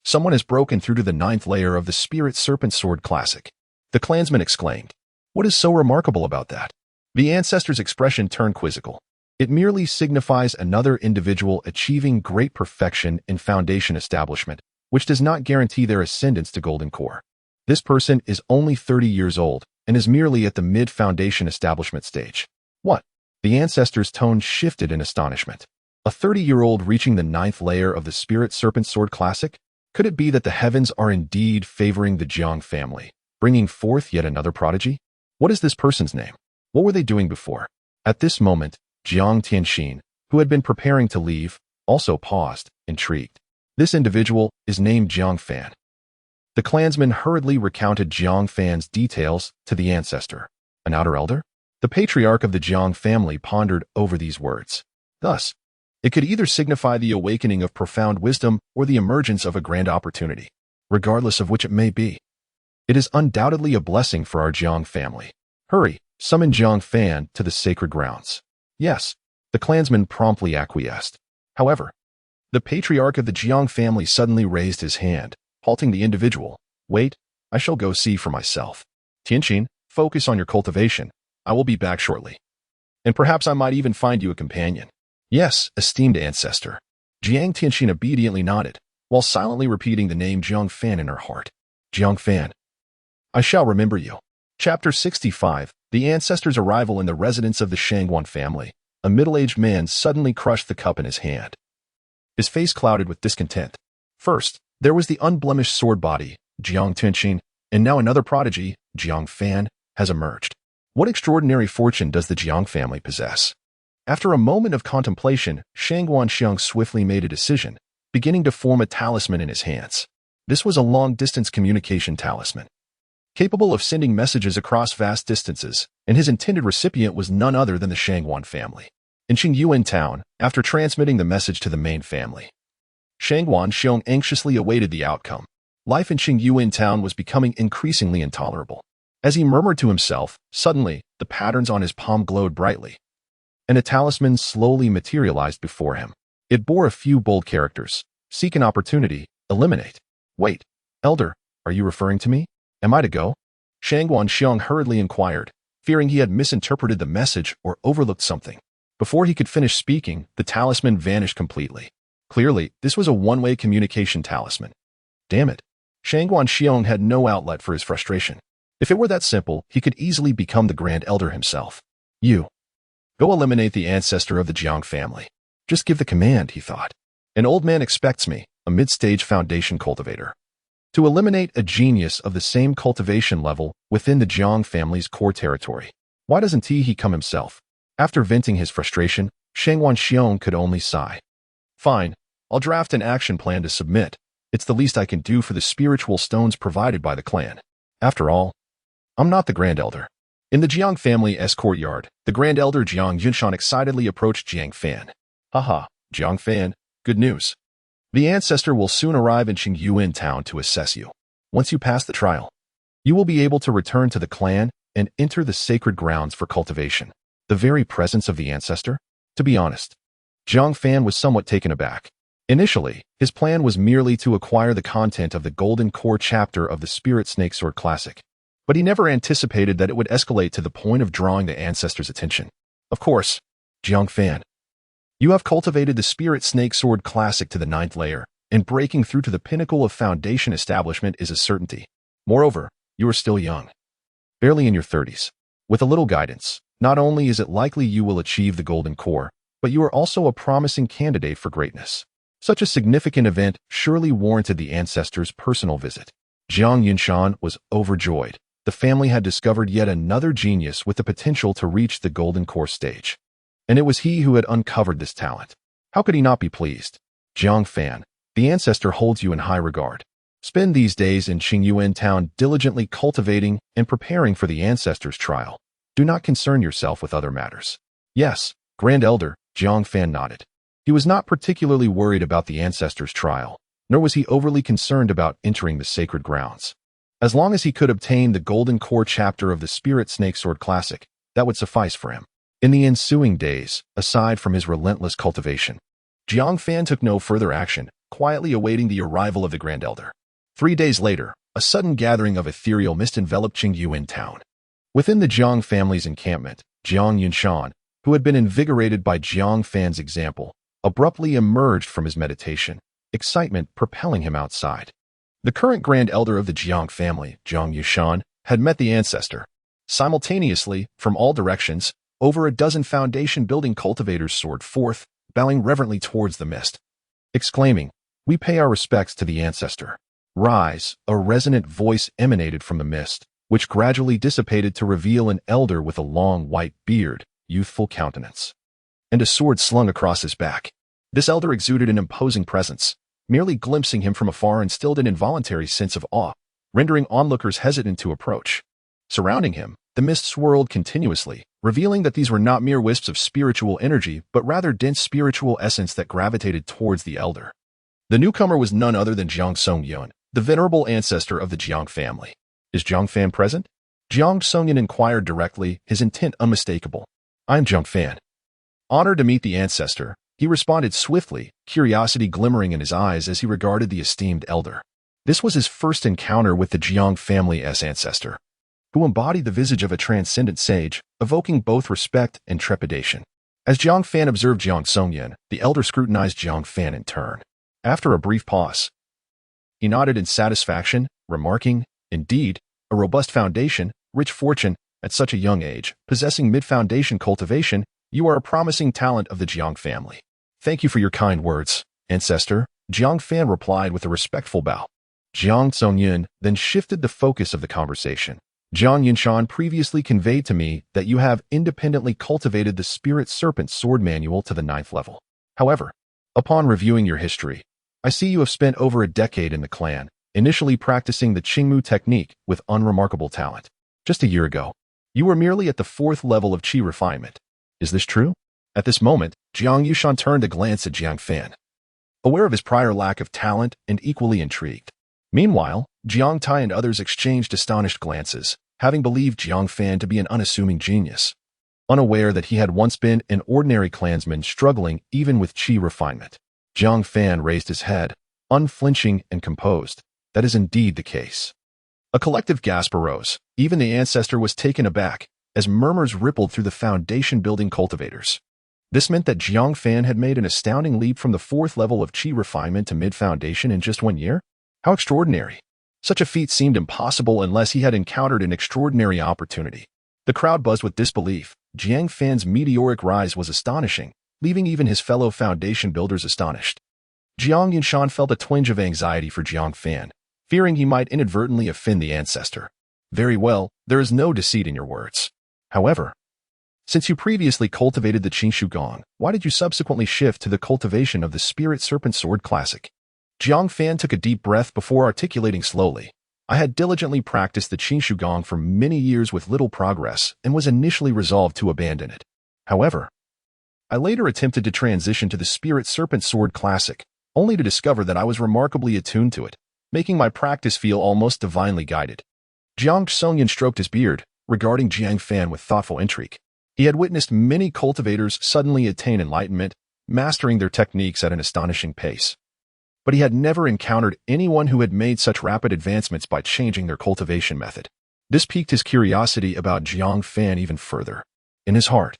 Someone has broken through to the 9th layer of the Spirit Serpent Sword Classic. The clansman exclaimed. What is so remarkable about that? The ancestor's expression turned quizzical. It merely signifies another individual achieving great perfection in foundation establishment, which does not guarantee their ascendance to Golden Core. This person is only 30 years old and is merely at the mid-foundation establishment stage. What? The ancestor's tone shifted in astonishment. A 30-year-old reaching the 9th layer of the Spirit Serpent Sword Classic? Could it be that the heavens are indeed favoring the Jiang family, bringing forth yet another prodigy? What is this person's name? What were they doing before? At this moment, Chen Changsheng, who had been preparing to leave, also paused, intrigued. This individual is named Jiang Fan. The clansman hurriedly recounted Jiang Fan's details to the ancestor. An outer elder? The patriarch of the Jiang family pondered over these words. Thus, it could either signify the awakening of profound wisdom or the emergence of a grand opportunity. Regardless of which it may be, it is undoubtedly a blessing for our Jiang family. Hurry, summon Jiang Fan to the sacred grounds. Yes, the clansman promptly acquiesced. However, the patriarch of the Jiang family suddenly raised his hand, halting the individual. Wait, I shall go see for myself. Tianqin, focus on your cultivation. I will be back shortly. And perhaps I might even find you a companion. Yes, esteemed ancestor. Jiang Tianqin obediently nodded, while silently repeating the name Jiang Fan in her heart. Jiang Fan. I shall remember you. Chapter 65, The Ancestor's Arrival in the Residence of the Shangguan Family. A middle-aged man suddenly crushed the cup in his hand. His face clouded with discontent. First, there was the unblemished sword body, Jiang Tianqin, and now another prodigy, Jiang Fan, has emerged. What extraordinary fortune does the Jiang family possess? After a moment of contemplation, Shangguan Xiang swiftly made a decision, beginning to form a talisman in his hands. This was a long-distance communication talisman, capable of sending messages across vast distances, and his intended recipient was none other than the Shangguan family. In Qingyuan town, after transmitting the message to the main family, Shangguan Xiang anxiously awaited the outcome. Life in Qingyuan town was becoming increasingly intolerable. As he murmured to himself, suddenly, the patterns on his palm glowed brightly, and a talisman slowly materialized before him. It bore a few bold characters. Seek an opportunity, eliminate. Wait, elder, are you referring to me? Am I to go? Shangguan Xiang hurriedly inquired, fearing he had misinterpreted the message or overlooked something. Before he could finish speaking, the talisman vanished completely. Clearly, this was a one-way communication talisman. Damn it. Shangguan Xiang had no outlet for his frustration. If it were that simple, he could easily become the Grand Elder himself. You. Go eliminate the ancestor of the Jiang family. Just give the command, he thought. An old man expects me, a mid-stage foundation cultivator, to eliminate a genius of the same cultivation level within the Jiang family's core territory. Why doesn't he come himself? After venting his frustration, Shangguan Xiang could only sigh. Fine, I'll draft an action plan to submit. It's the least I can do for the spiritual stones provided by the clan. After all, I'm not the Grand Elder. In the Jiang family's courtyard, the Grand Elder Jiang Yunshan excitedly approached Jiang Fan. Haha, Jiang Fan, good news. The ancestor will soon arrive in Qingyuan town to assess you. Once you pass the trial, you will be able to return to the clan and enter the sacred grounds for cultivation. The very presence of the ancestor? To be honest, Jiang Fan was somewhat taken aback. Initially, his plan was merely to acquire the content of the Golden Core chapter of the Spirit Snake Sword Classic, but he never anticipated that it would escalate to the point of drawing the ancestor's attention. Of course, Jiang Fan, you have cultivated the Spirit Snake Sword Classic to the 9th layer, and breaking through to the pinnacle of foundation establishment is a certainty. Moreover, you are still young, barely in your 30s. With a little guidance, not only is it likely you will achieve the Golden Core, but you are also a promising candidate for greatness. Such a significant event surely warranted the ancestor's personal visit. Jiang Yunshan was overjoyed. The family had discovered yet another genius with the potential to reach the Golden Core stage. And it was he who had uncovered this talent. How could he not be pleased? Jiang Fan, the ancestor holds you in high regard. Spend these days in Qingyuan town diligently cultivating and preparing for the ancestor's trial. Do not concern yourself with other matters. Yes, Grand Elder, Jiang Fan nodded. He was not particularly worried about the ancestor's trial, nor was he overly concerned about entering the sacred grounds. As long as he could obtain the Golden Core chapter of the Spirit Snake Sword Classic, that would suffice for him. In the ensuing days, aside from his relentless cultivation, Jiang Fan took no further action, quietly awaiting the arrival of the Grand Elder. 3 days later, a sudden gathering of ethereal mist enveloped Qingyuan town. Within the Jiang family's encampment, Jiang Yunshan, who had been invigorated by Jiang Fan's example, abruptly emerged from his meditation, excitement propelling him outside. The current Grand Elder of the Jiang family, Jiang Yunshan, had met the ancestor. Simultaneously, from all directions, over a dozen foundation-building cultivators soared forth, bowing reverently towards the mist, exclaiming, "We pay our respects to the ancestor." "Rise," a resonant voice emanated from the mist, which gradually dissipated to reveal an elder with a long white beard, youthful countenance, and a sword slung across his back. This elder exuded an imposing presence. Merely glimpsing him from afar instilled an involuntary sense of awe, rendering onlookers hesitant to approach. Surrounding him, the mist swirled continuously, revealing that these were not mere wisps of spiritual energy, but rather dense spiritual essence that gravitated towards the elder. The newcomer was none other than Jiang Songyun, the venerable ancestor of the Jiang family. "Is Jiang Fan present?" Jiang Songyun inquired directly, his intent unmistakable. "I'm Jiang Fan." Honored to meet the ancestor, he responded swiftly, curiosity glimmering in his eyes as he regarded the esteemed elder. This was his first encounter with the Jiang family's ancestor, who embodied the visage of a transcendent sage, evoking both respect and trepidation. As Jiang Fan observed Jiang Songyun, the elder scrutinized Jiang Fan in turn. After a brief pause, he nodded in satisfaction, remarking, "Indeed, a robust foundation, rich fortune, at such a young age, possessing mid-foundation cultivation, you are a promising talent of the Jiang family." "Thank you for your kind words, ancestor," Jiang Fan replied with a respectful bow. Jiang Songyun then shifted the focus of the conversation. "Jiang Yunshan previously conveyed to me that you have independently cultivated the Spirit Serpent Sword Manual to the 9th level. However, upon reviewing your history, I see you have spent over a decade in the clan, initially practicing the Qingmu technique with unremarkable talent. Just a year ago, you were merely at the 4th level of Qi refinement. Is this true?" At this moment, Jiang Yunshan turned to glance at Jiang Fan, aware of his prior lack of talent and equally intrigued. Meanwhile, Jiang Tai and others exchanged astonished glances, having believed Jiang Fan to be an unassuming genius, unaware that he had once been an ordinary clansman struggling even with Qi refinement. Jiang Fan raised his head, unflinching and composed. "That is indeed the case." A collective gasp arose. Even the ancestor was taken aback, as murmurs rippled through the foundation-building cultivators. This meant that Jiang Fan had made an astounding leap from the 4th level of Qi refinement to mid-foundation in just 1 year? How extraordinary! Such a feat seemed impossible unless he had encountered an extraordinary opportunity. The crowd buzzed with disbelief. Jiang Fan's meteoric rise was astonishing, leaving even his fellow foundation builders astonished. Jiang Yunshan felt a twinge of anxiety for Jiang Fan, fearing he might inadvertently offend the ancestor. "Very well, there is no deceit in your words. However, since you previously cultivated the Qingshu Gong, why did you subsequently shift to the cultivation of the Spirit Serpent Sword Classic?" Jiang Fan took a deep breath before articulating slowly. "I had diligently practiced the Qingshu Gong for many years with little progress and was initially resolved to abandon it. However, I later attempted to transition to the Spirit Serpent Sword Classic, only to discover that I was remarkably attuned to it, making my practice feel almost divinely guided." Jiang Songyun stroked his beard, regarding Jiang Fan with thoughtful intrigue. He had witnessed many cultivators suddenly attain enlightenment, mastering their techniques at an astonishing pace. But he had never encountered anyone who had made such rapid advancements by changing their cultivation method. This piqued his curiosity about Jiang Fan even further. In his heart,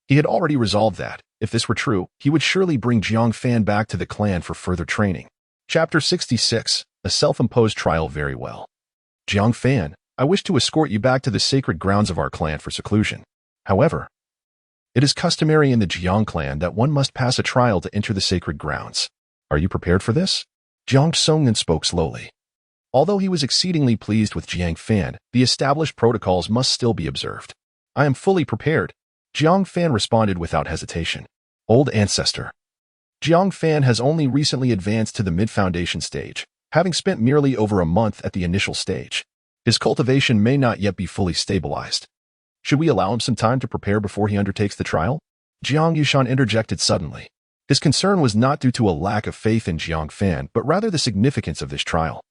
he had already resolved that, if this were true, he would surely bring Jiang Fan back to the clan for further training. Chapter 66, A Self-Imposed Trial. "Very well. Jiang Fan, I wish to escort you back to the sacred grounds of our clan for seclusion. However, it is customary in the Jiang clan that one must pass a trial to enter the sacred grounds. Are you prepared for this?" Jiang Songyun spoke slowly. Although he was exceedingly pleased with Jiang Fan, the established protocols must still be observed. "I am fully prepared," Jiang Fan responded without hesitation. "Old ancestor." Jiang Fan has only recently advanced to the mid-foundation stage, having spent merely over a month at the initial stage. His cultivation may not yet be fully stabilized. Should we allow him some time to prepare before he undertakes the trial? Jiang Yunshan interjected suddenly. His concern was not due to a lack of faith in Jiang Fan, but rather the significance of this trial.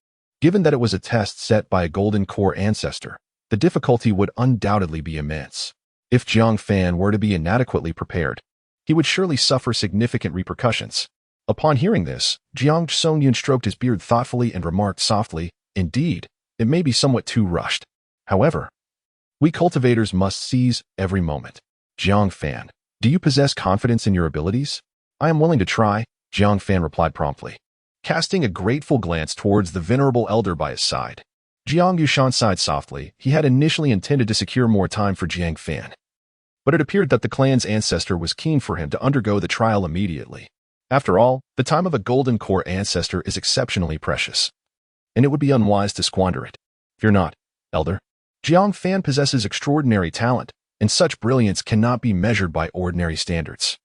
Given that it was a test set by a golden core ancestor, the difficulty would undoubtedly be immense. If Jiang Fan were to be inadequately prepared, he would surely suffer significant repercussions. Upon hearing this, Jiang Songyun stroked his beard thoughtfully and remarked softly, "Indeed, it may be somewhat too rushed. However, we cultivators must seize every moment." "Jiang Fan, do you possess confidence in your abilities?" "I am willing to try," Jiang Fan replied promptly, casting a grateful glance towards the venerable elder by his side. Jiang Yushan sighed softly. He had initially intended to secure more time for Jiang Fan, but it appeared that the clan's ancestor was keen for him to undergo the trial immediately. After all, the time of a golden core ancestor is exceptionally precious, and it would be unwise to squander it. "Fear not, elder. Jiang Fan possesses extraordinary talent, and such brilliance cannot be measured by ordinary standards.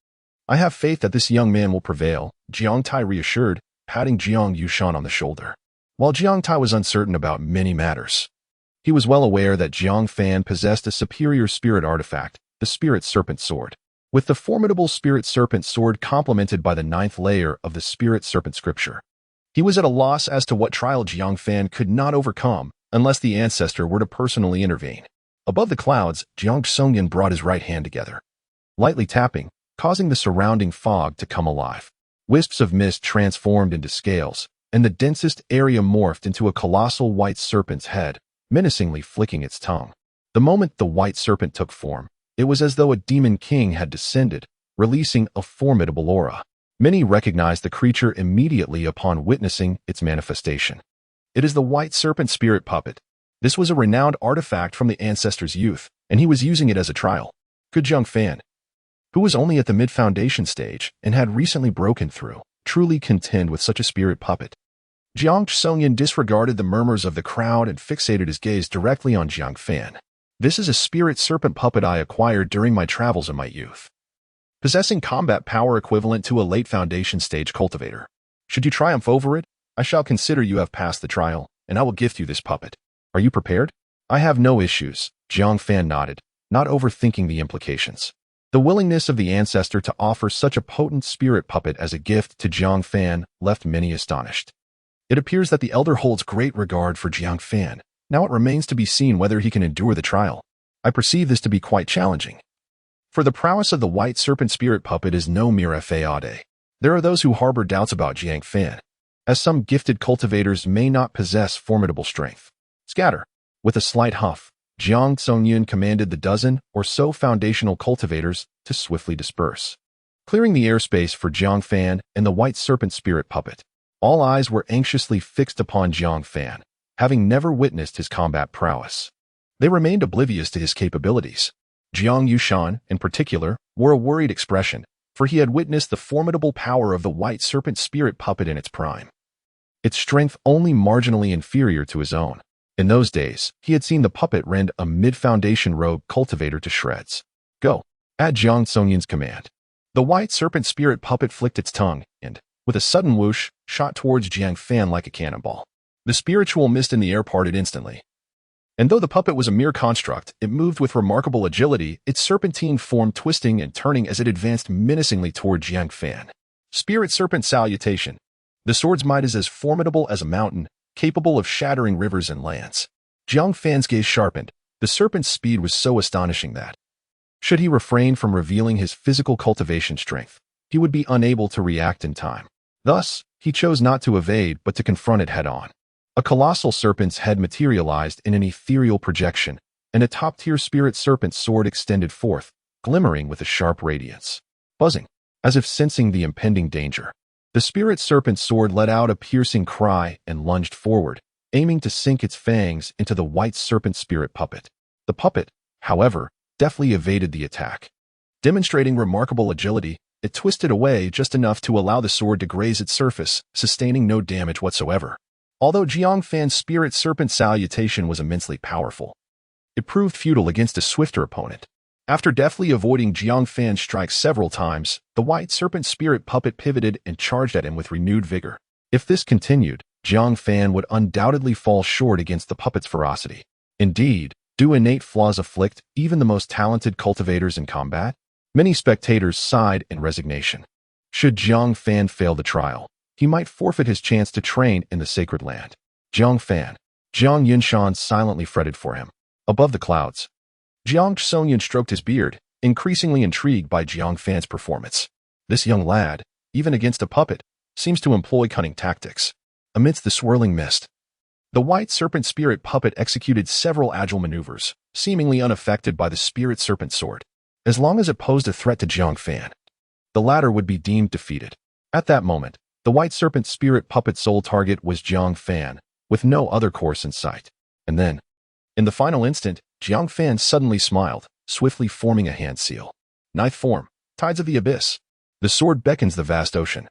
I have faith that this young man will prevail," Jiang Tai reassured, patting Jiang Yushan on the shoulder. While Jiang Tai was uncertain about many matters, he was well aware that Jiang Fan possessed a superior spirit artifact, the Spirit Serpent Sword. With the formidable Spirit Serpent Sword complemented by the 9th layer of the Spirit Serpent Scripture, he was at a loss as to what trial Jiang Fan could not overcome unless the ancestor were to personally intervene. Above the clouds, Jiang Songyun brought his right hand together, lightly tapping, causing the surrounding fog to come alive. Wisps of mist transformed into scales, and the densest area morphed into a colossal white serpent's head, menacingly flicking its tongue. The moment the white serpent took form, it was as though a demon king had descended, releasing a formidable aura. Many recognized the creature immediately upon witnessing its manifestation. It is the white serpent spirit puppet. This was a renowned artifact from the ancestor's youth, and he was using it as a trial. Could Jiang Fan, who was only at the mid-foundation stage and had recently broken through, truly contend with such a spirit puppet? Jiang Songyun disregarded the murmurs of the crowd and fixated his gaze directly on Jiang Fan. "This is a spirit serpent puppet I acquired during my travels in my youth, possessing combat power equivalent to a late foundation stage cultivator. Should you triumph over it, I shall consider you have passed the trial, and I will gift you this puppet. Are you prepared?" "I have no issues," Jiang Fan nodded, not overthinking the implications. The willingness of the ancestor to offer such a potent spirit puppet as a gift to Jiang Fan left many astonished. It appears that the elder holds great regard for Jiang Fan. Now it remains to be seen whether he can endure the trial. I perceive this to be quite challenging, for the prowess of the white serpent spirit puppet is no mere fade. There are those who harbor doubts about Jiang Fan, as some gifted cultivators may not possess formidable strength. "Scatter." With a slight huff, Jiang Songyun commanded the dozen or so foundational cultivators to swiftly disperse, clearing the airspace for Jiang Fan and the white serpent spirit puppet. All eyes were anxiously fixed upon Jiang Fan, having never witnessed his combat prowess. They remained oblivious to his capabilities. Jiang Yushan, in particular, wore a worried expression, for he had witnessed the formidable power of the white serpent spirit puppet in its prime, its strength only marginally inferior to his own. In those days, he had seen the puppet rend a mid-foundation rogue cultivator to shreds. "Go," at Jiang Songyun's command. The white serpent spirit puppet flicked its tongue and, with a sudden whoosh, shot towards Jiang Fan like a cannonball. The spiritual mist in the air parted instantly, and though the puppet was a mere construct, it moved with remarkable agility, its serpentine form twisting and turning as it advanced menacingly toward Jiang Fan. Spirit Serpent Salutation. The sword's might is as formidable as a mountain, capable of shattering rivers and lands. Jiang Fan's gaze sharpened. The serpent's speed was so astonishing that, should he refrain from revealing his physical cultivation strength, he would be unable to react in time. Thus, he chose not to evade but to confront it head-on. A colossal serpent's head materialized in an ethereal projection, and a top-tier spirit serpent sword extended forth, glimmering with a sharp radiance. Buzzing, as if sensing the impending danger, the spirit serpent sword let out a piercing cry and lunged forward, aiming to sink its fangs into the white serpent spirit puppet. The puppet, however, deftly evaded the attack. Demonstrating remarkable agility, it twisted away just enough to allow the sword to graze its surface, sustaining no damage whatsoever. Although Jiang Fan's Spirit Serpent Salutation was immensely powerful, it proved futile against a swifter opponent. After deftly avoiding Jiang Fan's strikes several times, the white serpent spirit puppet pivoted and charged at him with renewed vigor. If this continued, Jiang Fan would undoubtedly fall short against the puppet's ferocity. Indeed, do innate flaws afflict even the most talented cultivators in combat? Many spectators sighed in resignation. Should Jiang Fan fail the trial, he might forfeit his chance to train in the sacred land. Jiang Fan. Jiang Yunshan silently fretted for him. Above the clouds, Jiang Songyun stroked his beard, increasingly intrigued by Jiang Fan's performance. This young lad, even against a puppet, seems to employ cunning tactics. Amidst the swirling mist, the white serpent spirit puppet executed several agile maneuvers, seemingly unaffected by the spirit serpent sword. As long as it posed a threat to Jiang Fan, the latter would be deemed defeated. At that moment, the white serpent spirit puppet's sole target was Jiang Fan, with no other course in sight. And then, in the final instant, Jiang Fan suddenly smiled, swiftly forming a hand seal. Ninth form, Tides of the Abyss. The sword beckons the vast ocean.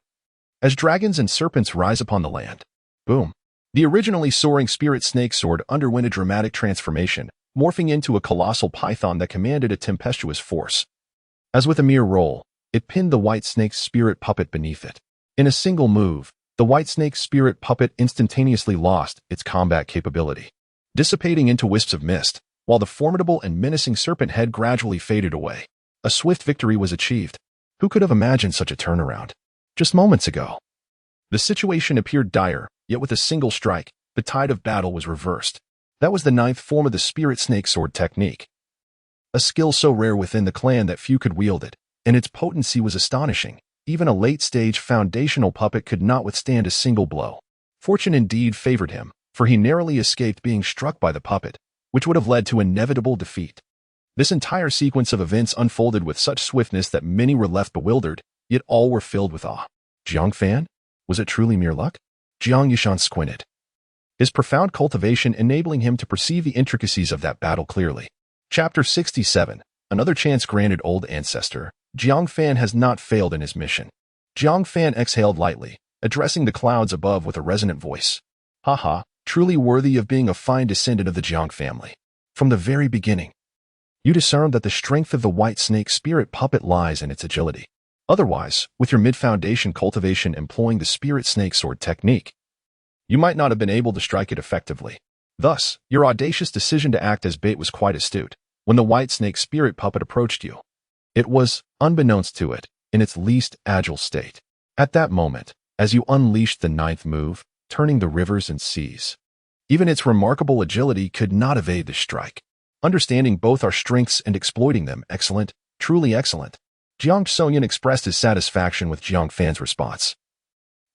As dragons and serpents rise upon the land. Boom. The originally soaring spirit snake sword underwent a dramatic transformation, morphing into a colossal python that commanded a tempestuous force. As with a mere roll, it pinned the white snake's spirit puppet beneath it. In a single move, the white snake's spirit puppet instantaneously lost its combat capability, dissipating into wisps of mist, while the formidable and menacing serpent head gradually faded away. A swift victory was achieved. Who could have imagined such a turnaround? Just moments ago, the situation appeared dire, yet with a single strike, the tide of battle was reversed. That was the ninth form of the spirit snake sword technique. A skill so rare within the clan that few could wield it, and its potency was astonishing. Even a late-stage foundational puppet could not withstand a single blow. Fortune indeed favored him, for he narrowly escaped being struck by the puppet, which would have led to inevitable defeat. This entire sequence of events unfolded with such swiftness that many were left bewildered, yet all were filled with awe. Jiang Fan? Was it truly mere luck? Jiang Yishan squinted, his profound cultivation enabling him to perceive the intricacies of that battle clearly. Chapter 67. Another chance granted old ancestor. Jiang Fan has not failed in his mission. Jiang Fan exhaled lightly, addressing the clouds above with a resonant voice. Haha, truly worthy of being a fine descendant of the Jiang family. From the very beginning, you discerned that the strength of the white snake spirit puppet lies in its agility. Otherwise, with your mid-foundation cultivation employing the spirit snake sword technique, you might not have been able to strike it effectively. Thus, your audacious decision to act as bait was quite astute. When the white snake spirit puppet approached you, it was, unbeknownst to it, in its least agile state. At that moment, as you unleashed the ninth move, turning the rivers and seas, even its remarkable agility could not evade the strike. Understanding both our strengths and exploiting them, excellent, truly excellent. Jiang Songyun expressed his satisfaction with Jiang Fan's response,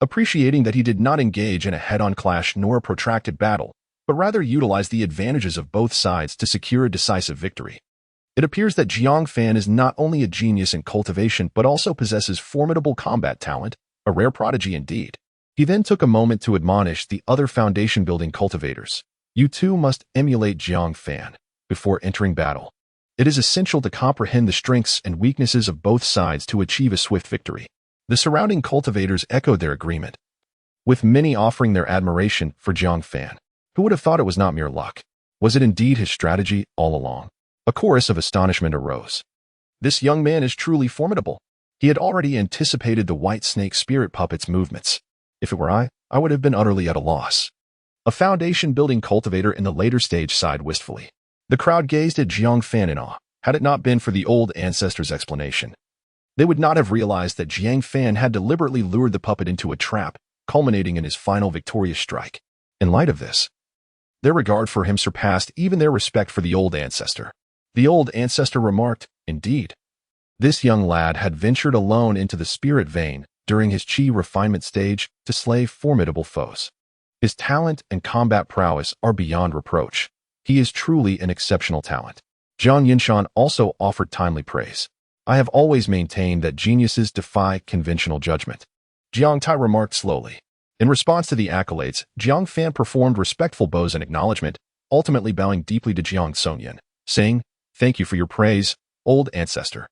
appreciating that he did not engage in a head-on clash nor a protracted battle, but rather utilized the advantages of both sides to secure a decisive victory. It appears that Jiang Fan is not only a genius in cultivation but also possesses formidable combat talent, a rare prodigy indeed. He then took a moment to admonish the other foundation-building cultivators. You too must emulate Jiang Fan before entering battle. It is essential to comprehend the strengths and weaknesses of both sides to achieve a swift victory. The surrounding cultivators echoed their agreement, with many offering their admiration for Jiang Fan. Who would have thought it was not mere luck? Was it indeed his strategy all along? A chorus of astonishment arose. This young man is truly formidable. He had already anticipated the white snake spirit puppet's movements. If it were I would have been utterly at a loss. A foundation-building cultivator in the later stage sighed wistfully. The crowd gazed at Jiang Fan in awe. Had it not been for the old ancestor's explanation, they would not have realized that Jiang Fan had deliberately lured the puppet into a trap, culminating in his final victorious strike. In light of this, their regard for him surpassed even their respect for the old ancestor. The old ancestor remarked, indeed, this young lad had ventured alone into the spirit vein during his chi refinement stage to slay formidable foes. His talent and combat prowess are beyond reproach. He is truly an exceptional talent. Zhang Yinshan also offered timely praise. I have always maintained that geniuses defy conventional judgment. Jiang Tai remarked slowly. In response to the accolades, Jiang Fan performed respectful bows in acknowledgement, ultimately bowing deeply to Jiang Songyun, saying, Thank you for your praise, old ancestor.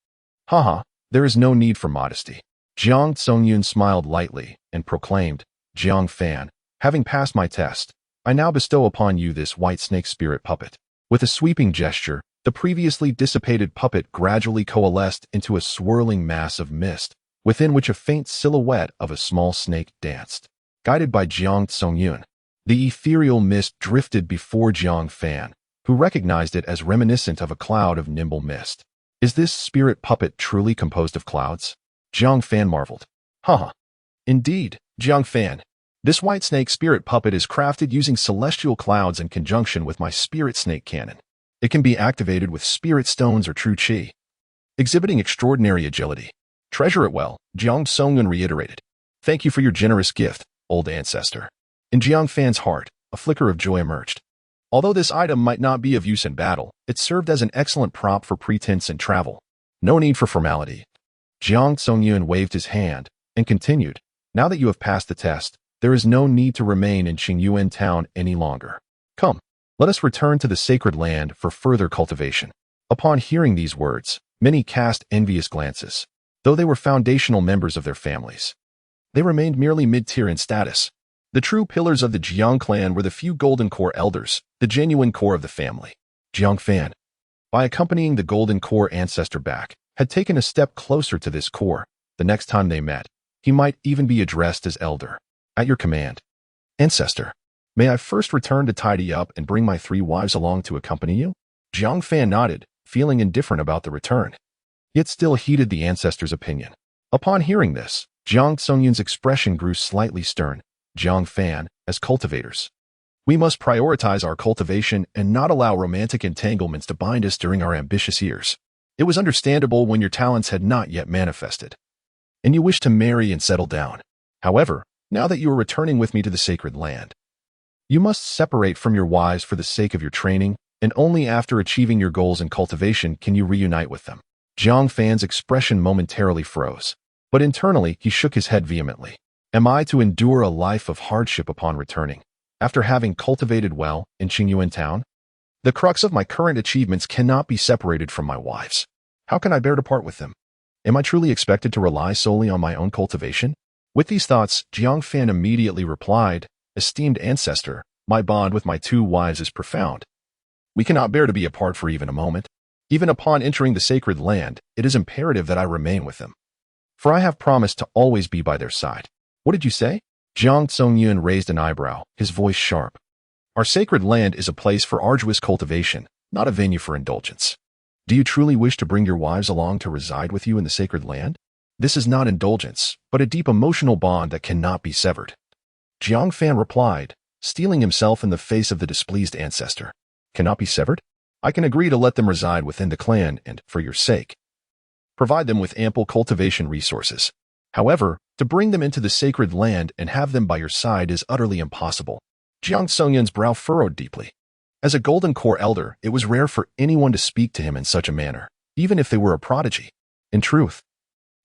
Haha, there is no need for modesty. Jiang Songyun smiled lightly and proclaimed, Jiang Fan, having passed my test, I now bestow upon you this white snake spirit puppet. With a sweeping gesture, the previously dissipated puppet gradually coalesced into a swirling mass of mist, within which a faint silhouette of a small snake danced. Guided by Jiang Songyun, the ethereal mist drifted before Jiang Fan, who recognized it as reminiscent of a cloud of nimble mist. Is this spirit puppet truly composed of clouds? Jiang Fan marveled. Haha. Indeed, Jiang Fan. This white snake spirit puppet is crafted using celestial clouds in conjunction with my spirit snake cannon. It can be activated with spirit stones or true chi, exhibiting extraordinary agility. Treasure it well, Jiang Songyun reiterated. Thank you for your generous gift, old ancestor. In Jiang Fan's heart, a flicker of joy emerged. Although this item might not be of use in battle, it served as an excellent prop for pretense and travel. No need for formality. Jiang Songyun waved his hand and continued, now that you have passed the test, there is no need to remain in Qingyuan town any longer. Come, let us return to the sacred land for further cultivation. Upon hearing these words, many cast envious glances, though they were foundational members of their families. They remained merely mid-tier in status. The true pillars of the Jiang clan were the few Golden Core elders, the genuine core of the family. Jiang Fan, by accompanying the Golden Core ancestor back, had taken a step closer to this core. The next time they met, he might even be addressed as elder. At your command. Ancestor, may I first return to tidy up and bring my 3 wives along to accompany you? Jiang Fan nodded, feeling indifferent about the return, yet still heeded the ancestor's opinion. Upon hearing this, Jiang Songyun's expression grew slightly stern. Jiang Fan, as cultivators, we must prioritize our cultivation and not allow romantic entanglements to bind us during our ambitious years. It was understandable when your talents had not yet manifested, and you wished to marry and settle down. However, now that you are returning with me to the sacred land, you must separate from your wives for the sake of your training, and only after achieving your goals in cultivation can you reunite with them. Jiang Fan's expression momentarily froze, but internally he shook his head vehemently. Am I to endure a life of hardship upon returning, after having cultivated well in Qingyuan town? The crux of my current achievements cannot be separated from my wives. How can I bear to part with them? Am I truly expected to rely solely on my own cultivation? With these thoughts, Jiang Fan immediately replied, Esteemed ancestor, my bond with my 2 wives is profound. We cannot bear to be apart for even a moment. Even upon entering the sacred land, it is imperative that I remain with them, for I have promised to always be by their side. What did you say? Jiang Songyun raised an eyebrow, his voice sharp. Our sacred land is a place for arduous cultivation, not a venue for indulgence. Do you truly wish to bring your wives along to reside with you in the sacred land? This is not indulgence, but a deep emotional bond that cannot be severed. Jiang Fan replied, steeling himself in the face of the displeased ancestor. Cannot be severed? I can agree to let them reside within the clan and, for your sake, provide them with ample cultivation resources. However, to bring them into the sacred land and have them by your side is utterly impossible. Jiang Songyun's brow furrowed deeply. As a Golden Core elder, it was rare for anyone to speak to him in such a manner, even if they were a prodigy. In truth,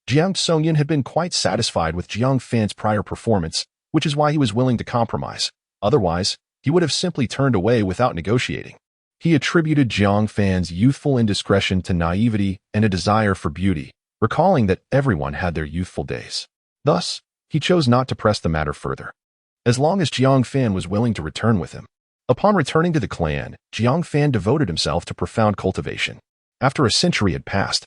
Jiang Songyun had been quite satisfied with Jiang Fan's prior performance, which is why he was willing to compromise. Otherwise, he would have simply turned away without negotiating. He attributed Jiang Fan's youthful indiscretion to naivety and a desire for beauty, recalling that everyone had their youthful days. Thus, he chose not to press the matter further, as long as Jiang Fan was willing to return with him. Upon returning to the clan, Jiang Fan devoted himself to profound cultivation. After a century had passed,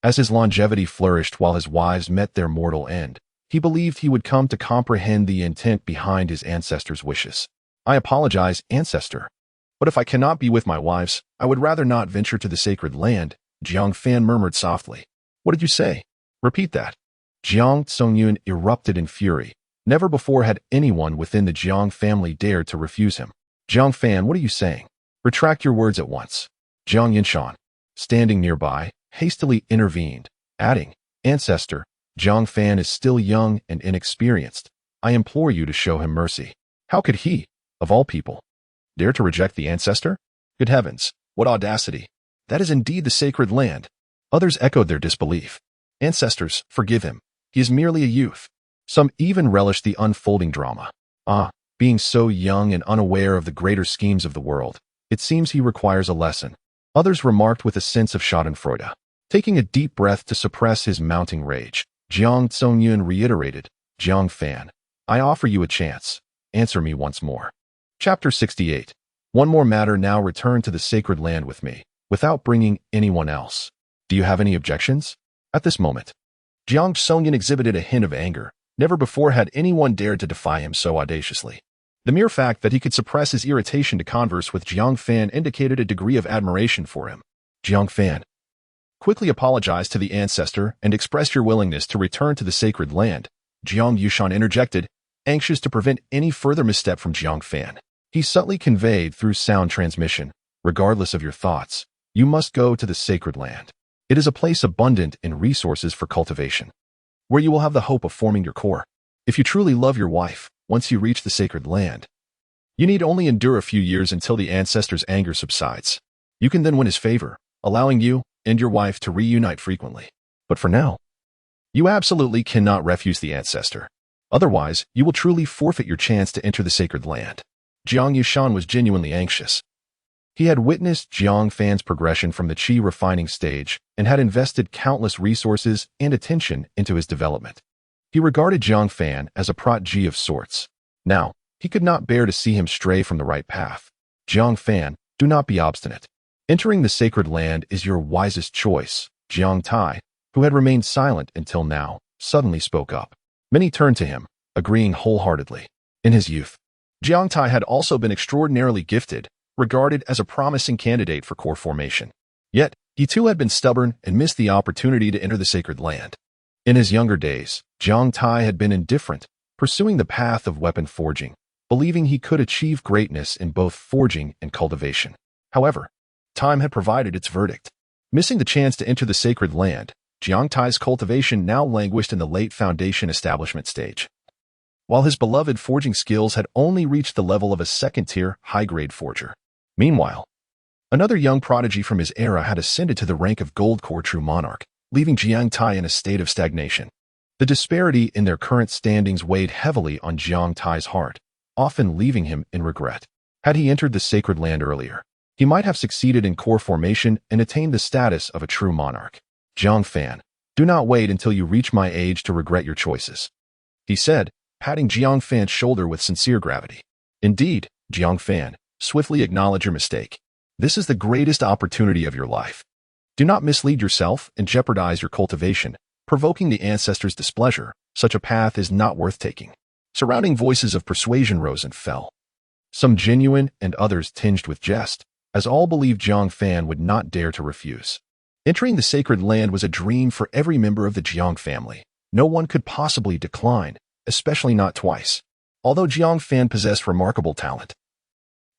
as his longevity flourished while his wives met their mortal end, he believed he would come to comprehend the intent behind his ancestors' wishes. I apologize, ancestor, but if I cannot be with my wives, I would rather not venture to the sacred land, Jiang Fan murmured softly. What did you say? Repeat that. Jiang Songyun erupted in fury. Never before had anyone within the Jiang family dared to refuse him. Jiang Fan, what are you saying? Retract your words at once. Jiang Yinshan, standing nearby, hastily intervened, adding, Ancestor, Jiang Fan is still young and inexperienced. I implore you to show him mercy. How could he, of all people, dare to reject the ancestor? Good heavens, what audacity! That is indeed the sacred land. Others echoed their disbelief. Ancestors, forgive him. He is merely a youth. Some even relished the unfolding drama. Being so young and unaware of the greater schemes of the world, it seems he requires a lesson. Others remarked with a sense of schadenfreude. Taking a deep breath to suppress his mounting rage, Jiang Songyun reiterated, Jiang Fan, I offer you a chance. Answer me once more. Chapter 68. One more matter. Now return to the sacred land with me, without bringing anyone else. Do you have any objections? At this moment, Jiang Songyun exhibited a hint of anger. Never before had anyone dared to defy him so audaciously. The mere fact that he could suppress his irritation to converse with Jiang Fan indicated a degree of admiration for him. Jiang Fan, quickly apologize to the ancestor and express your willingness to return to the sacred land, Jiang Yushan interjected, anxious to prevent any further misstep from Jiang Fan. He subtly conveyed through sound transmission, regardless of your thoughts, you must go to the sacred land. It is a place abundant in resources for cultivation, where you will have the hope of forming your core. If you truly love your wife, once you reach the sacred land, you need only endure a few years until the ancestor's anger subsides. You can then win his favor, allowing you and your wife to reunite frequently. But for now, you absolutely cannot refuse the ancestor. Otherwise, you will truly forfeit your chance to enter the sacred land. Jiang Yushan was genuinely anxious. He had witnessed Jiang Fan's progression from the qi refining stage and had invested countless resources and attention into his development. He regarded Jiang Fan as a prodigy of sorts. Now, he could not bear to see him stray from the right path. Jiang Fan, do not be obstinate. Entering the sacred land is your wisest choice. Jiang Tai, who had remained silent until now, suddenly spoke up. Many turned to him, agreeing wholeheartedly. In his youth, Jiang Tai had also been extraordinarily gifted, regarded as a promising candidate for core formation. Yet, he too had been stubborn and missed the opportunity to enter the sacred land. In his younger days, Jiang Tai had been indifferent, pursuing the path of weapon forging, believing he could achieve greatness in both forging and cultivation. However, time had provided its verdict. Missing the chance to enter the sacred land, Jiang Tai's cultivation now languished in the late foundation establishment stage. While his beloved forging skills had only reached the level of a second-tier, high-grade forger. Meanwhile, another young prodigy from his era had ascended to the rank of gold core true monarch, leaving Jiang Tai in a state of stagnation. The disparity in their current standings weighed heavily on Jiang Tai's heart, often leaving him in regret. Had he entered the sacred land earlier, he might have succeeded in core formation and attained the status of a true monarch. Jiang Fan, do not wait until you reach my age to regret your choices, he said, patting Jiang Fan's shoulder with sincere gravity. Indeed, Jiang Fan, swiftly acknowledge your mistake. This is the greatest opportunity of your life. Do not mislead yourself and jeopardize your cultivation, provoking the ancestors' displeasure. Such a path is not worth taking. Surrounding voices of persuasion rose and fell, some genuine and others tinged with jest, as all believed Jiang Fan would not dare to refuse. Entering the sacred land was a dream for every member of the Jiang family. No one could possibly decline, especially not twice. Although Jiang Fan possessed remarkable talent,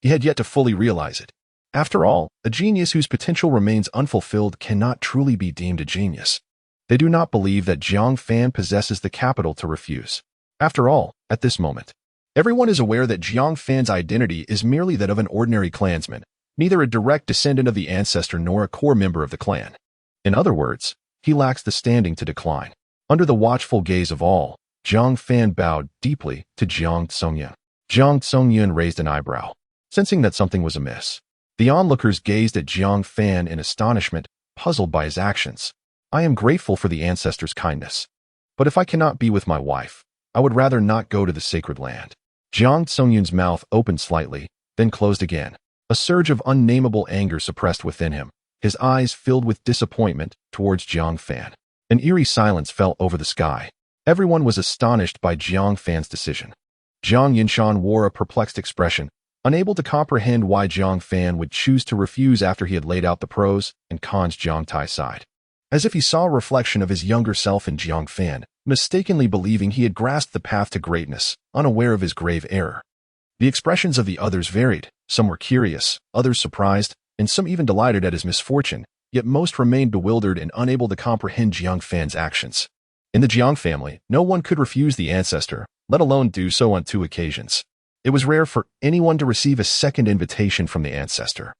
he had yet to fully realize it. After all, a genius whose potential remains unfulfilled cannot truly be deemed a genius. They do not believe that Jiang Fan possesses the capital to refuse. After all, at this moment, everyone is aware that Jiang Fan's identity is merely that of an ordinary clansman, neither a direct descendant of the ancestor nor a core member of the clan. In other words, he lacks the standing to decline. Under the watchful gaze of all, Jiang Fan bowed deeply to Jiang Tsongyun. Jiang Tsongyun raised an eyebrow, sensing that something was amiss. The onlookers gazed at Jiang Fan in astonishment, puzzled by his actions. I am grateful for the ancestors' kindness, but if I cannot be with my wife, I would rather not go to the sacred land. Jiang Tsongyun's mouth opened slightly, then closed again. A surge of unnameable anger suppressed within him, his eyes filled with disappointment towards Jiang Fan. An eerie silence fell over the sky. Everyone was astonished by Jiang Fan's decision. Jiang Yinshan wore a perplexed expression, unable to comprehend why Jiang Fan would choose to refuse after he had laid out the pros and cons Jiang Tai's side. As if he saw a reflection of his younger self in Jiang Fan, mistakenly believing he had grasped the path to greatness, unaware of his grave error. The expressions of the others varied. Some were curious, others surprised, and some even delighted at his misfortune, yet most remained bewildered and unable to comprehend Jiang Fan's actions. In the Jiang family, no one could refuse the ancestor, let alone do so on 2 occasions. It was rare for anyone to receive a second invitation from the ancestor,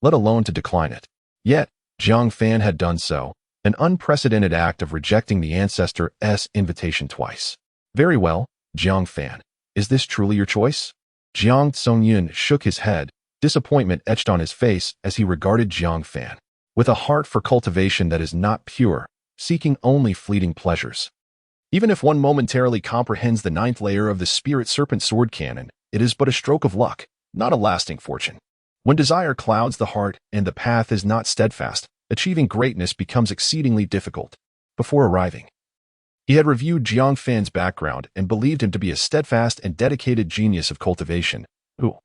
let alone to decline it. Yet, Jiang Fan had done so, an unprecedented act of rejecting the ancestor's invitation twice. Very well, Jiang Fan, is this truly your choice? Jiang Tsongyun shook his head, disappointment etched on his face as he regarded Jiang Fan. With a heart for cultivation that is not pure, seeking only fleeting pleasures. Even if one momentarily comprehends the 9th layer of the spirit serpent sword canon, it is but a stroke of luck, not a lasting fortune. When desire clouds the heart and the path is not steadfast, achieving greatness becomes exceedingly difficult. Before arriving, he had reviewed Jiang Fan's background and believed him to be a steadfast and dedicated genius of cultivation, who,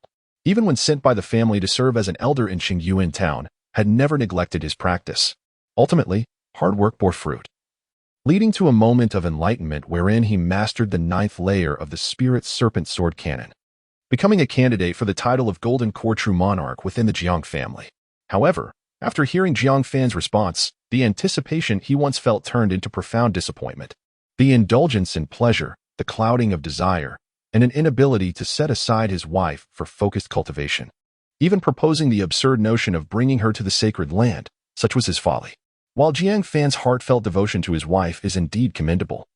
even when sent by the family to serve as an elder in Qingyuan town, had never neglected his practice. Ultimately, hard work bore fruit, leading to a moment of enlightenment wherein he mastered the 9th layer of the spirit serpent sword canon, becoming a candidate for the title of Golden Core True Monarch within the Jiang family. However, after hearing Jiang Fan's response, the anticipation he once felt turned into profound disappointment. The indulgence in pleasure, the clouding of desire, and an inability to set aside his wife for focused cultivation. Even proposing the absurd notion of bringing her to the sacred land, such was his folly. While Jiang Fan's heartfelt devotion to his wife is indeed commendable,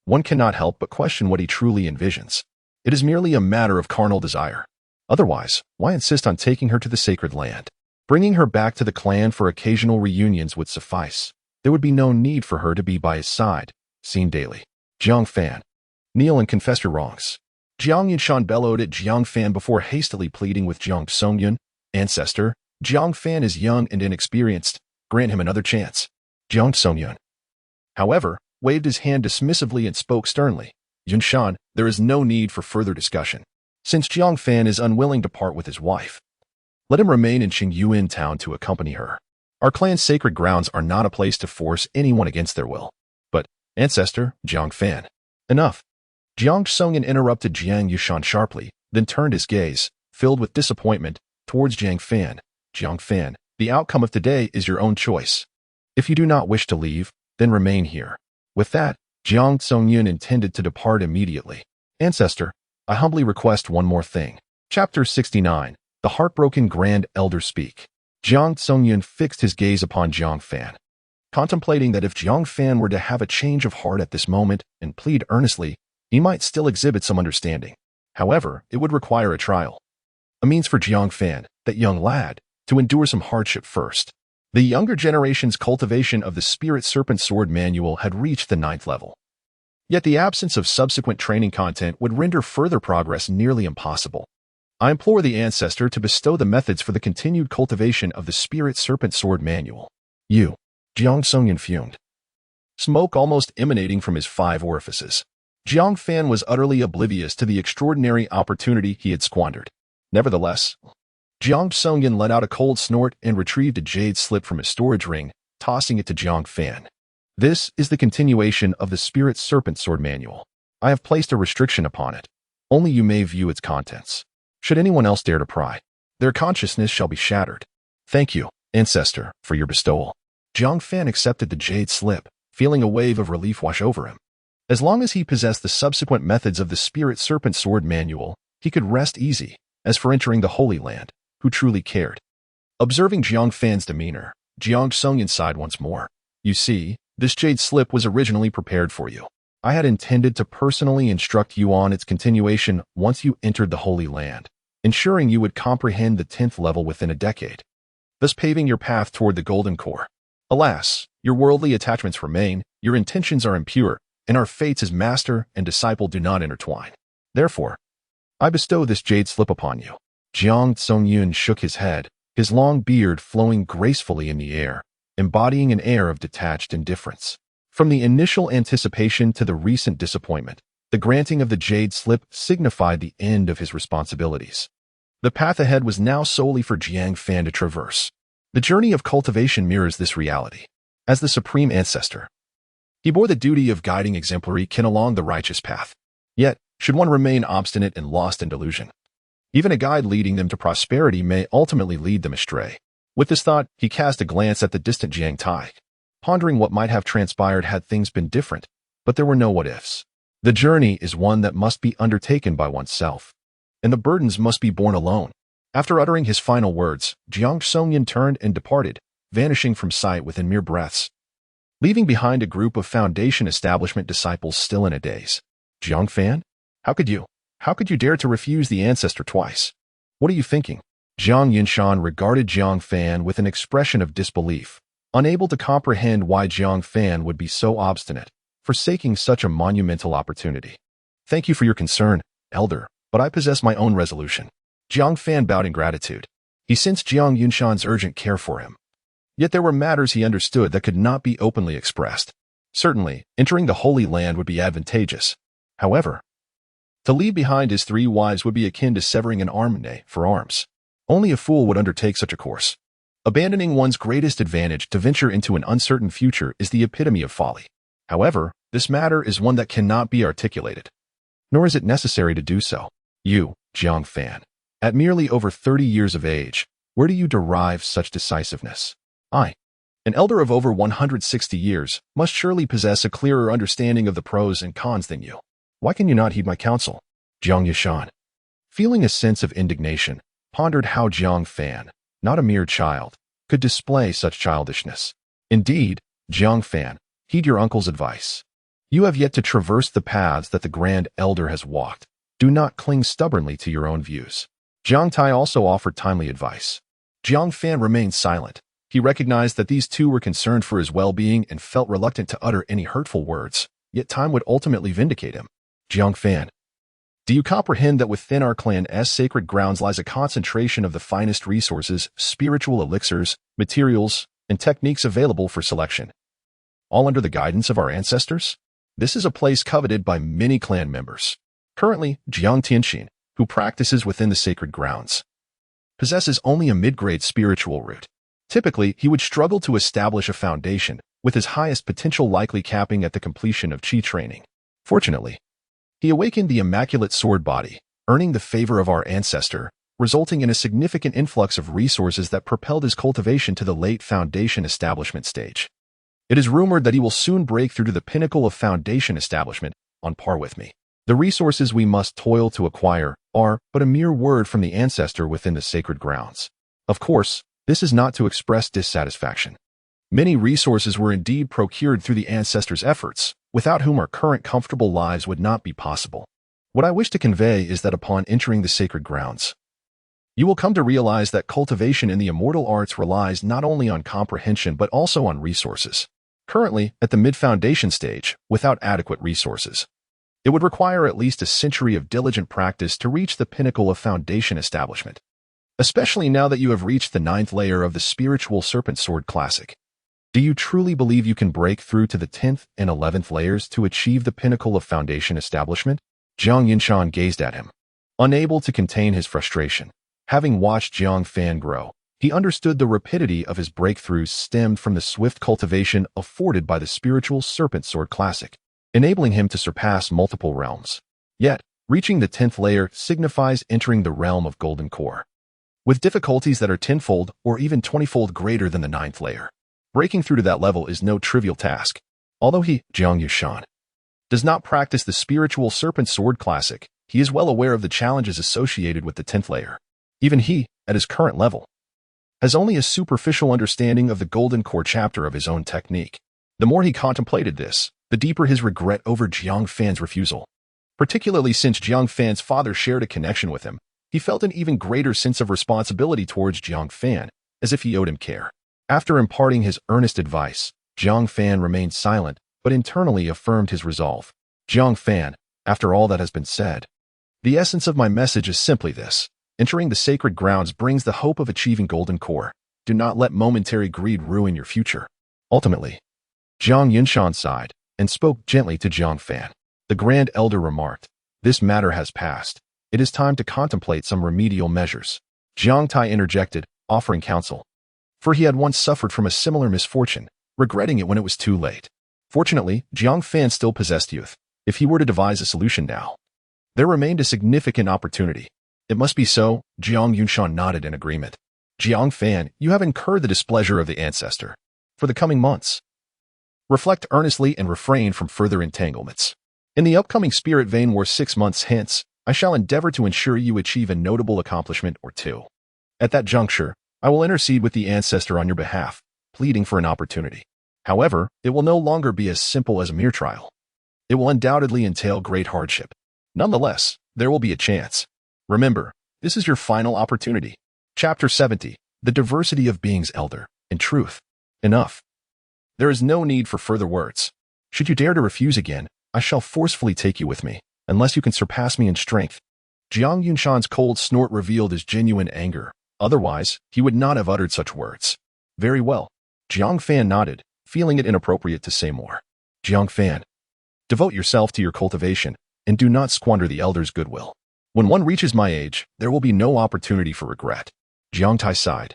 one cannot help but question what he truly envisions. It is merely a matter of carnal desire. Otherwise, why insist on taking her to the sacred land? Bringing her back to the clan for occasional reunions would suffice. There would be no need for her to be by his side, seen daily. Jiang Fan, kneel and confess your wrongs. Jiang Yunshan bellowed at Jiang Fan before hastily pleading with Jiang Songyun. Ancestor, Jiang Fan is young and inexperienced. Grant him another chance. Jiang Songyun, however, waved his hand dismissively and spoke sternly. Yunshan, there is no need for further discussion. Since Jiang Fan is unwilling to part with his wife, let him remain in Qingyuan town to accompany her. Our clan's sacred grounds are not a place to force anyone against their will. But, ancestor, Jiang Fan. Enough. Jiang Songyun interrupted Jiang Yunshan sharply, then turned his gaze, filled with disappointment, towards Jiang Fan. Jiang Fan, the outcome of today is your own choice. If you do not wish to leave, then remain here. With that, Jiang Songyun intended to depart immediately. Ancestor, I humbly request one more thing. Chapter 69. The Heartbroken Grand Elder Speak. Jiang Songyun fixed his gaze upon Jiang Fan, contemplating that if Jiang Fan were to have a change of heart at this moment and plead earnestly, he might still exhibit some understanding. However, it would require a trial. A means for Jiang Fan, that young lad, to endure some hardship first. The younger generation's cultivation of the Spirit Serpent Sword Manual had reached the 9th level. Yet the absence of subsequent training content would render further progress nearly impossible. I implore the ancestor to bestow the methods for the continued cultivation of the Spirit Serpent Sword Manual. Jiang Songyun fumed, smoke almost emanating from his 5 orifices. Jiang Fan was utterly oblivious to the extraordinary opportunity he had squandered. Nevertheless, Jiang Songyun let out a cold snort and retrieved a jade slip from his storage ring, tossing it to Jiang Fan. This is the continuation of the Spirit Serpent Sword Manual. I have placed a restriction upon it. Only you may view its contents. Should anyone else dare to pry, their consciousness shall be shattered. Thank you, ancestor, for your bestowal. Jiang Fan accepted the jade slip, feeling a wave of relief wash over him. As long as he possessed the subsequent methods of the Spirit Serpent Sword Manual, he could rest easy. As for entering the Holy Land, who truly cared? Observing Jiang Fan's demeanor, Jiang Songyun sighed once more. You see, this jade slip was originally prepared for you. I had intended to personally instruct you on its continuation once you entered the Holy Land, ensuring you would comprehend the 10th level within a decade, thus paving your path toward the Golden Core. Alas, your worldly attachments remain, your intentions are impure, and our fates as master and disciple do not intertwine. Therefore, I bestow this jade slip upon you. Jiang Songyun shook his head, his long beard flowing gracefully in the air, embodying an air of detached indifference. From the initial anticipation to the recent disappointment, the granting of the jade slip signified the end of his responsibilities. The path ahead was now solely for Jiang Fan to traverse. The journey of cultivation mirrors this reality. As the supreme ancestor, he bore the duty of guiding exemplary kin along the righteous path. Yet, should one remain obstinate and lost in delusion, even a guide leading them to prosperity may ultimately lead them astray. With this thought, he cast a glance at the distant Jiang Tai, pondering what might have transpired had things been different, but there were no what-ifs. The journey is one that must be undertaken by oneself, and the burdens must be borne alone. After uttering his final words, Jiang Songyun turned and departed, vanishing from sight within mere breaths, leaving behind a group of Foundation Establishment disciples still in a daze. Jiang Fan? How could you dare to refuse the ancestor twice? What are you thinking? Jiang Yunshan regarded Jiang Fan with an expression of disbelief, unable to comprehend why Jiang Fan would be so obstinate, forsaking such a monumental opportunity. Thank you for your concern, elder, but I possess my own resolution. Jiang Fan bowed in gratitude. He sensed Jiang Yunshan's urgent care for him. Yet there were matters he understood that could not be openly expressed. Certainly, entering the Holy Land would be advantageous. However, to leave behind his 3 wives would be akin to severing an arm for arms. Only a fool would undertake such a course. Abandoning one's greatest advantage to venture into an uncertain future is the epitome of folly. However, this matter is one that cannot be articulated, nor is it necessary to do so. You, Jiang Fan, at merely over 30 years of age, where do you derive such decisiveness? I, an elder of over 160 years, must surely possess a clearer understanding of the pros and cons than you. Why can you not heed my counsel? Jiang Yishan, feeling a sense of indignation, pondered how Jiang Fan, not a mere child, could display such childishness. Indeed, Jiang Fan, heed your uncle's advice. You have yet to traverse the paths that the Grand Elder has walked. Do not cling stubbornly to your own views. Jiang Tai also offered timely advice. Jiang Fan remained silent. He recognized that these two were concerned for his well-being and felt reluctant to utter any hurtful words, yet time would ultimately vindicate him. Jiang Fan, do you comprehend that within our clan's sacred grounds lies a concentration of the finest resources, spiritual elixirs, materials, and techniques available for selection, all under the guidance of our ancestors? This is a place coveted by many clan members. Currently, Jiang Tianxin, who practices within the sacred grounds, possesses only a mid-grade spiritual root. Typically, he would struggle to establish a foundation, with his highest potential likely capping at the completion of Qi training. Fortunately, he awakened the immaculate sword body, earning the favor of our ancestor, resulting in a significant influx of resources that propelled his cultivation to the late foundation establishment stage. It is rumored that he will soon break through to the pinnacle of foundation establishment, on par with me. The resources we must toil to acquire are but a mere word from the ancestor within the sacred grounds. Of course, this is not to express dissatisfaction. Many resources were indeed procured through the ancestors' efforts, without whom our current comfortable lives would not be possible. What I wish to convey is that upon entering the sacred grounds, you will come to realize that cultivation in the immortal arts relies not only on comprehension but also on resources. Currently, at the mid-foundation stage, without adequate resources, it would require at least a century of diligent practice to reach the pinnacle of foundation establishment, especially now that you have reached the 9th layer of the spiritual serpent sword classic. Do you truly believe you can break through to the 10th and 11th layers to achieve the pinnacle of foundation establishment? Jiang Yinshan gazed at him, unable to contain his frustration. Having watched Jiang Fan grow, he understood the rapidity of his breakthroughs stemmed from the swift cultivation afforded by the spiritual serpent sword classic, enabling him to surpass multiple realms. Yet, reaching the 10th layer signifies entering the realm of golden core, with difficulties that are tenfold or even 20-fold greater than the 9th layer. Breaking through to that level is no trivial task. Although he, Jiang Yushan, does not practice the spiritual serpent sword classic, he is well aware of the challenges associated with the 10th layer. Even he, at his current level, has only a superficial understanding of the golden core chapter of his own technique. The more he contemplated this, the deeper his regret over Jiang Fan's refusal. Particularly since Jiang Fan's father shared a connection with him, he felt an even greater sense of responsibility towards Jiang Fan, as if he owed him care. After imparting his earnest advice, Jiang Fan remained silent, but internally affirmed his resolve. Jiang Fan, after all that has been said, the essence of my message is simply this. Entering the sacred grounds brings the hope of achieving golden core. Do not let momentary greed ruin your future. Ultimately, Jiang Yinshan sighed and spoke gently to Jiang Fan. The Grand Elder remarked, "This matter has passed. It is time to contemplate some remedial measures." Jiang Tai interjected, offering counsel, for he had once suffered from a similar misfortune, regretting it when it was too late. Fortunately, Jiang Fan still possessed youth. If he were to devise a solution now, there remained a significant opportunity. It must be so. Jiang Yunshan nodded in agreement. Jiang Fan, you have incurred the displeasure of the ancestor. For the coming months, reflect earnestly and refrain from further entanglements. In the upcoming Spirit Vein War 6 months hence, I shall endeavor to ensure you achieve a notable accomplishment or two. At that juncture, I will intercede with the ancestor on your behalf, pleading for an opportunity. However, it will no longer be as simple as a mere trial. It will undoubtedly entail great hardship. Nonetheless, there will be a chance. Remember, this is your final opportunity. Chapter 70, The Diversity of Beings Elder. In truth, enough. There is no need for further words. Should you dare to refuse again, I shall forcefully take you with me, unless you can surpass me in strength. Jiang Yunshan's cold snort revealed his genuine anger. Otherwise, he would not have uttered such words. Very well. Jiang Fan nodded, feeling it inappropriate to say more. Jiang Fan, devote yourself to your cultivation, and do not squander the elder's goodwill. When one reaches my age, there will be no opportunity for regret. Jiang Tai sighed,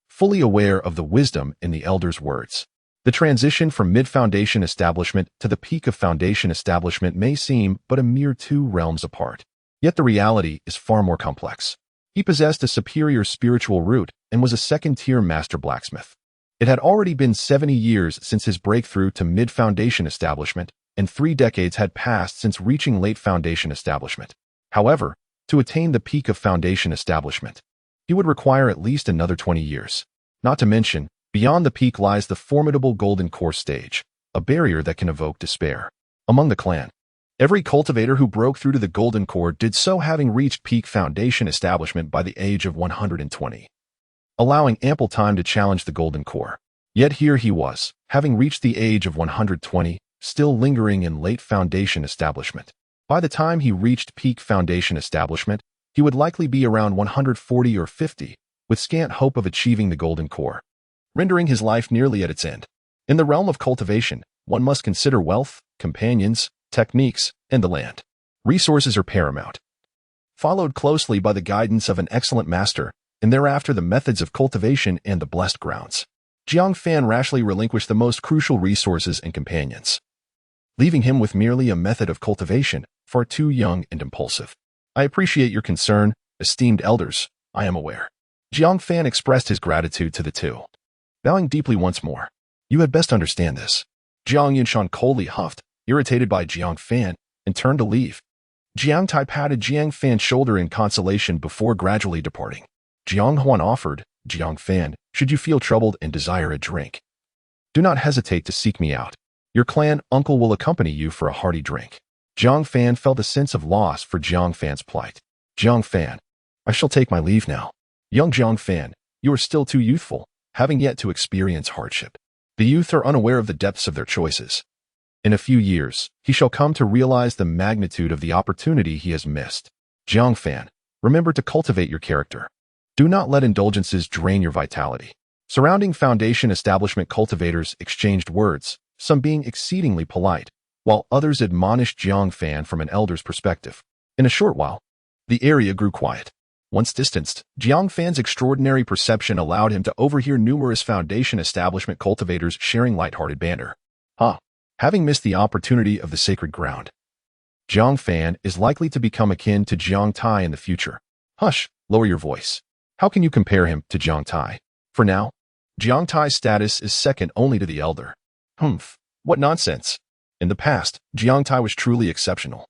fully aware of the wisdom in the elder's words. The transition from mid-foundation establishment to the peak of foundation establishment may seem but a mere 2 realms apart. Yet the reality is far more complex. He possessed a superior spiritual root and was a second-tier master blacksmith. It had already been 70 years since his breakthrough to mid-foundation establishment, and 3 decades had passed since reaching late foundation establishment. However, to attain the peak of foundation establishment, he would require at least another 20 years. Not to mention, beyond the peak lies the formidable golden core stage, a barrier that can evoke despair. Among the clan, every cultivator who broke through to the golden core did so having reached peak foundation establishment by the age of 120, allowing ample time to challenge the golden core. Yet here he was, having reached the age of 120, still lingering in late foundation establishment. By the time he reached peak foundation establishment, he would likely be around 140 or 50, with scant hope of achieving the golden core, rendering his life nearly at its end. In the realm of cultivation, one must consider wealth, companions, techniques, and the land. Resources are paramount, followed closely by the guidance of an excellent master, and thereafter the methods of cultivation and the blessed grounds. Jiang Fan rashly relinquished the most crucial resources and companions, leaving him with merely a method of cultivation, far too young and impulsive. I appreciate your concern, esteemed elders, I am aware. Jiang Fan expressed his gratitude to the two, bowing deeply once more. You had best understand this. Jiang Yunshan coldly huffed, irritated by Jiang Fan, and turned to leave. Jiang Tai patted Jiang Fan's shoulder in consolation before gradually departing. Jiang Huan offered, Jiang Fan, should you feel troubled and desire a drink, do not hesitate to seek me out. Your clan uncle will accompany you for a hearty drink. Jiang Fan felt a sense of loss for Jiang Fan's plight. Jiang Fan, I shall take my leave now. Young Jiang Fan, you are still too youthful, having yet to experience hardship. The youth are unaware of the depths of their choices. In a few years, he shall come to realize the magnitude of the opportunity he has missed. Jiang Fan, remember to cultivate your character. Do not let indulgences drain your vitality. Surrounding foundation establishment cultivators exchanged words, some being exceedingly polite, while others admonished Jiang Fan from an elder's perspective. In a short while, the area grew quiet. Once distanced, Jiang Fan's extraordinary perception allowed him to overhear numerous foundation establishment cultivators sharing lighthearted banter. Having missed the opportunity of the sacred ground, Jiang Fan is likely to become akin to Jiang Tai in the future. Hush, lower your voice. How can you compare him to Jiang Tai? For now, Jiang Tai's status is second only to the elder. What nonsense. In the past, Jiang Tai was truly exceptional,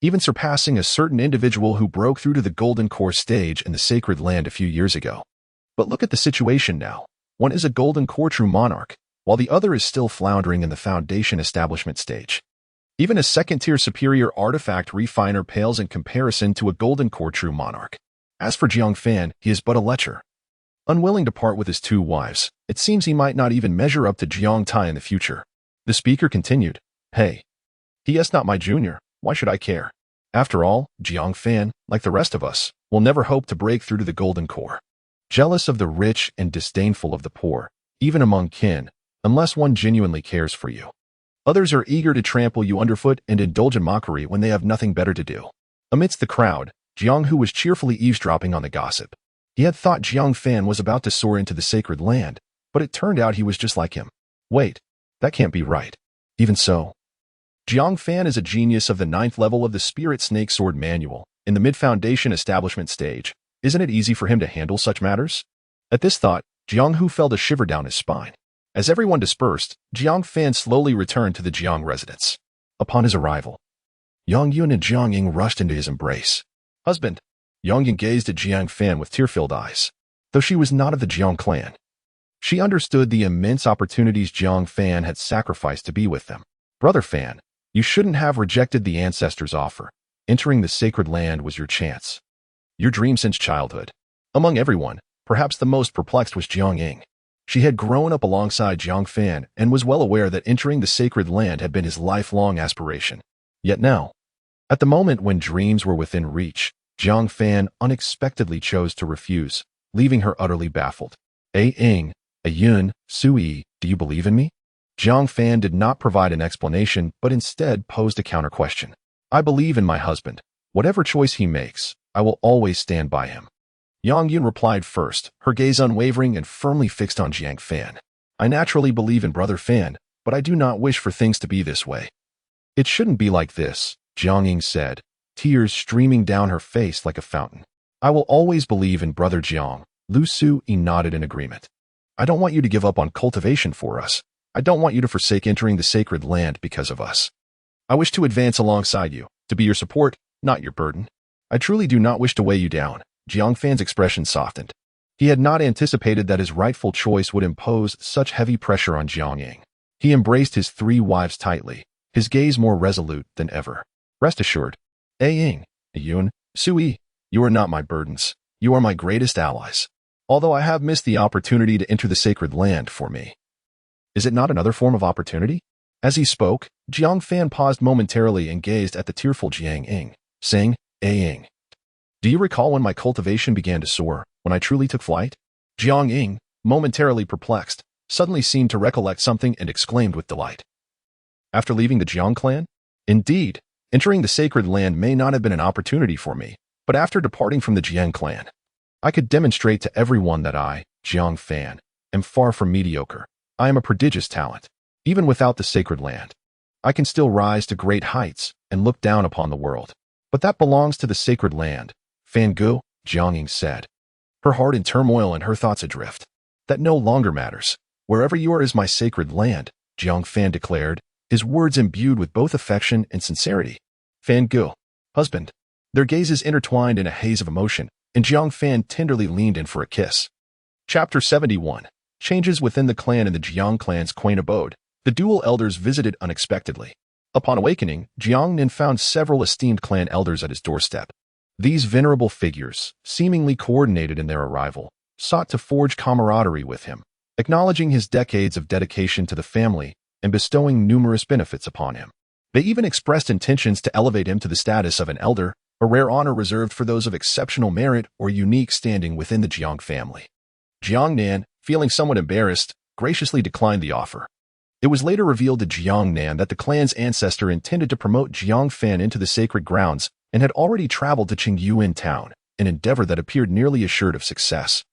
even surpassing a certain individual who broke through to the golden core stage in the sacred land a few years ago. But look at the situation now. One is a golden core true monarch, while the other is still floundering in the foundation establishment stage. Even a second-tier superior artifact refiner pales in comparison to a golden core true monarch. As for Jiang Fan, he is but a lecher. Unwilling to part with his 2 wives, it seems he might not even measure up to Jiang Tai in the future. The speaker continued, Hey, he is not my junior, why should I care? After all, Jiang Fan, like the rest of us, will never hope to break through to the golden core. Jealous of the rich and disdainful of the poor, even among kin, unless one genuinely cares for you. Others are eager to trample you underfoot and indulge in mockery when they have nothing better to do. Amidst the crowd, Jiang Hu was cheerfully eavesdropping on the gossip. He had thought Jiang Fan was about to soar into the sacred land, but it turned out he was just like him. Wait, that can't be right. Even so, Jiang Fan is a genius of the 9th level of the Spirit Snake Sword Manual, in the mid-foundation establishment stage. Isn't it easy for him to handle such matters? At this thought, Jiang Hu felt a shiver down his spine. As everyone dispersed, Jiang Fan slowly returned to the Jiang residence. Upon his arrival, Yang Yun and Jiang Ying rushed into his embrace. Husband, Yang Ying gazed at Jiang Fan with tear-filled eyes. Though she was not of the Jiang clan, she understood the immense opportunities Jiang Fan had sacrificed to be with them. Brother Fan, you shouldn't have rejected the ancestors' offer. Entering the sacred land was your chance. Your dream since childhood. Among everyone, perhaps the most perplexed was Jiang Ying. She had grown up alongside Jiang Fan and was well aware that entering the sacred land had been his lifelong aspiration. Yet now, at the moment when dreams were within reach, Jiang Fan unexpectedly chose to refuse, leaving her utterly baffled. Ying, Yun, Sui, do you believe in me? Jiang Fan did not provide an explanation, but instead posed a counter-question. I believe in my husband. Whatever choice he makes, I will always stand by him. Yang Yun replied first, her gaze unwavering and firmly fixed on Jiang Fan. I naturally believe in Brother Fan, but I do not wish for things to be this way. It shouldn't be like this, Jiang Ying said, tears streaming down her face like a fountain. I will always believe in Brother Jiang. Lu Sui nodded in agreement. I don't want you to give up on cultivation for us. I don't want you to forsake entering the sacred land because of us. I wish to advance alongside you, to be your support, not your burden. I truly do not wish to weigh you down. Jiang Fan's expression softened. He had not anticipated that his rightful choice would impose such heavy pressure on Jiang Ying. He embraced his three wives tightly, his gaze more resolute than ever. Rest assured, Ying, Yun, Sui, you are not my burdens. You are my greatest allies. Although I have missed the opportunity to enter the sacred land for me. Is it not another form of opportunity? As he spoke, Jiang Fan paused momentarily and gazed at the tearful Jiang Ying, saying, Ying, do you recall when my cultivation began to soar, when I truly took flight? Jiang Ying, momentarily perplexed, suddenly seemed to recollect something and exclaimed with delight. After leaving the Jiang clan? Indeed, entering the sacred land may not have been an opportunity for me, but after departing from the Jiang clan, I could demonstrate to everyone that I, Jiang Fan, am far from mediocre. I am a prodigious talent. Even without the sacred land, I can still rise to great heights and look down upon the world. But that belongs to the sacred land, Fan Gu, Jiang Ying said, her heart in turmoil and her thoughts adrift. That no longer matters. Wherever you are is my sacred land, Jiang Fan declared, his words imbued with both affection and sincerity. Fan Gu, husband. Their gazes intertwined in a haze of emotion, and Jiang Fan tenderly leaned in for a kiss. Chapter 71. Changes within the clan. In the Jiang clan's quaint abode, the dual elders visited unexpectedly. Upon awakening, Jiang Nin found several esteemed clan elders at his doorstep. These venerable figures, seemingly coordinated in their arrival, sought to forge camaraderie with him, acknowledging his decades of dedication to the family and bestowing numerous benefits upon him. They even expressed intentions to elevate him to the status of an elder, a rare honor reserved for those of exceptional merit or unique standing within the Jiang family. Jiang Nan, feeling somewhat embarrassed, graciously declined the offer. It was later revealed to Jiang Nan that the clan's ancestor intended to promote Jiang Fan into the sacred grounds and had already traveled to Qingyuan town, an endeavor that appeared nearly assured of success.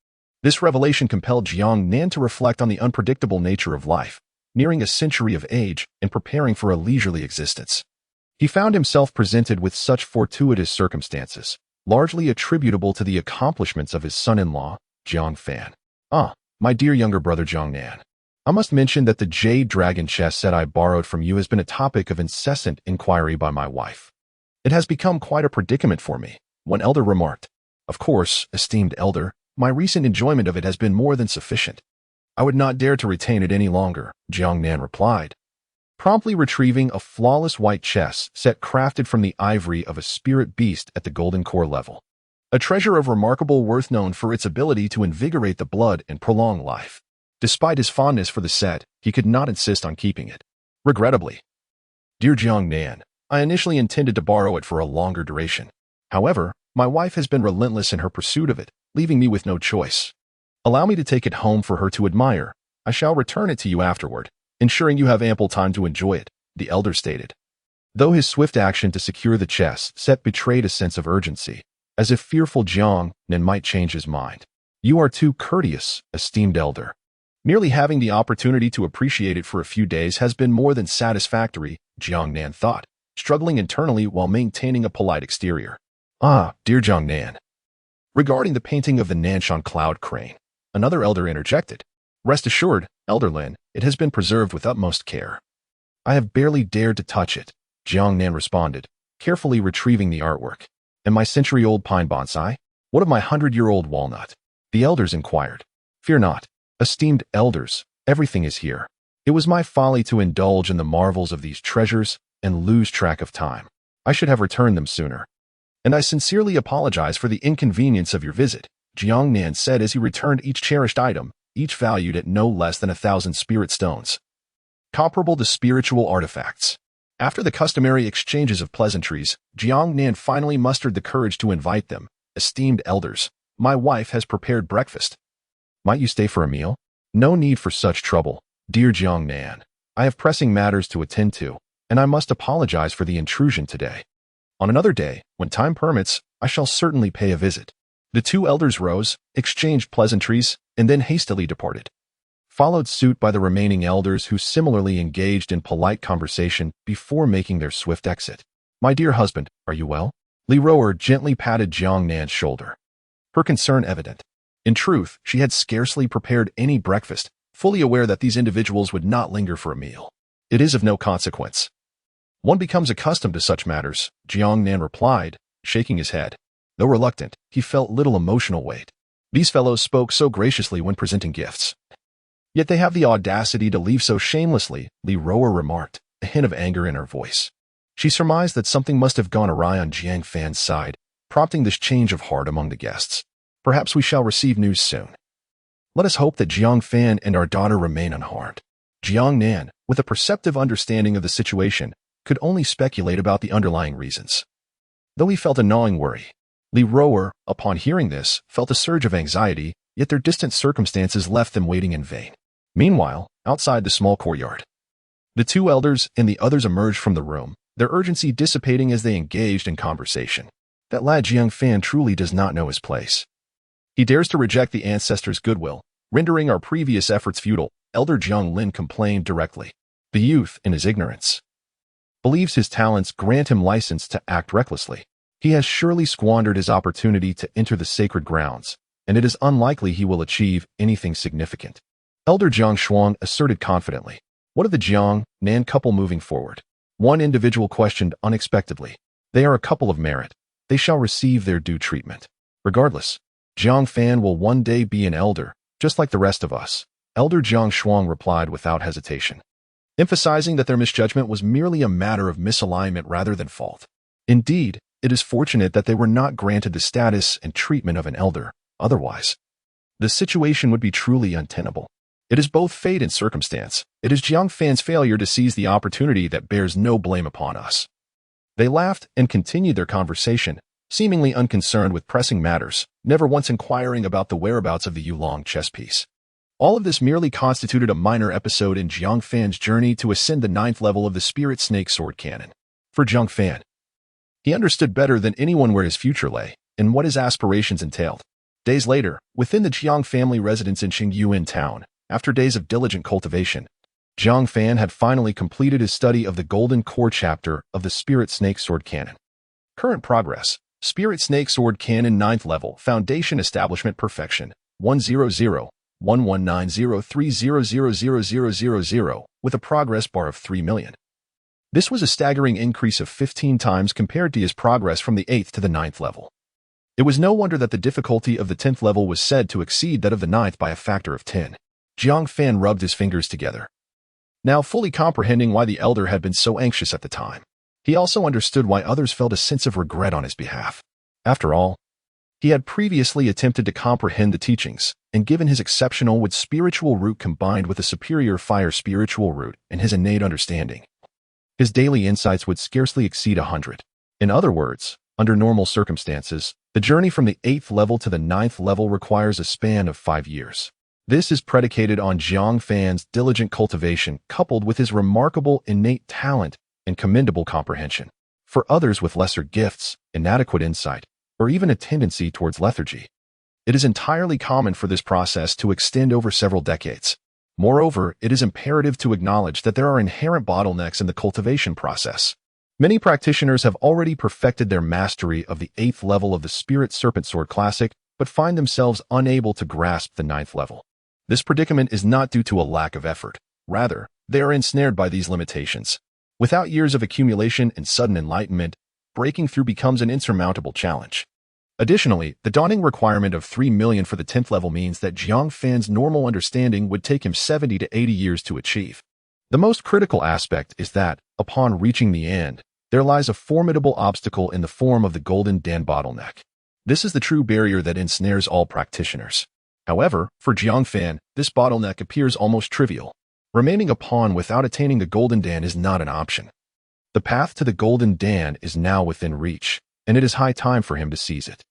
This revelation compelled Jiang Nan to reflect on the unpredictable nature of life, nearing a century of age and preparing for a leisurely existence. He found himself presented with such fortuitous circumstances, largely attributable to the accomplishments of his son-in-law, Jiang Fan. My dear younger brother Jiang Nan, I must mention that the jade dragon chess set I borrowed from you has been a topic of incessant inquiry by my wife. It has become quite a predicament for me, one elder remarked. Of course, esteemed elder, my recent enjoyment of it has been more than sufficient. I would not dare to retain it any longer, Jiang Nan replied, promptly retrieving a flawless white chess set crafted from the ivory of a spirit beast at the golden core level. A treasure of remarkable worth known for its ability to invigorate the blood and prolong life. Despite his fondness for the set, he could not insist on keeping it. Regrettably, dear Jiang Nan, I initially intended to borrow it for a longer duration. However, my wife has been relentless in her pursuit of it, leaving me with no choice. Allow me to take it home for her to admire. I shall return it to you afterward, ensuring you have ample time to enjoy it, the elder stated. Though his swift action to secure the chess set betrayed a sense of urgency, as if fearful Jiang Nan might change his mind. You are too courteous, esteemed elder. Merely having the opportunity to appreciate it for a few days has been more than satisfactory, Jiang Nan thought, struggling internally while maintaining a polite exterior. Dear Jiang Nan. Regarding the painting of the Nanshan cloud crane, another elder interjected. Rest assured, Elder Lin, it has been preserved with utmost care. I have barely dared to touch it, Jiang Nan responded, carefully retrieving the artwork. And my century-old pine bonsai? What of my 100-year-old walnut? The elders inquired. Fear not, esteemed elders, everything is here. It was my folly to indulge in the marvels of these treasures and lose track of time. I should have returned them sooner. And I sincerely apologize for the inconvenience of your visit, Jiang Nan said as he returned each cherished item, each valued at no less than 1,000 spirit stones, comparable to spiritual artifacts. After the customary exchanges of pleasantries, Jiang Nan finally mustered the courage to invite them. Esteemed elders, my wife has prepared breakfast. Might you stay for a meal? No need for such trouble, dear Jiang Nan. I have pressing matters to attend to, and I must apologize for the intrusion today. On another day, when time permits, I shall certainly pay a visit. The two elders rose, exchanged pleasantries, and then hastily departed. Followed suit by the remaining elders who similarly engaged in polite conversation before making their swift exit. My dear husband, are you well? Li Roer gently patted Jiang Nan's shoulder, her concern evident. In truth, she had scarcely prepared any breakfast, fully aware that these individuals would not linger for a meal. It is of no consequence. One becomes accustomed to such matters, Jiang Nan replied, shaking his head. Though reluctant, he felt little emotional weight. These fellows spoke so graciously when presenting gifts. Yet they have the audacity to leave so shamelessly, Li Rower remarked, a hint of anger in her voice. She surmised that something must have gone awry on Jiang Fan's side, prompting this change of heart among the guests. Perhaps we shall receive news soon. Let us hope that Jiang Fan and our daughter remain unharmed. Jiang Nan, with a perceptive understanding of the situation, could only speculate about the underlying reasons. Though he felt a gnawing worry, Li Rower, upon hearing this, felt a surge of anxiety, yet their distant circumstances left them waiting in vain. Meanwhile, outside the small courtyard, the two elders and the others emerged from the room, their urgency dissipating as they engaged in conversation. That lad Jiang Fan truly does not know his place. He dares to reject the ancestors' goodwill, rendering our previous efforts futile, Elder Jiang Lin complained directly. The youth, in his ignorance, believes his talents grant him license to act recklessly. He has surely squandered his opportunity to enter the sacred grounds, and it is unlikely he will achieve anything significant. Elder Jiang Shuang asserted confidently. What of the Jiang Nan couple moving forward? One individual questioned unexpectedly. They are a couple of merit. They shall receive their due treatment. Regardless, Jiang Fan will one day be an elder, just like the rest of us. Elder Jiang Shuang replied without hesitation, emphasizing that their misjudgment was merely a matter of misalignment rather than fault. Indeed, it is fortunate that they were not granted the status and treatment of an elder. Otherwise, the situation would be truly untenable. It is both fate and circumstance. It is Jiang Fan's failure to seize the opportunity that bears no blame upon us. They laughed and continued their conversation, seemingly unconcerned with pressing matters, never once inquiring about the whereabouts of the Yulong chess piece. All of this merely constituted a minor episode in Jiang Fan's journey to ascend the 9th level of the Spirit Snake Sword Cannon. For Jiang Fan, he understood better than anyone where his future lay and what his aspirations entailed. Days later, within the Jiang family residence in Qingyuan town, after days of diligent cultivation, Jiang Fan had finally completed his study of the Golden Core chapter of the Spirit Snake Sword Cannon. Current progress: Spirit Snake Sword Cannon 9th level, Foundation Establishment Perfection, 100,11903000000, with a progress bar of 3 million. This was a staggering increase of 15 times compared to his progress from the 8th to the 9th level. It was no wonder that the difficulty of the 10th level was said to exceed that of the 9th by a factor of 10. Jiang Fan rubbed his fingers together, now fully comprehending why the elder had been so anxious at the time. He also understood why others felt a sense of regret on his behalf. After all, he had previously attempted to comprehend the teachings, and given his exceptional wood spiritual root combined with a superior fire spiritual root and his innate understanding, his daily insights would scarcely exceed 100. In other words, under normal circumstances, the journey from the 8th level to the 9th level requires a span of 5 years. This is predicated on Jiang Fan's diligent cultivation coupled with his remarkable innate talent and commendable comprehension. For others with lesser gifts, inadequate insight, or even a tendency towards lethargy, it is entirely common for this process to extend over several decades. Moreover, it is imperative to acknowledge that there are inherent bottlenecks in the cultivation process. Many practitioners have already perfected their mastery of the 8th level of the Spirit Serpent Sword Classic, but find themselves unable to grasp the 9th level. This predicament is not due to a lack of effort. Rather, they are ensnared by these limitations. Without years of accumulation and sudden enlightenment, breaking through becomes an insurmountable challenge. Additionally, the daunting requirement of 3 million for the 10th level means that Jiang Fan's normal understanding would take him 70 to 80 years to achieve. The most critical aspect is that, upon reaching the end, there lies a formidable obstacle in the form of the Golden Dan bottleneck. This is the true barrier that ensnares all practitioners. However, for Jiang Fan, this bottleneck appears almost trivial. Remaining a pawn without attaining the Golden Dan is not an option. The path to the Golden Dan is now within reach, and it is high time for him to seize it.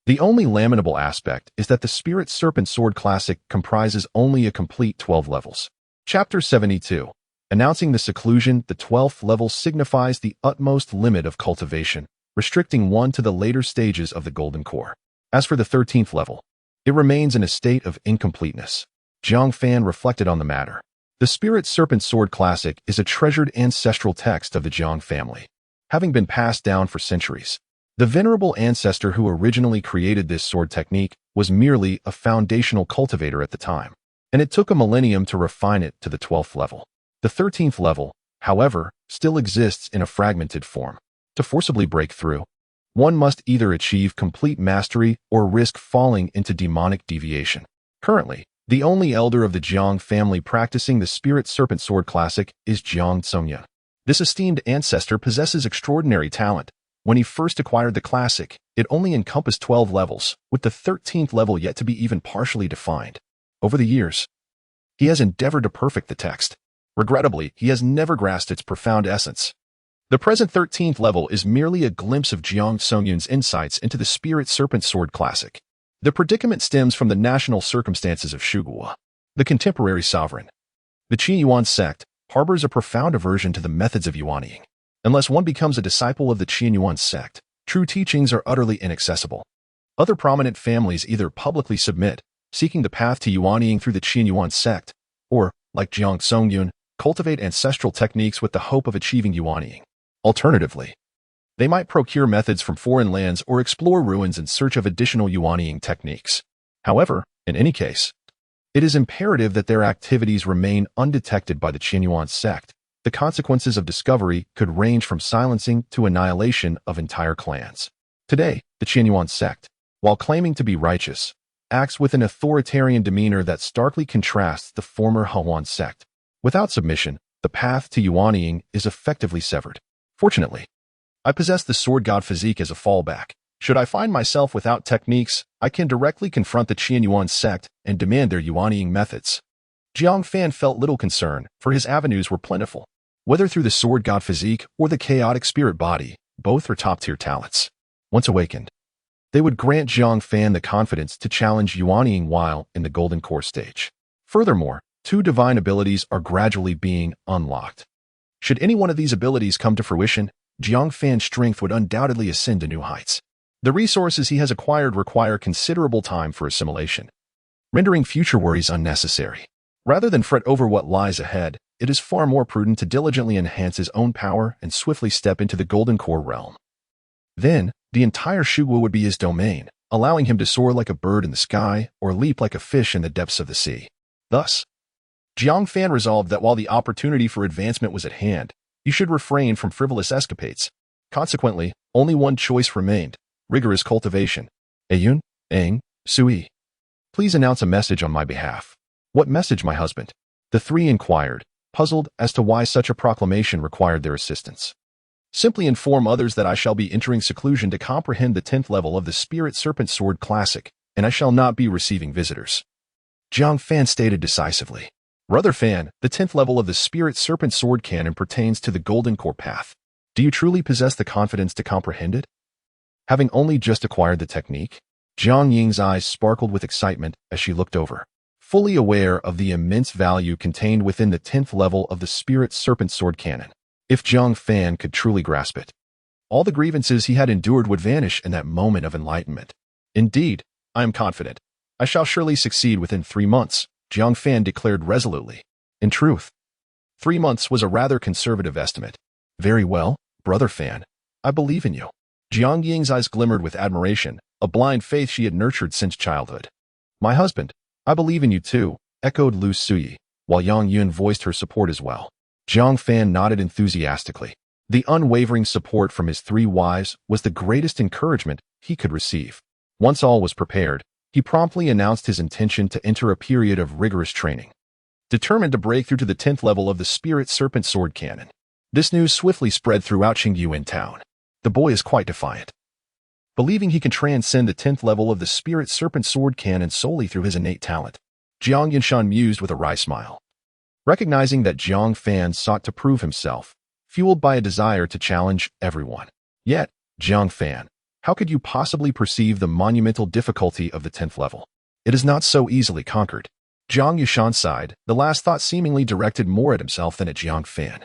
The only lamentable aspect is that the Spirit Serpent Sword Classic comprises only a complete 12 levels. Chapter 72. Announcing the seclusion, the 12th level signifies the utmost limit of cultivation, restricting one to the later stages of the Golden Core. As for the 13th level, it remains in a state of incompleteness. Jiang Fan reflected on the matter. The Spirit Serpent Sword Classic is a treasured ancestral text of the Jiang family, having been passed down for centuries. The venerable ancestor who originally created this sword technique was merely a foundational cultivator at the time, and it took a millennium to refine it to the 12th level. The 13th level, however, still exists in a fragmented form. To forcibly break through, one must either achieve complete mastery or risk falling into demonic deviation. Currently, the only elder of the Jiang family practicing the Spirit Serpent Sword Classic is Jiang Tsongyun. This esteemed ancestor possesses extraordinary talent. When he first acquired the classic, it only encompassed 12 levels, with the 13th level yet to be even partially defined. Over the years, he has endeavored to perfect the text. Regrettably, he has never grasped its profound essence. The present 13th level is merely a glimpse of Jiang Tsongyun's insights into the Spirit Serpent Sword Classic. The predicament stems from the national circumstances of Shuguo, the contemporary sovereign. The Qi Yuan sect harbors a profound aversion to the methods of Yuanying. Unless one becomes a disciple of the Qi Yuan sect, true teachings are utterly inaccessible. Other prominent families either publicly submit, seeking the path to Yuanying through the Qi Yuan sect, or, like Jiang Tsongyun, cultivate ancestral techniques with the hope of achieving Yuanying. Alternatively, they might procure methods from foreign lands or explore ruins in search of additional Yuanying techniques. However, in any case, it is imperative that their activities remain undetected by the Qi Yuan sect. The consequences of discovery could range from silencing to annihilation of entire clans. Today, the Qi Yuan sect, while claiming to be righteous, acts with an authoritarian demeanor that starkly contrasts the former Huan sect. Without submission, the path to Yuanying is effectively severed. Fortunately, I possess the sword god physique as a fallback. Should I find myself without techniques, I can directly confront the Qi Yuan sect and demand their Yuanying methods. Jiang Fan felt little concern, for his avenues were plentiful. Whether through the sword god physique or the chaotic spirit body, both are top-tier talents. Once awakened, they would grant Jiang Fan the confidence to challenge Yuanying while in the golden core stage. Furthermore, 2 divine abilities are gradually being unlocked. Should any one of these abilities come to fruition, Jiang Fan's strength would undoubtedly ascend to new heights. The resources he has acquired require considerable time for assimilation, rendering future worries unnecessary. Rather than fret over what lies ahead, it is far more prudent to diligently enhance his own power and swiftly step into the golden core realm. Then, the entire Shuguo would be his domain, allowing him to soar like a bird in the sky or leap like a fish in the depths of the sea. Thus, Jiang Fan resolved that while the opportunity for advancement was at hand, he should refrain from frivolous escapades. Consequently, only one choice remained: rigorous cultivation. Ayun, Eng, Sui. Please announce a message on my behalf. What message, my husband? The 3 inquired, puzzled as to why such a proclamation required their assistance. Simply inform others that I shall be entering seclusion to comprehend the 10th level of the Spirit Serpent Sword Classic, and I shall not be receiving visitors. Jiang Fan stated decisively. Brother Fan, the 10th level of the Spirit Serpent Sword Canon pertains to the Golden Core path. Do you truly possess the confidence to comprehend it? Having only just acquired the technique, Jiang Ying's eyes sparkled with excitement as she looked over, fully aware of the immense value contained within the 10th level of the Spirit Serpent Sword Canon. If Jiang Fan could truly grasp it, all the grievances he had endured would vanish in that moment of enlightenment. Indeed, I am confident. I shall surely succeed within 3 months, Jiang Fan declared resolutely. In truth, 3 months was a rather conservative estimate. Very well, Brother Fan. I believe in you. Jiang Ying's eyes glimmered with admiration, a blind faith she had nurtured since childhood. My husband, I believe in you too, echoed Lu Suyi, while Yang Yun voiced her support as well. Jiang Fan nodded enthusiastically. The unwavering support from his 3 wives was the greatest encouragement he could receive. Once all was prepared, he promptly announced his intention to enter a period of rigorous training, determined to break through to the 10th level of the Spirit Serpent Sword Canon. This news swiftly spread throughout Qingyuan town. The boy is quite defiant, believing he can transcend the 10th level of the Spirit Serpent Sword Canon solely through his innate talent. Jiang Yinshan mused with a wry smile, recognizing that Jiang Fan sought to prove himself, fueled by a desire to challenge everyone. Yet, Jiang Fan, how could you possibly perceive the monumental difficulty of the 10th level? It is not so easily conquered. Jiang Yushan sighed, the last thought seemingly directed more at himself than at Jiang Fan.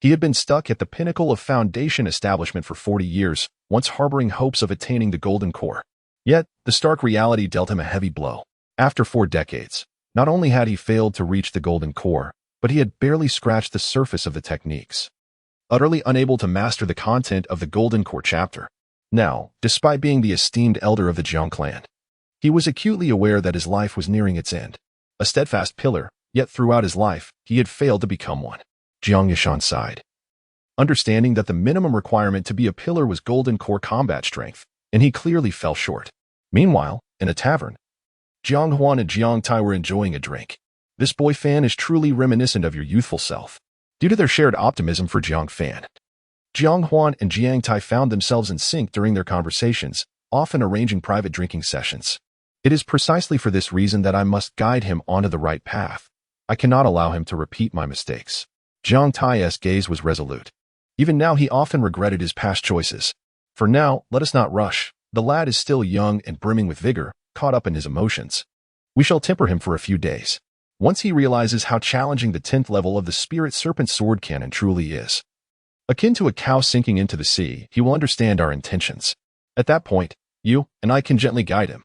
He had been stuck at the pinnacle of foundation establishment for 40 years, once harboring hopes of attaining the golden core. Yet, the stark reality dealt him a heavy blow. After 4 decades, not only had he failed to reach the golden core, but he had barely scratched the surface of the techniques, utterly unable to master the content of the golden core chapter. Now, despite being the esteemed elder of the Jiang clan, he was acutely aware that his life was nearing its end. A steadfast pillar, yet throughout his life, he had failed to become one. Jiang Yishan sighed, understanding that the minimum requirement to be a pillar was golden core combat strength, and he clearly fell short. Meanwhile, in a tavern, Jiang Huan and Jiang Tai were enjoying a drink. This boy Fan is truly reminiscent of your youthful self. Due to their shared optimism for Jiang Fan, Jiang Huan and Jiang Tai found themselves in sync during their conversations, often arranging private drinking sessions. It is precisely for this reason that I must guide him onto the right path. I cannot allow him to repeat my mistakes. Jiang Tai's gaze was resolute. Even now he often regretted his past choices. For now, let us not rush. The lad is still young and brimming with vigor, caught up in his emotions. We shall temper him for a few days. Once he realizes how challenging the 10th level of the Spirit Serpent Sword Cannon truly is, akin to a cow sinking into the sea, he will understand our intentions. At that point, you and I can gently guide him.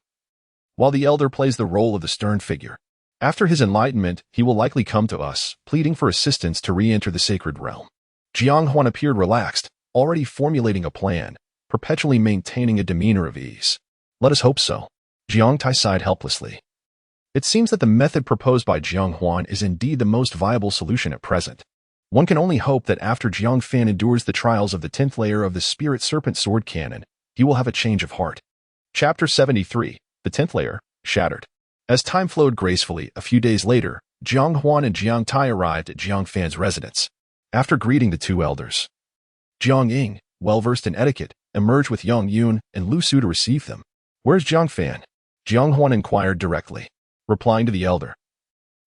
While the elder plays the role of the stern figure, after his enlightenment, he will likely come to us, pleading for assistance to re-enter the sacred realm. Jiang Huan appeared relaxed, already formulating a plan, perpetually maintaining a demeanor of ease. Let us hope so. Jiang Tai sighed helplessly. It seems that the method proposed by Jiang Huan is indeed the most viable solution at present. One can only hope that after Jiang Fan endures the trials of the 10th layer of the Spirit Serpent Sword Cannon, he will have a change of heart. Chapter 73, the 10th layer, Shattered. As time flowed gracefully, a few days later, Jiang Huan and Jiang Tai arrived at Jiang Fan's residence. After greeting the two elders, Jiang Ying, well-versed in etiquette, emerged with Yang Yun and Lu Su to receive them. Where's Jiang Fan? Jiang Huan inquired directly, replying to the elder.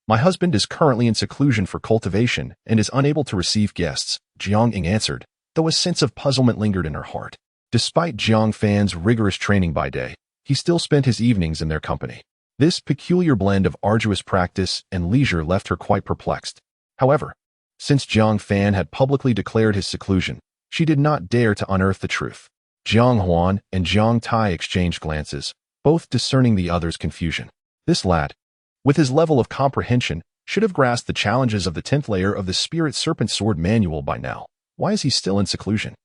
My husband is currently in seclusion for cultivation and is unable to receive guests, Jiang Ying answered, though a sense of puzzlement lingered in her heart. Despite Jiang Fan's rigorous training by day, he still spent his evenings in their company. This peculiar blend of arduous practice and leisure left her quite perplexed. However, since Jiang Fan had publicly declared his seclusion, she did not dare to unearth the truth. Jiang Huan and Jiang Tai exchanged glances, both discerning the other's confusion. This lad, with his level of comprehension, should have grasped the challenges of the 10th layer of the Spirit Serpent Sword Manual by now. Why is he still in seclusion?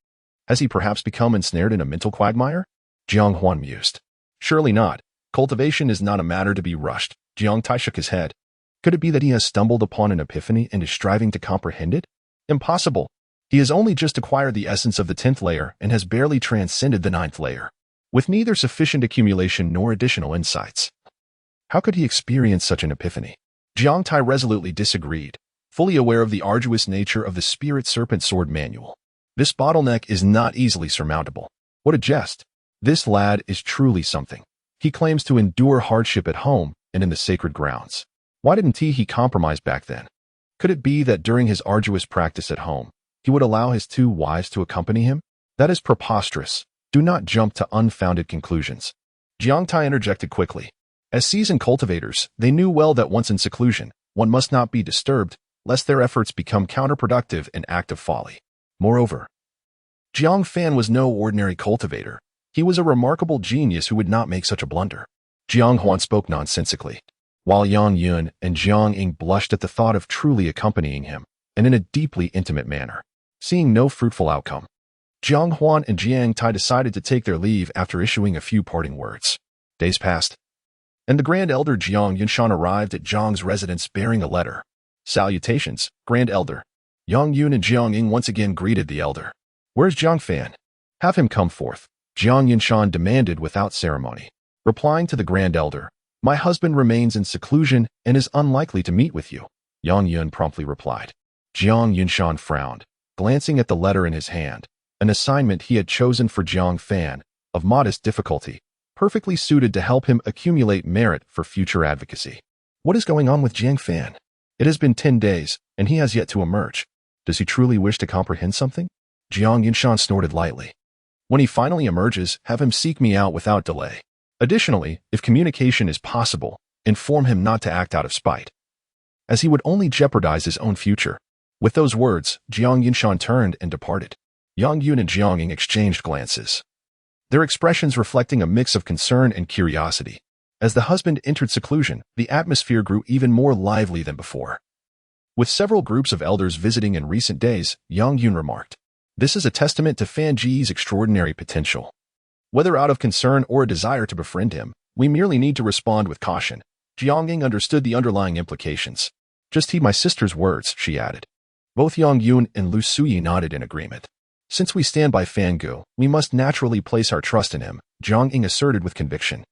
Has he perhaps become ensnared in a mental quagmire? Jiang Huan mused. Surely not. Cultivation is not a matter to be rushed. Jiang Tai shook his head. Could it be that he has stumbled upon an epiphany and is striving to comprehend it? Impossible. He has only just acquired the essence of the 10th layer and has barely transcended the 9th layer, with neither sufficient accumulation nor additional insights. How could he experience such an epiphany? Jiang Tai resolutely disagreed, fully aware of the arduous nature of the Spirit Serpent Sword Manual. This bottleneck is not easily surmountable. What a jest. This lad is truly something. He claims to endure hardship at home and in the sacred grounds. Why didn't he compromise back then? Could it be that during his arduous practice at home, he would allow his two wives to accompany him? That is preposterous. Do not jump to unfounded conclusions. Jiang Tai interjected quickly. As seasoned cultivators, they knew well that once in seclusion, one must not be disturbed, lest their efforts become counterproductive and act of folly. Moreover, Jiang Fan was no ordinary cultivator. He was a remarkable genius who would not make such a blunder. Jiang Huan spoke nonsensically, while Yang Yun and Jiang Ying blushed at the thought of truly accompanying him, and in a deeply intimate manner. Seeing no fruitful outcome, Jiang Huan and Jiang Tai decided to take their leave after issuing a few parting words. Days passed, and the Grand Elder Jiang Yunshan arrived at Jiang's residence bearing a letter. Salutations, Grand Elder. Yang Yun and Jiang Ying once again greeted the elder. Where's Jiang Fan? Have him come forth, Jiang Yunshan demanded without ceremony. Replying to the Grand Elder, my husband remains in seclusion and is unlikely to meet with you, Yang Yun promptly replied. Jiang Yunshan frowned, glancing at the letter in his hand, an assignment he had chosen for Jiang Fan, of modest difficulty, perfectly suited to help him accumulate merit for future advocacy. What is going on with Jiang Fan? It has been 10 days, and he has yet to emerge. Does he truly wish to comprehend something? Jiang Yunshan snorted lightly. When he finally emerges, have him seek me out without delay. Additionally, if communication is possible, inform him not to act out of spite, as he would only jeopardize his own future. With those words, Jiang Yunshan turned and departed. Yang Yun and Jiang Ying exchanged glances, their expressions reflecting a mix of concern and curiosity. As the husband entered seclusion, the atmosphere grew even more lively than before. With several groups of elders visiting in recent days, Yang Yun remarked, this is a testament to Fan Ji's extraordinary potential. Whether out of concern or a desire to befriend him, we merely need to respond with caution. Jiang Ying understood the underlying implications. Just heed my sister's words, she added. Both Yang Yun and Lu Suyi nodded in agreement. Since we stand by Fan Gu, we must naturally place our trust in him, Jiang Ying asserted with conviction.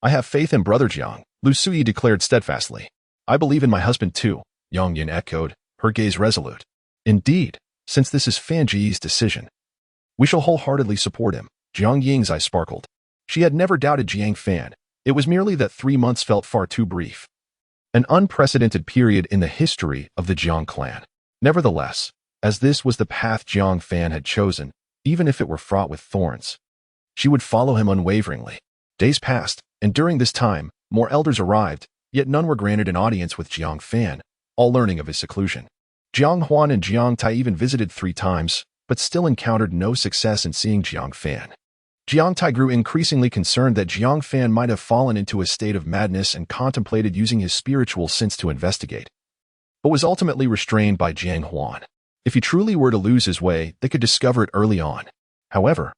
I have faith in Brother Jiang, Lu Suyi declared steadfastly. I believe in my husband too, Yang Yin echoed, her gaze resolute. Indeed, since this is Fan Ji's decision, we shall wholeheartedly support him. Jiang Ying's eyes sparkled. She had never doubted Jiang Fan. It was merely that 3 months felt far too brief. An unprecedented period in the history of the Jiang clan. Nevertheless, as this was the path Jiang Fan had chosen, even if it were fraught with thorns, she would follow him unwaveringly. Days passed, and during this time, more elders arrived, yet none were granted an audience with Jiang Fan, all learning of his seclusion. Jiang Huan and Jiang Tai even visited 3 times, but still encountered no success in seeing Jiang Fan. Jiang Tai grew increasingly concerned that Jiang Fan might have fallen into a state of madness and contemplated using his spiritual sense to investigate, but was ultimately restrained by Jiang Huan. If he truly were to lose his way, they could discover it early on. However,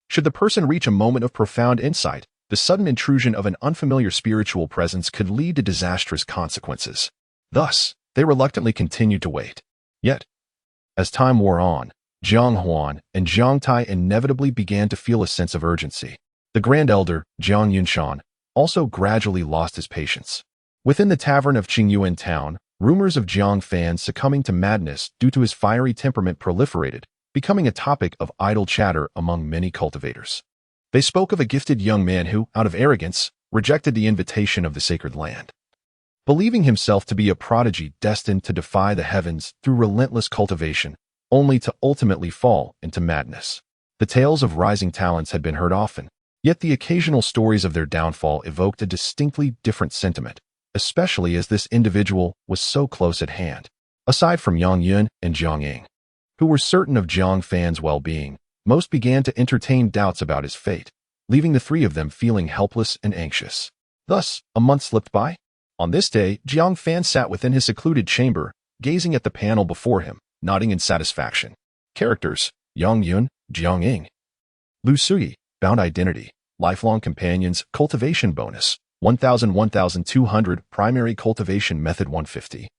should the person reach a moment of profound insight, the sudden intrusion of an unfamiliar spiritual presence could lead to disastrous consequences. Thus, they reluctantly continued to wait. Yet, as time wore on, Jiang Huan and Jiang Tai inevitably began to feel a sense of urgency. The Grand Elder, Jiang Yunshan, also gradually lost his patience. Within the tavern of Qingyuan town, rumors of Jiang Fan succumbing to madness due to his fiery temperament proliferated, becoming a topic of idle chatter among many cultivators. They spoke of a gifted young man who, out of arrogance, rejected the invitation of the sacred land, believing himself to be a prodigy destined to defy the heavens through relentless cultivation, only to ultimately fall into madness. The tales of rising talents had been heard often, yet the occasional stories of their downfall evoked a distinctly different sentiment, especially as this individual was so close at hand. Aside from Yang Yun and Jiang Ying, who were certain of Jiang Fan's well-being, most began to entertain doubts about his fate, leaving the 3 of them feeling helpless and anxious. Thus, a month slipped by. On this day, Jiang Fan sat within his secluded chamber, gazing at the panel before him, nodding in satisfaction. Characters: Yang Yun, Jiang Ying. Lu Suyi, Bound Identity, Lifelong Companions, Cultivation Bonus, 1,200, Primary Cultivation Method 150.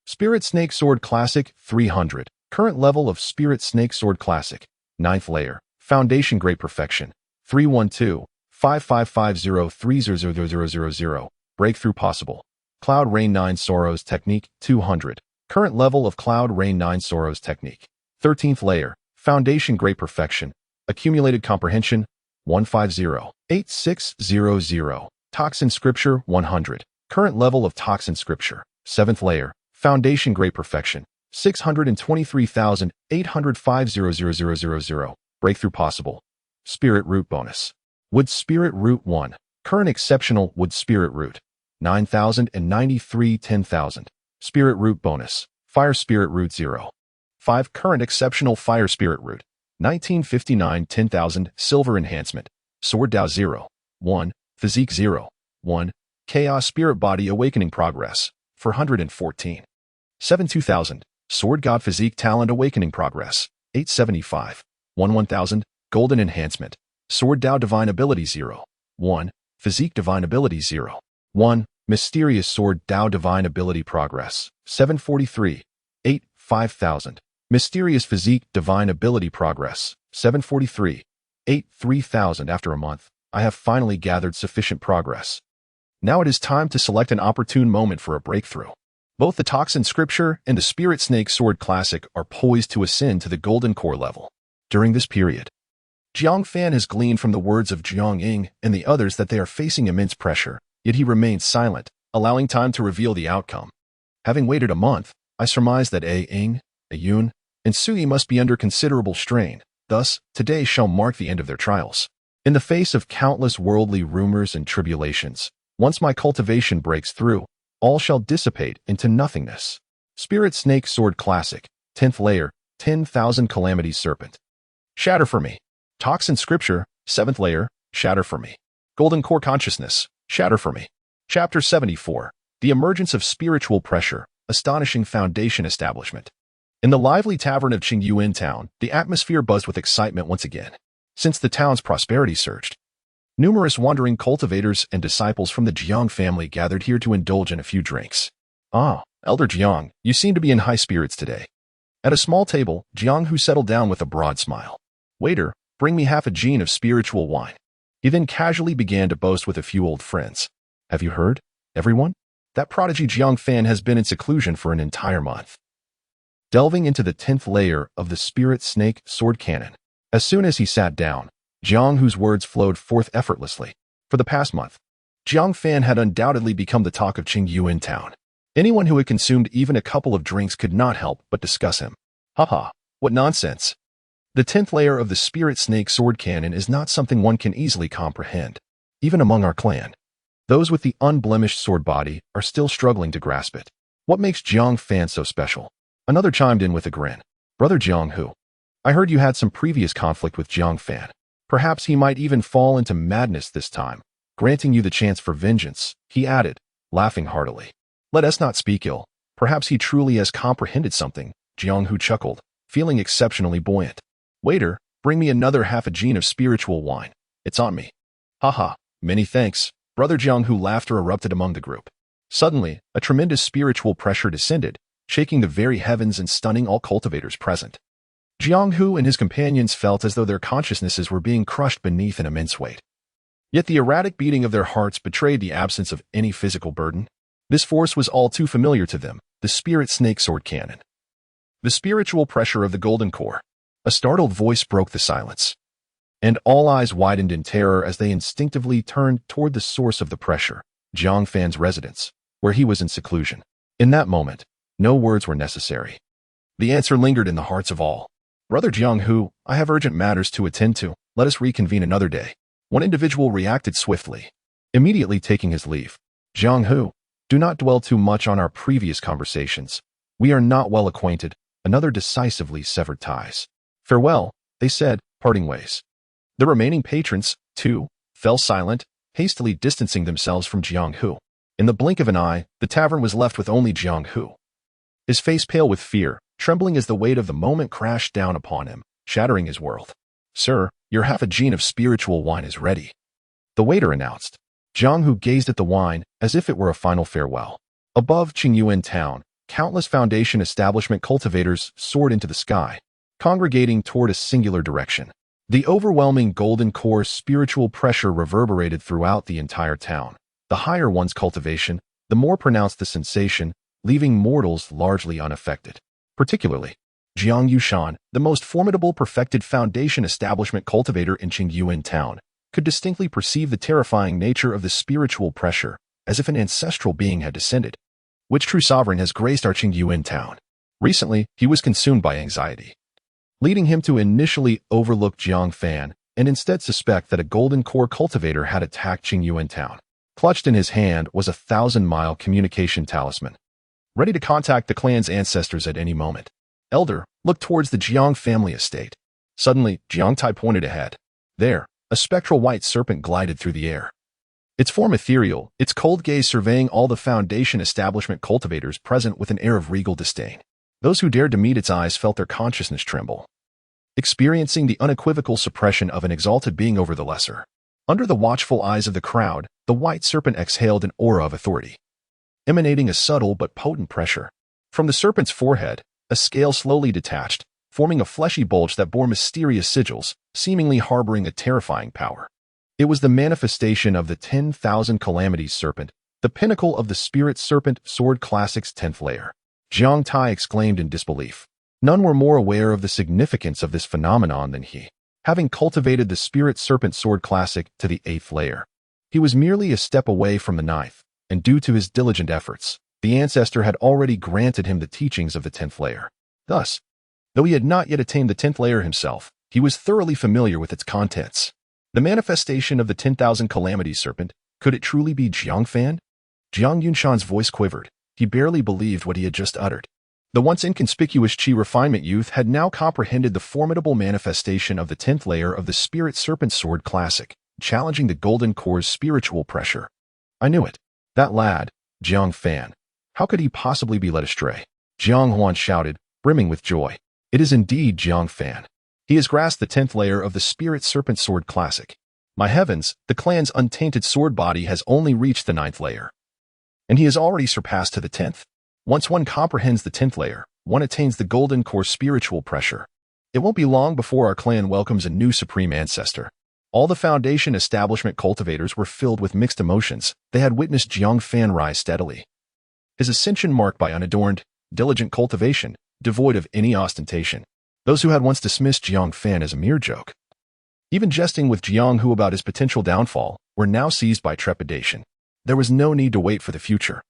Spirit Snake Sword Classic, 300. Current level of Spirit Snake Sword Classic, 9th layer, Foundation Great Perfection, 312-5550-300000. Breakthrough possible. Cloud Rain 9 Sorrows Technique, 200. Current level of Cloud Rain 9 Sorrows Technique. 13th layer, Foundation Great Perfection. Accumulated Comprehension, 150-8600. Toxin Scripture, 100. Current level of Toxin Scripture. 7th layer, Foundation Great Perfection. 623,805,000. Breakthrough possible. Spirit Root Bonus. Wood Spirit Root 1. Current Exceptional Wood Spirit Root. 9,093 10,000. Spirit Root Bonus. Fire Spirit Root 0. 5. Current Exceptional Fire Spirit Root. 1959 10,000. Silver Enhancement. Sword Dao 0. 1. Physique 0. 1. Chaos Spirit Body Awakening Progress. 414. 7 2000. Sword God Physique Talent Awakening Progress. 875. 1000. Golden Enhancement. Sword Dao Divine Ability 0. 1. Physique Divine Ability 0. 1. Mysterious Sword Dao Divine Ability Progress. 743. 8. 5000. Mysterious Physique Divine Ability Progress. 743. 8. 3000. After a month, I have finally gathered sufficient progress. Now it is time to select an opportune moment for a breakthrough. Both the Toxin Scripture and the Spirit Snake Sword Classic are poised to ascend to the Golden Core level. During this period, Jiang Fan has gleaned from the words of Jiang Ying and the others that they are facing immense pressure, yet he remains silent, allowing time to reveal the outcome. Having waited a month, I surmise that Ying, Yun, and Suyi must be under considerable strain. Thus, today shall mark the end of their trials. In the face of countless worldly rumors and tribulations, once my cultivation breaks through, all shall dissipate into nothingness. Spirit Snake Sword Classic, 10th layer, 10,000 Calamities Serpent. Shatter for me. Toxin Scripture, 7th layer, shatter for me. Golden Core Consciousness, shatter for me. Chapter 74. The Emergence of Spiritual Pressure, Astonishing Foundation Establishment. In the lively tavern of Qingyuan town, the atmosphere buzzed with excitement once again. Since the town's prosperity surged, numerous wandering cultivators and disciples from the Jiang family gathered here to indulge in a few drinks. Ah, Elder Jiang, you seem to be in high spirits today. At a small table, Jiang Hu settled down with a broad smile. Waiter, bring me half a gin of spiritual wine. He then casually began to boast with a few old friends. Have you heard, everyone? That prodigy Jiang Fan has been in seclusion for an entire month. Delving into the 10th layer of the spirit snake sword cannon. As soon as he sat down, Jiang Hu's words flowed forth effortlessly. For the past month, Jiang Fan had undoubtedly become the talk of Qingyuan town. Anyone who had consumed even a couple of drinks could not help but discuss him. Haha, what nonsense. The 10th layer of the spirit snake sword cannon is not something one can easily comprehend, even among our clan. Those with the unblemished sword body are still struggling to grasp it. What makes Jiang Fan so special? Another chimed in with a grin. Brother Jiang Hu, I heard you had some previous conflict with Jiang Fan. Perhaps he might even fall into madness this time, granting you the chance for vengeance, he added, laughing heartily. Let us not speak ill. Perhaps he truly has comprehended something, Jiang Hu chuckled, feeling exceptionally buoyant. Waiter, bring me another half a gin of spiritual wine. It's on me. Haha, many thanks. Brother Jiang Hu laughter erupted among the group. Suddenly, a tremendous spiritual pressure descended, shaking the very heavens and stunning all cultivators present. Jiang Hu and his companions felt as though their consciousnesses were being crushed beneath an immense weight. Yet the erratic beating of their hearts betrayed the absence of any physical burden. This force was all too familiar to them, the spirit snake sword cannon. The spiritual pressure of the golden core. A startled voice broke the silence, and all eyes widened in terror as they instinctively turned toward the source of the pressure, Jiang Fan's residence, where he was in seclusion. In that moment, no words were necessary. The answer lingered in the hearts of all. Brother Jiang Hu, I have urgent matters to attend to. Let us reconvene another day. One individual reacted swiftly, immediately taking his leave. Jiang Hu, do not dwell too much on our previous conversations. We are not well acquainted. Another decisively severed ties. Farewell, they said, parting ways. The remaining patrons, too, fell silent, hastily distancing themselves from Jiang Hu. In the blink of an eye, the tavern was left with only Jiang Hu. His face pale with fear, trembling as the weight of the moment crashed down upon him, shattering his world. Sir, your half a gin of spiritual wine is ready. The waiter announced. Jiang Hu gazed at the wine as if it were a final farewell. Above Qingyuan town, countless foundation establishment cultivators soared into the sky, congregating toward a singular direction. The overwhelming golden core spiritual pressure reverberated throughout the entire town. The higher one's cultivation, the more pronounced the sensation, leaving mortals largely unaffected. Particularly, Jiang Yushan, the most formidable perfected foundation establishment cultivator in Qingyuan town, could distinctly perceive the terrifying nature of the spiritual pressure, as if an ancestral being had descended. Which true sovereign has graced our Qingyuan town? Recently, he was consumed by anxiety, leading him to initially overlook Jiang Fan and instead suspect that a golden core cultivator had attacked Qingyuan town. Clutched in his hand was a 1,000-mile communication talisman, ready to contact the clan's ancestors at any moment. Elder, look towards the Jiang family estate. Suddenly, Jiang Tai pointed ahead. There, a spectral white serpent glided through the air. Its form ethereal, its cold gaze surveying all the foundation establishment cultivators present with an air of regal disdain. Those who dared to meet its eyes felt their consciousness tremble, experiencing the unequivocal suppression of an exalted being over the lesser. Under the watchful eyes of the crowd, the white serpent exhaled an aura of authority, emanating a subtle but potent pressure. From the serpent's forehead, a scale slowly detached, forming a fleshy bulge that bore mysterious sigils, seemingly harboring a terrifying power. It was the manifestation of the 10,000 calamities serpent, the pinnacle of the spirit serpent sword classic's 10th layer. Jiang Tai exclaimed in disbelief. None were more aware of the significance of this phenomenon than he. Having cultivated the spirit serpent sword classic to the 8th layer, he was merely a step away from the 9th, and due to his diligent efforts, the ancestor had already granted him the teachings of the 10th layer. Thus, though he had not yet attained the 10th layer himself, he was thoroughly familiar with its contents. The manifestation of the 10,000 calamities serpent, could it truly be Jiang Fan? Jiang Yunshan's voice quivered. He barely believed what he had just uttered. The once inconspicuous Qi refinement youth had now comprehended the formidable manifestation of the 10th layer of the spirit serpent sword classic, challenging the golden core's spiritual pressure. I knew it. That lad, Jiang Fan. How could he possibly be led astray? Jiang Huan shouted, brimming with joy. It is indeed Jiang Fan. He has grasped the 10th layer of the spirit serpent sword classic. My heavens, the clan's untainted sword body has only reached the 9th layer, and he has already surpassed to the 10th. Once one comprehends the 10th layer, one attains the golden core spiritual pressure. It won't be long before our clan welcomes a new supreme ancestor. All the foundation establishment cultivators were filled with mixed emotions. They had witnessed Jiang Fan rise steadily. His ascension marked by unadorned, diligent cultivation, devoid of any ostentation. Those who had once dismissed Jiang Fan as a mere joke, even jesting with Jiang Hu about his potential downfall, were now seized by trepidation. There was no need to wait for the future.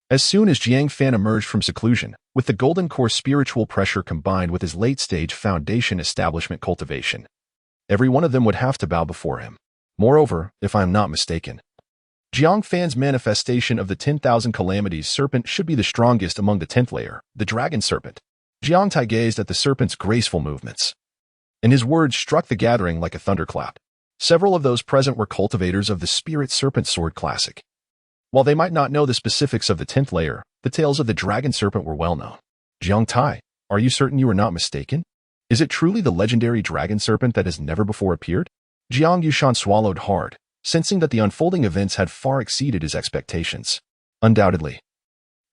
As soon as Jiang Fan emerged from seclusion, with the golden core spiritual pressure combined with his late-stage foundation establishment cultivation, every one of them would have to bow before him. Moreover, if I am not mistaken, Jiang Fan's manifestation of the 10,000 calamities serpent should be the strongest among the 10th layer, the dragon serpent. Jiang Tai gazed at the serpent's graceful movements, and his words struck the gathering like a thunderclap. Several of those present were cultivators of the Spirit Serpent Sword Classic. While they might not know the specifics of the 10th layer, the tales of the dragon serpent were well known. Jiang Tai, are you certain you are not mistaken? Is it truly the legendary dragon serpent that has never before appeared? Jiang Yushan swallowed hard, sensing that the unfolding events had far exceeded his expectations. Undoubtedly.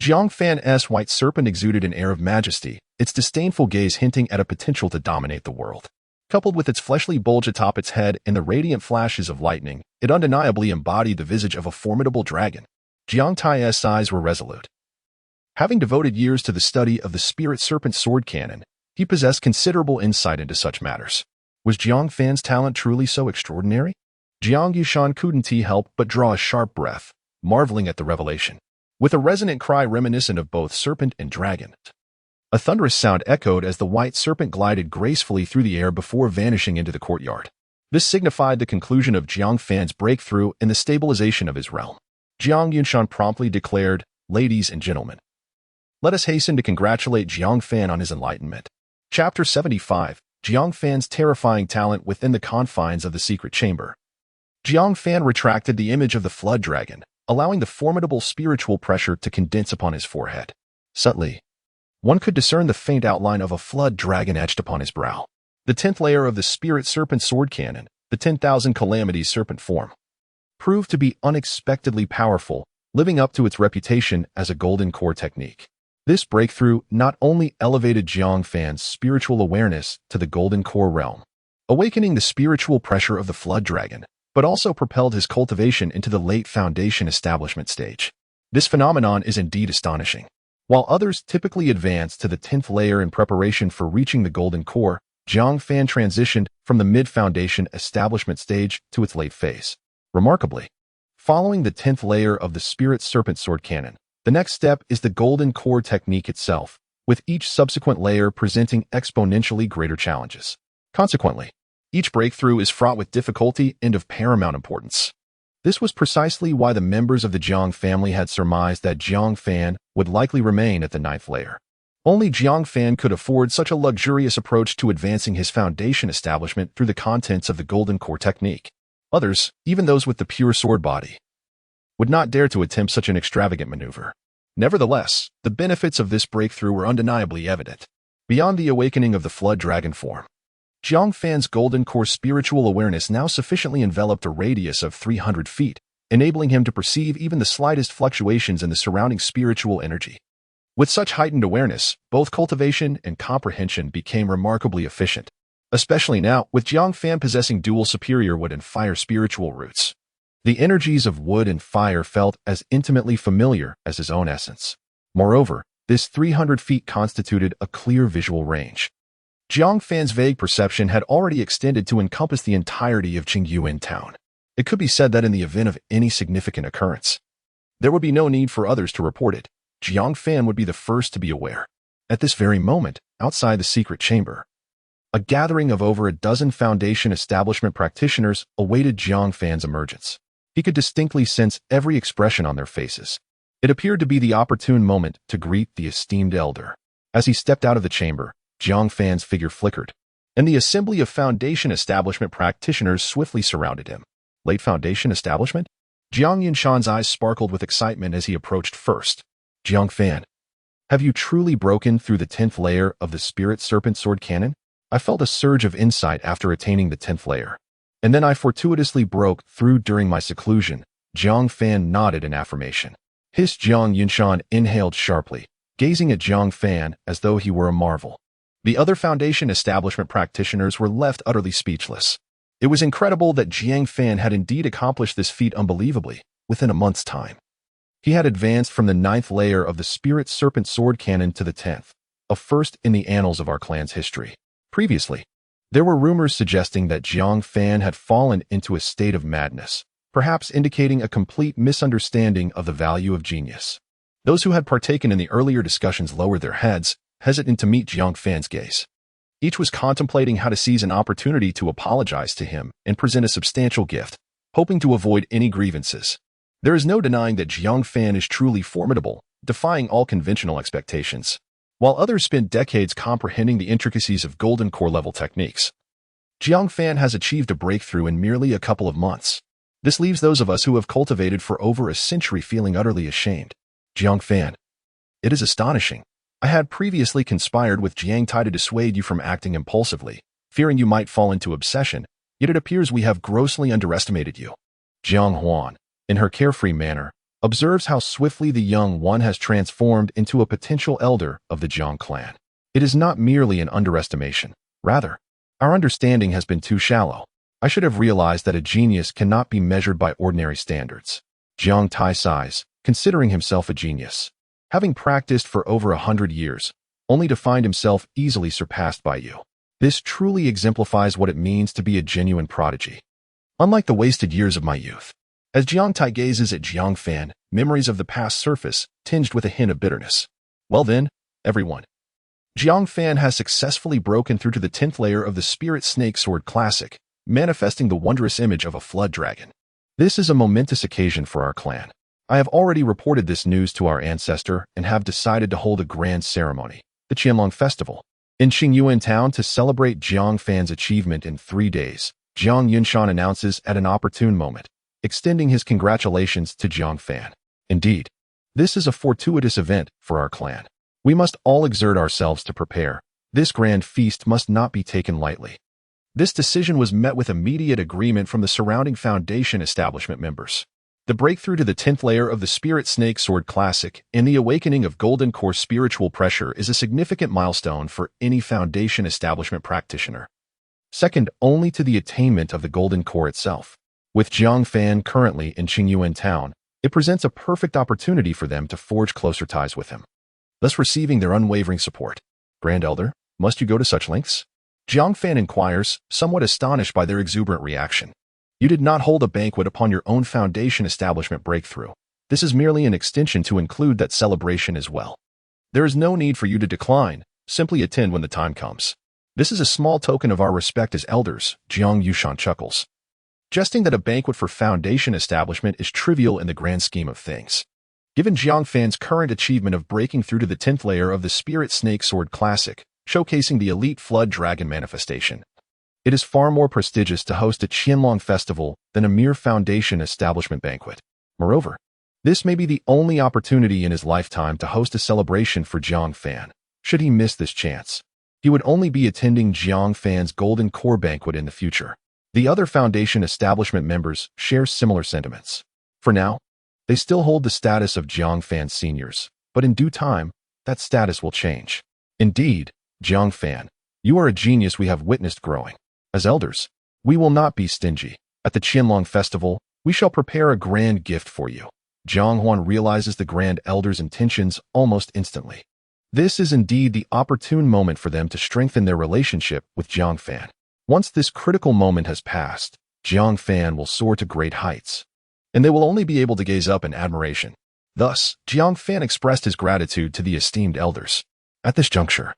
Jiang Fan's white serpent exuded an air of majesty, its disdainful gaze hinting at a potential to dominate the world. Coupled with its fleshly bulge atop its head and the radiant flashes of lightning, it undeniably embodied the visage of a formidable dragon. Jiang Tai's eyes were resolute. Having devoted years to the study of the Spirit Serpent Sword Canon, he possessed considerable insight into such matters. Was Jiang Fan's talent truly so extraordinary? Jiang Yushan couldn't help but draw a sharp breath, marveling at the revelation. With a resonant cry reminiscent of both serpent and dragon, a thunderous sound echoed as the white serpent glided gracefully through the air before vanishing into the courtyard. This signified the conclusion of Jiang Fan's breakthrough in the stabilization of his realm. Jiang Yunshan promptly declared, "Ladies and gentlemen, let us hasten to congratulate Jiang Fan on his enlightenment." Chapter 75, Jiang Fan's terrifying talent within the confines of the secret chamber. Jiang Fan retracted the image of the flood dragon, allowing the formidable spiritual pressure to condense upon his forehead. Subtly, one could discern the faint outline of a flood dragon etched upon his brow. The 10th layer of the Spirit Serpent Sword Canon, the 10,000 calamities serpent form, proved to be unexpectedly powerful, living up to its reputation as a golden core technique. This breakthrough not only elevated Jiang Fan's spiritual awareness to the golden core realm, awakening the spiritual pressure of the flood dragon, but also propelled his cultivation into the late foundation establishment stage. This phenomenon is indeed astonishing. While others typically advance to the 10th layer in preparation for reaching the golden core, Jiang Fan transitioned from the mid-foundation establishment stage to its late phase. Remarkably, following the 10th layer of the Spirit Serpent Sword Canon, the next step is the golden core technique itself, with each subsequent layer presenting exponentially greater challenges. Consequently, each breakthrough is fraught with difficulty and of paramount importance. This was precisely why the members of the Jiang family had surmised that Jiang Fan would likely remain at the 9th layer. Only Jiang Fan could afford such a luxurious approach to advancing his foundation establishment through the contents of the golden core technique. Others, even those with the pure sword body, would not dare to attempt such an extravagant maneuver. Nevertheless, the benefits of this breakthrough were undeniably evident. Beyond the awakening of the flood dragon form, Jiang Fan's golden core spiritual awareness now sufficiently enveloped a radius of 300 feet, enabling him to perceive even the slightest fluctuations in the surrounding spiritual energy. With such heightened awareness, both cultivation and comprehension became remarkably efficient, especially now with Jiang Fan possessing dual superior wood and fire spiritual roots. The energies of wood and fire felt as intimately familiar as his own essence. Moreover, this 300 feet constituted a clear visual range. Jiang Fan's vague perception had already extended to encompass the entirety of Qingyuan town. It could be said that in the event of any significant occurrence, there would be no need for others to report it. Jiang Fan would be the first to be aware. At this very moment, outside the secret chamber, a gathering of over a dozen foundation establishment practitioners awaited Jiang Fan's emergence. He could distinctly sense every expression on their faces. It appeared to be the opportune moment to greet the esteemed elder. As he stepped out of the chamber, Jiang Fan's figure flickered, and the assembly of foundation establishment practitioners swiftly surrounded him. Late foundation establishment? Jiang Yunshan's eyes sparkled with excitement as he approached first. Jiang Fan, have you truly broken through the 10th layer of the Spirit Serpent Sword Canon? I felt a surge of insight after attaining the 10th layer, and then I fortuitously broke through during my seclusion. Jiang Fan nodded in affirmation. Jiang Yunshan inhaled sharply, gazing at Jiang Fan as though he were a marvel. The other Foundation establishment practitioners were left utterly speechless. It was incredible that Jiang Fan had indeed accomplished this feat unbelievably, within a month's time. He had advanced from the 9th layer of the Spirit Serpent Sword Cannon to the 10th, a first in the annals of our clan's history. Previously, there were rumors suggesting that Jiang Fan had fallen into a state of madness, perhaps indicating a complete misunderstanding of the value of genius. Those who had partaken in the earlier discussions lowered their heads, hesitant to meet Jiang Fan's gaze. Each was contemplating how to seize an opportunity to apologize to him and present a substantial gift, hoping to avoid any grievances. There is no denying that Jiang Fan is truly formidable, defying all conventional expectations. While others spent decades comprehending the intricacies of golden core level techniques, Jiang Fan has achieved a breakthrough in merely a couple of months. This leaves those of us who have cultivated for over a century feeling utterly ashamed. Jiang Fan. It is astonishing. I had previously conspired with Jiang Tai to dissuade you from acting impulsively, fearing you might fall into obsession, yet it appears we have grossly underestimated you. Jiang Huan, in her carefree manner, observes how swiftly the young one has transformed into a potential elder of the Jiang clan. It is not merely an underestimation. Rather, our understanding has been too shallow. I should have realized that a genius cannot be measured by ordinary standards. Jiang Tai sighs, considering himself a genius, having practiced for over 100 years, only to find himself easily surpassed by you. This truly exemplifies what it means to be a genuine prodigy. Unlike the wasted years of my youth. As Jiang Tai gazes at Jiang Fan, memories of the past surface, tinged with a hint of bitterness. Well then, everyone. Jiang Fan has successfully broken through to the 10th layer of the Spirit Snake Sword Classic, manifesting the wondrous image of a flood dragon. This is a momentous occasion for our clan. I have already reported this news to our ancestor and have decided to hold a grand ceremony, the Qianlong Festival, in Qingyuan town to celebrate Jiang Fan's achievement in 3 days. Jiang Yunshan announces at an opportune moment, extending his congratulations to Jiang Fan. Indeed, this is a fortuitous event for our clan. We must all exert ourselves to prepare. This grand feast must not be taken lightly. This decision was met with immediate agreement from the surrounding Foundation establishment members. The breakthrough to the 10th layer of the Spirit Snake Sword Classic and the awakening of Golden Core spiritual pressure is a significant milestone for any Foundation establishment practitioner, second only to the attainment of the Golden Core itself. With Jiang Fan currently in Qingyuan town, it presents a perfect opportunity for them to forge closer ties with him, thus receiving their unwavering support. Grand Elder, must you go to such lengths? Jiang Fan inquires, somewhat astonished by their exuberant reaction. You did not hold a banquet upon your own Foundation establishment breakthrough. This is merely an extension to include that celebration as well. There is no need for you to decline, simply attend when the time comes. This is a small token of our respect as elders, Jiang Yushan chuckles, jesting that a banquet for Foundation establishment is trivial in the grand scheme of things. Given Jiang Fan's current achievement of breaking through to the 10th layer of the Spirit Snake Sword Classic, showcasing the elite Flood Dragon manifestation, it is far more prestigious to host a Qianlong festival than a mere Foundation establishment banquet. Moreover, this may be the only opportunity in his lifetime to host a celebration for Jiang Fan. Should he miss this chance, he would only be attending Jiang Fan's Golden Core banquet in the future. The other Foundation establishment members share similar sentiments. For now, they still hold the status of Jiang Fan seniors, but in due time, that status will change. Indeed, Jiang Fan, you are a genius we have witnessed growing. As elders, we will not be stingy. At the Qianlong Festival, we shall prepare a grand gift for you. Jiang Huan realizes the Grand Elder's intentions almost instantly. This is indeed the opportune moment for them to strengthen their relationship with Jiang Fan. Once this critical moment has passed, Jiang Fan will soar to great heights, and they will only be able to gaze up in admiration. Thus, Jiang Fan expressed his gratitude to the esteemed elders. At this juncture,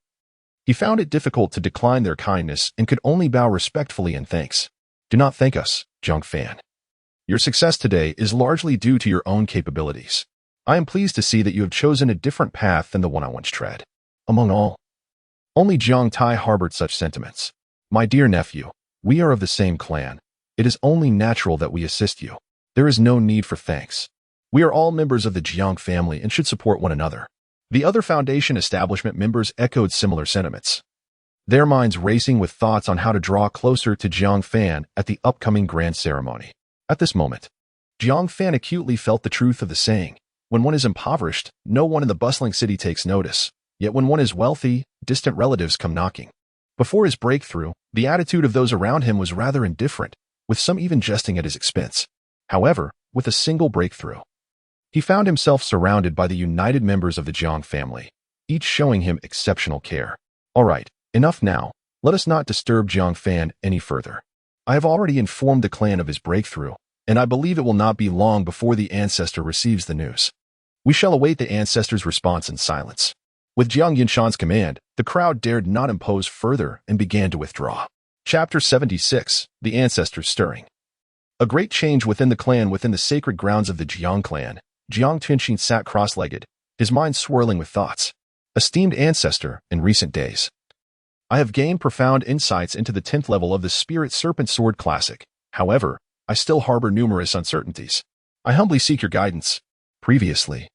he found it difficult to decline their kindness and could only bow respectfully in thanks. Do not thank us, Jiang Fan. Your success today is largely due to your own capabilities. I am pleased to see that you have chosen a different path than the one I once tread. Among all, only Jiang Tai harbored such sentiments. My dear nephew, we are of the same clan. It is only natural that we assist you. There is no need for thanks. We are all members of the Jiang family and should support one another. The other Foundation establishment members echoed similar sentiments, their minds racing with thoughts on how to draw closer to Jiang Fan at the upcoming grand ceremony. At this moment, Jiang Fan acutely felt the truth of the saying, When one is impoverished, no one in the bustling city takes notice. Yet when one is wealthy, distant relatives come knocking. Before his breakthrough, the attitude of those around him was rather indifferent, with some even jesting at his expense. However, with a single breakthrough, he found himself surrounded by the united members of the Jiang family, each showing him exceptional care. All right, enough now. Let us not disturb Jiang Fan any further. I have already informed the clan of his breakthrough, and I believe it will not be long before the ancestor receives the news. We shall await the ancestor's response in silence. With Jiang Yinshan's command, the crowd dared not impose further and began to withdraw. Chapter 76, The Ancestors Stirring. A great change within the clan. Within the sacred grounds of the Jiang clan, Jiang Changsheng sat cross-legged, his mind swirling with thoughts. Esteemed ancestor, in recent days, I have gained profound insights into the 10th level of the Spirit Serpent Sword Classic. However, I still harbor numerous uncertainties. I humbly seek your guidance. Previously,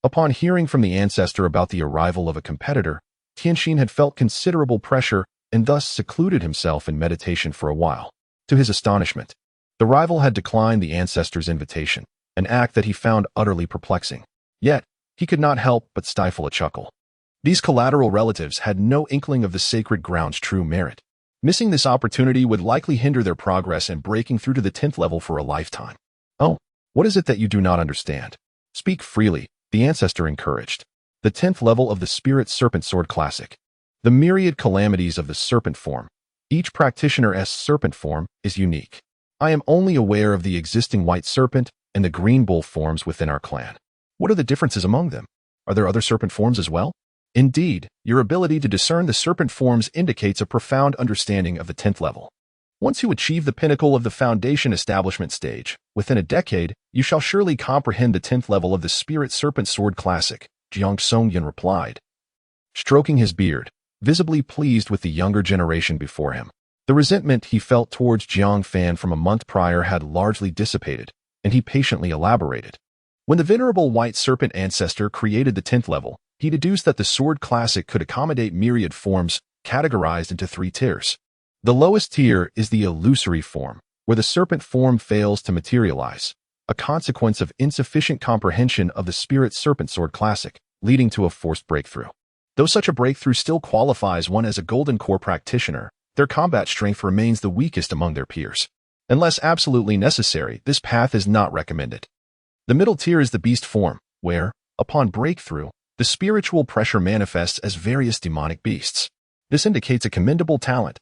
upon hearing from the ancestor about the arrival of a competitor, Tianxin had felt considerable pressure and thus secluded himself in meditation for a while. To his astonishment, the rival had declined the ancestor's invitation, an act that he found utterly perplexing. Yet, he could not help but stifle a chuckle. These collateral relatives had no inkling of the sacred ground's true merit. Missing this opportunity would likely hinder their progress in breaking through to the 10th level for a lifetime. Oh, what is it that you do not understand? Speak freely, the ancestor encouraged. The 10th level of the Spirit Serpent Sword Classic. The myriad calamities of the serpent form. Each practitioner's serpent form is unique. I am only aware of the existing white serpent and the green bull forms within our clan. What are the differences among them? Are there other serpent forms as well? Indeed, your ability to discern the serpent forms indicates a profound understanding of the 10th level. Once you achieve the pinnacle of the foundation establishment stage, within a decade, you shall surely comprehend the 10th level of the Spirit Serpent Sword Classic, Jiang Songyan replied, stroking his beard, visibly pleased with the younger generation before him. The resentment he felt towards Jiang Fan from a month prior had largely dissipated, and he patiently elaborated. When the venerable white serpent ancestor created the 10th level, he deduced that the Sword Classic could accommodate myriad forms, categorized into 3 tiers. The lowest tier is the illusory form, where the serpent form fails to materialize, a consequence of insufficient comprehension of the Spirit Serpent Sword Classic, leading to a forced breakthrough. Though such a breakthrough still qualifies one as a Golden Core practitioner, their combat strength remains the weakest among their peers. Unless absolutely necessary, this path is not recommended. The middle tier is the beast form, where, upon breakthrough, the spiritual pressure manifests as various demonic beasts. This indicates a commendable talent.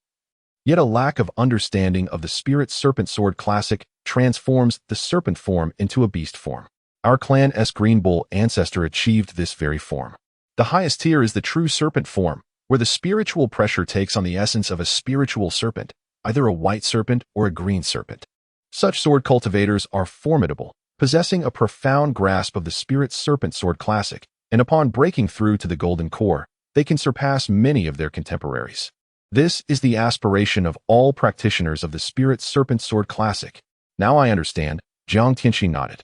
Yet a lack of understanding of the Spirit Serpent Sword Classic transforms the serpent form into a beast form. Our clan's Green Bull ancestor achieved this very form. The highest tier is the true serpent form, where the spiritual pressure takes on the essence of a spiritual serpent, either a white serpent or a green serpent. Such sword cultivators are formidable, possessing a profound grasp of the Spirit Serpent Sword Classic, and upon breaking through to the Golden Core, they can surpass many of their contemporaries. This is the aspiration of all practitioners of the Spirit Serpent Sword Classic. Now I understand, Jiang Tianxi nodded.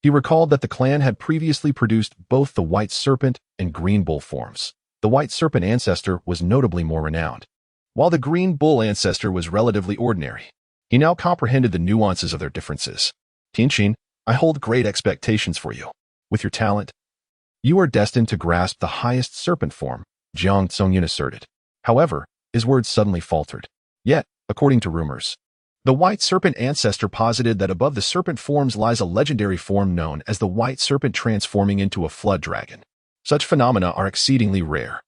He recalled that the clan had previously produced both the White Serpent and Green Bull forms. The White Serpent ancestor was notably more renowned, while the Green Bull ancestor was relatively ordinary. He now comprehended the nuances of their differences. Tianxin, I hold great expectations for you. With your talent, you are destined to grasp the highest serpent form, Jiang Songyan asserted. However, his words suddenly faltered. Yet, according to rumors, the White Serpent ancestor posited that above the serpent forms lies a legendary form known as the White Serpent transforming into a flood dragon. Such phenomena are exceedingly rare.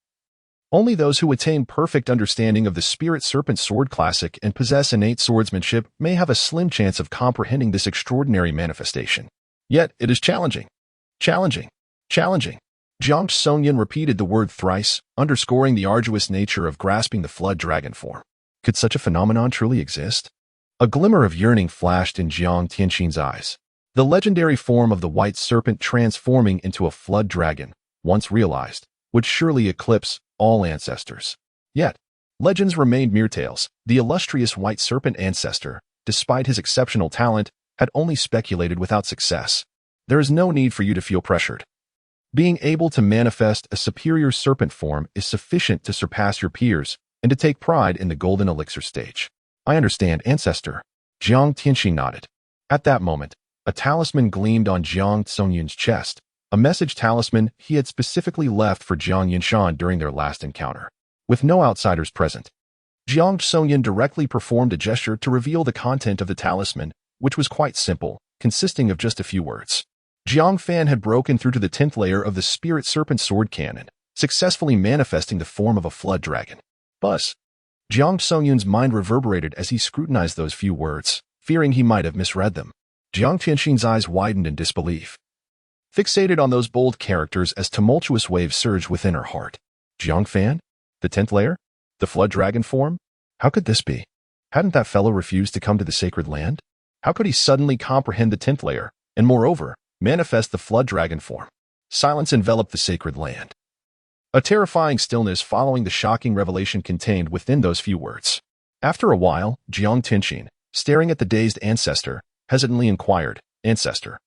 Only those who attain perfect understanding of the Spirit Serpent Sword Classic and possess innate swordsmanship may have a slim chance of comprehending this extraordinary manifestation. Yet, it is challenging. Challenging. Challenging. Jiang Songyan repeated the word thrice, underscoring the arduous nature of grasping the flood dragon form. Could such a phenomenon truly exist? A glimmer of yearning flashed in Jiang Tianxin's eyes. The legendary form of the White Serpent transforming into a flood dragon, once realized, would surely eclipse all ancestors. Yet, legends remained mere tales. The illustrious White Serpent ancestor, despite his exceptional talent, had only speculated without success. There is no need for you to feel pressured. Being able to manifest a superior serpent form is sufficient to surpass your peers and to take pride in the golden elixir stage. I understand, ancestor. Jiang Tianxi nodded. At that moment, a talisman gleamed on Jiang Songyan's chest, a message talisman he had specifically left for Jiang Yinshan during their last encounter. With no outsiders present, Jiang Songyun directly performed a gesture to reveal the content of the talisman, which was quite simple, consisting of just a few words. Jiang Fan had broken through to the 10th layer of the Spirit Serpent Sword Cannon, successfully manifesting the form of a flood dragon. Buzz. Jiang Songyun's mind reverberated as he scrutinized those few words, fearing he might have misread them. Jiang Tianxin's eyes widened in disbelief, fixated on those bold characters as tumultuous waves surged within her heart. Jiang Fan? The 10th layer? The flood dragon form? How could this be? Hadn't that fellow refused to come to the sacred land? How could he suddenly comprehend the 10th layer, and moreover, manifest the flood dragon form? Silence enveloped the sacred land. A terrifying stillness following the shocking revelation contained within those few words. After a while, Jiang Tianxin, staring at the dazed ancestor, hesitantly inquired, Ancestor,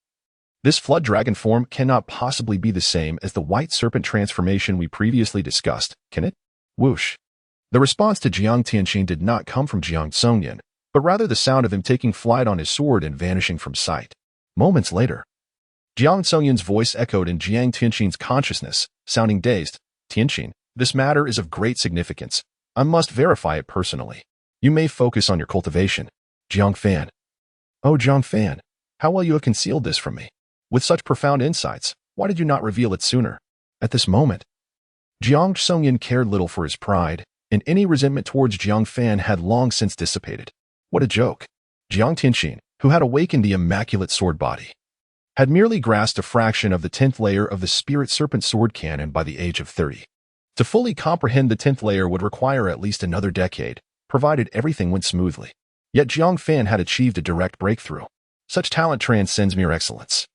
this flood dragon form cannot possibly be the same as the white serpent transformation we previously discussed, can it? Whoosh. The response to Jiang Tianxin did not come from Jiang Songyun, but rather the sound of him taking flight on his sword and vanishing from sight. Moments later, Jiang Songyun's voice echoed in Jiang Tianxin's consciousness, sounding dazed. Tianxin, this matter is of great significance. I must verify it personally. You may focus on your cultivation. Jiang Fan. Oh, Jiang Fan, how well you have concealed this from me. With such profound insights, why did you not reveal it sooner? At this moment, Jiang Songyun cared little for his pride, and any resentment towards Jiang Fan had long since dissipated. What a joke. Jiang Tianxin, who had awakened the immaculate sword body, had merely grasped a fraction of the 10th layer of the Spirit Serpent Sword Cannon by the age of 30. To fully comprehend the 10th layer would require at least another decade, provided everything went smoothly. Yet Jiang Fan had achieved a direct breakthrough. Such talent transcends mere excellence.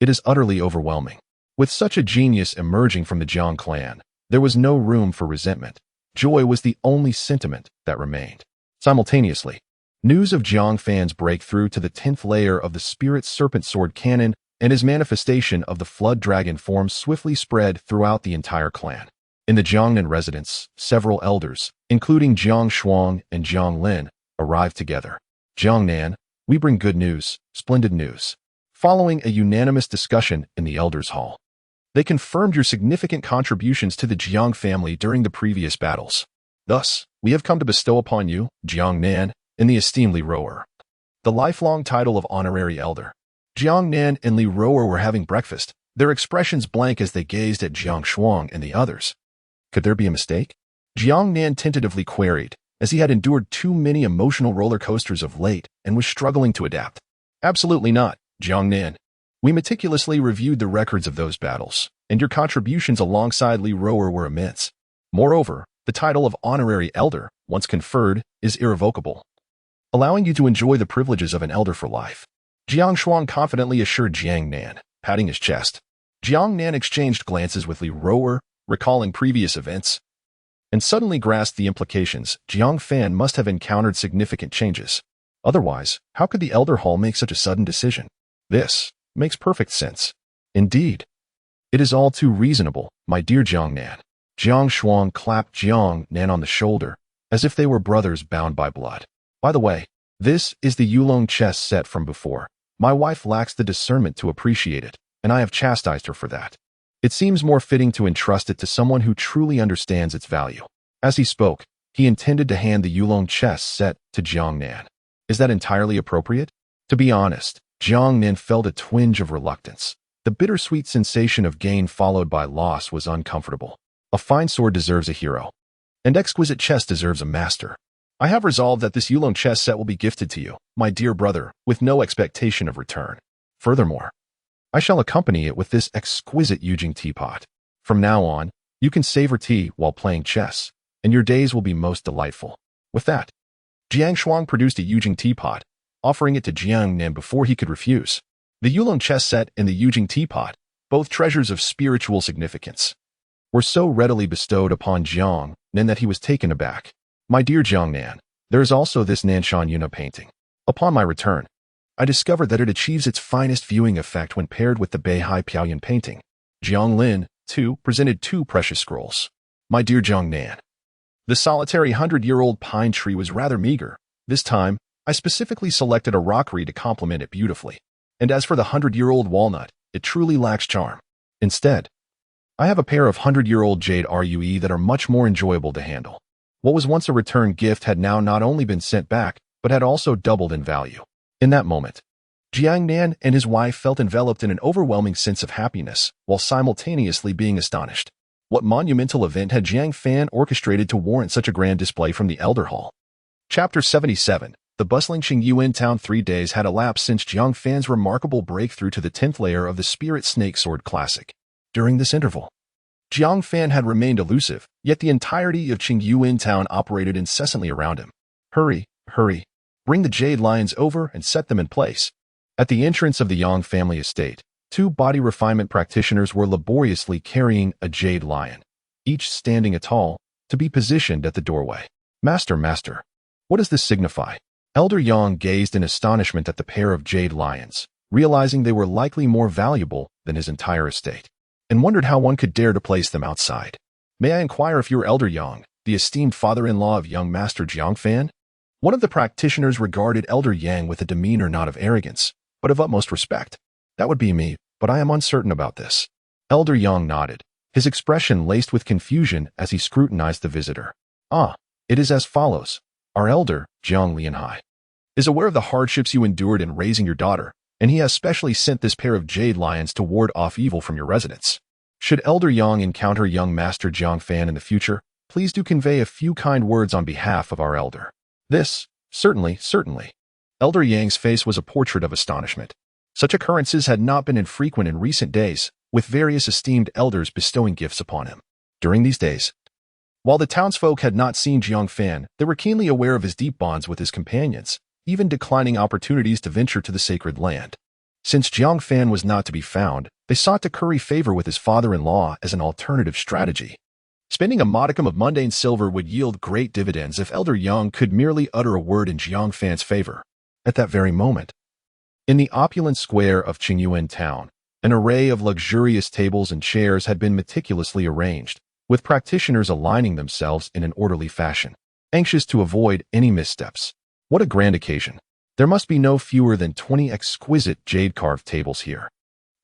It is utterly overwhelming. With such a genius emerging from the Jiang clan, there was no room for resentment. Joy was the only sentiment that remained. Simultaneously, news of Jiang Fan's breakthrough to the 10th layer of the Spirit Serpent Sword Cannon and his manifestation of the Flood Dragon form swiftly spread throughout the entire clan. In the Jiangnan residence, several elders, including Jiang Shuang and Jiang Lin, arrived together. Jiangnan, we bring good news, splendid news. Following a unanimous discussion in the elders' hall, they confirmed your significant contributions to the Jiang family during the previous battles. Thus, we have come to bestow upon you, Jiangnan, and the esteemed Li Rower, the lifelong title of honorary elder. Jiangnan and Li Rower were having breakfast, their expressions blank as they gazed at Jiang Shuang and the others. Could there be a mistake? Jiangnan tentatively queried, as he had endured too many emotional roller coasters of late and was struggling to adapt. Absolutely not, Jiangnan. We meticulously reviewed the records of those battles, and your contributions alongside Li Rower were immense. Moreover, the title of honorary elder, once conferred, is irrevocable, allowing you to enjoy the privileges of an elder for life. Jiang Shuang confidently assured Jiangnan, patting his chest. Jiangnan exchanged glances with Li Rower, recalling previous events, and suddenly grasped the implications. Jiang Fan must have encountered significant changes. Otherwise, how could the Elder Hall make such a sudden decision? This makes perfect sense. Indeed, it is all too reasonable, my dear Jiangnan. Jiang Shuang clapped Jiangnan on the shoulder, as if they were brothers bound by blood. By the way, this is the Yulong chess set from before. My wife lacks the discernment to appreciate it, and I have chastised her for that. It seems more fitting to entrust it to someone who truly understands its value. As he spoke, he intended to hand the Yulong chess set to Jiangnan. Is that entirely appropriate? To be honest, Jiangnan felt a twinge of reluctance. The bittersweet sensation of gain followed by loss was uncomfortable. A fine sword deserves a hero, and exquisite chess deserves a master. I have resolved that this Yulong chess set will be gifted to you, my dear brother, with no expectation of return. Furthermore, I shall accompany it with this exquisite Yujing teapot. From now on, you can savor tea while playing chess, and your days will be most delightful. With that, Jiang Shuang produced a Yujing teapot, offering it to Jiangnan before he could refuse. The Yulong chess set and the Yujing teapot, both treasures of spiritual significance, were so readily bestowed upon Jiangnan that he was taken aback. My dear Jiangnan, there is also this Nanshan Yuna painting. Upon my return, I discovered that it achieves its finest viewing effect when paired with the Beihai Piaoyan painting. Jiang Lin, too, presented 2 precious scrolls. My dear Jiangnan, the solitary 100-year-old pine tree was rather meager. This time, I specifically selected a rockery to complement it beautifully. And as for the 100-year-old walnut, it truly lacks charm. Instead, I have a pair of 100-year-old jade RUE that are much more enjoyable to handle. What was once a return gift had now not only been sent back, but had also doubled in value. In that moment, Jiang Nan and his wife felt enveloped in an overwhelming sense of happiness, while simultaneously being astonished. What monumental event had Jiang Fan orchestrated to warrant such a grand display from the Elder Hall? Chapter 77. The bustling Qingyuan town. 3 days had elapsed since Jiang Fan's remarkable breakthrough to the 10th layer of the Spirit Snake Sword Classic. During this interval, Jiang Fan had remained elusive, yet the entirety of Qingyuan town operated incessantly around him. Hurry, hurry. Bring the jade lions over and set them in place. At the entrance of the Yang family estate, 2 body refinement practitioners were laboriously carrying a jade lion, each standing tall, to be positioned at the doorway. Master, what does this signify? Elder Yang gazed in astonishment at the pair of jade lions, realizing they were likely more valuable than his entire estate, and wondered how one could dare to place them outside. May I inquire if you are Elder Yang, the esteemed father-in-law of young Master Jiang Fan? One of the practitioners regarded Elder Yang with a demeanor not of arrogance, but of utmost respect. That would be me, but I am uncertain about this. Elder Yang nodded, his expression laced with confusion as he scrutinized the visitor. It is as follows. Our elder, Jiang Lianhai, is aware of the hardships you endured in raising your daughter, and he has specially sent this pair of jade lions to ward off evil from your residence. Should Elder Yang encounter young Master Jiang Fan in the future, please do convey a few kind words on behalf of our elder. This, certainly. Elder Yang's face was a portrait of astonishment. Such occurrences had not been infrequent in recent days, with various esteemed elders bestowing gifts upon him. During these days, while the townsfolk had not seen Jiang Fan, they were keenly aware of his deep bonds with his companions, even declining opportunities to venture to the sacred land. Since Jiang Fan was not to be found, they sought to curry favor with his father-in-law as an alternative strategy. Spending a modicum of mundane silver would yield great dividends if Elder Yang could merely utter a word in Jiang Fan's favor. At that very moment, in the opulent square of Qingyuan town, an array of luxurious tables and chairs had been meticulously arranged, with practitioners aligning themselves in an orderly fashion, anxious to avoid any missteps. What a grand occasion. There must be no fewer than 20 exquisite jade-carved tables here.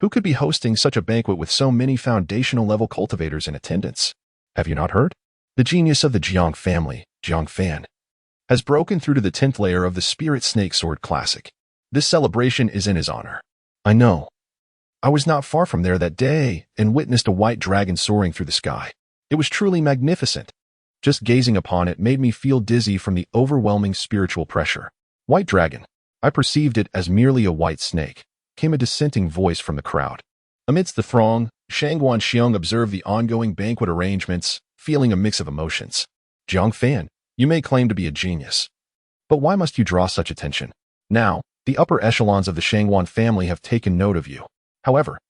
Who could be hosting such a banquet with so many foundational-level cultivators in attendance? Have you not heard? The genius of the Jiang family, Jiang Fan, has broken through to the 10th layer of the Spirit Snake Sword Classic. This celebration is in his honor. I know. I was not far from there that day and witnessed a white dragon soaring through the sky. It was truly magnificent. Just gazing upon it made me feel dizzy from the overwhelming spiritual pressure. White dragon. I perceived it as merely a white snake, came a dissenting voice from the crowd. Amidst the throng, Shang Xiong observed the ongoing banquet arrangements, feeling a mix of emotions. Jiang Fan, you may claim to be a genius, but why must you draw such attention? Now, the upper echelons of the Shangwan family have taken note of you. However,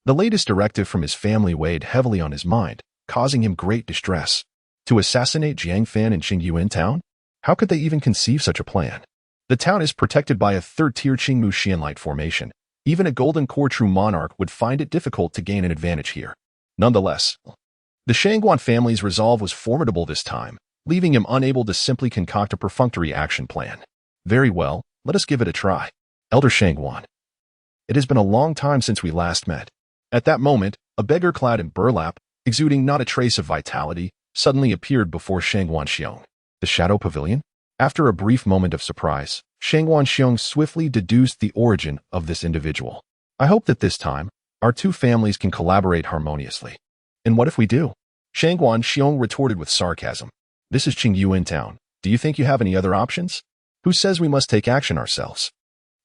the latest directive from his family weighed heavily on his mind, causing him great distress. To assassinate Jiang Fan in Qingyuan town? How could they even conceive such a plan? The town is protected by a third-tier Qingmu Xianlight formation. Even a golden core true monarch would find it difficult to gain an advantage here. Nonetheless, the Shangwan family's resolve was formidable this time, leaving him unable to simply concoct a perfunctory action plan. Very well, let us give it a try. Elder Shangwan. It has been a long time since we last met. At that moment, a beggar clad in burlap, exuding not a trace of vitality, suddenly appeared before Shangwan Xiong. The Shadow Pavilion? After a brief moment of surprise, Shangwan Xiong swiftly deduced the origin of this individual. I hope that this time, our two families can collaborate harmoniously. And what if we do? Shangwan Xiong retorted with sarcasm. This is Qingyuan town. Do you think you have any other options? Who says we must take action ourselves?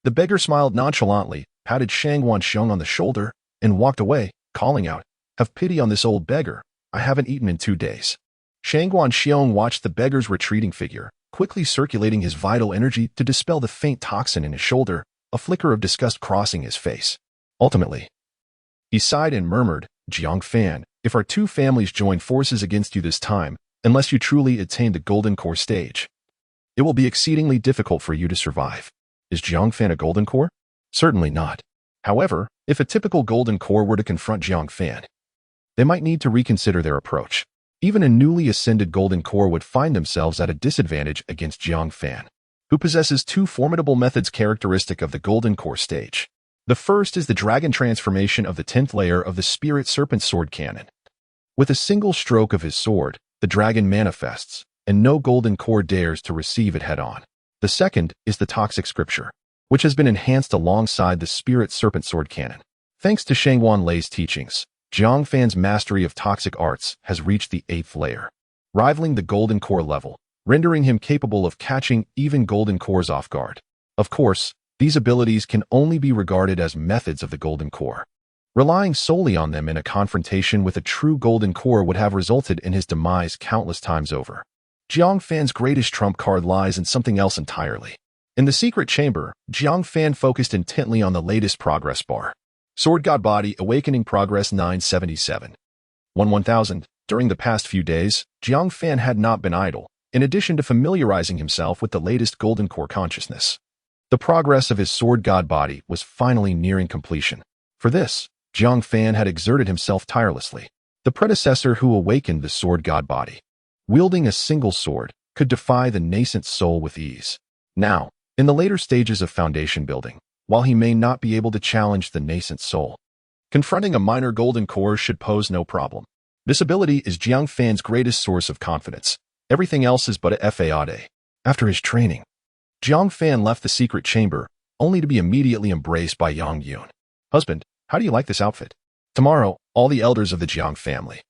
The beggar smiled nonchalantly, patted Shangwan Xiong on the shoulder, and walked away, calling out, "Have pity on this old beggar. I haven't eaten in 2 days." Shangwan Xiong watched the beggar's retreating figure, quickly circulating his vital energy to dispel the faint toxin in his shoulder, a flicker of disgust crossing his face. Ultimately, he sighed and murmured, "Jiang Fan, if our two families join forces against you this time, unless you truly attain the golden core stage, it will be exceedingly difficult for you to survive." Is Jiang Fan a golden core? Certainly not. However, if a typical golden core were to confront Jiang Fan, they might need to reconsider their approach. Even a newly ascended golden core would find themselves at a disadvantage against Jiang Fan, who possesses two formidable methods characteristic of the golden core stage. The first is the dragon transformation of the 10th layer of the Spirit Serpent Sword Cannon. With a single stroke of his sword, the dragon manifests, and no golden core dares to receive it head-on. The second is the Toxic Scripture, which has been enhanced alongside the Spirit Serpent Sword Cannon. Thanks to Shangwan Lei's teachings, Jiang Fan's mastery of toxic arts has reached the 8th layer, rivaling the golden core level, rendering him capable of catching even golden cores off guard. Of course, these abilities can only be regarded as methods of the golden core. Relying solely on them in a confrontation with a true golden core would have resulted in his demise countless times over. Jiang Fan's greatest trump card lies in something else entirely. In the secret chamber, Jiang Fan focused intently on the latest progress bar. Sword God Body Awakening Progress 977. 1000. During the past few days, Jiang Fan had not been idle, in addition to familiarizing himself with the latest golden core consciousness. The progress of his Sword God Body was finally nearing completion. For this, Jiang Fan had exerted himself tirelessly. The predecessor who awakened the Sword God Body, wielding a single sword, could defy the nascent soul with ease. Now, in the later stages of foundation building, while he may not be able to challenge the nascent soul, confronting a minor golden core should pose no problem. This ability is Jiang Fan's greatest source of confidence. Everything else is but a fade. After his training, Jiang Fan left the secret chamber, only to be immediately embraced by Yang Yun. Husband, how do you like this outfit? Tomorrow, all the elders of the Jiang family,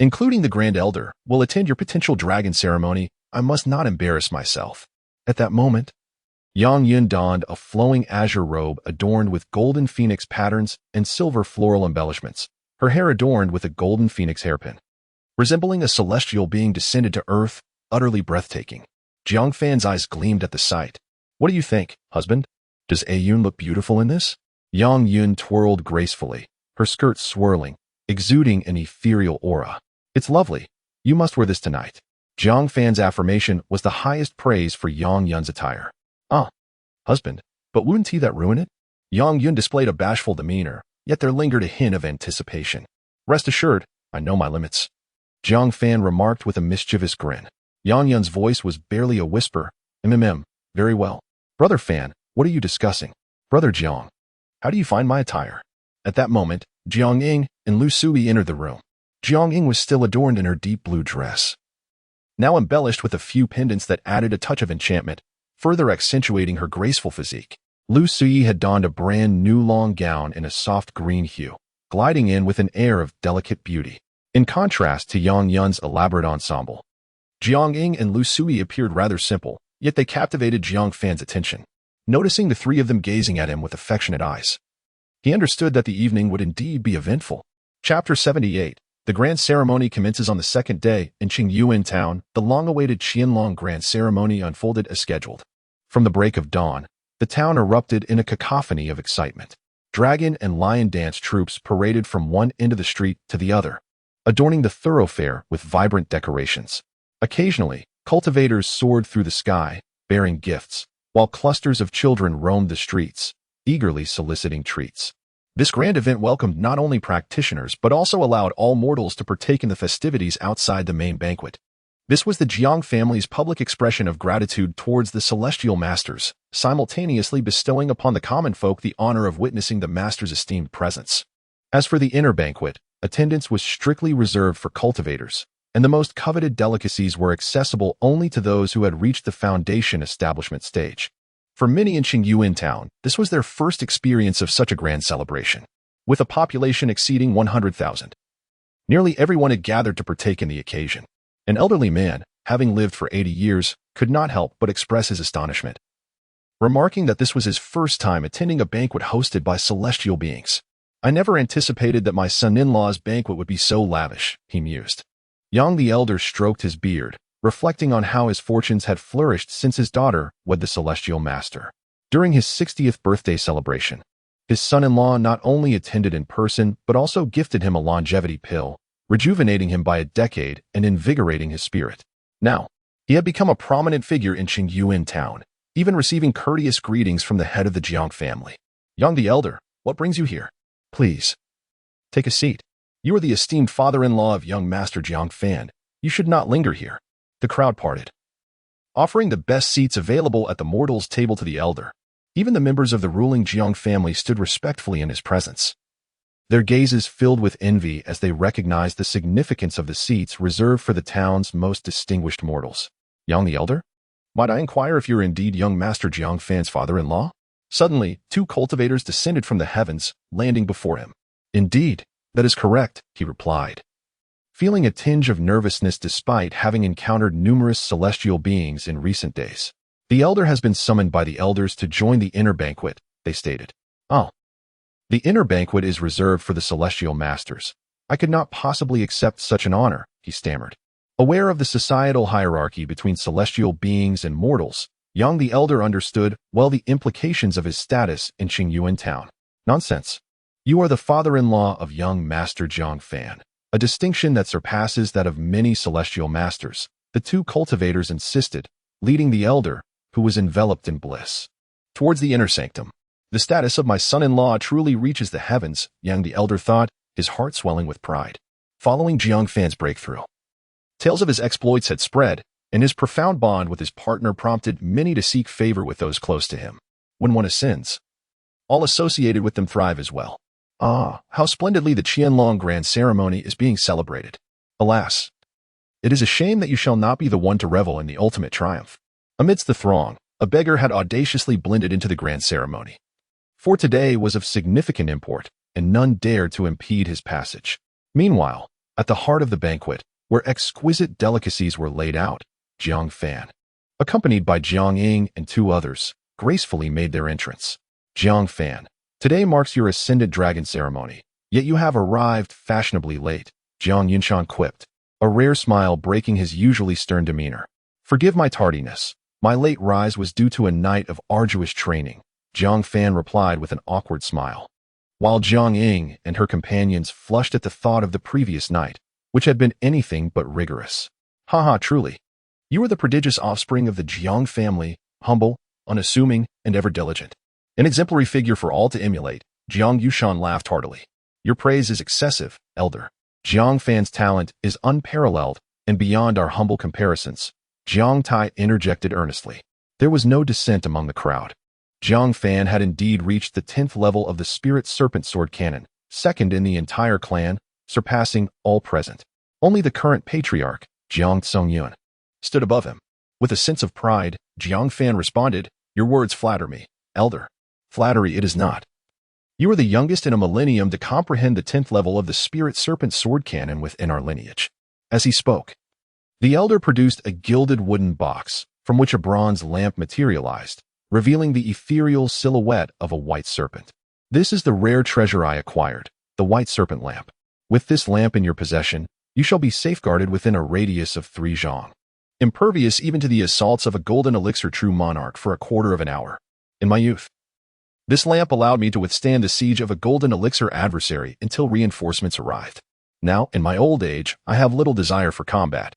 including the Grand Elder, will attend your potential dragon ceremony. I must not embarrass myself. At that moment, Yang Yun donned a flowing azure robe adorned with golden phoenix patterns and silver floral embellishments, her hair adorned with a golden phoenix hairpin. Resembling a celestial being descended to earth, utterly breathtaking. Jiang Fan's eyes gleamed at the sight. What do you think, husband? Does Yun look beautiful in this? Yang Yun twirled gracefully, her skirt swirling, exuding an ethereal aura. It's lovely. You must wear this tonight. Jiang Fan's affirmation was the highest praise for Yang Yun's attire. Ah, husband, but wouldn't he that ruin it? Yang Yun displayed a bashful demeanor, yet there lingered a hint of anticipation. Rest assured, I know my limits. Jiang Fan remarked with a mischievous grin. Yang Yun's voice was barely a whisper. Very well. Brother Fan, what are you discussing? Brother Jiang, how do you find my attire? At that moment, Jiang Ying and Lu Sui entered the room. Jiang Ying was still adorned in her deep blue dress, now embellished with a few pendants that added a touch of enchantment, further accentuating her graceful physique. Lu Sui had donned a brand new long gown in a soft green hue, gliding in with an air of delicate beauty. In contrast to Yang Yun's elaborate ensemble, Jiang Ying and Lu Sui appeared rather simple, yet they captivated Jiang Fan's attention. Noticing the three of them gazing at him with affectionate eyes, he understood that the evening would indeed be eventful. Chapter 78. The grand ceremony commences on the second day in Qingyuan town. The long-awaited Qianlong grand ceremony unfolded as scheduled. From the break of dawn, the town erupted in a cacophony of excitement. Dragon and lion dance troops paraded from one end of the street to the other, adorning the thoroughfare with vibrant decorations. Occasionally, cultivators soared through the sky, bearing gifts, while clusters of children roamed the streets, eagerly soliciting treats. This grand event welcomed not only practitioners but also allowed all mortals to partake in the festivities outside the main banquet. This was the Jiang family's public expression of gratitude towards the celestial masters, simultaneously bestowing upon the common folk the honor of witnessing the master's esteemed presence. As for the inner banquet, attendance was strictly reserved for cultivators, and the most coveted delicacies were accessible only to those who had reached the foundation establishment stage. For many in Qingyuan town, this was their first experience of such a grand celebration. With a population exceeding 100,000, nearly everyone had gathered to partake in the occasion. An elderly man, having lived for 80 years, could not help but express his astonishment, remarking that this was his first time attending a banquet hosted by celestial beings. I never anticipated that my son-in-law's banquet would be so lavish, he mused. Yang the elder stroked his beard, reflecting on how his fortunes had flourished since his daughter wed the celestial master. During his 60th birthday celebration, his son-in-law not only attended in person but also gifted him a longevity pill, rejuvenating him by a decade and invigorating his spirit. Now, he had become a prominent figure in Qingyuan town, even receiving courteous greetings from the head of the Jiang family. Yang the elder, what brings you here? Please, take a seat. You are the esteemed father-in-law of young Master Jiang Fan. You should not linger here. The crowd parted, offering the best seats available at the mortals' table to the elder. Even the members of the ruling Jiang family stood respectfully in his presence, their gazes filled with envy as they recognized the significance of the seats reserved for the town's most distinguished mortals. Yang the Elder? Might I inquire if you're indeed young Master Jiang Fan's father-in-law? Suddenly, two cultivators descended from the heavens, landing before him. Indeed, that is correct, he replied, feeling a tinge of nervousness despite having encountered numerous celestial beings in recent days. The Elder has been summoned by the elders to join the inner banquet, they stated. Oh. The inner banquet is reserved for the celestial masters. I could not possibly accept such an honor, he stammered. Aware of the societal hierarchy between celestial beings and mortals, Yang the Elder understood well the implications of his status in Qingyuan town. Nonsense. You are the father-in-law of young Master Jiang Fan, a distinction that surpasses that of many celestial masters, the two cultivators insisted, leading the Elder, who was enveloped in bliss, towards the inner sanctum. The status of my son-in-law truly reaches the heavens, Yang the Elder thought, his heart swelling with pride. Following Jiang Fan's breakthrough, tales of his exploits had spread, and his profound bond with his partner prompted many to seek favor with those close to him. When one ascends, all associated with them thrive as well. Ah, how splendidly the Qianlong grand ceremony is being celebrated. Alas, it is a shame that you shall not be the one to revel in the ultimate triumph. Amidst the throng, a beggar had audaciously blended into the grand ceremony. For today was of significant import, and none dared to impede his passage. Meanwhile, at the heart of the banquet, where exquisite delicacies were laid out, Jiang Fan, accompanied by Jiang Ying and two others, gracefully made their entrance. Jiang Fan, today marks your ascendant dragon ceremony, yet you have arrived fashionably late, Jiang Yinshan quipped, a rare smile breaking his usually stern demeanor. Forgive my tardiness. My late rise was due to a night of arduous training, Jiang Fan replied with an awkward smile. While Jiang Ying and her companions flushed at the thought of the previous night, which had been anything but rigorous. Haha, truly. You are the prodigious offspring of the Jiang family, humble, unassuming, and ever diligent. An exemplary figure for all to emulate, Jiang Yushan laughed heartily. Your praise is excessive, Elder. Jiang Fan's talent is unparalleled and beyond our humble comparisons, Jiang Tai interjected earnestly. There was no dissent among the crowd. Jiang Fan had indeed reached the 10th level of the Spirit Serpent Sword Cannon, second in the entire clan, surpassing all present. Only the current patriarch, Jiang Tsongyun, stood above him. With a sense of pride, Jiang Fan responded, Your words flatter me, Elder. Flattery it is not. You are the youngest in a millennium to comprehend the 10th level of the Spirit Serpent Sword Cannon within our lineage. As he spoke, the Elder produced a gilded wooden box, from which a bronze lamp materialized, revealing the ethereal silhouette of a white serpent. This is the rare treasure I acquired, the white serpent lamp. With this lamp in your possession, you shall be safeguarded within a radius of 3 zhang, impervious even to the assaults of a golden elixir true monarch for a quarter of an hour. In my youth, this lamp allowed me to withstand the siege of a golden elixir adversary until reinforcements arrived. Now, in my old age, I have little desire for combat.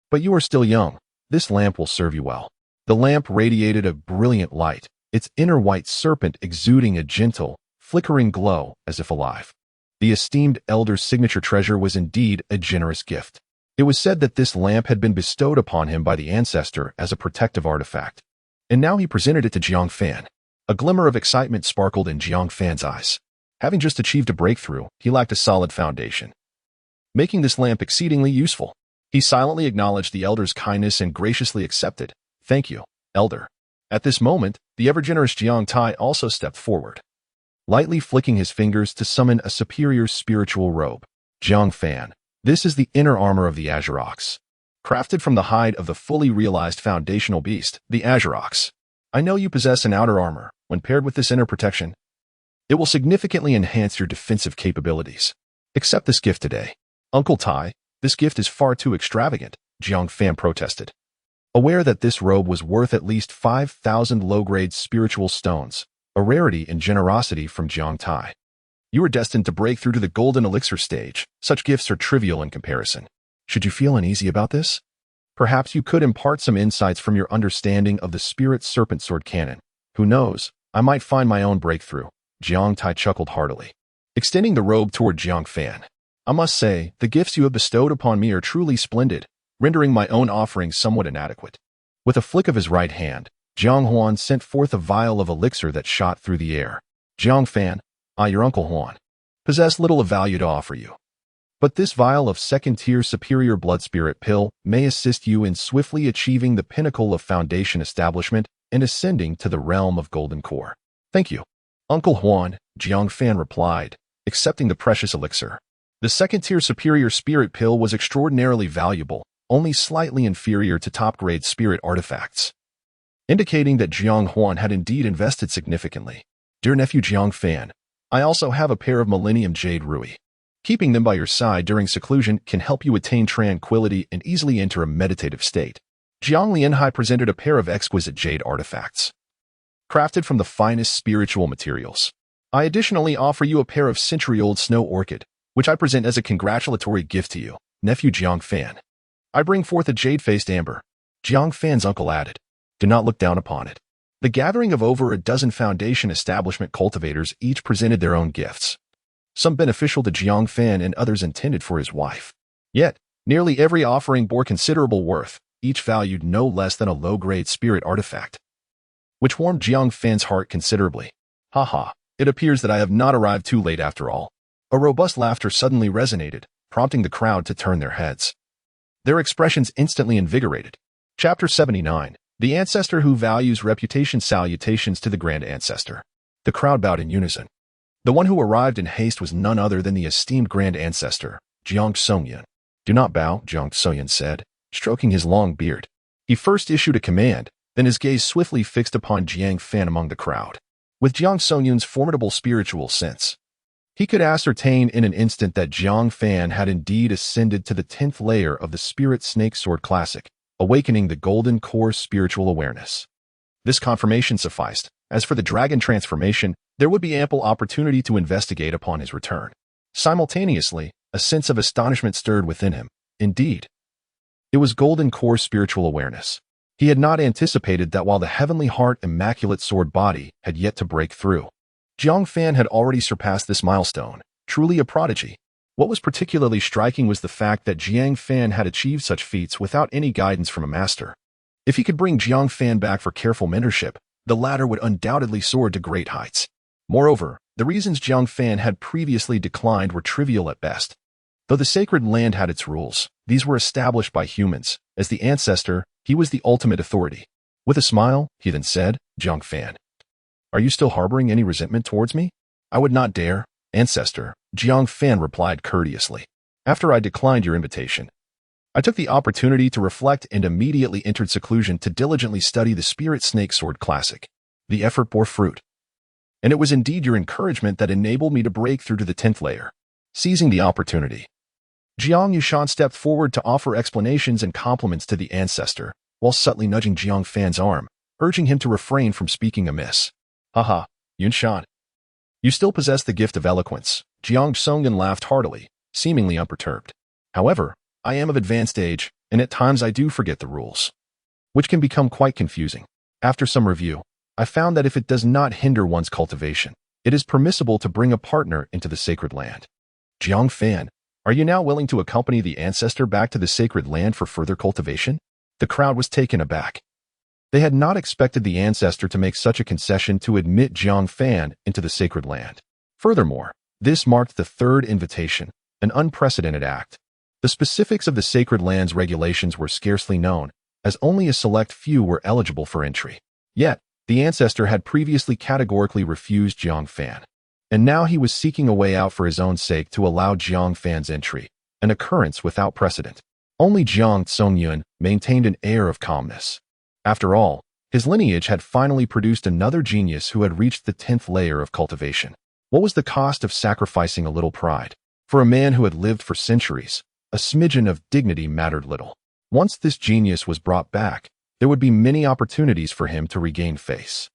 But you are still young. This lamp will serve you well. The lamp radiated a brilliant light, its inner white serpent exuding a gentle, flickering glow as if alive. The esteemed Elder's signature treasure was indeed a generous gift. It was said that this lamp had been bestowed upon him by the ancestor as a protective artifact. And now he presented it to Jiang Fan. A glimmer of excitement sparkled in Jiang Fan's eyes. Having just achieved a breakthrough, he lacked a solid foundation, making this lamp exceedingly useful. He silently acknowledged the Elder's kindness and graciously accepted. Thank you, Elder. At this moment, the ever-generous Jiang Tai also stepped forward, lightly flicking his fingers to summon a superior spiritual robe. Jiang Fan, this is the inner armor of the Azure Ox, crafted from the hide of the fully realized foundational beast, the Azure Ox. I know you possess an outer armor. When paired with this inner protection, it will significantly enhance your defensive capabilities. Accept this gift today. Uncle Tai, this gift is far too extravagant, Jiang Fan protested. Aware that this robe was worth at least 5,000 low-grade spiritual stones, a rarity in generosity from Jiang Tai. You are destined to break through to the golden elixir stage. Such gifts are trivial in comparison. Should you feel uneasy about this? Perhaps you could impart some insights from your understanding of the Spirit Serpent Sword Cannon. Who knows, I might find my own breakthrough. Jiang Tai chuckled heartily, extending the robe toward Jiang Fan. I must say, the gifts you have bestowed upon me are truly splendid, rendering my own offering somewhat inadequate. With a flick of his right hand, Jiang Huan sent forth a vial of elixir that shot through the air. Jiang Fan, your Uncle Huan, possess little of value to offer you. But this vial of second-tier superior blood spirit pill may assist you in swiftly achieving the pinnacle of foundation establishment and ascending to the realm of golden core. Thank you, Uncle Huan, Jiang Fan replied, accepting the precious elixir. The second-tier superior spirit pill was extraordinarily valuable, only slightly inferior to top-grade spirit artifacts, indicating that Jiang Huan had indeed invested significantly. Dear nephew Jiang Fan, I also have a pair of Millennium Jade Rui. Keeping them by your side during seclusion can help you attain tranquility and easily enter a meditative state. Jiang Lianhai presented a pair of exquisite jade artifacts, crafted from the finest spiritual materials. I additionally offer you a pair of century-old snow orchid, which I present as a congratulatory gift to you, nephew Jiang Fan. I bring forth a jade-faced amber. Jiang Fan's uncle added, do not look down upon it. The gathering of over a dozen foundation establishment cultivators each presented their own gifts, some beneficial to Jiang Fan and others intended for his wife. Yet, nearly every offering bore considerable worth, each valued no less than a low-grade spirit artifact, which warmed Jiang Fan's heart considerably. Haha, it appears that I have not arrived too late after all. A robust laughter suddenly resonated, prompting the crowd to turn their heads. Their expressions instantly invigorated. Chapter 79. The Ancestor Who Values Reputation. Salutations to the Grand Ancestor. The crowd bowed in unison. The one who arrived in haste was none other than the esteemed Grand Ancestor, Jiang Songyan. Do not bow, Jiang Songyan said, stroking his long beard. He first issued a command, then his gaze swiftly fixed upon Jiang Fan among the crowd. With Jiang Songyan's formidable spiritual sense, he could ascertain in an instant that Jiang Fan had indeed ascended to the 10th layer of the Spirit Snake Sword Classic, awakening the golden core spiritual awareness. This confirmation sufficed. As for the dragon transformation, there would be ample opportunity to investigate upon his return. Simultaneously, a sense of astonishment stirred within him. Indeed, it was golden core spiritual awareness. He had not anticipated that while the heavenly heart immaculate sword body had yet to break through, Jiang Fan had already surpassed this milestone, truly a prodigy. What was particularly striking was the fact that Jiang Fan had achieved such feats without any guidance from a master. If he could bring Jiang Fan back for careful mentorship, the latter would undoubtedly soar to great heights. Moreover, the reasons Jiang Fan had previously declined were trivial at best. Though the sacred land had its rules, these were established by humans. As the ancestor, he was the ultimate authority. With a smile, he then said, Jiang Fan, are you still harboring any resentment towards me? I would not dare, ancestor, Jiang Fan replied courteously. After I declined your invitation, I took the opportunity to reflect and immediately entered seclusion to diligently study the Spirit Snake Sword Classic. The effort bore fruit, and it was indeed your encouragement that enabled me to break through to the 10th layer. Seizing the opportunity, Jiang Yushan stepped forward to offer explanations and compliments to the ancestor, while subtly nudging Jiang Fan's arm, urging him to refrain from speaking amiss. Haha, Yunshan, you still possess the gift of eloquence. Jiang Songyan laughed heartily, seemingly unperturbed. However, I am of advanced age, and at times I do forget the rules, which can become quite confusing. After some review, I found that if it does not hinder one's cultivation, it is permissible to bring a partner into the sacred land. Jiang Fan, are you now willing to accompany the ancestor back to the sacred land for further cultivation? The crowd was taken aback. They had not expected the ancestor to make such a concession to admit Jiang Fan into the sacred land. Furthermore, this marked the third invitation, an unprecedented act. The specifics of the sacred land's regulations were scarcely known, as only a select few were eligible for entry. Yet, the ancestor had previously categorically refused Jiang Fan, and now he was seeking a way out for his own sake to allow Jiang Fan's entry, an occurrence without precedent. Only Jiang Songyun maintained an air of calmness. After all, his lineage had finally produced another genius who had reached the 10th layer of cultivation. What was the cost of sacrificing a little pride? For a man who had lived for centuries, a smidgen of dignity mattered little. Once this genius was brought back, there would be many opportunities for him to regain face.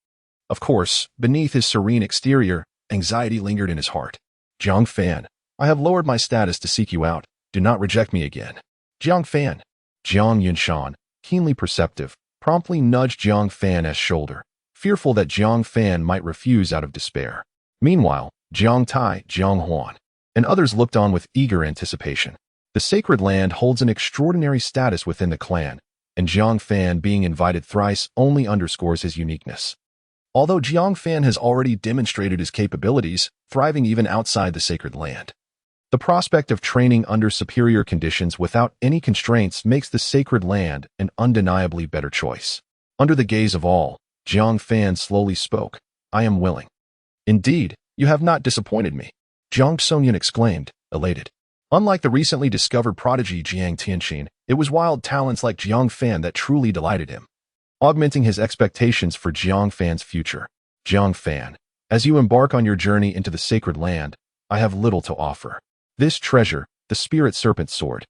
Of course, beneath his serene exterior, anxiety lingered in his heart. Jiang Fan, I have lowered my status to seek you out. Do not reject me again. Jiang Fan. Jiang Yunshan, keenly perceptive, promptly nudged Jiang Fan's shoulder, fearful that Jiang Fan might refuse out of despair. Meanwhile, Jiang Tai, Jiang Huan, and others looked on with eager anticipation. The sacred land holds an extraordinary status within the clan, and Jiang Fan being invited thrice only underscores his uniqueness. Although Jiang Fan has already demonstrated his capabilities, thriving even outside the sacred land. The prospect of training under superior conditions without any constraints makes the sacred land an undeniably better choice. Under the gaze of all, Jiang Fan slowly spoke, "I am willing." "Indeed, you have not disappointed me," Jiang Songyun exclaimed, elated. Unlike the recently discovered prodigy Chen Changsheng, it was wild talents like Jiang Fan that truly delighted him, augmenting his expectations for Jiang Fan's future. "Jiang Fan, as you embark on your journey into the sacred land, I have little to offer. This treasure, the Spirit Serpent Sword,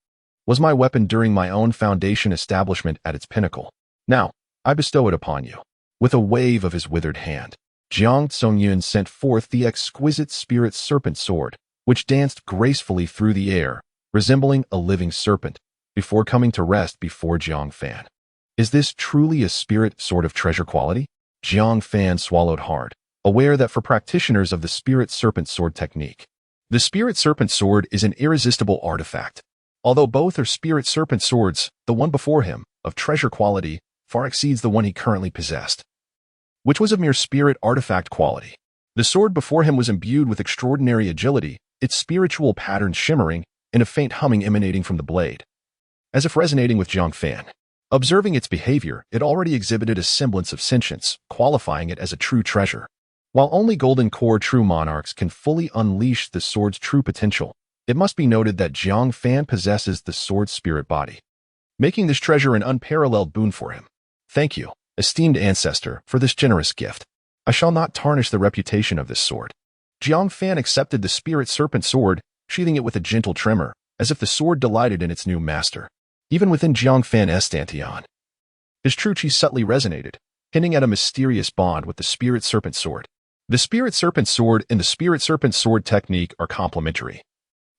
was my weapon during my own foundation establishment at its pinnacle. Now, I bestow it upon you." With a wave of his withered hand, Jiang Songyun sent forth the exquisite Spirit Serpent Sword, which danced gracefully through the air, resembling a living serpent, before coming to rest before Jiang Fan. Is this truly a spirit sword of treasure quality? Jiang Fan swallowed hard, aware that for practitioners of the Spirit Serpent Sword technique, the Spirit Serpent Sword is an irresistible artifact. Although both are Spirit Serpent Swords, the one before him, of treasure quality, far exceeds the one he currently possessed, which was of mere spirit artifact quality. The sword before him was imbued with extraordinary agility, its spiritual pattern shimmering, and a faint humming emanating from the blade, as if resonating with Jiang Fan. Observing its behavior, it already exhibited a semblance of sentience, qualifying it as a true treasure. While only Golden Core true monarchs can fully unleash the sword's true potential, it must be noted that Jiang Fan possesses the sword's spirit body, making this treasure an unparalleled boon for him. "Thank you, esteemed ancestor, for this generous gift. I shall not tarnish the reputation of this sword." Jiang Fan accepted the Spirit Serpent Sword, sheathing it with a gentle tremor, as if the sword delighted in its new master. Even within Jiang Fan's Stantion, his true chi subtly resonated, hinting at a mysterious bond with the Spirit Serpent Sword. The Spirit Serpent Sword and the Spirit Serpent Sword technique are complementary,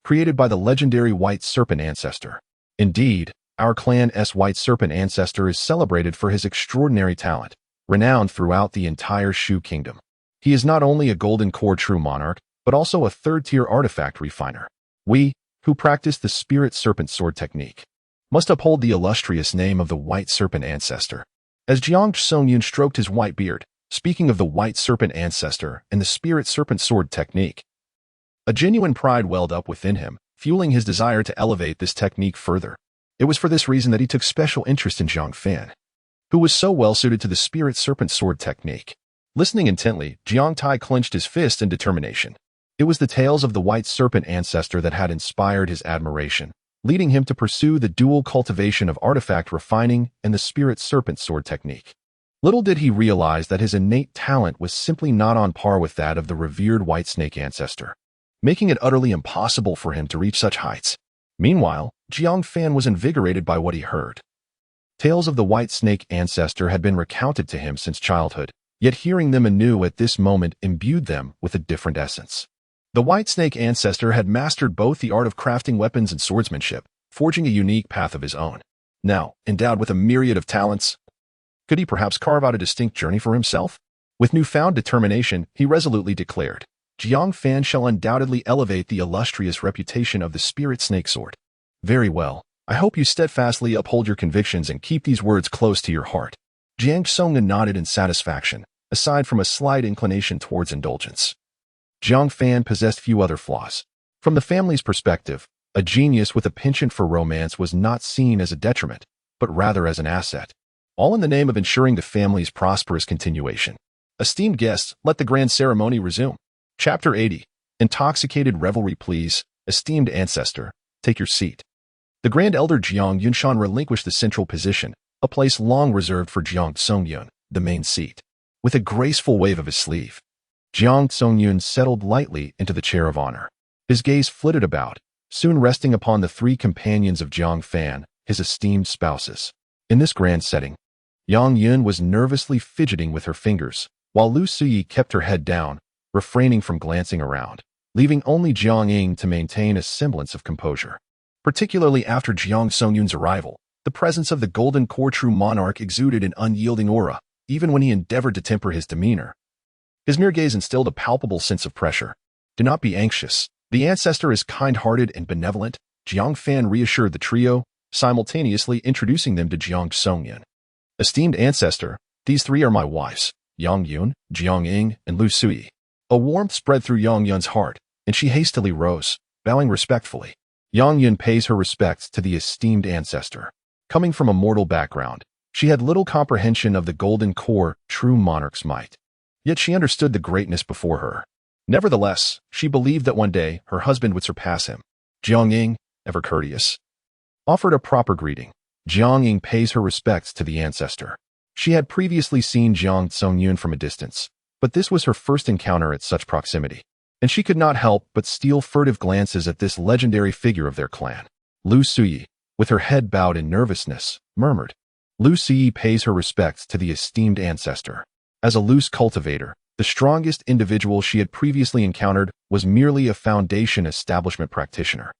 created by the legendary White Serpent Ancestor. Indeed, our clan's White Serpent Ancestor is celebrated for his extraordinary talent, renowned throughout the entire Shu Kingdom. He is not only a Golden Core true monarch, but also a third-tier artifact refiner. We, who practice the Spirit Serpent Sword technique, must uphold the illustrious name of the White Serpent Ancestor. As Jiang Songyun stroked his white beard, speaking of the White Serpent Ancestor and the Spirit Serpent Sword technique, a genuine pride welled up within him, fueling his desire to elevate this technique further. It was for this reason that he took special interest in Jiang Fan, who was so well suited to the Spirit Serpent Sword technique. Listening intently, Jiang Tai clenched his fist in determination. It was the tales of the White Serpent Ancestor that had inspired his admiration, leading him to pursue the dual cultivation of artifact refining and the Spirit Serpent Sword technique. Little did he realize that his innate talent was simply not on par with that of the revered White Snake Ancestor, making it utterly impossible for him to reach such heights. Meanwhile, Jiang Fan was invigorated by what he heard. Tales of the White Snake Ancestor had been recounted to him since childhood, yet hearing them anew at this moment imbued them with a different essence. The White Snake Ancestor had mastered both the art of crafting weapons and swordsmanship, forging a unique path of his own. Now, endowed with a myriad of talents, could he perhaps carve out a distinct journey for himself? With newfound determination, he resolutely declared, "Jiang Fan shall undoubtedly elevate the illustrious reputation of the Spirit Snake Sword." "Very well. I hope you steadfastly uphold your convictions and keep these words close to your heart." Jiang Songyun nodded in satisfaction, aside from a slight inclination towards indulgence. Jiang Fan possessed few other flaws. From the family's perspective, a genius with a penchant for romance was not seen as a detriment, but rather as an asset, all in the name of ensuring the family's prosperous continuation. Esteemed guests, let the grand ceremony resume. Chapter 80. Intoxicated Revelry. Please, esteemed ancestor, take your seat. The Grand Elder Jiang Yunshan relinquished the central position, a place long reserved for Jiang Songyun, the main seat. With a graceful wave of his sleeve, Jiang Songyun settled lightly into the chair of honor. His gaze flitted about, soon resting upon the three companions of Jiang Fan, his esteemed spouses. In this grand setting, Yang Yun was nervously fidgeting with her fingers, while Lu Suyi kept her head down, refraining from glancing around, leaving only Jiang Ying to maintain a semblance of composure. Particularly after Jiang Songyun's arrival, the presence of the Golden Core true monarch exuded an unyielding aura, even when he endeavored to temper his demeanor. His mere gaze instilled a palpable sense of pressure. "Do not be anxious. The ancestor is kind-hearted and benevolent," Jiang Fan reassured the trio, simultaneously introducing them to Jiang Songyun. Esteemed ancestor, these three are my wives, Yang Yun, Jiang Ying, and Lu Sui. A warmth spread through Yang Yun's heart, and she hastily rose, bowing respectfully. Yang Yun pays her respects to the esteemed ancestor. Coming from a mortal background, she had little comprehension of the golden core true monarch's might. Yet she understood the greatness before her. Nevertheless, she believed that one day her husband would surpass him. Jiang Ying, ever courteous, offered a proper greeting. Jiang Ying pays her respects to the ancestor. She had previously seen Jiang Songyun from a distance, but this was her first encounter at such proximity, and she could not help but steal furtive glances at this legendary figure of their clan. Lu Sui, with her head bowed in nervousness, murmured. Lu Sui pays her respects to the esteemed ancestor. As a loose cultivator, the strongest individual she had previously encountered was merely a foundation establishment practitioner.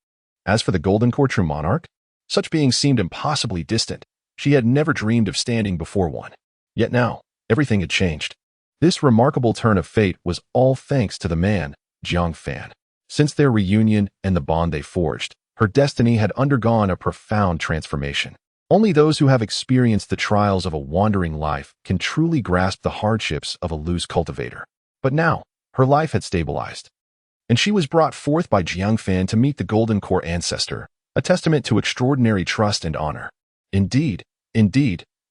As for the golden core true monarch, such beings seemed impossibly distant. She had never dreamed of standing before one. Yet now, everything had changed. This remarkable turn of fate was all thanks to the man, Jiang Fan. Since their reunion and the bond they forged, her destiny had undergone a profound transformation. Only those who have experienced the trials of a wandering life can truly grasp the hardships of a loose cultivator. But now, her life had stabilized, and she was brought forth by Jiang Fan to meet the golden core ancestor, a testament to extraordinary trust and honor. Indeed,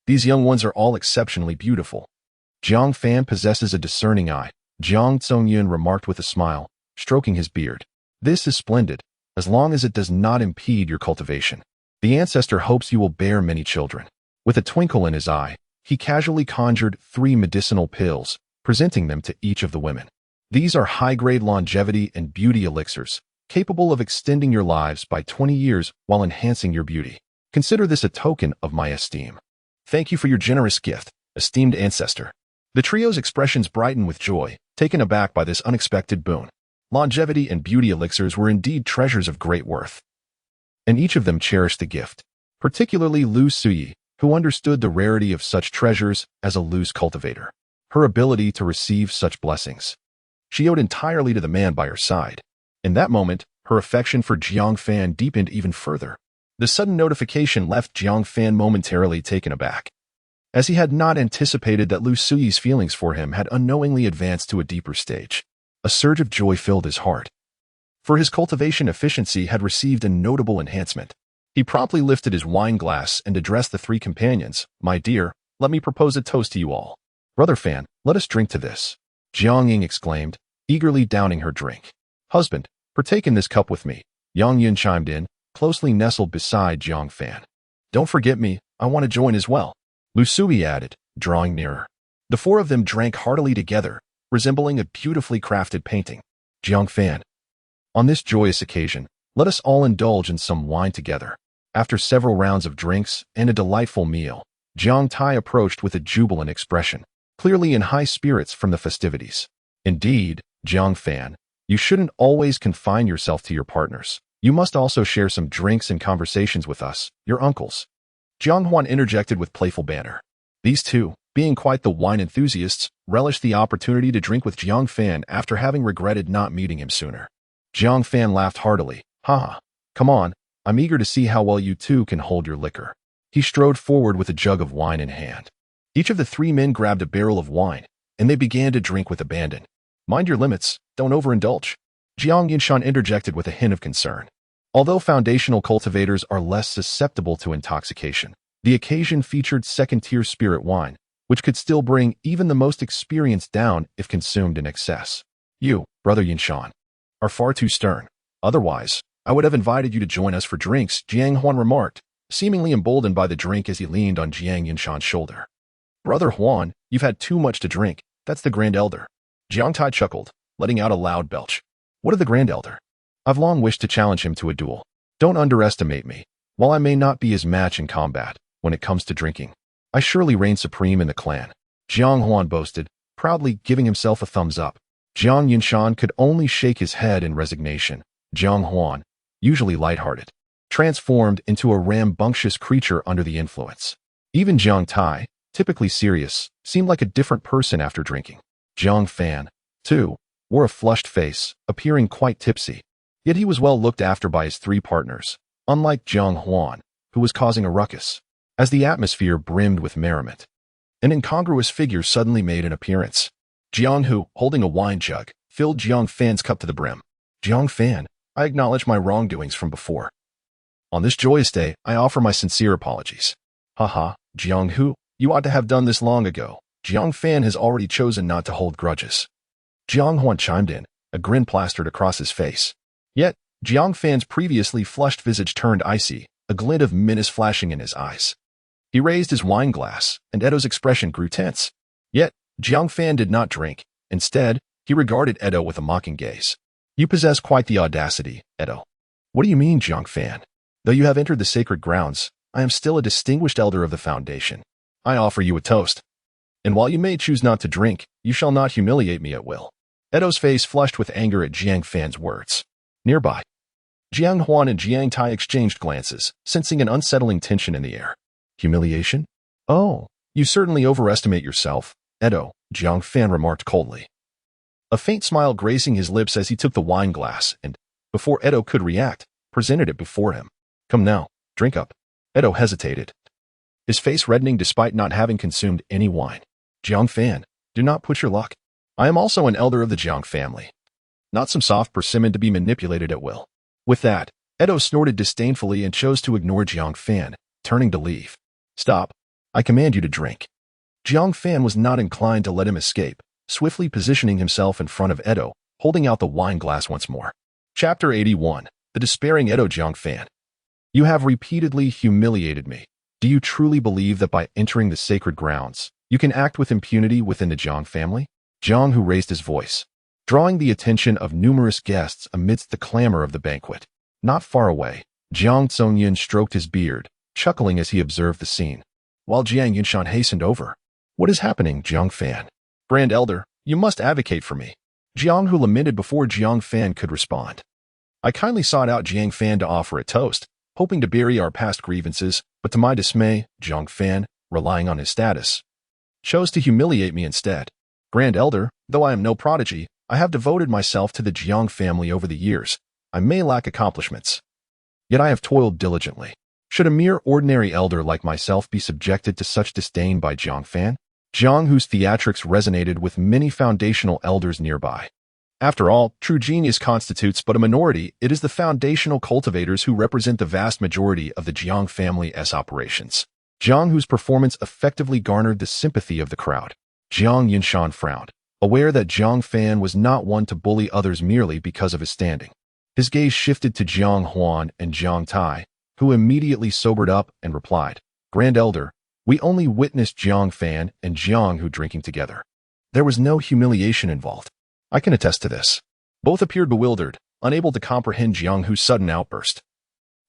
these young ones are all exceptionally beautiful. Jiang Fan possesses a discerning eye, Jiang Songyun remarked with a smile, stroking his beard. This is splendid, as long as it does not impede your cultivation. The ancestor hopes you will bear many children. With a twinkle in his eye, he casually conjured 3 medicinal pills, presenting them to each of the women. These are high-grade longevity and beauty elixirs, capable of extending your lives by 20 years while enhancing your beauty. Consider this a token of my esteem. Thank you for your generous gift, esteemed ancestor. The trio's expressions brightened with joy, taken aback by this unexpected boon. Longevity and beauty elixirs were indeed treasures of great worth, and each of them cherished the gift, particularly Lu Sui, who understood the rarity of such treasures as a loose cultivator. Her ability to receive such blessings she owed entirely to the man by her side. In that moment, her affection for Jiang Fan deepened even further. The sudden notification left Jiang Fan momentarily taken aback, as he had not anticipated that Lu Sui's feelings for him had unknowingly advanced to a deeper stage. A surge of joy filled his heart, for his cultivation efficiency had received a notable enhancement. He promptly lifted his wine glass and addressed the 3 companions. My dear, let me propose a toast to you all. Brother Fan, let us drink to this. Jiang Ying exclaimed, eagerly downing her drink. Husband, partake in this cup with me. Yang Yun chimed in, closely nestled beside Jiang Fan. Don't forget me, I want to join as well. Lu Sui added, drawing nearer. The 4 of them drank heartily together, resembling a beautifully crafted painting. Jiang Fan, on this joyous occasion, let us all indulge in some wine together. After several rounds of drinks and a delightful meal, Jiang Tai approached with a jubilant expression, clearly in high spirits from the festivities. Indeed, Jiang Fan, you shouldn't always confine yourself to your partners. You must also share some drinks and conversations with us, your uncles. Jiang Huan interjected with playful banter. These two, being quite the wine enthusiasts, relished the opportunity to drink with Jiang Fan after having regretted not meeting him sooner. Jiang Fan laughed heartily. Haha, come on, I'm eager to see how well you two can hold your liquor. He strode forward with a jug of wine in hand. Each of the 3 men grabbed a barrel of wine, and they began to drink with abandon. Mind your limits, don't overindulge. Jiang Yinshan interjected with a hint of concern. Although foundational cultivators are less susceptible to intoxication, the occasion featured second-tier spirit wine, which could still bring even the most experienced down if consumed in excess. You, Brother Yinshan, are far too stern. Otherwise, I would have invited you to join us for drinks, Jiang Huan remarked, seemingly emboldened by the drink as he leaned on Jiang Yinshan's shoulder. Brother Huan, you've had too much to drink. That's the Grand Elder. Jiang Tai chuckled, letting out a loud belch. What of the Grand Elder? I've long wished to challenge him to a duel. Don't underestimate me. While I may not be his match in combat, when it comes to drinking, I surely reign supreme in the clan. Jiang Huan boasted, proudly giving himself a thumbs up. Jiang Yinshan could only shake his head in resignation. Jiang Huan, usually lighthearted, transformed into a rambunctious creature under the influence. Even Jiang Tai, typically serious, seemed like a different person after drinking. Jiang Fan, too, wore a flushed face, appearing quite tipsy. Yet he was well looked after by his 3 partners. Unlike Jiang Huan, who was causing a ruckus. As the atmosphere brimmed with merriment, an incongruous figure suddenly made an appearance. Jiang Hu, holding a wine jug, filled Jiang Fan's cup to the brim. Jiang Fan, I acknowledge my wrongdoings from before. On this joyous day, I offer my sincere apologies. Haha, Jiang Hu, you ought to have done this long ago. Jiang Fan has already chosen not to hold grudges. Jiang Huan chimed in, a grin plastered across his face. Yet, Jiang Fan's previously flushed visage turned icy, a glint of menace flashing in his eyes. He raised his wine glass, and Edo's expression grew tense. Yet, Jiang Fan did not drink. Instead, he regarded Edo with a mocking gaze. You possess quite the audacity, Edo. What do you mean, Jiang Fan? Though you have entered the sacred grounds, I am still a distinguished elder of the Foundation. I offer you a toast. And while you may choose not to drink, you shall not humiliate me at will. Edo's face flushed with anger at Jiang Fan's words. Nearby, Jiang Huan and Jiang Tai exchanged glances, sensing an unsettling tension in the air. Humiliation? Oh, you certainly overestimate yourself, Edo, Jiang Fan remarked coldly. A faint smile gracing his lips as he took the wine glass and, before Edo could react, presented it before him. Come now, drink up. Edo hesitated, his face reddening despite not having consumed any wine. Jiang Fan, do not put your luck. I am also an elder of the Jiang family. Not some soft persimmon to be manipulated at will. With that, Edo snorted disdainfully and chose to ignore Jiang Fan, turning to leave. Stop. I command you to drink. Jiang Fan was not inclined to let him escape, swiftly positioning himself in front of Edo, holding out the wine glass once more. Chapter 81. The Despairing Edo. Jiang Fan. You have repeatedly humiliated me. Do you truly believe that by entering the sacred grounds, you can act with impunity within the Jiang family? Jiang Hu raised his voice, drawing the attention of numerous guests amidst the clamor of the banquet. Not far away, Jiang Zhongyan stroked his beard, chuckling as he observed the scene, while Jiang Yunshan hastened over. What is happening, Jiang Fan? Grand Elder, you must advocate for me. Jiang Hu lamented before Jiang Fan could respond. I kindly sought out Jiang Fan to offer a toast, hoping to bury our past grievances, but to my dismay, Jiang Fan, relying on his status, chose to humiliate me instead. Grand Elder, though I am no prodigy, I have devoted myself to the Jiang family over the years. I may lack accomplishments, yet I have toiled diligently. Should a mere ordinary elder like myself be subjected to such disdain by Jiang Fan? Jiang Hu's theatrics resonated with many foundational elders nearby. After all, true genius constitutes but a minority. It is the foundational cultivators who represent the vast majority of the Jiang family's operations. Jiang Hu's performance effectively garnered the sympathy of the crowd. Jiang Yunshan frowned, aware that Jiang Fan was not one to bully others merely because of his standing. His gaze shifted to Jiang Huan and Jiang Tai, who immediately sobered up and replied, Grand Elder, we only witnessed Jiang Fan and Jiang Hu drinking together. There was no humiliation involved. I can attest to this. Both appeared bewildered, unable to comprehend Jiang Hu's sudden outburst.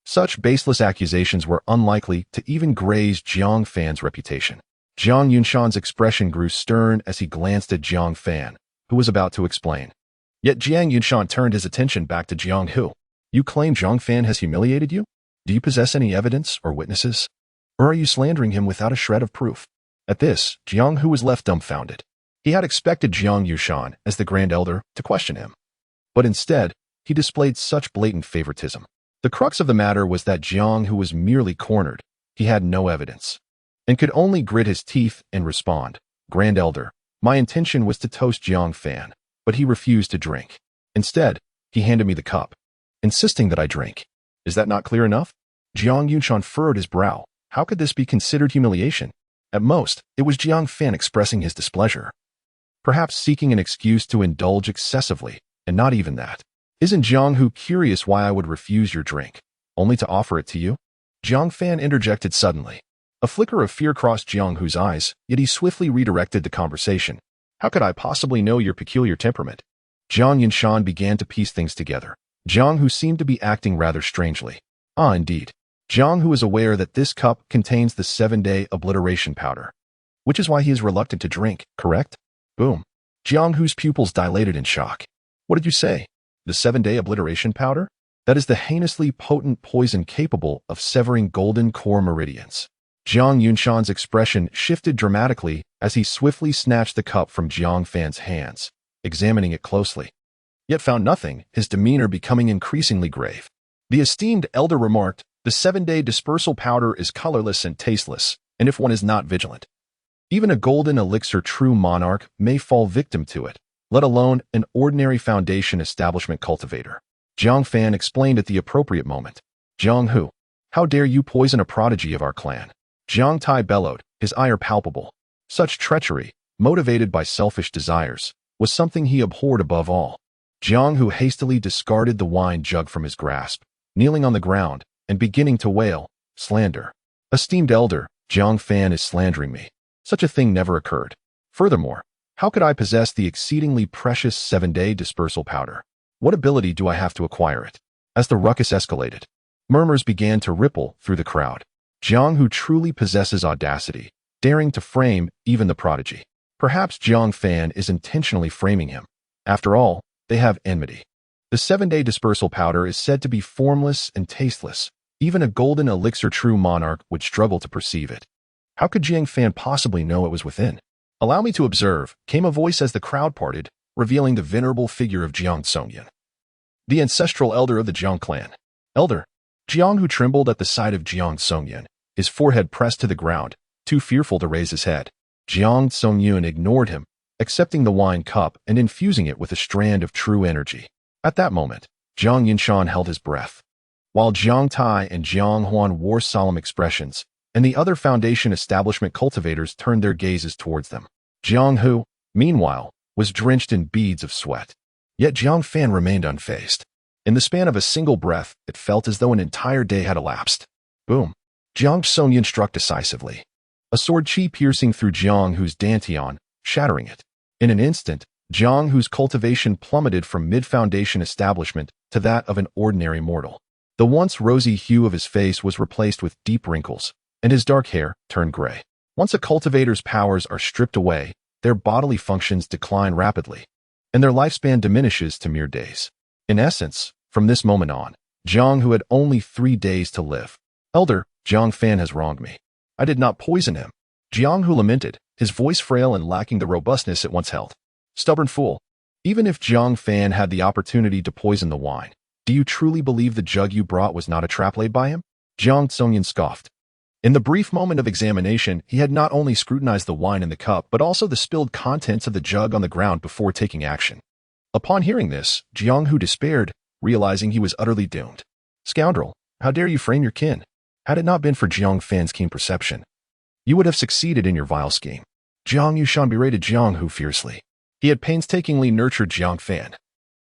Such baseless accusations were unlikely to even graze Jiang Fan's reputation. Jiang Yunshan's expression grew stern as he glanced at Jiang Fan, who was about to explain. Yet Jiang Yunshan turned his attention back to Jiang Hu. You claim Jiang Fan has humiliated you? Do you possess any evidence or witnesses? Or are you slandering him without a shred of proof? At this, Jiang Hu was left dumbfounded. He had expected Jiang Yunshan, as the Grand Elder, to question him. But instead, he displayed such blatant favoritism. The crux of the matter was that Jiang Hu was merely cornered. He had no evidence, and could only grit his teeth and respond, Grand Elder, my intention was to toast Jiang Fan, but he refused to drink. Instead, he handed me the cup, insisting that I drink. Is that not clear enough? Jiang Yunshan furrowed his brow. How could this be considered humiliation? At most, it was Jiang Fan expressing his displeasure, perhaps seeking an excuse to indulge excessively, and not even that. Isn't Jiang Hu curious why I would refuse your drink, only to offer it to you? Jiang Fan interjected suddenly. A flicker of fear crossed Jiang Hu's eyes, yet he swiftly redirected the conversation. How could I possibly know your peculiar temperament? Jiang Yunshan began to piece things together. Jiang Hu seemed to be acting rather strangely. Ah, indeed. Jiang Hu is aware that this cup contains the 7-day obliteration powder, which is why he is reluctant to drink, correct? Boom. Jiang Hu's pupils dilated in shock. What did you say? The 7-day obliteration powder? That is the heinously potent poison capable of severing golden core meridians. Jiang Yunshan's expression shifted dramatically as he swiftly snatched the cup from Jiang Fan's hands, examining it closely. Yet found nothing, his demeanor becoming increasingly grave. The esteemed elder remarked, The 7-day dispersal powder is colorless and tasteless, and if one is not vigilant, even a golden elixir true monarch may fall victim to it, let alone an ordinary foundation establishment cultivator. Jiang Fan explained at the appropriate moment. Jiang Hu, how dare you poison a prodigy of our clan? Jiang Tai bellowed, his ire palpable. Such treachery, motivated by selfish desires, was something he abhorred above all. Jiang Hu hastily discarded the wine jug from his grasp, kneeling on the ground and beginning to wail, slander. Esteemed elder, Jiang Fan is slandering me. Such a thing never occurred. Furthermore, how could I possess the exceedingly precious 7-day dispersal powder? What ability do I have to acquire it? As the ruckus escalated, murmurs began to ripple through the crowd. Jiang Hu truly possesses audacity, daring to frame even the prodigy. Perhaps Jiang Fan is intentionally framing him. After all, they have enmity. The 7-day dispersal powder is said to be formless and tasteless. Even a golden elixir true monarch would struggle to perceive it. How could Jiang Fan possibly know it was within? Allow me to observe, came a voice as the crowd parted, revealing the venerable figure of Jiang Tsongyan, the ancestral elder of the Jiang clan. Elder, Jiang Hu trembled at the sight of Jiang Tsongyan, his forehead pressed to the ground, too fearful to raise his head. Jiang Tsongyan ignored him, accepting the wine cup and infusing it with a strand of true energy. At that moment, Jiang Yinshan held his breath, while Jiang Tai and Jiang Huan wore solemn expressions, and the other foundation establishment cultivators turned their gazes towards them. Jiang Hu, meanwhile, was drenched in beads of sweat. Yet Jiang Fan remained unfazed. In the span of a single breath, it felt as though an entire day had elapsed. Boom! Jiang Tsongyan struck decisively, a sword chi piercing through Jiang Hu's dantian, shattering it. In an instant, Jiang Hu's cultivation plummeted from mid-foundation establishment to that of an ordinary mortal. The once rosy hue of his face was replaced with deep wrinkles, and his dark hair turned gray. Once a cultivator's powers are stripped away, their bodily functions decline rapidly, and their lifespan diminishes to mere days. In essence, from this moment on, Jiang Hu had only 3 days to live. Elder, Jiang Fan has wronged me. I did not poison him. Jiang Hu lamented, his voice frail and lacking the robustness it once held. Stubborn fool. Even if Jiang Fan had the opportunity to poison the wine, do you truly believe the jug you brought was not a trap laid by him? Jiang Tsongyan scoffed. In the brief moment of examination, he had not only scrutinized the wine in the cup, but also the spilled contents of the jug on the ground before taking action. Upon hearing this, Jiang Hu despaired, realizing he was utterly doomed. Scoundrel, how dare you frame your kin? Had it not been for Jiang Fan's keen perception, you would have succeeded in your vile scheme. Jiang Yushan berated Jiang Hu fiercely. He had painstakingly nurtured Jiang Fan,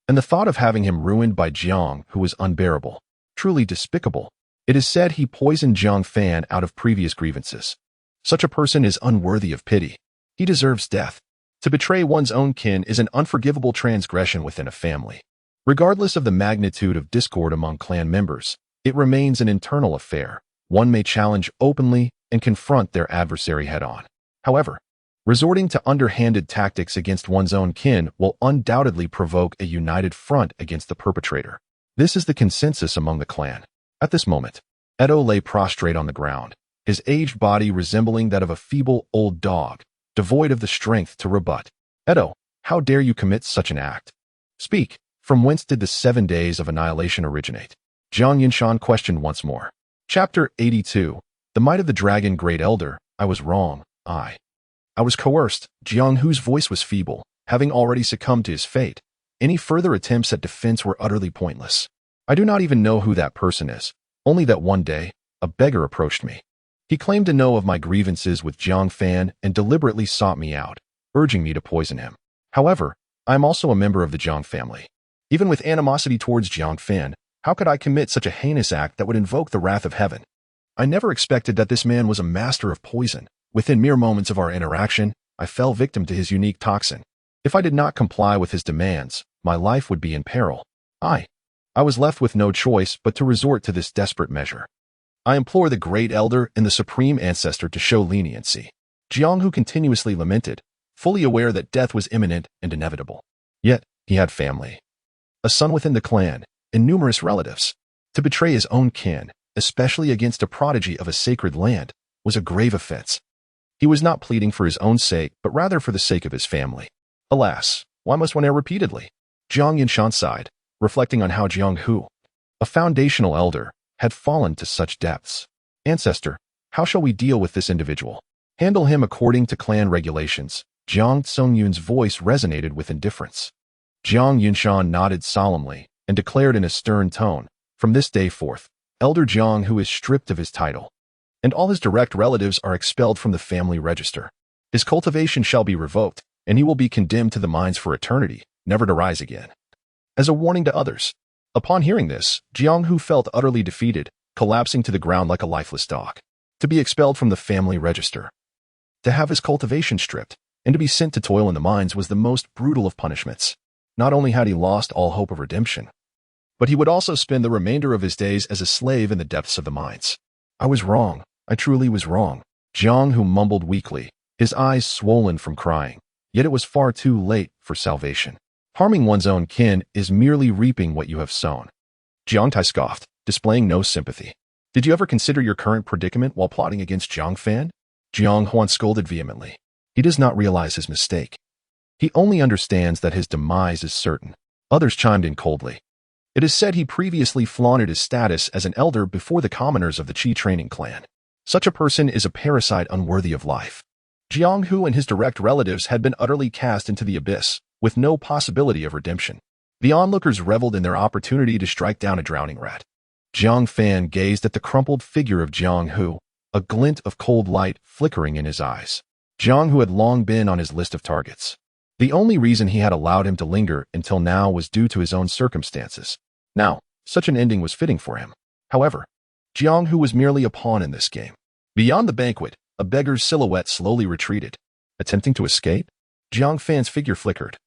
and the thought of having him ruined by Jiang Hu was unbearable, truly despicable. It is said he poisoned Jiang Fan out of previous grievances. Such a person is unworthy of pity. He deserves death. To betray one's own kin is an unforgivable transgression within a family. Regardless of the magnitude of discord among clan members, it remains an internal affair. One may challenge openly and confront their adversary head-on. However, resorting to underhanded tactics against one's own kin will undoubtedly provoke a united front against the perpetrator. This is the consensus among the clan. At this moment, Edo lay prostrate on the ground, his aged body resembling that of a feeble old dog, devoid of the strength to rebut. Edo, how dare you commit such an act? Speak, from whence did the 7 days of annihilation originate? Jiang Yinshan questioned once more. Chapter 82. The Might of the Dragon. Great Elder, I was wrong. I was coerced. Jiang Hu's voice was feeble, having already succumbed to his fate. Any further attempts at defense were utterly pointless. I do not even know who that person is, only that one day, a beggar approached me. He claimed to know of my grievances with Jiang Fan and deliberately sought me out, urging me to poison him. However, I am also a member of the Jiang family. Even with animosity towards Jiang Fan, how could I commit such a heinous act that would invoke the wrath of heaven? I never expected that this man was a master of poison. Within mere moments of our interaction, I fell victim to his unique toxin. If I did not comply with his demands, my life would be in peril. I was left with no choice but to resort to this desperate measure. I implore the Great Elder and the Supreme Ancestor to show leniency. Jiang Hu continuously lamented, fully aware that death was imminent and inevitable. Yet, he had family, a son within the clan, and numerous relatives. To betray his own kin, especially against a prodigy of a sacred land, was a grave offense. He was not pleading for his own sake, but rather for the sake of his family. Alas, why must one err repeatedly? Jiang Yinshan sighed, reflecting on how Jiang Hu, a foundational elder, had fallen to such depths. Ancestor, how shall we deal with this individual? Handle him according to clan regulations. Jiang Tsongyun's voice resonated with indifference. Jiang Yunshan nodded solemnly and declared in a stern tone, from this day forth, Elder Jiang Hu is stripped of his title, and all his direct relatives are expelled from the family register. His cultivation shall be revoked, and he will be condemned to the mines for eternity, never to rise again. As a warning to others. Upon hearing this, Jiang Hu felt utterly defeated, collapsing to the ground like a lifeless dog. To be expelled from the family register, to have his cultivation stripped, and to be sent to toil in the mines was the most brutal of punishments. Not only had he lost all hope of redemption, but he would also spend the remainder of his days as a slave in the depths of the mines. I was wrong. I truly was wrong. Jiang Hu mumbled weakly, his eyes swollen from crying. Yet it was far too late for salvation. Harming one's own kin is merely reaping what you have sown. Jiang Tai scoffed, displaying no sympathy. Did you ever consider your current predicament while plotting against Jiang Fan? Jiang Huan scolded vehemently. He does not realize his mistake. He only understands that his demise is certain. Others chimed in coldly. It is said he previously flaunted his status as an elder before the commoners of the Qi training clan. Such a person is a parasite unworthy of life. Jiang Hu and his direct relatives had been utterly cast into the abyss, with no possibility of redemption. The onlookers reveled in their opportunity to strike down a drowning rat. Jiang Fan gazed at the crumpled figure of Jiang Hu, a glint of cold light flickering in his eyes. Jiang Hu had long been on his list of targets. The only reason he had allowed him to linger until now was due to his own circumstances. Now, such an ending was fitting for him. However, Jiang Hu was merely a pawn in this game. Beyond the banquet, a beggar's silhouette slowly retreated. Attempting to escape? Jiang Fan's figure flickered,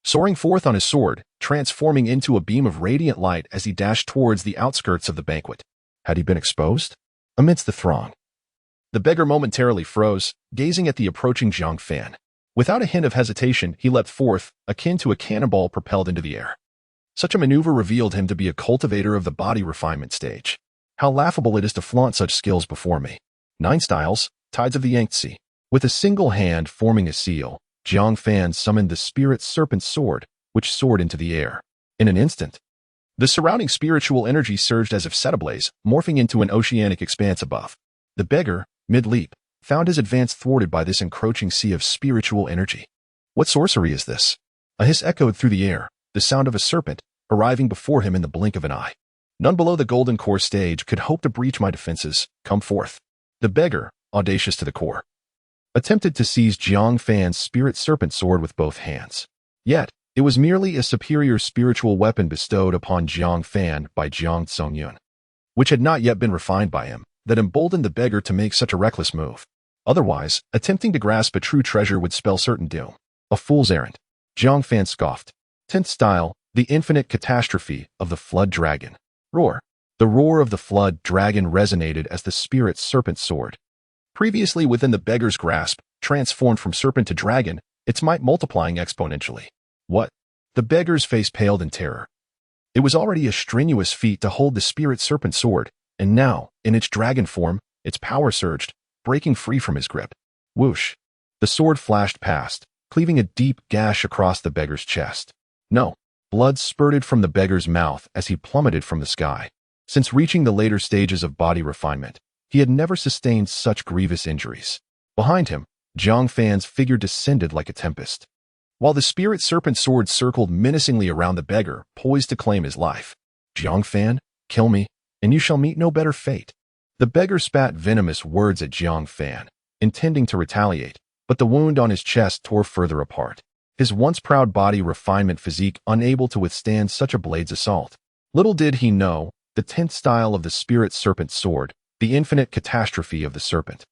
soaring forth on his sword, transforming into a beam of radiant light as he dashed towards the outskirts of the banquet. Had he been exposed? Amidst the throng, the beggar momentarily froze, gazing at the approaching Jiang Fan. Without a hint of hesitation, he leapt forth, akin to a cannonball propelled into the air. Such a maneuver revealed him to be a cultivator of the body refinement stage. How laughable it is to flaunt such skills before me. 9 styles, tides of the Yangtze. With a single hand forming a seal, Jiang Fan summoned the spirit serpent sword, which soared into the air. In an instant, the surrounding spiritual energy surged as if set ablaze, morphing into an oceanic expanse above. The beggar, mid-leap, found his advance thwarted by this encroaching sea of spiritual energy. What sorcery is this? A hiss echoed through the air, the sound of a serpent, arriving before him in the blink of an eye. None below the golden core stage could hope to breach my defenses. Come forth. The beggar, audacious to the core, attempted to seize Jiang Fan's spirit serpent sword with both hands. Yet, it was merely a superior spiritual weapon bestowed upon Jiang Fan by Jiang Tsongyun, which had not yet been refined by him, that emboldened the beggar to make such a reckless move. Otherwise, attempting to grasp a true treasure would spell certain doom. A fool's errand. Jiang Fan scoffed. 10th style, the infinite catastrophe of the flood dragon. Roar. The roar of the flood dragon resonated as the spirit serpent sword, previously within the beggar's grasp, transformed from serpent to dragon, its might multiplying exponentially. What? The beggar's face paled in terror. It was already a strenuous feat to hold the spirit serpent sword, and now, in its dragon form, its power surged, breaking free from his grip. Whoosh! The sword flashed past, cleaving a deep gash across the beggar's chest. No, blood spurted from the beggar's mouth as he plummeted from the sky. Since reaching the later stages of body refinement, he had never sustained such grievous injuries. Behind him, Jiang Fan's figure descended like a tempest, while the spirit serpent sword circled menacingly around the beggar, poised to claim his life. Jiang Fan, kill me, and you shall meet no better fate. The beggar spat venomous words at Jiang Fan, intending to retaliate, but the wound on his chest tore further apart, his once proud body refinement physique unable to withstand such a blade's assault. Little did he know, the 10th style of the spirit serpent sword, the infinite catastrophe of the serpent,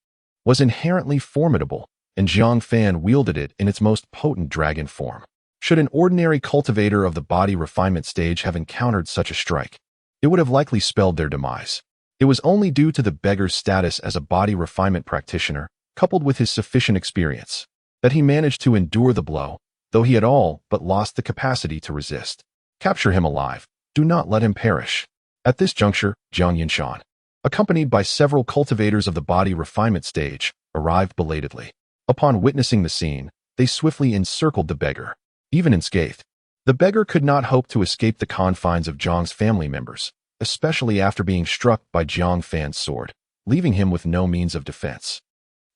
was inherently formidable, and Jiang Fan wielded it in its most potent dragon form. Should an ordinary cultivator of the body refinement stage have encountered such a strike, it would have likely spelled their demise. It was only due to the beggar's status as a body refinement practitioner, coupled with his sufficient experience, that he managed to endure the blow, though he had all but lost the capacity to resist. Capture him alive. Do not let him perish. At this juncture, Jiang Yunshan, accompanied by several cultivators of the body refinement stage, arrived belatedly. Upon witnessing the scene, they swiftly encircled the beggar. Even unscathed, the beggar could not hope to escape the confines of Jiang's family members, especially after being struck by Jiang Fan's sword, leaving him with no means of defense.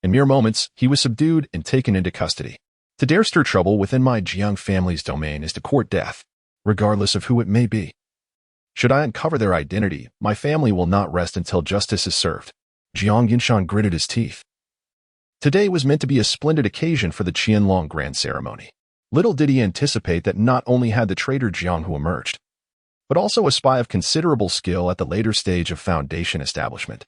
In mere moments, he was subdued and taken into custody. To dare stir trouble within my Jiang family's domain is to court death, regardless of who it may be. Should I uncover their identity, my family will not rest until justice is served. Jiang Yinshan gritted his teeth. Today was meant to be a splendid occasion for the Qianlong Grand Ceremony. Little did he anticipate that not only had the traitor Jiang who emerged, but also a spy of considerable skill at the later stage of foundation establishment.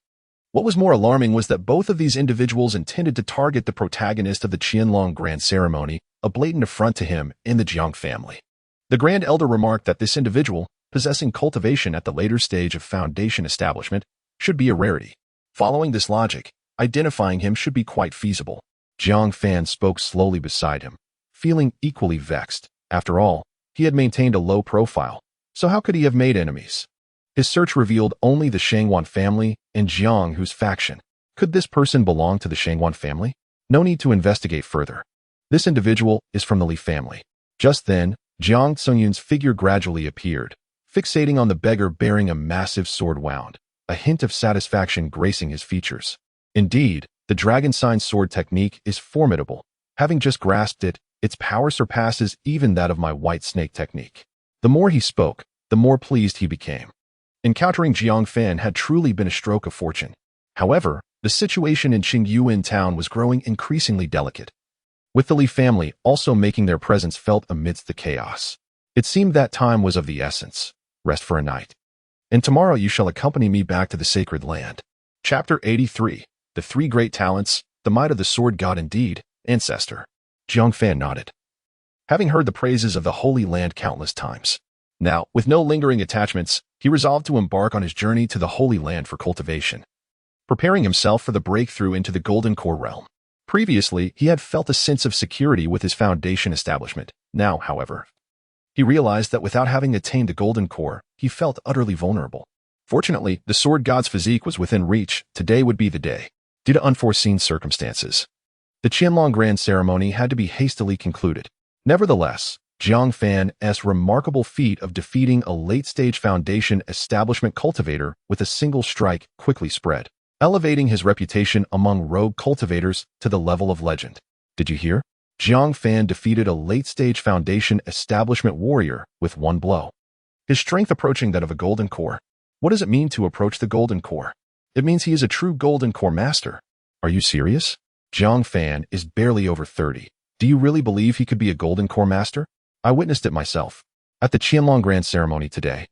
What was more alarming was that both of these individuals intended to target the protagonist of the Qianlong Grand Ceremony, a blatant affront to him and the Jiang family. The Grand Elder remarked that this individual, possessing cultivation at the later stage of foundation establishment, should be a rarity. Following this logic, identifying him should be quite feasible. Jiang Fan spoke slowly beside him, feeling equally vexed. After all, he had maintained a low profile, so how could he have made enemies? His search revealed only the Shangwan family and Jiang, whose faction. Could this person belong to the Shangwan family? No need to investigate further. This individual is from the Li family. Just then, Jiang Tsungyun's figure gradually appeared, fixating on the beggar bearing a massive sword wound, a hint of satisfaction gracing his features. Indeed, the dragon sign sword technique is formidable. Having just grasped it, its power surpasses even that of my white snake technique. The more he spoke, the more pleased he became. Encountering Jiang Fan had truly been a stroke of fortune. However, the situation in Qingyuan town was growing increasingly delicate, with the Li family also making their presence felt amidst the chaos. It seemed that time was of the essence. Rest for a night. And tomorrow you shall accompany me back to the sacred land. Chapter 83. The Three Great Talents, the Might of the Sword God indeed, Ancestor. Jiang Fan nodded, having heard the praises of the Holy Land countless times. Now, with no lingering attachments, he resolved to embark on his journey to the Holy Land for cultivation, preparing himself for the breakthrough into the Golden Core realm. Previously, he had felt a sense of security with his foundation establishment. Now, however, he realized that without having attained the Golden Core, he felt utterly vulnerable. Fortunately, the Sword God's physique was within reach. Today would be the day. Due to unforeseen circumstances, the Qianlong Grand Ceremony had to be hastily concluded. Nevertheless, Jiang Fan's remarkable feat of defeating a late-stage foundation establishment cultivator with a single strike quickly spread, elevating his reputation among rogue cultivators to the level of legend. Did you hear? Jiang Fan defeated a late-stage foundation establishment warrior with one blow, his strength approaching that of a Golden Core. What does it mean to approach the Golden Core? It means he is a true Golden Core master. Are you serious? Jiang Fan is barely over 30. Do you really believe he could be a Golden Core master? I witnessed it myself. At the Qianlong Grand Ceremony today,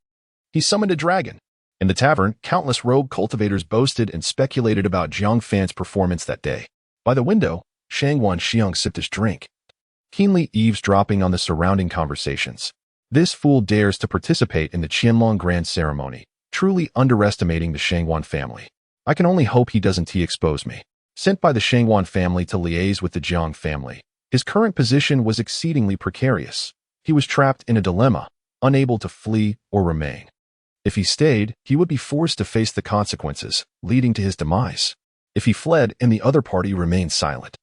he summoned a dragon. In the tavern, countless rogue cultivators boasted and speculated about Jiang Fan's performance that day. By the window, Shangwan Xiang sipped his drink, keenly eavesdropping on the surrounding conversations. This fool dares to participate in the Qianlong Grand Ceremony, truly underestimating the Shangwan family. I can only hope he doesn't expose me. Sent by the Shangwan family to liaise with the Jiang family, his current position was exceedingly precarious. He was trapped in a dilemma, unable to flee or remain. If he stayed, he would be forced to face the consequences, leading to his demise. If he fled and the other party remained silent,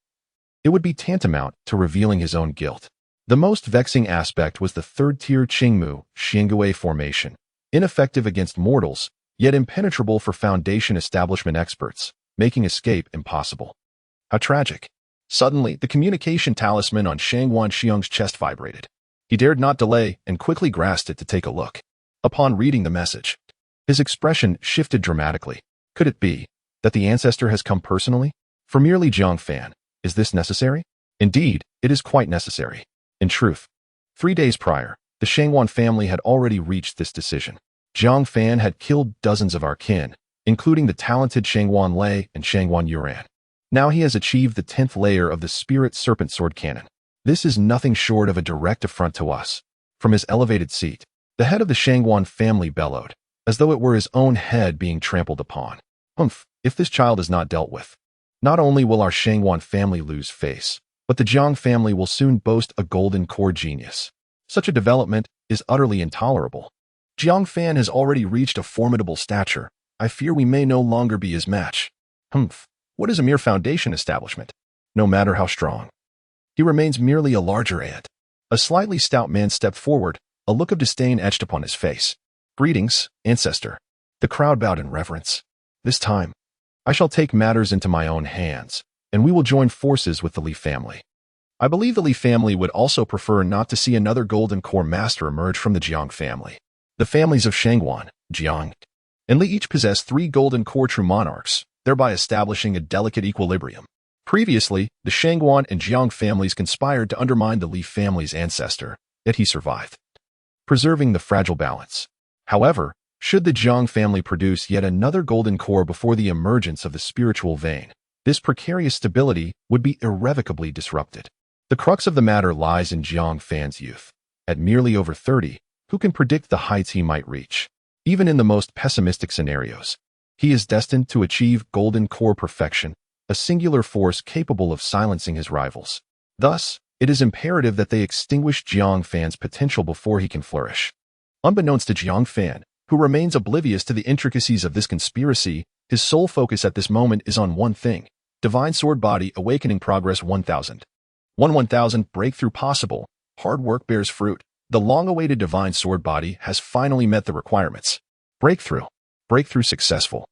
it would be tantamount to revealing his own guilt. The most vexing aspect was the third-tier Qingmu Xingwei formation, ineffective against mortals, yet impenetrable for foundation establishment experts, making escape impossible. How tragic. Suddenly, the communication talisman on Shangwan Xiang's chest vibrated. He dared not delay and quickly grasped it to take a look. Upon reading the message, his expression shifted dramatically. Could it be that the ancestor has come personally? For merely Jiang Fan, is this necessary? Indeed, it is quite necessary. In truth, 3 days prior, the Shangwan family had already reached this decision. Jiang Fan had killed dozens of our kin, including the talented Shangwan Lei and Shangwan Yuran. Now he has achieved the 10th layer of the Spirit Serpent Sword Cannon. This is nothing short of a direct affront to us. From his elevated seat, the head of the Shangwan family bellowed, as though it were his own head being trampled upon. Humph, if this child is not dealt with, not only will our Shangwan family lose face, but the Jiang family will soon boast a Golden Core genius. Such a development is utterly intolerable. Jiang Fan has already reached a formidable stature. I fear we may no longer be his match. Humph, what is a mere foundation establishment? No matter how strong, he remains merely a larger ant. A slightly stout man stepped forward, a look of disdain etched upon his face. Greetings, ancestor. The crowd bowed in reverence. This time, I shall take matters into my own hands, and we will join forces with the Li family. I believe the Li family would also prefer not to see another golden core master emerge from the Jiang family. The families of Shangguan, Jiang, and Li each possess 3 golden core true monarchs, thereby establishing a delicate equilibrium. Previously, the Shangguan and Jiang families conspired to undermine the Li family's ancestor, yet he survived, preserving the fragile balance. However, should the Jiang family produce yet another golden core before the emergence of the spiritual vein, this precarious stability would be irrevocably disrupted. The crux of the matter lies in Jiang Fan's youth. At merely over 30, who can predict the heights he might reach? Even in the most pessimistic scenarios, he is destined to achieve golden core perfection, a singular force capable of silencing his rivals. Thus, it is imperative that they extinguish Jiang Fan's potential before he can flourish. Unbeknownst to Jiang Fan, who remains oblivious to the intricacies of this conspiracy, his sole focus at this moment is on one thing: Divine Sword Body Awakening Progress 1000. 1000 breakthrough possible. Hard work bears fruit. The long-awaited Divine Sword Body has finally met the requirements. Breakthrough. Breakthrough successful.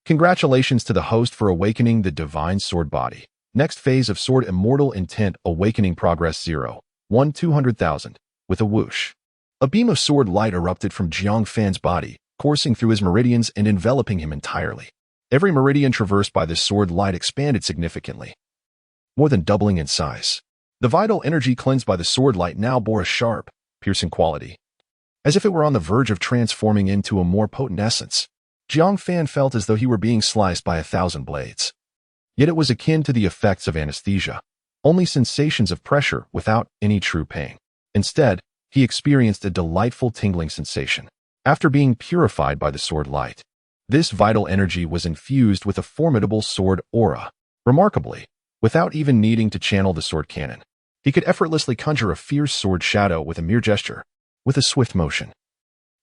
Congratulations to the host for awakening the Divine Sword Body. Next phase of Sword Immortal Intent Awakening Progress 0. 200,000. With a whoosh, a beam of sword light erupted from Jiang Fan's body, coursing through his meridians and enveloping him entirely. Every meridian traversed by this sword light expanded significantly, more than doubling in size. The vital energy cleansed by the sword light now bore a sharp, piercing quality, as if it were on the verge of transforming into a more potent essence. Jiang Fan felt as though he were being sliced by 1,000 blades. Yet it was akin to the effects of anesthesia, only sensations of pressure without any true pain. Instead, he experienced a delightful tingling sensation. After being purified by the sword light, this vital energy was infused with a formidable sword aura. Remarkably, without even needing to channel the sword cannon, he could effortlessly conjure a fierce sword shadow with a mere gesture. With a swift motion,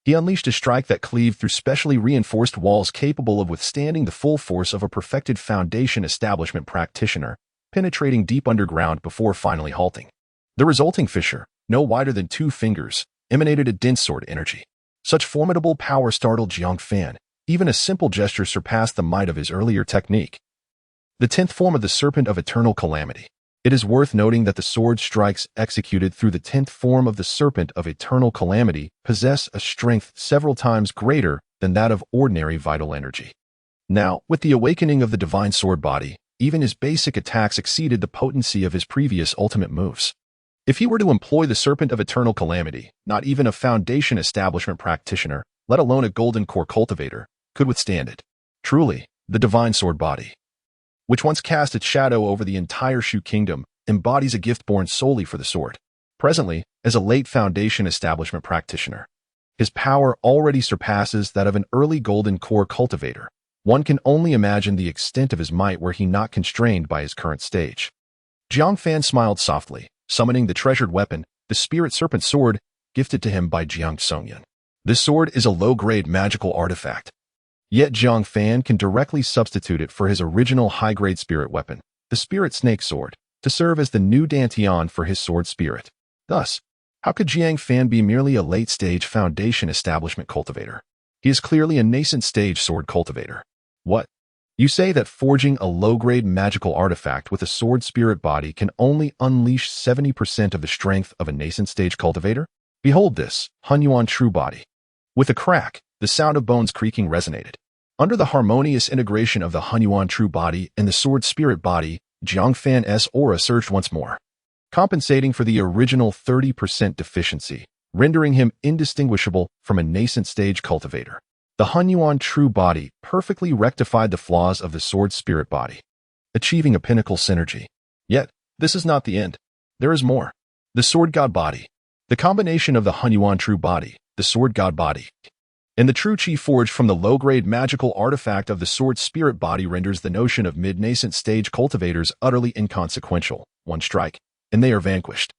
he unleashed a strike that cleaved through specially reinforced walls capable of withstanding the full force of a perfected foundation establishment practitioner, penetrating deep underground before finally halting. The resulting fissure, no wider than 2 fingers, emanated a dense sword energy. Such formidable power startled Jiang Fan. Even a simple gesture surpassed the might of his earlier technique. The 10th form of the Serpent of Eternal Calamity. It is worth noting that the sword strikes executed through the 10th form of the Serpent of Eternal Calamity possess a strength several times greater than that of ordinary vital energy. Now, with the awakening of the Divine Sword Body, even his basic attacks exceeded the potency of his previous ultimate moves. If he were to employ the Serpent of Eternal Calamity, not even a foundation establishment practitioner, let alone a golden core cultivator, could withstand it. Truly, the Divine Sword Body, which once cast its shadow over the entire Shu Kingdom, embodies a gift born solely for the sword. Presently, as a late foundation establishment practitioner, his power already surpasses that of an early golden core cultivator. One can only imagine the extent of his might were he not constrained by his current stage. Jiang Fan smiled softly, summoning the treasured weapon, the Spirit Serpent Sword, gifted to him by Jiang Songyun. This sword is a low-grade magical artifact. Yet Jiang Fan can directly substitute it for his original high-grade spirit weapon, the Spirit Snake Sword, to serve as the new Dantian for his sword spirit. Thus, how could Jiang Fan be merely a late-stage foundation establishment cultivator? He is clearly a nascent-stage sword cultivator. What? You say that forging a low-grade magical artifact with a sword spirit body can only unleash 70% of the strength of a nascent-stage cultivator? Behold this, Hunyuan True Body. With a crack, the sound of bones creaking resonated. Under the harmonious integration of the Hunyuan True Body and the Sword Spirit Body, Jiang Fan's aura surged once more, compensating for the original 30% deficiency, rendering him indistinguishable from a nascent-stage cultivator. The Hunyuan True Body perfectly rectified the flaws of the Sword Spirit Body, achieving a pinnacle synergy. Yet, this is not the end. There is more. The Sword God Body. The combination of the Hunyuan True Body, the Sword God Body, and the true chi forged from the low-grade magical artifact of the Sword Spirit Body renders the notion of mid-nascent stage cultivators utterly inconsequential. One strike, and they are vanquished.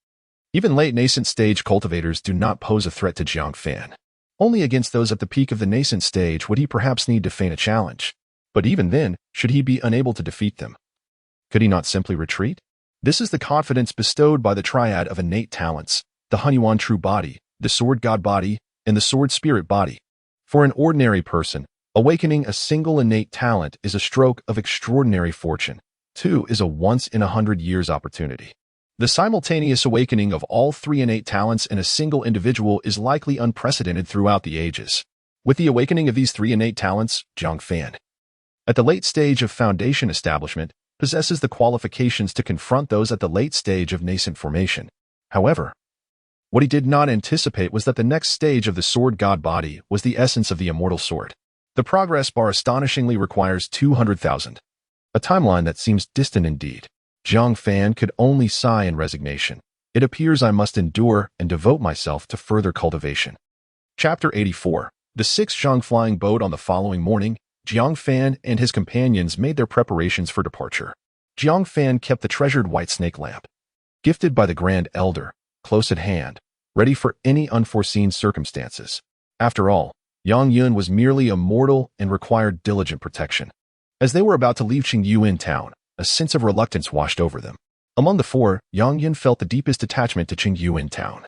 Even late nascent stage cultivators do not pose a threat to Jiang Fan. Only against those at the peak of the nascent stage would he perhaps need to feign a challenge. But even then, should he be unable to defeat them, could he not simply retreat? This is the confidence bestowed by the triad of innate talents, the Hunyuan True Body, the Sword God Body, and the Sword Spirit Body. For an ordinary person, Awakening a single innate talent is a stroke of extraordinary fortune. 2 is a once-in-100 years opportunity. The simultaneous awakening of all 3 innate talents in a single individual is likely unprecedented throughout the ages. With the awakening of these 3 innate talents, Zhang Fan, at the late stage of foundation establishment, possesses the qualifications to confront those at the late stage of nascent formation. However, what he did not anticipate was that the next stage of the sword god body was the essence of the immortal sword. The progress bar astonishingly requires 200,000. A timeline that seems distant indeed. Zhang Fan could only sigh in resignation. It appears I must endure and devote myself to further cultivation. Chapter 84. The 6th Zhang flying boat. On the following morning, Zhang Fan and his companions made their preparations for departure. Zhang Fan kept the treasured white snake lamp, gifted by the Grand Elder, close at hand, ready for any unforeseen circumstances. After all, Yang Yun was merely a mortal and required diligent protection. As they were about to leave Qingyuan town, a sense of reluctance washed over them. Among the 4, Yang Yun felt the deepest attachment to Qingyuan town,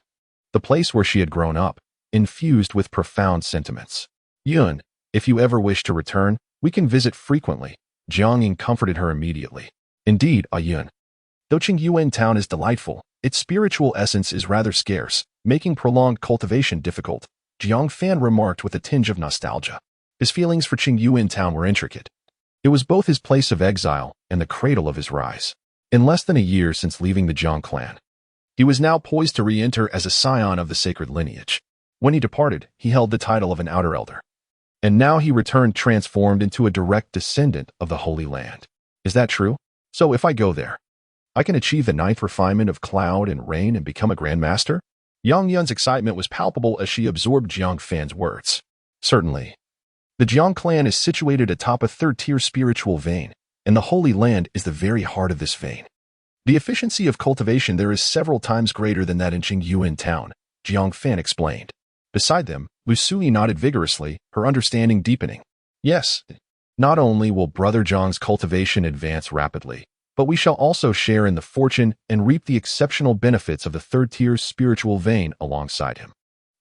the place where she had grown up, infused with profound sentiments. Yun, if you ever wish to return, we can visit frequently. Jiang Ying comforted her immediately. Indeed, Yun. Though Qingyuan town is delightful, its spiritual essence is rather scarce, making prolonged cultivation difficult. Zhang Fan remarked with a tinge of nostalgia. His feelings for Qingyuan town were intricate. It was both his place of exile and the cradle of his rise. In less than a year since leaving the Zhang clan, he was now poised to re-enter as a scion of the sacred lineage. When he departed, he held the title of an outer elder. And now he returned transformed into a direct descendant of the Holy Land. Is that true? So if I go there, I can achieve the 9th refinement of cloud and rain and become a grandmaster? Yang Yun's excitement was palpable as she absorbed Zhang Fan's words. Certainly. The Zhang clan is situated atop a 3rd-tier spiritual vein, and the Holy Land is the very heart of this vein. The efficiency of cultivation there is several times greater than that in Qingyuan town, Zhang Fan explained. Beside them, Lu Sui nodded vigorously, her understanding deepening. Yes, not only will Brother Zhang's cultivation advance rapidly, but we shall also share in the fortune and reap the exceptional benefits of the 3rd-tier spiritual vein alongside him.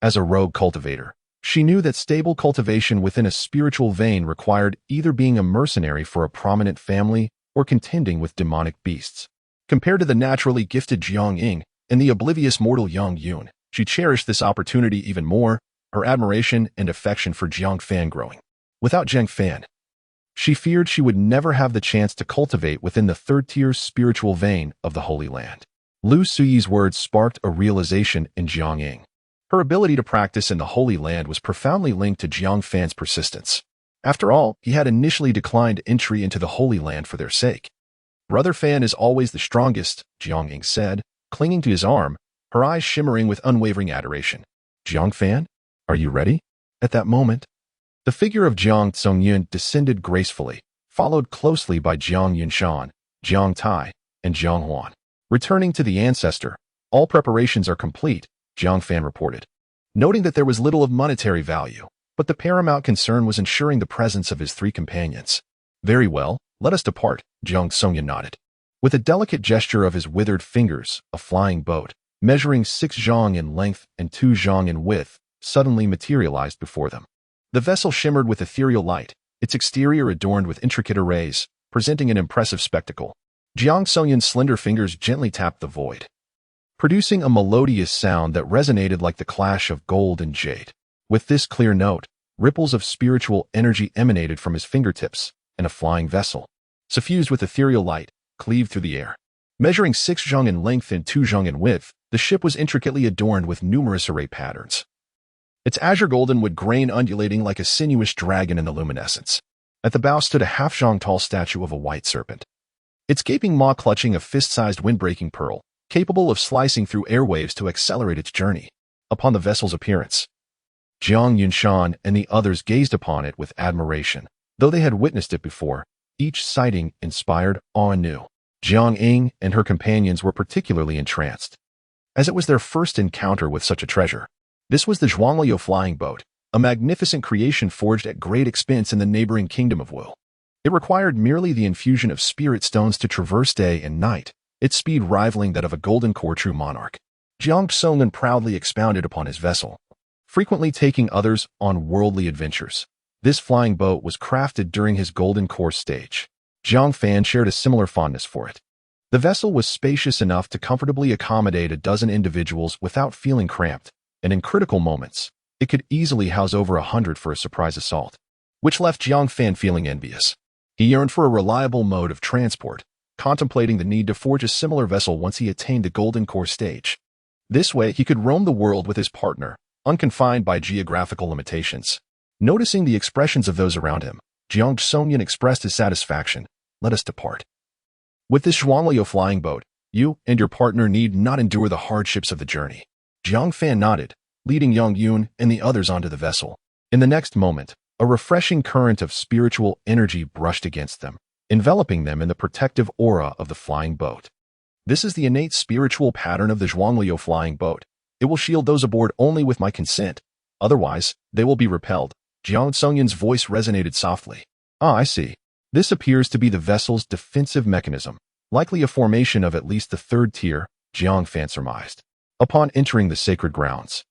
As a rogue cultivator, she knew that stable cultivation within a spiritual vein required either being a mercenary for a prominent family or contending with demonic beasts. Compared to the naturally gifted Jiang Ying and the oblivious mortal Yang Yun, she cherished this opportunity even more, her admiration and affection for Zhang Fan growing. Without Zhang Fan, she feared she would never have the chance to cultivate within the 3rd-tier spiritual vein of the Holy Land. Lu Suyi's words sparked a realization in Jiang Ying. Her ability to practice in the Holy Land was profoundly linked to Zhang Fan's persistence. After all, he had initially declined entry into the Holy Land for their sake. Brother Fan is always the strongest, Jiang Ying said, clinging to his arm, her eyes shimmering with unwavering adoration. Zhang Fan, are you ready? At that moment, the figure of Jiang Tsungyun descended gracefully, followed closely by Jiang Yunshan, Jiang Tai, and Jiang Huan. Returning to the ancestor, all preparations are complete, Jiang Fan reported, noting that there was little of monetary value, but the paramount concern was ensuring the presence of his 3 companions. Very well, let us depart, Jiang Tsungyun nodded. With a delicate gesture of his withered fingers, a flying boat, measuring 6 zhang in length and 2 zhang in width, suddenly materialized before them. The vessel shimmered with ethereal light, its exterior adorned with intricate arrays, presenting an impressive spectacle. Jiang Tsungyun's slender fingers gently tapped the void, producing a melodious sound that resonated like the clash of gold and jade. With this clear note, ripples of spiritual energy emanated from his fingertips, and a flying vessel, suffused with ethereal light, cleaved through the air. Measuring 6 zhang in length and 2 zhang in width, the ship was intricately adorned with numerous array patterns, its azure golden wood grain undulating like a sinuous dragon in the luminescence. At the bow stood a half-zhang-tall statue of a white serpent, its gaping maw clutching a fist-sized wind-breaking pearl, capable of slicing through airwaves to accelerate its journey. Upon the vessel's appearance, Jiang Yunshan and the others gazed upon it with admiration. Though they had witnessed it before, each sighting inspired awe anew. Jiang Ying and her companions were particularly entranced, as it was their first encounter with such a treasure. This was the Zhuangliu flying boat, a magnificent creation forged at great expense in the neighboring kingdom of Wu. It required merely the infusion of spirit stones to traverse day and night, its speed rivaling that of a golden core true monarch. Jiang Tsungyun proudly expounded upon his vessel, frequently taking others on worldly adventures. This flying boat was crafted during his golden core stage. Jiang Fan shared a similar fondness for it. The vessel was spacious enough to comfortably accommodate a dozen individuals without feeling cramped, and in critical moments, it could easily house over 100 for a surprise assault, which left Jiang Fan feeling envious. He yearned for a reliable mode of transport, contemplating the need to forge a similar vessel once he attained the golden core stage. This way, he could roam the world with his partner, unconfined by geographical limitations. Noticing the expressions of those around him, Jiang Changsheng expressed his satisfaction. "Let us depart. With this Zhuangliu flying boat, you and your partner need not endure the hardships of the journey." Jiang Fan nodded, leading Yang Yun and the others onto the vessel. In the next moment, a refreshing current of spiritual energy brushed against them, enveloping them in the protective aura of the flying boat. This is the innate spiritual pattern of the Zhuangliu flying boat. It will shield those aboard only with my consent. Otherwise, they will be repelled. Jiang Changsheng's voice resonated softly. "Ah, I see. This appears to be the vessel's defensive mechanism, likely a formation of at least the third tier," Jiang Fan surmised. "Upon entering the sacred grounds,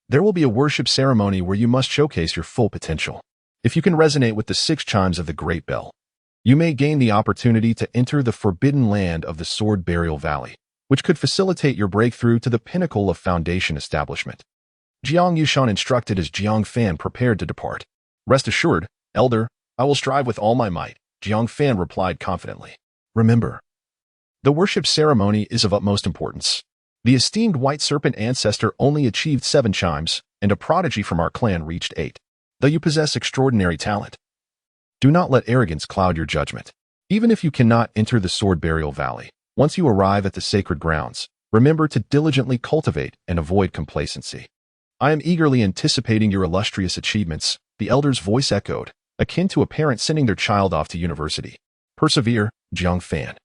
there will be a worship ceremony where you must showcase your full potential. If you can resonate with the 6 chimes of the Great Bell, you may gain the opportunity to enter the forbidden land of the Sword Burial Valley, which could facilitate your breakthrough to the pinnacle of foundation establishment." Jiang Yushan instructed as Jiang Fan prepared to depart. "Rest assured, Elder, I will strive with all my might," Jiang Fan replied confidently. "Remember, the worship ceremony is of utmost importance. The esteemed White Serpent ancestor only achieved 7 chimes, and a prodigy from our clan reached 8. Though you possess extraordinary talent, do not let arrogance cloud your judgment. Even if you cannot enter the Sword Burial Valley, once you arrive at the sacred grounds, remember to diligently cultivate and avoid complacency. I am eagerly anticipating your illustrious achievements," the elder's voice echoed, akin to a parent sending their child off to university. "Persevere, Jiang Fan.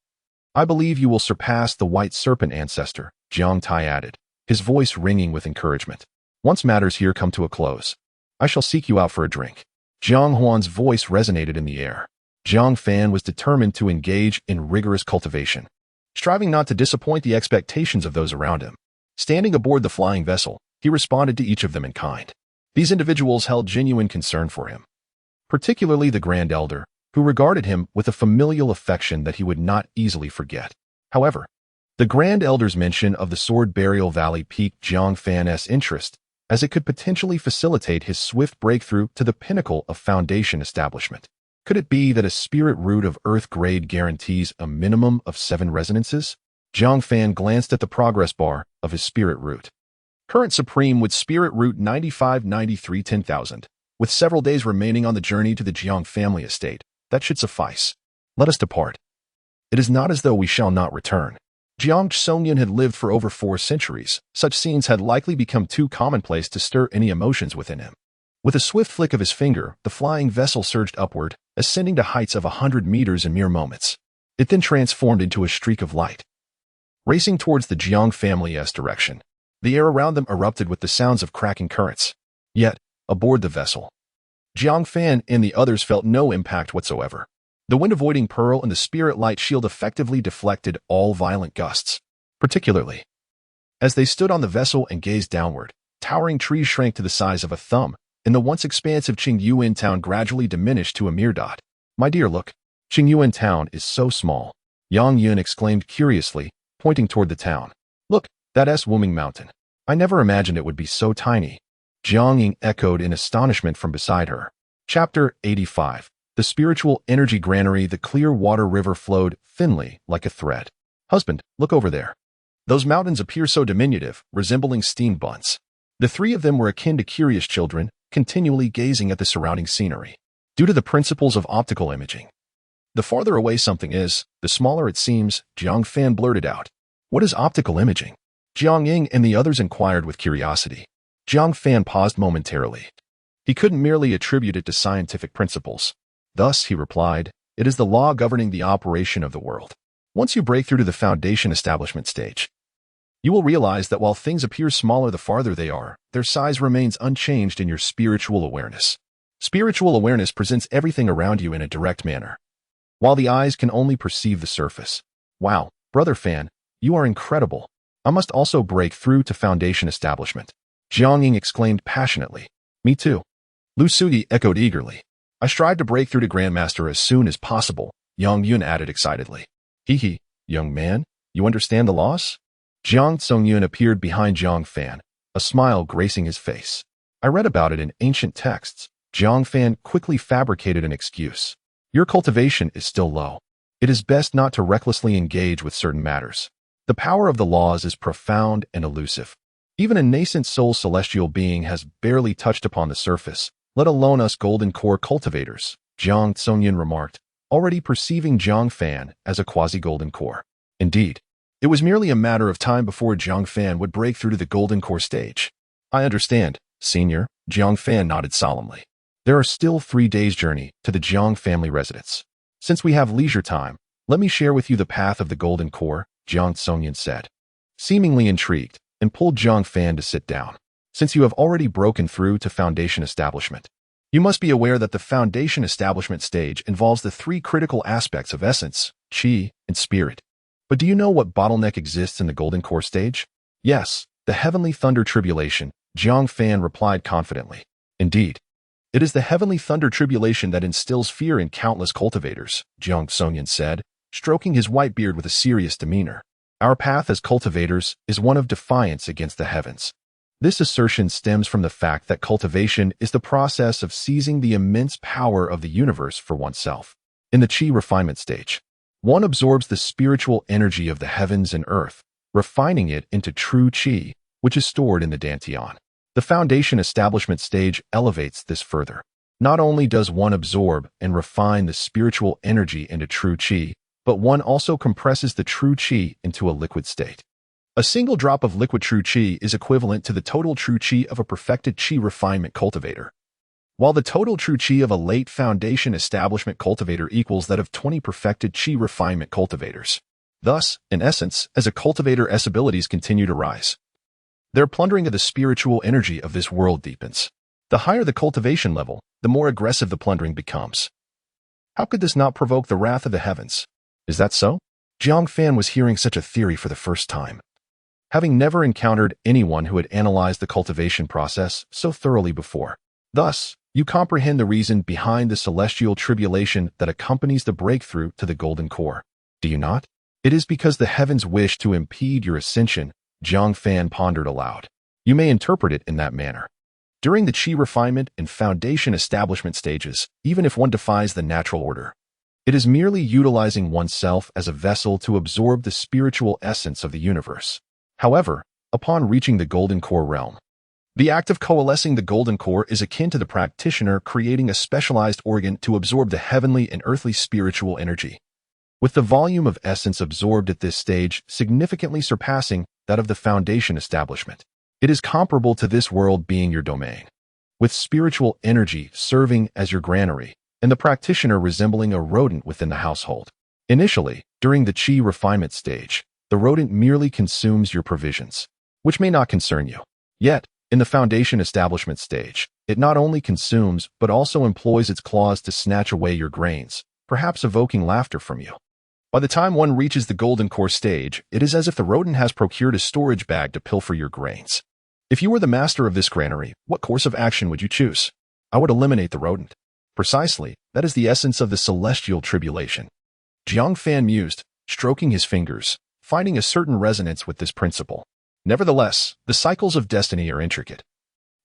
I believe you will surpass the White Serpent ancestor," Jiang Tai added, his voice ringing with encouragement. "Once matters here come to a close, I shall seek you out for a drink." Jiang Huan's voice resonated in the air. Jiang Fan was determined to engage in rigorous cultivation, striving not to disappoint the expectations of those around him. Standing aboard the flying vessel, he responded to each of them in kind. These individuals held genuine concern for him, particularly the Grand Elder, who regarded him with a familial affection that he would not easily forget. However, the Grand Elder's mention of the Sword Burial Valley piqued Jiang Fan's interest, as it could potentially facilitate his swift breakthrough to the pinnacle of foundation establishment. Could it be that a spirit root of Earth grade guarantees a minimum of 7 resonances? Jiang Fan glanced at the progress bar of his spirit root. Current Supreme with spirit root 9593-10,000. With several days remaining on the journey to the Jiang family estate, that should suffice. Let us depart. It is not as though we shall not return. Jiang Changsheng had lived for over 4 centuries. Such scenes had likely become too commonplace to stir any emotions within him. With a swift flick of his finger, the flying vessel surged upward, ascending to heights of 100 meters in mere moments. It then transformed into a streak of light, racing towards the Jiang family's direction. The air around them erupted with the sounds of cracking currents. Yet, aboard the vessel, Jiang Fan and the others felt no impact whatsoever. The wind-avoiding pearl and the spirit light shield effectively deflected all violent gusts. Particularly, as they stood on the vessel and gazed downward, towering trees shrank to the size of a thumb, and the once expansive Qingyuan town gradually diminished to a mere dot. "My dear, look, Qingyuan town is so small," Yang Yun exclaimed curiously, pointing toward the town. "Look, that's Wuming Mountain. I never imagined it would be so tiny." Jiang Ying echoed in astonishment from beside her. Chapter 85. The spiritual energy granary. The clear water river flowed thinly like a thread. "Husband, look over there. Those mountains appear so diminutive, resembling steam buns." The 3 of them were akin to curious children, continually gazing at the surrounding scenery. Due to the principles of optical imaging, the farther away something is, the smaller it seems, Jiang Fan blurted out. "What is optical imaging?" Jiang Ying and the others inquired with curiosity. Jiang Fan paused momentarily. He couldn't merely attribute it to scientific principles. Thus, he replied, "It is the law governing the operation of the world. Once you break through to the foundation establishment stage, you will realize that while things appear smaller the farther they are, their size remains unchanged in your spiritual awareness. Spiritual awareness presents everything around you in a direct manner, while the eyes can only perceive the surface." "Wow, Brother Fan, you are incredible. I must also break through to foundation establishment," Jiang Ying exclaimed passionately. "Me too," Lu Suyi echoed eagerly. I strive to break through to Grandmaster as soon as possible, Yang Yun added excitedly. Hee, young man, you understand the laws? Jiang Songyun appeared behind Zhang Fan, a smile gracing his face. I read about it in ancient texts. Zhang Fan quickly fabricated an excuse. Your cultivation is still low. It is best not to recklessly engage with certain matters. The power of the laws is profound and elusive. Even a nascent soul celestial being has barely touched upon the surface, let alone us golden core cultivators, Jiang Songyun remarked, already perceiving Zhang Fan as a quasi-golden core. Indeed, it was merely a matter of time before Zhang Fan would break through to the golden core stage. I understand, senior, Zhang Fan nodded solemnly. There are still 3 days' journey to the Jiang family residence. Since we have leisure time, let me share with you the path of the golden core, Jiang Songyun said, seemingly intrigued, and pulled Zhang Fan to sit down. Since you have already broken through to foundation establishment, you must be aware that the foundation establishment stage involves the 3 critical aspects of essence, qi, and spirit. But do you know what bottleneck exists in the golden core stage? Yes, the heavenly thunder tribulation, Zhang Fan replied confidently. Indeed, it is the heavenly thunder tribulation that instills fear in countless cultivators, Jiang Songyun said, stroking his white beard with a serious demeanor. Our path as cultivators is one of defiance against the heavens. This assertion stems from the fact that cultivation is the process of seizing the immense power of the universe for oneself. In the qi refinement stage, one absorbs the spiritual energy of the heavens and earth, refining it into true qi, which is stored in the dantian. The foundation establishment stage elevates this further. Not only does one absorb and refine the spiritual energy into true qi, but one also compresses the true qi into a liquid state. A single drop of liquid true qi is equivalent to the total true qi of a perfected qi refinement cultivator, while the total true qi of a late foundation establishment cultivator equals that of 20 perfected qi refinement cultivators. Thus, in essence, as a cultivator's abilities continue to rise, their plundering of the spiritual energy of this world deepens. The higher the cultivation level, the more aggressive the plundering becomes. How could this not provoke the wrath of the heavens? Is that so? Jiang Fan was hearing such a theory for the first time, having never encountered anyone who had analyzed the cultivation process so thoroughly before. Thus, you comprehend the reason behind the celestial tribulation that accompanies the breakthrough to the golden core, do you not? It is because the heavens wish to impede your ascension, Zhang Fan pondered aloud. You may interpret it in that manner. During the qi refinement and foundation establishment stages, even if one defies the natural order, it is merely utilizing oneself as a vessel to absorb the spiritual essence of the universe. However, upon reaching the golden core realm, the act of coalescing the golden core is akin to the practitioner creating a specialized organ to absorb the heavenly and earthly spiritual energy, with the volume of essence absorbed at this stage significantly surpassing that of the foundation establishment. It is comparable to this world being your domain, with spiritual energy serving as your granary, and the practitioner resembling a rodent within the household. Initially, during the qi refinement stage, the rodent merely consumes your provisions, which may not concern you. Yet, in the foundation establishment stage, it not only consumes but also employs its claws to snatch away your grains, perhaps evoking laughter from you. By the time one reaches the golden core stage, it is as if the rodent has procured a storage bag to pilfer your grains. If you were the master of this granary, what course of action would you choose? I would eliminate the rodent. Precisely, that is the essence of the celestial tribulation. Jiang Fan mused, stroking his fingers, finding a certain resonance with this principle. Nevertheless, the cycles of destiny are intricate,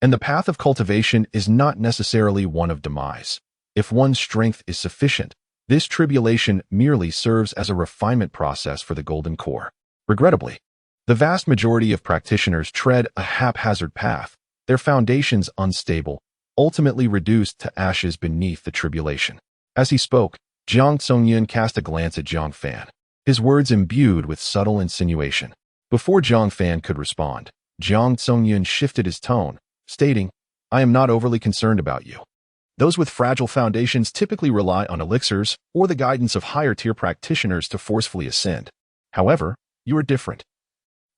and the path of cultivation is not necessarily one of demise. If one's strength is sufficient, this tribulation merely serves as a refinement process for the golden core. Regrettably, the vast majority of practitioners tread a haphazard path, their foundations unstable, ultimately reduced to ashes beneath the tribulation. As he spoke, Jiang Songyun cast a glance at Zhang Fan, his words imbued with subtle insinuation. Before Zhang Fan could respond, Jiang Songyun shifted his tone, stating, I am not overly concerned about you. Those with fragile foundations typically rely on elixirs or the guidance of higher-tier practitioners to forcefully ascend. However, you are different.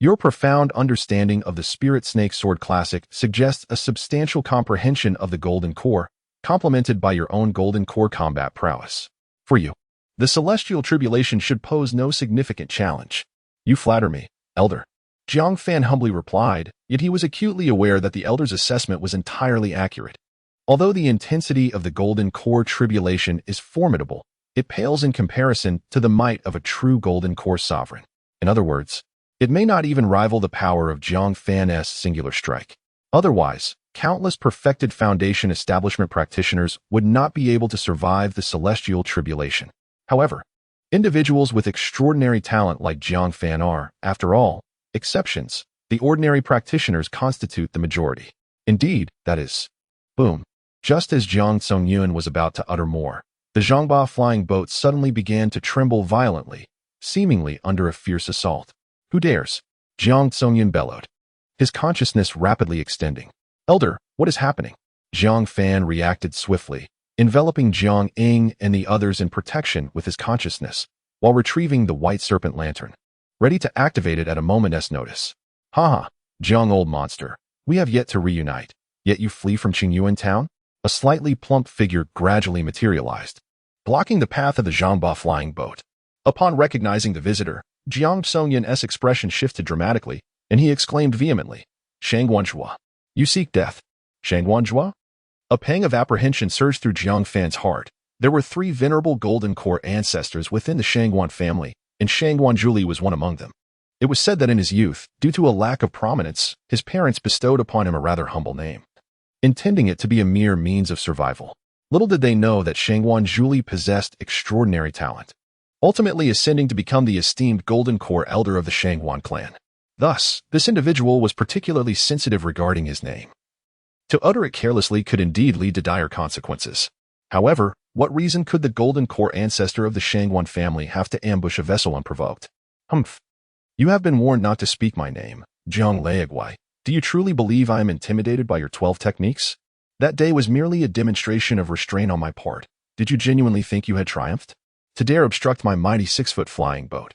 Your profound understanding of the Spirit Snake Sword Classic suggests a substantial comprehension of the Golden Core, complemented by your own Golden Core combat prowess. For you, the Celestial Tribulation should pose no significant challenge. You flatter me, Elder. Jiang Fan humbly replied, yet he was acutely aware that the Elder's assessment was entirely accurate. Although the intensity of the golden core tribulation is formidable, it pales in comparison to the might of a true golden core sovereign. In other words, it may not even rival the power of Zhang Fan's singular strike. Otherwise, countless perfected foundation establishment practitioners would not be able to survive the celestial tribulation. However, individuals with extraordinary talent like Zhang Fan are, after all, exceptions. The ordinary practitioners constitute the majority. Indeed, that is. Boom. Just as Jiang Songyun was about to utter more, the Zhangba flying boat suddenly began to tremble violently, seemingly under a fierce assault. Who dares? Jiang Songyun bellowed, his consciousness rapidly extending. Elder, what is happening? Zhang Fan reacted swiftly, enveloping Jiang Ying and the others in protection with his consciousness, while retrieving the white serpent lantern, ready to activate it at a moment's notice. Haha, Jiang old monster, we have yet to reunite, yet you flee from Qingyuan town? A slightly plump figure gradually materialized, blocking the path of the Zhangba flying boat. Upon recognizing the visitor, Jiang Songyun's expression shifted dramatically, and he exclaimed vehemently, Shangguanzhua, you seek death. Shangguanzhua? A pang of apprehension surged through Jiang Fan's heart. There were 3 venerable golden core ancestors within the Shangguan family, and Shangguan Zhuli was one among them. It was said that in his youth, due to a lack of prominence, his parents bestowed upon him a rather humble name, intending it to be a mere means of survival. Little did they know that Shangguan Zhuli possessed extraordinary talent, ultimately ascending to become the esteemed golden core elder of the Shangguan clan. Thus, this individual was particularly sensitive regarding his name. To utter it carelessly could indeed lead to dire consequences. However, what reason could the golden core ancestor of the Shangguan family have to ambush a vessel unprovoked? Humph. You have been warned not to speak my name, Zhang Leiguai. Do you truly believe I am intimidated by your 12 techniques? That day was merely a demonstration of restraint on my part. Did you genuinely think you had triumphed? To dare obstruct my mighty 6-foot flying boat.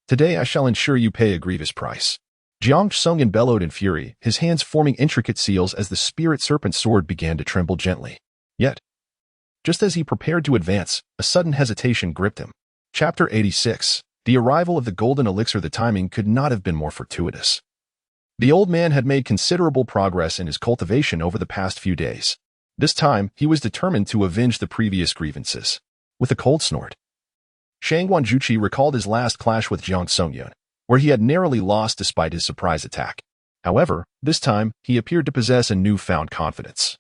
Today I shall ensure you pay a grievous price. Jiang Songyun bellowed in fury, his hands forming intricate seals as the spirit serpent sword began to tremble gently. Yet, just as he prepared to advance, a sudden hesitation gripped him. Chapter 86. The arrival of the golden elixir. The timing could not have been more fortuitous. The old man had made considerable progress in his cultivation over the past few days. This time, he was determined to avenge the previous grievances. With a cold snort, Shangguan Juqi recalled his last clash with Jiang Songyun, where he had narrowly lost despite his surprise attack. However, this time, he appeared to possess a newfound confidence,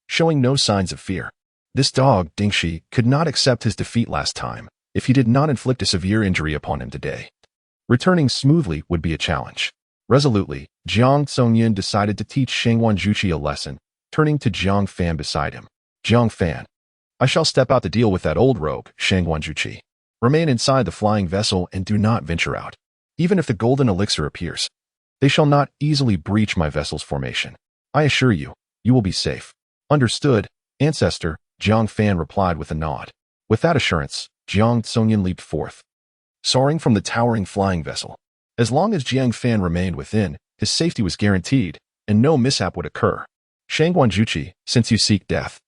showing no signs of fear. This dog, Dingxi, could not accept his defeat last time if he did not inflict a severe injury upon him today. Returning smoothly would be a challenge. Resolutely, Jiang Songyun decided to teach Shangguan Juqi a lesson, turning to Jiang Fan beside him. Jiang Fan, I shall step out to deal with that old rogue, Shangguan Juqi. Remain inside the flying vessel and do not venture out. Even if the golden elixir appears, they shall not easily breach my vessel's formation. I assure you, you will be safe. Understood, ancestor, Jiang Fan replied with a nod. With that assurance, Jiang Songyun leaped forth, soaring from the towering flying vessel. As long as Jiang Fan remained within, his safety was guaranteed, and no mishap would occur. Shangguan Juqi, since you seek death,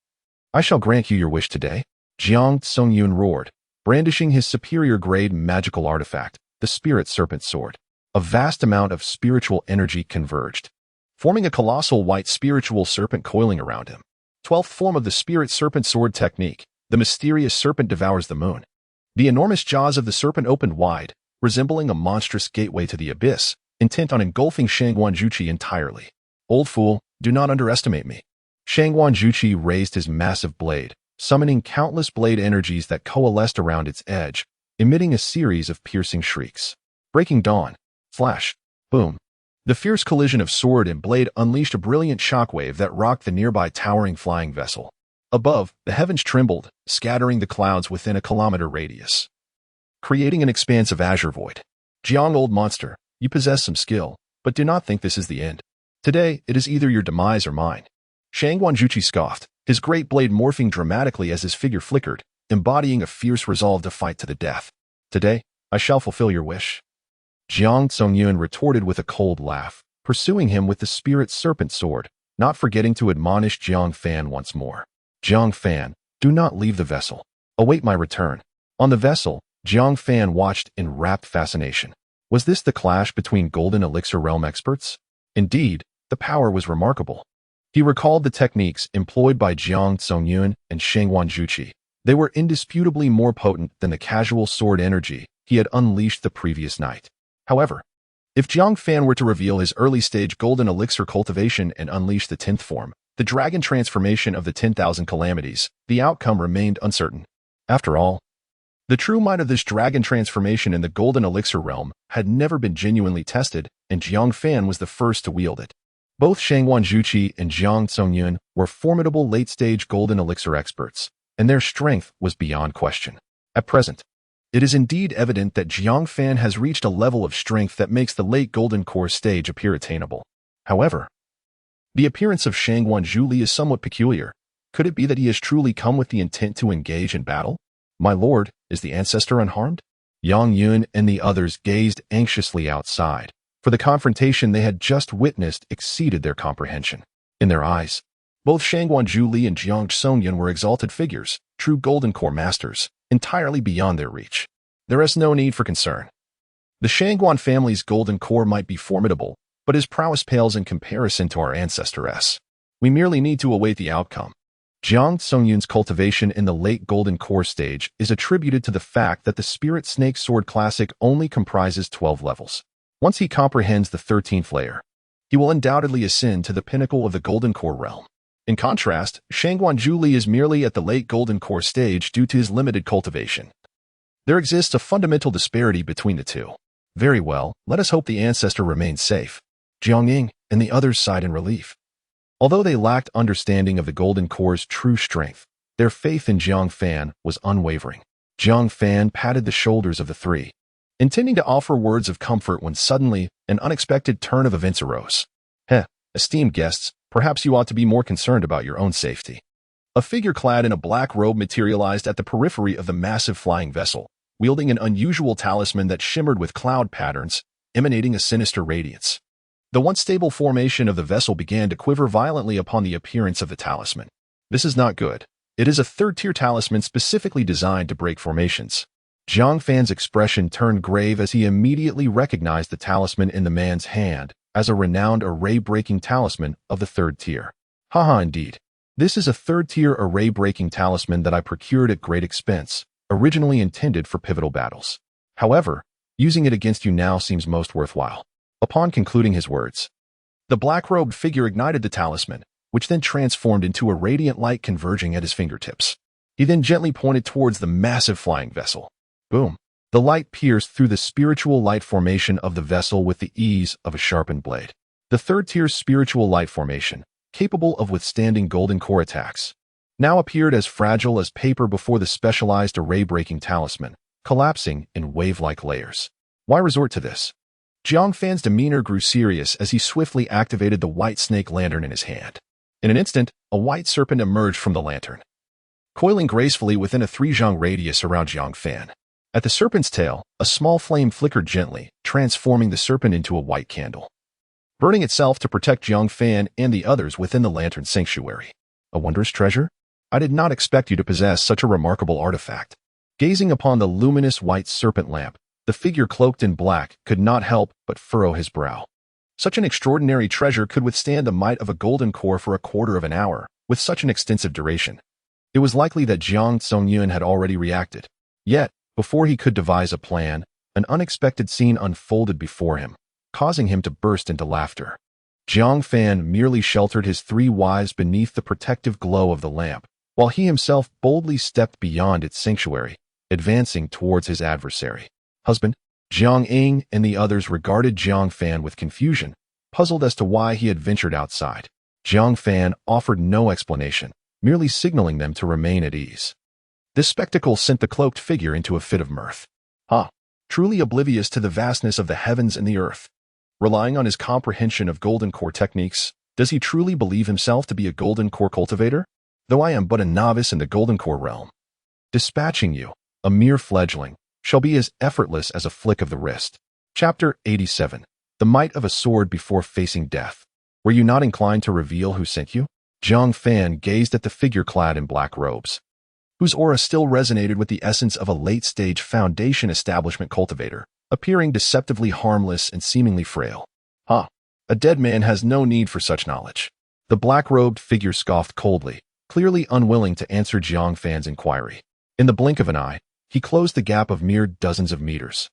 I shall grant you your wish today. Jiang Songyun roared, brandishing his superior-grade magical artifact, the spirit serpent sword. A vast amount of spiritual energy converged, forming a colossal white spiritual serpent coiling around him. 12th form of the spirit serpent sword technique, the mysterious serpent devours the moon. The enormous jaws of the serpent opened wide, resembling a monstrous gateway to the abyss, intent on engulfing Shangguan Juqi entirely. Old fool, do not underestimate me. Shangguan Juqi raised his massive blade, summoning countless blade energies that coalesced around its edge, emitting a series of piercing shrieks. Breaking dawn. Flash. Boom. The fierce collision of sword and blade unleashed a brilliant shockwave that rocked the nearby towering flying vessel. Above, the heavens trembled, scattering the clouds within a kilometer radius, creating an expanse of azure void. Jiang old monster, you possess some skill, but do not think this is the end. Today, it is either your demise or mine. Shangguan Juqi scoffed, his great blade morphing dramatically as his figure flickered, embodying a fierce resolve to fight to the death. Today, I shall fulfill your wish. Jiang Songyun retorted with a cold laugh, pursuing him with the spirit serpent sword, not forgetting to admonish Jiang Fan once more. Jiang Fan, do not leave the vessel. Await my return. On the vessel, Jiang Fan watched in rapt fascination. Was this the clash between Golden Elixir Realm experts? Indeed, the power was remarkable. He recalled the techniques employed by Jiang Zongyun and Sheng Wanjuqi. They were indisputably more potent than the casual sword energy he had unleashed the previous night. However, if Jiang Fan were to reveal his early-stage golden elixir cultivation and unleash the 10th form, the dragon transformation of the 10,000 calamities, the outcome remained uncertain. After all, the true might of this dragon transformation in the golden elixir realm had never been genuinely tested, and Jiang Fan was the first to wield it. Both Sheng Wanjuqi and Jiang Zongyun were formidable late-stage golden elixir experts, and their strength was beyond question. At present, it is indeed evident that Jiang Fan has reached a level of strength that makes the late golden core stage appear attainable. However, the appearance of Sheng Wanjuqi is somewhat peculiar. Could it be that he has truly come with the intent to engage in battle? My lord, is the ancestor unharmed? Yang Yun and the others gazed anxiously outside, for the confrontation they had just witnessed exceeded their comprehension. In their eyes, both Sheng Wanjuqi and Jiang Zongyun were exalted figures, true golden core masters, entirely beyond their reach. There is no need for concern. The Shangguan family's golden core might be formidable, but his prowess pales in comparison to our ancestoress. We merely need to await the outcome. Jiang Zongyun's cultivation in the late golden core stage is attributed to the fact that the Spirit Snake Sword Classic only comprises 12 levels. Once he comprehends the 13th layer, he will undoubtedly ascend to the pinnacle of the golden core realm. In contrast, Sheng Wanjuqi is merely at the late golden core stage due to his limited cultivation. There exists a fundamental disparity between the two. Very well, let us hope the ancestor remains safe. Jiang Ying and the others sighed in relief. Although they lacked understanding of the golden core's true strength, their faith in Jiang Fan was unwavering. Jiang Fan patted the shoulders of the three, intending to offer words of comfort when suddenly an unexpected turn of events arose. Esteemed guests, perhaps you ought to be more concerned about your own safety. A figure clad in a black robe materialized at the periphery of the massive flying vessel, wielding an unusual talisman that shimmered with cloud patterns, emanating a sinister radiance. The once stable formation of the vessel began to quiver violently upon the appearance of the talisman. This is not good. It is a third-tier talisman specifically designed to break formations. Jiang Fan's expression turned grave as he immediately recognized the talisman in the man's hand as a renowned array-breaking talisman of the third tier. Haha, indeed. This is a third-tier array-breaking talisman that I procured at great expense, originally intended for pivotal battles. However, using it against you now seems most worthwhile. Upon concluding his words, the black-robed figure ignited the talisman, which then transformed into a radiant light converging at his fingertips. He then gently pointed towards the massive flying vessel. Boom! The light pierced through the spiritual light formation of the vessel with the ease of a sharpened blade. The third-tier spiritual light formation, capable of withstanding golden core attacks, now appeared as fragile as paper before the specialized array-breaking talisman, collapsing in wave-like layers. Why resort to this? Jiang Fan's demeanor grew serious as he swiftly activated the white snake lantern in his hand. In an instant, a white serpent emerged from the lantern, coiling gracefully within a 3-zhang radius around Jiang Fan. At the serpent's tail, a small flame flickered gently, transforming the serpent into a white candle, burning itself to protect Jiang Fan and the others within the lantern's sanctuary. A wondrous treasure? I did not expect you to possess such a remarkable artifact. Gazing upon the luminous white serpent lamp, the figure cloaked in black could not help but furrow his brow. Such an extraordinary treasure could withstand the might of a golden core for a quarter of an hour, with such an extensive duration. It was likely that Jiang Zongyun had already reacted. Yet, before he could devise a plan, an unexpected scene unfolded before him, causing him to burst into laughter. Jiang Fan merely sheltered his 3 wives beneath the protective glow of the lamp, while he himself boldly stepped beyond its sanctuary, advancing towards his adversary. Husband, Jiang Ying and the others regarded Jiang Fan with confusion, puzzled as to why he had ventured outside. Jiang Fan offered no explanation, merely signaling them to remain at ease. This spectacle sent the cloaked figure into a fit of mirth. Truly oblivious to the vastness of the heavens and the earth. Relying on his comprehension of golden core techniques, does he truly believe himself to be a golden core cultivator? Though I am but a novice in the golden core realm, dispatching you, a mere fledgling, shall be as effortless as a flick of the wrist. Chapter 87. The Might of a Sword Before Facing Death. Were you not inclined to reveal who sent you? Jiang Fan gazed at the figure clad in black robes, whose aura still resonated with the essence of a late-stage foundation establishment cultivator, appearing deceptively harmless and seemingly frail. A dead man has no need for such knowledge. The black-robed figure scoffed coldly, clearly unwilling to answer Jiang Fan's inquiry. In the blink of an eye, he closed the gap of mere dozens of meters.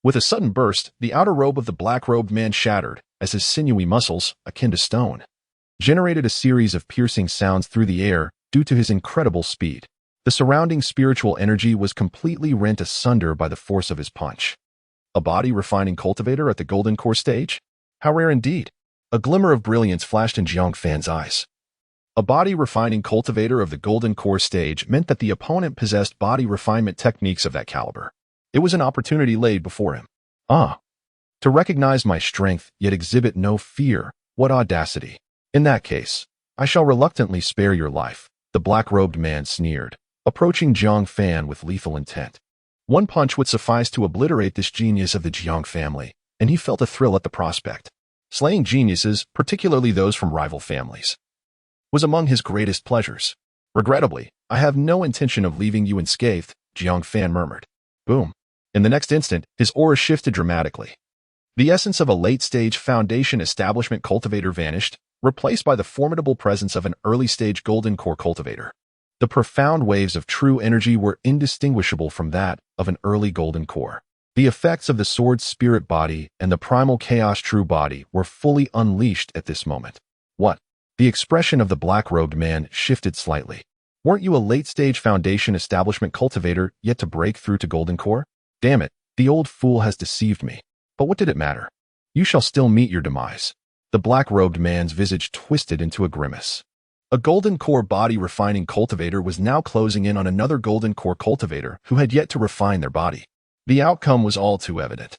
With a sudden burst, the outer robe of the black-robed man shattered, as his sinewy muscles, akin to stone, generated a series of piercing sounds through the air due to his incredible speed. The surrounding spiritual energy was completely rent asunder by the force of his punch. A body-refining cultivator at the Golden Core stage? How rare indeed. A glimmer of brilliance flashed in Jiang Fan's eyes. A body-refining cultivator of the Golden Core stage meant that the opponent possessed body refinement techniques of that caliber. It was an opportunity laid before him. Ah! To recognize my strength, yet exhibit no fear, what audacity! In that case, I shall reluctantly spare your life, the black-robed man sneered, approaching Jiang Fan with lethal intent. One punch would suffice to obliterate this genius of the Jiang family, and he felt a thrill at the prospect. Slaying geniuses, particularly those from rival families, was among his greatest pleasures. Regrettably, I have no intention of leaving you unscathed, Jiang Fan murmured. Boom. In the next instant, his aura shifted dramatically. The essence of a late-stage foundation establishment cultivator vanished, replaced by the formidable presence of an early-stage Golden Core cultivator. The profound waves of true energy were indistinguishable from that of an early Golden Core. The effects of the sword's spirit body and the primal chaos true body were fully unleashed at this moment. What? The expression of the black-robed man shifted slightly. Weren't you a late-stage foundation establishment cultivator yet to break through to Golden Core? Damn it, the old fool has deceived me. But what did it matter? You shall still meet your demise. The black-robed man's visage twisted into a grimace. A Golden Core body-refining cultivator was now closing in on another Golden Core cultivator who had yet to refine their body. The outcome was all too evident.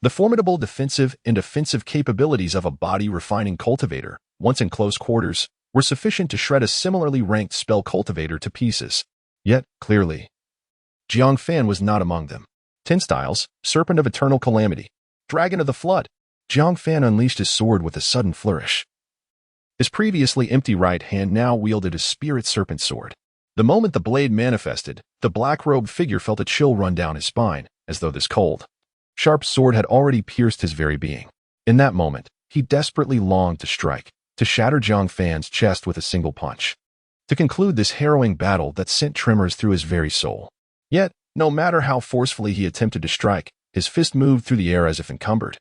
The formidable defensive and offensive capabilities of a body-refining cultivator, once in close quarters, were sufficient to shred a similarly ranked spell cultivator to pieces. Yet, clearly, Jiang Fan was not among them. Ten Styles, Serpent of Eternal Calamity, Dragon of the Flood. Jiang Fan unleashed his sword with a sudden flourish. His previously empty right hand now wielded a spirit serpent sword. The moment the blade manifested, the black-robed figure felt a chill run down his spine, as though this cold, sharp sword had already pierced his very being. In that moment, he desperately longed to strike, to shatter Jiang Fan's chest with a single punch, to conclude this harrowing battle that sent tremors through his very soul. Yet, no matter how forcefully he attempted to strike, his fist moved through the air as if encumbered,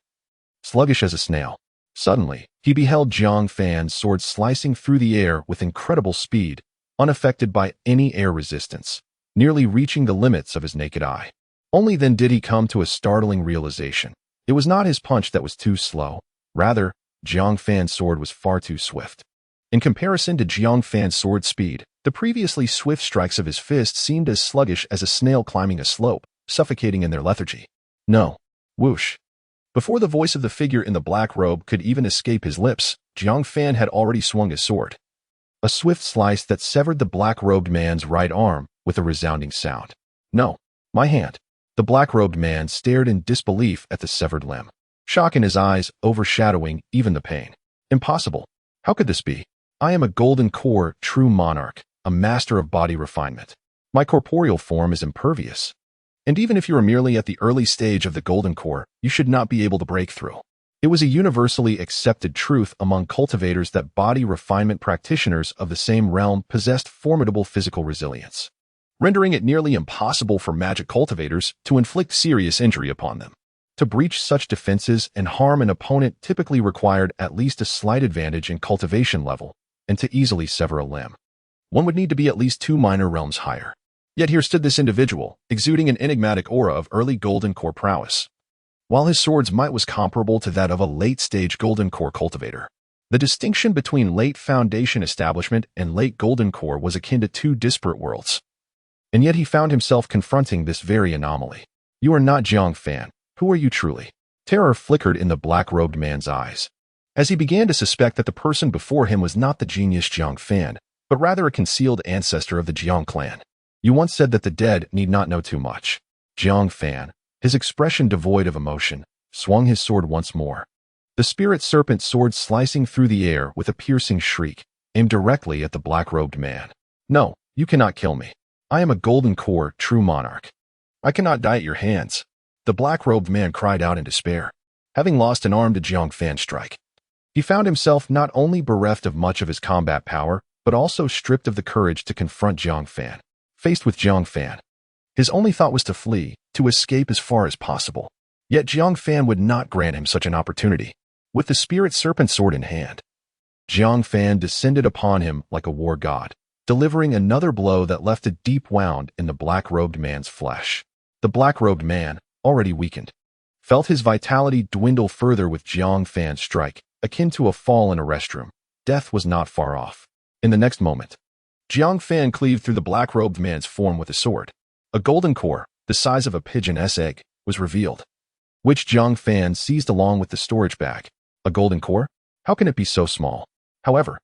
sluggish as a snail. Suddenly, he beheld Jiang Fan's sword slicing through the air with incredible speed, unaffected by any air resistance, nearly reaching the limits of his naked eye. Only then did he come to a startling realization. It was not his punch that was too slow. Rather, Jiang Fan's sword was far too swift. In comparison to Jiang Fan's sword speed, the previously swift strikes of his fist seemed as sluggish as a snail climbing a slope, suffocating in their lethargy. No. Whoosh. Before the voice of the figure in the black robe could even escape his lips, Jiang Fan had already swung his sword. A swift slice that severed the black-robed man's right arm with a resounding sound. No. My hand. The black-robed man stared in disbelief at the severed limb, shock in his eyes overshadowing even the pain. Impossible. How could this be? I am a Golden Core true monarch, a master of body refinement. My corporeal form is impervious. And even if you are merely at the early stage of the Golden Core, you should not be able to break through. It was a universally accepted truth among cultivators that body refinement practitioners of the same realm possessed formidable physical resilience, rendering it nearly impossible for magic cultivators to inflict serious injury upon them. To breach such defenses and harm an opponent typically required at least a slight advantage in cultivation level, and to easily sever a limb, one would need to be at least 2 minor realms higher. Yet here stood this individual, exuding an enigmatic aura of early Golden Core prowess, while his sword's might was comparable to that of a late-stage Golden Core cultivator. The distinction between late Foundation establishment and late Golden Core was akin to 2 disparate worlds. And yet he found himself confronting this very anomaly. You are not Jiang Fan. Who are you truly? Terror flickered in the black-robed man's eyes, as he began to suspect that the person before him was not the genius Jiang Fan, but rather a concealed ancestor of the Jiang clan. You once said that the dead need not know too much. Jiang Fan, his expression devoid of emotion, swung his sword once more. The spirit serpent sword slicing through the air with a piercing shriek, aimed directly at the black-robed man. No, you cannot kill me. I am a Golden Core true monarch. I cannot die at your hands. The black-robed man cried out in despair, having lost an arm to Jiang Fan's strike. He found himself not only bereft of much of his combat power, but also stripped of the courage to confront Jiang Fan. Faced with Jiang Fan, his only thought was to flee, to escape as far as possible. Yet Jiang Fan would not grant him such an opportunity. With the spirit serpent sword in hand, Jiang Fan descended upon him like a war god, delivering another blow that left a deep wound in the black-robed man's flesh. The black-robed man, already weakened, felt his vitality dwindle further with Jiang Fan's strike, akin to a fall in a restroom. Death was not far off. In the next moment, Jiang Fan cleaved through the black-robed man's form with a sword. A golden core, the size of a pigeon's egg, was revealed, which Jiang Fan seized along with the storage bag. A golden core? How can it be so small? However,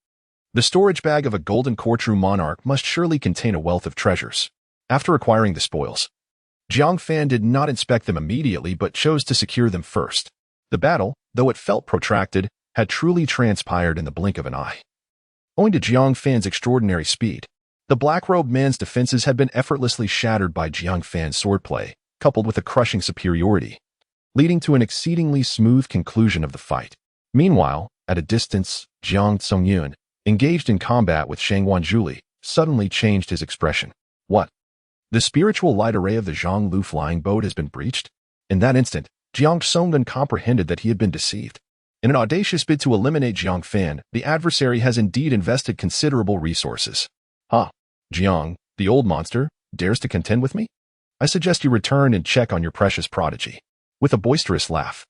the storage bag of a golden core true monarch must surely contain a wealth of treasures. After acquiring the spoils, Jiang Fan did not inspect them immediately but chose to secure them first. The battle, though it felt protracted, had truly transpired in the blink of an eye. Owing to Jiang Fan's extraordinary speed, the black-robed man's defenses had been effortlessly shattered by Jiang Fan's swordplay, coupled with a crushing superiority, leading to an exceedingly smooth conclusion of the fight. Meanwhile, at a distance, Jiang Tsongyun, engaged in combat with Shang Wanjuli, suddenly changed his expression. What? The spiritual light array of the Zhonglu flying boat has been breached? In that instant, Jiang Tsongyun comprehended that he had been deceived. In an audacious bid to eliminate Jiang Fan, the adversary has indeed invested considerable resources. Jiang, the old monster, dares to contend with me? I suggest you return and check on your precious prodigy. With a boisterous laugh,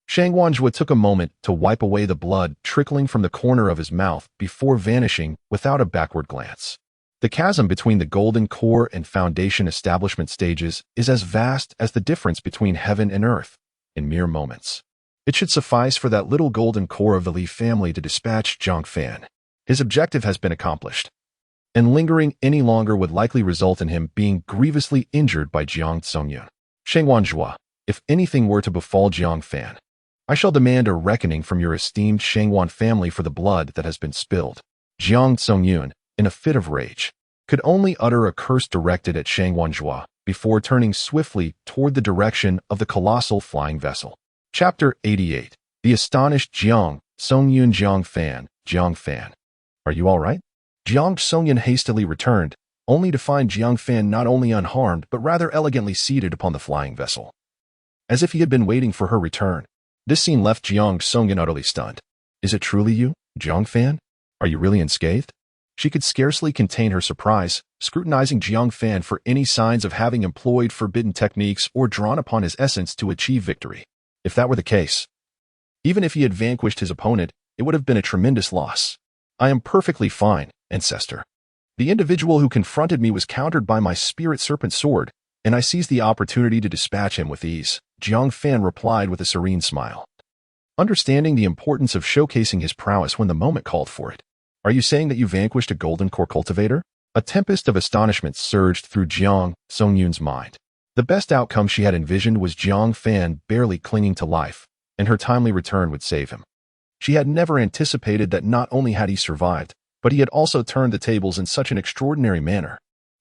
Shang Wanjua took a moment to wipe away the blood trickling from the corner of his mouth before vanishing without a backward glance. The chasm between the golden core and foundation establishment stages is as vast as the difference between heaven and earth, in mere moments. It should suffice for that little golden core of the Li family to dispatch Jiang Fan. His objective has been accomplished, and lingering any longer would likely result in him being grievously injured by Jiang Tsongyun. Shang Wanjua, if anything were to befall Jiang Fan, I shall demand a reckoning from your esteemed Shangwan family for the blood that has been spilled. Jiang Tsongyun, in a fit of rage, could only utter a curse directed at Shang Wanjua before turning swiftly toward the direction of the colossal flying vessel. Chapter 88. The astonished Jiang Tsongyun. Jiang Fan. Are you all right? Jiang Tsongyun hastily returned, only to find Jiang Fan not only unharmed but rather elegantly seated upon the flying vessel, as if he had been waiting for her return. This scene left Jiang Tsongyun utterly stunned. Is it truly you, Jiang Fan? Are you really unscathed? She could scarcely contain her surprise, scrutinizing Jiang Fan for any signs of having employed forbidden techniques or drawn upon his essence to achieve victory. If that were the case, even if he had vanquished his opponent, it would have been a tremendous loss. I am perfectly fine, ancestor. The individual who confronted me was countered by my spirit serpent sword, and I seized the opportunity to dispatch him with ease, Jiang Fan replied with a serene smile, understanding the importance of showcasing his prowess when the moment called for it. Are you saying that you vanquished a golden core cultivator? A tempest of astonishment surged through Jiang Tsongyun's mind. The best outcome she had envisioned was Jiang Fan barely clinging to life, and her timely return would save him. She had never anticipated that not only had he survived, but he had also turned the tables in such an extraordinary manner.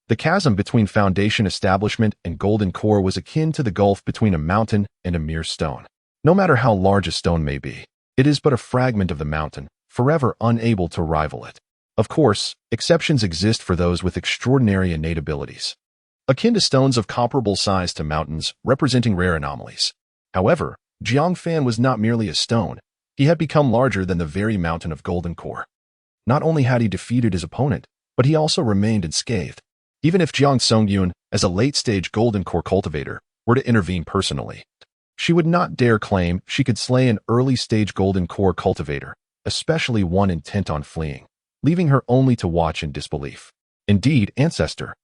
The chasm between foundation establishment and golden core was akin to the gulf between a mountain and a mere stone. No matter how large a stone may be, it is but a fragment of the mountain, forever unable to rival it. Of course, exceptions exist for those with extraordinary innate abilities, akin to stones of comparable size to mountains, representing rare anomalies. However, Jiang Fan was not merely a stone. He had become larger than the very mountain of golden core. Not only had he defeated his opponent, but he also remained unscathed. Even if Jiang Tsongyun, as a late-stage golden core cultivator, were to intervene personally, she would not dare claim she could slay an early-stage golden core cultivator, especially one intent on fleeing, leaving her only to watch in disbelief. Indeed, ancestor,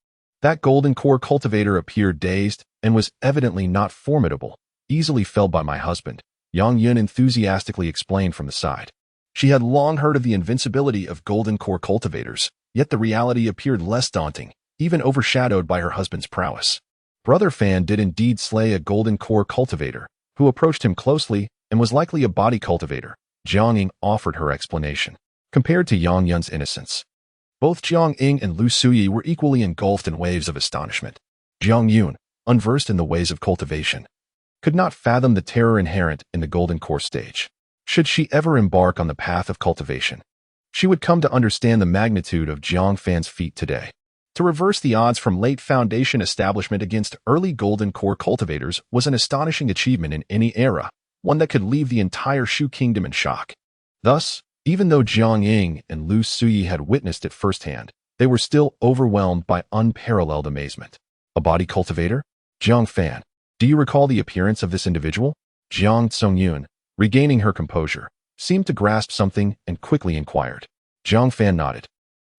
that golden core cultivator appeared dazed and was evidently not formidable, easily felled by my husband, Yang Yun enthusiastically explained from the side. She had long heard of the invincibility of golden core cultivators, yet the reality appeared less daunting, even overshadowed by her husband's prowess. Brother Fan did indeed slay a golden core cultivator, who approached him closely and was likely a body cultivator. Jiang Ying offered her explanation. Compared to Yang Yun's innocence, both Jiang Ying and Lu Suyi were equally engulfed in waves of astonishment. Jiang Yun, unversed in the ways of cultivation, could not fathom the terror inherent in the golden core stage. Should she ever embark on the path of cultivation, she would come to understand the magnitude of Jiang Fan's feat today. To reverse the odds from late Foundation establishment against early Golden Core cultivators was an astonishing achievement in any era, one that could leave the entire Shu kingdom in shock. Thus, even though Jiang Ying and Lu Suyi had witnessed it firsthand, they were still overwhelmed by unparalleled amazement. A body cultivator? Jiang Fan. Do you recall the appearance of this individual? Jiang Tsungyun, regaining her composure, seemed to grasp something and quickly inquired. Jiang Fan nodded,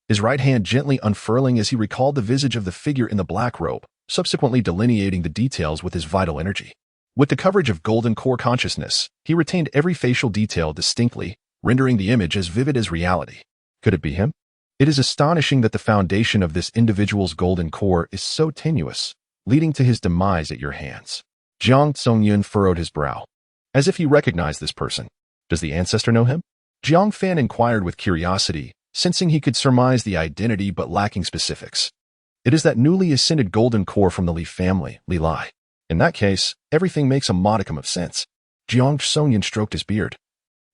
his right hand gently unfurling as he recalled the visage of the figure in the black robe, subsequently delineating the details with his vital energy. With the coverage of Golden Core consciousness, he retained every facial detail distinctly, rendering the image as vivid as reality. Could it be him? It is astonishing that the foundation of this individual's Golden Core is so tenuous, leading to his demise at your hands. Jiang Tsungyun furrowed his brow, as if he recognized this person. Does the ancestor know him? Jiang Fan inquired with curiosity, sensing he could surmise the identity but lacking specifics. It is that newly ascended Golden Core from the Li family, Li Lai. In that case, everything makes a modicum of sense. Jiang Tsungyun stroked his beard,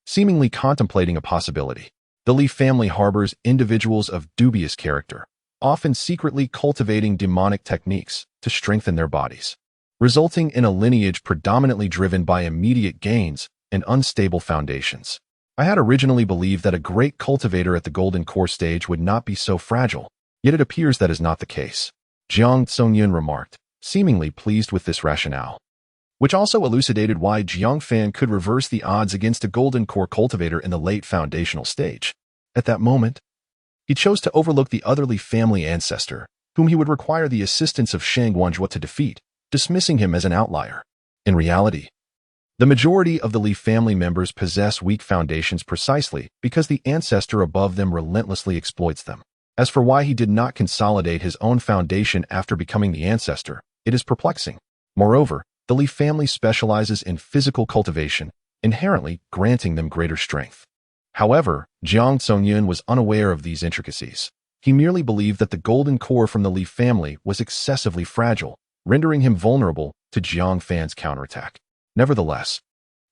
seemingly contemplating a possibility. The Li family harbors individuals of dubious character, often secretly cultivating demonic techniques to strengthen their bodies, resulting in a lineage predominantly driven by immediate gains and unstable foundations. I had originally believed that a great cultivator at the Golden Core stage would not be so fragile, yet it appears that is not the case. Jiang Tsungyun remarked, seemingly pleased with this rationale, which also elucidated why Jiang Fan could reverse the odds against a Golden Core cultivator in the late foundational stage. At that moment, he chose to overlook the other Li family ancestor, whom he would require the assistance of Shang Wanzhua to defeat, dismissing him as an outlier. In reality, the majority of the Li family members possess weak foundations precisely because the ancestor above them relentlessly exploits them. As for why he did not consolidate his own foundation after becoming the ancestor, it is perplexing. Moreover, the Li family specializes in physical cultivation, inherently granting them greater strength. However, Jiang Tsungyun was unaware of these intricacies. He merely believed that the Golden Core from the Li family was excessively fragile, rendering him vulnerable to Jiang Fan's counterattack. Nevertheless,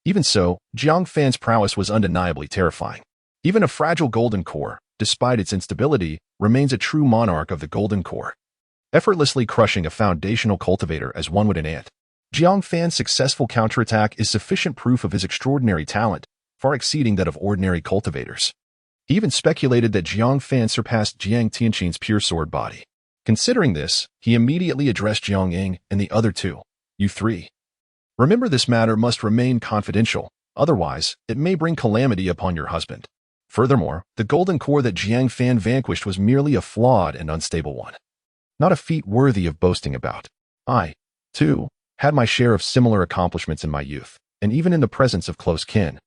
even so, Jiang Fan's prowess was undeniably terrifying. Even a fragile Golden Core, despite its instability, remains a true monarch of the Golden Core, effortlessly crushing a foundational cultivator as one would an ant. Jiang Fan's successful counterattack is sufficient proof of his extraordinary talent, far exceeding that of ordinary cultivators. He even speculated that Jiang Fan surpassed Jiang Tianqin's pure sword body. Considering this, he immediately addressed Jiang Ying and the other two. You three. Remember, this matter must remain confidential, otherwise it may bring calamity upon your husband. Furthermore, the Golden Core that Jiang Fan vanquished was merely a flawed and unstable one, not a feat worthy of boasting about. I, too, had my share of similar accomplishments in my youth, and even in the presence of close kin.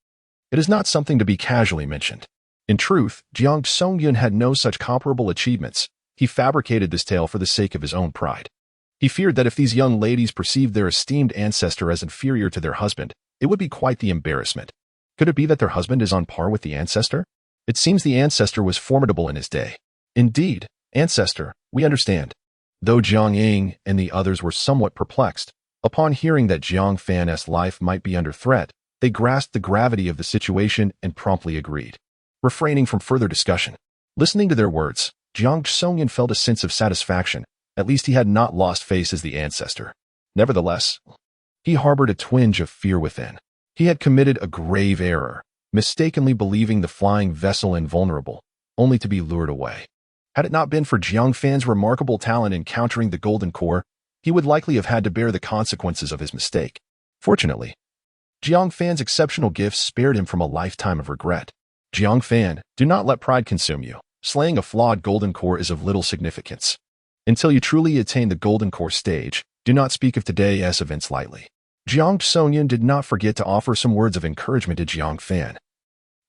It is not something to be casually mentioned. In truth, Jiang Tsungyun had no such comparable achievements. He fabricated this tale for the sake of his own pride. He feared that if these young ladies perceived their esteemed ancestor as inferior to their husband, it would be quite the embarrassment. Could it be that their husband is on par with the ancestor? It seems the ancestor was formidable in his day. Indeed, ancestor, we understand. Though Jiang Ying and the others were somewhat perplexed, upon hearing that Jiang Fan's life might be under threat, they grasped the gravity of the situation and promptly agreed, refraining from further discussion. Listening to their words, Jiang Tsungyun felt a sense of satisfaction. At least he had not lost face as the ancestor. Nevertheless, he harbored a twinge of fear within. He had committed a grave error, mistakenly believing the flying vessel invulnerable, only to be lured away. Had it not been for Jiang Fan's remarkable talent in countering the Golden Core, he would likely have had to bear the consequences of his mistake. Fortunately, Jiang Fan's exceptional gifts spared him from a lifetime of regret. Jiang Fan, do not let pride consume you. Slaying a flawed Golden Core is of little significance. Until you truly attain the Golden Core stage, do not speak of today's events lightly. Jiang Tsungyun did not forget to offer some words of encouragement to Jiang Fan,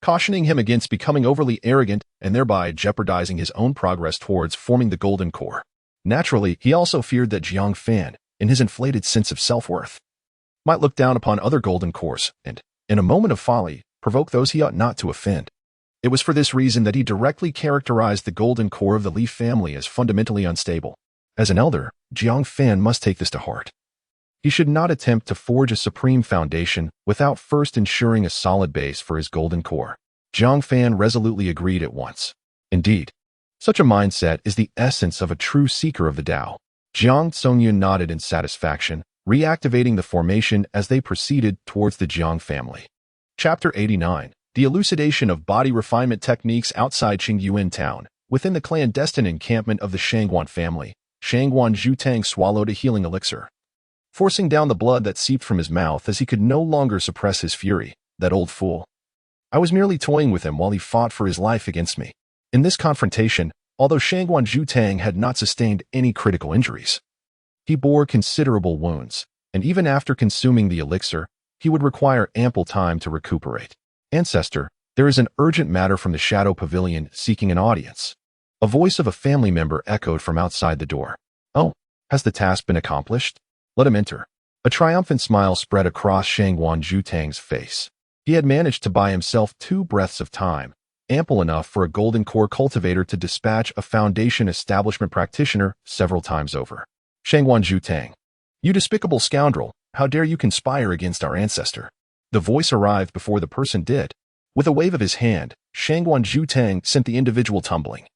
cautioning him against becoming overly arrogant and thereby jeopardizing his own progress towards forming the Golden Core. Naturally, he also feared that Jiang Fan, in his inflated sense of self-worth, might look down upon other Golden Cores and, in a moment of folly, provoke those he ought not to offend. It was for this reason that he directly characterized the Golden Core of the Li family as fundamentally unstable. As an elder, Jiang Fan must take this to heart. He should not attempt to forge a supreme foundation without first ensuring a solid base for his golden core. Jiang Fan resolutely agreed at once. Indeed, such a mindset is the essence of a true seeker of the Tao. Jiang Songyun nodded in satisfaction, reactivating the formation as they proceeded towards the Jiang family. Chapter 89. The elucidation of body refinement techniques outside Qingyuan town. Within the clandestine encampment of the Shangguan family, Shangguan Zhutang swallowed a healing elixir, forcing down the blood that seeped from his mouth as he could no longer suppress his fury. That old fool. I was merely toying with him while he fought for his life against me. In this confrontation, although Shangguan Zhutang had not sustained any critical injuries, he bore considerable wounds, and even after consuming the elixir, he would require ample time to recuperate. Ancestor, there is an urgent matter from the Shadow Pavilion seeking an audience. A voice of a family member echoed from outside the door. Oh, has the task been accomplished? Let him enter. A triumphant smile spread across Shangguan Zhutang's face. He had managed to buy himself 2 breaths of time, ample enough for a golden core cultivator to dispatch a foundation establishment practitioner several times over. Shangguan Zhutang. You despicable scoundrel, how dare you conspire against our ancestor? The voice arrived before the person did. With a wave of his hand, Shangguan Zhutang sent the individual tumbling,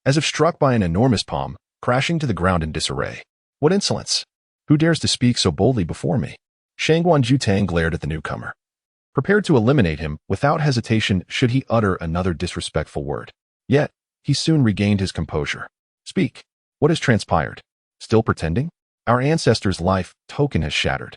as if struck by an enormous palm, crashing to the ground in disarray. What insolence! Who dares to speak so boldly before me? Shangguan Zhutang glared at the newcomer, prepared to eliminate him without hesitation should he utter another disrespectful word. Yet, he soon regained his composure. Speak. What has transpired? Still pretending? Our ancestor's life token has shattered.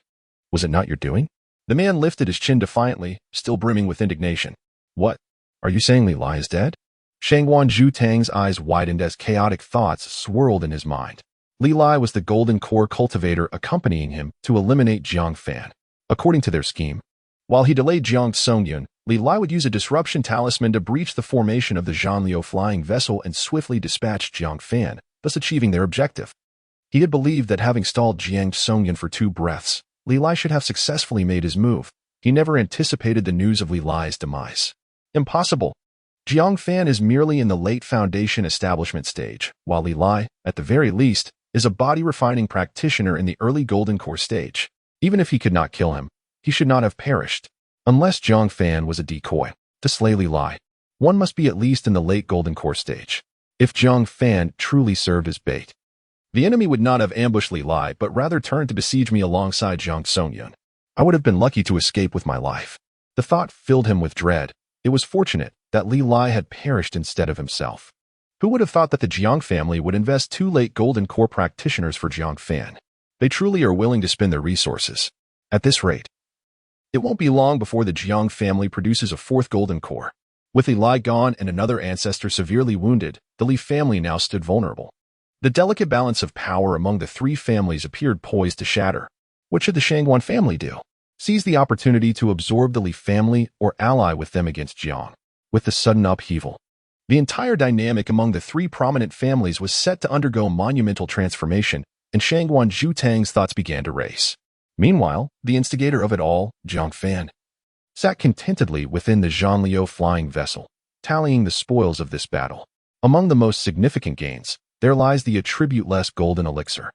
Was it not your doing? The man lifted his chin defiantly, still brimming with indignation. What? Are you saying Li Lai is dead? Shangguan Zhutang's eyes widened as chaotic thoughts swirled in his mind. Li Lai was the golden core cultivator accompanying him to eliminate Jiang Fan. According to their scheme, while he delayed Jiang Songyun, Li Lai would use a disruption talisman to breach the formation of the Zhanliu flying vessel and swiftly dispatch Jiang Fan, thus achieving their objective. He had believed that having stalled Jiang Songyun for 2 breaths, Li Lai should have successfully made his move. He never anticipated the news of Li Lai's demise. Impossible. Jiang Fan is merely in the late foundation establishment stage, while Li Lai, at the very least, is a body-refining practitioner in the early golden core stage. Even if he could not kill him, he should not have perished. Unless Jiang Fan was a decoy to slay Li Lai, one must be at least in the late golden core stage. If Jiang Fan truly served as bait, the enemy would not have ambushed Li Lai, but rather turned to besiege me alongside Jiang Songyun. I would have been lucky to escape with my life. The thought filled him with dread. It was fortunate that Li Lai had perished instead of himself. Who would have thought that the Jiang family would invest 2 late golden core practitioners for Jiang Fan? They truly are willing to spend their resources. At this rate, it won't be long before the Jiang family produces a 4th golden core. With Li Lai gone and another ancestor severely wounded, the Li family now stood vulnerable. The delicate balance of power among the 3 families appeared poised to shatter. What should the Shangguan family do? Seize the opportunity to absorb the Li family or ally with them against Jiang. With the sudden upheaval, the entire dynamic among the 3 prominent families was set to undergo monumental transformation, and Shangguan Zhutang's thoughts began to race. Meanwhile, the instigator of it all, Jiang Fan, sat contentedly within the Zhanliu flying vessel, tallying the spoils of this battle. Among the most significant gains, there lies the attribute-less golden elixir,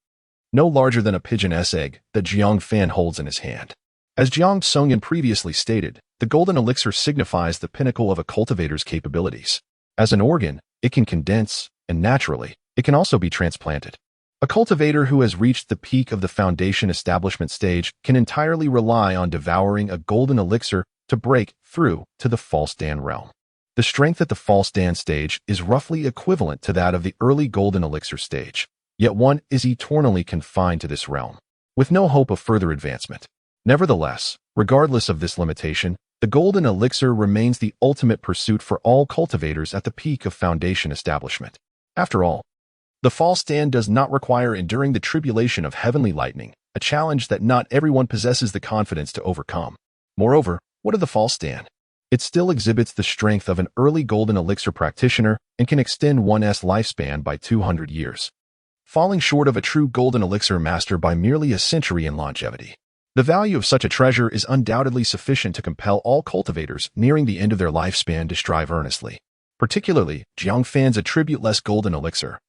no larger than a pigeon's egg that Jiang Fan holds in his hand. As Jiang Songyun previously stated, the golden elixir signifies the pinnacle of a cultivator's capabilities. As an organ, it can condense, and naturally, it can also be transplanted. A cultivator who has reached the peak of the foundation establishment stage can entirely rely on devouring a golden elixir to break through to the false Dan realm. The strength at the false Dan stage is roughly equivalent to that of the early golden elixir stage, yet one is eternally confined to this realm, with no hope of further advancement. Nevertheless, regardless of this limitation, the golden elixir remains the ultimate pursuit for all cultivators at the peak of foundation establishment. After all, the false Dan does not require enduring the tribulation of heavenly lightning, a challenge that not everyone possesses the confidence to overcome. Moreover, what of the false Dan? It still exhibits the strength of an early golden elixir practitioner and can extend one's lifespan by 200 years, falling short of a true golden elixir master by merely a century in longevity. The value of such a treasure is undoubtedly sufficient to compel all cultivators nearing the end of their lifespan to strive earnestly. Particularly, Jiang Fan's attribute-less golden elixir,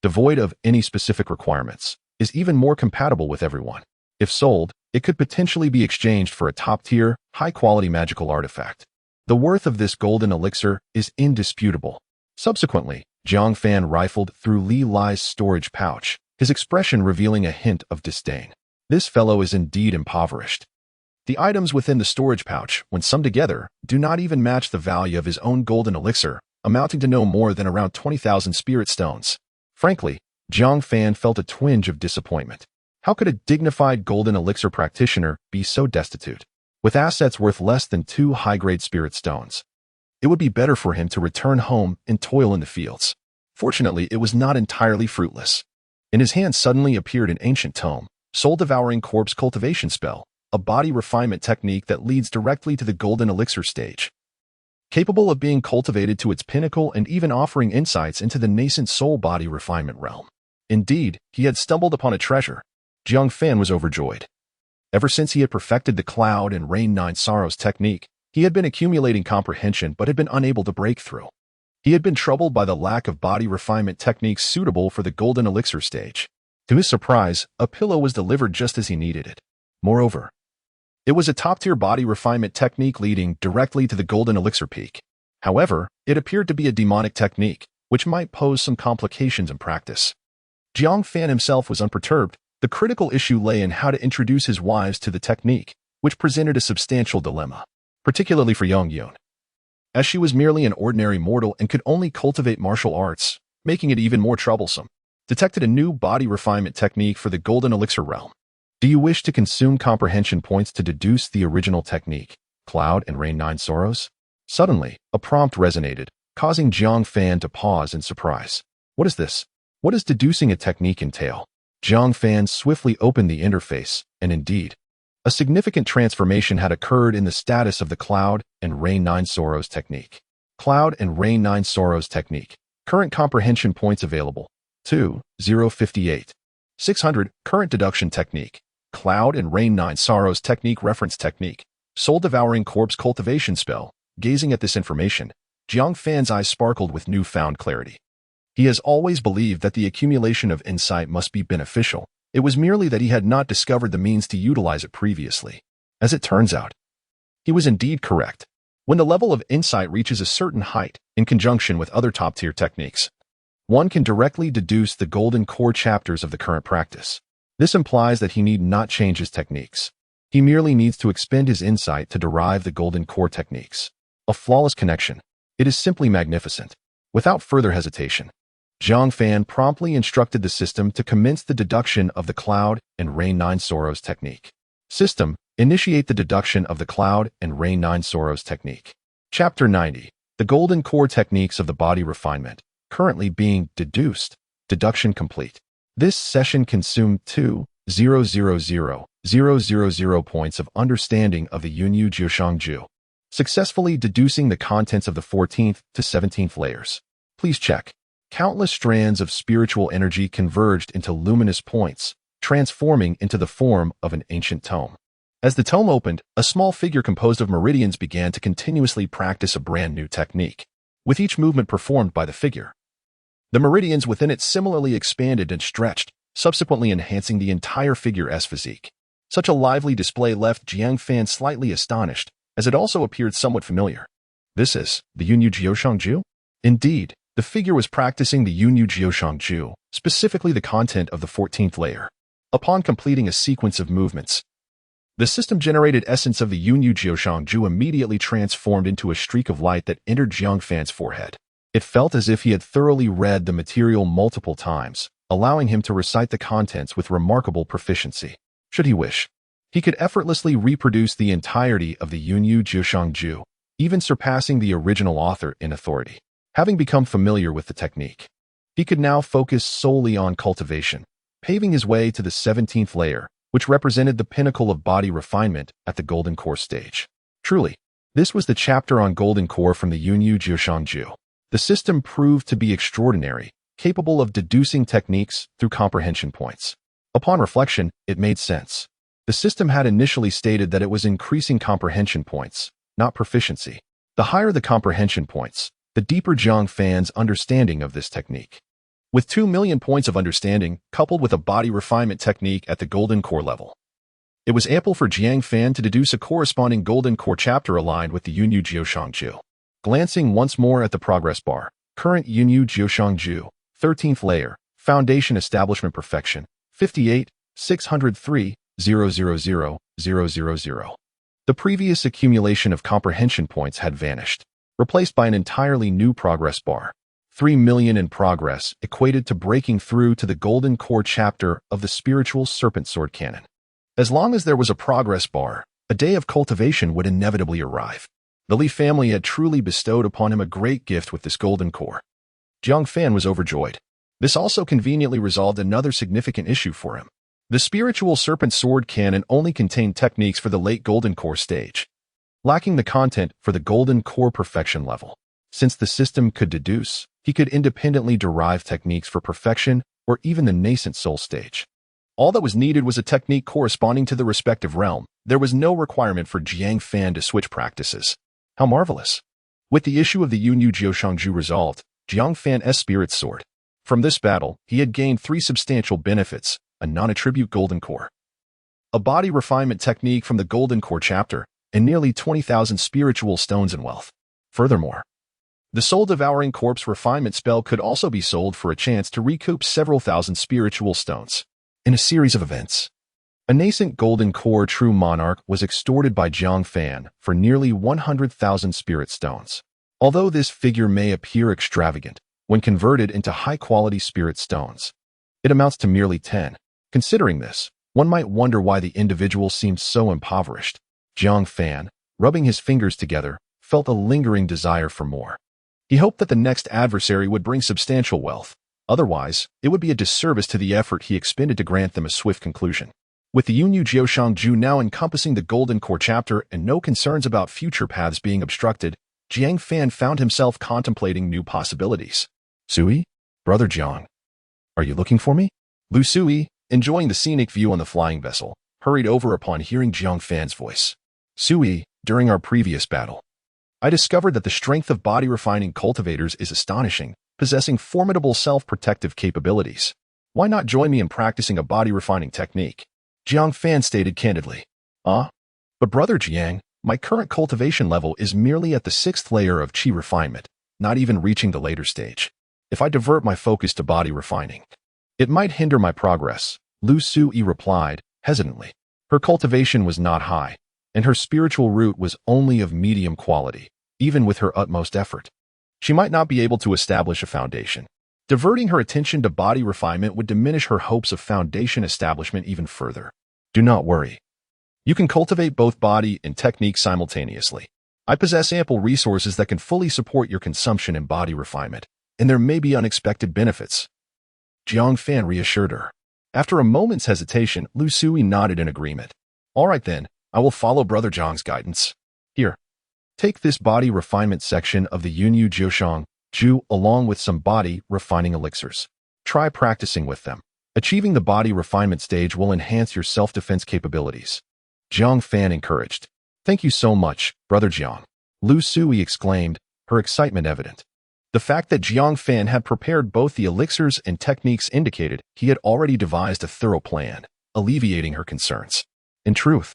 devoid of any specific requirements, is even more compatible with everyone. If sold, it could potentially be exchanged for a top-tier, high-quality magical artifact. The worth of this golden elixir is indisputable. Subsequently, Jiang Fan rifled through Li Lai's storage pouch, his expression revealing a hint of disdain. This fellow is indeed impoverished. The items within the storage pouch, when summed together, do not even match the value of his own golden elixir, amounting to no more than around 20,000 spirit stones. Frankly, Jiang Fan felt a twinge of disappointment. How could a dignified golden elixir practitioner be so destitute? With assets worth less than 2 high-grade spirit stones, it would be better for him to return home and toil in the fields. Fortunately, it was not entirely fruitless. In his hand suddenly appeared an ancient tome, soul-devouring corpse cultivation spell, a body refinement technique that leads directly to the golden elixir stage. Capable of being cultivated to its pinnacle and even offering insights into the nascent soul body refinement realm. Indeed, he had stumbled upon a treasure. Jiang Fan was overjoyed. Ever since he had perfected the Cloud and Rain 9 Sorrows technique, he had been accumulating comprehension but had been unable to break through. He had been troubled by the lack of body refinement techniques suitable for the golden elixir stage. To his surprise, a pillow was delivered just as he needed it. Moreover, it was a top-tier body refinement technique leading directly to the golden elixir peak. However, it appeared to be a demonic technique, which might pose some complications in practice. Jiang Fan himself was unperturbed. The critical issue lay in how to introduce his wives to the technique, which presented a substantial dilemma, particularly for Yang Yun, as she was merely an ordinary mortal and could only cultivate martial arts, making it even more troublesome. Detected a new body refinement technique for the golden elixir realm. Do you wish to consume comprehension points to deduce the original technique, Cloud and Rain 9 Sorrows? Suddenly, a prompt resonated, causing Jiang Fan to pause in surprise. What is this? What does deducing a technique entail? Jiang Fan swiftly opened the interface, and indeed, a significant transformation had occurred in the status of the Cloud and Rain 9 Sorrows technique. Cloud and Rain 9 Sorrows technique. Current comprehension points available. 2,058. 600. Current deduction technique. Cloud and Rain 9 Sorrows technique reference technique. Soul-devouring corpse cultivation spell. Gazing at this information, Jiang Fan's eyes sparkled with newfound clarity. He has always believed that the accumulation of insight must be beneficial. It was merely that he had not discovered the means to utilize it previously. As it turns out, he was indeed correct. When the level of insight reaches a certain height, in conjunction with other top-tier techniques, one can directly deduce the golden core chapters of the current practice. This implies that he need not change his techniques. He merely needs to expend his insight to derive the golden core techniques. A flawless connection. It is simply magnificent. Without further hesitation, Jiang Fan promptly instructed the system to commence the deduction of the Cloud and Rain 9 Sorrows technique. System, initiate the deduction of the Cloud and Rain 9 Sorrows technique. Chapter 90. The golden core techniques of the body refinement, currently being deduced. Deduction complete. This session consumed 2,000,000 points of understanding of the Yunyu Jiushangju, successfully deducing the contents of the 14th to 17th layers. Please check. Countless strands of spiritual energy converged into luminous points, transforming into the form of an ancient tome. As the tome opened, a small figure composed of meridians began to continuously practice a brand new technique. With each movement performed by the figure, the meridians within it similarly expanded and stretched, subsequently enhancing the entire figure's physique. Such a lively display left Jiang Fan slightly astonished, as it also appeared somewhat familiar. This is the Yunyu Jiushangju? Indeed, the figure was practicing the Yunyu Jiushangju, specifically the content of the 14th layer. Upon completing a sequence of movements, the system-generated essence of the Yunyu Jiushangju immediately transformed into a streak of light that entered Jiang Fan's forehead. It felt as if he had thoroughly read the material multiple times, allowing him to recite the contents with remarkable proficiency. Should he wish, he could effortlessly reproduce the entirety of the Yunyu Jiushangju, even surpassing the original author in authority. Having become familiar with the technique, he could now focus solely on cultivation, paving his way to the 17th layer, which represented the pinnacle of body refinement at the Golden Core stage. Truly, this was the chapter on Golden Core from the Yunyu Jiushangju. The system proved to be extraordinary, capable of deducing techniques through comprehension points. Upon reflection, it made sense. The system had initially stated that it was increasing comprehension points, not proficiency. The higher the comprehension points, the deeper Jiang Fan's understanding of this technique. With 2 million points of understanding, coupled with a body refinement technique at the Golden Core level, It was ample for Jiang Fan to deduce a corresponding golden core chapter aligned with the Yunyu Jiushangju. Glancing once more at the progress bar, current Yunyu Jiushangju, 13th layer, foundation establishment perfection, 58, 603, 000, 000. The previous accumulation of comprehension points had vanished, replaced by an entirely new progress bar. 3 million in progress equated to breaking through to the golden core chapter of the spiritual serpent sword canon. As long as there was a progress bar, a day of cultivation would inevitably arrive. The Li family had truly bestowed upon him a great gift with this golden core. Jiang Fan was overjoyed. This also conveniently resolved another significant issue for him. The spiritual serpent sword canon only contained techniques for the late golden core stage, lacking the content for the golden core perfection level. Since the system could deduce, he could independently derive techniques for perfection or even the nascent soul stage. All that was needed was a technique corresponding to the respective realm. There was no requirement for Jiang Fan to switch practices. How marvelous! With the issue of the Yunyu Jiushangju resolved, Jiang Fan's spirit soared. From this battle, he had gained 3 substantial benefits: a non-attribute golden core, a body refinement technique from the golden core chapter, and nearly 20,000 spiritual stones and wealth. Furthermore, the soul-devouring corpse refinement spell could also be sold for a chance to recoup several thousand spiritual stones. In a series of events, a nascent golden core true monarch was extorted by Jiang Fan for nearly 100,000 spirit stones. Although this figure may appear extravagant, when converted into high-quality spirit stones, it amounts to merely 10. Considering this, one might wonder why the individual seemed so impoverished. Jiang Fan, rubbing his fingers together, felt a lingering desire for more. He hoped that the next adversary would bring substantial wealth. Otherwise, it would be a disservice to the effort he expended to grant them a swift conclusion. With the Yunyu Jiushangju now encompassing the golden core chapter and no concerns about future paths being obstructed, Jiang Fan found himself contemplating new possibilities. Sui? Brother Jiang, are you looking for me? Lu Sui, enjoying the scenic view on the flying vessel, hurried over upon hearing Jiang Fan's voice. Sui, during our previous battle, I discovered that the strength of body-refining cultivators is astonishing, possessing formidable self-protective capabilities. Why not join me in practicing a body-refining technique? Jiang Fan stated candidly. But Brother Jiang, my current cultivation level is merely at the 6th layer of qi refinement, not even reaching the later stage. If I divert my focus to body refining, it might hinder my progress, Lu Sui replied, hesitantly. Her cultivation was not high, and her spiritual root was only of medium quality, even with her utmost effort. She might not be able to establish a foundation. Diverting her attention to body refinement would diminish her hopes of foundation establishment even further. Do not worry. You can cultivate both body and technique simultaneously. I possess ample resources that can fully support your consumption and body refinement, and there may be unexpected benefits. Jiang Fan reassured her. After a moment's hesitation, Lu Sui nodded in agreement. All right then, I will follow Brother Jiang's guidance. Here, take this body refinement section of the Yunyu Jiushangju along with some body refining elixirs. Try practicing with them. Achieving the body refinement stage will enhance your self-defense capabilities. Jiang Fan encouraged. Thank you so much, Brother Jiang. Lu Sui exclaimed, her excitement evident. The fact that Jiang Fan had prepared both the elixirs and techniques indicated he had already devised a thorough plan, alleviating her concerns. In truth,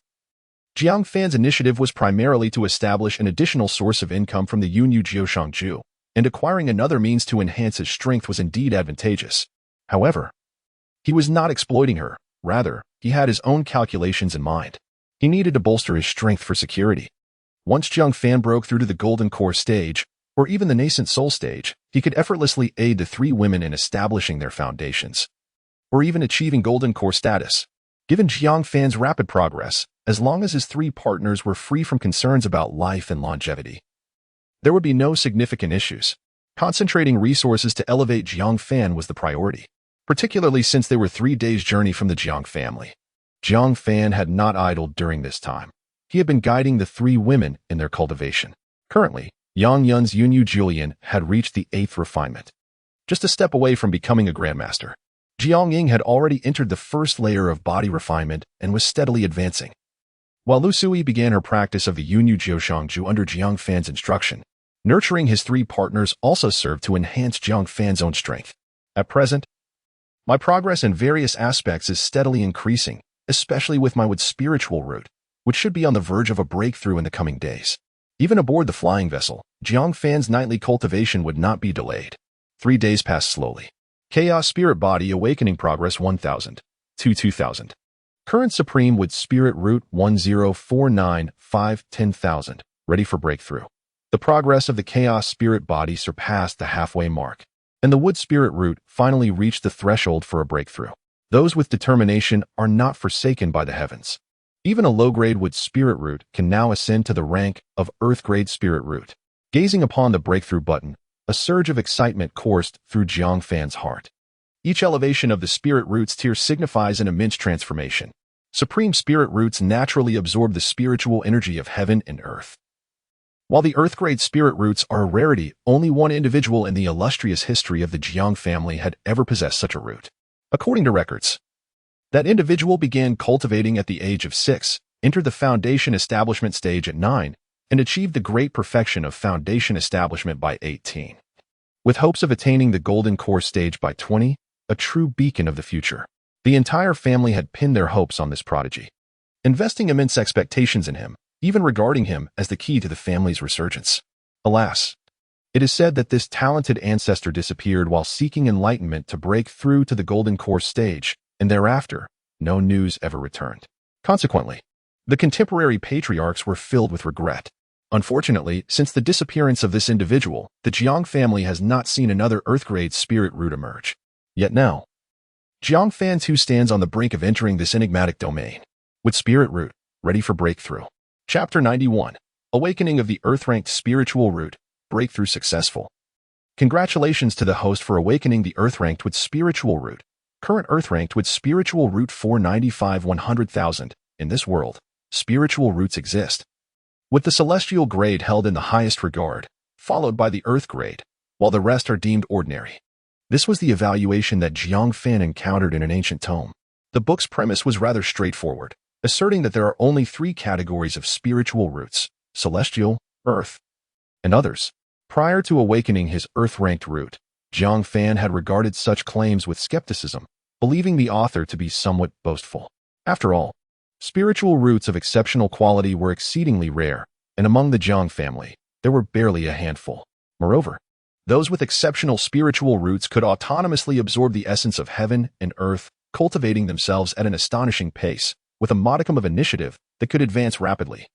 Jiang Fan's initiative was primarily to establish an additional source of income from the Yunyu Jiushangju, and acquiring another means to enhance his strength was indeed advantageous. However, he was not exploiting her. Rather, he had his own calculations in mind. He needed to bolster his strength for security. Once Jiang Fan broke through to the golden core stage, or even the nascent soul stage, he could effortlessly aid the 3 women in establishing their foundations, or even achieving golden core status. Given Jiang Fan's rapid progress, as long as his 3 partners were free from concerns about life and longevity, there would be no significant issues. Concentrating resources to elevate Jiang Fan was the priority, particularly since they were 3 days' journey from the Jiang family. Jiang Fan had not idled during this time. He had been guiding the 3 women in their cultivation. Currently, Yang Yun's Yunyu Julian had reached the 8th refinement, just a step away from becoming a grandmaster. Jiang Ying had already entered the 1st layer of body refinement and was steadily advancing, while Lu Sui began her practice of the Yunyu Jiushangju under Jiang Fan's instruction. Nurturing his 3 partners also served to enhance Jiang Fan's own strength. At present, my progress in various aspects is steadily increasing, especially with my wood spiritual root, which should be on the verge of a breakthrough in the coming days. Even aboard the flying vessel, Jiang Fan's nightly cultivation would not be delayed. 3 days passed slowly. Chaos Spirit Body Awakening Progress 1000 to 2000. Current Supreme Wood Spirit Root 10495 10,000. Ready for breakthrough. The progress of the Chaos Spirit Body surpassed the halfway mark, and the Wood Spirit Root finally reached the threshold for a breakthrough. Those with determination are not forsaken by the heavens. Even a low-grade Wood Spirit Root can now ascend to the rank of Earth-grade Spirit Root. Gazing upon the breakthrough button, a surge of excitement coursed through Jiang Fan's heart. Each elevation of the Spirit Root's tier signifies an immense transformation. Supreme Spirit Roots naturally absorb the spiritual energy of heaven and earth. While the Earth-grade Spirit Roots are a rarity, only one individual in the illustrious history of the Jiang family had ever possessed such a root. According to records, that individual began cultivating at the age of 6, entered the foundation establishment stage at 9, and achieved the great perfection of foundation establishment by 18. With hopes of attaining the golden core stage by 20, a true beacon of the future. The entire family had pinned their hopes on this prodigy, investing immense expectations in him, even regarding him as the key to the family's resurgence. Alas, it is said that this talented ancestor disappeared while seeking enlightenment to break through to the golden core stage, and thereafter, no news ever returned. Consequently, the contemporary patriarchs were filled with regret. Unfortunately, since the disappearance of this individual, the Jiang family has not seen another Earth-grade Spirit Root emerge. Yet now, Jiang Fan too stands on the brink of entering this enigmatic domain, with Spirit Root ready for breakthrough. Chapter 91. Awakening of the Earth-ranked Spiritual Root, Breakthrough Successful. Congratulations to the host for awakening the Earth-ranked with Spiritual Root. Current Earth-ranked with Spiritual Root 495 100,000. In this world, spiritual roots exist, with the celestial grade held in the highest regard, followed by the Earth grade, while the rest are deemed ordinary. This was the evaluation that Jiang Fan encountered in an ancient tome. The book's premise was rather straightforward, asserting that there are only 3 categories of spiritual roots: celestial, earth, and others. Prior to awakening his Earth-ranked root, Jiang Fan had regarded such claims with skepticism, believing the author to be somewhat boastful. After all, spiritual roots of exceptional quality were exceedingly rare, and among the Jiang family, there were barely a handful. Moreover, those with exceptional spiritual roots could autonomously absorb the essence of heaven and earth, cultivating themselves at an astonishing pace, with a modicum of initiative that could advance rapidly,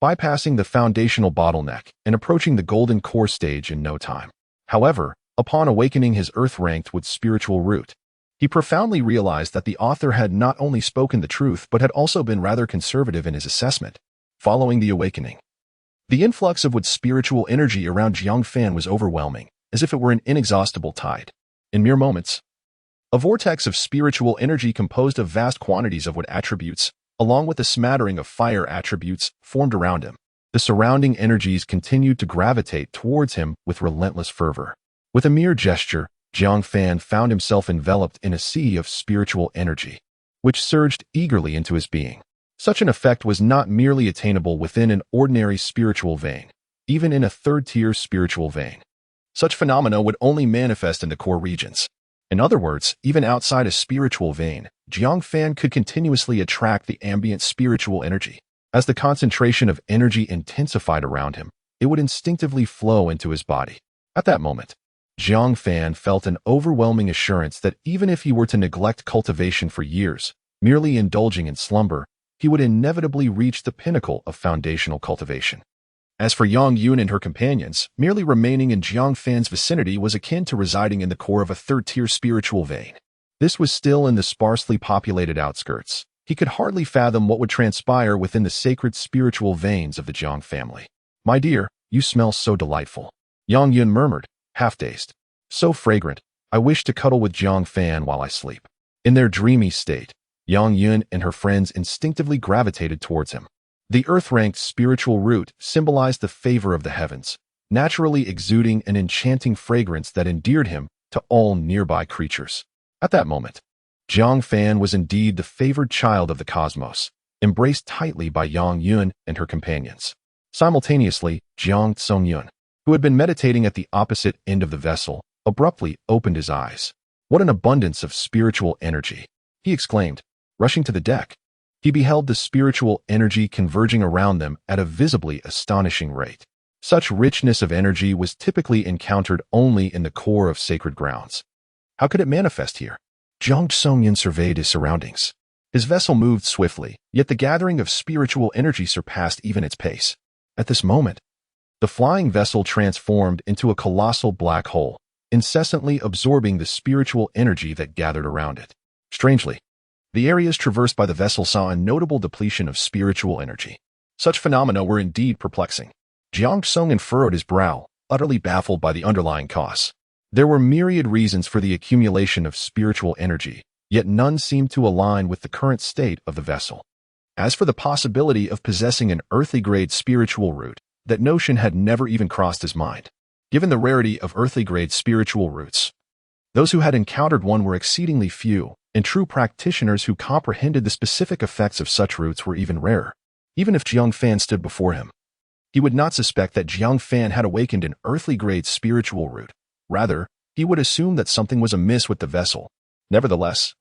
bypassing the foundational bottleneck and approaching the golden core stage in no time. However, upon awakening his Earth-ranked with spiritual root, he profoundly realized that the author had not only spoken the truth but had also been rather conservative in his assessment. Following the awakening, the influx of Wood's spiritual energy around Jiang Fan was overwhelming, as if it were an inexhaustible tide. In mere moments, a vortex of spiritual energy composed of vast quantities of Wood attributes, along with a smattering of fire attributes, formed around him. The surrounding energies continued to gravitate towards him with relentless fervor. With a mere gesture, Jiang Fan found himself enveloped in a sea of spiritual energy, which surged eagerly into his being. Such an effect was not merely attainable within an ordinary spiritual vein, even in a third-tier spiritual vein. Such phenomena would only manifest in the core regions. In other words, even outside a spiritual vein, Jiang Fan could continuously attract the ambient spiritual energy. As the concentration of energy intensified around him, it would instinctively flow into his body. At that moment, Jiang Fan felt an overwhelming assurance that even if he were to neglect cultivation for years, merely indulging in slumber, he would inevitably reach the pinnacle of foundational cultivation. As for Yang Yun and her companions, merely remaining in Jiang Fan's vicinity was akin to residing in the core of a third-tier spiritual vein. This was still in the sparsely populated outskirts. He could hardly fathom what would transpire within the sacred spiritual veins of the Jiang family. "My dear, you smell so delightful," Yang Yun murmured, half-dazed. "So fragrant, I wish to cuddle with Jiang Fan while I sleep." In their dreamy state, Yang Yun and her friends instinctively gravitated towards him. The Earth-ranked spiritual root symbolized the favor of the heavens, naturally exuding an enchanting fragrance that endeared him to all nearby creatures. At that moment, Jiang Fan was indeed the favored child of the cosmos, embraced tightly by Yang Yun and her companions. Simultaneously, Jiang Tsongyun, who had been meditating at the opposite end of the vessel, abruptly opened his eyes. "What an abundance of spiritual energy!" he exclaimed, rushing to the deck. He beheld the spiritual energy converging around them at a visibly astonishing rate. Such richness of energy was typically encountered only in the core of sacred grounds. How could it manifest here? Jiang Xongyan surveyed his surroundings. His vessel moved swiftly, yet the gathering of spiritual energy surpassed even its pace. At this moment, the flying vessel transformed into a colossal black hole, incessantly absorbing the spiritual energy that gathered around it. Strangely, the areas traversed by the vessel saw a notable depletion of spiritual energy. Such phenomena were indeed perplexing. Jiang Xongyan furrowed his brow, utterly baffled by the underlying cause. There were myriad reasons for the accumulation of spiritual energy, yet none seemed to align with the current state of the vessel. As for the possibility of possessing an earthly-grade spiritual root, that notion had never even crossed his mind. Given the rarity of earthly-grade spiritual roots, those who had encountered one were exceedingly few, and true practitioners who comprehended the specific effects of such roots were even rarer. Even if Jiang Fan stood before him, he would not suspect that Jiang Fan had awakened an earthly-grade spiritual root. Rather, he would assume that something was amiss with the vessel. Nevertheless,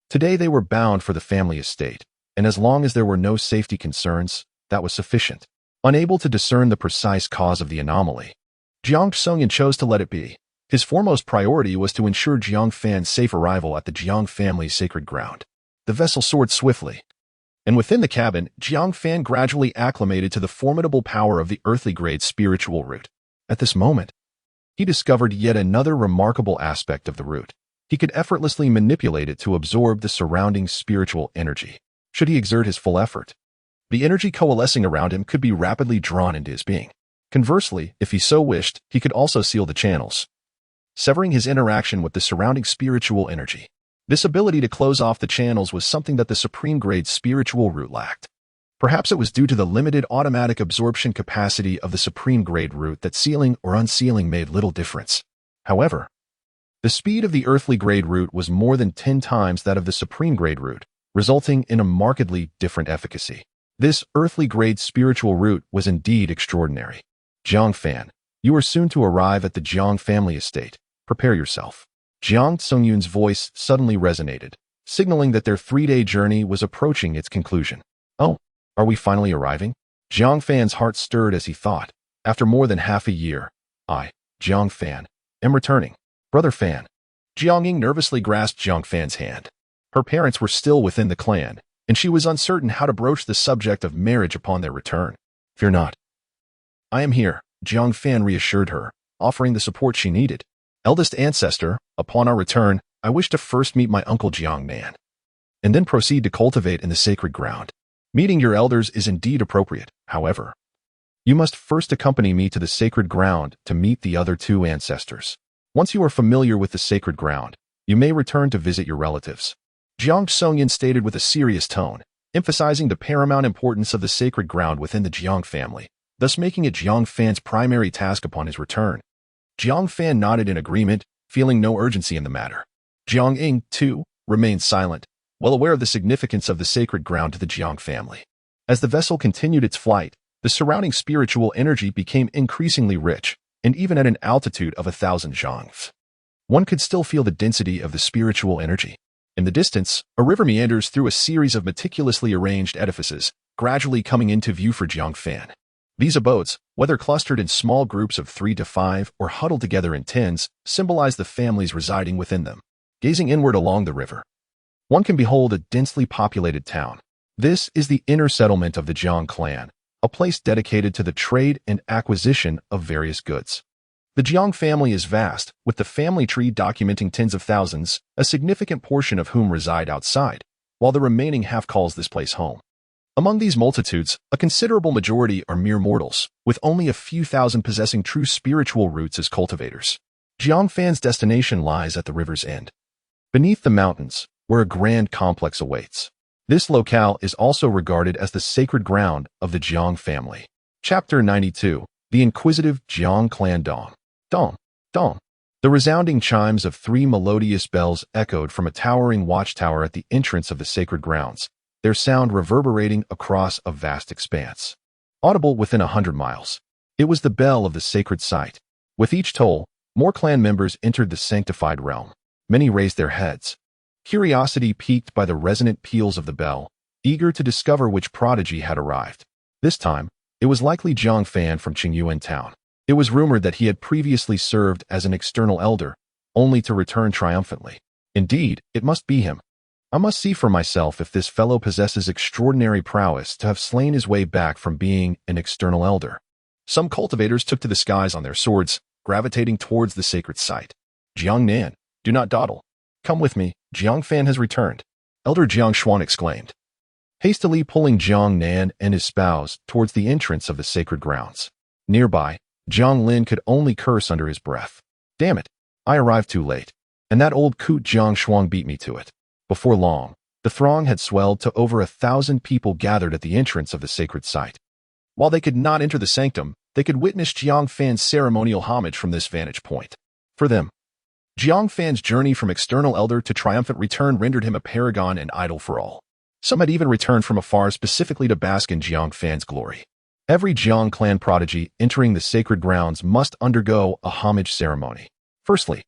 today they were bound for the family estate, and as long as there were no safety concerns, that was sufficient. Unable to discern the precise cause of the anomaly, Jiang Xongyan chose to let it be. His foremost priority was to ensure Jiang Fan's safe arrival at the Jiang family's sacred ground. The vessel soared swiftly, and within the cabin, Jiang Fan gradually acclimated to the formidable power of the earthly-grade spiritual root. At this moment, he discovered yet another remarkable aspect of the root. He could effortlessly manipulate it to absorb the surrounding spiritual energy, should he exert his full effort. The energy coalescing around him could be rapidly drawn into his being. Conversely, if he so wished, he could also seal the channels, severing his interaction with the surrounding spiritual energy. This ability to close off the channels was something that the supreme-grade spiritual root lacked. Perhaps it was due to the limited automatic absorption capacity of the supreme-grade root that sealing or unsealing made little difference. However, the speed of the earthly-grade root was more than 10 times that of the supreme-grade root, resulting in a markedly different efficacy. This earthly-grade spiritual root was indeed extraordinary. Jiang Fan, you are soon to arrive at the Jiang family estate. Prepare yourself. Jiang Xongyan's voice suddenly resonated, signaling that their 3-day journey was approaching its conclusion. Oh, are we finally arriving? Jiang Fan's heart stirred as he thought. After more than half a year, I, Jiang Fan, am returning. Brother Fan. Jiang Ying nervously grasped Jiang Fan's hand. Her parents were still within the clan, and she was uncertain how to broach the subject of marriage upon their return. Fear not. I am here, Jiang Fan reassured her, offering the support she needed. Eldest ancestor, upon our return, I wish to first meet my uncle Jiang Nan, and then proceed to cultivate in the sacred ground. Meeting your elders is indeed appropriate, however. You must first accompany me to the sacred ground to meet the other 2 ancestors. Once you are familiar with the sacred ground, you may return to visit your relatives. Jiang Xongyan stated with a serious tone, emphasizing the paramount importance of the sacred ground within the Jiang family, thus making it Jiang Fan's primary task upon his return. Jiang Fan nodded in agreement, feeling no urgency in the matter. Jiang Ying, too, remained silent, well aware of the significance of the sacred ground to the Jiang family. As the vessel continued its flight, the surrounding spiritual energy became increasingly rich, and even at an altitude of 1,000 zhangf, one could still feel the density of the spiritual energy. In the distance, a river meanders through a series of meticulously arranged edifices, gradually coming into view for Jiang Fan. These abodes, whether clustered in small groups of 3 to 5 or huddled together in tens, symbolize the families residing within them. Gazing inward along the river, one can behold a densely populated town. This is the inner settlement of the Jiang clan, a place dedicated to the trade and acquisition of various goods. The Jiang family is vast, with the family tree documenting tens of thousands, a significant portion of whom reside outside, while the remaining half calls this place home. Among these multitudes, a considerable majority are mere mortals, with only a few thousand possessing true spiritual roots as cultivators. Jiang Fan's destination lies at the river's end, beneath the mountains, where a grand complex awaits. This locale is also regarded as the sacred ground of the Jiang family. Chapter 92. The Inquisitive Jiang Clan Dong. Dong. Dong. The resounding chimes of 3 melodious bells echoed from a towering watchtower at the entrance of the sacred grounds, their sound reverberating across a vast expanse, audible within 100 miles. It was the bell of the sacred site. With each toll, more clan members entered the sanctified realm. Many raised their heads, curiosity piqued by the resonant peals of the bell, eager to discover which prodigy had arrived. This time, it was likely Jiang Fan from Qingyuan town. It was rumored that he had previously served as an external elder, only to return triumphantly. Indeed, it must be him. I must see for myself if this fellow possesses extraordinary prowess to have slain his way back from being an external elder. Some cultivators took to the skies on their swords, gravitating towards the sacred site. Jiang Nan, do not dawdle. Come with me, Jiang Fan has returned. Elder Jiang Xuan exclaimed, hastily pulling Jiang Nan and his spouse towards the entrance of the sacred grounds. Nearby, Jiang Lin could only curse under his breath. Damn it, I arrived too late, and that old coot Jiang Xuan beat me to it. Before long, the throng had swelled to over 1,000 people gathered at the entrance of the sacred site. While they could not enter the sanctum, they could witness Jiang Fan's ceremonial homage from this vantage point. For them, Jiang Fan's journey from external elder to triumphant return rendered him a paragon and idol for all. Some had even returned from afar specifically to bask in Jiang Fan's glory. Every Jiang clan prodigy entering the sacred grounds must undergo a homage ceremony. Firstly,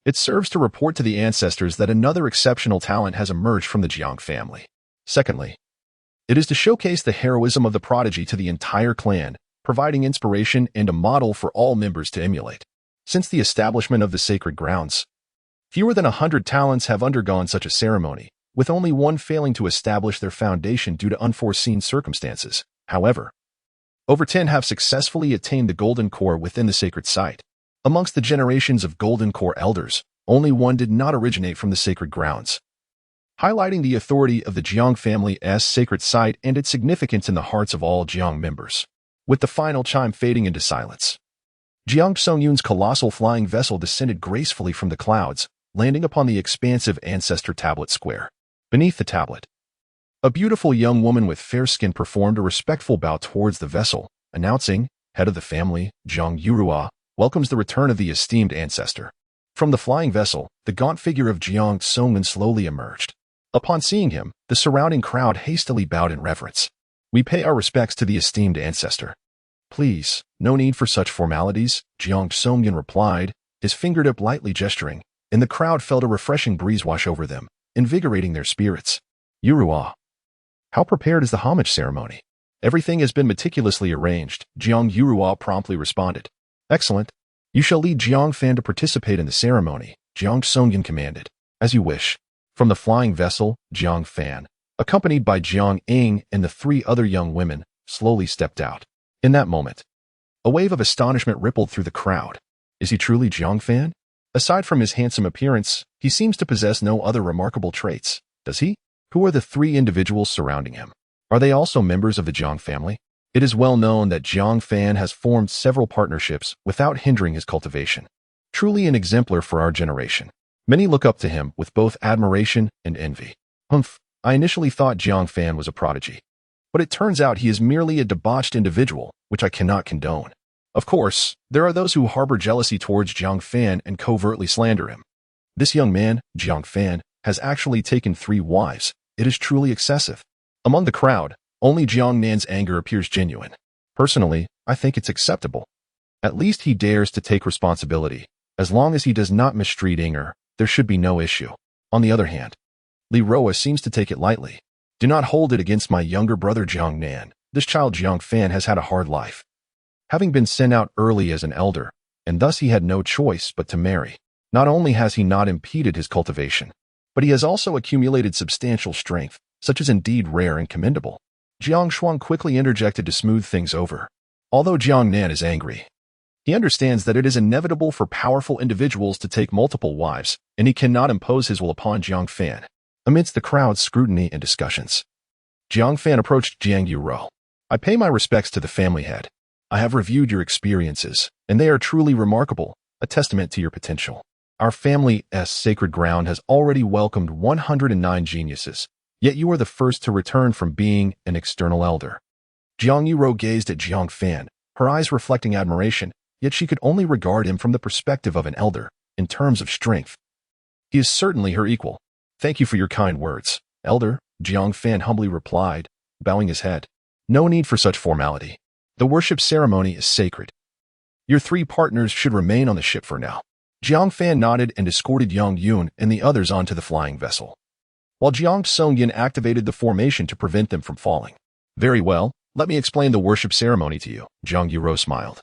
it serves to report to the ancestors that another exceptional talent has emerged from the Jiang family. Secondly, it is to showcase the heroism of the prodigy to the entire clan, providing inspiration and a model for all members to emulate. Since the establishment of the sacred grounds, fewer than 100 talents have undergone such a ceremony, with only one failing to establish their foundation due to unforeseen circumstances. However, over 10 have successfully attained the golden core within the sacred site. Amongst the generations of golden core elders, only one did not originate from the sacred grounds, highlighting the authority of the Jiang family's sacred site and its significance in the hearts of all Jiang members. With the final chime fading into silence, Jiang Songyun's colossal flying vessel descended gracefully from the clouds, landing upon the expansive ancestor tablet square. Beneath the tablet, a beautiful young woman with fair skin performed a respectful bow towards the vessel, announcing, head of the family, Jiang Yurua, welcomes the return of the esteemed ancestor. From the flying vessel, the gaunt figure of Jiang Songyun slowly emerged. Upon seeing him, the surrounding crowd hastily bowed in reverence. We pay our respects to the esteemed ancestor. Please, no need for such formalities, Jiang Songyun replied, his fingertip lightly gesturing, and the crowd felt a refreshing breeze wash over them, invigorating their spirits. Yurua, how prepared is the homage ceremony? Everything has been meticulously arranged, Jiang Yurua promptly responded. Excellent. You shall lead Jiang Fan to participate in the ceremony, Jiang Songyun commanded. As you wish. From the flying vessel, Jiang Fan, accompanied by Jiang Ing and the 3 other young women, slowly stepped out. In that moment, a wave of astonishment rippled through the crowd. Is he truly Jiang Fan? Aside from his handsome appearance, he seems to possess no other remarkable traits, does he? Who are the 3 individuals surrounding him? Are they also members of the Jiang family? It is well known that Jiang Fan has formed several partnerships without hindering his cultivation. Truly an exemplar for our generation. Many look up to him with both admiration and envy. I initially thought Jiang Fan was a prodigy, but it turns out he is merely a debauched individual, which I cannot condone. Of course, there are those who harbor jealousy towards Jiang Fan and covertly slander him. This young man, Jiang Fan, has actually taken 3 wives. It is truly excessive. Among the crowd, only Jiang Nan's anger appears genuine. Personally, I think it's acceptable. At least he dares to take responsibility. As long as he does not mistreat Inger, there should be no issue. On the other hand, Li Roa seems to take it lightly. Do not hold it against my younger brother Jiang Nan. This child Jiang Fan has had a hard life, having been sent out early as an elder, and thus he had no choice but to marry. Not only has he not impeded his cultivation, but he has also accumulated substantial strength, such as indeed rare and commendable. Jiang Xuan quickly interjected to smooth things over. Although Jiang Nan is angry, he understands that it is inevitable for powerful individuals to take multiple wives, and he cannot impose his will upon Jiang Fan. Amidst the crowd's scrutiny and discussions, Jiang Fan approached Jiang Yuro. I pay my respects to the family head. I have reviewed your experiences, and they are truly remarkable, a testament to your potential. Our family's sacred ground has already welcomed 109 geniuses, yet you are the first to return from being an external elder. Jiang Yuro gazed at Jiang Fan, her eyes reflecting admiration, yet she could only regard him from the perspective of an elder, in terms of strength. He is certainly her equal. Thank you for your kind words, elder, Jiang Fan humbly replied, bowing his head. No need for such formality. The worship ceremony is sacred. Your 3 partners should remain on the ship for now. Jiang Fan nodded and escorted Yang Yun and the others onto the flying vessel. while Jiang Songyin activated the formation to prevent them from falling. Very well, let me explain the worship ceremony to you, Zhang Yuro smiled,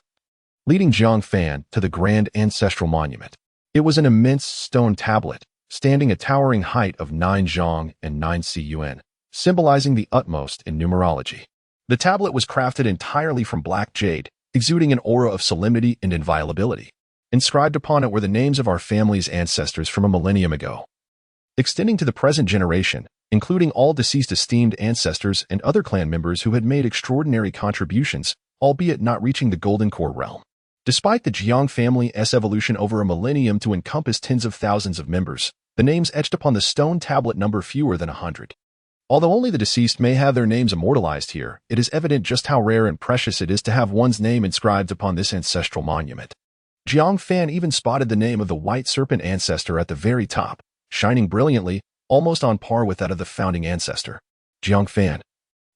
leading Jiang Fan to the grand ancestral monument. It was an immense stone tablet, standing a towering height of 9 zhang and 9 cun, symbolizing the utmost in numerology. The tablet was crafted entirely from black jade, exuding an aura of solemnity and inviolability. Inscribed upon it were the names of our family's ancestors from a millennium ago, extending to the present generation, including all deceased esteemed ancestors and other clan members who had made extraordinary contributions, albeit not reaching the Golden Core realm. Despite the Jiang family's evolution over a millennium to encompass tens of thousands of members, the names etched upon the stone tablet number fewer than 100. Although only the deceased may have their names immortalized here, it is evident just how rare and precious it is to have one's name inscribed upon this ancestral monument. Jiang Fan even spotted the name of the white serpent ancestor at the very top, shining brilliantly, almost on par with that of the founding ancestor. Jiang Fan.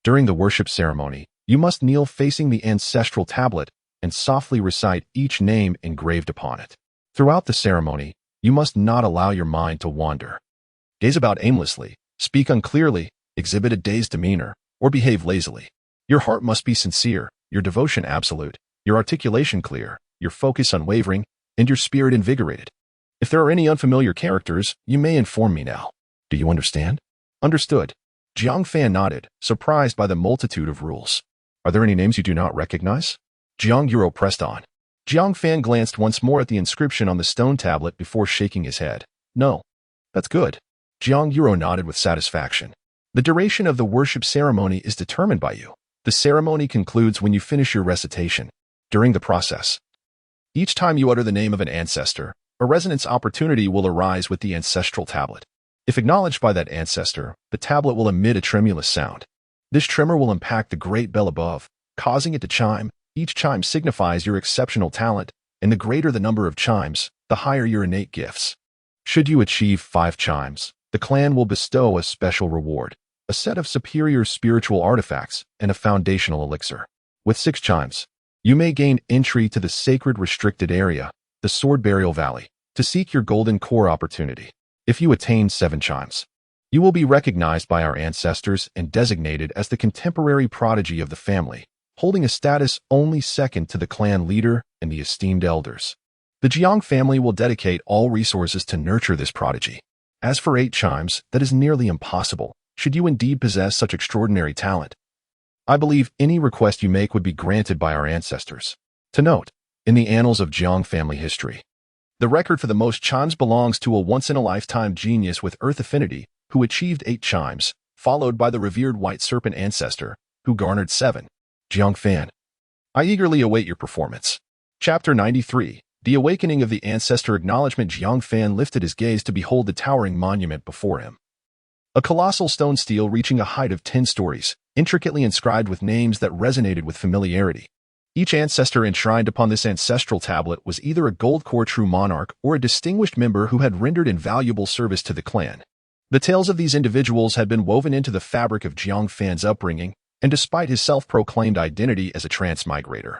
During the worship ceremony, you must kneel facing the ancestral tablet and softly recite each name engraved upon it. Throughout the ceremony, you must not allow your mind to wander. Gaze about aimlessly, speak unclearly, exhibit a dazed demeanor, or behave lazily. Your heart must be sincere, your devotion absolute, your articulation clear, your focus unwavering, and your spirit invigorated. If there are any unfamiliar characters, you may inform me now. Do you understand? Understood. Jiang Fan nodded, surprised by the multitude of rules. Are there any names you do not recognize? Jiang Yuro pressed on. Jiang Fan glanced once more at the inscription on the stone tablet before shaking his head. No. That's good. Jiang Yuro nodded with satisfaction. The duration of the worship ceremony is determined by you. The ceremony concludes when you finish your recitation. During the process, each time you utter the name of an ancestor, a resonance opportunity will arise with the ancestral tablet. If acknowledged by that ancestor, the tablet will emit a tremulous sound. This tremor will impact the great bell above, causing it to chime. Each chime signifies your exceptional talent, and the greater the number of chimes, the higher your innate gifts. Should you achieve 5 chimes, the clan will bestow a special reward, a set of superior spiritual artifacts, and a foundational elixir. With 6 chimes, you may gain entry to the sacred restricted area, the Sword Burial Valley, to seek your golden core opportunity. If you attain 7 chimes, you will be recognized by our ancestors and designated as the contemporary prodigy of the family, holding a status only second to the clan leader and the esteemed elders. The Jiang family will dedicate all resources to nurture this prodigy. As for 8 chimes, that is nearly impossible, should you indeed possess such extraordinary talent. I believe any request you make would be granted by our ancestors. To note, in the annals of Jiang family history, the record for the most chimes belongs to a once-in-a-lifetime genius with earth affinity who achieved 8 chimes, followed by the revered white serpent ancestor, who garnered 7. Jiang Fan. I eagerly await your performance. Chapter 93. The Awakening of the Ancestor Acknowledgement. Jiang Fan lifted his gaze to behold the towering monument before him. A colossal stone stele reaching a height of 10 stories, intricately inscribed with names that resonated with familiarity. Each ancestor enshrined upon this ancestral tablet was either a gold core true monarch or a distinguished member who had rendered invaluable service to the clan. The tales of these individuals had been woven into the fabric of Jiang Fan's upbringing, and despite his self-proclaimed identity as a transmigrator,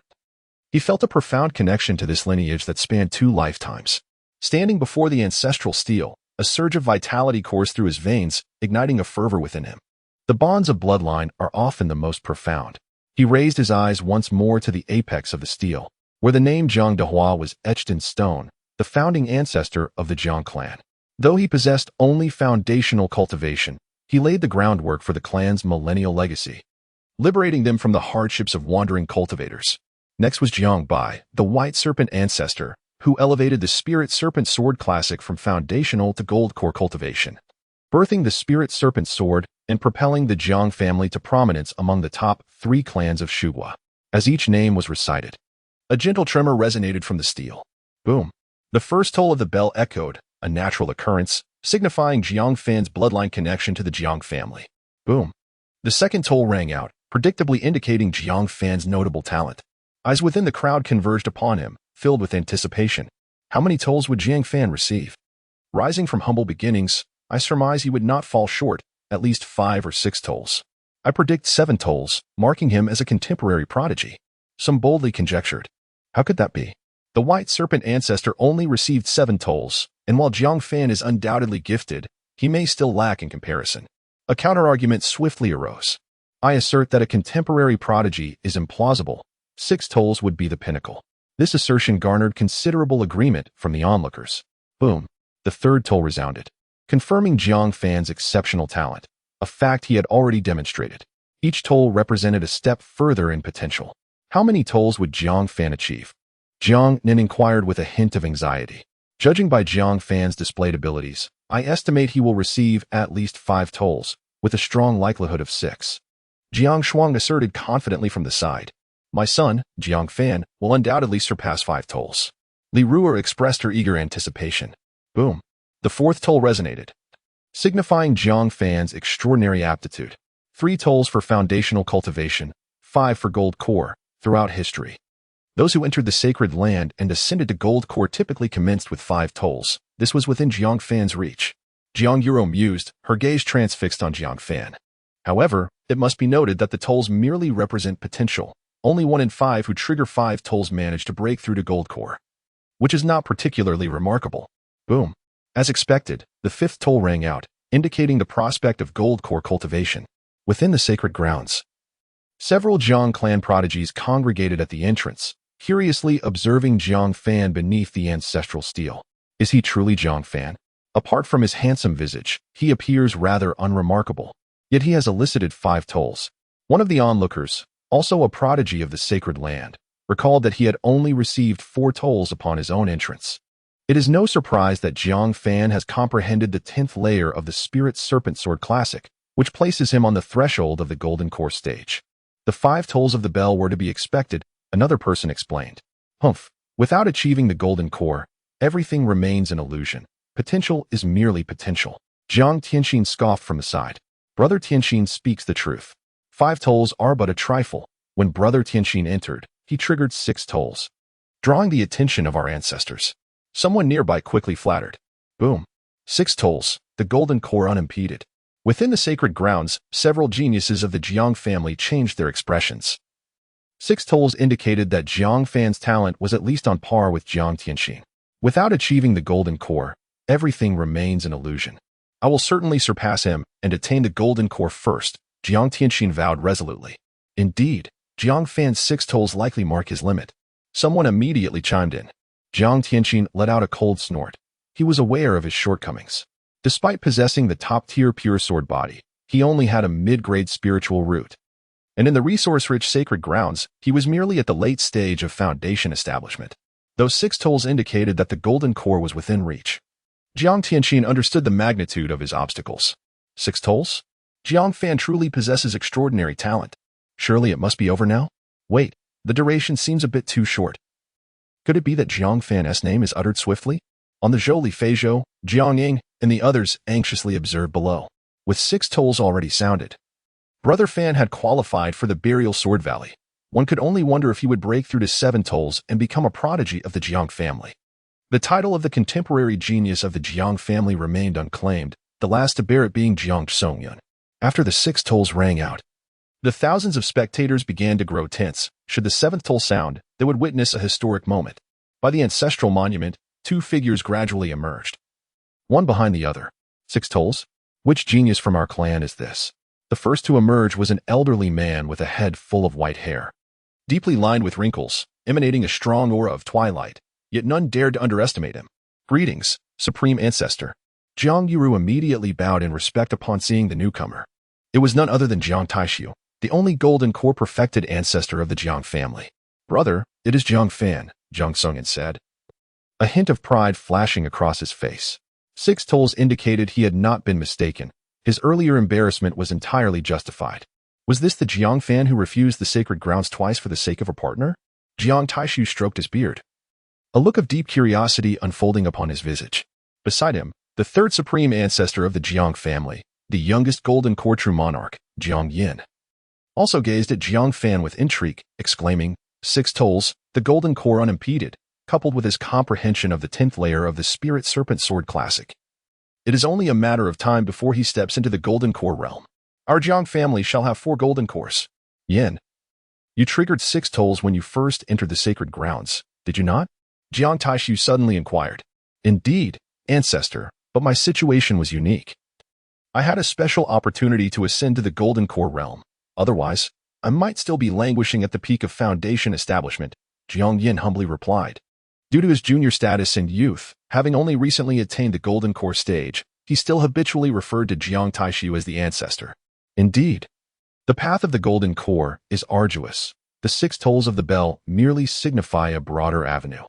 he felt a profound connection to this lineage that spanned 2 lifetimes. Standing before the ancestral stele, a surge of vitality coursed through his veins, igniting a fervor within him. The bonds of bloodline are often the most profound. He raised his eyes once more to the apex of the stele, where the name Zhang Dehua was etched in stone, the founding ancestor of the Jiang clan. Though he possessed only foundational cultivation, he laid the groundwork for the clan's millennial legacy, liberating them from the hardships of wandering cultivators. Next was Jiang Bai, the white serpent ancestor, who elevated the Spirit Serpent Sword Classic from foundational to gold core cultivation, birthing the Spirit Serpent Sword and propelling the Jiang family to prominence among the top 3 clans of Shugua. As each name was recited, a gentle tremor resonated from the stele. Boom. The first toll of the bell echoed, a natural occurrence, signifying Jiang Fan's bloodline connection to the Jiang family. Boom. The second toll rang out, predictably indicating Jiang Fan's notable talent. Eyes within the crowd converged upon him, filled with anticipation. How many tolls would Jiang Fan receive? Rising from humble beginnings, I surmise he would not fall short, at least 5 or 6 tolls. I predict 7 tolls, marking him as a contemporary prodigy. Some boldly conjectured. How could that be? The white serpent ancestor only received 7 tolls, and while Jiang Fan is undoubtedly gifted, he may still lack in comparison. A counterargument swiftly arose. I assert that a contemporary prodigy is implausible. 6 toles would be the pinnacle. This assertion garnered considerable agreement from the onlookers. Boom. The third tole resounded, confirming Jiang Fan's exceptional talent, a fact he had already demonstrated. Each tole represented a step further in potential. How many toles would Jiang Fan achieve? Jiang Nin inquired with a hint of anxiety. Judging by Jiang Fan's displayed abilities, I estimate he will receive at least 5 toles, with a strong likelihood of 6. Jiang Shuang asserted confidently from the side. My son, Jiang Fan, will undoubtedly surpass 5 toles. Li Ruer expressed her eager anticipation. Boom. The fourth tole resonated, signifying Jiang Fan's extraordinary aptitude. 3 toles for foundational cultivation, 5 for gold core, throughout history. Those who entered the sacred land and ascended to gold core typically commenced with 5 toles. This was within Jiang Fan's reach. Jiang Yuro mused, her gaze transfixed on Jiang Fan. However, it must be noted that the toles merely represent potential. Only 1 in 5 who trigger 5 toles manage to break through to gold core, which is not particularly remarkable. Boom. As expected, the 5th tole rang out, indicating the prospect of gold core cultivation. Within the sacred grounds, several Jiang clan prodigies congregated at the entrance, curiously observing Jiang Fan beneath the ancestral stele. Is he truly Jiang Fan? Apart from his handsome visage, he appears rather unremarkable. Yet he has elicited 5 toles. One of the onlookers, also a prodigy of the sacred land, recalled that he had only received 4 toles upon his own entrance. It is no surprise that Jiang Fan has comprehended the 10th layer of the Spirit Serpent Sword Classic, which places him on the threshold of the Golden Core stage. The 5 toles of the bell were to be expected, another person explained. Humph. Without achieving the Golden Core, everything remains an illusion. Potential is merely potential. Jiang Tianxin scoffed from the side. Brother Tianxin speaks the truth. 5 toles are but a trifle. When Brother Tianxin entered, he triggered 6 toles, drawing the attention of our ancestors. Someone nearby quickly flattered. Boom. 6 toles, the golden core unimpeded. Within the sacred grounds, several geniuses of the Jiang family changed their expressions. 6 toles indicated that Jiang Fan's talent was at least on par with Jiang Tianxin. Without achieving the golden core, everything remains an illusion. I will certainly surpass him and attain the golden core first, Jiang Tianxin vowed resolutely. Indeed, Jiang Fan's 6 toles likely mark his limit. Someone immediately chimed in. Jiang Tianxin let out a cold snort. He was aware of his shortcomings. Despite possessing the top-tier pure sword body, he only had a mid-grade spiritual root. And in the resource-rich sacred grounds, he was merely at the late stage of foundation establishment. Those 6 toles indicated that the golden core was within reach. Jiang Tianxin understood the magnitude of his obstacles. 6 toles? Jiang Fan truly possesses extraordinary talent. Surely it must be over now? Wait, the duration seems a bit too short. Could it be that Jiang Fan's name is uttered swiftly? On the Zhou Li Feizhou, Jiang Ying, and the others anxiously observed below. With 6 toles already sounded, Brother Fan had qualified for the Burial Sword Valley. One could only wonder if he would break through to 7 toles and become a prodigy of the Jiang family. The title of the contemporary genius of the Jiang family remained unclaimed, the last to bear it being Jiang Songyun. After the 6 toles rang out, the thousands of spectators began to grow tense. Should the 7th toll sound, they would witness a historic moment. By the ancestral monument, 2 figures gradually emerged, one behind the other. 6 tolls? Which genius from our clan is this? The first to emerge was an elderly man with a head full of white hair, deeply lined with wrinkles, emanating a strong aura of twilight, yet none dared to underestimate him. Greetings, Supreme Ancestor. Jiang Yuru immediately bowed in respect upon seeing the newcomer. It was none other than Jiang Taishu, the only golden core perfected ancestor of the Jiang family. Brother, it is Jiang Fan, Jiang Songyun said, a hint of pride flashing across his face. 6 tolls indicated he had not been mistaken. His earlier embarrassment was entirely justified. Was this the Jiang Fan who refused the sacred grounds twice for the sake of a partner? Jiang Taishu stroked his beard, a look of deep curiosity unfolding upon his visage. Beside him, the 3rd supreme ancestor of the Jiang family, the youngest golden core true monarch, Jiang Yin, also gazed at Jiang Fan with intrigue, exclaiming, 6 tolls, the golden core unimpeded, coupled with his comprehension of the 10th layer of the Spirit Serpent Sword Classic. It is only a matter of time before he steps into the golden core realm. Our Jiang family shall have 4 golden cores. Yin, you triggered 6 tolls when you first entered the sacred grounds, did you not? Jiang Taishu suddenly inquired. Indeed, ancestor, but my situation was unique. I had a special opportunity to ascend to the Golden Core realm. Otherwise, I might still be languishing at the peak of Foundation establishment, Jiang Yin humbly replied. Due to his junior status and youth, having only recently attained the Golden Core stage, he still habitually referred to Jiang Taishu as the ancestor. Indeed, the path of the Golden Core is arduous. The 6 tolls of the bell merely signify a broader avenue.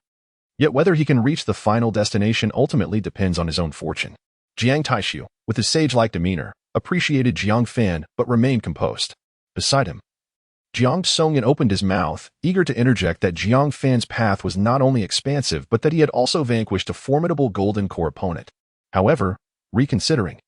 Yet whether he can reach the final destination ultimately depends on his own fortune. Jiang Taishu, with his sage-like demeanor, appreciated Jiang Fan but remained composed. Beside him, Jiang Songyan opened his mouth, eager to interject that Jiang Fan's path was not only expansive but that he had also vanquished a formidable Golden Core opponent. However, reconsidering,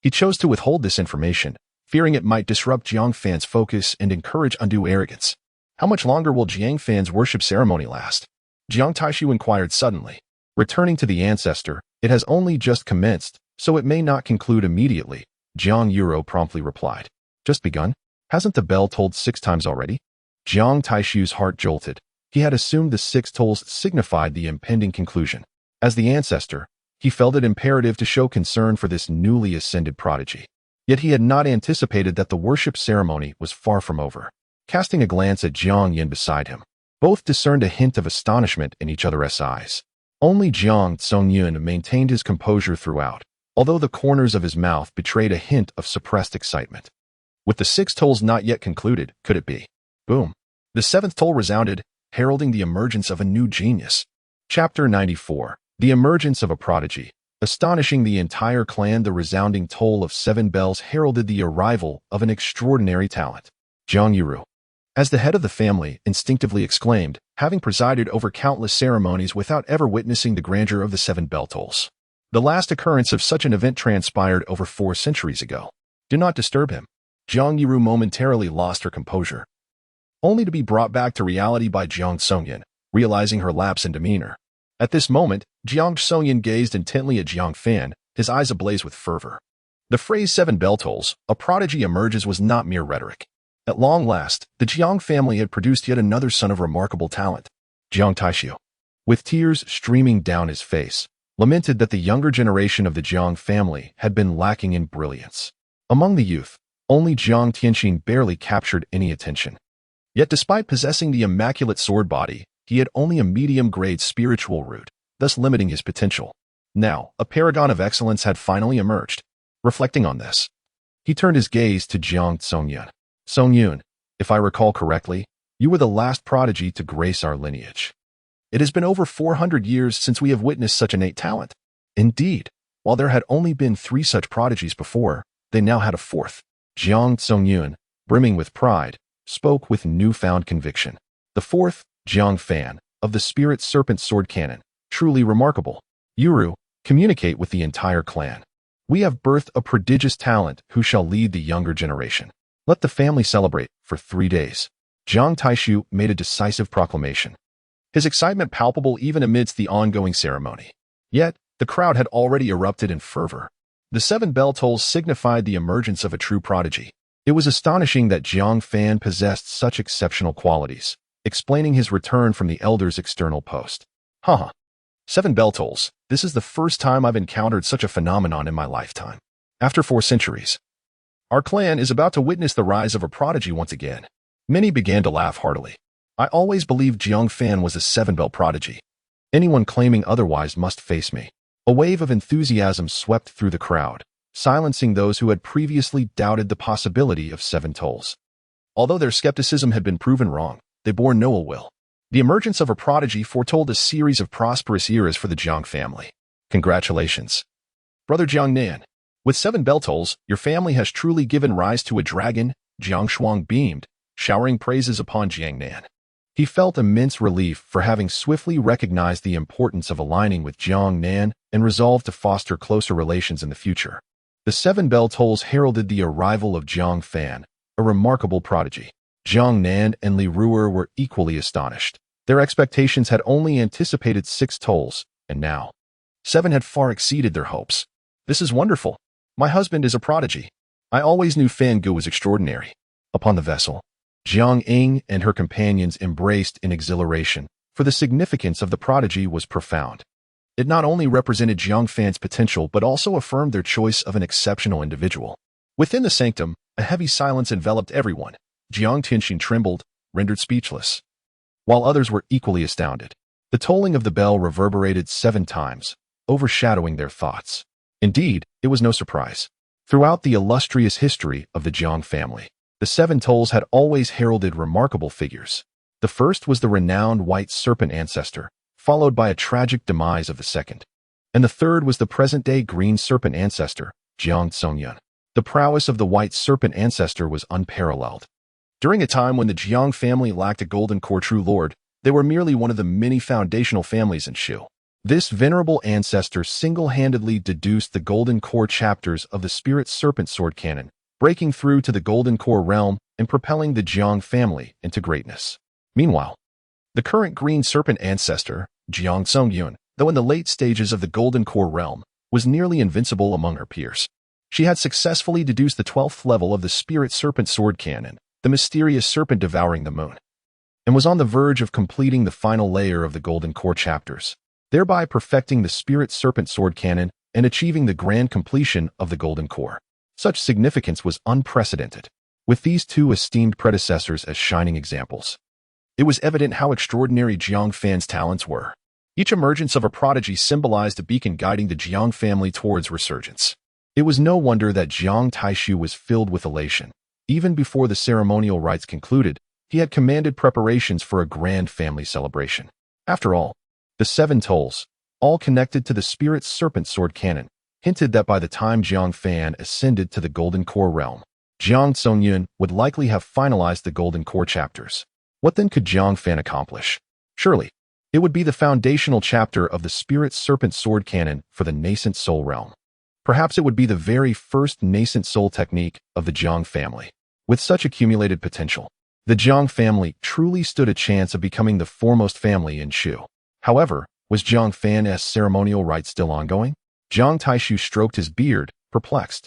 he chose to withhold this information, fearing it might disrupt Jiang Fan's focus and encourage undue arrogance. How much longer will Jiang Fan's worship ceremony last? Jiang Taishu inquired suddenly. Returning to the ancestor, it has only just commenced, so it may not conclude immediately, Jiang Yuro promptly replied. Just begun? Hasn't the bell tolled 6 times already? Jiang Taishu's heart jolted. He had assumed the 6 tolls signified the impending conclusion. As the ancestor, he felt it imperative to show concern for this newly ascended prodigy. Yet he had not anticipated that the worship ceremony was far from over. Casting a glance at Jiang Yin beside him, both discerned a hint of astonishment in each other's eyes. Only Jiang Tsongyun maintained his composure throughout, although the corners of his mouth betrayed a hint of suppressed excitement. With the 6 tolls not yet concluded, could it be? Boom. The 7th toll resounded, heralding the emergence of a new genius. Chapter 94. The emergence of a prodigy. Astonishing the entire clan, the resounding toll of 7 bells heralded the arrival of an extraordinary talent. Jiang Yuru, as the head of the family, instinctively exclaimed, having presided over countless ceremonies without ever witnessing the grandeur of the 7 bell tolls. The last occurrence of such an event transpired over 4 centuries ago. Do not disturb him. Jiang Yuru momentarily lost her composure, only to be brought back to reality by Jiang Songyan, realizing her lapse in demeanor. At this moment, Jiang Songyan gazed intently at Jiang Fan, his eyes ablaze with fervor. The phrase 7 bell tolls, a prodigy emerges, was not mere rhetoric. At long last, the Jiang family had produced yet another son of remarkable talent. Jiang Taishu, with tears streaming down his face, lamented that the younger generation of the Jiang family had been lacking in brilliance. Among the youth, only Jiang Tianxin barely captured any attention. Yet despite possessing the immaculate sword body, he had only a medium-grade spiritual root, thus limiting his potential. Now, a paragon of excellence had finally emerged. Reflecting on this, he turned his gaze to Jiang Tsongyun. Songyun, if I recall correctly, you were the last prodigy to grace our lineage. It has been over 400 years since we have witnessed such innate talent. Indeed, while there had only been 3 such prodigies before, they now had a 4th. Jiang Songyun, brimming with pride, spoke with newfound conviction. The 4th, Jiang Fan, of the Spirit Serpent Sword Cannon, truly remarkable. Yuru, communicate with the entire clan. We have birthed a prodigious talent who shall lead the younger generation. Let the family celebrate for 3 days. Jiang Taishu made a decisive proclamation, his excitement palpable even amidst the ongoing ceremony. Yet, the crowd had already erupted in fervor. The 7 bell tolls signified the emergence of a true prodigy. It was astonishing that Jiang Fan possessed such exceptional qualities, explaining his return from the elder's external post. 7 bell tolls, this is the first time I've encountered such a phenomenon in my lifetime. After 4 centuries, our clan is about to witness the rise of a prodigy once again. Many began to laugh heartily. I always believed Jiang Fan was a 7 bell prodigy. Anyone claiming otherwise must face me. A wave of enthusiasm swept through the crowd, silencing those who had previously doubted the possibility of 7 tolls. Although their skepticism had been proven wrong, they bore no ill will. The emergence of a prodigy foretold a series of prosperous eras for the Jiang family. Congratulations, Brother Jiang Nan. With 7 bell tolls, your family has truly given rise to a dragon. Jiang Shuang beamed, showering praises upon Jiang Nan. He felt immense relief for having swiftly recognized the importance of aligning with Jiang Nan and resolved to foster closer relations in the future. The 7 bell tolls heralded the arrival of Jiang Fan, a remarkable prodigy. Jiang Nan and Li Ruer were equally astonished. Their expectations had only anticipated 6 tolls, and now 7 had far exceeded their hopes. This is wonderful. My husband is a prodigy. I always knew Fan Gu was extraordinary. Upon the vessel, Jiang Ying and her companions embraced in exhilaration, for the significance of the prodigy was profound. It not only represented Jiang Fan's potential but also affirmed their choice of an exceptional individual. Within the sanctum, a heavy silence enveloped everyone. Jiang Tianxin trembled, rendered speechless, while others were equally astounded. The tolling of the bell reverberated 7 times, overshadowing their thoughts. Indeed, it was no surprise. Throughout the illustrious history of the Jiang family, the 7 tolls had always heralded remarkable figures. The first was the renowned white serpent ancestor, followed by a tragic demise of the second. And the third was the present-day green serpent ancestor, Jiang Tsongyun. The prowess of the white serpent ancestor was unparalleled. During a time when the Jiang family lacked a golden core true lord, they were merely one of the many foundational families in Shu. This venerable ancestor single-handedly deduced the golden core chapters of the spirit serpent sword canon, breaking through to the golden core realm and propelling the Jiang family into greatness. Meanwhile, the current green serpent ancestor, Jiang Tsongyun, though in the late stages of the golden core realm, was nearly invincible among her peers. She had successfully deduced the 12th level of the spirit serpent sword canon, the mysterious serpent devouring the moon, and was on the verge of completing the final layer of the golden core chapters, thereby perfecting the spirit serpent sword canon and achieving the grand completion of the golden core. Such significance was unprecedented, with these 2 esteemed predecessors as shining examples. It was evident how extraordinary Jiang Fan's talents were. Each emergence of a prodigy symbolized a beacon guiding the Jiang family towards resurgence. It was no wonder that Jiang Taishu was filled with elation. Even before the ceremonial rites concluded, he had commanded preparations for a grand family celebration. After all, the 7 tolls, all connected to the spirit serpent sword canon, hinted that by the time Jiang Fan ascended to the golden core realm, Jiang Tsongyun would likely have finalized the golden core chapters. What then could Jiang Fan accomplish? Surely, it would be the foundational chapter of the spirit serpent sword canon for the nascent soul realm. Perhaps it would be the very first nascent soul technique of the Jiang family. With such accumulated potential, the Jiang family truly stood a chance of becoming the foremost family in Shu. However, was Jiang Fan's ceremonial rite still ongoing? Jiang Taishu stroked his beard, perplexed.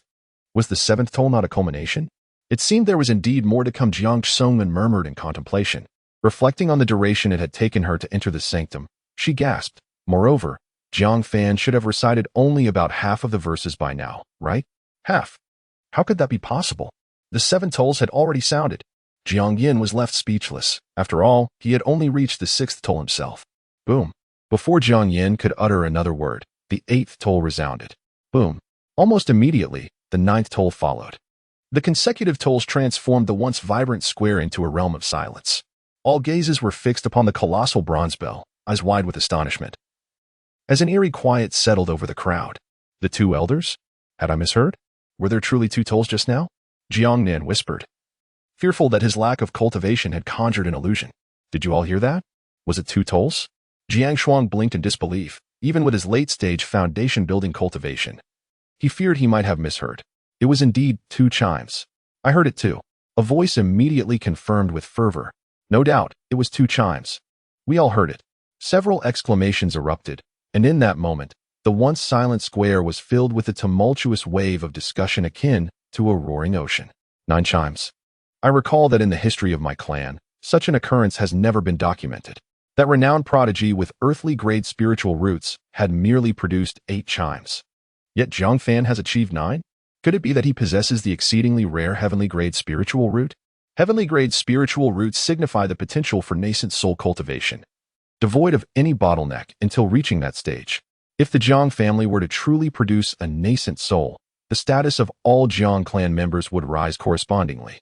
Was the 7th toll not a culmination? It seemed there was indeed more to come. Jiang Tsongyun murmured in contemplation. Reflecting on the duration it had taken her to enter the sanctum, she gasped. Moreover, Jiang Fan should have recited only about half of the verses by now, right? Half. How could that be possible? The 7 tolls had already sounded. Jiang Yin was left speechless. After all, he had only reached the 6th toll himself. Boom. Before Jiang Yin could utter another word, the 8th toll resounded. Boom. Almost immediately, the 9th toll followed. The consecutive tolls transformed the once vibrant square into a realm of silence. All gazes were fixed upon the colossal bronze bell, eyes wide with astonishment. As an eerie quiet settled over the crowd, the 2 elders? Had I misheard? Were there truly 2 tolls just now? Jiang Nan whispered, fearful that his lack of cultivation had conjured an illusion. Did you all hear that? Was it 2 tolls? Jiang Shuang blinked in disbelief, even with his late-stage foundation-building cultivation. He feared he might have misheard. It was indeed 2 chimes. I heard it too. A voice immediately confirmed with fervor. No doubt, it was 2 chimes. We all heard it. Several exclamations erupted, and in that moment, the once silent square was filled with a tumultuous wave of discussion akin to a roaring ocean. 9 chimes. I recall that in the history of my clan, such an occurrence has never been documented. That renowned prodigy with earthly-grade spiritual roots had merely produced 8 chimes. Yet Jiang Fan has achieved 9? Could it be that he possesses the exceedingly rare heavenly-grade spiritual root? Heavenly-grade spiritual roots signify the potential for nascent soul cultivation, devoid of any bottleneck until reaching that stage. If the Jiang family were to truly produce a nascent soul, the status of all Jiang clan members would rise correspondingly,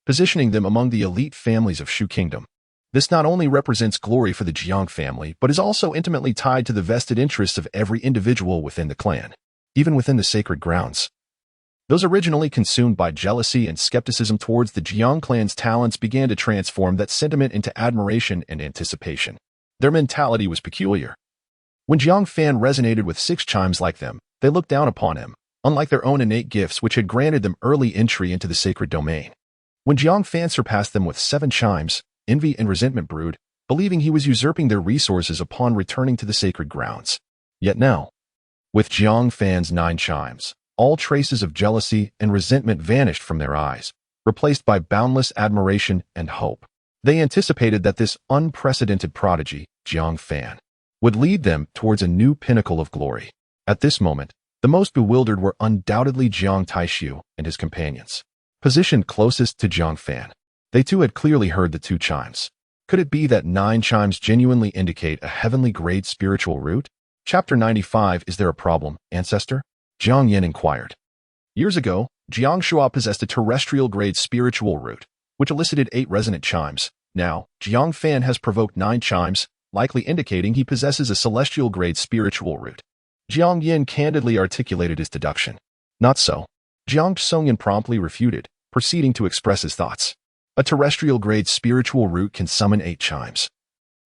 positioning them among the elite families of Shu Kingdom. This not only represents glory for the Jiang family, but is also intimately tied to the vested interests of every individual within the clan, even within the sacred grounds. Those originally consumed by jealousy and skepticism towards the Jiang clan's talents began to transform that sentiment into admiration and anticipation. Their mentality was peculiar. When Jiang Fan resonated with 6 chimes like them, they looked down upon him, unlike their own innate gifts which had granted them early entry into the sacred domain. When Jiang Fan surpassed them with 7 chimes, envy and resentment brewed, believing he was usurping their resources upon returning to the sacred grounds. Yet now, with Jiang Fan's 9 chimes, all traces of jealousy and resentment vanished from their eyes, replaced by boundless admiration and hope. They anticipated that this unprecedented prodigy, Jiang Fan, would lead them towards a new pinnacle of glory. At this moment, the most bewildered were undoubtedly Jiang Taishu and his companions, positioned closest to Jiang Fan. They too had clearly heard the 2 chimes. Could it be that 9 chimes genuinely indicate a heavenly grade spiritual root? Chapter 95. Is there a problem, ancestor? Jiang Yin inquired. Years ago, Jiang Shua possessed a terrestrial grade spiritual root, which elicited 8 resonant chimes. Now, Jiang Fan has provoked 9 chimes, likely indicating he possesses a celestial grade spiritual root. Jiang Yin candidly articulated his deduction. Not so. Jiang Tsongyan promptly refuted, proceeding to express his thoughts. A terrestrial grade spiritual root can summon 8 chimes,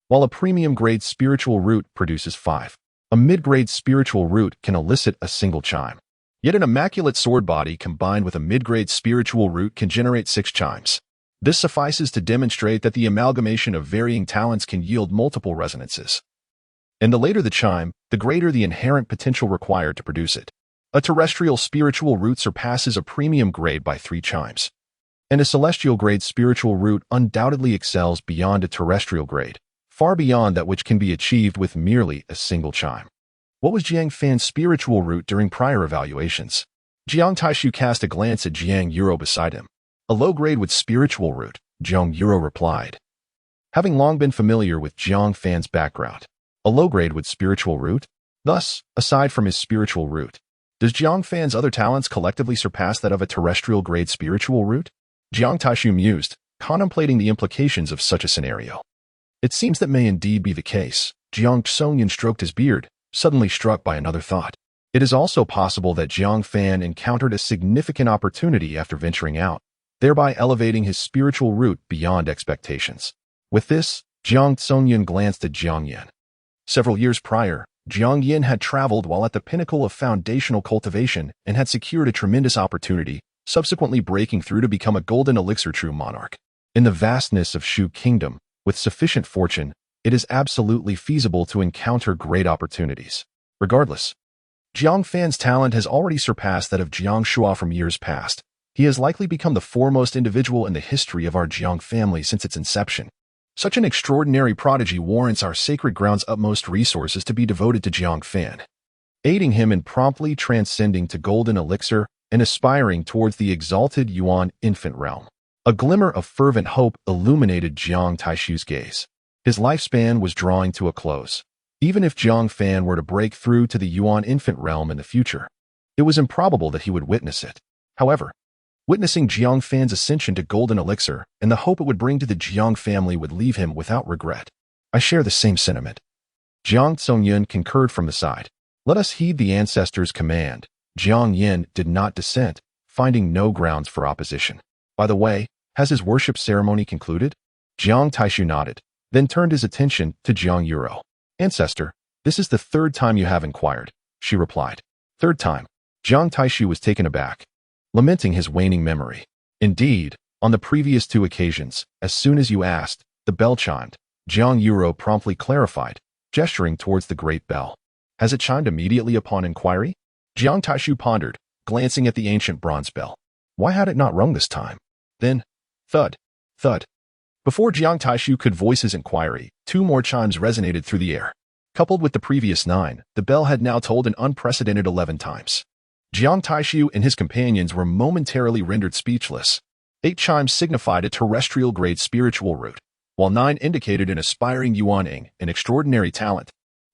while a premium grade spiritual root produces 5. A mid-grade spiritual root can elicit a single chime. Yet an immaculate sword body combined with a mid-grade spiritual root can generate 6 chimes. This suffices to demonstrate that the amalgamation of varying talents can yield multiple resonances. And the later the chime, the greater the inherent potential required to produce it. A terrestrial spiritual root surpasses a premium grade by 3 chimes. And a celestial grade spiritual root undoubtedly excels beyond a terrestrial grade, far beyond that which can be achieved with merely a single chime. What was Jiang Fan's spiritual root during prior evaluations? Jiang Taishu cast a glance at Jiang Yuro beside him. A low grade with spiritual root, Jiang Yuro replied. Having long been familiar with Jiang Fan's background, a low grade with spiritual root? Thus, aside from his spiritual root, does Jiang Fan's other talents collectively surpass that of a terrestrial grade spiritual root? Jiang Taishu mused, contemplating the implications of such a scenario. It seems that may indeed be the case. Jiang Tsongyan stroked his beard, suddenly struck by another thought. It is also possible that Jiang Fan encountered a significant opportunity after venturing out, thereby elevating his spiritual root beyond expectations. With this, Jiang Tsongyan glanced at Jiang Yin. Several years prior, Jiang Yin had traveled while at the pinnacle of foundational cultivation and had secured a tremendous opportunity, subsequently breaking through to become a golden elixir true monarch. In the vastness of Shu Kingdom, with sufficient fortune, it is absolutely feasible to encounter great opportunities. Regardless, Jiang Fan's talent has already surpassed that of Jiang Shua from years past. He has likely become the foremost individual in the history of our Jiang family since its inception. Such an extraordinary prodigy warrants our sacred ground's utmost resources to be devoted to Jiang Fan, aiding him in promptly transcending to golden elixir and aspiring towards the exalted Yuan infant realm. A glimmer of fervent hope illuminated Jiang Taishu's gaze. His lifespan was drawing to a close. Even if Jiang Fan were to break through to the Yuan infant realm in the future, it was improbable that he would witness it. However, witnessing Jiang Fan's ascension to golden elixir and the hope it would bring to the Jiang family would leave him without regret. I share the same sentiment. Jiang Tsongyan concurred from the side. Let us heed the ancestors' command. Jiang Yin did not dissent, finding no grounds for opposition. By the way, has his worship ceremony concluded? Jiang Taishu nodded, then turned his attention to Jiang Yuro. Ancestor, this is the 3rd time you have inquired, she replied. 3rd time. Jiang Taishu was taken aback, lamenting his waning memory. Indeed, on the previous 2 occasions, as soon as you asked, the bell chimed. Jiang Yuro promptly clarified, gesturing towards the great bell. Has it chimed immediately upon inquiry? Jiang Taishu pondered, glancing at the ancient bronze bell. Why had it not rung this time? Then, thud, thud. Before Jiang Taishu could voice his inquiry, 2 more chimes resonated through the air. Coupled with the previous 9, the bell had now tolled an unprecedented 11 times. Jiang Taishu and his companions were momentarily rendered speechless. 8 chimes signified a terrestrial-grade spiritual root, while 9 indicated an aspiring Yuaning, an extraordinary talent.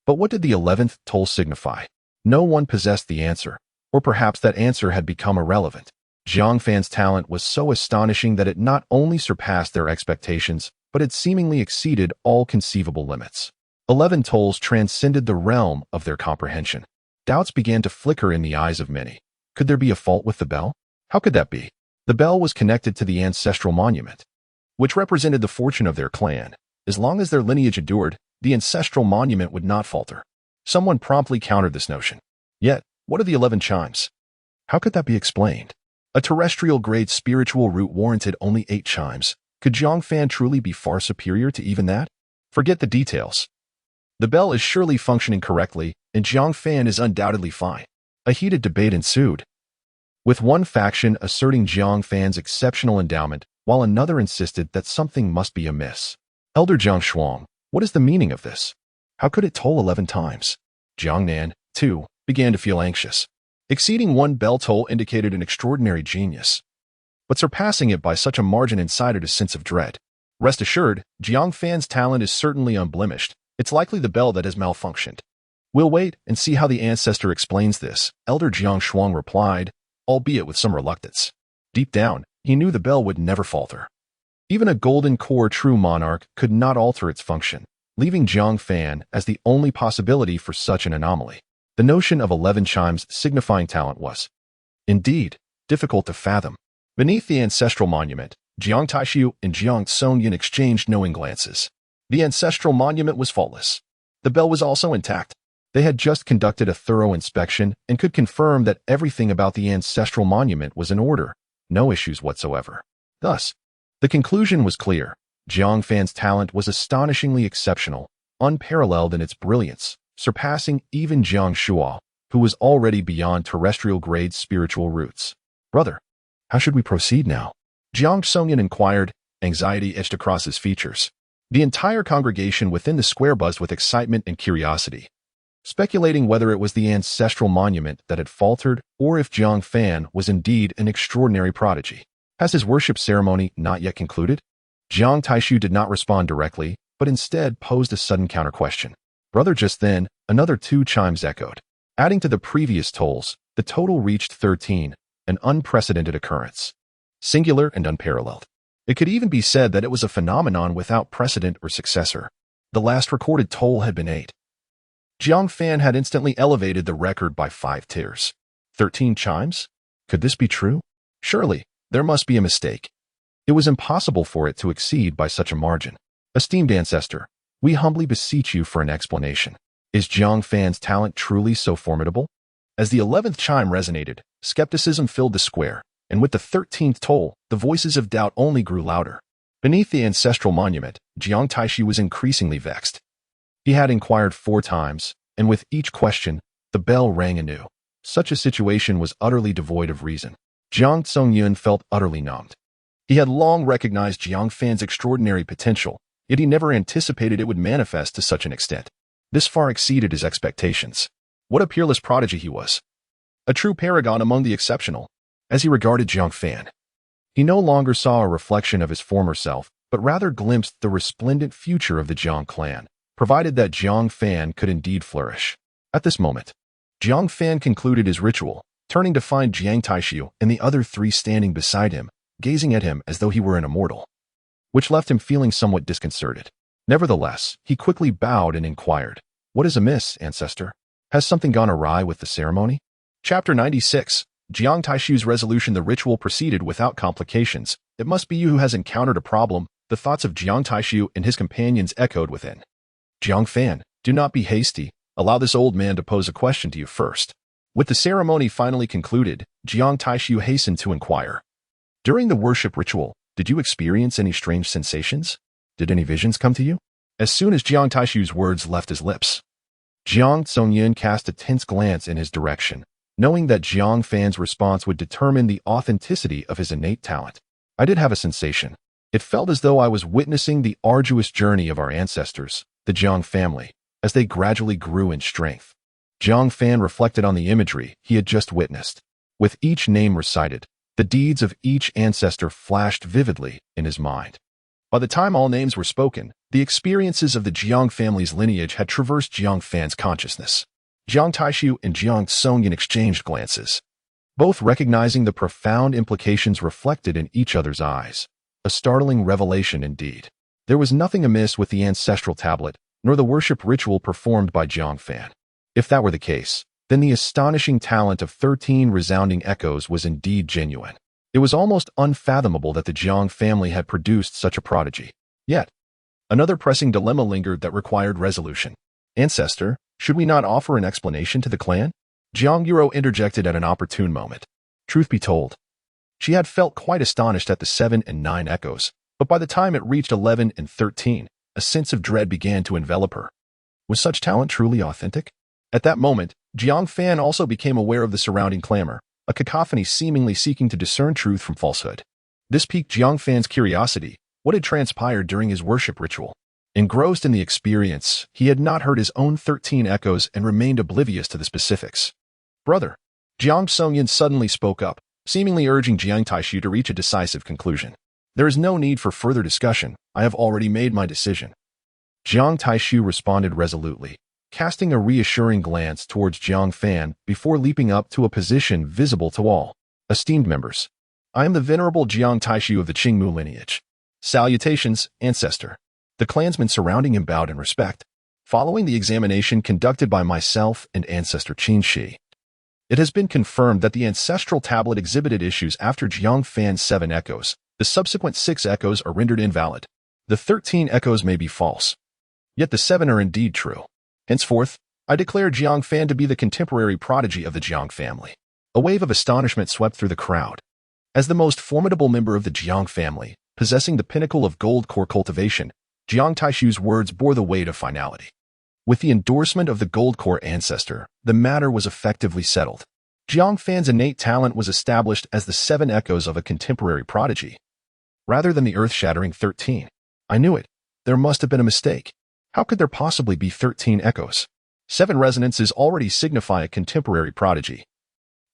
But what did the 11th toll signify? No one possessed the answer, or perhaps that answer had become irrelevant. Jiang Fan's talent was so astonishing that it not only surpassed their expectations, but it seemingly exceeded all conceivable limits. 11 tolls transcended the realm of their comprehension. Doubts began to flicker in the eyes of many. Could there be a fault with the bell? How could that be? The bell was connected to the ancestral monument, which represented the fortune of their clan. As long as their lineage endured, the ancestral monument would not falter. Someone promptly countered this notion. Yet, what are the 11 chimes? How could that be explained? A terrestrial-grade spiritual root warranted only 8 chimes. Could Jiang Fan truly be far superior to even that? Forget the details. The bell is surely functioning correctly, and Jiang Fan is undoubtedly fine. A heated debate ensued, with one faction asserting Jiang Fan's exceptional endowment, while another insisted that something must be amiss. Elder Jiang Shuang, what is the meaning of this? How could it toll 11 times? Jiang Nan, too, began to feel anxious. Exceeding one bell toll indicated an extraordinary genius, but surpassing it by such a margin incited a sense of dread. Rest assured, Jiang Fan's talent is certainly unblemished. It's likely the bell that has malfunctioned. We'll wait and see how the ancestor explains this, Elder Jiang Shuang replied, albeit with some reluctance. Deep down, he knew the bell would never falter. Even a golden core true monarch could not alter its function, leaving Jiang Fan as the only possibility for such an anomaly. The notion of 11 chimes signifying talent was, indeed, difficult to fathom. Beneath the ancestral monument, Jiang Taishu and Jiang Tsongyin exchanged knowing glances. The ancestral monument was faultless. The bell was also intact. They had just conducted a thorough inspection and could confirm that everything about the ancestral monument was in order, no issues whatsoever. Thus, the conclusion was clear. Jiang Fan's talent was astonishingly exceptional, unparalleled in its brilliance, surpassing even Jiang Shuo, who was already beyond terrestrial-grade spiritual roots. Brother, how should we proceed now? Jiang Tsongyin inquired, anxiety etched across his features. The entire congregation within the square buzzed with excitement and curiosity, speculating whether it was the ancestral monument that had faltered or if Jiang Fan was indeed an extraordinary prodigy. Has his worship ceremony not yet concluded? Jiang Taishu did not respond directly, but instead posed a sudden counter-question. Brother, just then, another 2 chimes echoed. Adding to the previous tolls, the total reached 13, an unprecedented occurrence. Singular and unparalleled. It could even be said that it was a phenomenon without precedent or successor. The last recorded toll had been 8. Jiang Fan had instantly elevated the record by 5 tiers. 13 chimes? Could this be true? Surely, there must be a mistake. It was impossible for it to exceed by such a margin. Esteemed ancestor, we humbly beseech you for an explanation. Is Jiang Fan's talent truly so formidable? As the 11th chime resonated, skepticism filled the square, and with the 13th toll, the voices of doubt only grew louder. Beneath the ancestral monument, Jiang Taishi was increasingly vexed. He had inquired 4 times, and with each question, the bell rang anew. Such a situation was utterly devoid of reason. Jiang Tsongyun felt utterly numbed. He had long recognized Jiang Fan's extraordinary potential, yet he never anticipated it would manifest to such an extent. This far exceeded his expectations. What a peerless prodigy he was. A true paragon among the exceptional. As he regarded Jiang Fan, he no longer saw a reflection of his former self, but rather glimpsed the resplendent future of the Jiang clan, provided that Jiang Fan could indeed flourish. At this moment, Jiang Fan concluded his ritual, turning to find Jiang Taishu and the other 3 standing beside him, gazing at him as though he were an immortal, which left him feeling somewhat disconcerted. Nevertheless, he quickly bowed and inquired, "What is amiss, ancestor? Has something gone awry with the ceremony?" Chapter 96. Jiang Taishu's resolution. The ritual proceeded without complications. It must be you who has encountered a problem. The thoughts of Jiang Taishu and his companions echoed within. Jiang Fan, do not be hasty. Allow this old man to pose a question to you first. With the ceremony finally concluded, Jiang Taishu hastened to inquire. During the worship ritual, did you experience any strange sensations? Did any visions come to you? As soon as Jiang Taishu's words left his lips, Jiang Tsongyin cast a tense glance in his direction, knowing that Jiang Fan's response would determine the authenticity of his innate talent. I did have a sensation. It felt as though I was witnessing the arduous journey of our ancestors, the Jiang family, as they gradually grew in strength. Jiang Fan reflected on the imagery he had just witnessed. With each name recited, the deeds of each ancestor flashed vividly in his mind. By the time all names were spoken, the experiences of the Jiang family's lineage had traversed Jiang Fan's consciousness. Jiang Taishu and Jiang Tsongyin exchanged glances, both recognizing the profound implications reflected in each other's eyes. A startling revelation indeed. There was nothing amiss with the ancestral tablet, nor the worship ritual performed by Jiang Fan. If that were the case, then the astonishing talent of 13 resounding echoes was indeed genuine. It was almost unfathomable that the Jiang family had produced such a prodigy. Yet, another pressing dilemma lingered that required resolution. Ancestor, should we not offer an explanation to the clan? Jiang Yuro interjected at an opportune moment. Truth be told, she had felt quite astonished at the 7 and 9 echoes, but by the time it reached 11 and 13, a sense of dread began to envelop her. Was such talent truly authentic? At that moment, Jiang Fan also became aware of the surrounding clamor, a cacophony seemingly seeking to discern truth from falsehood. This piqued Jiang Fan's curiosity. What had transpired during his worship ritual? Engrossed in the experience, he had not heard his own 13 echoes and remained oblivious to the specifics. Brother, Jiang Songyan suddenly spoke up, seemingly urging Jiang Taishu to reach a decisive conclusion. There is no need for further discussion. I have already made my decision. Jiang Taishu responded resolutely, casting a reassuring glance towards Jiang Fan before leaping up to a position visible to all. Esteemed members, I am the venerable Jiang Taishu of the Qingmu lineage. Salutations, ancestor. The clansmen surrounding him bowed in respect, following the examination conducted by myself and ancestor Qin Shi. It has been confirmed that the ancestral tablet exhibited issues after Jiang Fan's 7 echoes. The subsequent 6 echoes are rendered invalid. The 13 echoes may be false. Yet the 7 are indeed true. Henceforth, I declare Jiang Fan to be the contemporary prodigy of the Jiang family. A wave of astonishment swept through the crowd. As the most formidable member of the Jiang family, possessing the pinnacle of gold core cultivation, Jiang Taishu's words bore the weight of finality. With the endorsement of the gold core ancestor, the matter was effectively settled. Jiang Fan's innate talent was established as the 7 echoes of a contemporary prodigy, rather than the earth-shattering 13. I knew it. There must have been a mistake. How could there possibly be 13 echoes? 7 resonances already signify a contemporary prodigy.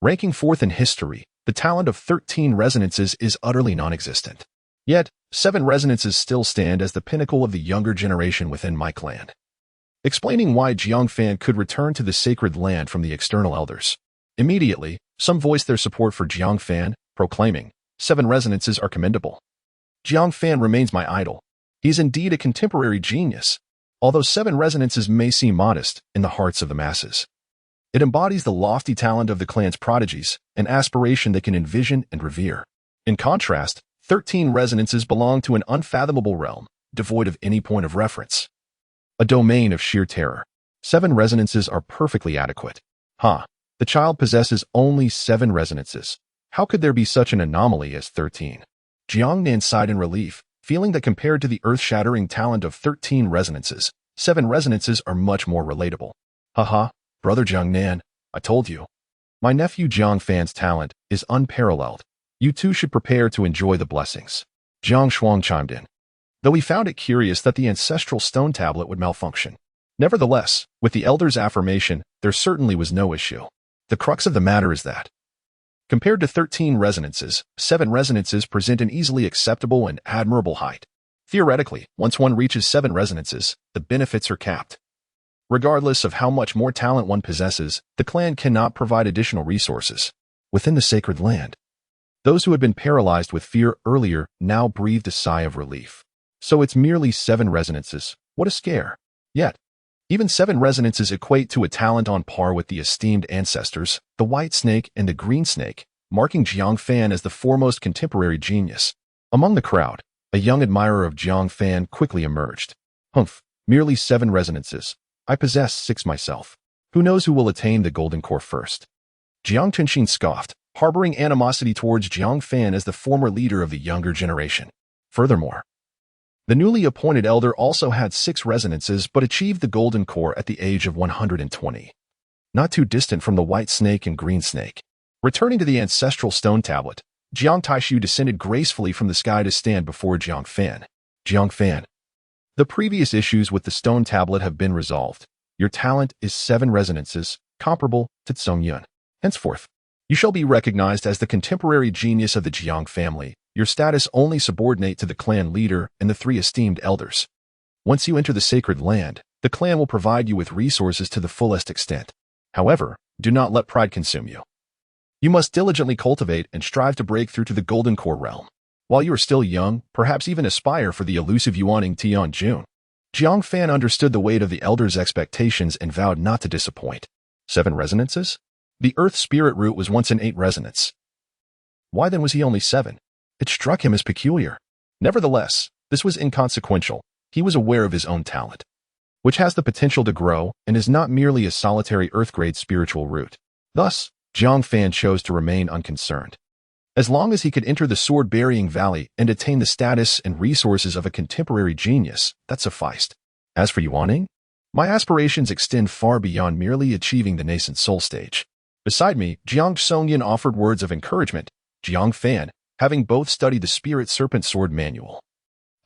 Ranking 4th in history, the talent of 13 resonances is utterly non-existent. Yet, 7 resonances still stand as the pinnacle of the younger generation within my clan. Explaining why Jiang Fan could return to the sacred land from the external elders. Immediately, some voiced their support for Jiang Fan, proclaiming, 7 resonances are commendable. Jiang Fan remains my idol. He is indeed a contemporary genius, although 7 resonances may seem modest in the hearts of the masses. It embodies the lofty talent of the clan's prodigies, an aspiration they can envision and revere. In contrast, 13 resonances belong to an unfathomable realm, devoid of any point of reference. A domain of sheer terror. 7 resonances are perfectly adequate. The child possesses only 7 resonances. How could there be such an anomaly as 13? Jiang Nan sighed in relief, feeling that compared to the earth-shattering talent of 13 resonances, 7 resonances are much more relatable. Brother Jiang Nan, I told you. My nephew Jiang Fan's talent is unparalleled. You too should prepare to enjoy the blessings. Jiang Shuang chimed in, though he found it curious that the ancestral stone tablet would malfunction. Nevertheless, with the elder's affirmation, there certainly was no issue. The crux of the matter is that, compared to 13 resonances, 7 resonances present an easily acceptable and admirable height. Theoretically, once one reaches 7 resonances, the benefits are capped. Regardless of how much more talent one possesses, the clan cannot provide additional resources. Within the sacred land, those who had been paralyzed with fear earlier now breathed a sigh of relief. So it's merely 7 resonances. What a scare. Yet, even 7 resonances equate to a talent on par with the esteemed ancestors, the white snake and the green snake, marking Jiang Fan as the foremost contemporary genius. Among the crowd, a young admirer of Jiang Fan quickly emerged. Merely 7 resonances. I possess 6 myself. Who knows who will attain the golden core first? Jiang Changsheng scoffed, harboring animosity towards Jiang Fan as the former leader of the younger generation. Furthermore, the newly appointed elder also had 6 resonances but achieved the golden core at the age of 120. Not too distant from the white snake and green snake. Returning to the ancestral stone tablet, Jiang Taishu descended gracefully from the sky to stand before Jiang Fan. Jiang Fan, the previous issues with the stone tablet have been resolved. Your talent is 7 resonances, comparable to Tsong Yun. Henceforth, you shall be recognized as the contemporary genius of the Jiang family, your status only subordinate to the clan leader and the 3 esteemed elders. Once you enter the sacred land, the clan will provide you with resources to the fullest extent. However, do not let pride consume you. You must diligently cultivate and strive to break through to the golden core realm. While you are still young, perhaps even aspire for the elusive Yuaning Tian Jun. Jiang Fan understood the weight of the elder's expectations and vowed not to disappoint. 7 resonances? The earth spirit root was once an 8 resonance. Why then was he only 7? It struck him as peculiar. Nevertheless, this was inconsequential. He was aware of his own talent, which has the potential to grow and is not merely a solitary earth-grade spiritual root. Thus, Jiang Fan chose to remain unconcerned. As long as he could enter the sword-bearing valley and attain the status and resources of a contemporary genius, that sufficed. As for Yuaning, my aspirations extend far beyond merely achieving the nascent soul stage. Beside me, Jiang Songyan offered words of encouragement. Jiang Fan, having both studied the Spirit Serpent Sword Manual.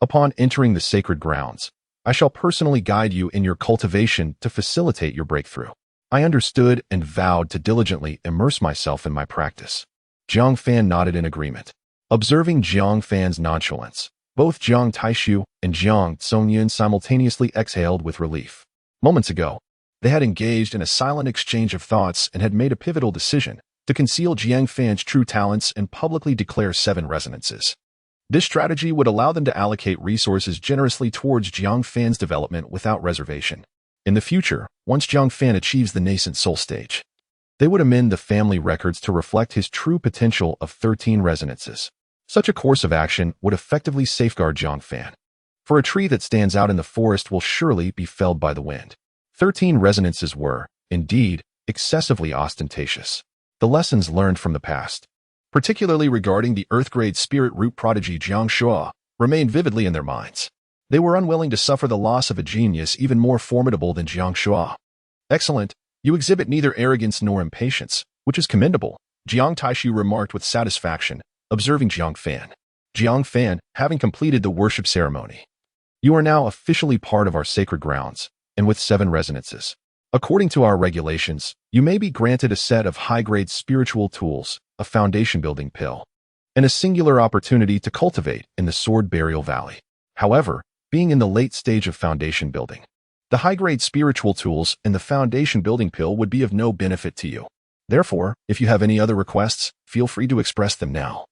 Upon entering the sacred grounds, I shall personally guide you in your cultivation to facilitate your breakthrough. I understood and vowed to diligently immerse myself in my practice. Jiang Fan nodded in agreement. Observing Jiang Fan's nonchalance, both Jiang Taishu and Jiang Songyun simultaneously exhaled with relief. Moments ago, they had engaged in a silent exchange of thoughts and had made a pivotal decision to conceal Jiang Fan's true talents and publicly declare 7 resonances. This strategy would allow them to allocate resources generously towards Jiang Fan's development without reservation. In the future, once Jiang Fan achieves the nascent soul stage, they would amend the family records to reflect his true potential of 13 resonances. Such a course of action would effectively safeguard Jiang Fan. For a tree that stands out in the forest will surely be felled by the wind. 13 resonances were, indeed, excessively ostentatious. The lessons learned from the past, particularly regarding the earth-grade spirit root prodigy Jiang Shua, remained vividly in their minds. They were unwilling to suffer the loss of a genius even more formidable than Jiang Shua. Excellent. You exhibit neither arrogance nor impatience, which is commendable, Jiang Taishu remarked with satisfaction, observing Jiang Fan. Jiang Fan, having completed the worship ceremony, you are now officially part of our sacred grounds, and with 7 resonances. According to our regulations, you may be granted a set of high-grade spiritual tools, a foundation-building pill, and a singular opportunity to cultivate in the Sword Burial Valley. However, being in the late stage of foundation building, the high-grade spiritual tools and the foundation-building pill would be of no benefit to you. Therefore, if you have any other requests, feel free to express them now,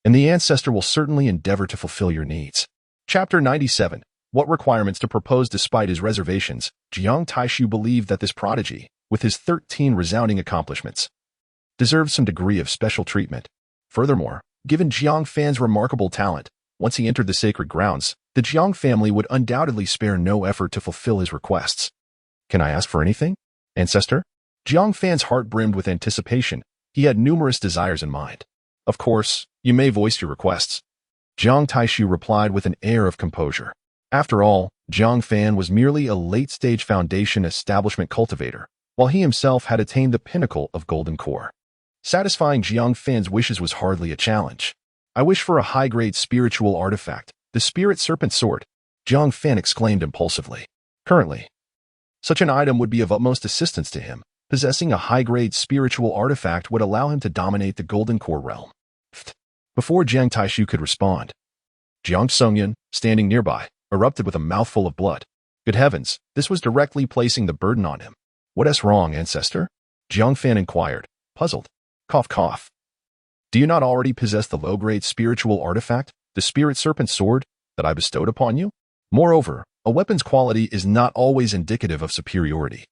and the ancestor will certainly endeavor to fulfill your needs. Chapter 97. What requirements to propose despite his reservations? Jiang Taishu believed that this prodigy, with his 13 resounding accomplishments, deserved some degree of special treatment. Furthermore, given Jiang Fan's remarkable talent, once he entered the sacred grounds, the Jiang family would undoubtedly spare no effort to fulfill his requests. Can I ask for anything, ancestor? Jiang Fan's heart brimmed with anticipation. He had numerous desires in mind. Of course, you may voice your requests. Jiang Taishu replied with an air of composure. After all, Jiang Fan was merely a late-stage foundation establishment cultivator, while he himself had attained the pinnacle of golden core. Satisfying Jiang Fan's wishes was hardly a challenge. I wish for a high-grade spiritual artifact, the Spirit Serpent Sword, Jiang Fan exclaimed impulsively. Currently, such an item would be of utmost assistance to him. Possessing a high-grade spiritual artifact would allow him to dominate the golden core realm. Before Jiang Taishu could respond, Jiang Songyun, standing nearby, erupted with a mouthful of blood. Good heavens, this was directly placing the burden on him. What is wrong, ancestor? Jiang Fan inquired, puzzled. Cough, cough. Do you not already possess the low-grade spiritual artifact, the Spirit Serpent Sword, that I bestowed upon you? Moreover, a weapon's quality is not always indicative of superiority.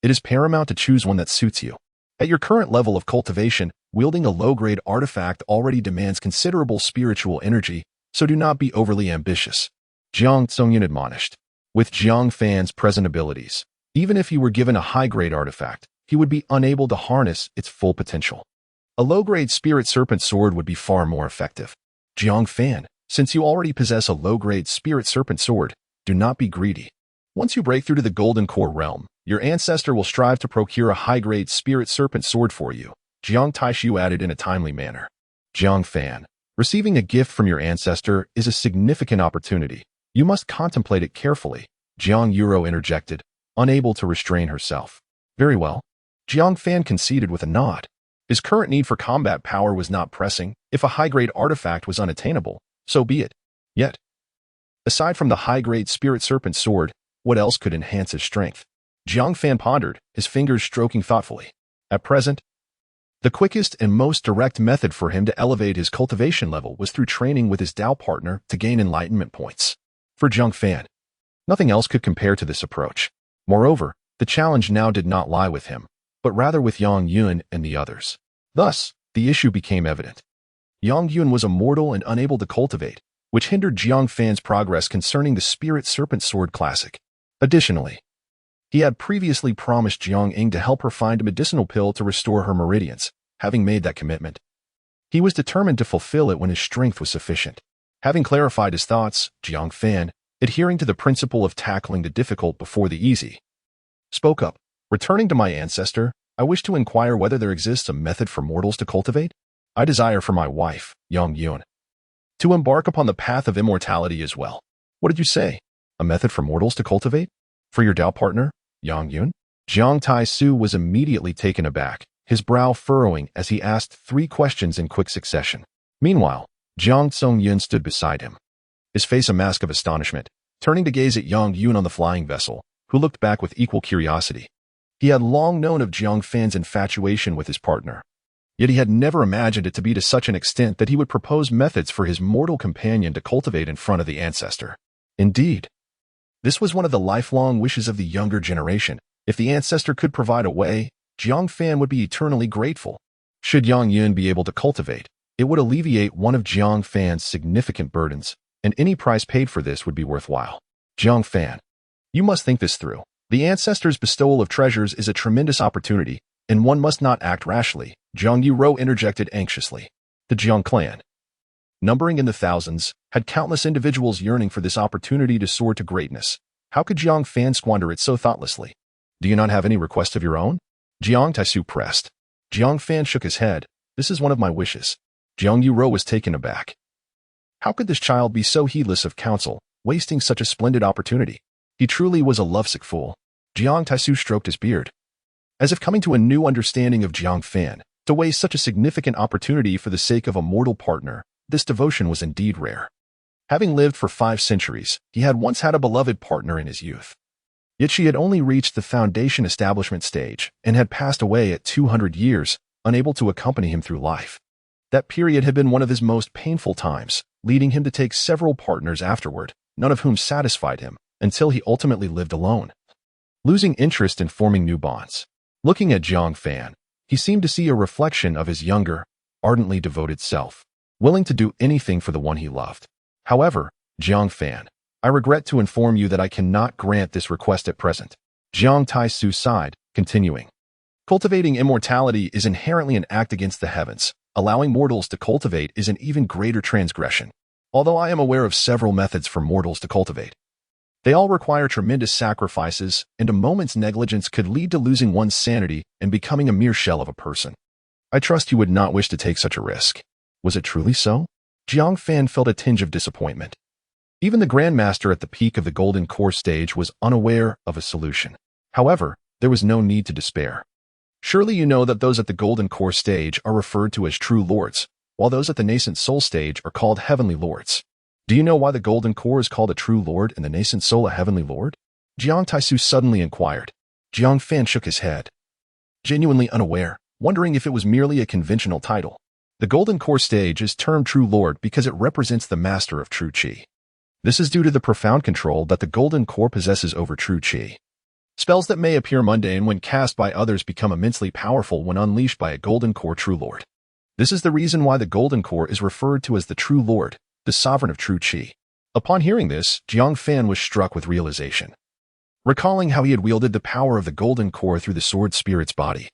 It is paramount to choose one that suits you. At your current level of cultivation, wielding a low-grade artifact already demands considerable spiritual energy, so do not be overly ambitious. Jiang Songyun admonished. With Jiang Fan's present abilities, even if he were given a high-grade artifact, he would be unable to harness its full potential. A low-grade Spirit Serpent Sword would be far more effective. Jiang Fan, since you already possess a low-grade Spirit Serpent Sword, do not be greedy. Once you break through to the Golden Core realm, your ancestor will strive to procure a high-grade Spirit Serpent Sword for you, Jiang Taishu added in a timely manner. Jiang Fan, receiving a gift from your ancestor is a significant opportunity. You must contemplate it carefully, Jiang Yuro interjected, unable to restrain herself. Very well. Jiang Fan conceded with a nod. His current need for combat power was not pressing. If a high-grade artifact was unattainable, so be it. Yet, aside from the high-grade Spirit Serpent Sword, what else could enhance his strength? Jiang Fan pondered, his fingers stroking thoughtfully. At present, the quickest and most direct method for him to elevate his cultivation level was through training with his Dao partner to gain enlightenment points. For Jiang Fan, nothing else could compare to this approach. Moreover, the challenge now did not lie with him, but rather with Yang Yun and the others. Thus, the issue became evident. Yang Yun was immortal and unable to cultivate, which hindered Jiang Fan's progress concerning the Spirit Serpent Sword Classic. Additionally, he had previously promised Jiang Ying to help her find a medicinal pill to restore her meridians. Having made that commitment, he was determined to fulfill it when his strength was sufficient. Having clarified his thoughts, Jiang Fan, adhering to the principle of tackling the difficult before the easy, spoke up. Returning to my ancestor, I wish to inquire whether there exists a method for mortals to cultivate. I desire for my wife, Yang Yun, to embark upon the path of immortality as well. What did you say? A method for mortals to cultivate? For your Tao partner, Yang Yun? Jiang Tai-su was immediately taken aback, his brow furrowing as he asked 3 questions in quick succession. Meanwhile, Jiang Tsung-yun stood beside him, his face a mask of astonishment, turning to gaze at Yang Yun on the flying vessel, who looked back with equal curiosity. He had long known of Jiang Fan's infatuation with his partner, yet he had never imagined it to be to such an extent that he would propose methods for his mortal companion to cultivate in front of the ancestor. Indeed, this was one of the lifelong wishes of the younger generation. If the ancestor could provide a way, Jiang Fan would be eternally grateful. Should Yang Yun be able to cultivate, it would alleviate one of Jiang Fan's significant burdens, and any price paid for this would be worthwhile. Jiang Fan, you must think this through. The ancestor's bestowal of treasures is a tremendous opportunity, and one must not act rashly, Jiang Yuro interjected anxiously. The Jiang clan, numbering in the thousands, had countless individuals yearning for this opportunity to soar to greatness. How could Jiang Fan squander it so thoughtlessly? Do you not have any request of your own? Jiang Tai-su pressed. Jiang Fan shook his head. This is one of my wishes. Jiang Yuro was taken aback. How could this child be so heedless of counsel, wasting such a splendid opportunity? He truly was a lovesick fool. Jiang Tai-su stroked his beard, as if coming to a new understanding of Jiang Fan. To waste such a significant opportunity for the sake of a mortal partner, this devotion was indeed rare. Having lived for 5 centuries, he had once had a beloved partner in his youth. Yet she had only reached the foundation establishment stage and had passed away at 200 years, unable to accompany him through life. That period had been one of his most painful times, leading him to take several partners afterward, none of whom satisfied him, until he ultimately lived alone, losing interest in forming new bonds. Looking at Jiang Fan, he seemed to see a reflection of his younger, ardently devoted self, willing to do anything for the one he loved. However, Jiang Fan, I regret to inform you that I cannot grant this request at present. Jiang Tai-su sighed, continuing. Cultivating immortality is inherently an act against the heavens. Allowing mortals to cultivate is an even greater transgression. Although I am aware of several methods for mortals to cultivate, they all require tremendous sacrifices, and a moment's negligence could lead to losing one's sanity and becoming a mere shell of a person. I trust you would not wish to take such a risk. Was it truly so? Jiang Fan felt a tinge of disappointment. Even the Grandmaster at the peak of the Golden Core stage was unaware of a solution. However, there was no need to despair. Surely you know that those at the Golden Core stage are referred to as true lords, while those at the nascent soul stage are called heavenly lords. Do you know why the Golden Core is called a true lord and the nascent soul a heavenly lord? Jiang Tai-su suddenly inquired. Jiang Fan shook his head, genuinely unaware, wondering if it was merely a conventional title. The Golden Core stage is termed true lord because it represents the master of true qi. This is due to the profound control that the Golden Core possesses over true qi. Spells that may appear mundane when cast by others become immensely powerful when unleashed by a Golden Core true lord. This is the reason why the Golden Core is referred to as the true lord, the sovereign of true qi. Upon hearing this, Jiang Fan was struck with realization. Recalling how he had wielded the power of the Golden Core through the sword spirit's body,